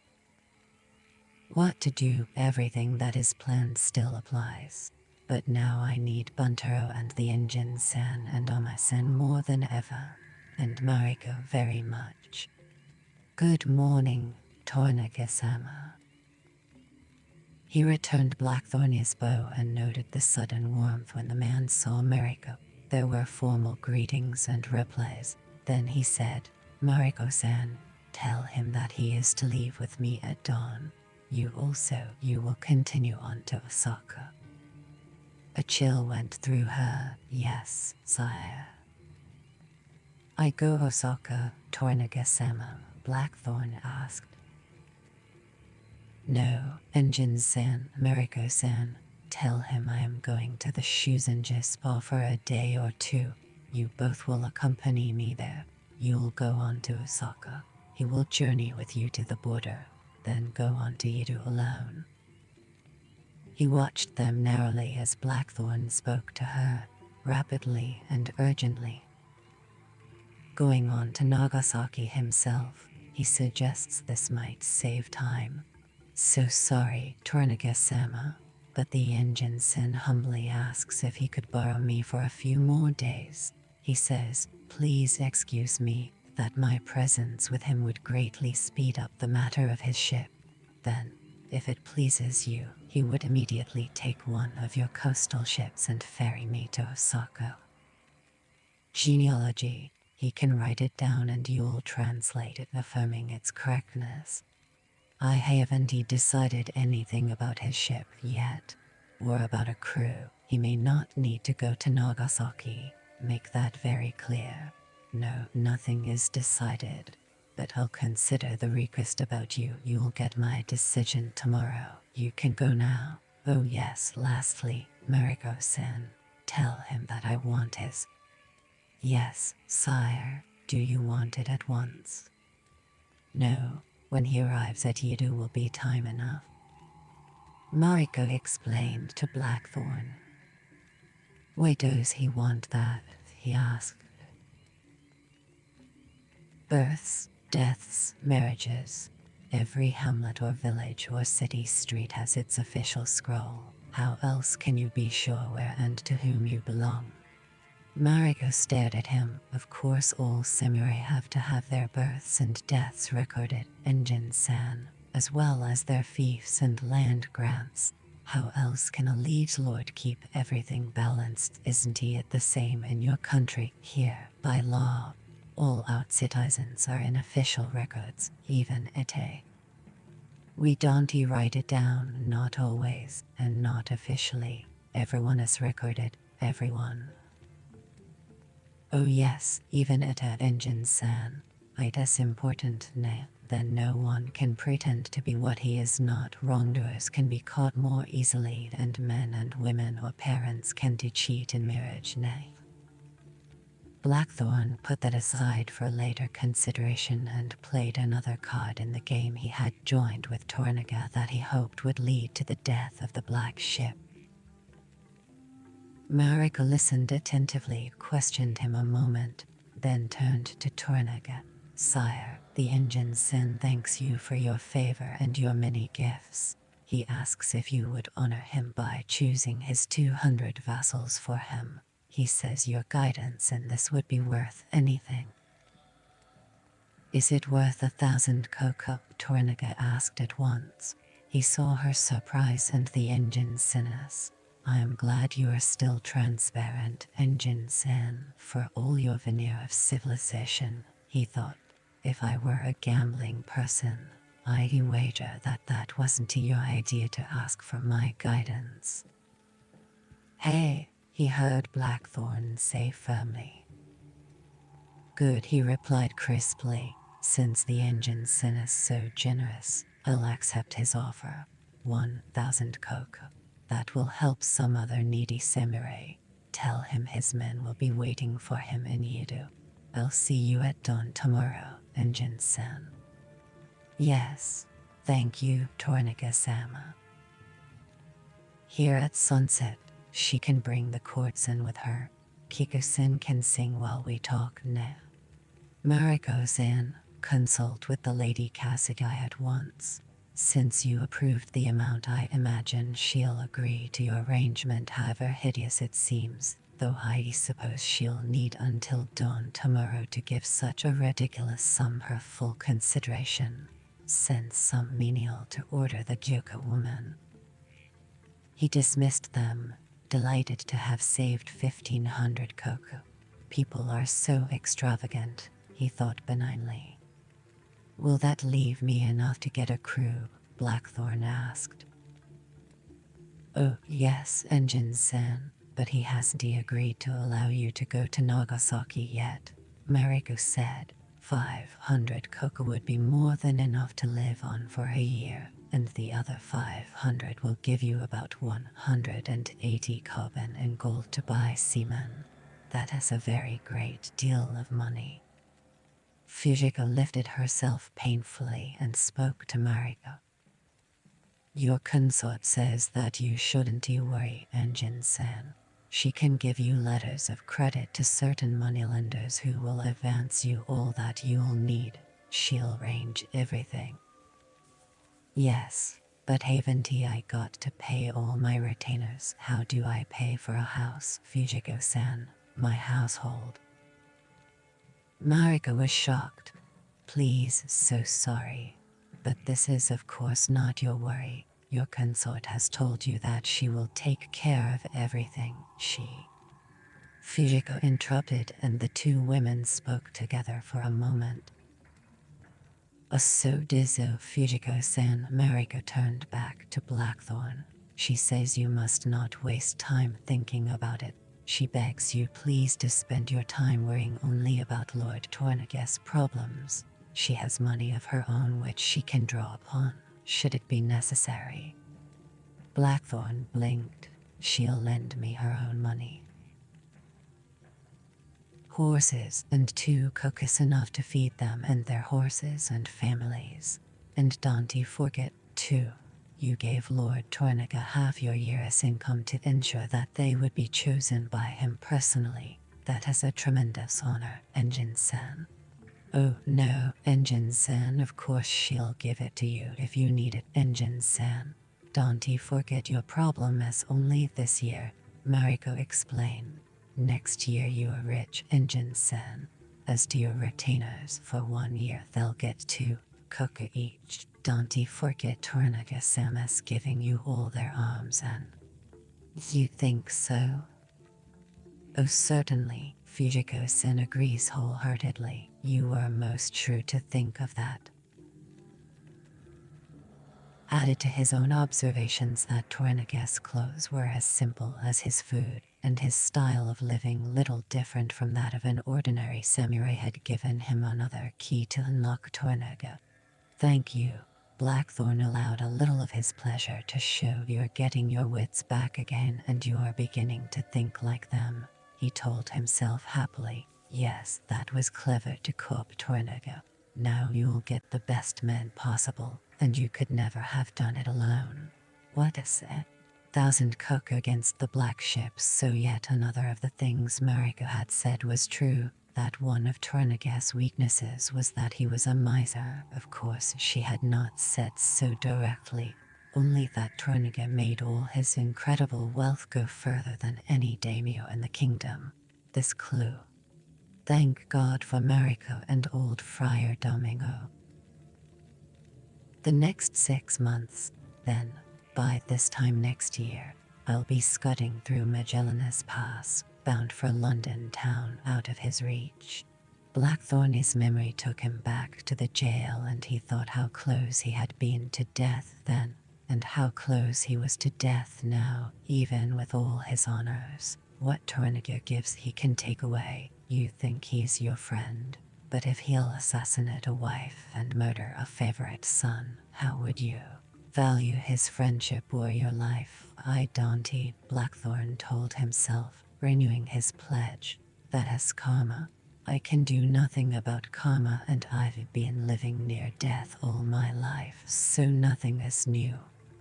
What to do, everything that is planned still applies. But now I need Buntaro and the engine-san and Oma-san more than ever, and Mariko very much. Good morning, Torniga-sama. He returned Blackthorn's bow and noted the sudden warmth when the man saw Mariko. There were formal greetings and replies. Then he said, Mariko-san, tell him that he is to leave with me at dawn. You will continue on to Osaka. A chill went through her. Yes, sire. I go Osaka, Torniga-sama, Blackthorn asked. No, engine-san, Mariko-san, tell him I am going to the Shuzenji Spa for a day or 2. You both will accompany me there. You'll go on to Osaka. He will journey with you to the border, then go on to Yidu alone. He watched them narrowly as Blackthorn spoke to her, rapidly and urgently. Going on to Nagasaki himself, He suggests this might save time. So sorry, Tornaga-sama, but the ensign humbly asks if he could borrow me for a few more days. He says, please excuse me, that my presence with him would greatly speed up the matter of his ship. Then, if it pleases you, he would immediately take one of your coastal ships and ferry me to Osaka. Genealogy. He can write it down and you'll translate it, affirming its correctness. I haven't decided anything about his ship yet, or about a crew. He may not need to go to Nagasaki. Make that very clear. No, nothing is decided, but I'll consider the request about you. You'll get my decision tomorrow. You can go now. Oh yes, lastly, Mariko-san, tell him that I want his. Yes, sire. Do you want it at once? No, when he arrives at Yedo will be time enough. Mariko explained to Blackthorn. Why does he want that? He asked. Births, deaths, marriages. Every hamlet or village or city street has its official scroll. How else can you be sure where and to whom you belong? Mariko stared at him. Of course all samurai have to have their births and deaths recorded, Enjin-san, as well as their fiefs and land grants. How else can a liege lord keep everything balanced? Isn't it the same in your country? Here, by law, all our citizens are in official records, even ete. We don't write it down, not always, and not officially. Everyone is recorded, everyone. Oh yes, even ete Enjin-san. It is important, ne? Then no one can pretend to be what he is not. Wrongdoers can be caught more easily, and men and women or parents can cheat in marriage, ne? Blackthorn put that aside for later consideration and played another card in the game he had joined with Tornaga that he hoped would lead to the death of the Black Ship. Mariko listened attentively, questioned him a moment, then turned to Tornaga. Sire, the Enjin thanks you for your favor and your many gifts. He asks if you would honor him by choosing his 200 vassals for him. He says your guidance in this would be worth anything. Is it worth 1,000 koku? Tornaga asked at once. He saw her surprise and the Enjin-san's. I am glad you are still transparent, Enjin-san, for all your veneer of civilization, he thought. If I were a gambling person, I'd wager that that wasn't your idea to ask for my guidance. Hey, he heard Blackthorn say firmly. Good, he replied crisply. Since the Enjin-san is so generous, I'll accept his offer. 1,000 koku. That will help some other needy samurai. Tell him his men will be waiting for him in Yedo. I'll see you at dawn tomorrow, Enjin-san. Yes, thank you, Tornaga-sama. Here at sunset, she can bring the courtesan with her. Kiku-san can sing while we talk, ne? Mariko-san, consult with the Lady Kasugai at once. Since you approved the amount, I imagine she'll agree to your arrangement, however hideous it seems, though I suppose she'll need until dawn tomorrow to give such a ridiculous sum her full consideration. Send some menial to order the Gyuka woman. He dismissed them, delighted to have saved 1,500 koku. People are so extravagant, he thought benignly. Will that leave me enough to get a crew? Blackthorn asked. Oh, yes, Enjin-san, but he hasn't agreed to allow you to go to Nagasaki yet. Mariko said 500 koku would be more than enough to live on for a year, and the other 500 will give you about 180 koban in gold to buy seamen. That is a very great deal of money. Fujiko lifted herself painfully and spoke to Mariko. Your consort says that you shouldn't worry, Enjin-san. She can give you letters of credit to certain moneylenders who will advance you all that you'll need. she'll arrange everything. Yes, but haven't I got to pay all my retainers? How do I pay for a house, Fujiko-san, my household? Mariko was shocked. Please, so sorry. But this is of course not your worry. Your consort has told you that she will take care of everything. Fujiko interrupted and the two women spoke together for a moment. So dizo Fujiko-san. Mariko turned back to Blackthorn. She says you must not waste time thinking about it. She begs you please to spend your time worrying only about Lord Tornagus' problems. She has money of her own which she can draw upon, should it be necessary. Blackthorn blinked. She'll lend me her own money. Horses and 2 cooks enough to feed them and their horses and families. And don't forget, too, you gave Lord Tornaga half your year's income to ensure that they would be chosen by him personally. That is a tremendous honor, Engine-san. Oh no, Engine-san, of course she'll give it to you if you need it, Engine-san. Don't forget your problem is only this year, Mariko explained. Next year you are rich, Engine-san. As to your retainers, for 1 year they'll get 2 cook each. Don't forget Tornaga-san is giving you all their arms and... You think so? Oh certainly, Fujiko-san agrees wholeheartedly. You were most true to think of that. Added to his own observations that Tornaga's clothes were as simple as his food, and his style of living little different from that of an ordinary samurai had given him another key to unlock Tornaga. Thank you. Blackthorn allowed a little of his pleasure to show you're getting your wits back again and you are beginning to think like them. He told himself happily. Yes, that was clever to cope Tornaga. Now you'll get the best men possible, and you could never have done it alone. What is it? 1,000 cook against the black ships, so yet another of the things Mariko had said was true, that one of Tornaga's weaknesses was that he was a miser. Of course she had not said so directly, only that Tornaga made all his incredible wealth go further than any daimyo in the kingdom. This clue. Thank God for Mariko and old Friar Domingo. The next 6 months, then, by this time next year, I'll be scudding through Magellan's Pass, bound for London town out of his reach. Blackthorn's memory took him back to the jail and he thought how close he had been to death then, and how close he was to death now, even with all his honors. What Tornaga gives he can take away. You think he's your friend, but if he'll assassinate a wife and murder a favorite son, how would you value his friendship or your life? I don't. Blackthorn told himself, renewing his pledge. That is karma. I can do nothing about karma and I've been living near death all my life, so nothing is new.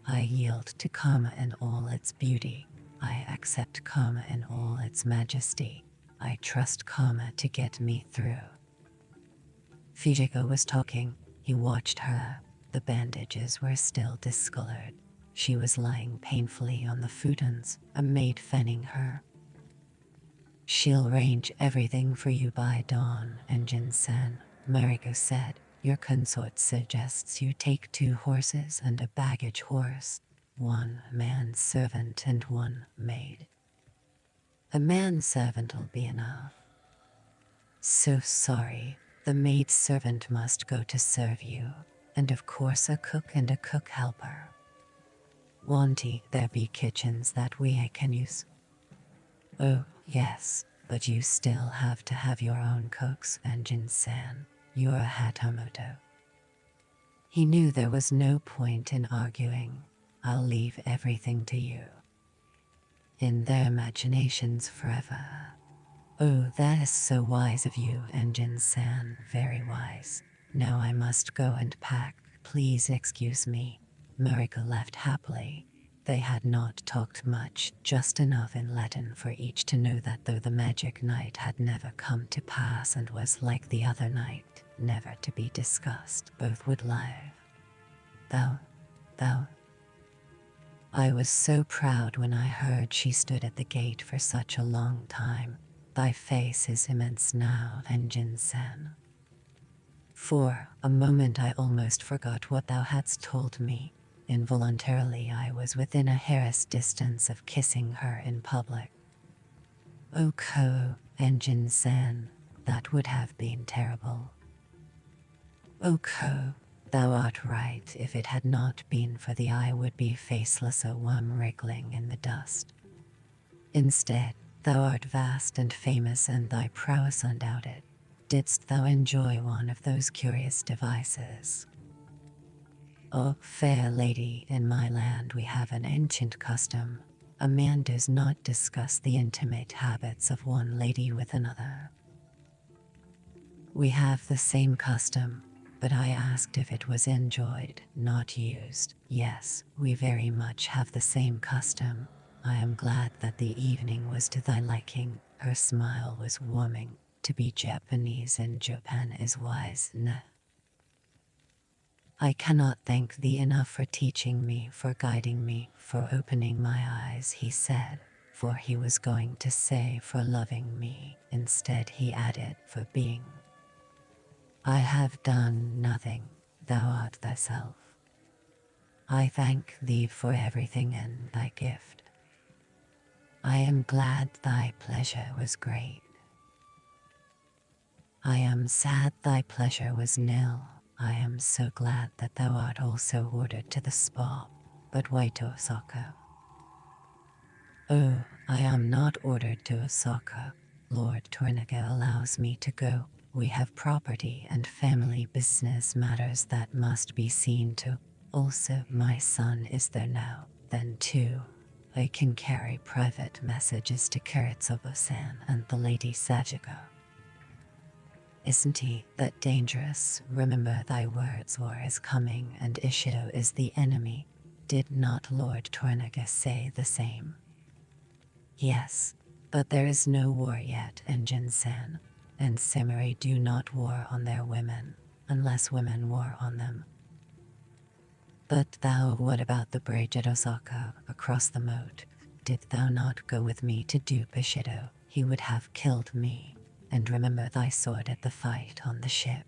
I yield to karma in all its beauty. I accept karma in all its majesty. I trust karma to get me through. Fujiko was talking. He watched her. The bandages were still discolored. She was lying painfully on the futons, a maid fanning her. She'll arrange everything for you by dawn, Engine-san, Mariko said. Your consort suggests you take 2 horses and a baggage horse, 1 manservant and 1 maid. A manservant'll be enough. So sorry, the maidservant must go to serve you, and of course a cook and a cook helper. Won't there be kitchens that we can use? Oh, yes, but you still have to have your own cooks, Engine-san. You're a Hatamoto. He knew there was no point in arguing. I'll leave everything to you. In their imaginations forever. Oh, that is so wise of you, Engine-san, very wise. Now I must go and pack. Please excuse me. Mariko left happily. They had not talked much, just enough in Latin for each to know that though the magic night had never come to pass and was like the other night, never to be discussed. Both would lie. Thou. I was so proud when I heard she stood at the gate for such a long time. Thy face is immense now, Enjin-san. For a moment I almost forgot what thou hadst told me. Involuntarily I was within a hair's distance of kissing her in public. Oh Enjin-san, that would have been terrible. Oh thou art right. If it had not been for thee I would be faceless, a worm wriggling in the dust. Instead, thou art vast and famous, and thy prowess undoubted. Didst thou enjoy one of those curious devices? Oh, fair lady, in my land we have an ancient custom. A man does not discuss the intimate habits of one lady with another. We have the same custom, but I asked if it was enjoyed, not used. Yes, we very much have the same custom. I am glad that the evening was to thy liking. Her smile was warming. To be Japanese in Japan is wise, ne? I cannot thank thee enough for teaching me, for guiding me, for opening my eyes, he said, for he was going to say for loving me. Instead he added, for being. I have done nothing, thou art thyself. I thank thee for everything and thy gift. I am glad thy pleasure was great. I am sad thy pleasure was nil. I am so glad that thou art also ordered to the spa. But why to Osaka? Oh, I am not ordered to Osaka. Lord Tornaga allows me to go. We have property and family business matters that must be seen to. Also, my son is there now. Then too, I can carry private messages to Karatsubo-san and the Lady Sajiko. Isn't he that dangerous? Remember thy words, war is coming and Ishido is the enemy. Did not Lord Tornaga say the same? Yes, but there is no war yet, Enjin-san, and samurai do not war on their women, unless women war on them. But thou, what about the bridge at Osaka, across the moat? Did thou not go with me to dupe Ishido? He would have killed me. And remember thy sword at the fight on the ship.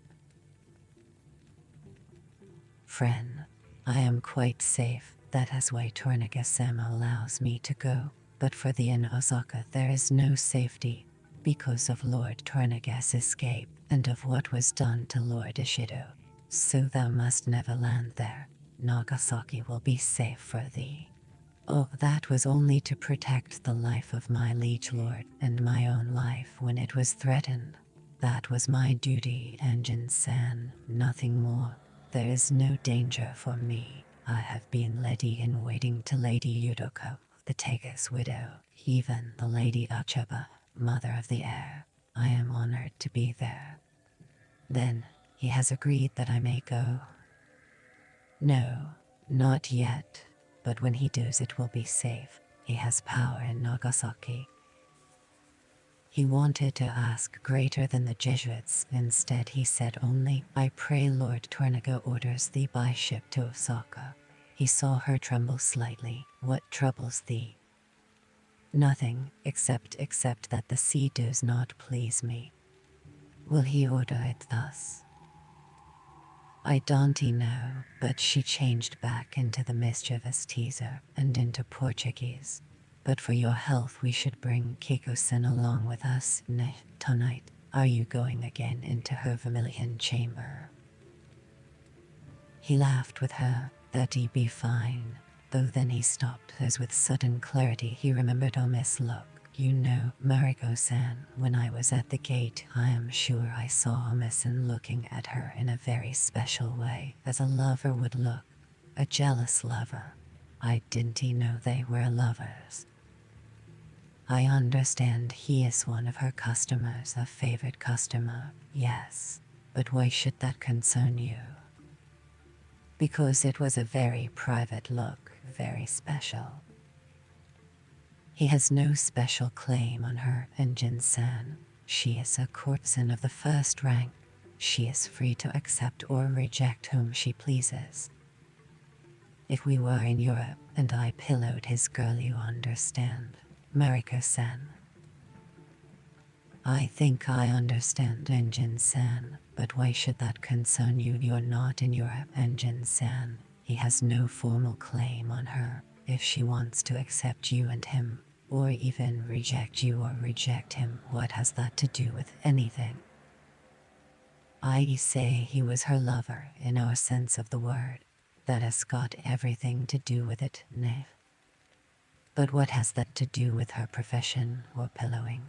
Friend, I am quite safe. That is why Tornaga-sama allows me to go. But for thee in Osaka there is no safety, because of Lord Tornaga's escape and of what was done to Lord Ishido. So thou must never land there. Nagasaki will be safe for thee. Oh, that was only to protect the life of my liege lord and my own life when it was threatened. That was my duty, Enjin-san, nothing more. There is no danger for me. I have been lady in waiting to Lady Yudoko, the Tega's widow, even the Lady Achaba, mother of the heir. I am honored to be there. Then, he has agreed that I may go? No, not yet. But when he does it will be safe. He has power in Nagasaki. He wanted to ask greater than the Jesuits. Instead he said only, I pray Lord Tornaga orders thee by ship to Osaka. He saw her tremble slightly. What troubles thee? Nothing, except that the sea does not please me. Will he order it thus? I don't know, but she changed back into the mischievous teaser and into Portuguese. But for your health we should bring Kiko-san along with us. Tonight, are you going again into her vermilion chamber? He laughed with her, that he be fine, though then he stopped as with sudden clarity he remembered Omi's look. You know, Mariko-san, when I was at the gate, I am sure I saw Omi-san looking at her in a very special way, as a lover would look, a jealous lover. I didn't know they were lovers. I understand he is one of her customers, a favored customer, yes, but why should that concern you? Because it was a very private look, very special. He has no special claim on her, Enjin-san. She is a courtesan of the first rank. She is free to accept or reject whom she pleases. If we were in Europe and I pillowed his girl, you understand, Mariko-san. I think I understand, Engine-san, but why should that concern you? You're not in Europe, Engine-san. He has no formal claim on her. If she wants to accept you and him, or even reject you or reject him, what has that to do with anything? I say he was her lover in our sense of the word. That has got everything to do with it, Nave. But what has that to do with her profession or pillowing?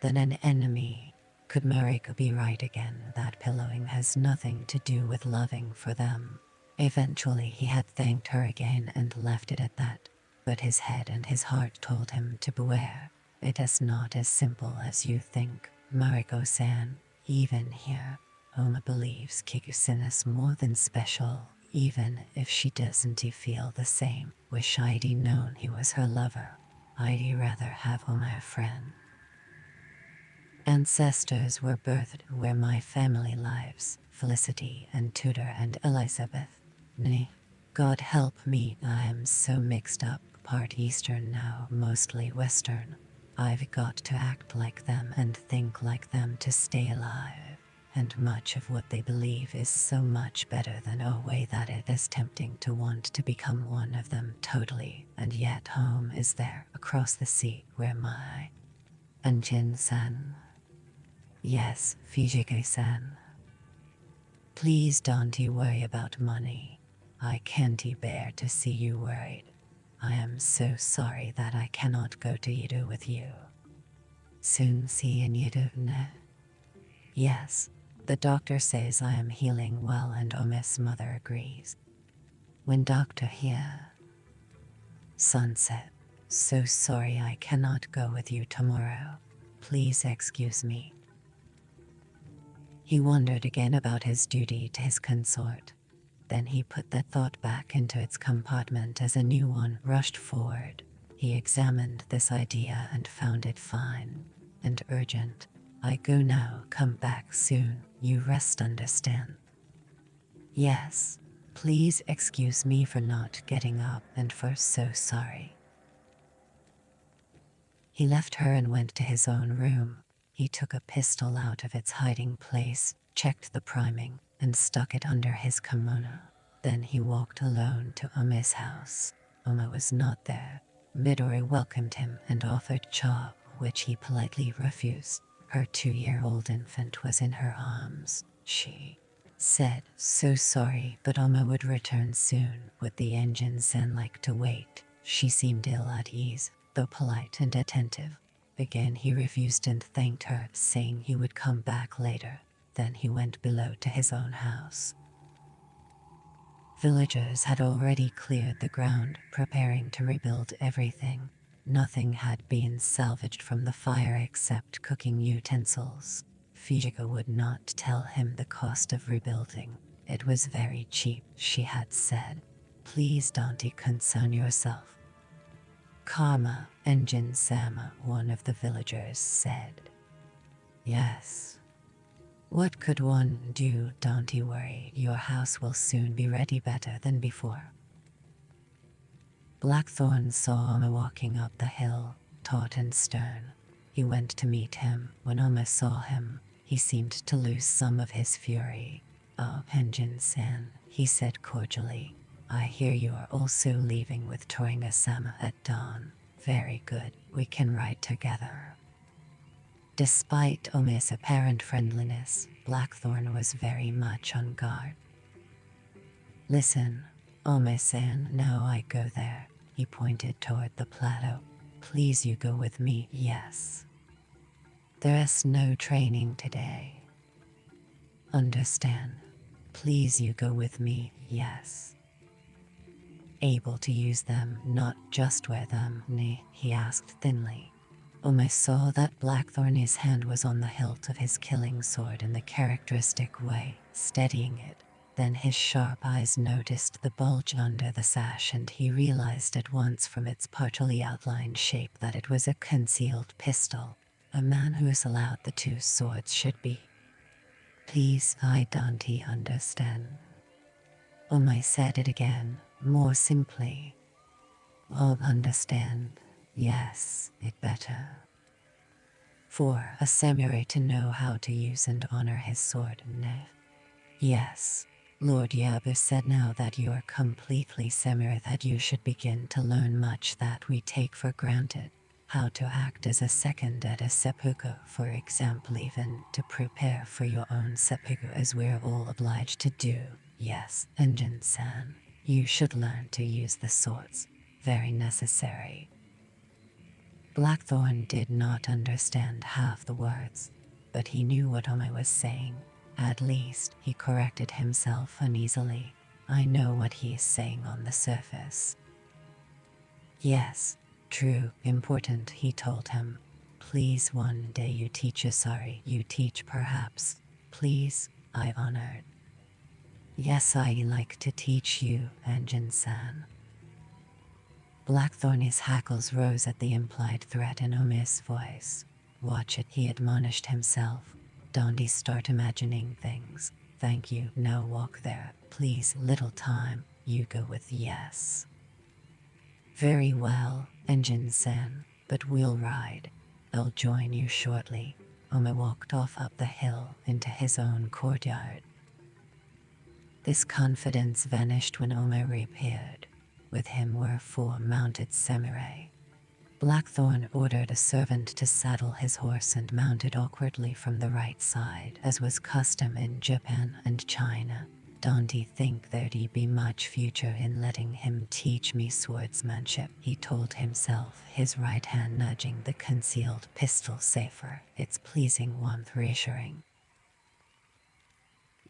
Then an enemy. Could Mariko be right again that pillowing has nothing to do with loving for them? Eventually he had thanked her again and left it at that, but his head and his heart told him to beware. It is not as simple as you think, Mariko-san. Even here, Oma believes Kikusen is more than special, even if she doesn't feel the same. Wish I'd known he was her lover. I'd rather have Oma a friend. Ancestors were birthed where my family lives, Felicity and Tudor and Elizabeth. Nay, God help me, I am so mixed up, part Eastern now, mostly Western. I've got to act like them and think like them to stay alive, and much of what they believe is so much better than a way that it is tempting to want to become one of them totally, and yet home is there, across the sea, where my Anjin-san. Yes, Fujiko-san. Please don't you worry about money. I can't bear to see you worried. I am so sorry that I cannot go to Yido with you. Soon see in Yido, ne? Yes, the doctor says I am healing well and Ome's mother agrees. When doctor here? Sunset. So sorry I cannot go with you tomorrow. Please excuse me. He wondered again about his duty to his consort. Then he put that thought back into its compartment as a new one rushed forward. He examined this idea and found it fine and urgent. I go now, come back soon. You rest, understand? Yes, please excuse me for not getting up and for so sorry. He left her and went to his own room. He took a pistol out of its hiding place, checked the priming, and stuck it under his kimono. Then he walked alone to Ome's house. Ome was not there. Midori welcomed him and offered cha, which he politely refused. Her 2-year-old infant was in her arms. She said, so sorry, but Ome would return soon. Would the Engine-san like to wait? She seemed ill at ease, though polite and attentive. Again he refused and thanked her, saying he would come back later. Then he went below to his own house. Villagers had already cleared the ground, preparing to rebuild everything. Nothing had been salvaged from the fire except cooking utensils. Fujiko would not tell him the cost of rebuilding. It was very cheap, she had said. Please don't concern yourself. Karma, Engine-sama, one of the villagers said. Yes. What could one do? Don't you worry, your house will soon be ready better than before. Blackthorn saw Ome walking up the hill, taut and stern. He went to meet him. When Ome saw him, he seemed to lose some of his fury. Oh, Engine-san, he said cordially. I hear you are also leaving with Toringa-sama at dawn. Very good, we can ride together. Despite Ome's apparent friendliness, Blackthorn was very much on guard. Listen, Ome-san, now I go there. He pointed toward the plateau. Please you go with me, yes. There is no training today. Understand. Please you go with me, yes. Able to use them, not just wear them, ne? He asked thinly. Ome saw that Blackthorn's hand was on the hilt of his killing sword in the characteristic way, steadying it. Then his sharp eyes noticed the bulge under the sash and he realized at once from its partially outlined shape that it was a concealed pistol. A man who is allowed the 2 swords should be Please, I don't understand. I said it again, more simply. I'll understand. Yes, it better. For a samurai to know how to use and honor his sword, ne? Yes. Lord Yabu said now that you are completely samurai that you should begin to learn much that we take for granted. How to act as a second at a seppuku, for example, even to prepare for your own seppuku as we're all obliged to do. Yes, Enjin-san, you should learn to use the swords. Very necessary. Blackthorn did not understand half the words, but he knew what Ome was saying. At least, he corrected himself uneasily. I know what he is saying on the surface. Yes, true, important, he told him. Please one day you teach us, sorry, you teach perhaps. Please, I honored. Yes, I like to teach you, Anjin-san. Blackthorn's hackles rose at the implied threat in Ome's voice. Watch it, he admonished himself. Don't start imagining things. Thank you, now walk there. Please, little time, you go with yes. Very well, Enjin-san, but we'll ride. I'll join you shortly. Ome walked off up the hill into his own courtyard. This confidence vanished when Ome reappeared. With him were 4 mounted samurai. Blackthorn ordered a servant to saddle his horse and mounted awkwardly from the right side, as was custom in Japan and China. Don't you think there'd be much future in letting him teach me swordsmanship? He told himself, his right hand nudging the concealed pistol safer, its pleasing warmth reassuring.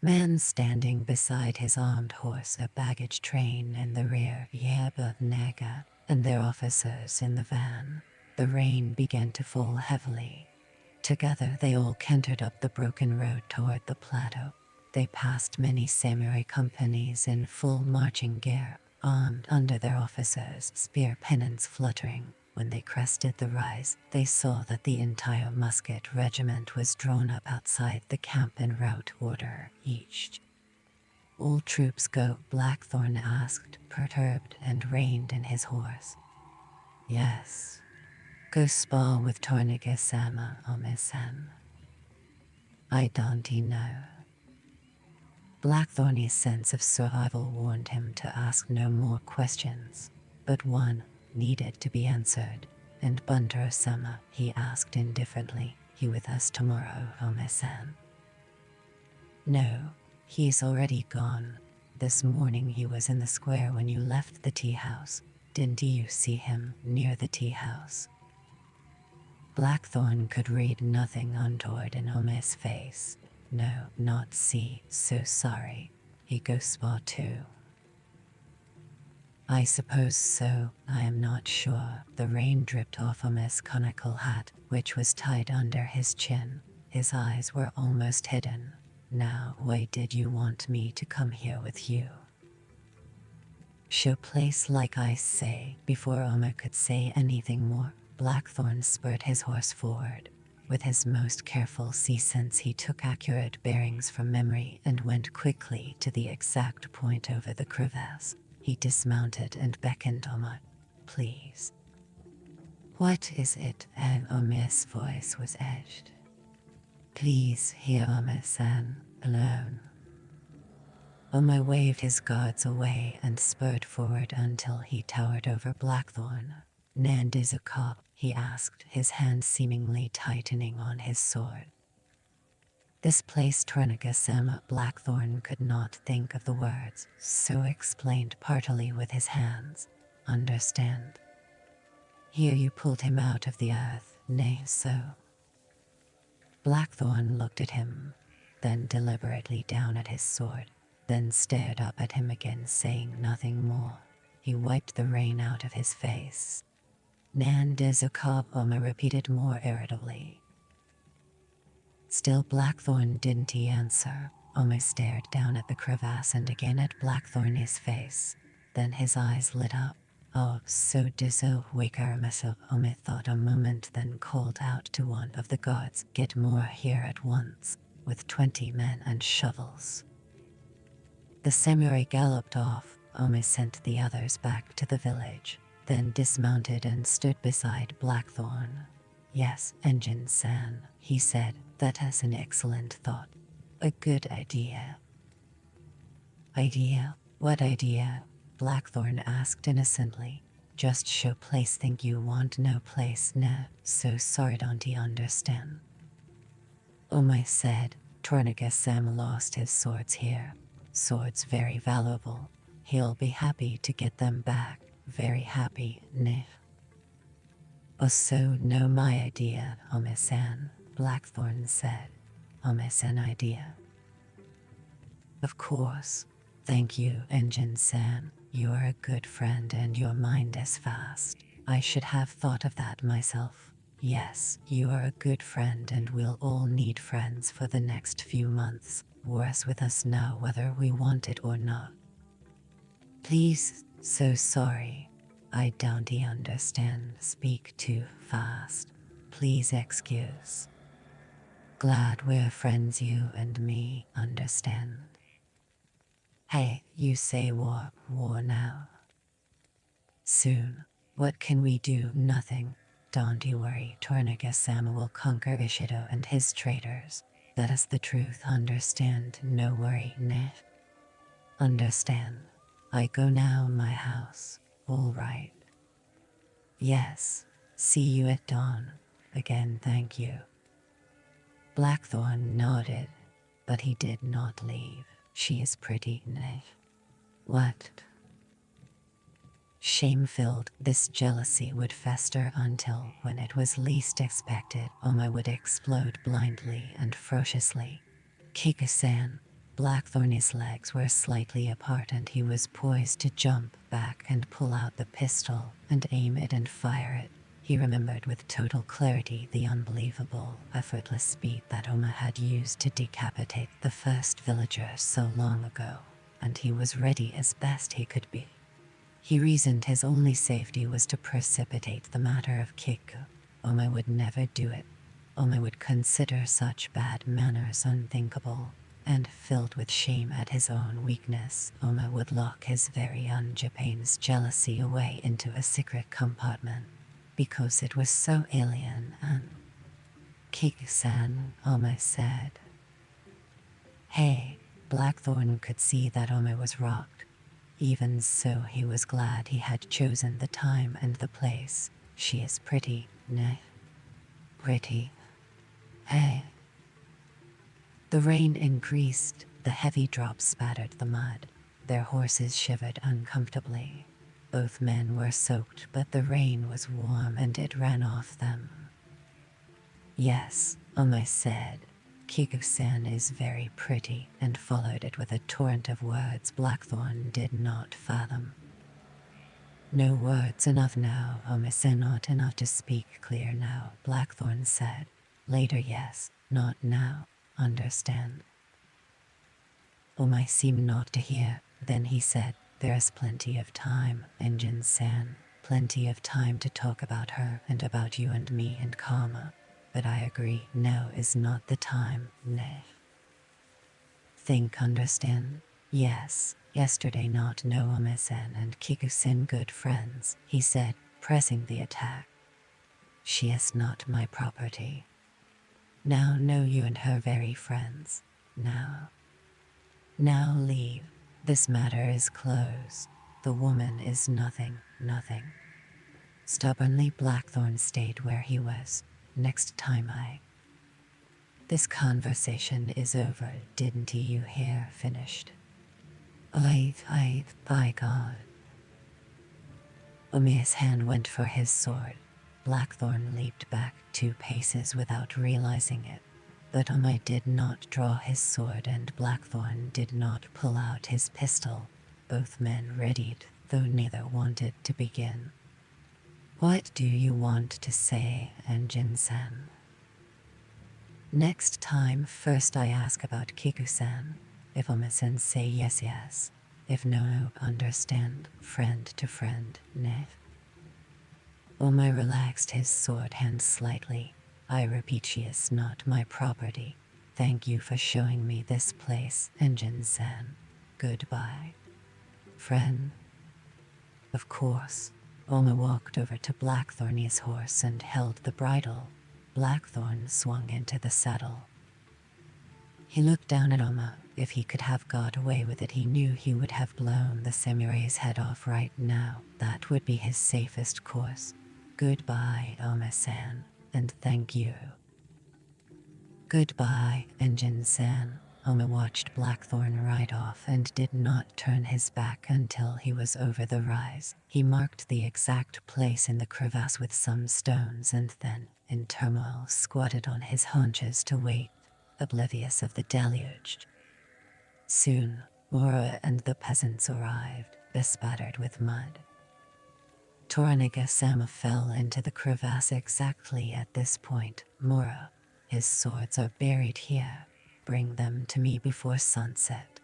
Man standing beside his armed horse, a baggage train in the rear, Yaba Naga, and their officers in the van. The rain began to fall heavily. Together they all cantered up the broken road toward the plateau. They passed many samurai companies in full marching gear, armed under their officers, spear pennants fluttering. When they crested the rise, they saw that the entire musket regiment was drawn up outside the camp in route order. Each. All troops go? Blackthorn asked, perturbed, and reined in his horse. Yes. Go spar with Torniga-sama, Ome-san. I don't know. Blackthorn's sense of survival warned him to ask no more questions, but one needed to be answered. And Buntaro-sama, he asked indifferently, he with us tomorrow, Ome-san? No, he's already gone. This morning he was in the square when you left the tea house. Didn't you see him near the tea house? Blackthorn could read nothing untoward in Ome's face. No, not see, so sorry. He goes spa too. I suppose so, I am not sure. The rain dripped off Ome's conical hat, which was tied under his chin. His eyes were almost hidden. Now, why did you want me to come here with you? Show place like I say. Before Ome could say anything more, Blackthorn spurred his horse forward. With his most careful sense, he took accurate bearings from memory and went quickly to the exact point over the crevasse. He dismounted and beckoned Ome. Please. What is it? And Ome's voice was edged. Please, hear Ome-san, alone. Ome waved his guards away and spurred forward until he towered over Blackthorn. Nand is a cop, he asked, his hand seemingly tightening on his sword. This place Torniga-sama. Blackthorn could not think of the words, so explained partly with his hands. Understand. Here you pulled him out of the earth, nay so. Blackthorn looked at him, then deliberately down at his sword, then stared up at him again, saying nothing more. He wiped the rain out of his face. Nand is a cop, Ome repeated more irritably. Still Blackthorn didn't answer. Ome stared down at the crevasse and again at Blackthorn's face. Then his eyes lit up. Oh, so Wikarameso. Ome thought a moment, then called out to one of the guards, get more here at once. with 20 men and shovels. The samurai galloped off. Ome sent the others back to the village, then dismounted and stood beside Blackthorn. Yes, Engine-san, he said, that is an excellent thought. A good idea. Idea? What idea? Blackthorn asked innocently. Just show place think you want no place no, so sorry don't you understand? Ome said, Tornagus-sam lost his swords here. Swords very valuable. He'll be happy to get them back. Very happy, ne? Oh, so no my idea, Ome-san, Blackthorn said. Ome-san idea. Of course. Thank you, Engine-san. You're a good friend and your mind is fast. I should have thought of that myself. Yes, you are a good friend and we'll all need friends for the next few months. Worse with us now whether we want it or not. Please, so sorry. I don't understand. Speak too fast. Please excuse. Glad we're friends you and me, understand. Hey, you say war now. Soon. What can we do? Nothing. Don't you worry, Tornagus-sama will conquer Ishido and his traitors. That is the truth, understand? No worry, ne? Understand. I go now my house. All right. Yes. See you at dawn. Again thank you. Blackthorn nodded, but he did not leave. She is pretty, ne? What? Shame-filled, this jealousy would fester until, when it was least expected, Ome would explode blindly and ferociously. Kiku-san. Blackthorn's legs were slightly apart and he was poised to jump back and pull out the pistol and aim it and fire it. He remembered with total clarity the unbelievable, effortless speed that Ome had used to decapitate the first villager so long ago, and he was ready as best he could be. He reasoned his only safety was to precipitate the matter of Kiku. Ome would never do it. Ome would consider such bad manners unthinkable, and filled with shame at his own weakness, Ome would lock his very own Japan's jealousy away into a secret compartment, because it was so alien and... Kiku-san, Ome said. Hey, Blackthorn could see that Ome was rocked. Even so, he was glad he had chosen the time and the place. She is pretty, ne? Pretty. Hey. The rain increased, the heavy drops spattered the mud. Their horses shivered uncomfortably. Both men were soaked, but the rain was warm and it ran off them. Yes, Ome said. Kiku-san is very pretty, and followed it with a torrent of words Blackthorn did not fathom. No words enough now, Ome-san, not enough to speak clear now, Blackthorn said. Later, yes, not now, understand. Ome seemed not to hear. Then he said, there's plenty of time, Engine-san, plenty of time to talk about her and about you and me and Karma. But I agree, now is not the time, ne? Think, understand? Yes, yesterday not no Ome-san and Kiku-san good friends, he said, pressing the attack. She is not my property. Now know you and her very friends. Now leave. This matter is closed. The woman is nothing. Stubbornly Blackthorn stayed where he was. Next time This conversation is over, didn't you hear? Finished. By God. Ome's hand went for his sword. Blackthorn leaped back 2 paces without realizing it. But Ome did not draw his sword and Blackthorn did not pull out his pistol. Both men readied, though neither wanted to begin. What do you want to say, Engine-san? Next time, first I ask about Kiku-san. If Ome-san say yes. If no, understand, friend to friend, ne? Ome relaxed his sword hand slightly. I repeat, she is not my property. Thank you for showing me this place, Engine-san. Goodbye, friend. Of course, Oma walked over to Blackthorny's horse and held the bridle. Blackthorn swung into the saddle. He looked down at Oma. If he could have got away with it, he knew he would have blown the samurai's head off right now. That would be his safest course. Goodbye, Oma-san, and thank you. Goodbye, Engine-san. Oma watched Blackthorn ride off and did not turn his back until he was over the rise. He marked the exact place in the crevasse with some stones and then, in turmoil, squatted on his haunches to wait, oblivious of the deluge. Soon, Mura and the peasants arrived, bespattered with mud. Toraniga-sama fell into the crevasse exactly at this point. Mura, his swords are buried here. Bring them to me before sunset.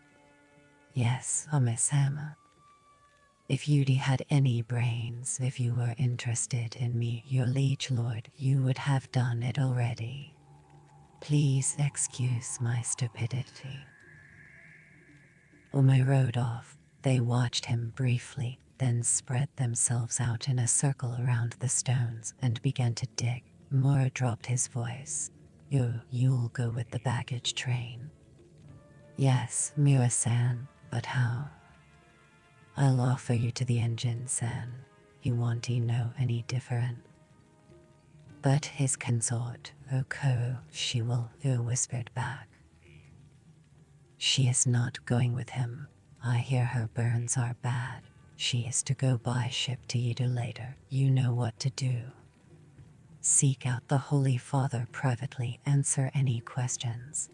Yes, Ome-sama. If Yudi had any brains, if you were interested in me, your liege lord, you would have done it already. Please excuse my stupidity. Ome rode off. They watched him briefly, then spread themselves out in a circle around the stones and began to dig. Mura dropped his voice. You'll go with the baggage train. Yes, Mura-san, but how? I'll offer you to the Engine-san. You won't know any different. But his consort, Oko, she will, whispered back. She is not going with him. I hear her burns are bad. She is to go by ship to Yidu later. You know what to do. Seek out the Holy Father privately, answer any questions.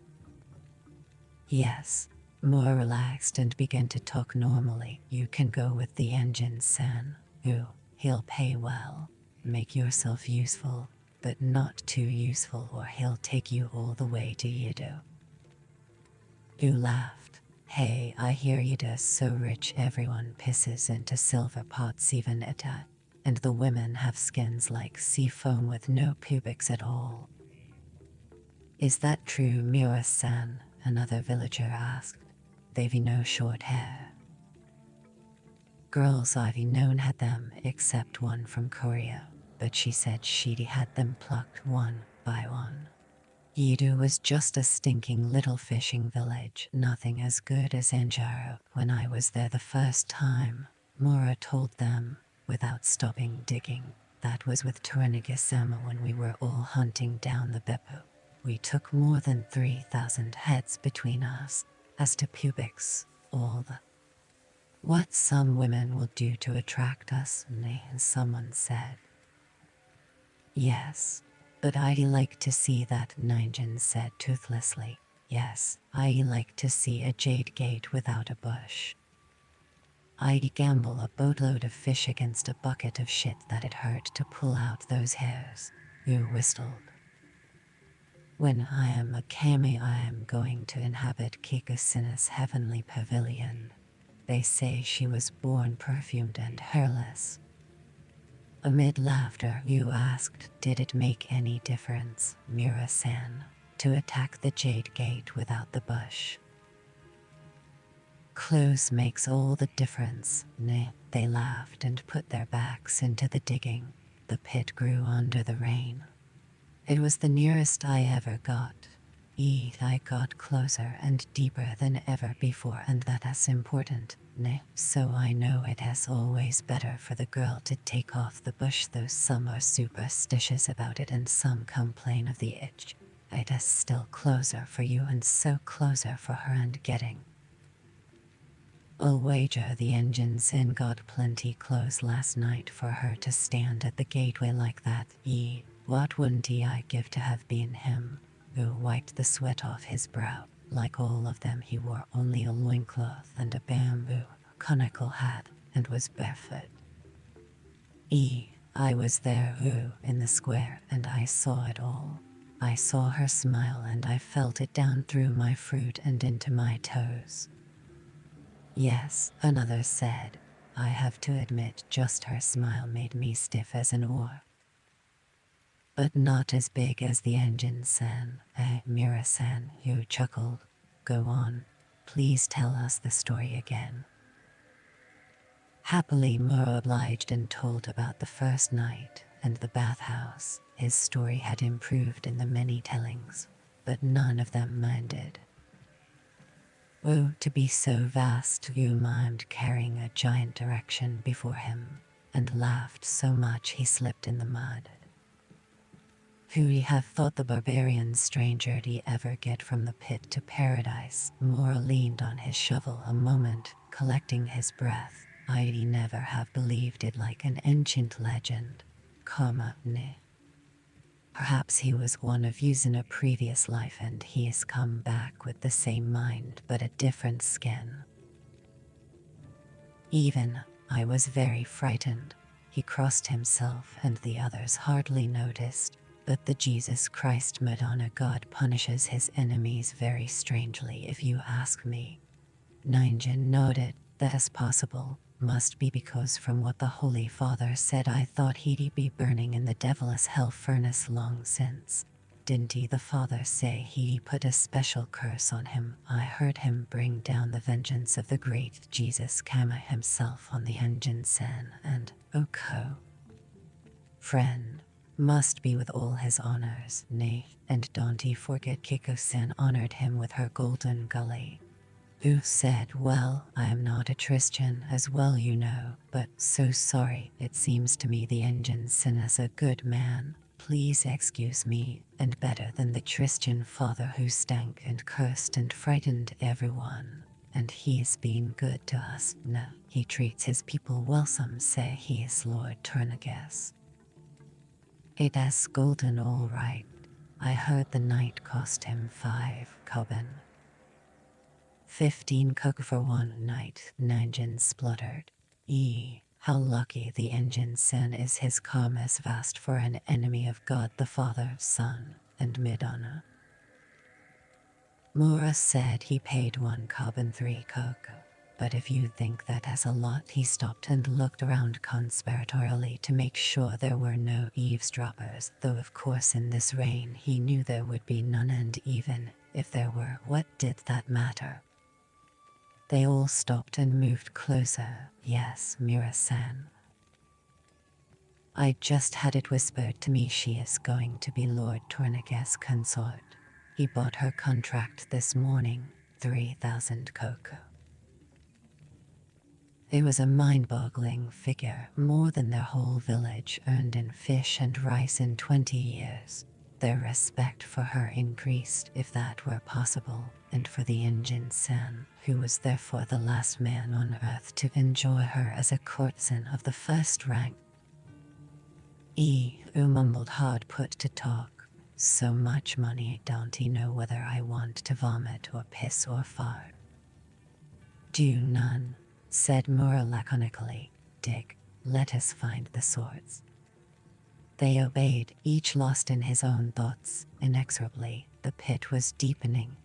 Yes, more relaxed and began to talk normally. You can go with the Engine-san. He'll pay well. Make yourself useful, but not too useful or he'll take you all the way to Yidu. You laughed. Hey, I hear Yidu's so rich everyone pisses into silver pots even at that. And the women have skins like sea foam with no pubics at all. Is that true, Mura-san? Another villager asked. They've no short hair. Girls I've known had them, except one from Korea, but she said she'd had them plucked one by one. Yidu was just a stinking little fishing village, nothing as good as Anjaro. When I was there the first time, Mura told them, without stopping digging. That was with Toraniga-sama when we were all hunting down the Beppu. We took more than 3,000 heads between us. As to pubics, all the... What some women will do to attract us, someone said. Yes, but I'd like to see that, Ninjin said toothlessly. Yes, I like to see a jade gate without a bush. I'd gamble a boatload of fish against a bucket of shit that it hurt to pull out those hairs. You whistled. When I am a kami, I am going to inhabit Kikusina's heavenly pavilion. They say she was born perfumed and hairless. Amid laughter, you asked, did it make any difference, Mura-san, to attack the jade gate without the bush? Clothes makes all the difference. They laughed and put their backs into the digging. The pit grew under the rain. It was the nearest I ever got. I got closer and deeper than ever before, and that is important. So I know it is always better for the girl to take off the bush, though some are superstitious about it and some complain of the itch. It is still closer for you and so closer for her and getting. I'll wager the Engine-san got plenty clothes last night for her to stand at the gateway like that. What wouldn't I give to have been him, who wiped the sweat off his brow. Like all of them, he wore only a loincloth and a bamboo conical hat and was barefoot. I was there, in the square, and I saw it all. I saw her smile and I felt it down through my fruit and into my toes. Yes, another said. I have to admit, just her smile made me stiff as an oar. but not as big as the engine-san, Mira-san, you chuckled. Go on, please tell us the story again. Happily, Mura obliged and told about the first night and the bathhouse. His story had improved in the many tellings, but none of them minded. Oh, to be so vast, you mimed carrying a giant erection before him, and laughed so much he slipped in the mud. Who'd have thought the barbarian stranger'd he ever get from the pit to paradise? Mora leaned on his shovel a moment, collecting his breath. I'd never have believed it like an ancient legend. Ne. Perhaps he was one of yous in a previous life and he has come back with the same mind but a different skin. Even I was very frightened. He crossed himself and the others hardly noticed, but the Jesus Christ Madonna God punishes his enemies very strangely if you ask me. Ninjin nodded. That is possible. Must be because from what the Holy Father said I thought he'd be burning in the devilish hell furnace long since. Didn't he the Father say he put a special curse on him? I heard him bring down the vengeance of the great Jesus Kama himself on the engine-san and Oko. Friend, must be with all his honors, nay, and don't he forget Kiko-san honored him with her golden gully. Who said, well, I am not a Christian as well you know, but so sorry, it seems to me the engine-san is a good man, please excuse me, and better than the Christian father who stank and cursed and frightened everyone, and he's been good to us, no, he treats his people well, some say he is Lord Turnagus. It is golden all right, I heard the night cost him 5 koban. 15 cook for one night, Ninjin spluttered. How lucky the engine-san is his karma's vast for an enemy of God the Father, Son, and Madonna. Mura said he paid 1 koban 3 cook, but if you think that has a lot, he stopped and looked around conspiratorially to make sure there were no eavesdroppers, though of course in this reign he knew there would be none, and even if there were, what did that matter? They all stopped and moved closer. Yes, Mira-san. I just had it whispered to me she is going to be Lord Tornigas' consort. He bought her contract this morning, 3,000 cocoa. It was a mind-boggling figure, more than their whole village earned in fish and rice in 20 years. Their respect for her increased, if that were possible, and for the engine-san, who was therefore the last man on earth to enjoy her as a courtesan of the first rank. Who mumbled hard put to talk. So much money, don't he know whether I want to vomit or piss or fart? Do none, said Mura laconically. Dick, let us find the swords. They obeyed, each lost in his own thoughts. Inexorably, the pit was deepening.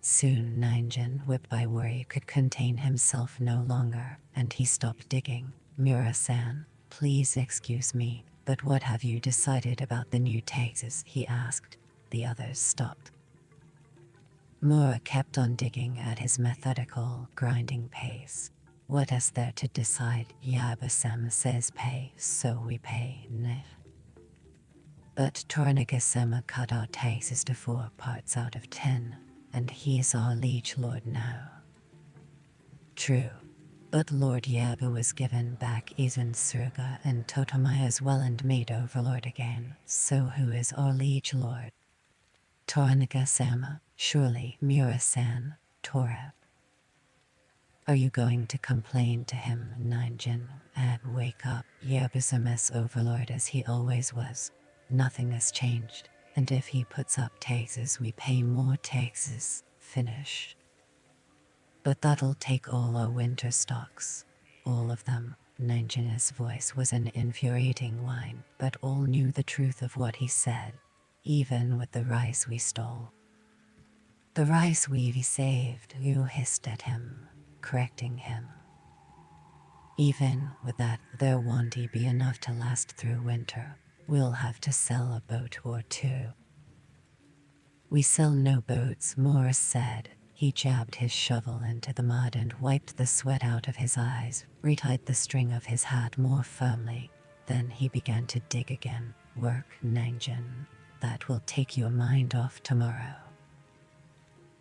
Soon Ninjin, whipped by worry, could contain himself no longer, and he stopped digging. Mura-san, please excuse me, but what have you decided about the new taxes? He asked. The others stopped. Mura kept on digging at his methodical, grinding pace. What is there to decide? Yaba-sama says pay, so we pay, ne? But Tornaga-sama cut our taxes to 4 parts out of 10, and he is our liege lord now. True, but Lord Yabu was given back Izan Surga and Totomai as well and made overlord again, so who is our liege lord? Tornaga-sama, surely, Mura-san, Torab. Are you going to complain to him, Ninjin, and wake up? Yabu-sama's overlord as he always was. Nothing has changed, and if he puts up taxes we pay more taxes. Finish. But that'll take all our winter stocks. All of them. Ninjin's voice was an infuriating whine, but all knew the truth of what he said. Even with the rice we stole. The rice we saved, you hissed at him, correcting him. Even with that, there won't be enough to last through winter. We'll have to sell a boat or two. We sell no boats, Morris said. He jabbed his shovel into the mud and wiped the sweat out of his eyes, retied the string of his hat more firmly. Then he began to dig again. Work, Nanjin. That will take your mind off tomorrow.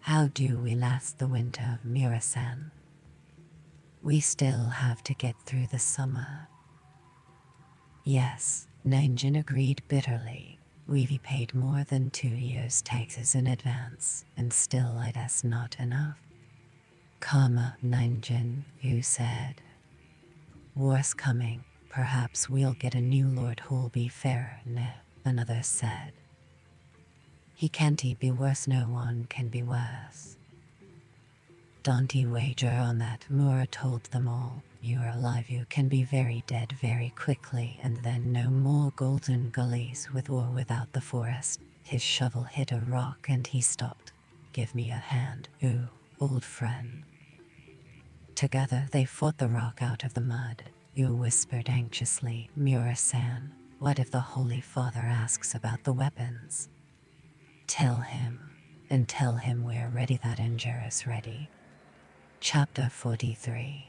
How do we last the winter, Mira-san? We still have to get through the summer. Yes, Nanjin agreed bitterly. We've paid more than 2 years' taxes in advance, and still that's not enough. Karma, Nanjin, you said. War's coming. Perhaps we'll get a new lord who'll be fairer, another said. He can't be worse, no one can be worse. Don't wager on that, Mura told them all. You're alive, you can be very dead very quickly, and then no more golden gullies with or without the forest. His shovel hit a rock and he stopped. Give me a hand, ooh, old friend. Together they fought the rock out of the mud. You whispered anxiously, Mura-san, what if the Holy Father asks about the weapons? Tell him, and tell him we're ready, that Injure is ready. Chapter 43.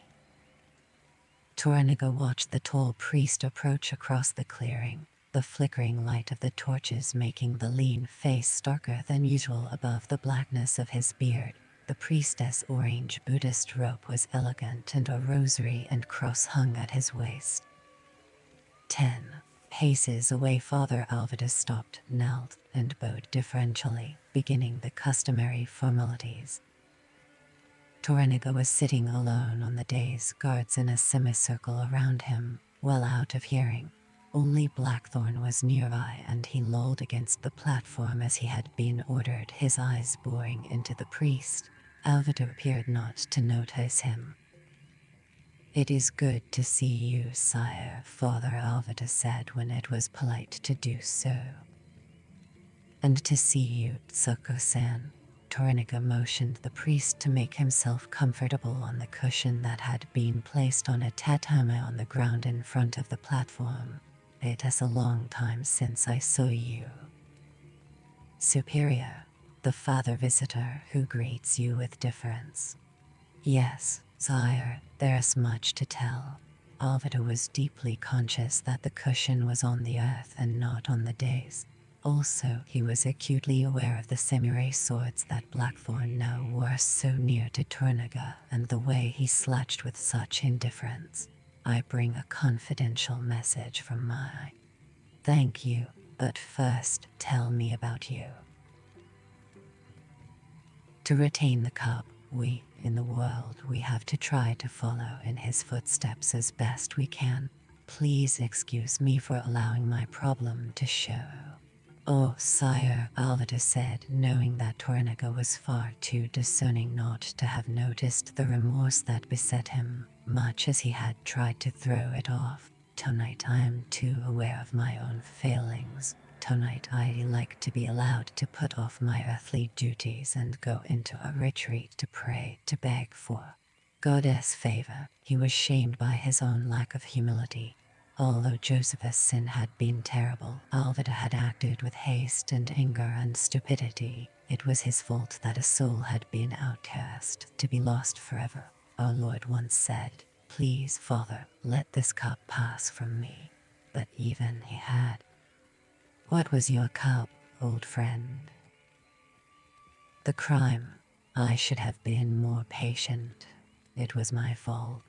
Toranaga watched the tall priest approach across the clearing, the flickering light of the torches making the lean face starker than usual above the blackness of his beard. The priestess' orange Buddhist robe was elegant, and a rosary and cross hung at his waist. 10 paces away, Father Alvida stopped, knelt, and bowed deferentially, beginning the customary formalities. Toranaga was sitting alone on the dais, guards in a semicircle around him, well out of hearing. Only Blackthorn was nearby, and he lolled against the platform as he had been ordered, his eyes boring into the priest. Alvida appeared not to notice him. It is good to see you, sire, Father Alvida said when it was polite to do so. And to see you, Tsuko-san. Toranaga motioned the priest to make himself comfortable on the cushion that had been placed on a tatami on the ground in front of the platform. It is a long time since I saw you. Superior, the father visitor who greets you with deference. Yes, sire, there's much to tell. Alvida was deeply conscious that the cushion was on the earth and not on the dais. Also, he was acutely aware of the samurai swords that Blackthorn now wore so near to Toranaga, and the way he slouched with such indifference. I bring a confidential message from my... Thank you, but first tell me about you. To retain the cup, we, in the world, we have to try to follow in his footsteps as best we can. Please excuse me for allowing my problem to show. Oh, sire, Alvida said, knowing that Toranaga was far too discerning not to have noticed the remorse that beset him, much as he had tried to throw it off. Tonight I am too aware of my own failings. Tonight I like to be allowed to put off my earthly duties and go into a retreat to pray, to beg for Goddess favor. He was shamed by his own lack of humility. Although Josephus' sin had been terrible, Alvida had acted with haste and anger and stupidity. It was his fault that a soul had been outcast, to be lost forever. Our Lord once said, "Please, Father, let this cup pass from me." But even he had. What was your cup, old friend? The crime. I should have been more patient. It was my fault.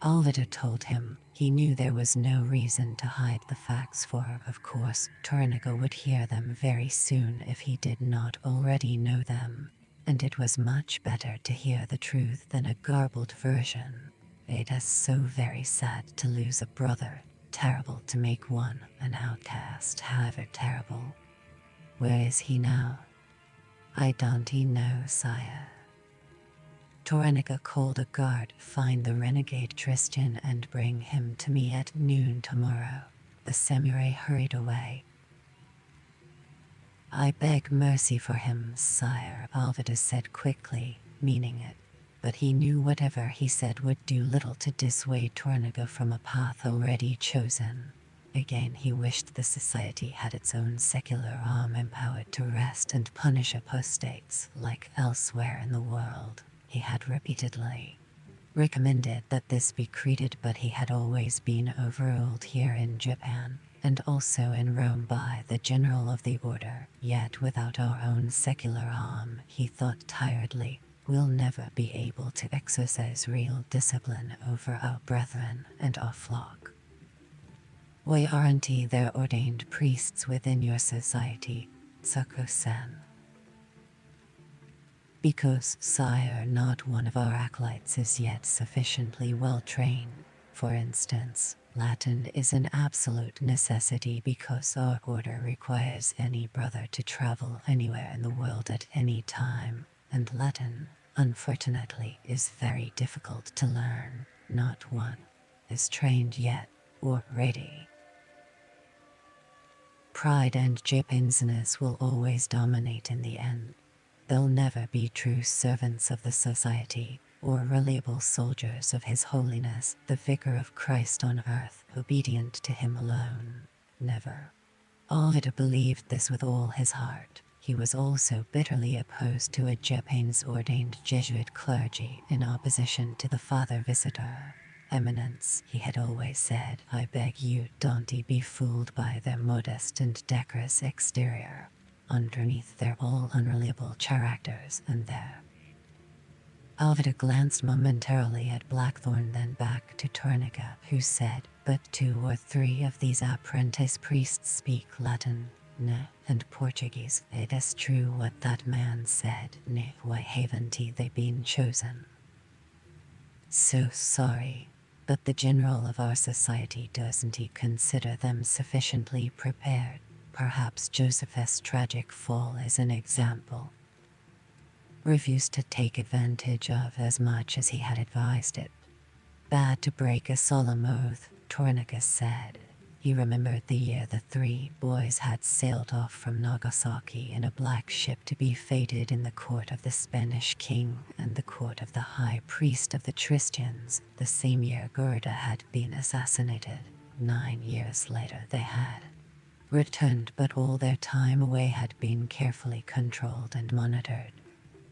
Alvida told him. He knew there was no reason to hide the facts, for, of course, Toranaga would hear them very soon if he did not already know them, and it was much better to hear the truth than a garbled version. It is so very sad to lose a brother, terrible to make one an outcast, however terrible. Where is he now? I don't know, sire. Toranaga called a guard, find the renegade Tristan and bring him to me at noon tomorrow. The samurai hurried away. I beg mercy for him, sire, Alvida said quickly, meaning it. But he knew whatever he said would do little to dissuade Toranaga from a path already chosen. again he wished the society had its own secular arm empowered to arrest and punish apostates like elsewhere in the world. He had repeatedly recommended that this be created, but he had always been overruled here in Japan and also in Rome by the general of the order. Yet without our own secular arm, he thought tiredly, we'll never be able to exercise real discipline over our brethren and our flock. Why aren't there ordained priests within your society, Saku-san? Because, sire, not one of our acolytes is yet sufficiently well trained. For instance, Latin is an absolute necessity because our order requires any brother to travel anywhere in the world at any time, and Latin, unfortunately, is very difficult to learn. Not one is trained yet or ready. Pride and Japanesness will always dominate in the end. They'll never be true servants of the society, or reliable soldiers of His Holiness, the Vicar of Christ on earth, obedient to Him alone. Never. Ovid believed this with all his heart. He was also bitterly opposed to a Japanese ordained Jesuit clergy in opposition to the Father Visitor. Eminence, he had always said, I beg you don't be fooled by their modest and decorous exterior. Underneath they're all unreliable characters, and there. Alvida glanced momentarily at Blackthorn, then back to Tornica, who said, but 2 or 3 of these apprentice priests speak Latin, and Portuguese. It is true what that man said, why haven't they been chosen? So sorry, but the general of our society doesn't consider them sufficiently prepared. Perhaps Joseph's tragic fall is an example. Refused to take advantage of as much as he had advised it. Bad to break a solemn oath, Tornicus said. He remembered the year the 3 boys had sailed off from Nagasaki in a black ship to be feted in the court of the Spanish king and the court of the high priest of the Christians. The same year Gerda had been assassinated. 9 years later they had returned, but all their time away had been carefully controlled and monitored.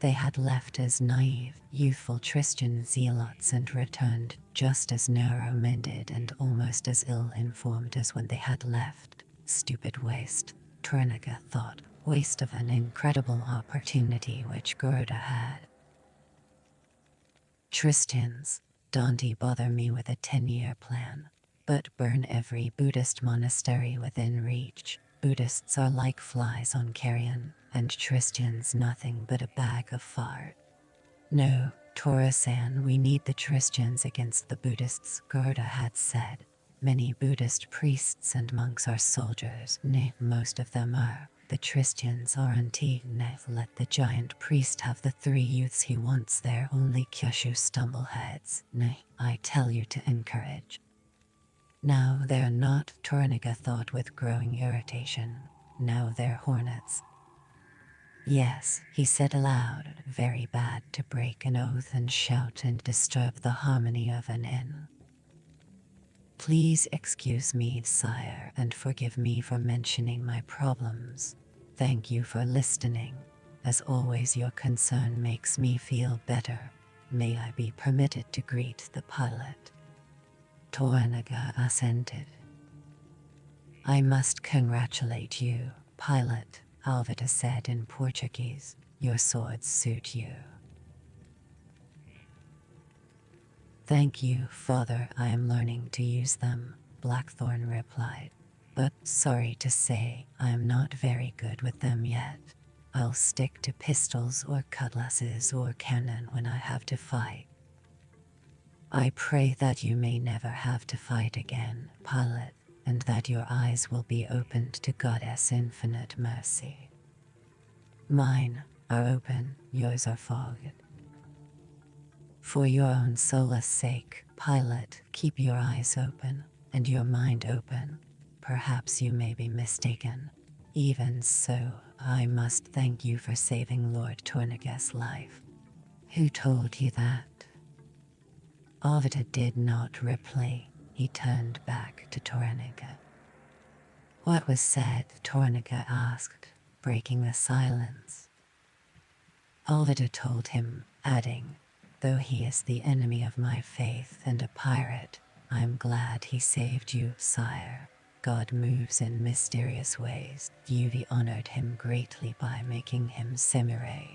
They had left as naive, youthful Christian zealots and returned just as narrow-minded and almost as ill-informed as when they had left. Stupid waste, Tornica thought, waste of an incredible opportunity which Gerda had. Christians, don't bother me with a 10-year plan, but burn every Buddhist monastery within reach. Buddhists are like flies on carrion, and Christians nothing but a bag of fart. No, Tora-san, we need the Christians against the Buddhists, Gerda had said. Many Buddhist priests and monks are soldiers, most of them are. The Christians aren't. Let the giant priest have the 3 youths he wants there, only Kyushu stumbleheads. I tell you to encourage. Now they're not, Tornica thought with growing irritation. Now they're hornets. Yes, he said aloud, very bad to break an oath and shout and disturb the harmony of an inn. Please excuse me, sire, and forgive me for mentioning my problems. Thank you for listening. As always, your concern makes me feel better. May I be permitted to greet the pilot? Tornica assented. I must congratulate you, pilot, Alvida said in Portuguese. Your swords suit you. Thank you, father, I am learning to use them, Blackthorn replied. But, sorry to say, I am not very good with them yet. I'll stick to pistols or cutlasses or cannon when I have to fight. I pray that you may never have to fight again, pilot, and that your eyes will be opened to Goddess' infinite mercy. Mine are open, yours are fogged. For your own solace sake, pilot, keep your eyes open, and your mind open. Perhaps you may be mistaken. Even so, I must thank you for saving Lord Tornica's life. Who told you that? Alvida did not reply. He turned back to Tornica. What was said? Tornica asked, breaking the silence. Alvida told him, adding, though he is the enemy of my faith and a pirate, I'm glad he saved you, sire. God moves in mysterious ways. Yuvi honored him greatly by making him samurai.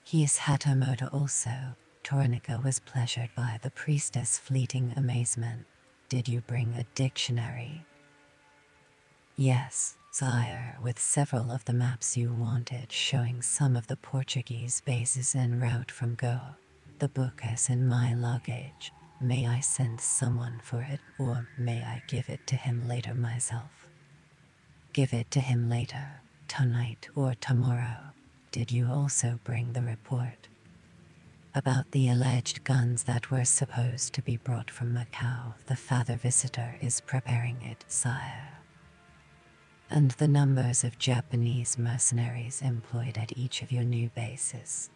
He is Hatamoto also. Tornica was pleasured by the priestess' fleeting amazement. Did you bring a dictionary? Yes, sire, with several of the maps you wanted showing some of the Portuguese bases en route from Goa. The book is in my luggage. May I send someone for it, or may I give it to him later myself? Give it to him later, tonight or tomorrow. Did you also bring the report? About the alleged guns that were supposed to be brought from Macau, the father visitor is preparing it, sire. And the numbers of Japanese mercenaries employed at each of your new bases.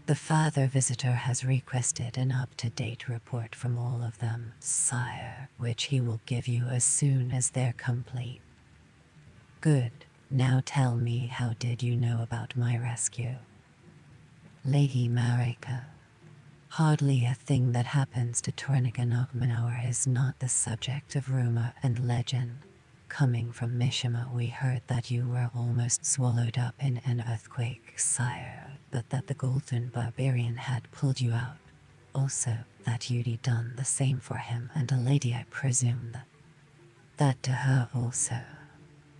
The father visitor has requested an up-to-date report from all of them, sire, which he will give you as soon as they're complete. Good. Now tell me, how did you know about my rescue? Lady Marika. Hardly a thing that happens to Tornica Nogmanauer is not the subject of rumor and legend. Coming from Mishima, we heard that you were almost swallowed up in an earthquake, sire, but that the Golden Barbarian had pulled you out. Also, that you'd done the same for him and a lady, I presume that to her also.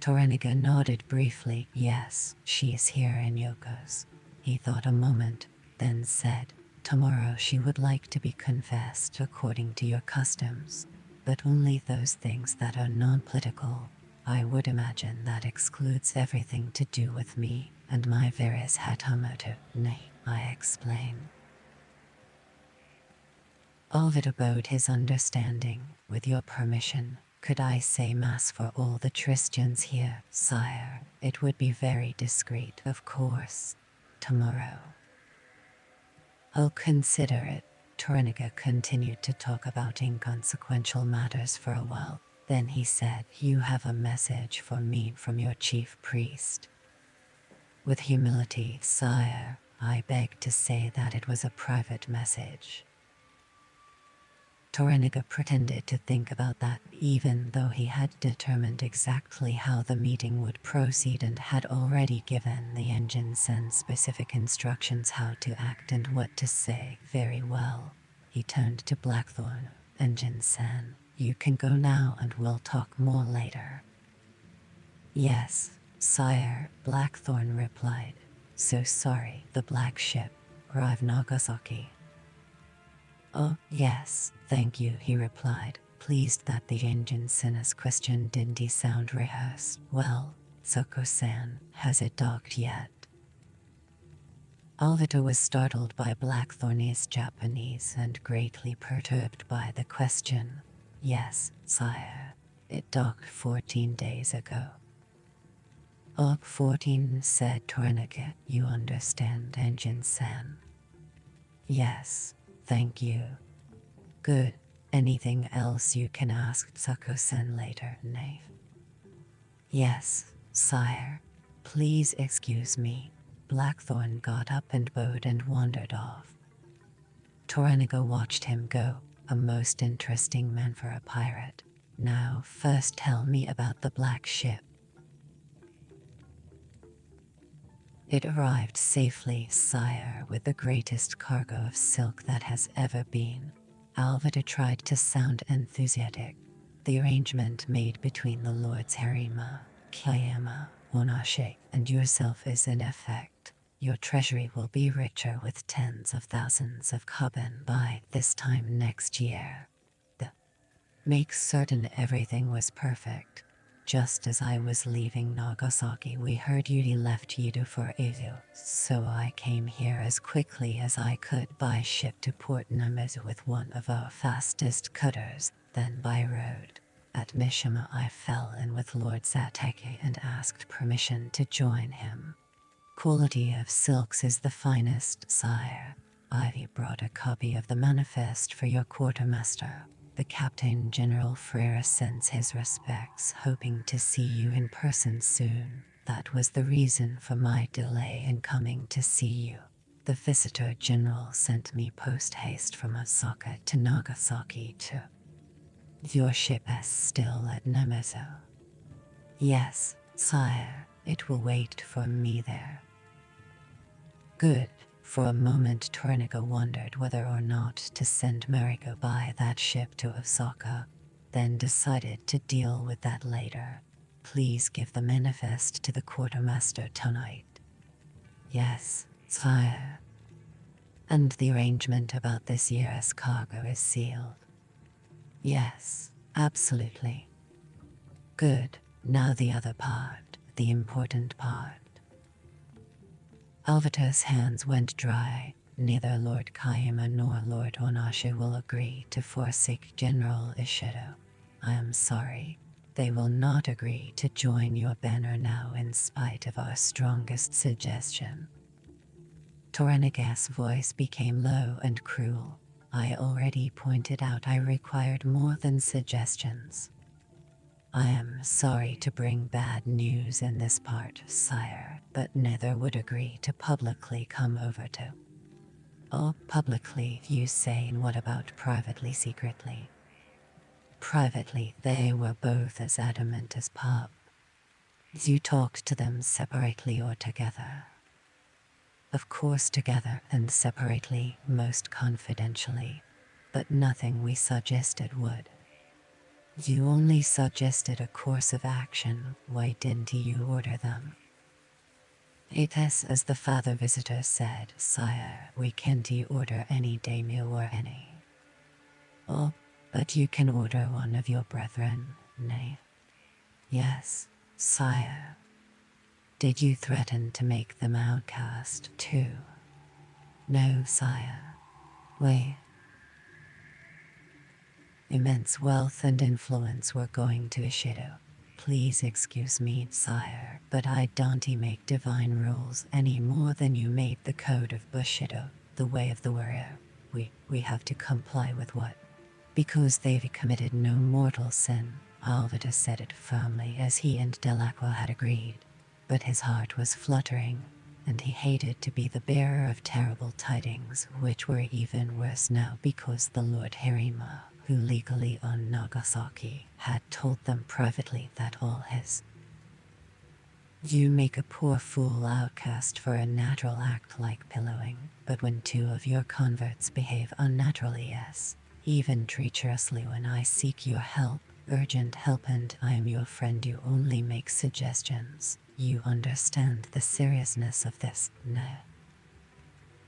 Tornica nodded briefly. Yes, she is here in Yoko's. He thought a moment, then said, tomorrow she would like to be confessed according to your customs. But only those things that are non-political. I would imagine that excludes everything to do with me and my various Hatamoto. Nay, I explain. Alvida bowed his understanding. With your permission, could I say mass for all the Christians here, sire? It would be very discreet, of course. Tomorrow. I'll consider it. Tornica continued to talk about inconsequential matters for a while. Then he said, you have a message for me from your chief priest. With humility, sire, I beg to say that it was a private message. Tornica pretended to think about that, even though he had determined exactly how the meeting would proceed and had already given the engine-sen specific instructions how to act and what to say. Very well. He turned to Blackthorn. Engine-sen, you can go now and we'll talk more later. Yes, sire, Blackthorn replied. So sorry, the black ship arrived Nagasaki. Oh, yes, thank you, he replied, pleased that the engine-sen's question didn't sound rehearsed. Well, Soko-san, has it docked yet? Alvida was startled by Blackthorn's Japanese and greatly perturbed by the question. Yes, sire, it docked 14 days ago. Oh, 14, said Tornica. You understand, engine-sen? Yes. Thank you. Good. Anything else you can ask Sako-sen later, knave? Yes, sire. Please excuse me. Blackthorn got up and bowed and wandered off. Tornica watched him go, a most interesting man for a pirate. Now, first tell me about the black ship. It arrived safely, sire, with the greatest cargo of silk that has ever been. Alvida tried to sound enthusiastic. The arrangement made between the Lords Harima, Kayama, Onashe, and yourself is in effect. Your treasury will be richer with tens of thousands of koban by this time next year. Make certain everything was perfect. Just as I was leaving Nagasaki, we heard Yuri left Yido for Edo, so I came here as quickly as I could by ship to Port Namezu with one of our fastest cutters, then by road. At Mishima I fell in with Lord Satake and asked permission to join him. Quality of silks is the finest, sire. Ivy brought a copy of the manifest for your quartermaster. The Captain General Frere sends his respects, hoping to see you in person soon. That was the reason for my delay in coming to see you. The Visitor General sent me post-haste from Osaka to Nagasaki too. Your ship is still at Nemezo. Yes, sire, it will wait for me there. Good. For a moment Torniga wondered whether or not to send Mariko by that ship to Osaka, then decided to deal with that later. Please give the manifest to the quartermaster tonight. Yes, sire. And the arrangement about this year's cargo is sealed. Yes, absolutely. Good. Now the other part, the important part. Alvatar's hands went dry. Neither Lord Kayama nor Lord Onashi will agree to forsake General Ishido. I am sorry. They will not agree to join your banner now in spite of our strongest suggestion. Toraniga's voice became low and cruel. I already pointed out I required more than suggestions. I am sorry to bring bad news in this part, sire, but neither would agree to publicly come over to. Oh, publicly, you say, and what about privately, secretly? Privately, they were both as adamant as pub. You talked to them separately or together? Of course together, and separately, most confidentially, but nothing we suggested would. You only suggested a course of action. Why didn't you order them? It is as the Father Visitor said, sire, we can't order any daimyo or any. Oh, but you can order one of your brethren, nay. Yes, sire. Did you threaten to make them outcast, too? No, sire. Wait. Immense wealth and influence were going to Ishido. Please excuse me, sire, but I don't make divine rules any more than you made the code of Bushido, the way of the warrior. We have to comply with what? Because they've committed no mortal sin. Alvida said it firmly as he and Delacqua had agreed, but his heart was fluttering, and he hated to be the bearer of terrible tidings, which were even worse now because the Lord Harima, who legally owned Nagasaki, had told them privately that all his. You make a poor fool outcast for a natural act like pillowing, but when two of your converts behave unnaturally, yes, even treacherously when I seek your help, urgent help, and I am your friend, you only make suggestions. You understand the seriousness of this, no?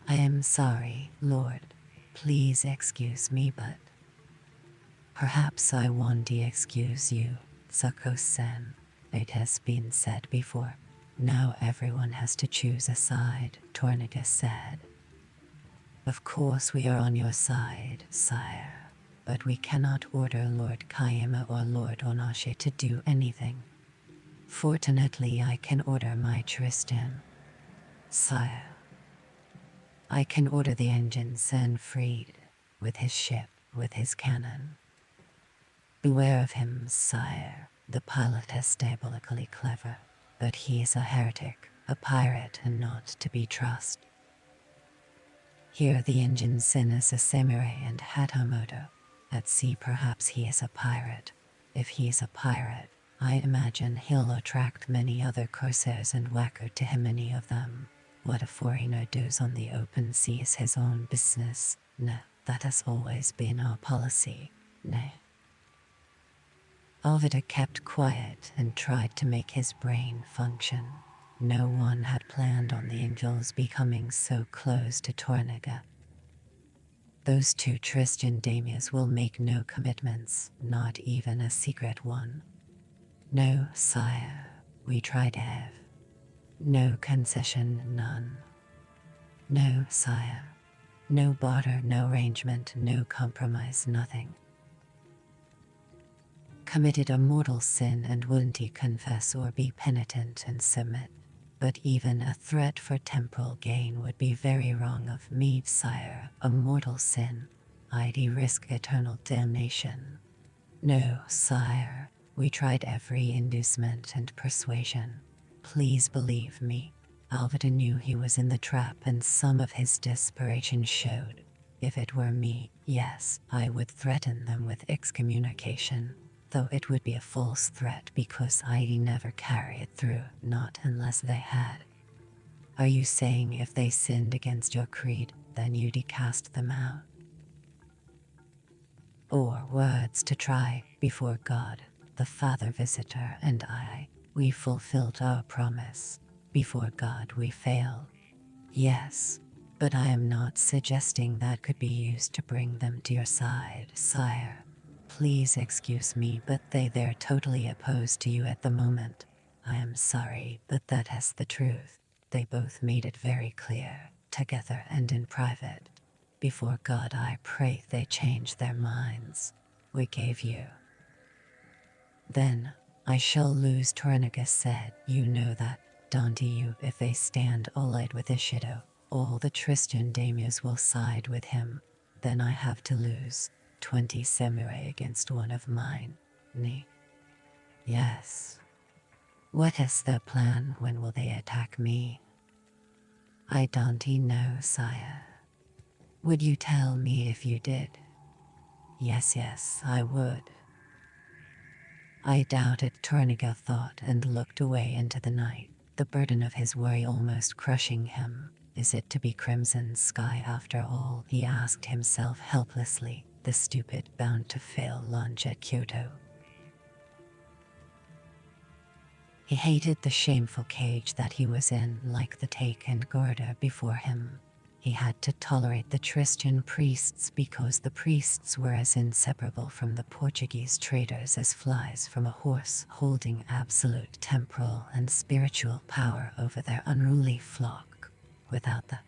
I am sorry, Lord. Please excuse me, but perhaps I won't excuse you, Sako-san. It has been said before. Now everyone has to choose a side, Torniga said. Of course we are on your side, sire, but we cannot order Lord Kayama or Lord Onashi to do anything. Fortunately, I can order my Tristan. Sire. I can order the engine sent freed, with his ship, with his cannon. Beware of him, sire. The pilot is diabolically clever, but he is a heretic, a pirate, and not to be trusted. Here the engine sin is a samurai and Hatamoto. At sea perhaps he is a pirate. If he is a pirate, I imagine he'll attract many other corsairs and wacko to him, many of them. What a foreigner does on the open sea is his own business. No, that has always been our policy. Nay. Alvida kept quiet and tried to make his brain function. No one had planned on the angels becoming so close to Torniga. Those two Tristan daimias will make no commitments, not even a secret one. No, sire, we tried have. No concession, none. No, sire. No barter, no arrangement, no compromise, nothing. Committed a mortal sin, and wouldn't he confess or be penitent and submit? But even a threat for temporal gain would be very wrong of me, sire. A mortal sin. I'd risk eternal damnation. No, sire, we tried every inducement and persuasion. Please believe me. Alvida knew he was in the trap, and some of his desperation showed. If it were me, yes, I would threaten them with excommunication, though it would be a false threat because I never carry it through, not unless they had. Are you saying if they sinned against your creed, then you'd cast them out? Or words to try, before God, the Father Visitor, and I, we fulfilled our promise. Before God we failed. Yes, but I am not suggesting that could be used to bring them to your side, sire. Please excuse me, but they're totally opposed to you at the moment. I am sorry, but that is the truth. They both made it very clear, together and in private. Before God I pray they change their minds. We gave you. Then I shall lose, Tornigus said. You know that, don't you? If they stand allied with Ishido, all the Tristan daimyos will side with him. Then I have to lose 20 samurai against one of mine. Ni. Yes. What is their plan? When will they attack me? I don't know, sire. Would you tell me if you did? Yes, I would. I doubted, Torniga thought, and looked away into the night, the burden of his worry almost crushing him. Is it to be crimson sky after all? He asked himself helplessly, the stupid bound to fail launch at Kyoto. He hated the shameful cage that he was in, like the Take and Gorda before him. He had to tolerate the Tristan priests because the priests were as inseparable from the Portuguese traders as flies from a horse, holding absolute temporal and spiritual power over their unruly flock. Without the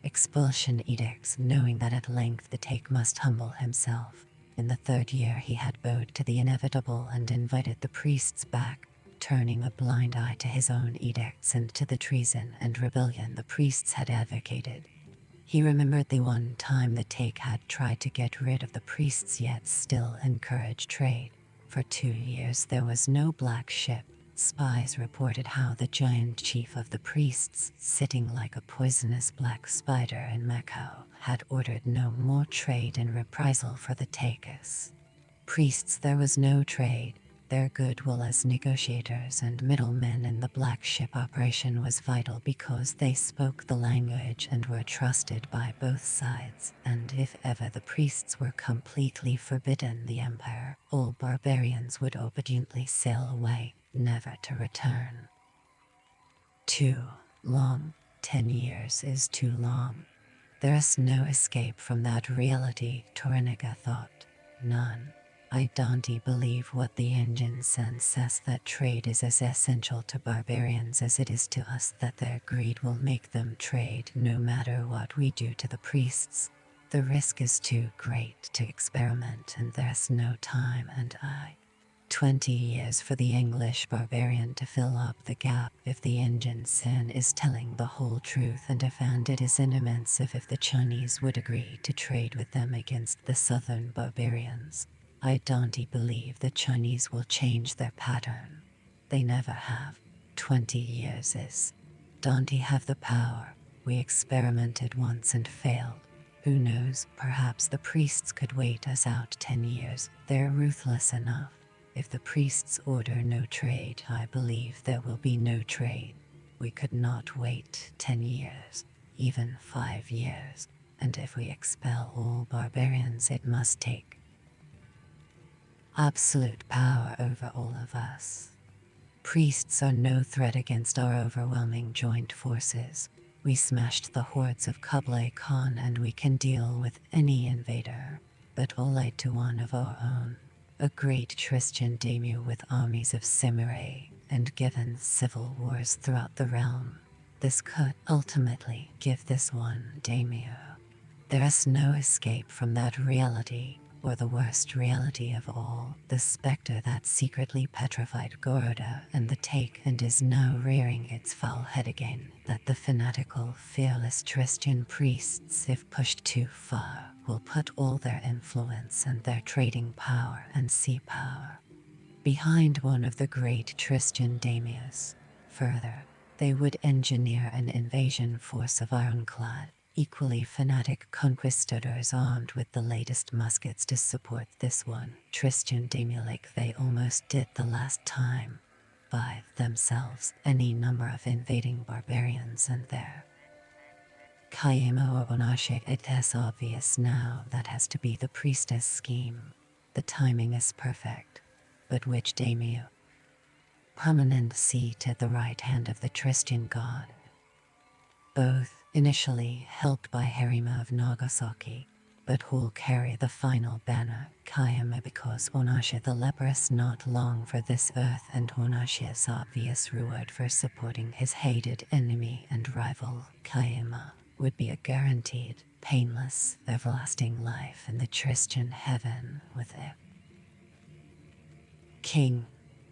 expulsion edicts, knowing that at length the Take must humble himself. In the 3rd year he had bowed to the inevitable and invited the priests back, turning a blind eye to his own edicts and to the treason and rebellion the priests had advocated. He remembered the one time the Take had tried to get rid of the priests yet still encouraged trade. For 2 years there was no black ship. Spies reported how the giant chief of the priests, sitting like a poisonous black spider in Macau, had ordered no more trade in reprisal for the Takers. Priests, there was no trade. Their goodwill as negotiators and middlemen in the black ship operation was vital because they spoke the language and were trusted by both sides, and if ever the priests were completely forbidden the empire, all barbarians would obediently sail away, never to return. Too long. 10 years is too long. There's no escape from that reality, Torniga thought. None. I don't believe what the engine sense says, that trade is as essential to barbarians as it is to us, that their greed will make them trade no matter what we do to the priests. The risk is too great to experiment, and there's no time, and 20 years for the English barbarian to fill up the gap if the engine sin is telling the whole truth, and it is immense if the Chinese would agree to trade with them against the southern barbarians. I don't believe the Chinese will change their pattern. They never have. 20 years is. Don't have the power. We experimented once and failed. Who knows, perhaps the priests could wait us out 10 years. They're ruthless enough. If the priests order no trade, I believe there will be no trade. We could not wait 10 years, even 5 years. And if we expel all barbarians, it must take absolute power over all of us. Priests are no threat against our overwhelming joint forces. We smashed the hordes of Kublai Khan, and we can deal with any invader, but allied to one of our own, a great Tristan daimyo with armies of samurai, and given civil wars throughout the realm. This could ultimately give this one daimyo. There is no escape from that reality. or the worst reality of all, the spectre that secretly petrified Goroda and the Take and is now rearing its foul head again, that the fanatical, fearless Christian priests, if pushed too far, will put all their influence and their trading power and sea power behind one of the great Christian daimios. Further, they would engineer an invasion force of ironclad, equally fanatic conquistadors armed with the latest muskets to support this one Christian daimyo like they almost did the last time, by themselves any number of invading barbarians and their Kayemo or Onashe. It is obvious now that has to be the priestess scheme. The timing is perfect. But which daimyo? Prominent seat at the right hand of the Christian god. Both initially helped by Harima of Nagasaki, but who'll carry the final banner, Kayama, because Onashe the leprous not long for this earth, and Onashe's obvious reward for supporting his hated enemy and rival, Kayama, would be a guaranteed, painless, everlasting life in the Christian heaven with it. King,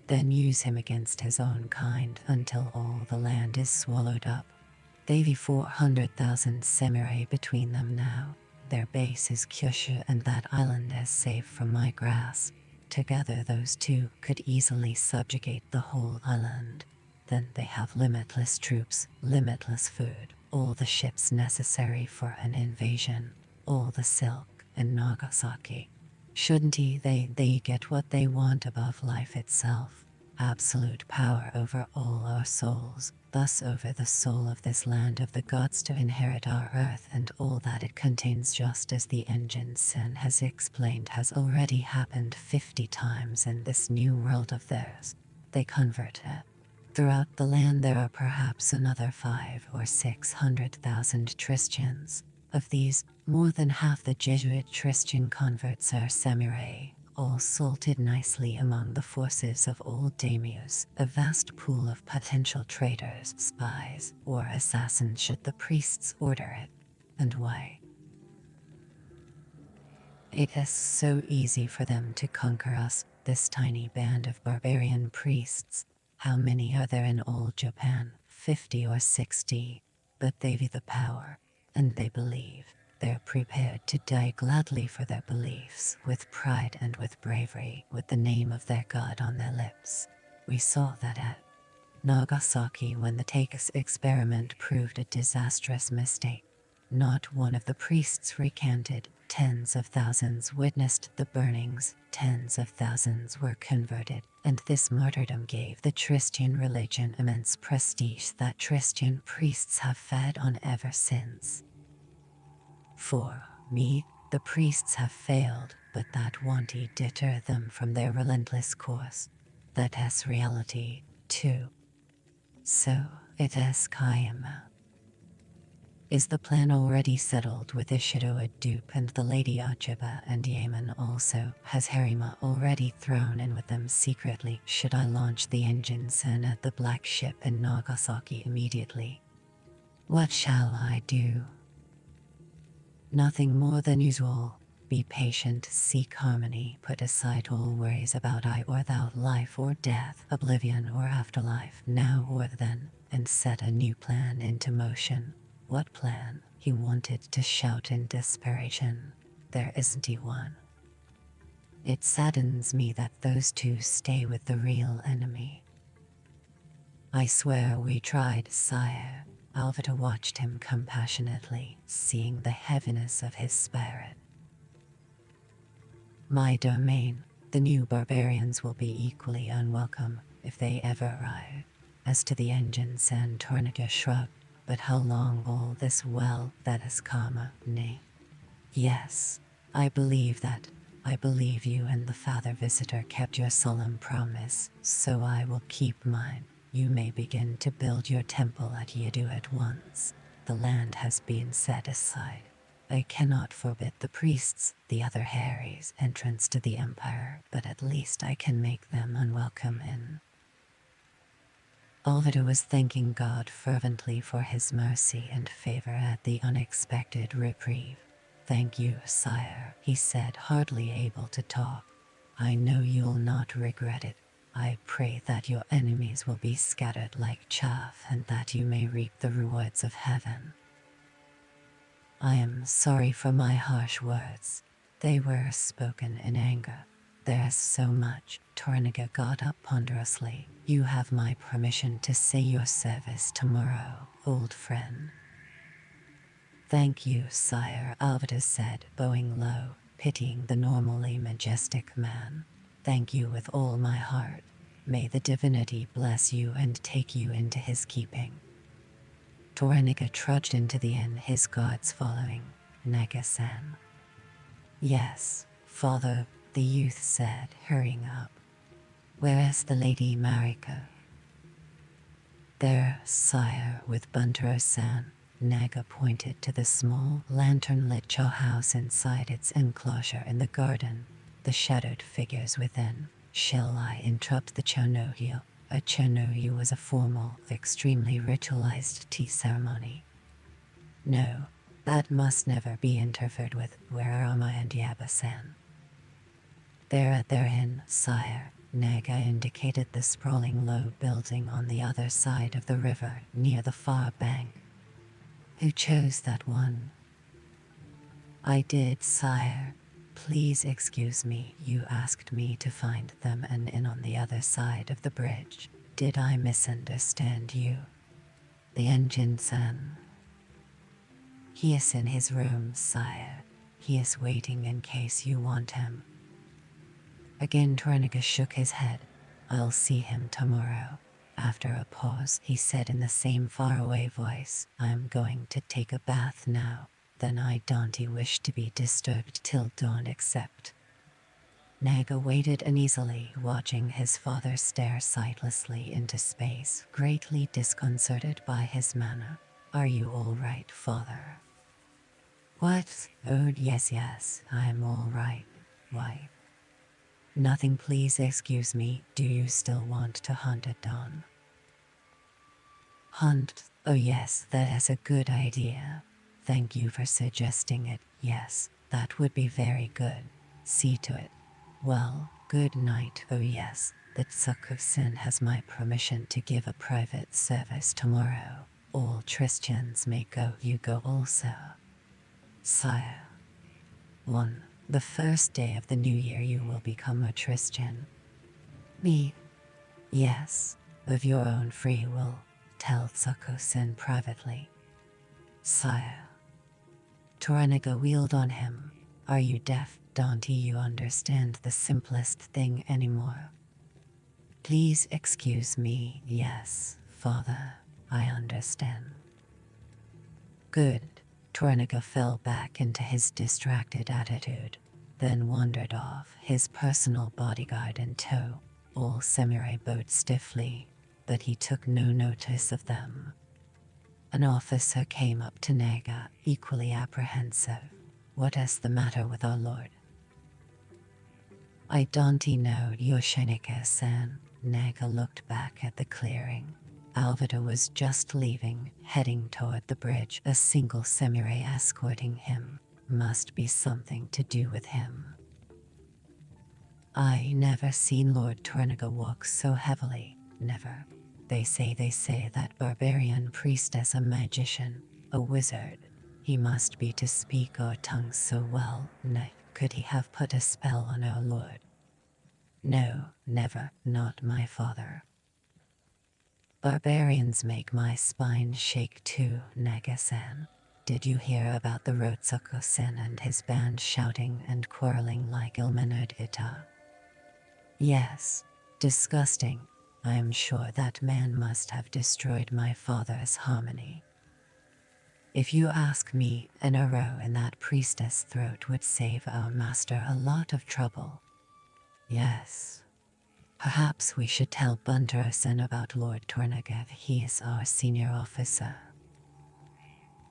then use him against his own kind until all the land is swallowed up. They've 400,000 samurai between them now. Their base is Kyushu and that island is safe from my grasp. Together those two could easily subjugate the whole island. Then they have limitless troops, limitless food, all the ships necessary for an invasion, all the silk in Nagasaki. Shouldn't they get what they want above life itself? Absolute power over all our souls, thus over the soul of this land of the gods to inherit our earth and all that it contains, just as the engine Sen has explained has already happened 50 times in this new world of theirs. They convert it. Throughout the land there are perhaps another 500,000 or 600,000 Christians. Of these, more than half the Jesuit Christian converts are samurai, all sorted nicely among the forces of old daimyos, a vast pool of potential traitors, spies, or assassins should the priests order it. And why? It is so easy for them to conquer us, this tiny band of barbarian priests. How many are there in all Japan? 50 or 60. But they've the power, and they believe. They're prepared to die gladly for their beliefs, with pride and with bravery, with the name of their god on their lips. We saw that at Nagasaki when the Take's experiment proved a disastrous mistake. Not one of the priests recanted. Tens of thousands witnessed the burnings, tens of thousands were converted, and this martyrdom gave the Christian religion immense prestige that Christian priests have fed on ever since. For me, the priests have failed, but that won't deter them from their relentless course. That is reality, too. So, it is Kayama. Is the plan already settled with Ishido a dupe and the Lady Achiba and Yaman also? Has Harima already thrown in with them secretly? Should I launch the engine Sen at the black ship in Nagasaki immediately? What shall I do? Nothing more than usual. Be patient, seek harmony, put aside all worries about I or thou, life or death, oblivion or afterlife, now or then, and set a new plan into motion. What plan? He wanted to shout in desperation. There isn't one. It saddens me that those two stay with the real enemy. I swear we tried, sire. Alvita watched him compassionately, seeing the heaviness of his spirit. My domain, the new barbarians will be equally unwelcome if they ever arrive. As to the engines, and Tornica shrugged. But how long all this? Well, that is karma, nay. Yes, I believe that. I believe you and the Father Visitor kept your solemn promise, so I will keep mine. You may begin to build your temple at Yedo at once. The land has been set aside. I cannot forbid the priests, the other Harrys, entrance to the Empire, but at least I can make them unwelcome in. Alvida was thanking God fervently for his mercy and favor at the unexpected reprieve. Thank you, sire, he said, hardly able to talk. I know you'll not regret it. I pray that your enemies will be scattered like chaff and that you may reap the rewards of heaven. I am sorry for my harsh words. They were spoken in anger. There's so much. Torniga got up ponderously. You have my permission to say your service tomorrow, old friend. Thank you, sire, Alvida said, bowing low, pitying the normally majestic man. Thank you with all my heart. May the divinity bless you and take you into his keeping. Torniga trudged into the inn, his guards following. Naga-san. Yes, father, the youth said, hurrying up. Where is the Lady Mariko? There, sire, with Buntaro-san. Naga pointed to the small, lantern-lit chow house inside its enclosure in the garden, the shadowed figures within. Shall I interrupt the chonohyo? A chonohyo was a formal, extremely ritualized tea ceremony. No, that must never be interfered with. Where are Ama and Yaba-san? They're at their inn, sire. Naga indicated the sprawling low building on the other side of the river, near the far bank. Who chose that one? I did, sire. Please excuse me, you asked me to find them an inn on the other side of the bridge. Did I misunderstand you? The engine-san. He is in his room, sire. He is waiting in case you want him. Again Torniga shook his head. I'll see him tomorrow. After a pause, he said in the same faraway voice, I'm going to take a bath now. Then I don't wish to be disturbed till dawn except. Naga waited uneasily, watching his father stare sightlessly into space, greatly disconcerted by his manner. Are you all right, father? What? Oh, yes, I'm all right, wife. Nothing, please excuse me. Do you still want to hunt at dawn? Hunt? Oh yes, that is a good idea. Thank you for suggesting it. Yes, that would be very good. See to it. Well, good night. Oh yes, the Tsukusen has my permission to give a private service tomorrow. All Christians may go. You go also. Sire. 1. The first day of the new year you will become a Christian. Me? Yes, of your own free will. Tell Tsukusen privately. Sire. Torniga wheeled on him. Are you deaf? Don't you understand the simplest thing anymore? Please excuse me. Yes, father, I understand. Good. Torniga fell back into his distracted attitude, then wandered off, his personal bodyguard in tow. All samurai bowed stiffly, but he took no notice of them. An officer came up to Naga, equally apprehensive. What is the matter with our lord? I don't know, Yoshinike-san. Naga looked back at the clearing. Alvida was just leaving, heading toward the bridge, a single samurai escorting him. Must be something to do with him. I never seen Lord Torniga walk so heavily, never. They say that barbarian priest is a magician, a wizard. He must be to speak our tongues so well. Could he have put a spell on our lord? No, never, not my father. Barbarians make my spine shake too, Naga-san. Did you hear about the Rotsuko-sen and his band shouting and quarreling like Ilmenerd Ita? Yes, disgusting. I am sure that man must have destroyed my father's harmony. If you ask me, an arrow in that priestess' throat would save our master a lot of trouble. Yes. Perhaps we should tell Buntaro-san about Lord Torniga. He is our senior officer.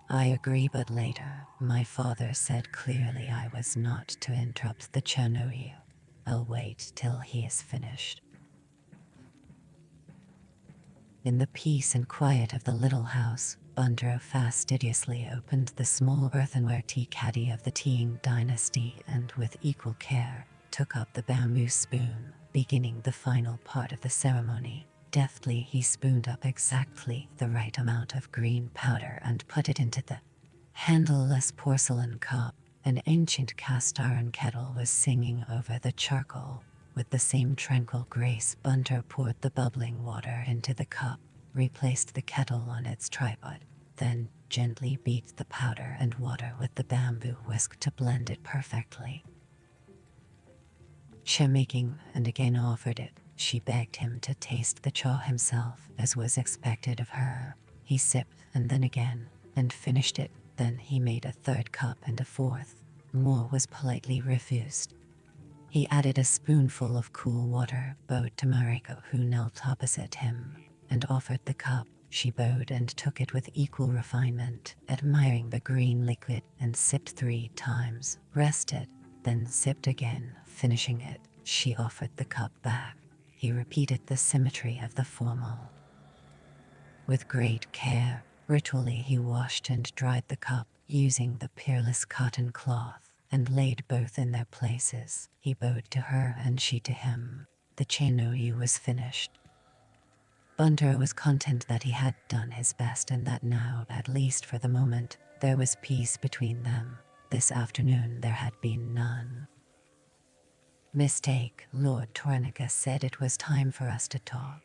I agree, but later. My father said clearly I was not to interrupt the Chonohyo. I'll wait till he is finished. In the peace and quiet of the little house, Bundro fastidiously opened the small earthenware tea caddy of the Teeing dynasty and with equal care took up the bamboo spoon, beginning the final part of the ceremony. Deftly he spooned up exactly the right amount of green powder and put it into the handleless porcelain cup. An ancient cast iron kettle was singing over the charcoal. With the same tranquil grace, Bundro poured the bubbling water into the cup, replaced the kettle on its tripod, then gently beat the powder and water with the bamboo whisk to blend it perfectly. Making and again offered it. She begged him to taste the cha himself, as was expected of her. He sipped and then again, and finished it. Then he made a third cup and a fourth. More was politely refused. He added a spoonful of cool water, bowed to Mariko, who knelt opposite him, and offered the cup. She bowed and took it with equal refinement, admiring the green liquid, and sipped 3 times, rested, then sipped again, finishing it. She offered the cup back. He repeated the symmetry of the formal. With great care, ritually he washed and dried the cup, using the peerless cotton cloth, and laid both in their places. He bowed to her and she to him. The Chainoyu was finished. Bundro was content that he had done his best and that now, at least for the moment, there was peace between them. This afternoon there had been none. Mistake, Lord Tornica said it was time for us to talk.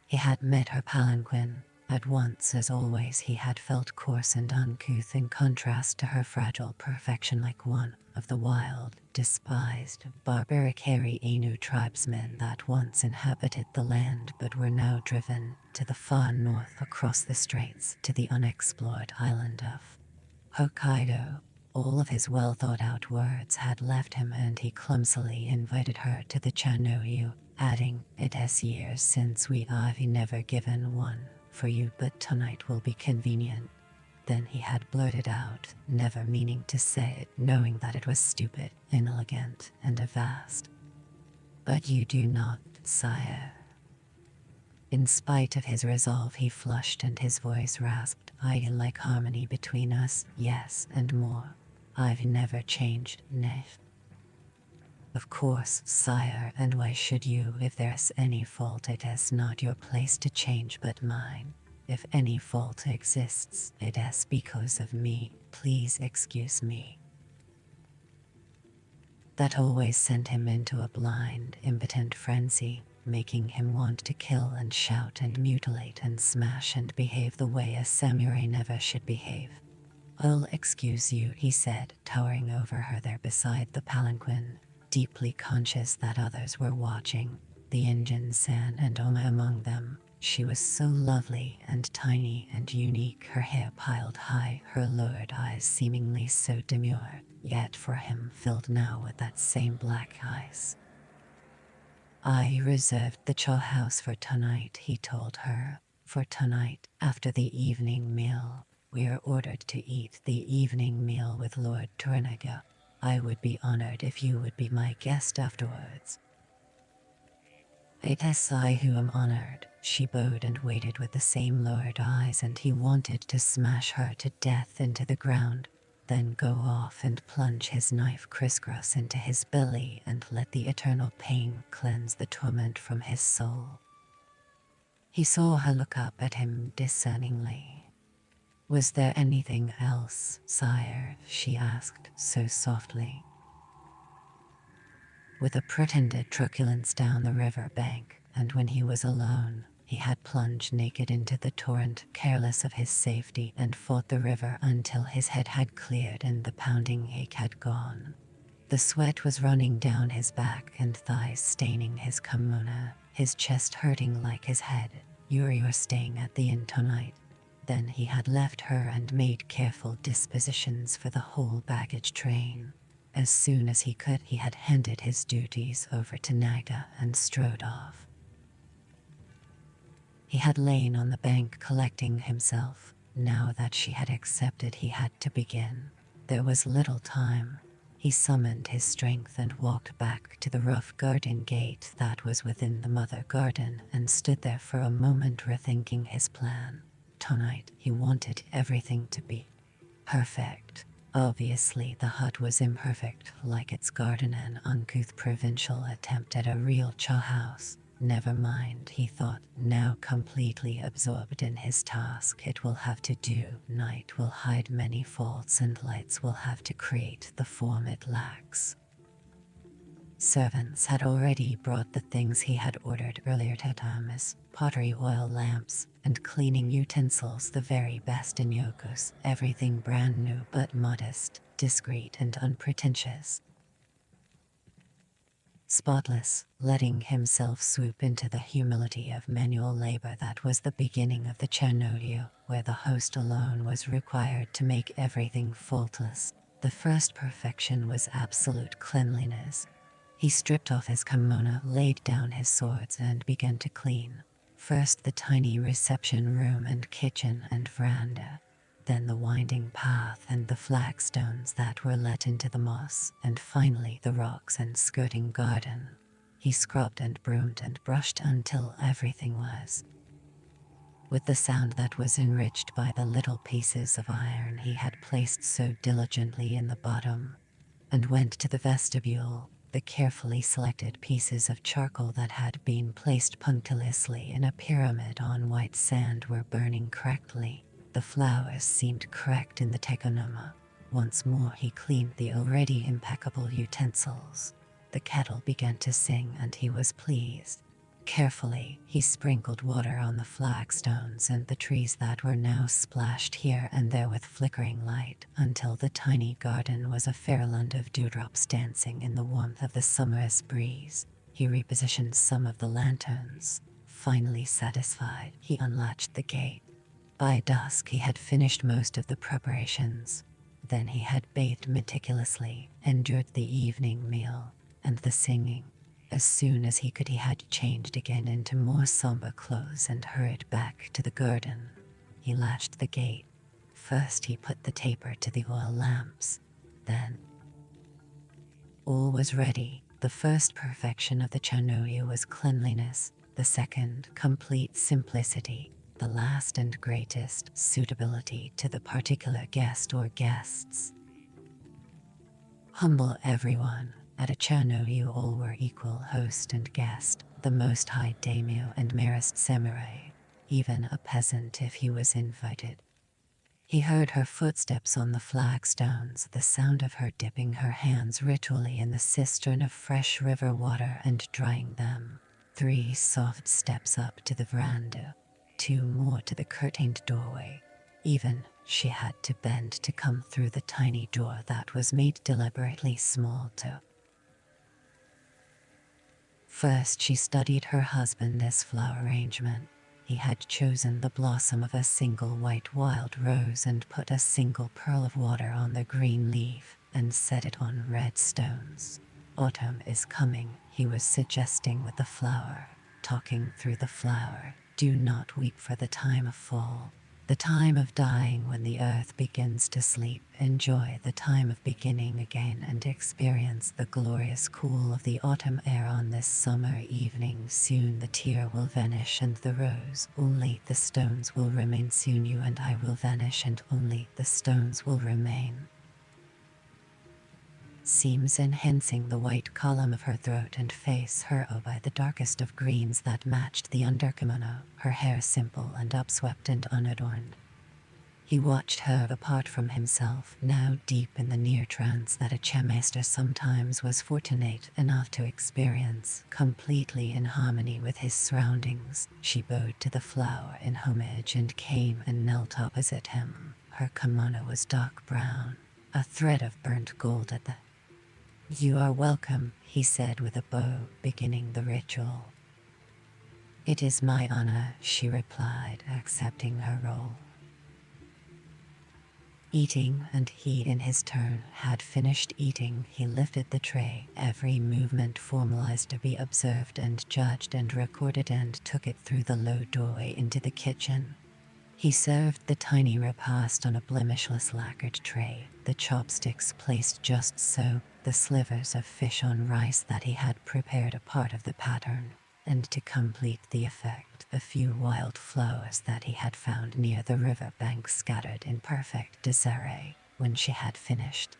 He had met her palanquin. At once, as always, he had felt coarse and uncouth in contrast to her fragile perfection, like one of the wild, despised, barbaric hairy Ainu tribesmen that once inhabited the land but were now driven to the far north across the straits to the unexplored island of Hokkaido. All of his well-thought-out words had left him, and he clumsily invited her to the Chainoyu, adding, "It has years since I've never given one for you, but tonight will be convenient." Then he had blurted out, never meaning to say it, knowing that it was stupid, inelegant, and vast. "But you do not, sire." In spite of his resolve, he flushed and his voice rasped. "I like harmony between us, yes, and more. I've never changed, nay." "Of course, sire, and why should you? If there's any fault, it is not your place to change but mine. If any fault exists, it is because of me. Please excuse me." That always sent him into a blind, impotent frenzy, making him want to kill and shout and mutilate and smash and behave the way a samurai never should behave. "I'll excuse you," he said, towering over her there beside the palanquin, deeply conscious that others were watching, the Injin-san and Oma among them. She was so lovely and tiny and unique, her hair piled high, her lowered eyes seemingly so demure, yet for him filled now with that same black ice. "I reserved the chow house for tonight," he told her. "For tonight, after the evening meal. We are ordered to eat the evening meal with Lord Tornica. I would be honored if you would be my guest afterwards." "It is I who am honored." She bowed and waited with the same lowered eyes, and he wanted to smash her to death into the ground, then go off and plunge his knife crisscross into his belly and let the eternal pain cleanse the torment from his soul. He saw her look up at him discerningly. "Was there anything else, sire?" she asked so softly. With a pretended truculence down the river bank, and when he was alone, he had plunged naked into the torrent, careless of his safety, and fought the river until his head had cleared and the pounding ache had gone. The sweat was running down his back and thighs, staining his kimono, his chest hurting like his head. "You're staying at the inn tonight." Then he had left her and made careful dispositions for the whole baggage train. As soon as he could, he had handed his duties over to Naga and strode off. He had lain on the bank collecting himself. Now that she had accepted, he had to begin. There was little time. He summoned his strength and walked back to the rough garden gate that was within the mother garden and stood there for a moment rethinking his plan. Tonight, he wanted everything to be perfect. Obviously, the hut was imperfect, like its garden, an uncouth provincial attempt at a real chow house. Never mind, he thought, now completely absorbed in his task. It will have to do. Night will hide many faults and lights will have to create the form it lacks. Servants had already brought the things he had ordered earlier: tatamis, pottery, oil lamps, and cleaning utensils, the very best in Yokos. Everything brand new but modest, discreet and unpretentious. Spotless, letting himself swoop into the humility of manual labor that was the beginning of the Chernobyl, where the host alone was required to make everything faultless. The first perfection was absolute cleanliness. He stripped off his kimono, laid down his swords, and began to clean. First the tiny reception room and kitchen and veranda, then the winding path and the flagstones that were let into the moss, and finally the rocks and skirting garden. He scrubbed and broomed and brushed until everything was, with the sound that was enriched by the little pieces of iron he had placed so diligently in the bottom, and went to the vestibule. The carefully selected pieces of charcoal that had been placed punctiliously in a pyramid on white sand were burning correctly. The flowers seemed correct in the tekonoma. Once more he cleaned the already impeccable utensils. The kettle began to sing and he was pleased. Carefully, he sprinkled water on the flagstones and the trees that were now splashed here and there with flickering light, until the tiny garden was a fairyland of dewdrops dancing in the warmth of the summer's breeze. He repositioned some of the lanterns. Finally satisfied, he unlatched the gate. By dusk he had finished most of the preparations. Then he had bathed meticulously, endured the evening meal, and the singing. As soon as he could, he had changed again into more somber clothes and hurried back to the garden. He latched the gate. First he put the taper to the oil lamps. Then all was ready. The first perfection of the Chernobyl was cleanliness, the second complete simplicity, the last and greatest suitability to the particular guest or guests. Humble everyone. At a Chernobyl all were equal, host and guest, the most high daimyo and merest samurai, even a peasant if he was invited. He heard her footsteps on the flagstones, the sound of her dipping her hands ritually in the cistern of fresh river water and drying them. 3 soft steps up to the veranda, 2 more to the curtained doorway. Even she had to bend to come through the tiny door that was made deliberately small to. First she studied her husband's flower arrangement. He had chosen the blossom of a single white wild rose and put a single pearl of water on the green leaf and set it on red stones. Autumn is coming, he was suggesting with the flower, talking through the flower. Do not weep for the time of fall, the time of dying when the earth begins to sleep. Enjoy the time of beginning again and experience the glorious cool of the autumn air on this summer evening. Soon the tear will vanish and the rose, only the stones will remain. Soon you and I will vanish and only the stones will remain. Seams enhancing the white column of her throat and face, her by the darkest of greens that matched the underkimono, her hair simple and upswept and unadorned. He watched her apart from himself, now deep in the near trance that a chemester sometimes was fortunate enough to experience, completely in harmony with his surroundings. She bowed to the flower in homage and came and knelt opposite him. Her kimono was dark brown, a thread of burnt gold at the "You are welcome," he said with a bow, beginning the ritual. "It is my honor," she replied, accepting her role. Eating, and he in his turn had finished eating. He lifted the tray, every movement formalized to be observed and judged and recorded, and took it through the low doorway into the kitchen. He served the tiny repast on a blemishless lacquered tray, the chopsticks placed just so, the slivers of fish on rice that he had prepared a part of the pattern, and to complete the effect, a few wild flowers that he had found near the river bank scattered in perfect disarray when she had finished.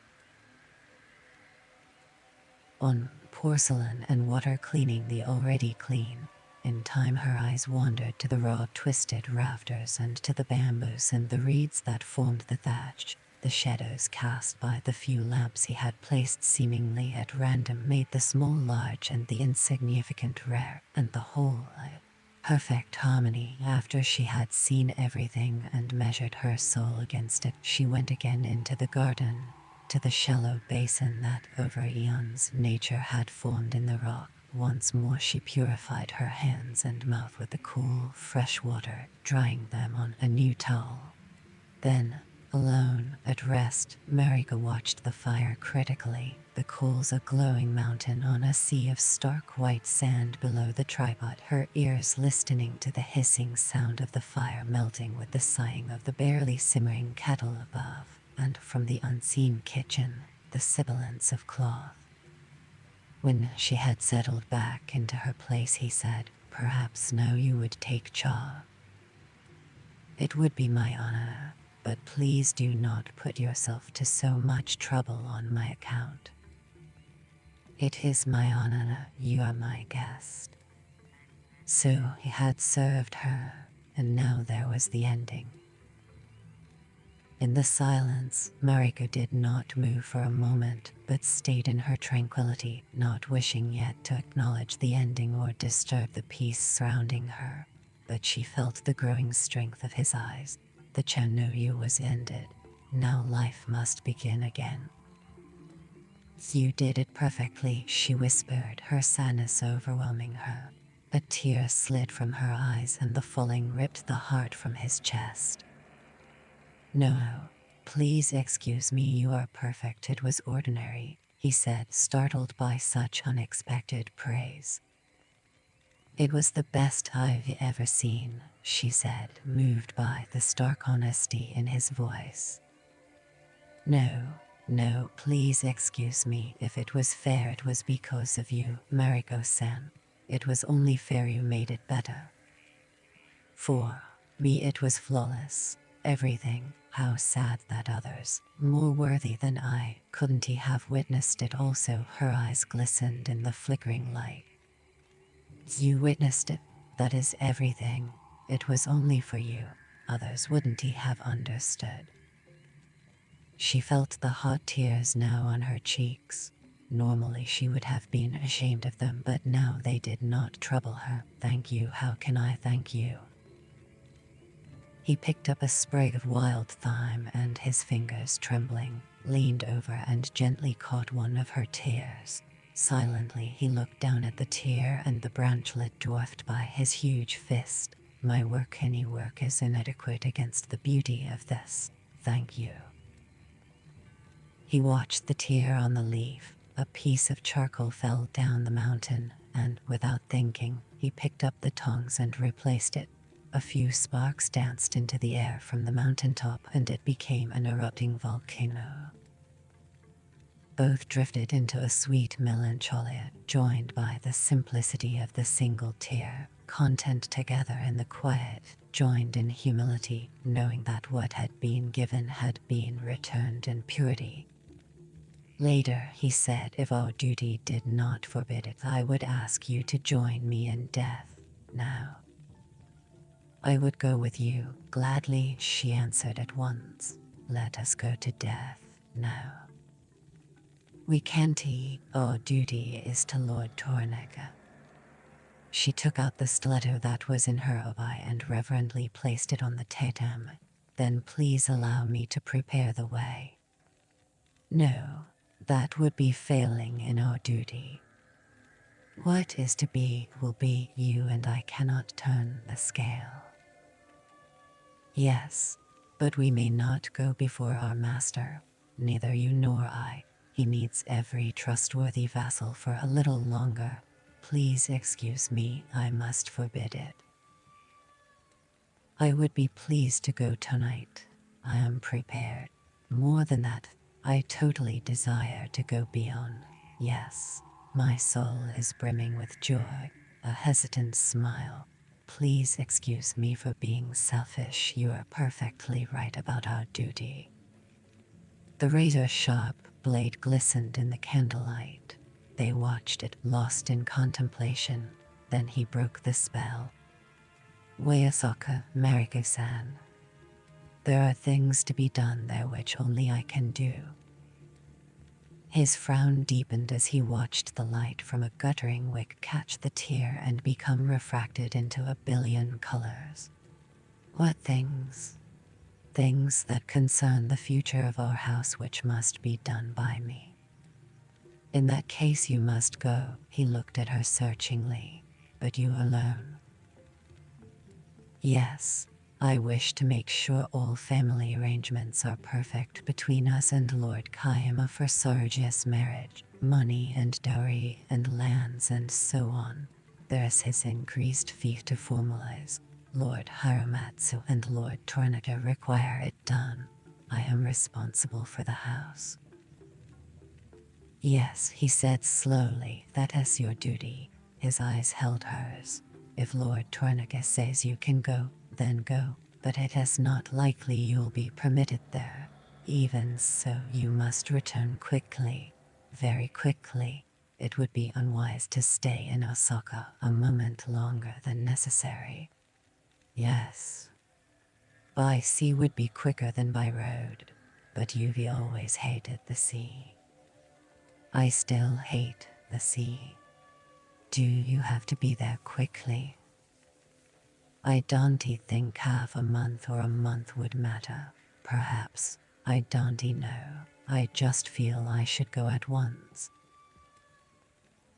On porcelain and water cleaning the already clean. In time her eyes wandered to the raw twisted rafters and to the bamboos and the reeds that formed the thatch. The shadows cast by the few lamps he had placed seemingly at random made the small large and the insignificant rare, and the whole a perfect harmony. After she had seen everything and measured her soul against it, she went again into the garden, to the shallow basin that over eons nature had formed in the rock. Once more she purified her hands and mouth with the cool, fresh water, drying them on a new towel. Then, alone, at rest, Marika watched the fire critically, the coals a glowing mountain on a sea of stark white sand below the tripod, her ears listening to the hissing sound of the fire melting with the sighing of the barely simmering kettle above, and from the unseen kitchen, the sibilance of cloth. When she had settled back into her place, he said, "Perhaps now you would take cha." "It would be my honor, but please do not put yourself to so much trouble on my account." "It is my honor, you are my guest." So he had served her, and now there was the ending. In the silence, Marika did not move for a moment, but stayed in her tranquility, not wishing yet to acknowledge the ending or disturb the peace surrounding her. But she felt the growing strength of his eyes. The Chernobyl was ended. Now life must begin again. "You did it perfectly," she whispered, her sadness overwhelming her. A tear slid from her eyes and the falling ripped the heart from his chest. "No, please excuse me, you are perfect. It was ordinary," he said, startled by such unexpected praise. "It was the best I've ever seen," she said, moved by the stark honesty in his voice. No, please excuse me. If it was fair, it was because of you, Mariko-san. It was only fair you made it better. For me it was flawless. Everything. How sad that others, more worthy than I, couldn't he have witnessed it also?" Her eyes glistened in the flickering light. "You witnessed it. That is everything. It was only for you. Others wouldn't he have understood." She felt the hot tears now on her cheeks. Normally she would have been ashamed of them, but now they did not trouble her. "Thank you. How can I thank you?" He picked up a sprig of wild thyme and, his fingers trembling, leaned over and gently caught one of her tears. Silently he looked down at the tear and the branchlet dwarfed by his huge fist. "My work, any work, is inadequate against the beauty of this. Thank you." He watched the tear on the leaf. A piece of charcoal fell down the mountain, and, without thinking, he picked up the tongs and replaced it. A few sparks danced into the air from the mountaintop, and it became an erupting volcano. Both drifted into a sweet melancholia, joined by the simplicity of the single tear, content together in the quiet, joined in humility, knowing that what had been given had been returned in purity. Later, he said, "If our duty did not forbid it, I would ask you to join me in death, now." "I would go with you, gladly," she answered at once. "Let us go to death, now." "We can't. Our duty is to Lord Tornega." She took out the stiletto that was in her obi and reverently placed it on the tatami. "Then please allow me to prepare the way." "No, that would be failing in our duty. What is to be will be. You and I cannot turn the scale." "Yes, but we may not go before our master, neither you nor I. He needs every trustworthy vassal for a little longer. Please excuse me, I must forbid it." "I would be pleased to go tonight. I am prepared. More than that, I totally desire to go beyond. Yes, my soul is brimming with joy. a hesitant smile. Please excuse me for being selfish. You are perfectly right about our duty. The razor-sharp blade glistened in the candlelight. They watched it, lost in contemplation. Then he broke the spell. Wayasaka Mariko-san. There are things to be done there which only I can do. His frown deepened as he watched the light from a guttering wick catch the tear and become refracted into a billion colors. What things? Things that concern the future of our house which must be done by me. In that case you must go. He looked at her searchingly. But you alone? Yes. I wish to make sure all family arrangements are perfect between us and Lord Kayama for Sarja's marriage, money and dowry and lands and so on. There's his increased fee to formalize. Lord Hiramatsu and Lord Tornado require it done. I am responsible for the house. Yes, he said slowly, that is your duty. His eyes held hers. If Lord Tornaga says you can go, then go, but it is not likely you'll be permitted there. Even so, you must return quickly, very quickly. It would be unwise to stay in Osaka a moment longer than necessary. Yes. By sea would be quicker than by road, but you've always hated the sea. I still hate the sea. Do you have to be there quickly? I don't think half a month or a month would matter. Perhaps. I don't know. I just feel I should go at once.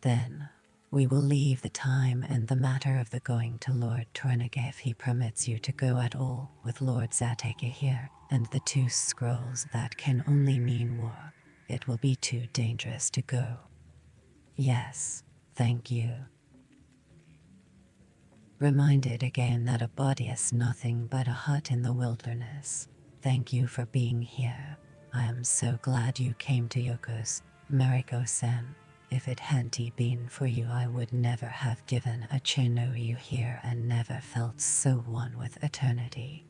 Then, we will leave the time and the matter of the going to Lord Tornaga if he permits you to go at all, with Lord Zateke here, and the two scrolls that can only mean war. It will be too dangerous to go. Yes, thank you. Reminded again that a body is nothing but a hut in the wilderness. Thank you for being here. I am so glad you came to Yoko's, Mariko-san. If it hadn't been for you, I would never have given a Chinoyu here and never felt so one with eternity.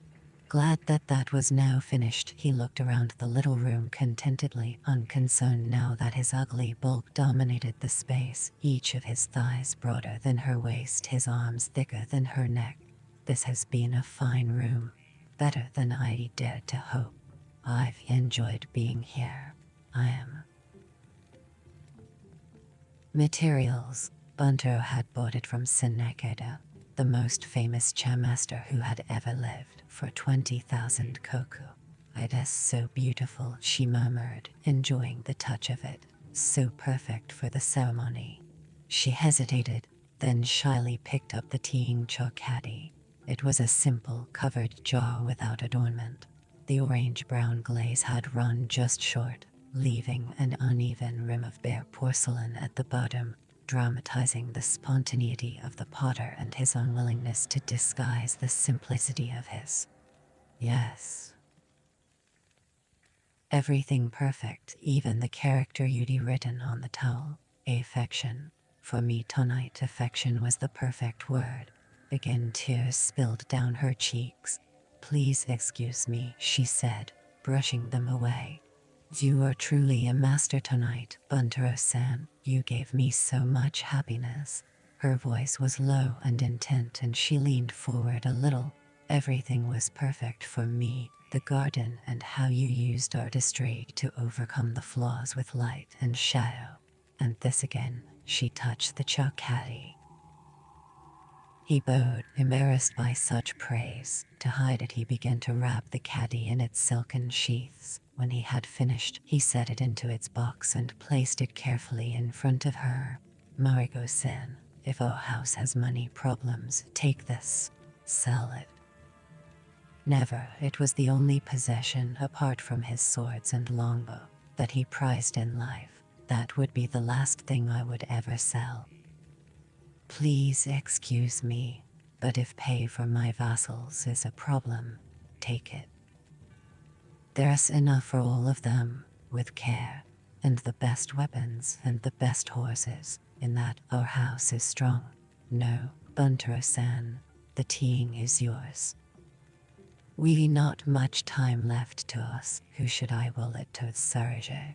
Glad that was now finished. He looked around the little room contentedly, unconcerned now that his ugly bulk dominated the space, each of his thighs broader than her waist, his arms thicker than her neck. This has been a fine room, better than I dared to hope. I've enjoyed being here. I am. Materials. Bunto had bought it from Senekeda, the most famous chamaster who had ever lived, for 20,000 koku. It is so beautiful, she murmured, enjoying the touch of it. So perfect for the ceremony. She hesitated, then shyly picked up the teaing cho caddy. It was a simple, covered jar without adornment. The orange-brown glaze had run just short, leaving an uneven rim of bare porcelain at the bottom, dramatizing the spontaneity of the potter and his unwillingness to disguise the simplicity of his. Yes. Everything perfect, even the character you'd written on the towel. Affection. For me tonight, affection was the perfect word. Again tears spilled down her cheeks. Please excuse me, she said, brushing them away. You are truly a master tonight, Buntaro-san. You gave me so much happiness. Her voice was low and intent and she leaned forward a little. Everything was perfect for me, the garden and how you used artistry to overcome the flaws with light and shadow. And this again, she touched the chakati. He bowed, embarrassed by such praise. To hide it, he began to wrap the caddy in its silken sheaths. When he had finished, he set it into its box and placed it carefully in front of her. Mariko-san, if our house has money problems, take this. Sell it. Never. It was the only possession, apart from his swords and longbow, that he prized in life. That would be the last thing I would ever sell. Please excuse me, but if pay for my vassals is a problem, take it. There's enough for all of them, with care, and the best weapons and the best horses, in that our house is strong. No, Buntaro-san, the teeing is yours. We not much time left to us, who should I will it to Sarage.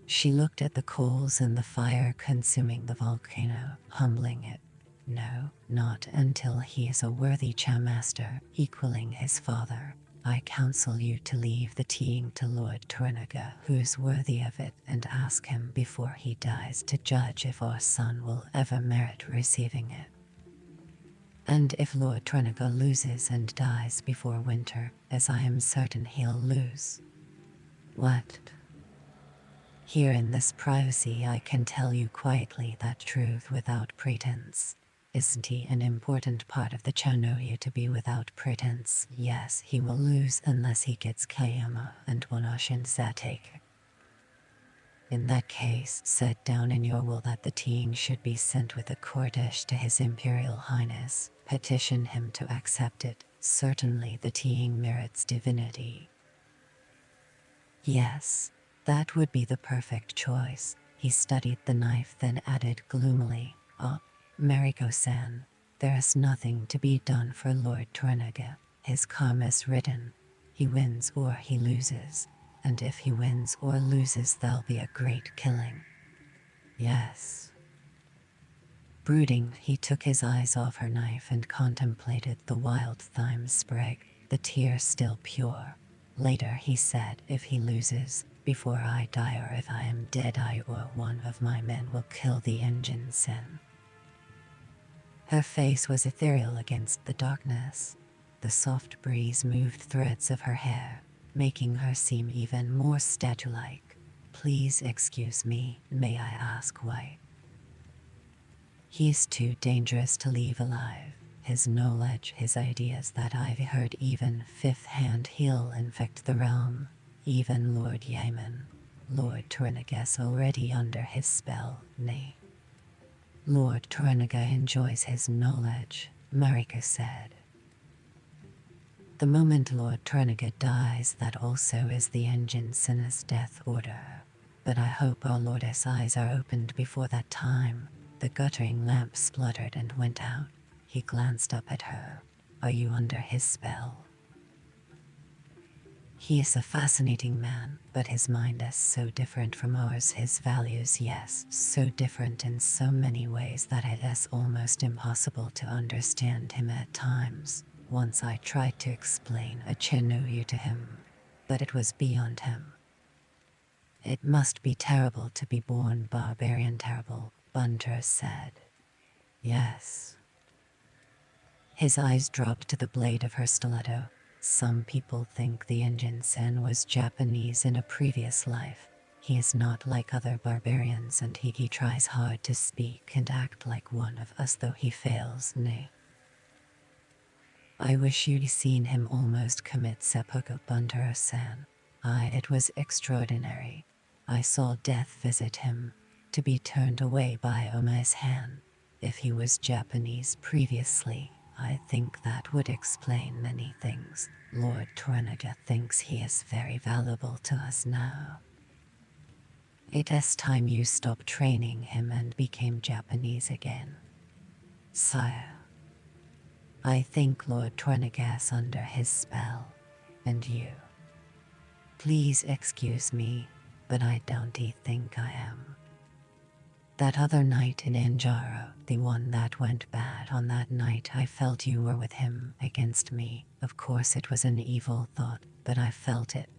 She looked at the coals and the fire consuming the volcano, humbling it. No, not until he is a worthy Chamaster, equaling his father. I counsel you to leave the teeing to Lord Tornaga, who is worthy of it, and ask him before he dies to judge if our son will ever merit receiving it. And if Lord Tornaga loses and dies before winter, as I am certain he'll lose. What? Here in this privacy I can tell you quietly that truth without pretense. Isn't he an important part of the Chanoya to be without pretense? Yes, he will lose unless he gets Kayama and Wanashin Zatake. In that case, set down in your will that the teeing should be sent with a Cordish to His Imperial Highness. Petition him to accept it. Certainly the teeing merits divinity. Yes, that would be the perfect choice. He studied the knife, then added gloomily, Mariko-san, there is nothing to be done for Lord Tornaga. His karma's written. He wins or he loses. And if he wins or loses, there'll be a great killing. Yes. Brooding, he took his eyes off her knife and contemplated the wild thyme sprig, the tear still pure. Later he said, if he loses, before I die or if I am dead, I or one of my men will kill the engine sen. Her face was ethereal against the darkness. The soft breeze moved threads of her hair, making her seem even more statue-like. Please excuse me, may I ask why? He's too dangerous to leave alive. His knowledge, his ideas that I've heard even fifth-hand, he'll infect the realm. Even Lord Yaman. Lord Tornaga's already under his spell, nay. Lord Tornaga enjoys his knowledge, Mariko said. The moment Lord Tornaga dies, that also is the engine sinner's death order. But I hope our Lord's eyes are opened before that time. The guttering lamp spluttered and went out. He glanced up at her. Are you under his spell? He is a fascinating man, but his mind is so different from ours. His values, yes, so different in so many ways that it is almost impossible to understand him at times. Once I tried to explain a Chenoyu to him, but it was beyond him. It must be terrible to be born barbarian. Terrible, Bunter said. Yes. His eyes dropped to the blade of her stiletto. Some people think the engine sen was Japanese in a previous life. He is not like other barbarians, and he tries hard to speak and act like one of us, though he fails, nay. I wish you'd seen him almost commit seppuku, Buntaro-san. It was extraordinary. I saw death visit him, to be turned away by Omae's hand. If he was Japanese previously, I think that would explain many things. Lord Tornaga thinks he is very valuable to us now. It is time you stopped training him and became Japanese again. Sire, I think Lord Tornaga's under his spell, and you. Please excuse me, but I don't think I am. That other night in Anjaro, the one that went bad, on that night I felt you were with him, against me. Of course it was an evil thought, but I felt it.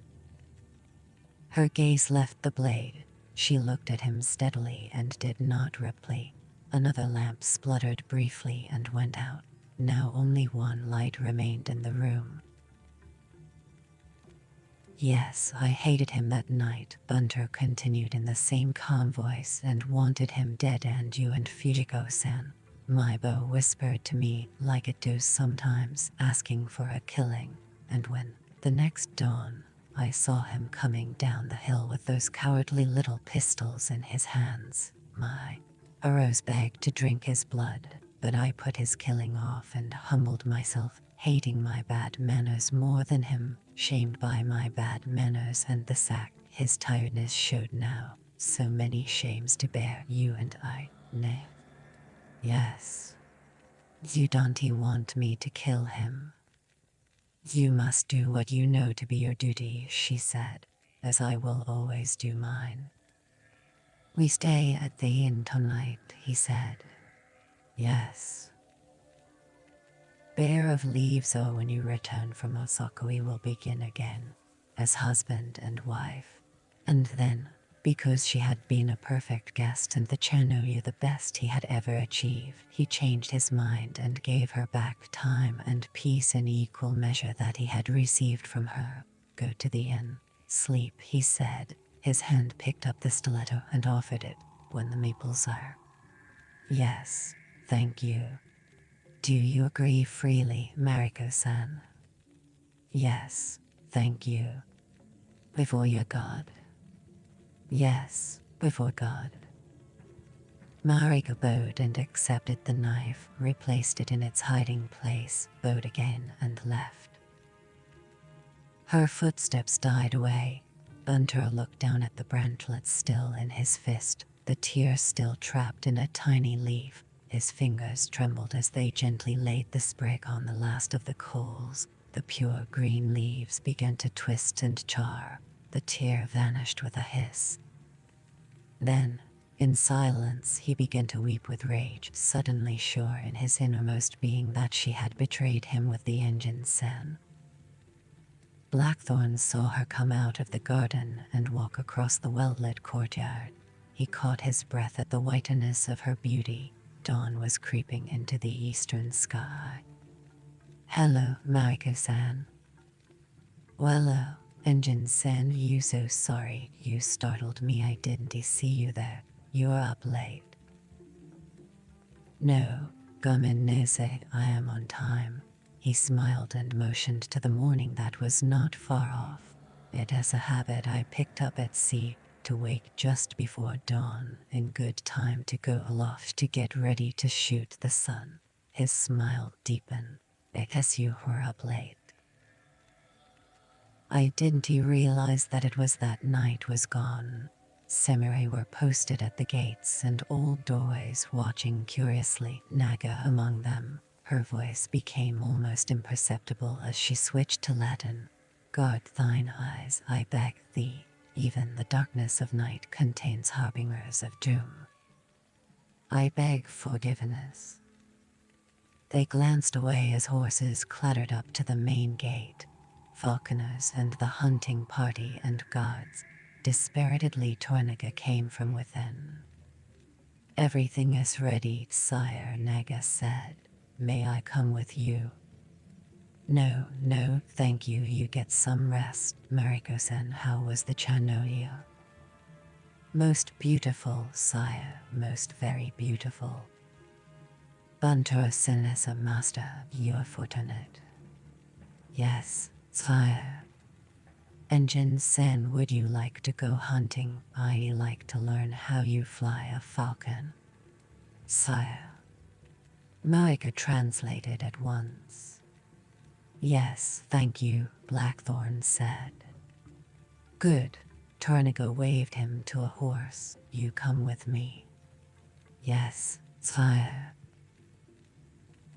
Her gaze left the blade. She looked at him steadily and did not reply. Another lamp spluttered briefly and went out. Now only one light remained in the room. Yes, I hated him that night, Bunter continued in the same calm voice, and wanted him dead, and you and Fujiko-san. Maibo whispered to me, like it does sometimes, asking for a killing. And when, the next dawn, I saw him coming down the hill with those cowardly little pistols in his hands, my arrows begged to drink his blood, but I put his killing off and humbled myself, hating my bad manners more than him, shamed by my bad manners and the sack his tiredness showed now. So many shames to bear, you and I, nay. Yes. You don't want me to kill him. You must do what you know to be your duty, she said, as I will always do mine. We stay at the inn tonight, he said. Yes. Bear of leaves, or when you return from Osaka we will begin again, as husband and wife. And then, because she had been a perfect guest and the Chernobyl the best he had ever achieved, he changed his mind and gave her back time and peace in equal measure that he had received from her. Go to the inn. Sleep, he said. His hand picked up the stiletto and offered it. When the maples are. Yes, thank you. Do you agree freely, Mariko-san? Yes, thank you. Before your God? Yes, before God. Mariko bowed and accepted the knife, replaced it in its hiding place, bowed again and left. Her footsteps died away. Bunter looked down at the branchlets still in his fist, the tear still trapped in a tiny leaf. His fingers trembled as they gently laid the sprig on the last of the coals. The pure green leaves began to twist and char. The tear vanished with a hiss. Then, in silence, he began to weep with rage, suddenly sure in his innermost being that she had betrayed him with the engine sen. Blackthorn saw her come out of the garden and walk across the well-lit courtyard. He caught his breath at the whiteness of her beauty. Dawn was creeping into the eastern sky. Hello, Mariko-san. Wello, engine-sen, you so sorry. You startled me, I didn't see you there. You're up late. No, Gamin Nese, I am on time. He smiled and motioned to the morning that was not far off. It is a habit I picked up at sea, to wake just before dawn, in good time to go aloft to get ready to shoot the sun. His smile deepened. I guess you were up late. I didn't realize that it was that night was gone. Samurai were posted at the gates and old doorways watching curiously, Naga among them. Her voice became almost imperceptible as she switched to Latin. Guard thine eyes, I beg thee. Even the darkness of night contains harbingers of doom. I beg forgiveness. They glanced away as horses clattered up to the main gate. Falconers and the hunting party and guards. Dispiritedly Tornaga came from within. Everything is ready, sire, Naga said. May I come with you? No, thank you. You get some rest. Mariko-san, how was the Chernobyl? Most beautiful, sire, most very beautiful. Bunter-san is a master, you are fortunate. Yes, sire. Engine-sen, would you like to go hunting? I like to learn how you fly a falcon. Sire. Mariko translated at once. Yes, thank you, Blackthorn said. Good. Tornaga waved him to a horse. You come with me. Yes, sire.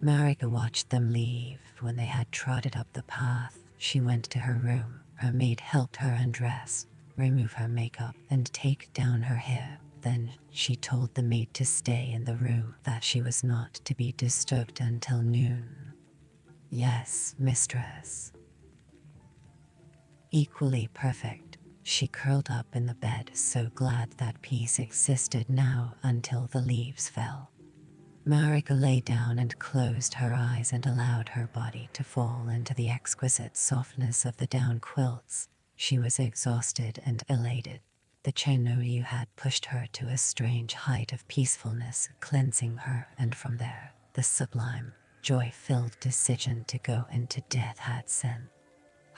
Mariko watched them leave. When they had trotted up the path, she went to her room. Her maid helped her undress, remove her makeup, and take down her hair. Then she told the maid to stay in the room, that she was not to be disturbed until noon. Yes, mistress. Equally perfect, she curled up in the bed, so glad that peace existed now until the leaves fell. Mariko lay down and closed her eyes and allowed her body to fall into the exquisite softness of the down quilts. She was exhausted and elated. The Chernobyl had pushed her to a strange height of peacefulness, cleansing her, and from there, the sublime, joy-filled decision to go into death had sent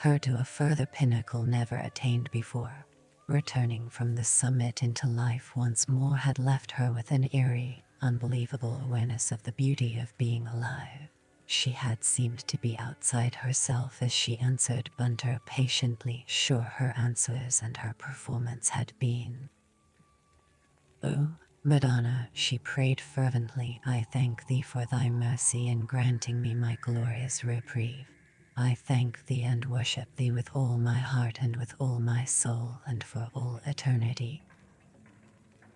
her to a further pinnacle never attained before. Returning from the summit into life once more had left her with an eerie, unbelievable awareness of the beauty of being alive. She had seemed to be outside herself as she answered Bunter patiently, sure her answers and her performance had been. Oh, Madonna, she prayed fervently, I thank thee for thy mercy in granting me my glorious reprieve. I thank thee and worship thee with all my heart and with all my soul and for all eternity.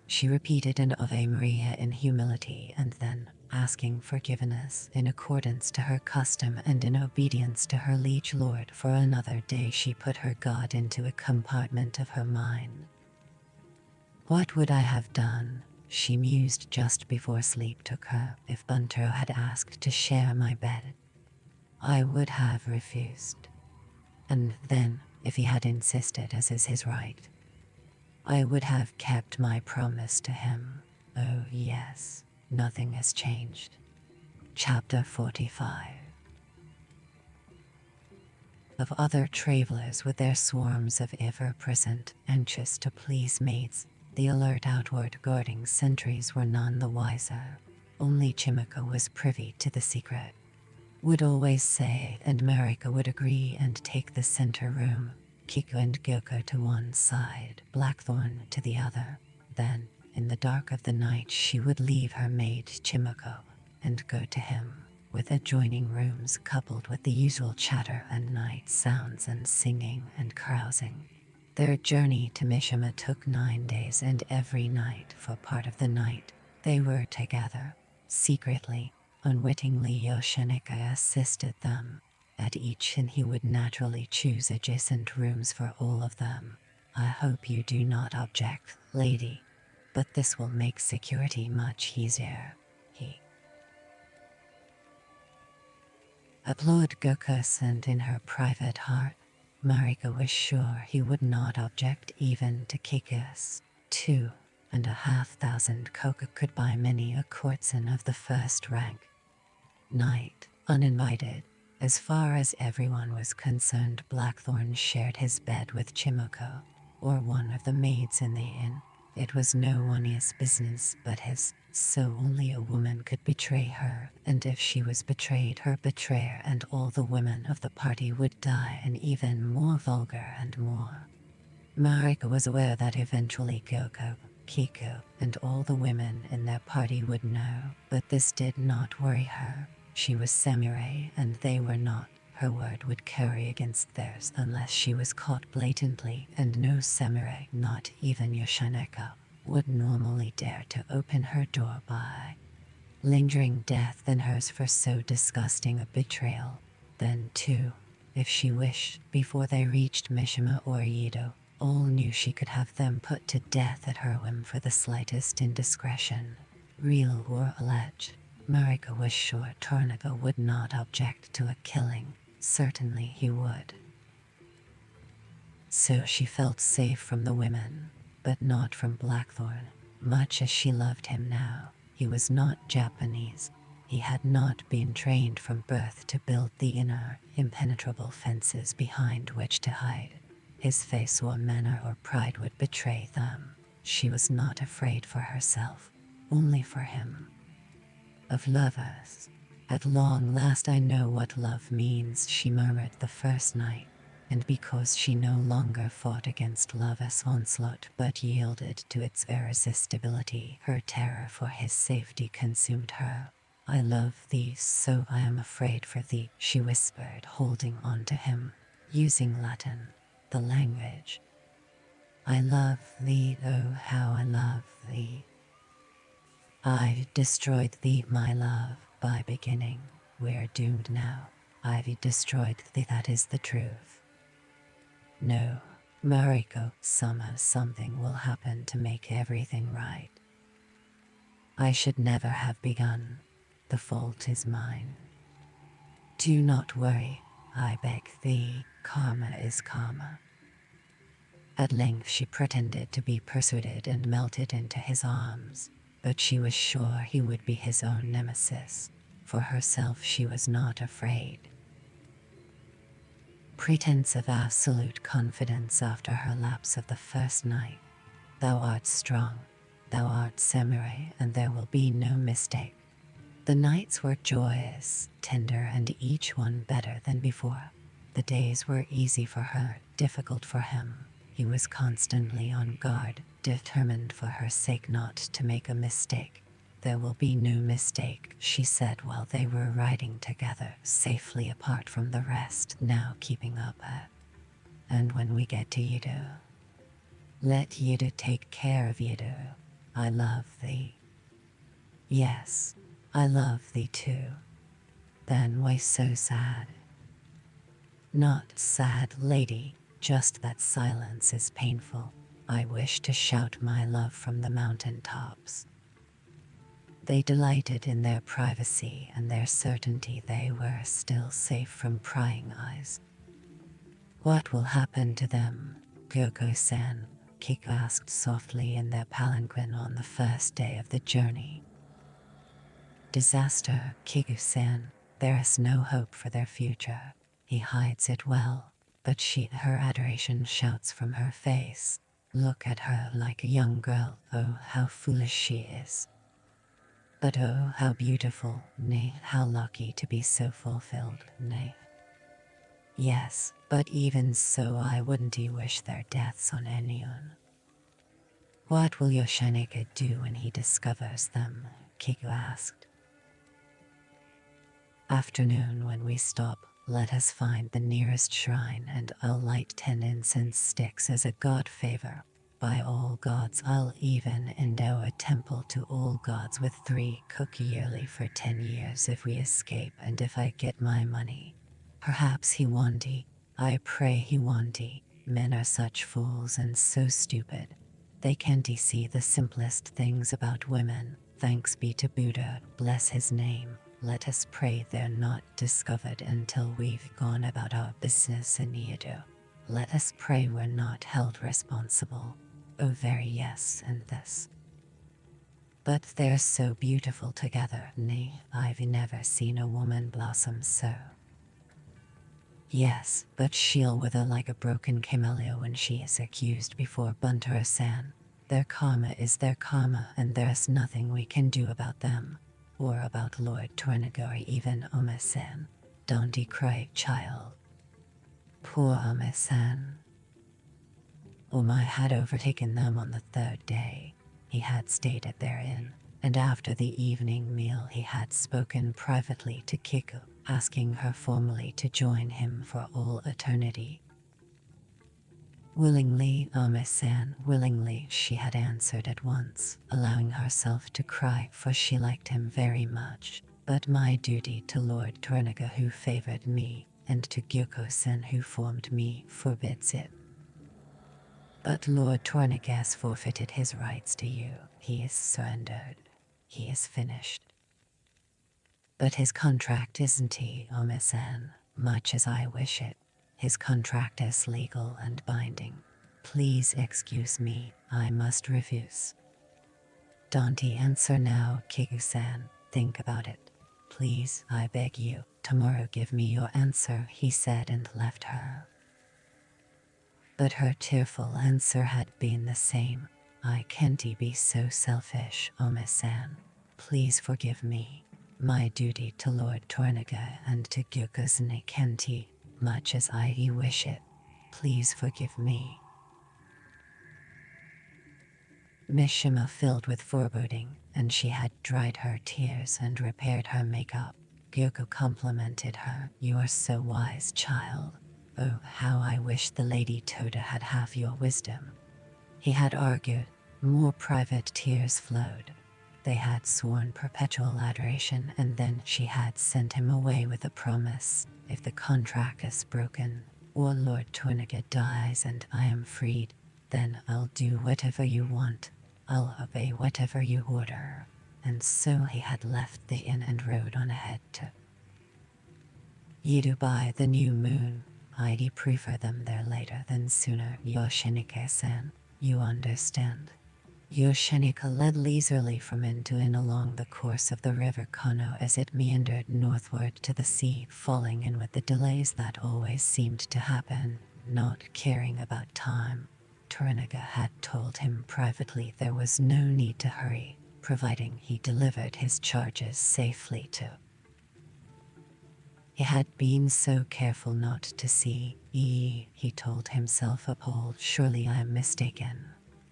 She repeated an Ave Maria in humility and then, asking forgiveness in accordance to her custom and in obedience to her liege lord for another day, she put her God into a compartment of her mind. What would I have done, she mused just before sleep took her, if Bunter had asked to share my bed? I would have refused. And then, if he had insisted, as is his right, I would have kept my promise to him. Oh yes, nothing has changed. Chapter 45. Of other travellers with their swarms of ever-present, anxious to please mates, the alert outward guarding sentries were none the wiser. Only Chimika was privy to the secret. Would always say, and Marika would agree and take the center room, Kiku and Gyoko to one side, Blackthorn to the other. Then, in the dark of the night, she would leave her maid Chimiko and go to him, with adjoining rooms coupled with the usual chatter and night sounds and singing and carousing. Their journey to Mishima took 9 days, and every night, for part of the night, they were together. Secretly, unwittingly, Yoshinika assisted them. At each inn he would naturally choose adjacent rooms for all of them. I hope you do not object, lady, but this will make security much easier, he applauded Gokus, and in her private heart, Marika was sure he would not object even to Kiku's. 2,500 koku could buy many a courtesan of the first rank. Night, uninvited. As far as everyone was concerned, Blackthorn shared his bed with Chimoko, or one of the maids in the inn. It was no one's business but his, so only a woman could betray her, and if she was betrayed, her betrayer and all the women of the party would die an even more vulgar and more. Marika was aware that eventually Gyoko, Kiku, and all the women in their party would know, but this did not worry her. She was samurai and they were not. Her word would carry against theirs unless she was caught blatantly, and no samurai, not even Yoshineka, would normally dare to open her door by lingering death than hers for so disgusting a betrayal. Then too, if she wished, before they reached Mishima or Iido, all knew she could have them put to death at her whim for the slightest indiscretion. Real or alleged, Marika was sure Tornaga would not object to a killing. Certainly he would. So she felt safe from the women, but not from Blackthorn. Much as she loved him now, he was not Japanese. He had not been trained from birth to build the inner, impenetrable fences behind which to hide. His face or manner or pride would betray them. She was not afraid for herself, only for him. Of lovers. At long last I know what love means, she murmured the first night, and because she no longer fought against love's onslaught but yielded to its irresistibility, her terror for his safety consumed her. I love thee, so I am afraid for thee, she whispered, holding on to him, using Latin, the language. I love thee, oh how I love thee. I've destroyed thee, my love, by beginning. We're doomed now. I've destroyed thee, that is the truth. No, Mariko, somehow something will happen to make everything right. I should never have begun. The fault is mine. Do not worry, I beg thee, karma is karma. At length she pretended to be persuaded and melted into his arms. But she was sure he would be his own nemesis. For herself she was not afraid. Pretense of absolute confidence after her lapse of the first night. Thou art strong, thou art samurai, and there will be no mistake. The nights were joyous, tender, and each one better than before. The days were easy for her, difficult for him. He was constantly on guard. determined for her sake not to make a mistake. There will be no mistake, she said while they were riding together, safely apart from the rest, now keeping up at. And when we get to Yidu, let Yidu take care of Yidu. I love thee. Yes, I love thee too. Then why so sad? Not sad, lady, just that silence is painful. I wish to shout my love from the mountain tops. They delighted in their privacy and their certainty they were still safe from prying eyes. What will happen to them, Gyoko-san? Kiko asked softly in their palanquin on the first day of the journey. Disaster, Kiku-san. There is no hope for their future. He hides it well, but her adoration shouts from her face. Look at her like a young girl. Oh, how foolish she is. But oh, how beautiful, nay, how lucky to be so fulfilled, nay. Yes, but even so I wouldn't wish their deaths on anyone. What will Yoshinika do when he discovers them? Kiku asked. Afternoon, when we stop, let us find the nearest shrine and I'll light 10 incense sticks as a god favor. By all gods, I'll even endow a temple to all gods with 3 cook yearly for 10 years if we escape and if I get my money. Perhaps he won't. I pray he won't. Men are such fools and so stupid. They can't see the simplest things about women. Thanks be to Buddha, bless his name. Let us pray they're not discovered until we've gone about our business in Yedo. Let us pray we're not held responsible. Oh very yes, and this. But they're so beautiful together, nay, I've never seen a woman blossom so. Yes, but she'll wither like a broken camellia when she is accused before Buntaro-san. Their karma is their karma and there's nothing we can do about them. Or about Lord Tornago or even Ome-san. Don't cry, child. Poor Ome-san. Ome had overtaken them on the 3rd day. He had stayed at their inn, and after the evening meal he had spoken privately to Kiku, asking her formally to join him for all eternity. Willingly, Ome-san, willingly, she had answered at once, allowing herself to cry, for she liked him very much. But my duty to Lord Tornaga who favored me, and to Gyoko-sen who formed me, forbids it. But Lord Tornaga has forfeited his rights to you. He is surrendered. He is finished. But his contract isn't he, Ome-san, much as I wish it. His contract is legal and binding. Please excuse me, I must refuse. Don't answer now, Kiku-san. Think about it. Please, I beg you. Tomorrow give me your answer, he said and left her. But her tearful answer had been the same. I can't be so selfish, Ome-san. Please forgive me. My duty to Lord Tornaga and to Gyoko-san can't, much as I wish it. Please forgive me. Mishima filled with foreboding, and she had dried her tears and repaired her makeup. Gyoko complimented her. You are so wise, child. Oh, how I wish the Lady Toda had half your wisdom. He had argued. More private tears flowed. They had sworn perpetual adoration, and then she had sent him away with a promise. If the contract is broken, or Lord Tornaga dies and I am freed, then I'll do whatever you want. I'll obey whatever you order. And so he had left the inn and rode on ahead to Yidu by the new moon. I'd prefer them there later than sooner, Yoshinika-san. You understand? Yoshinika led leisurely from inn to inn along the course of the river Kono as it meandered northward to the sea, falling in with the delays that always seemed to happen, not caring about time. Tornaga had told him privately there was no need to hurry, providing he delivered his charges safely to. He had been so careful not to see, he told himself appalled, surely I am mistaken.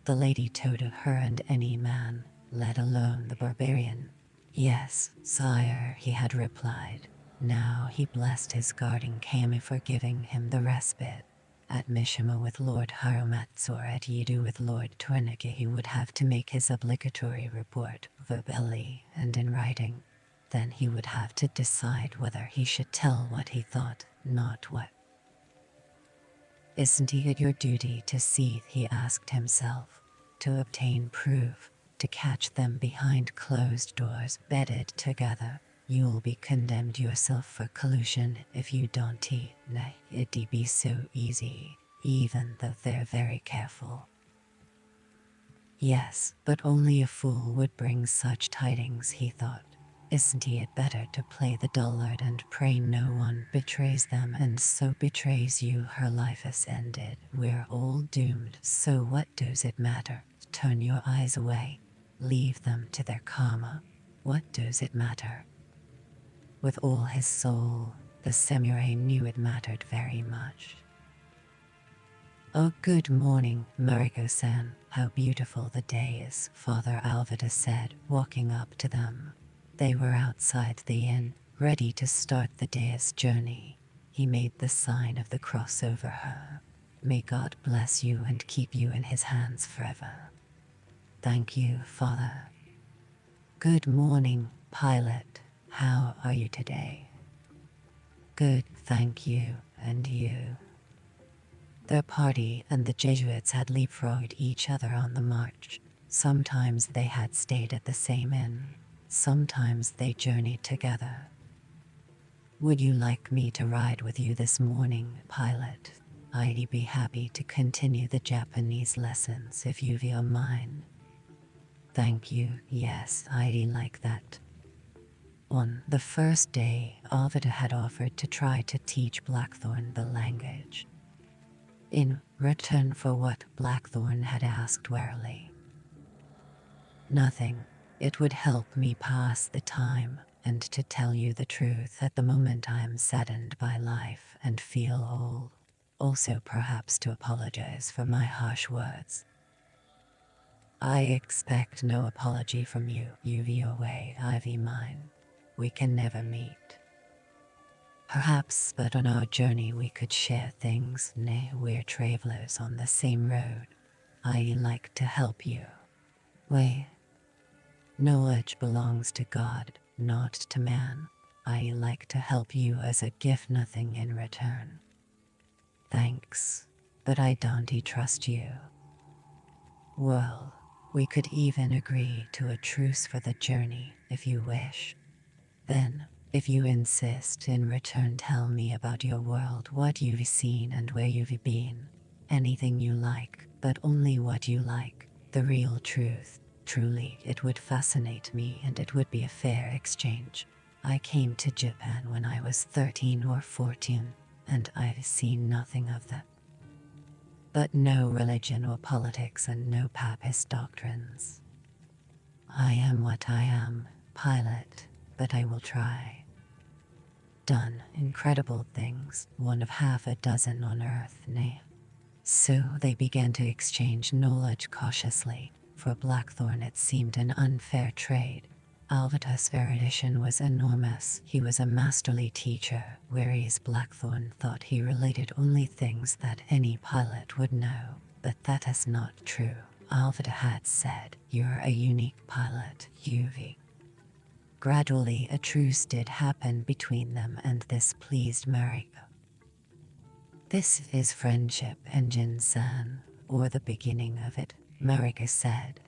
The lady told of her and any man, let alone the barbarian. Yes, sire, he had replied. Now he blessed his guarding Kami for giving him the respite. At Mishima with Lord Harumatsu or at Yidu with Lord Tornike he would have to make his obligatory report verbally and in writing. Then he would have to decide whether he should tell what he thought, not what. Isn't it your duty to see, he asked himself, to obtain proof, to catch them behind closed doors, bedded together? You'll be condemned yourself for collusion if you don't. Nay, it'd be so easy, even though they're very careful. Yes, but only a fool would bring such tidings, he thought. Isn't it better to play the dullard and pray no one betrays them and so betrays you? Her life is ended. We're all doomed, so what does it matter? Turn your eyes away. Leave them to their karma. What does it matter? With all his soul, the samurai knew it mattered very much. Oh, good morning, Mariko-san. How beautiful the day is, Father Alvida said, walking up to them. They were outside the inn, ready to start the day's journey. He made the sign of the cross over her. May God bless you and keep you in his hands forever. Thank you, Father. Good morning, pilot. How are you today? Good, thank you, and you. Their party and the Jesuits had leapfrogged each other on the march. Sometimes they had stayed at the same inn. Sometimes they journeyed together. Would you like me to ride with you this morning, pilot? I'd be happy to continue the Japanese lessons if you've your mind. Thank you, yes, I'd like that. On the first day, Alvida had offered to try to teach Blackthorn the language. In return for what, Blackthorn had asked warily. Nothing. It would help me pass the time, and to tell you the truth, at the moment I am saddened by life and feel old. Also perhaps to apologize for my harsh words. I expect no apology from you. You've your way, I've mine. We can never meet. Perhaps, but on our journey we could share things. Nay, we're travelers on the same road. I like to help you. Wait. Knowledge belongs to God, not to man. I like to help you as a gift, nothing in return. Thanks, but I don't trust you. Well, we could even agree to a truce for the journey, if you wish. Then, if you insist, in return tell me about your world, what you've seen and where you've been. Anything you like, but only what you like, the real truth. Truly, it would fascinate me and it would be a fair exchange. I came to Japan when I was 13 or 14, and I've seen nothing of that. But no religion or politics and no papist doctrines. I am what I am, pilot, but I will try. Done incredible things, one of half a dozen on Earth, nay. So they began to exchange knowledge cautiously. For Blackthorn it seemed an unfair trade. Alvida's erudition was enormous. He was a masterly teacher, whereas Blackthorn thought he related only things that any pilot would know. But that is not true. Alvida had said, "You're a unique pilot, Yuvi." Gradually a truce did happen between them, and this pleased Mariko. This is friendship, Engine-san, or the beginning of it, Mariko said.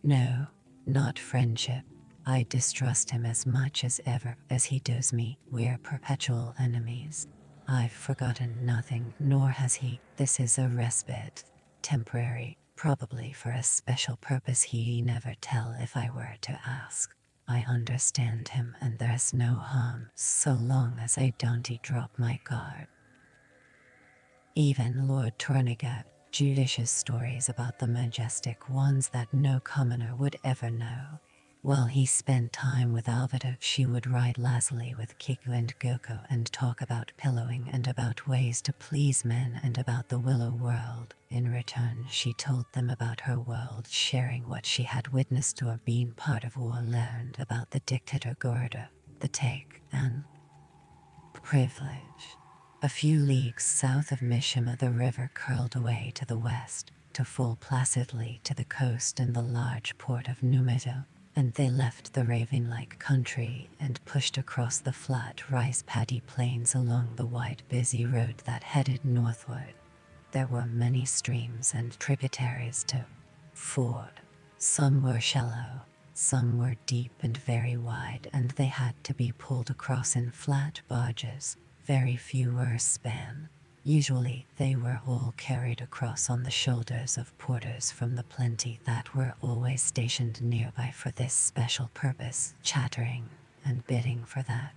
No, not friendship. I distrust him as much as ever as he does me. We're perpetual enemies. I've forgotten nothing, nor has he. This is a respite. Temporary, probably for a special purpose he'd never tell if I were to ask. I understand him and there's no harm, so long as I don't drop my guard. Even Lord Tornike, judicious stories about the majestic ones that no commoner would ever know. While he spent time with Alvita, she would ride lazily with Kiku and Goko and talk about pillowing and about ways to please men and about the Willow world. In return, she told them about her world, sharing what she had witnessed or been part of or learned about the dictator Gorda, the take, and privilege. A few leagues south of Mishima, the river curled away to the west, to fall placidly to the coast and the large port of Numido, and they left the raven-like country and pushed across the flat rice paddy plains along the wide busy road that headed northward. There were many streams and tributaries to ford. Some were shallow, some were deep and very wide, and they had to be pulled across in flat barges. Very few were a span. Usually they were all carried across on the shoulders of porters from the plenty that were always stationed nearby for this special purpose, chattering and bidding for that.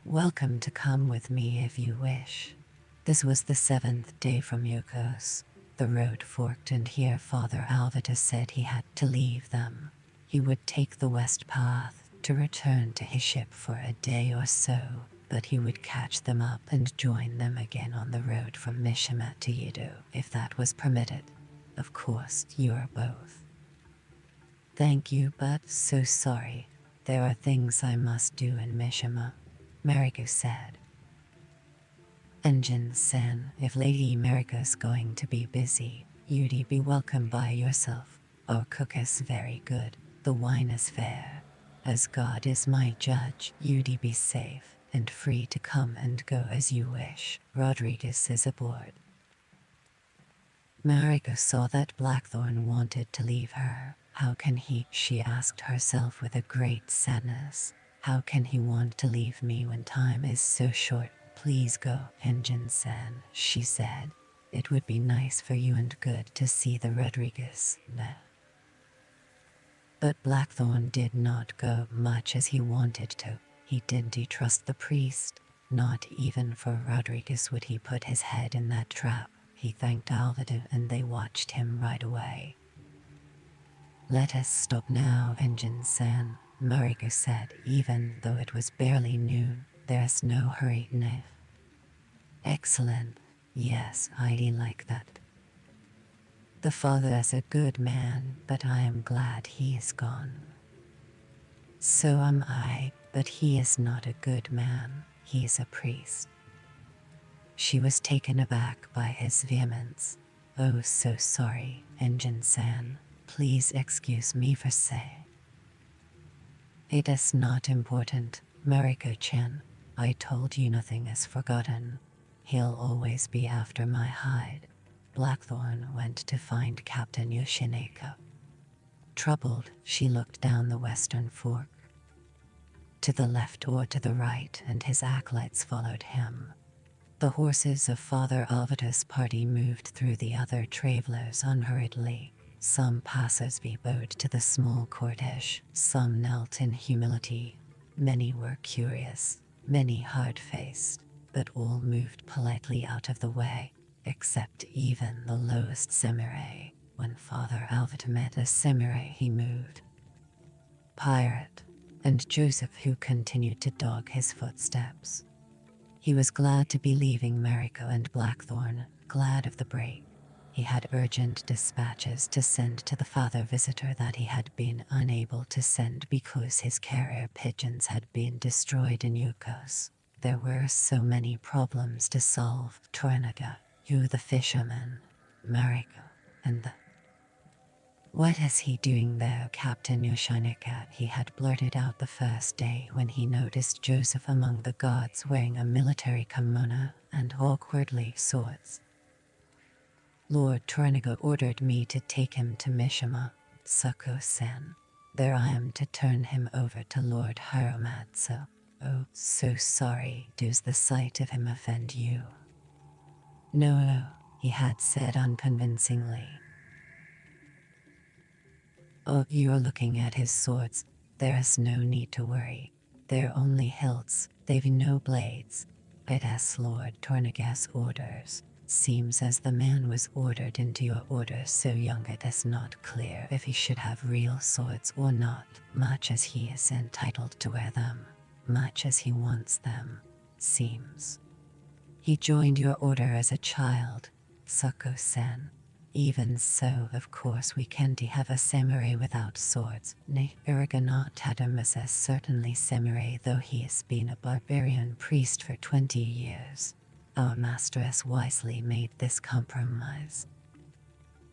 Welcome to come with me if you wish. This was the 7th day from Yukos. The road forked, and here Father Alvita said he had to leave them. He would take the west path to return to his ship for a day or so, but he would catch them up and join them again on the road from Mishima to Yido, if that was permitted. Of course, you are both. Thank you, but so sorry. There are things I must do in Mishima, Mariko said. Engine-sen, if Lady Mariko's going to be busy, you'd be welcome by yourself. Our cook is very good, the wine is fair. As God is my judge, you'd be safe and free to come and go as you wish. Rodriguez is aboard. Mariko saw that Blackthorn wanted to leave her. How can he? She asked herself with a great sadness. How can he want to leave me when time is so short? Please go, Engine-san, she said. It would be nice for you and good to see the Rodriguez. But Blackthorn did not go much as he wanted to. He didn't trust the priest. Not even for Rodriguez would he put his head in that trap. He thanked Alvida and they watched him right away. Let us stop now, Engine-san, Mariko said, even though it was barely noon. There's no hurry, Nef. Excellent. Yes, I'd like that. The father is a good man, but I am glad he is gone. So am I, but he is not a good man. He is a priest. She was taken aback by his vehemence. Oh, so sorry, Engine-san. Please excuse me for saying. It is not important, Mariko-chan. I told you nothing is forgotten. He'll always be after my hide. Blackthorn went to find Captain Yoshineko. Troubled, she looked down the western fork. To the left or to the right, and his acolytes followed him. The horses of Father Alvita's party moved through the other travelers unhurriedly. Some passers-by bowed to the small cortege, some knelt in humility. Many were curious, many hard-faced, but all moved politely out of the way, except even the lowest samurai. When Father Alvita met a samurai, he moved. Pirate, and Joseph, who continued to dog his footsteps. He was glad to be leaving Mariko and Blackthorn, glad of the break. He had urgent dispatches to send to the father visitor that he had been unable to send because his carrier pigeons had been destroyed in Yukos. There were so many problems to solve. Tornaga, you the fisherman, Mariko, and the... What is he doing there, Captain Yoshineka? He had blurted out the first day when he noticed Joseph among the guards wearing a military kimono and awkwardly swords. Lord Tornaga ordered me to take him to Mishima, Sako-sen. There I am to turn him over to Lord Hiramatsu. Oh, so sorry. Does the sight of him offend you? No, he had said unconvincingly. Oh, you're looking at his swords. There is no need to worry. They're only hilts. They've no blades. It is Lord Tornaga's orders. Seems as the man was ordered into your order so young it is not clear if he should have real swords or not, much as he is entitled to wear them, much as he wants them, seems. He joined your order as a child, Sako-sen. Even so, of course we can't have a samurai without swords. Nay, Uraganot had him as certainly samurai, though he has been a barbarian priest for 20 years. Our master has wisely made this compromise.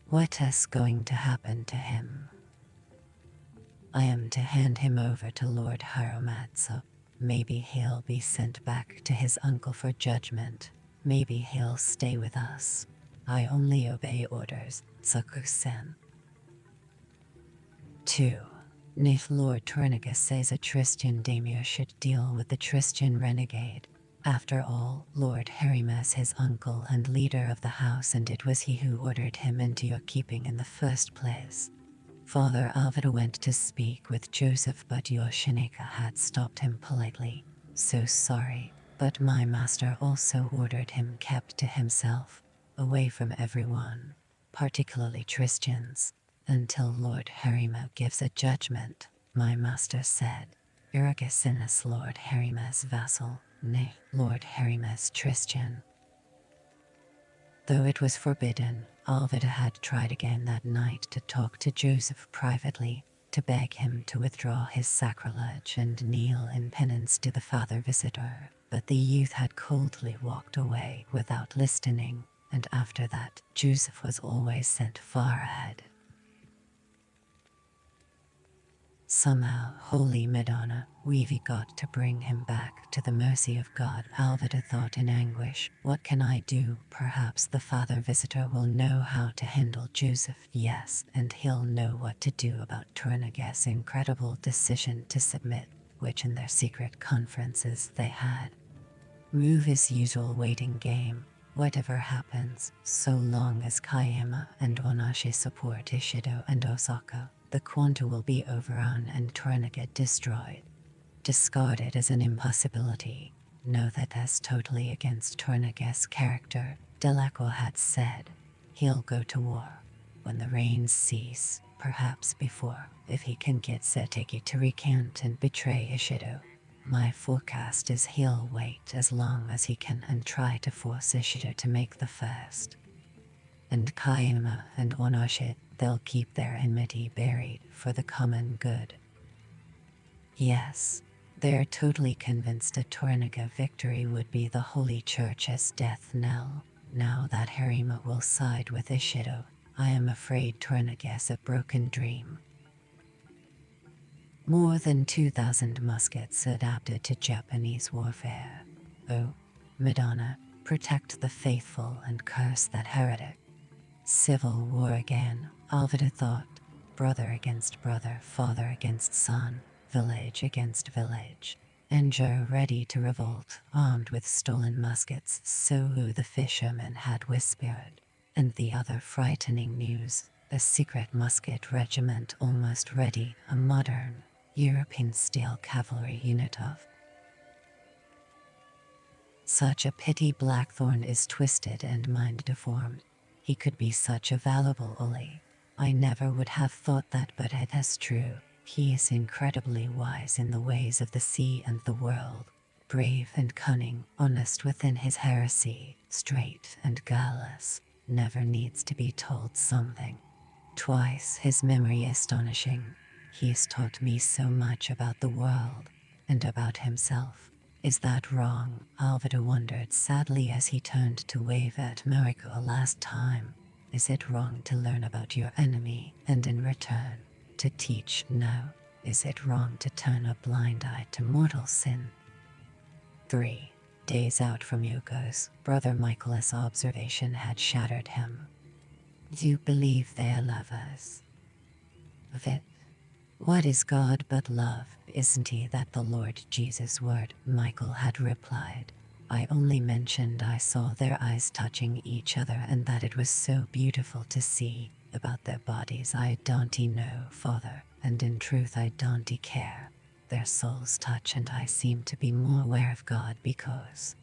What is going to happen to him? I am to hand him over to Lord Haramatsu. Maybe he'll be sent back to his uncle for judgment. Maybe he'll stay with us. I only obey orders, Saku-sen. 2. If Lord Tornagus says a Tristian daimyo should deal with the Tristian renegade. After all, Lord Harima is his uncle and leader of the house, and it was he who ordered him into your keeping in the first place. Father Alvida went to speak with Joseph, but Yoshinaka had stopped him politely. So sorry, but my master also ordered him kept to himself, away from everyone, particularly Tristians, until Lord Harima gives a judgment, my master said. Uragasin is Lord Harima's vassal, nay, Lord Harima's Tristian. Though it was forbidden, Alvida had tried again that night to talk to Joseph privately, to beg him to withdraw his sacrilege and kneel in penance to the Father Visitor, but the youth had coldly walked away without listening, and after that, Joseph was always sent far ahead. Somehow, Holy Madonna, we've got to bring him back to the mercy of God, Alvida thought in anguish. What can I do? Perhaps the Father Visitor will know how to handle Joseph, yes, and he'll know what to do about Tornagus' incredible decision to submit, which in their secret conferences they had. Move his usual waiting game. Whatever happens, so long as Kayama and Onashi support Ishido and Osaka, the Quanta will be overrun and Tornaga destroyed. Discarded as an impossibility. No, that is totally against Tornaga's character, Delacroix had said. He'll go to war when the rains cease, perhaps before, if he can get Seteki to recant and betray Ishido. My forecast is he'll wait as long as he can and try to force Ishido to make the first. And Kayama and Onashi, they'll keep their enmity buried for the common good. Yes, they're totally convinced a Tornaga victory would be the Holy Church's death knell. Now that Harima will side with Ishido, I am afraid Tornaga's a broken dream. More than 2,000 muskets adapted to Japanese warfare. Oh, Madonna, protect the faithful and curse that heretic. Civil war again, Alvida thought. Brother against brother, father against son, village against village. Enjo ready to revolt, armed with stolen muskets, so who the fisherman had whispered. And the other frightening news, a secret musket regiment almost ready, a modern, European steel cavalry unit of. Such a pity Blackthorn is twisted and mind deformed. He could be such a valuable Uli. I never would have thought that, but it is true. He is incredibly wise in the ways of the sea and the world. Brave and cunning, honest within his heresy, straight and guileless. Never needs to be told something. Twice his memory astonishing. He has taught me so much about the world, and about himself. Is that wrong? Alvida wondered sadly as he turned to wave at Mariko last time. Is it wrong to learn about your enemy, and in return, to teach? No. Is it wrong to turn a blind eye to mortal sin? 3 days out from Yuko's, Brother Michael's observation had shattered him. You believe they are lovers? Vit. What is God but love? Isn't he that the Lord Jesus' word? Michael had replied. I only mentioned I saw their eyes touching each other and that it was so beautiful to see. About their bodies I don't know, Father, and in truth I don't care. Their souls touch and I seem to be more aware of God because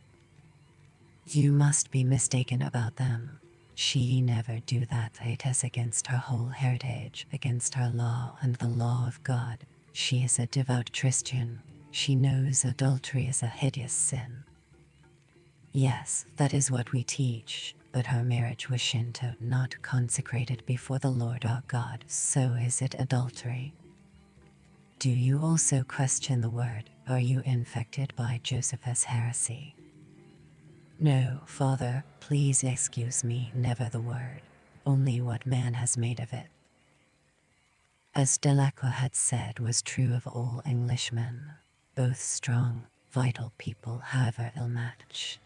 You must be mistaken about them. She never do that. It is against her whole heritage, against her law and the law of God. She is a devout Christian. She knows adultery is a hideous sin. Yes, that is what we teach, but her marriage was Shinto, not consecrated before the Lord our God, so is it adultery. Do you also question the word? Are you infected by Joseph's heresy? No, Father, please excuse me, never the word, only what man has made of it. As Delacroix had said was true of all Englishmen, both strong, vital people, however ill-matched.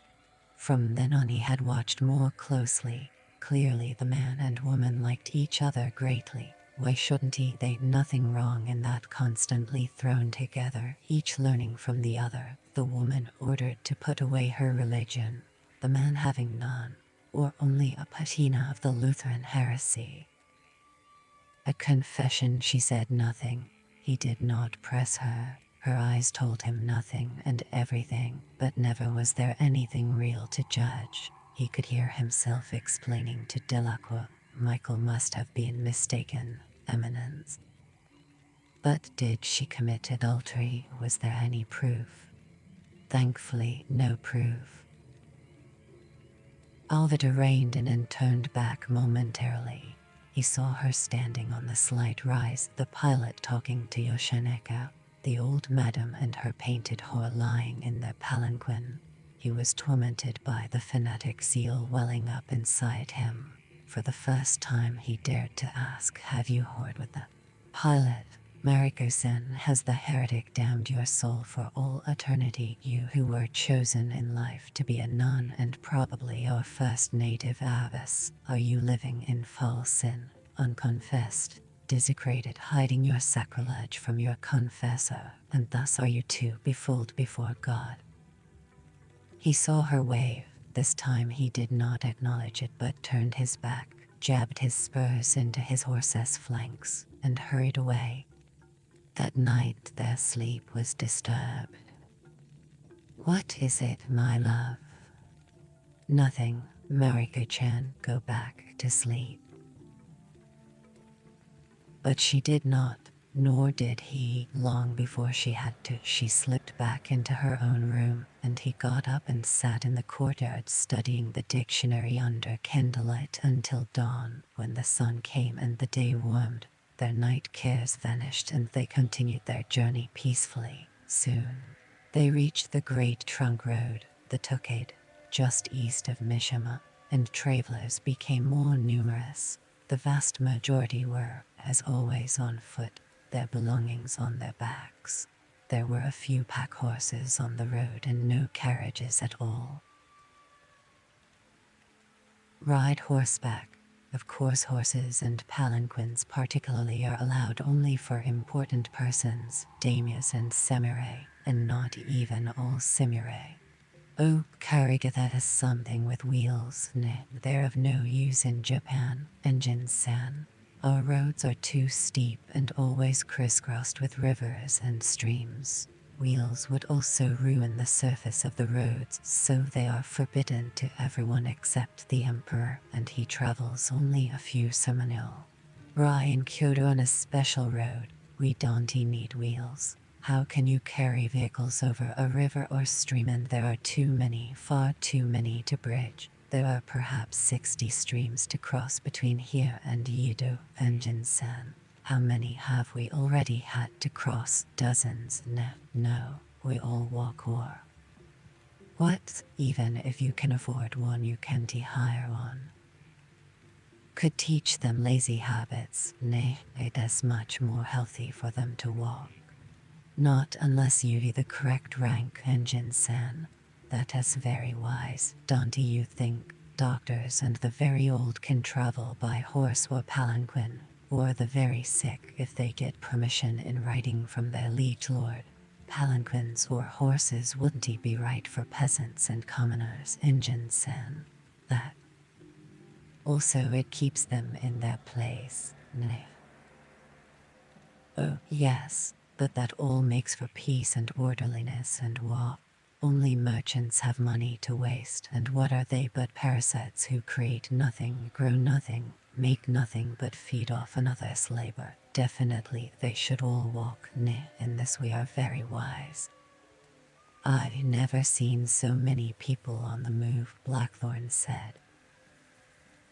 From then on he had watched more closely. Clearly the man and woman liked each other greatly. Why shouldn't he? They'd nothing wrong in that, constantly thrown together, each learning from the other. The woman ordered to put away her religion, the man having none, or only a patina of the Lutheran heresy. At confession she said nothing. He did not press her. Her eyes told him nothing and everything, but never was there anything real to judge. He could hear himself explaining to Delacroix, Michael must have been mistaken, Eminence. But did she commit adultery? Was there any proof? Thankfully, no proof. Alvida reined in and turned back momentarily. He saw her standing on the slight rise, the pilot talking to Yoshineko, the old madam and her painted whore lying in their palanquin. He was tormented by the fanatic zeal welling up inside him. For the first time he dared to ask, have you whored with the pilot? Mariko-sen, has the heretic damned your soul for all eternity? You who were chosen in life to be a nun and probably our first native abbess, are you living in foul sin, unconfessed, desecrated, hiding your sacrilege from your confessor, and thus are you too befooled before God? He saw her wave. This time he did not acknowledge it but turned his back, jabbed his spurs into his horse's flanks, and hurried away. That night their sleep was disturbed. What is it, my love? Nothing, Mariko-chan, go back to sleep. But she did not, nor did he. Long before she had to, she slipped back into her own room, and he got up and sat in the courtyard studying the dictionary under candlelight until dawn, when the sun came and the day warmed. Their night cares vanished and they continued their journey peacefully. Soon, they reached the Great Trunk Road, the Tokade, just east of Mishima, and travelers became more numerous. The vast majority were, as always, on foot, their belongings on their backs. There were a few pack horses on the road and no carriages at all. Ride horseback. Of course, horses and palanquins particularly are allowed only for important persons, daimyos and samurai, and not even all samurai. Oh, Kariga, that is something with wheels. They're of no use in Japan, Engine-san. Our roads are too steep and always crisscrossed with rivers and streams. Wheels would also ruin the surface of the roads, so they are forbidden to everyone except the emperor, and he travels only a few samurai. In Kyoto on a special road, we don't need wheels. How can you carry vehicles over a river or stream? And there are too many, far too many to bridge. There are perhaps 60 streams to cross between here and Yedo, Engine-san. How many have we already had to cross? Dozens? No, we all walk or. What? Even if you can afford one, you can't hire one. Could teach them lazy habits. Nay, it is much more healthy for them to walk. Not unless you be the correct rank, Engine-san. That is very wise. Don't you think? Doctors and the very old can travel by horse or palanquin, or the very sick if they get permission in writing from their liege lord. Palanquins or horses wouldn't be right for peasants and commoners, Engine-san. That. Also it keeps them in their place. Nay. Oh, yes, but that all makes for peace and orderliness and walk. Only merchants have money to waste, and what are they but parasites who create nothing, grow nothing, make nothing but feed off another's labor? Definitely they should all walk. Nay, in this we are very wise. I've never seen so many people on the move, Blackthorn said.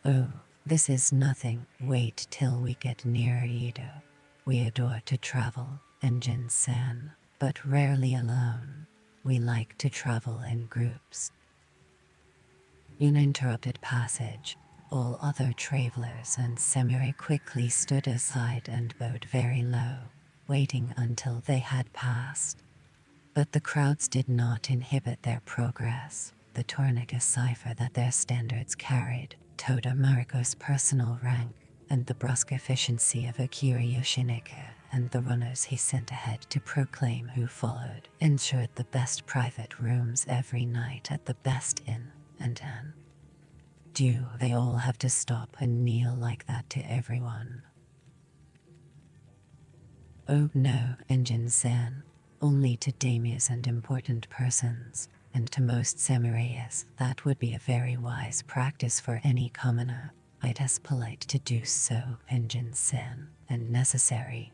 Oh, this is nothing. Wait till we get near Edo. We adore to travel, Engine-san, but rarely alone. We like to travel in groups. Uninterrupted passage. All other travelers and samurai quickly stood aside and bowed very low, waiting until they had passed. But the crowds did not inhibit their progress. The Tornaga cipher that their standards carried, Toda Mariko's personal rank, and the brusque efficiency of Akira Yoshineke and the runners he sent ahead to proclaim who followed, ensured the best private rooms every night at the best inn and inn. Do they all have to stop and kneel like that to everyone? Oh no, Engine-san. Only to daimyos and important persons, and to most samurais. That would be a very wise practice for any commoner. It is polite to do so, Engine-san, and necessary,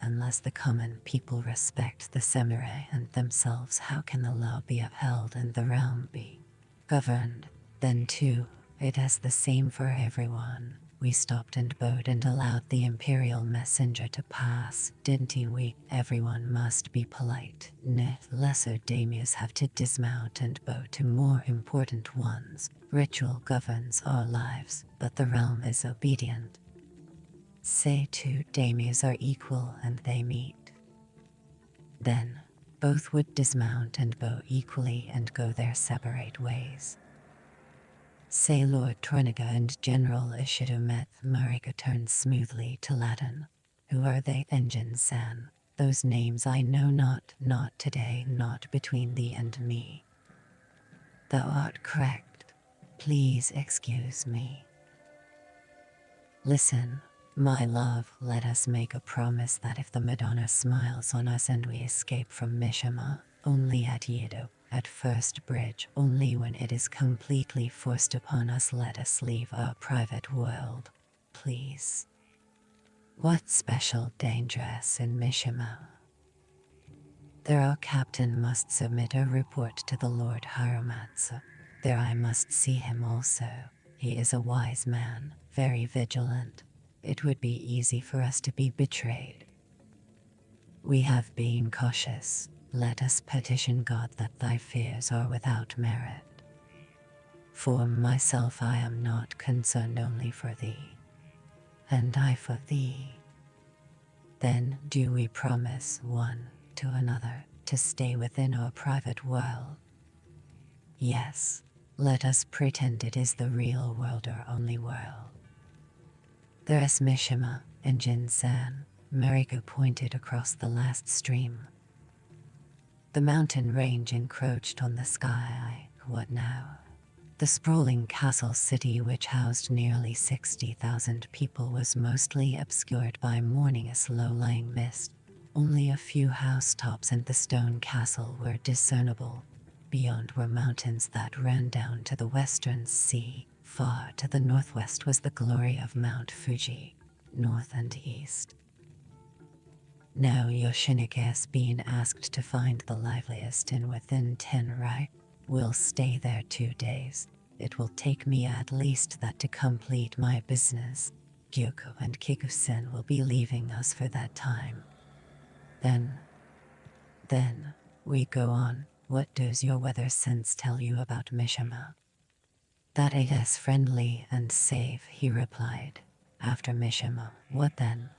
unless the common people respect the samurai and themselves. How can the law be upheld and the realm be governed? Then too, it is the same for everyone. We stopped and bowed and allowed the imperial messenger to pass, didn't we? Everyone must be polite. Lesser daimyos have to dismount and bow to more important ones. Ritual governs our lives, but the realm is obedient. Say two daimyos are equal and they meet. Then, both would dismount and bow equally and go their separate ways. Say Lord Tornaga and General Ishido met. Mariko turned smoothly to Latin. Who are they, Engine-san? Those names I know not today, not between thee and me. Thou art correct. Please excuse me. Listen, my love, let us make a promise that if the Madonna smiles on us and we escape from Mishima, only at Yedo, at First Bridge, only when it is completely forced upon us, let us leave our private world, please. What special dangerous in Mishima? There our captain must submit a report to the Lord Hiramatsu. There I must see him also. He is a wise man, very vigilant. It would be easy for us to be betrayed. We have been cautious. Let us petition God that thy fears are without merit. For myself I am not concerned, only for thee, and I for thee. Then do we promise one to another to stay within our private world? Yes, let us pretend it is the real world, our only world. There is Mishima, Engine-san. Mariko pointed across the last stream. The mountain range encroached on the sky. What now? The sprawling castle city, which housed nearly 60,000 people, was mostly obscured by morning's low-lying mist. Only a few housetops and the stone castle were discernible. Beyond were mountains that ran down to the western sea. Far to the northwest was the glory of Mount Fuji, north and east. Now Yoshineke has been asked to find the liveliest inn within 10 right. We'll stay there 2 days. It will take me at least that to complete my business. Gyoko and Kiku-sen will be leaving us for that time. Then we go on. What does your weather sense tell you about Mishima? That it is friendly and safe, he replied. After Mishima, what then?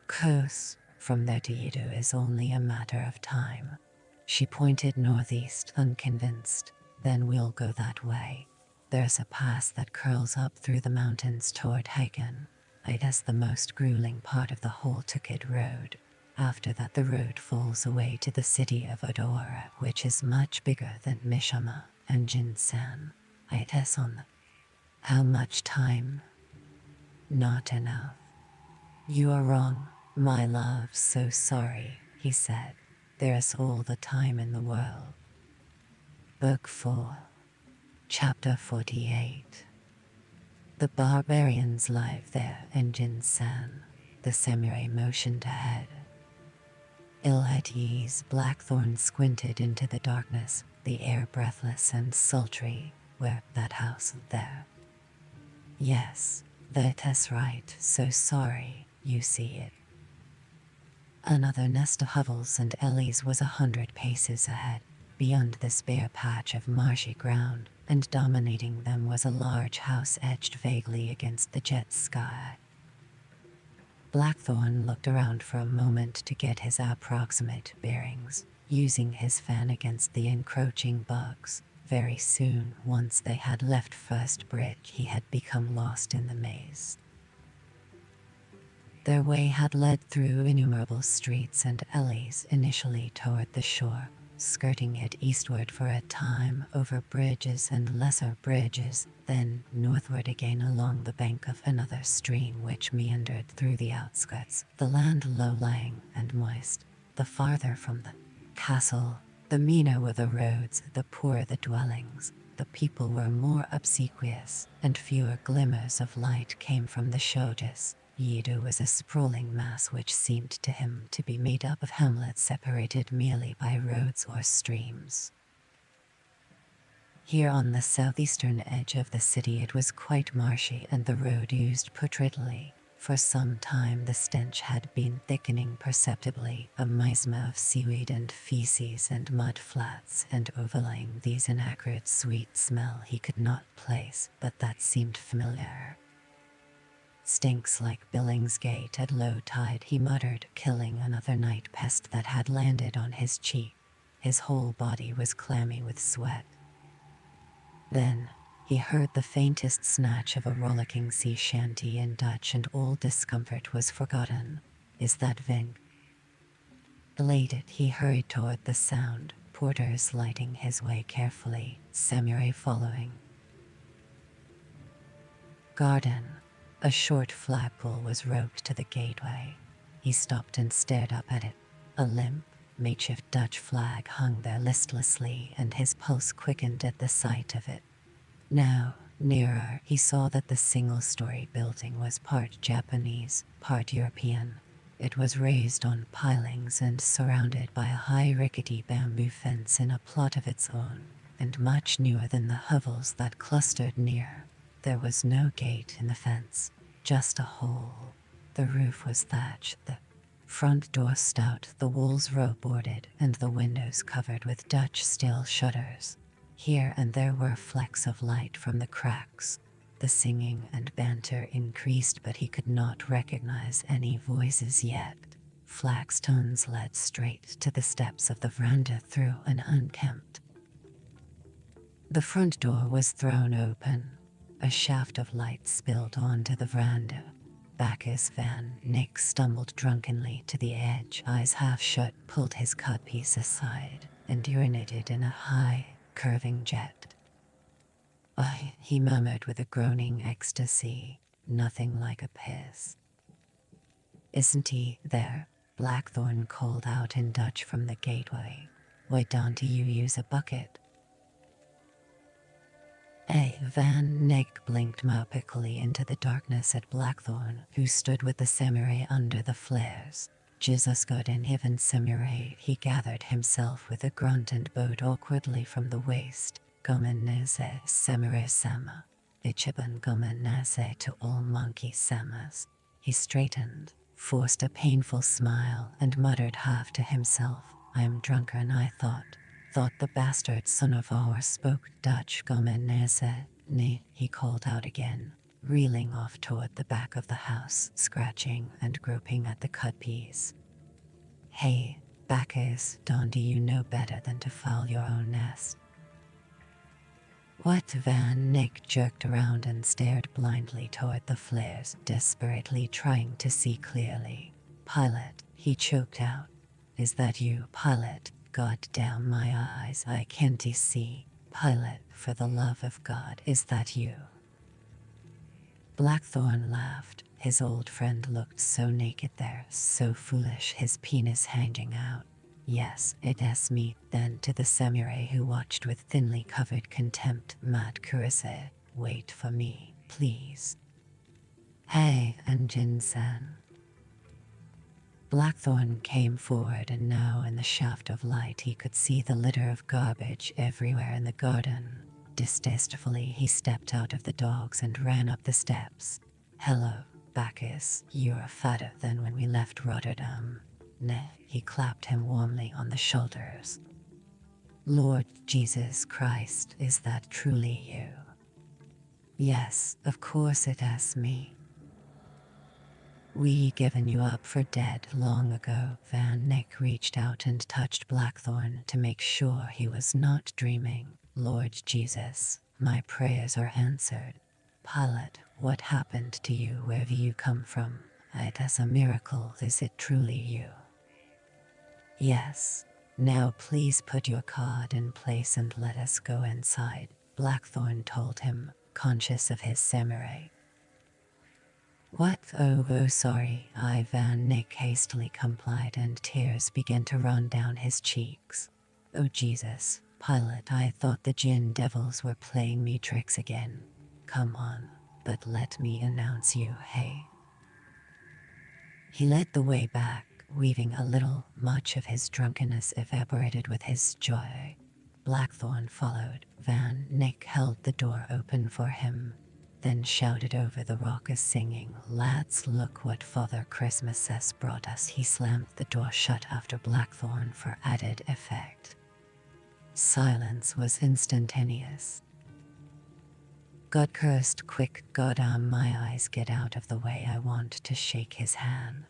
Coast, from there to Yedo is only a matter of time. She pointed northeast, unconvinced. Then we'll go that way. There's a pass that curls up through the mountains toward Heiken. It is the most grueling part of the whole Tukid Road. After that the road falls away to the city of Odora, which is much bigger than Mishima and Jinsan. It is on the... How much time? Not enough. You are wrong, my love, so sorry, he said. There is all the time in the world. Book 4, Chapter 48. The barbarians live their engines san. The samurai motioned ahead. Ill at ease, Blackthorn squinted into the darkness, the air breathless and sultry. Where that house there? Yes, that's right, so sorry, you see it. Another nest of hovels and alleys was 100 paces ahead. Beyond this bare patch of marshy ground, and dominating them was a large house edged vaguely against the jet sky. Blackthorn looked around for a moment to get his approximate bearings, using his fan against the encroaching bugs. Very soon, once they had left First Bridge, he had become lost in the maze. Their way had led through innumerable streets and alleys, initially toward the shore, skirting it eastward for a time over bridges and lesser bridges, then northward again along the bank of another stream which meandered through the outskirts, the land low-lying and moist. The farther from the castle, the meaner were the roads, the poorer the dwellings. The people were more obsequious, and fewer glimmers of light came from the shojas. Yidu was a sprawling mass which seemed to him to be made up of hamlets separated merely by roads or streams. Here on the southeastern edge of the city it was quite marshy and the road used putridly. For some time the stench had been thickening perceptibly, a miasma of seaweed and feces and mud flats, and overlaying these an acrid sweet smell he could not place, but that seemed familiar. Stinks like Billingsgate at low tide, he muttered, killing another night pest that had landed on his cheek. His whole body was clammy with sweat. Then he heard the faintest snatch of a rollicking sea shanty in Dutch, and all discomfort was forgotten. Is that Vink? Elated, he hurried toward the sound, porters lighting his way carefully, samurai following. Garden. A short flagpole was roped to the gateway. He stopped and stared up at it. A limp, makeshift Dutch flag hung there listlessly, and his pulse quickened at the sight of it. Now, nearer, he saw that the single-story building was part Japanese, part European. It was raised on pilings and surrounded by a high rickety bamboo fence in a plot of its own, and much newer than the hovels that clustered near. There was no gate in the fence, just a hole. The roof was thatched, the front door stout, the walls rope-boarded, and the windows covered with Dutch steel shutters. Here and there were flecks of light from the cracks. The singing and banter increased, but he could not recognize any voices yet. Flagstones led straight to the steps of the veranda through an unkempt. The front door was thrown open. A shaft of light spilled onto the veranda. Bacchus Van Nick stumbled drunkenly to the edge, eyes half shut, pulled his codpiece aside, and urinated in a high, curving jet. "Ay," he murmured with a groaning ecstasy, "nothing like a piss." "Isn't he there?" Blackthorn called out in Dutch from the gateway. "Why don't you use a bucket?" Van Nick blinked myopically into the darkness at Blackthorn, who stood with the samurai under the flares. "Jesus God in heaven, samurai," he gathered himself with a grunt and bowed awkwardly from the waist. "Gomen nase, samurai sama. Ichiban gomen nase to all monkey samas." He straightened, forced a painful smile, and muttered half to himself, "I am drunken, I thought the bastard son of ours spoke Dutch." "Gomen nase, ne," he called out again, reeling off toward the back of the house, scratching and groping at the codpiece. "Hey, Bacchus, don't you know better than to foul your own nest?" "What?" Van Nick jerked around and stared blindly toward the flares, desperately trying to see clearly. "Pilot," he choked out. "Is that you, Pilot? God damn my eyes, I can't see. Pilot, for the love of God, is that you?" Blackthorn laughed. His old friend looked so naked there, so foolish, his penis hanging out. Yes, it's me. Then to the samurai who watched with thinly covered contempt, Mad Kurise, wait for me, please. Hey, Anjin-san. Blackthorn came forward, and now in the shaft of light he could see the litter of garbage everywhere in the garden. Distastefully, he stepped out of the dogs and ran up the steps. Hello, Bacchus, you're fatter than when we left Rotterdam. Nay, he clapped him warmly on the shoulders. Lord Jesus Christ, is that truly you? Yes, of course it's me. We given you up for dead long ago. Van Nick reached out and touched Blackthorn to make sure he was not dreaming. Lord Jesus, my prayers are answered. Pilot, what happened to you? Where do you come from? It is a miracle. Is it truly you? Yes. Now please put your card in place and let us go inside, Blackthorn told him, conscious of his samurai. What? Oh, sorry. Van Nick hastily complied, and tears began to run down his cheeks. Oh Jesus, Pilot, I thought the Jinn devils were playing me tricks again. Come on, but let me announce you, hey. He led the way back, weaving a little. Much of his drunkenness evaporated with his joy. Blackthorn followed. Van Nick held the door open for him, then shouted over the raucous singing, "Lads, look what Father Christmas has brought us." He slammed the door shut after Blackthorn for added effect. Silence was instantaneous. God cursed, quick, goddamn my eyes, get out of the way, I want to shake his hand.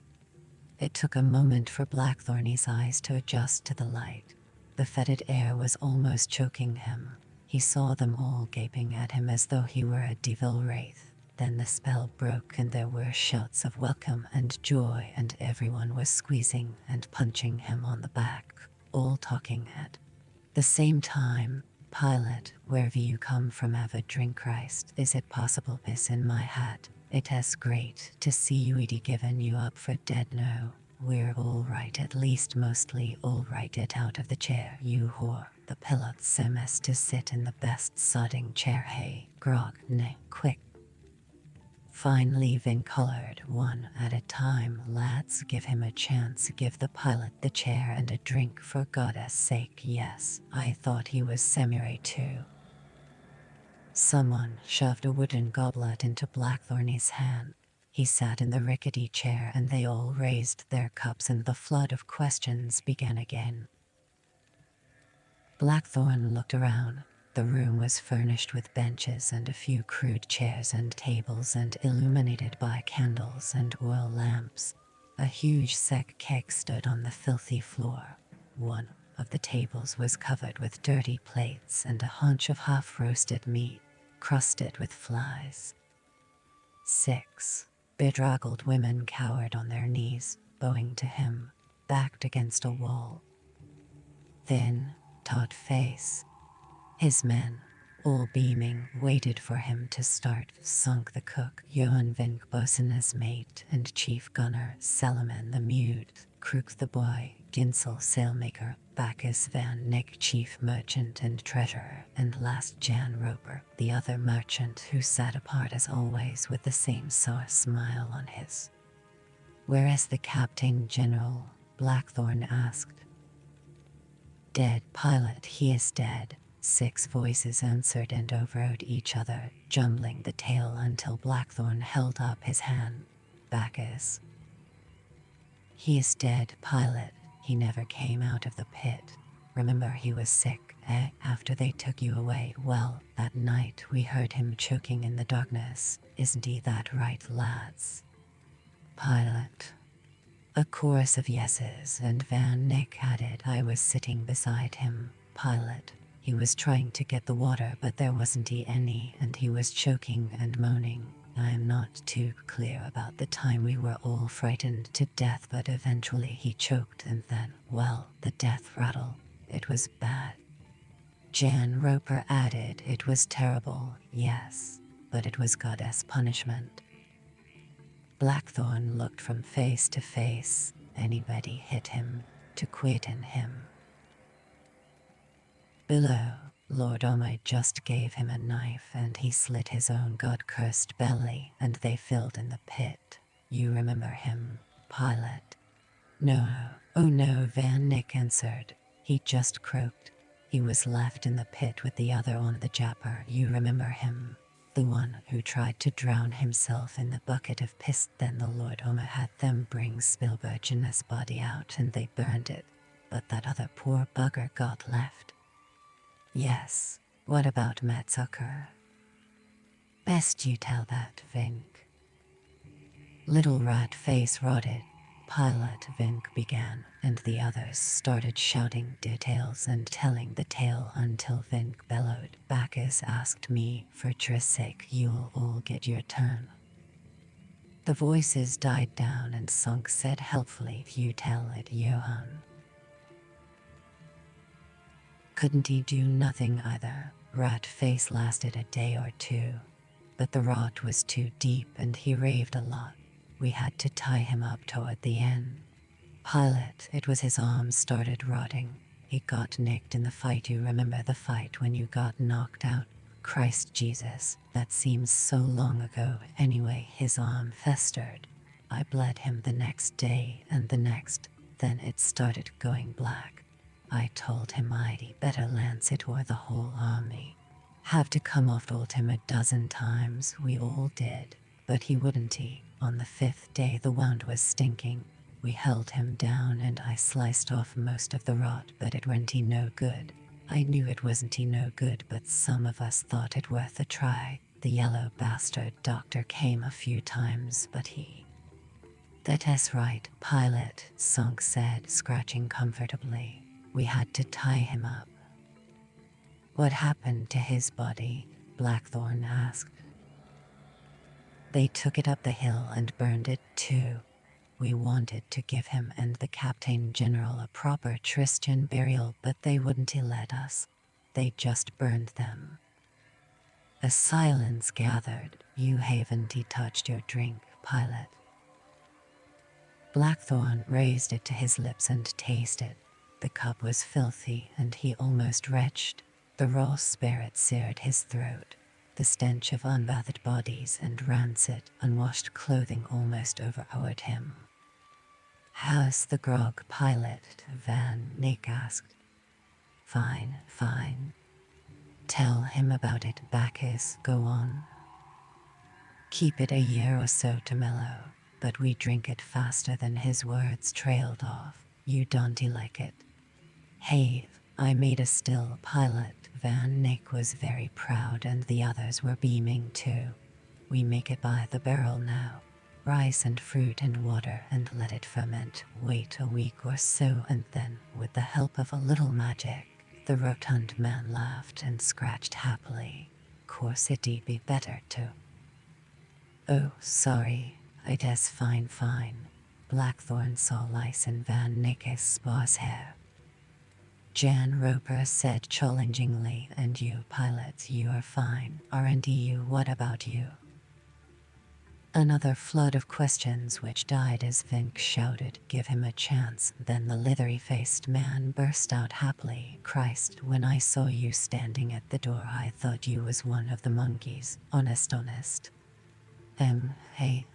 It took a moment for Blackthorny's eyes to adjust to the light. The fetid air was almost choking him. He saw them all gaping at him as though he were a devil wraith. Then the spell broke and there were shouts of welcome and joy, and everyone was squeezing and punching him on the back, all talking at the same time. Pilot, wherever you come from, have a drink. Christ, is it possible? Piss in my hat. It is great to see you. Edie given you up for dead. No, we're all right, at least mostly all right. Get out of the chair, you whore. The pilot seems to sit in the best sodding chair. Hey, grog, nay, quick. Fine, leaving colored one at a time, lads. Give him a chance. Give the pilot the chair and a drink, for goddess sake. Yes, I thought he was samurai too. Someone shoved a wooden goblet into Blackthorny's hand. He sat in the rickety chair and they all raised their cups, and the flood of questions began again. Blackthorn looked around. The room was furnished with benches and a few crude chairs and tables, and illuminated by candles and oil lamps. A huge sack cake stood on the filthy floor. One of the tables was covered with dirty plates and a haunch of half-roasted meat, crusted with flies. 6 bedraggled women cowered on their knees, bowing to him, backed against a wall. Thin, taut face. His men, all beaming, waited for him to start. Sunk the cook, Johan Vink, bosun's mate, and chief gunner, Salaman the mute, Crook the boy, Ginsel sailmaker, Bacchus Van Nick chief merchant and treasurer, and last Jan Roper, the other merchant, who sat apart as always with the same sour smile on his. "Where is the Captain General?" Blackthorn asked. "Dead, Pilot, he is dead." 6 voices answered and overrode each other, jumbling the tale until Blackthorn held up his hand. "Bacchus. He is dead, Pilot. He never came out of the pit. Remember, he was sick, after they took you away. Well, that night we heard him choking in the darkness. Isn't he that right, lads?" Pilot. A chorus of yeses, and Van Nick added, "I was sitting beside him, Pilot. He was trying to get the water, but there wasn't any, and he was choking and moaning. I am not too clear about the time. We were all frightened to death, but eventually he choked, and then, well, the death rattle. It was bad." Jan Roper added, "It was terrible, yes, but it was God's punishment." Blackthorn looked from face to face. Anybody hit him? to quieten him. Below, Lord Omai just gave him a knife and he slit his own god-cursed belly and they filled in the pit. You remember him, Pilot? No, oh no, Van Nick answered. He just croaked. He was left in the pit with the other on the japper. You remember him? The one who tried to drown himself in the bucket of piss. Then the Lord Omar had them bring Spielberg's body out and they burned it. But that other poor bugger got left. Yes, what about Metzucker? Best you tell that, Vink. Little rat face rotted. Pilot Vink began, and the others started shouting details and telling the tale until Vink bellowed. Bacchus asked me, for Triss' sake, you'll all get your turn. The voices died down and Sunk said helpfully, you tell it, Johann. Couldn't he do nothing either? Rat face lasted a day or two, but the rot was too deep and he raved a lot. We had to tie him up toward the end. Pilot, it was his arms started rotting. He got nicked in the fight. You remember the fight when you got knocked out? Christ Jesus, that seems so long ago. Anyway, his arm festered. I bled him the next day and the next. Then it started going black. I told him I'd better lance it or the whole army. Have to come off. Told him a dozen times. We all did, but he wouldn't. On the 5th day the wound was stinking. We held him down and I sliced off most of the rot, but it went no good. I knew it wasn't no good, but some of us thought it worth a try. The yellow bastard doctor came a few times, but he... That's right, Pilot, Sunk said, scratching comfortably. We had to tie him up. What happened to his body? Blackthorn asked. They took it up the hill and burned it too. We wanted to give him and the Captain General a proper Christian burial, but they wouldn't let us. They just burned them. A silence gathered. You haven't touched your drink, Pilot. Blackthorn raised it to his lips and tasted. The cup was filthy and he almost retched. The raw spirit seared his throat. The stench of unbathed bodies and rancid, unwashed clothing almost overpowered him. How's the grog, Pilot? Van Nick asked. Fine, fine. Tell him about it, Bacchus, go on. Keep it a year or so to mellow, but we drink it faster than his words trailed off. You don't like it. Hey, I made a still, Pilot. Van Nick was very proud and the others were beaming too. We make it by the barrel now. Rice and fruit and water and let it ferment. Wait a week or so and then, with the help of a little magic, the rotund man laughed and scratched happily. Course it'd be better to. Oh, sorry. It's fine, fine. Blackthorn saw lice in Van Nick's sparse hair. Jan Roper said challengingly, and you, Pilot, you are fine, aren't you? What about you? Another flood of questions which died as Vink shouted, give him a chance. Then the leathery-faced man burst out happily, Christ, when I saw you standing at the door I thought you was one of the monkeys, honest. Hey.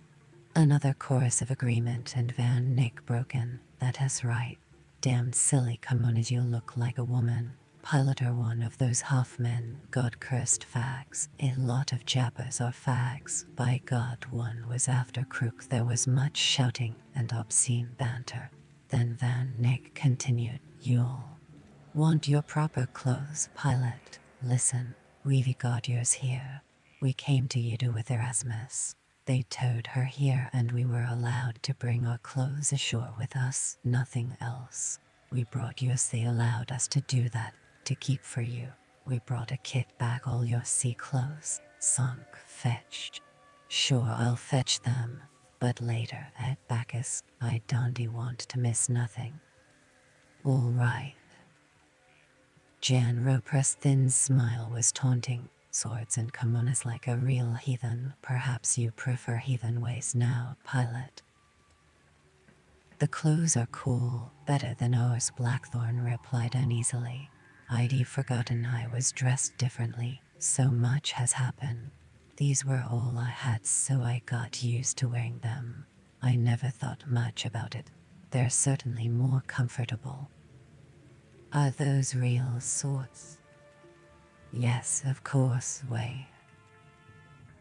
Another chorus of agreement and Van Nick broke in, that's right. Damned silly, come on, as you look like a woman. Pilot are one of those half-men, God-cursed fags. A lot of jappers are fags. By God, one was after Crook. There was much shouting and obscene banter. Then Van Nick continued, you'll want your proper clothes, Pilot. Listen, we've got yours here. We came to you with Erasmus. They towed her here and we were allowed to bring our clothes ashore with us, nothing else. We brought yours, they allowed us to do that, to keep for you. We brought a kit back, all your sea clothes. Sunk fetched. Sure, I'll fetch them, but later at Bacchus, I don't want to miss nothing. All right. Jan Roper's thin smile was taunting. Swords and kimonos like a real heathen. Perhaps you prefer heathen ways now, Pilot. The clothes are cool, Better than ours, Blackthorn replied uneasily. I'd forgotten I was dressed differently. So much has happened. These were all I had, so I got used to wearing them. I never thought much about it. They're certainly more comfortable. Are those real swords? Yes, of course,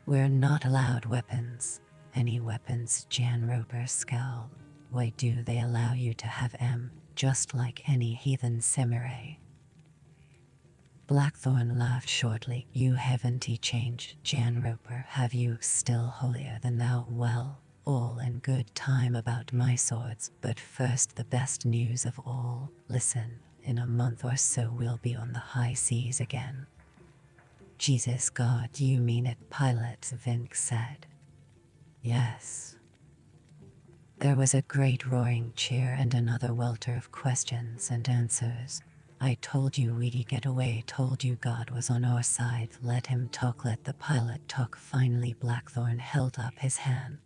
We're not allowed weapons. Any weapons, Jan Roper scowled. Why do they allow you to have M, just like any heathen samurai? Blackthorn laughed shortly. You haven't changed, Jan Roper. Have you still holier than thou? Well, all in good time about my swords, but first the best news of all. Listen, in a month or so we'll be on the high seas again. Jesus God, you mean it, Pilot, Vink said. Yes. There was a great roaring cheer and another welter of questions and answers. I told you we'd get away, told you God was on our side. Let him talk, let the pilot talk. Finally Blackthorn held up his hand.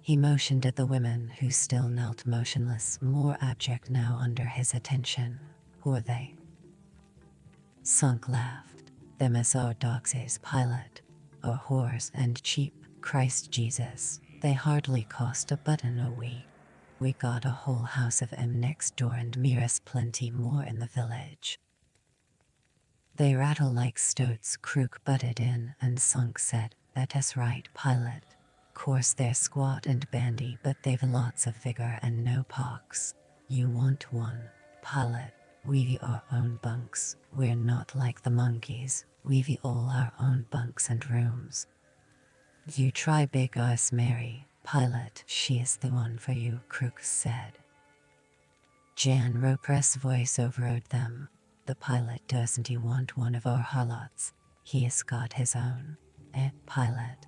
He motioned at the women who still knelt motionless, more abject now under his attention. Who are they? Sunk laughed. Them as our dogs is, Pilot. Or whores and cheap, Christ Jesus. They hardly cost a button a week. We got a whole house of 'em next door and Miras plenty more in the village. They rattle like stoats, Crook butted in, and Sunk said, That's right, Pilot. Course they're squat and bandy, but they've lots of vigor and no pox. You want one, Pilot? We've our own bunks. We're not like the monkeys. We've all our own bunks and rooms. You try big us Mary, Pilot. She is the one for you, Crook said. Jan Roper's voice overrode them. The pilot doesn't he want one of our harlots? He has got his own. Pilot?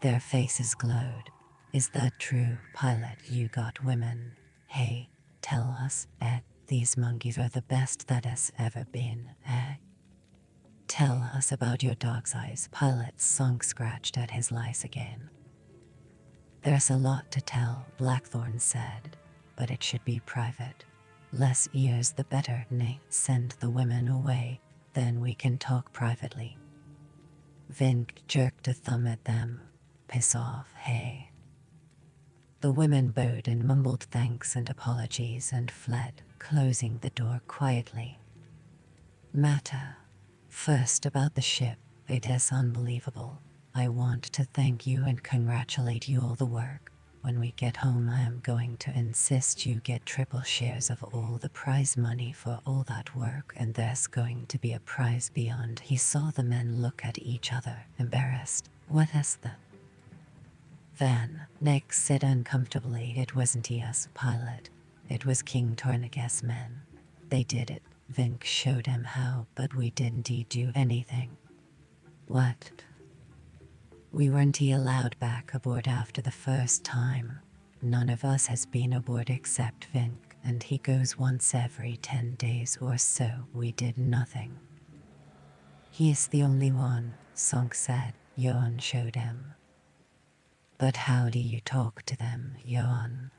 Their faces glowed. Is that true, Pilot? You got women? Hey, tell us, these monkeys are the best that has ever been, Tell us about your dog's eyes, Pilot. Sunk scratched at his lice again. There's a lot to tell, Blackthorn said, but it should be private. Less ears the better, nay, send the women away, then we can talk privately. Vink jerked a thumb at them. Piss off, hey. The women bowed and mumbled thanks and apologies and fled, closing the door quietly. Matter. First about the ship, it is unbelievable. I want to thank you and congratulate you all the work. When we get home I am going to insist you get triple shares of all the prize money for all that work, and there's going to be a prize beyond. He saw the men look at each other, embarrassed. What is the... Van Neck said uncomfortably, it wasn't us, Pilot. It was King Tornagas' men. They did it. Vink showed him how, but we didn't do anything. What? We weren't allowed back aboard after the first time. None of us has been aboard except Vink, and he goes once every 10 days or so. We did nothing. He is the only one, Sunk said. Johan showed him. But how do you talk to them, Johan?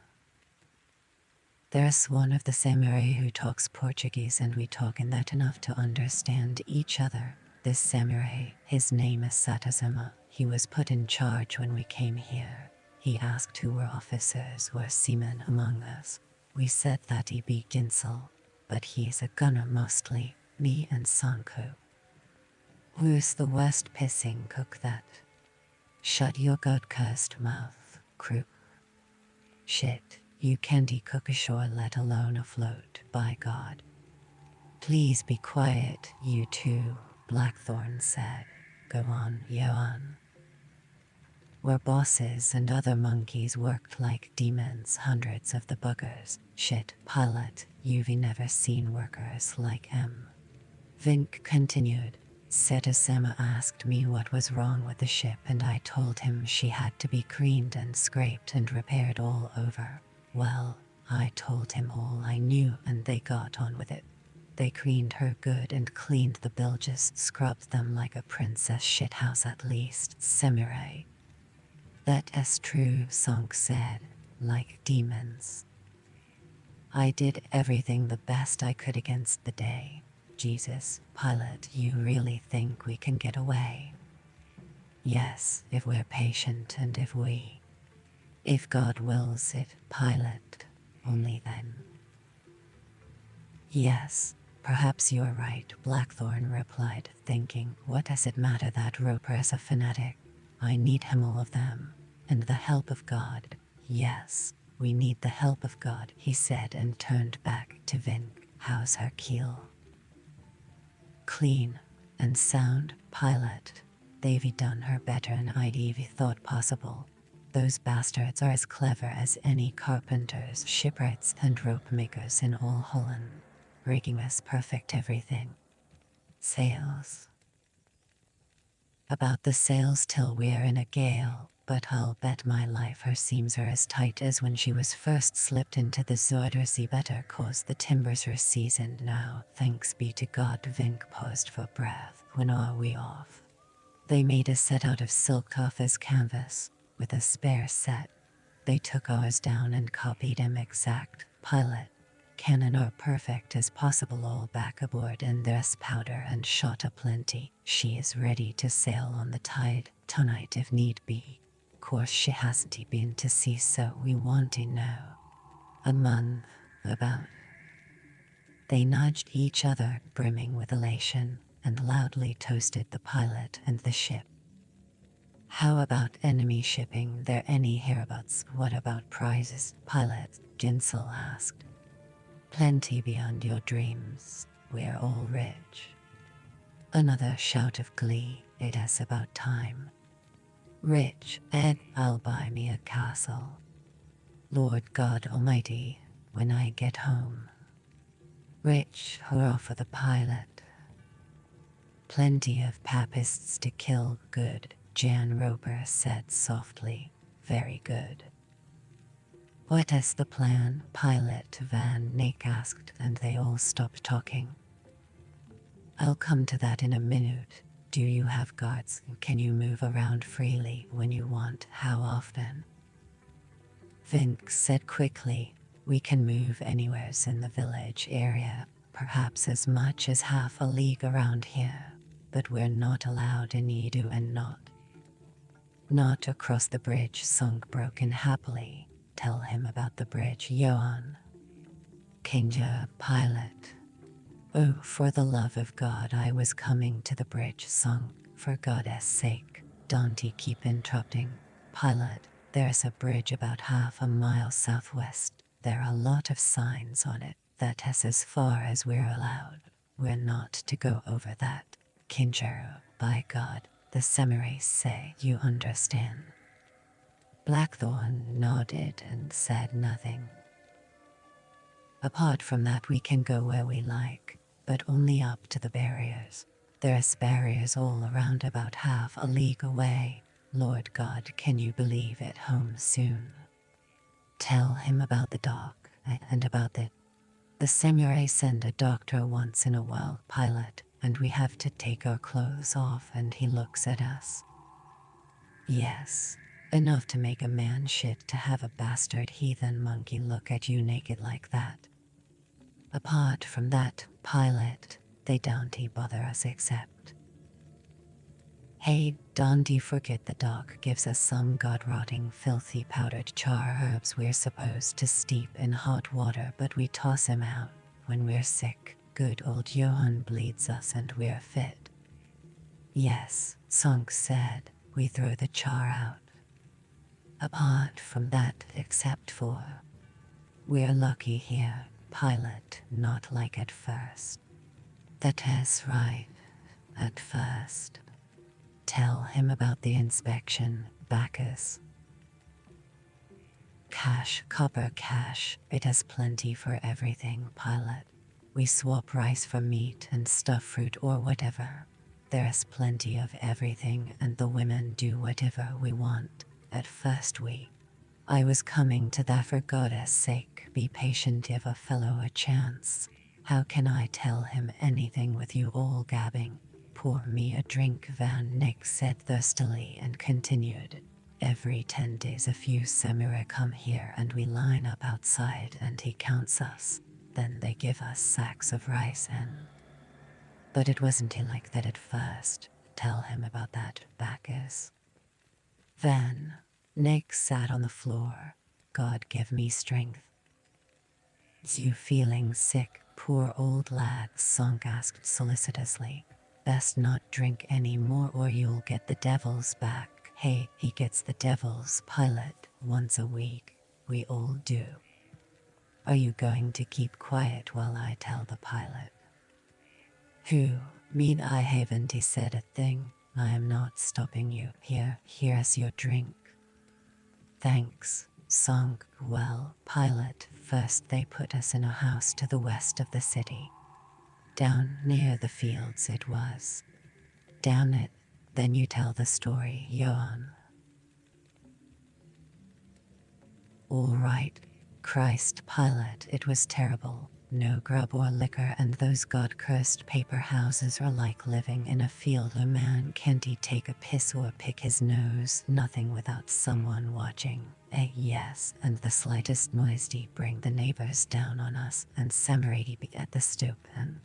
There's one of the samurai who talks Portuguese, and we talk in that enough to understand each other. This samurai, his name is Satazuma. He was put in charge when we came here. He asked who were officers or seamen among us. We said that he be Ginsel, but he's a gunner mostly, me and Sanko. Who's the worst pissing cook that? Shut your god-cursed mouth, Crook. Shit. You can't cook ashore, let alone afloat, by God. Please be quiet, you two, Blackthorn said. Go on, Johan. We're bosses and other monkeys worked like demons, hundreds of the buggers. Shit, Pilot, you've never seen workers like em. Vink continued. Setasema asked me what was wrong with the ship, and I told him she had to be cleaned and scraped and repaired all over. Well, I told him all I knew, and they got on with it. They cleaned her good and cleaned the bilges, scrubbed them like a princess shithouse at least, samurai. That is true, Sunk said, like demons. I did everything the best I could against the day. Jesus, Pilate, you really think we can get away? Yes, if we're patient and if God wills it, Pilate, only then. Yes, perhaps you're right, Blackthorn replied, thinking, what does it matter that Roper is a fanatic? I need him, all of them, and the help of God. Yes, we need the help of God, he said, and turned back to Vink. How's her keel? Clean and sound, Pilate. They've done her better than I'd even thought possible. Those bastards are as clever as any carpenters, shipwrights, and rope makers in all Holland. Rigging us perfect everything. Sails. About the sails till we're in a gale, but I'll bet my life her seams are as tight as when she was first slipped into the Zuiderzee, better cause the timbers are seasoned now, thanks be to God. Vink paused for breath. When are we off? They made a set out of silk off as canvas, with a spare set. They took ours down and copied 'em exact. Pilot, cannon are perfect as possible, all back aboard, and there's powder and shot aplenty. She is ready to sail on the tide, tonight if need be. Course she hasn't been to sea, so we want to know. A month, about. They nudged each other, brimming with elation, and loudly toasted the pilot and the ship. How about enemy shipping? There any hereabouts? What about prizes? Pilot, Ginsel asked. Plenty beyond your dreams. We're all rich. Another shout of glee. It is about time. Rich, Ed, I'll buy me a castle. Lord God Almighty, when I get home. Rich, hurrah for the pilot. Plenty of papists to kill. Good, Jan Roper said softly. Very good. What is the plan? Pilot Van Eyck asked, and they all stopped talking. I'll come to that in a minute. Do you have guards? Can you move around freely when you want? How often? Vink said quickly, we can move anywheres in the village area, perhaps as much as half a league around here, but we're not allowed in Edu, and not across the bridge. Sunk broken happily. Tell him about the bridge, Johan. Kinja, Pilot. Oh, for the love of God, I was coming to the bridge. Sunk, for God's sake. Dante keep interrupting. Pilot, there's a bridge about half a mile southwest. There are a lot of signs on it. That is as far as we're allowed. We're not to go over that. Kinjaro, by God, the Semirais say. You understand? Blackthorn nodded and said nothing. Apart from that, we can go where we like, but only up to the barriers. There's barriers all around about half a league away. Lord God, can you believe it? Home soon. Tell him about the doc and about the Semirais send a doctor once in a while, Pilot, and we have to take our clothes off, and he looks at us. Yes. Enough to make a man shit to have a bastard heathen monkey look at you naked like that. Apart from that, Pilot, they don't bother us except. Hey, don't you forget the doc gives us some god-rotting, filthy powdered char herbs we're supposed to steep in hot water, but we toss him out when we're sick. Good old Johan bleeds us and we're fit. Yes, Sunk said, we throw the char out. Apart from that, except for, we're lucky here, Pilot, not like at first. That is right, at first. Tell him about the inspection, Bacchus. Cash, copper cash, it has plenty for everything, Pilot. We swap rice for meat and stuff fruit or whatever. There's plenty of everything, and the women do whatever we want. At first I was coming to that, for God's sake, be patient, give a fellow a chance. How can I tell him anything with you all gabbing? Pour me a drink, Van Eyck said thirstily and continued. Every 10 days a few samurai come here and we line up outside and he counts us. Then they give us sacks of rice and... But it wasn't like that at first. Tell him about that, Bacchus. Then, Nick sat on the floor. God give me strength. You feeling sick? Poor old lad, Song asked solicitously. Best not drink any more or you'll get the devil's back. Hey, he gets the devil's pilot once a week. We all do. Are you going to keep quiet while I tell the pilot? Who? Mean I haven't said a thing. I am not stopping you. Here's your drink. Thanks, Song. Well, pilot, first they put us in a house to the west of the city. Down near the fields it was. Down it, then you tell the story, Johan. All right. Christ, pilot, it was terrible. No grub or liquor and those God-cursed paper houses are like living in a field. A man can't take a piss or pick his nose, nothing without someone watching. Yes, and the slightest noise bring the neighbors down on us, and Samurai be at the stoop and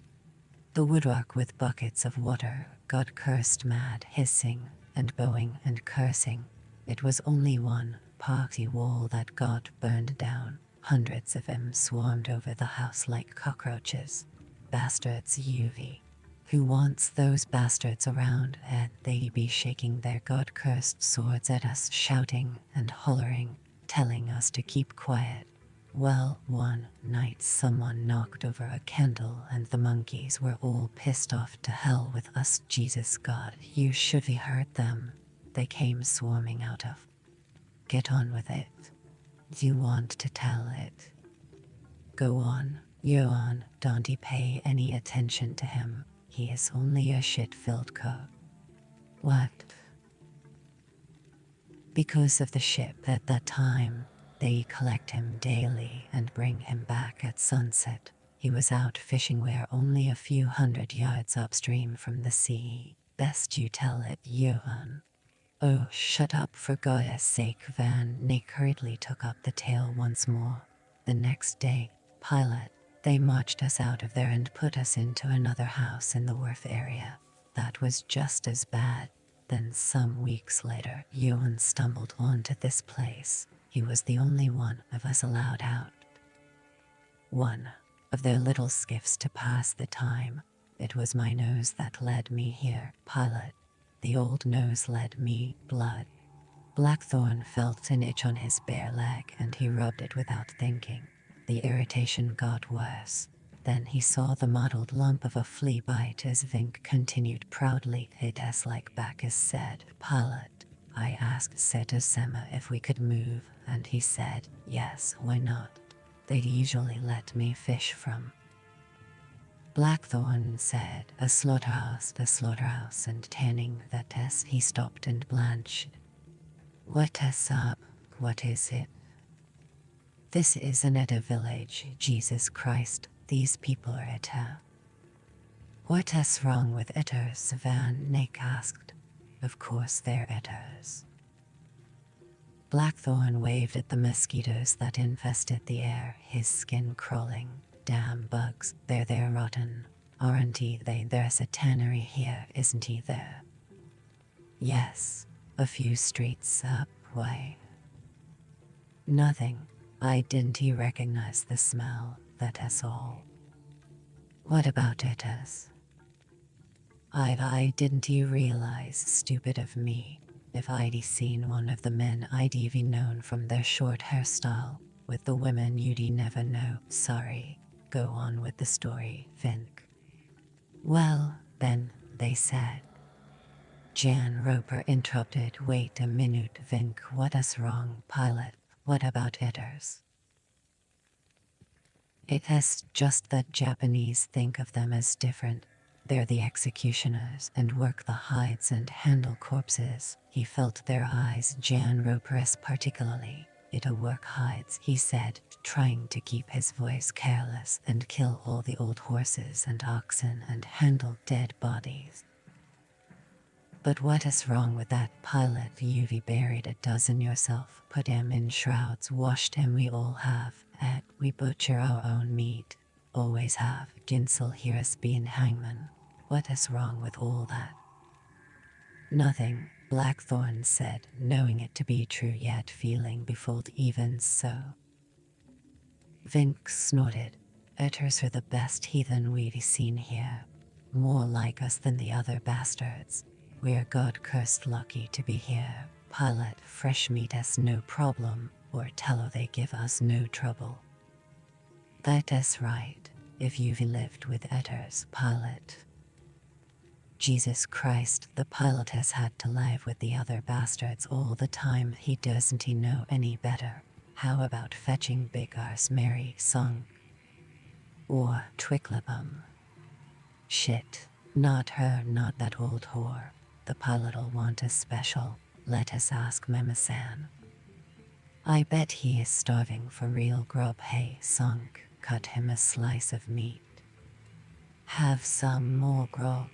the woodwork with buckets of water, God-cursed mad, hissing and bowing and cursing. It was only one party wall that got burned down. Hundreds of them swarmed over the house like cockroaches. Bastards, UV. Who wants those bastards around? And they be shaking their God-cursed swords at us, shouting and hollering, telling us to keep quiet. Well, one night someone knocked over a candle and the monkeys were all pissed off. To hell with us, Jesus God, you should have heard them. They came swarming out of. Get on with it. You want to tell it? Go on, Johan, don't pay any attention to him. He is only a shit-filled cook. What? Because of the ship at that time, they collect him daily and bring him back at sunset. He was out fishing where only a few 100 yards upstream from the sea. Best you tell it, Johan. Oh, shut up for God's sake, Van. Nick hurriedly took up the tale once more. The next day, pilot, they marched us out of there and put us into another house in the wharf area. That was just as bad. Then some weeks later, Ewan stumbled onto this place. He was the only one of us allowed out. One of their little skiffs to pass the time. It was my nose that led me here, pilot. The old nose led me, blood. Blackthorn felt an itch on his bare leg and he rubbed it without thinking. The irritation got worse. Then he saw the mottled lump of a flea bite as Vink continued proudly. It's like Bacchus said, pilot. I asked Sema if we could move and he said, yes, why not? They'd usually let me fish from. Blackthorn said, a slaughterhouse, and tanning that test. He stopped and blanched. What's up? What is it? This isn't at a village, Jesus Christ, these people are at a... What's wrong with etters? Van Nick asked. Of course they're etters. Blackthorn waved at the mosquitoes that infested the air, his skin crawling. Damn bugs, they're rotten. Aren't they? There's a tannery here, isn't he there? Yes, a few streets up, why? Nothing. I didn't recognize the smell, that's all. What about it as? I didn't realize, stupid of me. If I'd seen one of the men I'd known from their short hairstyle. With the women you'd never know, sorry. Go on with the story, Vink. Well, then, they said. Jan Roper interrupted. Wait a minute, Vink, what's wrong, pilot? What about etters? It's just that Japanese think of them as different. They're the executioners and work the hides and handle corpses. He felt their eyes, Jan Roper's particularly. It'll work hides, he said, trying to keep his voice careless, and kill all the old horses and oxen and handle dead bodies. But what is wrong with that pilot? You've buried a dozen yourself, put him in shrouds, washed him, we all have, and we butcher our own meat. Always have. Ginsel here has been hangman. What is wrong with all that? Nothing, Blackthorn said, knowing it to be true yet feeling befooled even so. Vince snorted. Etters are the best heathen we've seen here. More like us than the other bastards. We're God-cursed lucky to be here. Pilot, fresh meat has no problem, or tello they give us no trouble. That is right, if you've lived with Etters, pilot. Jesus Christ, the pilot has had to live with the other bastards all the time. Doesn't he know any better? How about fetching Big Arse Mary sung? Or Twicklebum? Shit, not her, not that old whore. The pilot'll want a special. Let us ask Memasan. I bet he is starving for real grub. Hey, Sunk, cut him a slice of meat. Have some more grog.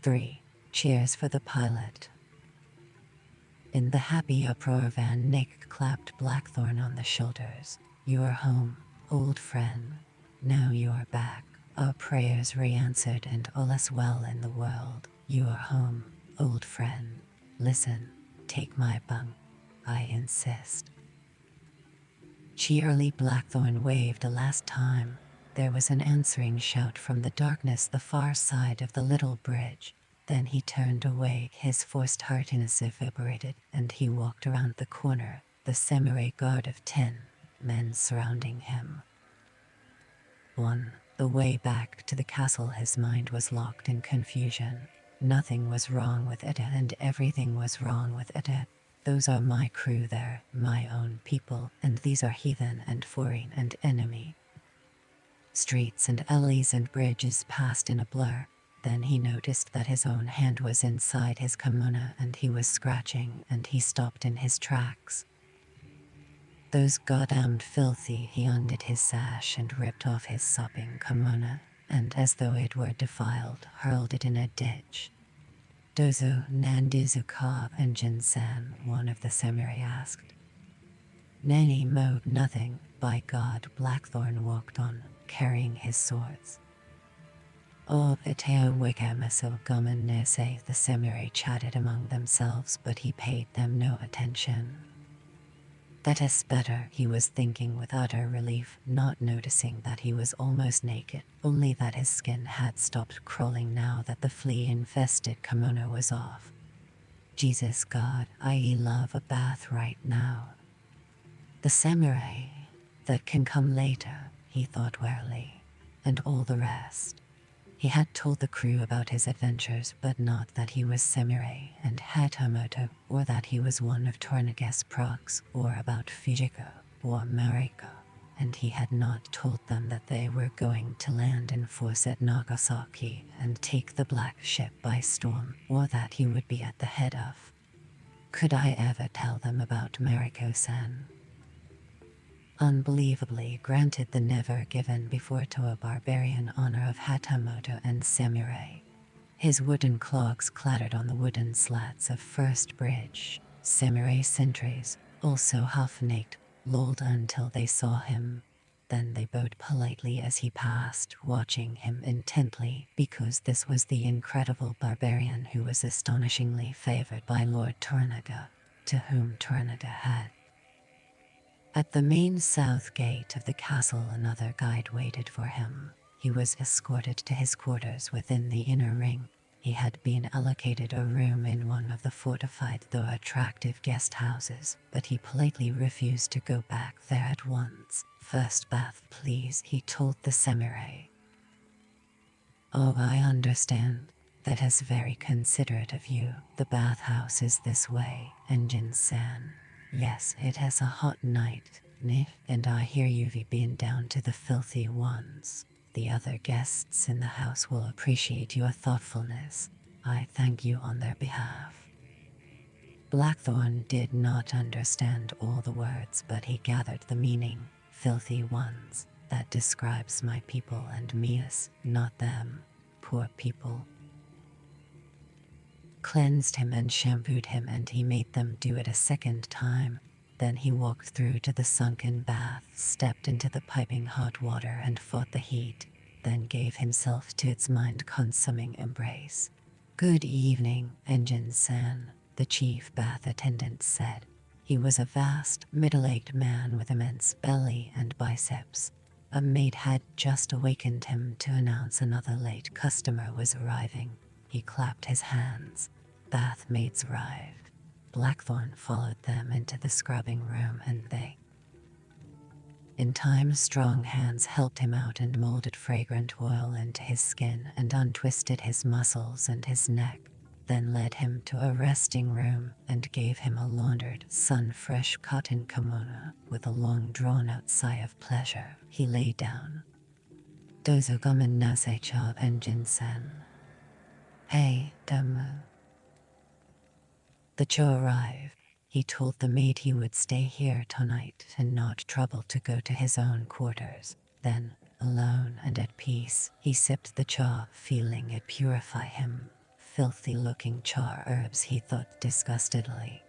3. Cheers for the pilot. In the happy uproar, Van Nick clapped Blackthorn on the shoulders. You're home, old friend. Now you're back. Our prayers re-answered and all is well in the world. You're home, old friend. Listen, take my bunk. I insist. Cheerily Blackthorn waved a last time. There was an answering shout from the darkness the far side of the little bridge. Then he turned away, his forced heartiness evaporated, and he walked around the corner, the samurai guard of 10 men surrounding him. 1. The way back to the castle, his mind was locked in confusion. Nothing was wrong with it, and everything was wrong with it. Those are my crew there, my own people, and these are heathen and foreign and enemy. Streets and alleys and bridges passed in a blur. Then he noticed that his own hand was inside his kimono and he was scratching, and he stopped in his tracks. Those goddamned filthy, he undid his sash and ripped off his sopping kimono, and as though it were defiled, hurled it in a ditch. Dozo Nandizu ka and Jinsan, one of the samurai asked. Nanny mowed nothing. By God, Blackthorn walked on, carrying his swords. Oh, Iteo Wikamaso Gumman Nese, the samurai chatted among themselves, but he paid them no attention. That is better, he was thinking with utter relief, not noticing that he was almost naked, only that his skin had stopped crawling now that the flea-infested kimono was off. Jesus God, I love a bath right now. The samurai, that can come later, he thought warily, and all the rest. He had told the crew about his adventures, but not that he was samurai and Hatamoto, or that he was one of Tornaga's procs, or about Fujiko or Mariko, and he had not told them that they were going to land in force at Nagasaki and take the Black Ship by storm, or that he would be at the head of. Could I ever tell them about Mariko-san? Unbelievably granted the never given before to a barbarian honor of Hatamoto and samurai. His wooden clogs clattered on the wooden slats of First Bridge. Samurai sentries, also half-naked, lolled until they saw him. Then they bowed politely as he passed, watching him intently, because this was the incredible barbarian who was astonishingly favored by Lord Tornaga, to whom Tornaga had. At the main south gate of the castle, another guide waited for him. He was escorted to his quarters within the inner ring. He had been allocated a room in one of the fortified though attractive guest houses, but he politely refused to go back there at once. First bath, please, he told the samurai. Oh, I understand. That is very considerate of you. The bathhouse is this way, Engine-san. Yes, it has a hot night, Nif, and I hear you've been down to the filthy ones. The other guests in the house will appreciate your thoughtfulness. I thank you on their behalf. Blackthorn did not understand all the words, but he gathered the meaning. Filthy ones. That describes my people and me's, not them. Poor people. cleansed him and shampooed him, and he made them do it a second time. Then he walked through to the sunken bath, stepped into the piping hot water and fought the heat, then gave himself to its mind-consuming embrace. "Good evening, Engine-san," the chief bath attendant said. He was a vast, middle-aged man with immense belly and biceps. A maid had just awakened him to announce another late customer was arriving. He clapped his hands. Bath maids arrived. Blackthorn followed them into the scrubbing room, and in time, strong hands helped him out and molded fragrant oil into his skin and untwisted his muscles and his neck, then led him to a resting room and gave him a laundered, sun-fresh cotton kimono. With a long drawn-out sigh of pleasure, he lay down. "Dozo gomen nasai cha, Engine-san." "Hey, Damu." The Cho arrived. He told the maid he would stay here tonight and not trouble to go to his own quarters. Then, alone and at peace, he sipped the cha, feeling it purify him. Filthy-looking cha herbs, he thought disgustedly.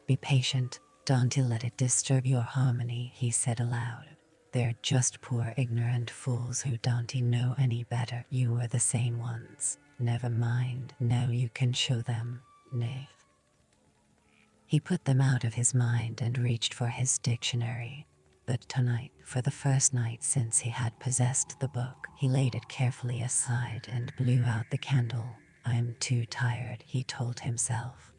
"Be patient, don't let it disturb your harmony," he said aloud. "They're just poor ignorant fools who don't know any better. You were the same ones. Never mind, now you can show them, knave." He put them out of his mind and reached for his dictionary. But tonight, for the first night since he had possessed the book, he laid it carefully aside and blew out the candle. "I'm too tired," he told himself.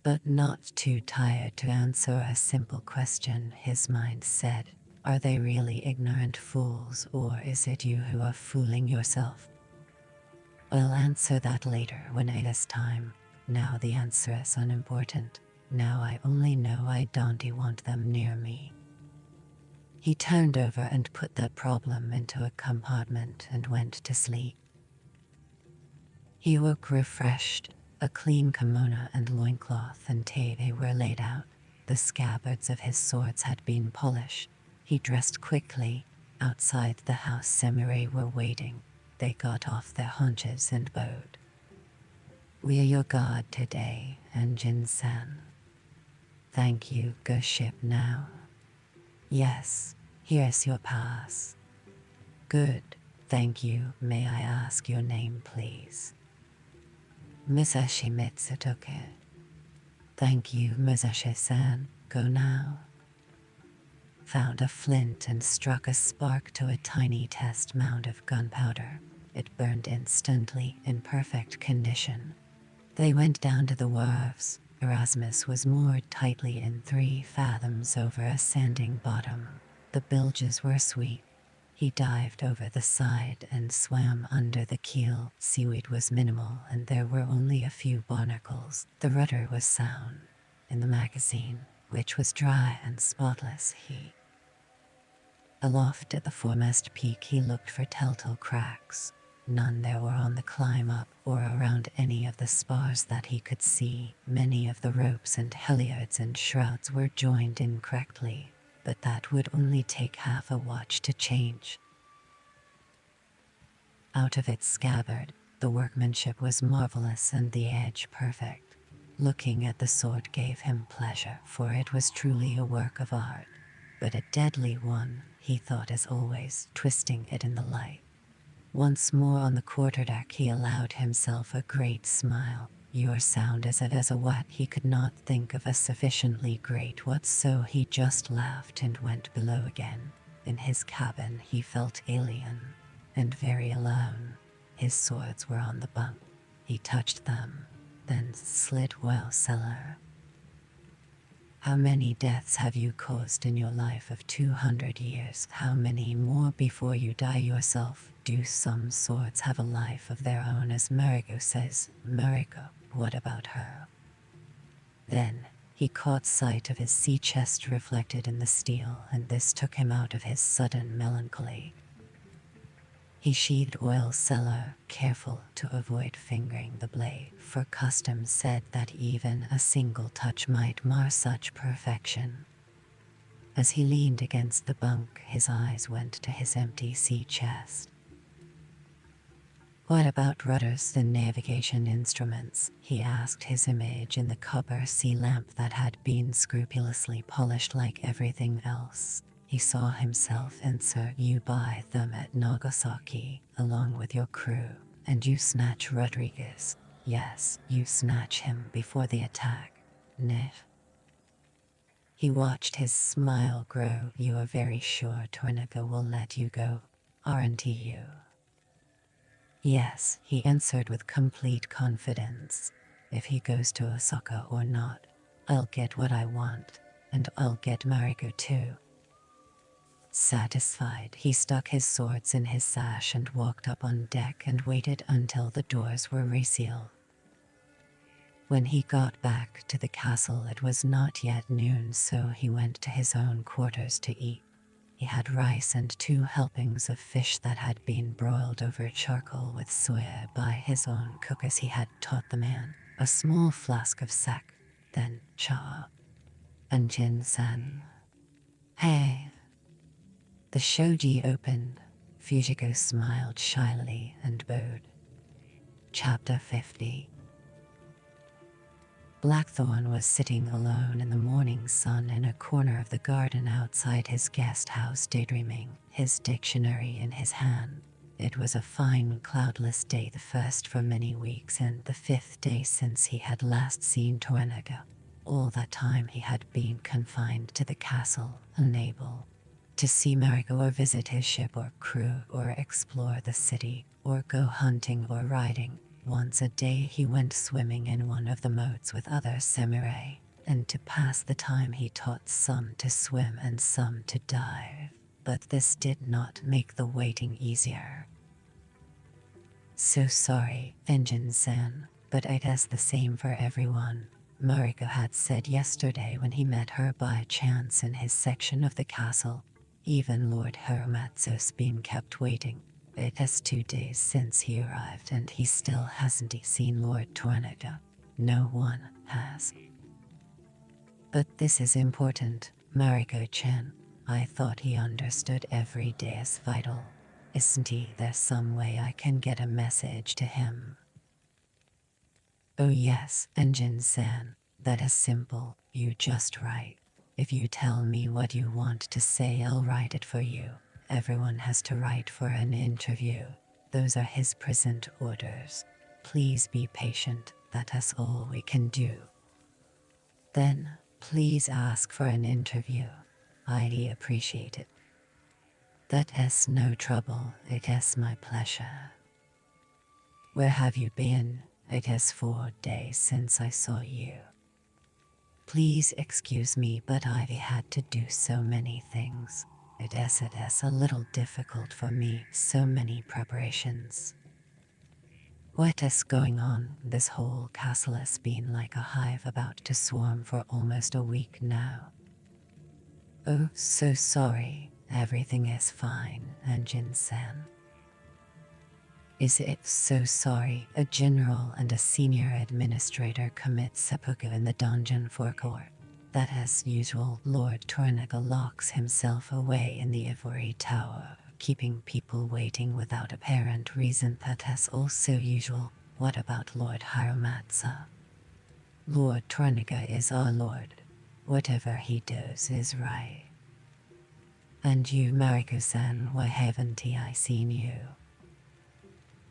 But not too tired to answer a simple question, his mind said. Are they really ignorant fools, or is it you who are fooling yourself? I'll answer that later when it is time. Now the answer is unimportant. Now I only know I don't want them near me. He turned over and put that problem into a compartment and went to sleep. He woke refreshed. A clean kimono and loincloth and tebe were laid out. The scabbards of his swords had been polished. He dressed quickly. Outside the house, samurai were waiting. They got off their haunches and bowed. "We are your god today, Engine-san." "Thank you, go ship now." "Yes, here's your pass." "Good, thank you. May I ask your name, please?" "Musashi Mitsutoke." "Thank you, Musashi-san. Go now." Found a flint and struck a spark to a tiny test mound of gunpowder. It burned instantly, in perfect condition. They went down to the wharves. Erasmus was moored tightly in 3 fathoms over a sanding bottom. The bilges were sweet. He dived over the side and swam under the keel. Seaweed was minimal and there were only a few barnacles. The rudder was sound. In the magazine, which was dry and spotless, aloft at the foremast peak, he looked for telltale cracks. None there were on the climb up or around any of the spars that he could see. Many of the ropes and halyards and shrouds were joined incorrectly, but that would only take half a watch to change. Out of its scabbard, the workmanship was marvelous and the edge perfect. Looking at the sword gave him pleasure, for it was truly a work of art. But a deadly one, he thought as always, twisting it in the light. Once more on the quarterdeck, he allowed himself a great smile. Your sound as it as a what? He could not think of a sufficiently great what, so he just laughed and went below again. In his cabin he felt alien and very alone. His swords were on the bunk. He touched them, then slid well cellar. How many deaths have you caused in your life of 200 years? How many more before you die yourself? Do some swords have a life of their own, as Mariko says? Mariko, what about her? Then he caught sight of his sea chest reflected in the steel, and this took him out of his sudden melancholy. He sheathed oil cellar, careful to avoid fingering the blade, for custom said that even a single touch might mar such perfection. As he leaned against the bunk, his eyes went to his empty sea chest. What about rudders and navigation instruments? He asked his image in the copper sea lamp that had been scrupulously polished like everything else. He saw himself insert you by them at Nagasaki, along with your crew, and you snatch Rodriguez. Yes, you snatch him before the attack. Nif. He watched his smile grow. You are very sure Tornaga will let you go, aren't you? Yes, he answered with complete confidence. If he goes to Osaka or not, I'll get what I want, and I'll get Mariko too. Satisfied, he stuck his swords in his sash and walked up on deck and waited until the doors were resealed. When he got back to the castle, it was not yet noon, so he went to his own quarters to eat. He had rice and 2 helpings of fish that had been broiled over charcoal with soya by his own cook as he had taught the man, a small flask of sake, then cha, and ginseng. Hey. The shoji opened. Fujiko smiled shyly and bowed. Chapter 50. Blackthorn was sitting alone in the morning sun in a corner of the garden outside his guest house, daydreaming, his dictionary in his hand. It was a fine cloudless day, the first for many weeks and the 5th day since he had last seen Tornaga. All that time he had been confined to the castle, unable to see Mariko or visit his ship or crew or explore the city or go hunting or riding. Once a day he went swimming in one of the moats with other samurai, and to pass the time he taught some to swim and some to dive, but this did not make the waiting easier. So sorry, Engine-san, but it is the same for everyone, Mariko had said yesterday when he met her by chance in his section of the castle. Even Lord Hiromatsu's been kept waiting. It is 2 days since he arrived and he still hasn't seen Lord Tornaga. No one has. But this is important, Mariko-chan. I thought he understood every day is vital. Isn't he? There's some way I can get a message to him. Oh yes, Engine-san. That is simple. You just write. If you tell me what you want to say, I'll write it for you. Everyone has to write for an interview. Those are his present orders. Please be patient, that is all we can do. Then, please ask for an interview. I'd appreciate it. That is no trouble, it is my pleasure. Where have you been? It is 4 days since I saw you. Please excuse me, but I've had to do so many things. It is a little difficult for me, so many preparations. What is going on? This whole castle has been like a hive about to swarm for almost a week now. Oh, so sorry. Everything is fine, Engine-san. Is it so sorry? A general and a senior administrator commit seppuku in the dungeon forecourt. That as usual, Lord Tornaga locks himself away in the ivory tower, keeping people waiting without apparent reason. That is also usual. What about Lord Hiromatsu? Lord Tornaga is our lord. Whatever he does is right. And you, Mariko-san, why haven't I seen you?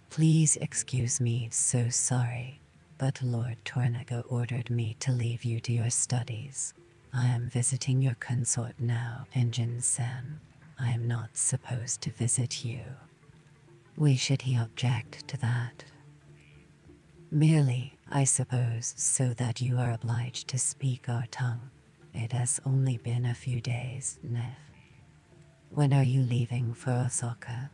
Please excuse me, so sorry. But Lord Tornaga ordered me to leave you to your studies. I am visiting your consort now, Engine-san. I am not supposed to visit you. Why should he object to that? Merely, I suppose, so that you are obliged to speak our tongue. It has only been a few days, Nef. When are you leaving for Osaka?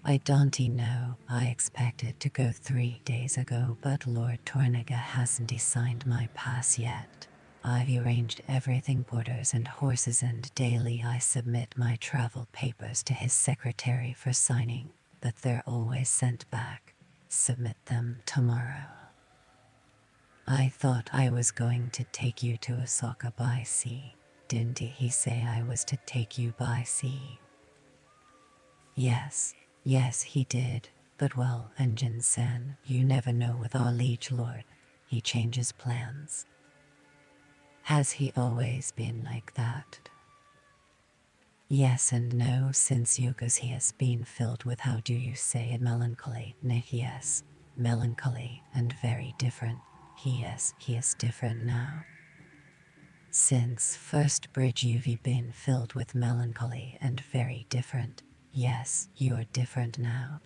I don't know. I expected to go 3 days ago, but Lord Tornaga hasn't signed my pass yet. I've arranged everything, porters and horses, and daily I submit my travel papers to his secretary for signing, but they're always sent back. Submit them tomorrow. I thought I was going to take you to Osaka by sea. Didn't he say I was to take you by sea? Yes. Yes, he did. But well, Engine Sen, you never know with our liege lord. He changes plans. Has he always been like that? Yes and no, since Yugas he has been filled with, how do you say it, melancholy. Yes, melancholy and very different. He is different now. Since first bridge you've been filled with melancholy and very different. Yes, you're different now.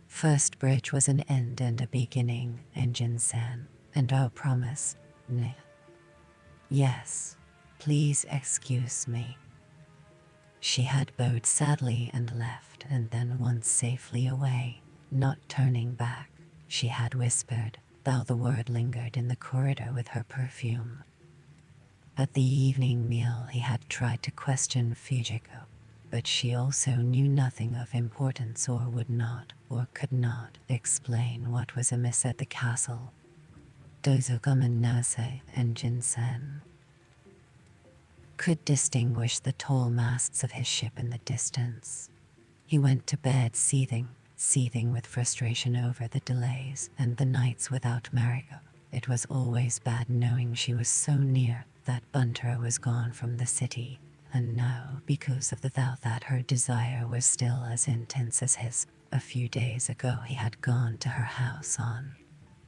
First bridge was an end and a beginning, Engine San, and our promise. Nah. Yes, please excuse me. She had bowed sadly and left, and then once safely away, not turning back, she had whispered, though the word lingered in the corridor with her perfume. At the evening meal he had tried to question Fujiko, but she also knew nothing of importance or would not, or could not, explain what was amiss at the castle. Dozogamen Nase and Jinsen could distinguish the tall masts of his ship in the distance. He went to bed seething with frustration over the delays and the nights without Mariko. It was always bad knowing she was so near, that Bunter was gone from the city, and now, because of the doubt that her desire was still as intense as his, a few days ago he had gone to her house on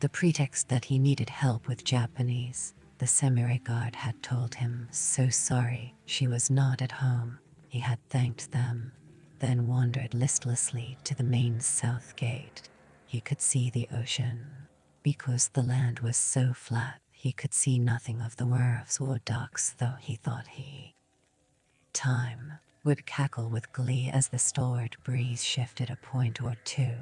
the pretext that he needed help with Japanese. The samurai guard had told him, so sorry, she was not at home. He had thanked them, then wandered listlessly to the main south gate. He could see the ocean. Because the land was so flat, he could see nothing of the wharves or docks, though he thought time would cackle with glee as the stalwart breeze shifted a point or two.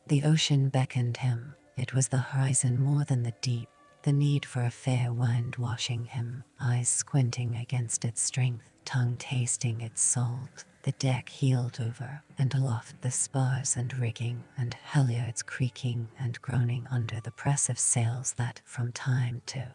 The ocean beckoned him. It was the horizon more than the deep, the need for a fair wind washing him, eyes squinting against its strength, tongue tasting its salt. The deck heeled over, and aloft the spars and rigging and halyards creaking and groaning under the press of sails that, from time to.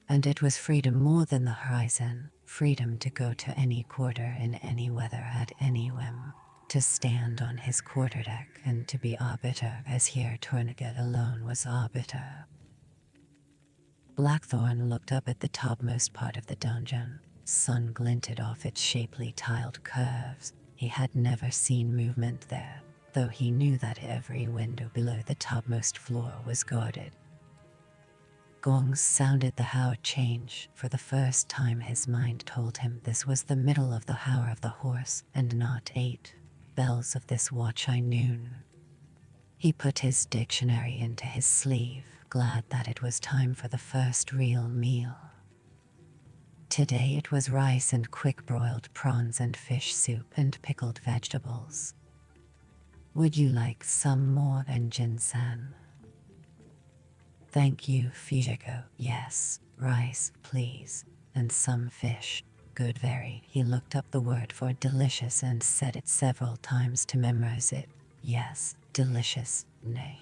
And it was freedom more than the horizon, freedom to go to any quarter in any weather at any whim, to stand on his quarterdeck and to be arbiter, as here Tornigat alone was arbiter. Blackthorn looked up at the topmost part of the dungeon. Sun glinted off its shapely tiled curves. He had never seen movement there, though he knew that every window below the topmost floor was guarded. Gongs sounded the hour change. For the first time his mind told him this was the middle of the hour of the horse, and not 8 bells of this watch high noon. He put his dictionary into his sleeve, glad that it was time for the first real meal. Today it was rice and quick-broiled prawns and fish soup and pickled vegetables. Would you like some more, Engine-san? Thank you, Fujiko. Yes, rice, please, and some fish. Good, very. He looked up the word for delicious and said it several times to memorize it. Yes, delicious, nay.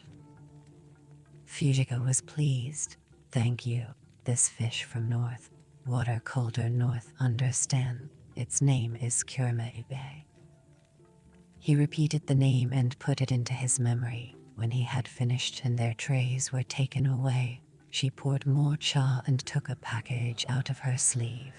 Fujiko was pleased. Thank you. This fish from north. Water colder north, understand. Its name is Kurame Bay. He repeated the name and put it into his memory. When he had finished and their trays were taken away, she poured more cha and took a package out of her sleeve.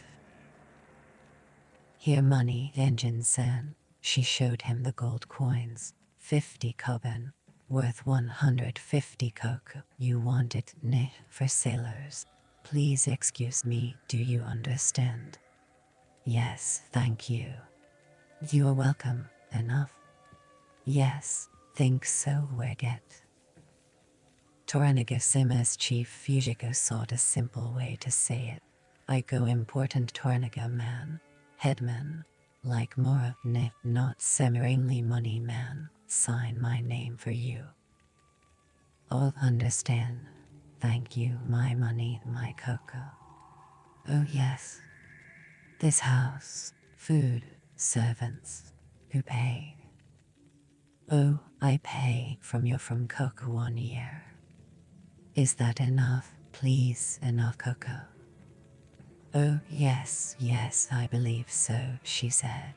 Here, money, Engine-san. She showed him the gold coins. 50 koban, worth 150 koku. You want it, ne, for sailors. Please excuse me, do you understand? Yes, thank you. You are welcome, enough? Yes, think so, Weget. Toraniga Sima's chief Fujiko sought a simple way to say it. I go important Toraniga man, headman, like Mora, ne, not semirangly money man, sign my name for you. All understand. Thank you, my money, my cocoa. Oh yes. This house, food, servants, who pay? Oh, I pay from cocoa 1 year. Is that enough, please, enough cocoa? Oh yes, I believe so, she said.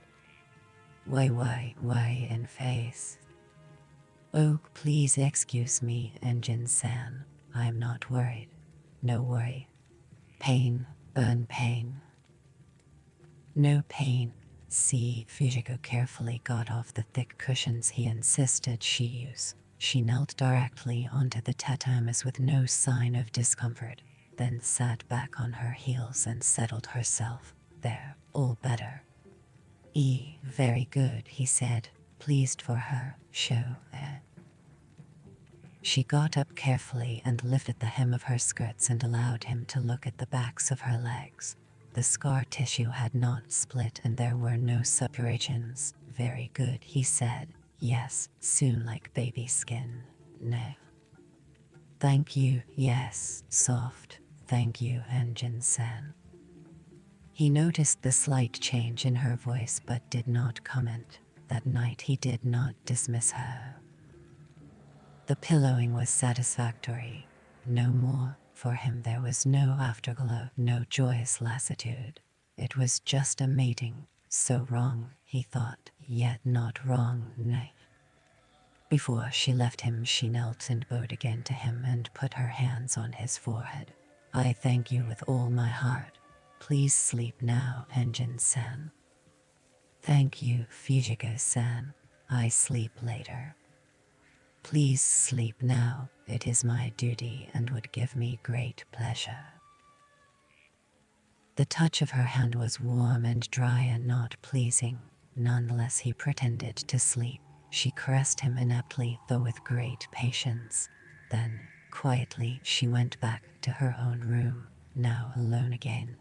Why in face? Oh, please excuse me, Engine-san. I'm not worried. No worry. Pain, burn pain. No pain. See, Fujiko carefully got off the thick cushions he insisted she use. She knelt directly onto the tatamis with no sign of discomfort, then sat back on her heels and settled herself. There, all better. Very good, he said, pleased for her. She got up carefully and lifted the hem of her skirts and allowed him to look at the backs of her legs. The scar tissue had not split and there were no suppurations. Very good, he said. Yes, soon like baby skin. No. Thank you, yes, soft. Thank you, Engine-san. He noticed the slight change in her voice but did not comment. That night he did not dismiss her. The pillowing was satisfactory. No more. For him there was no afterglow, no joyous lassitude. It was just a mating. So wrong, he thought, yet not wrong, nay. Before she left him, she knelt and bowed again to him and put her hands on his forehead. I thank you with all my heart. Please sleep now, Engine-san. Thank you, Fujiko-san. I sleep later. Please sleep now. It is my duty and would give me great pleasure. The touch of her hand was warm and dry and not pleasing. Nonetheless, he pretended to sleep. She caressed him ineptly, though with great patience. Then, quietly, she went back to her own room, now alone again.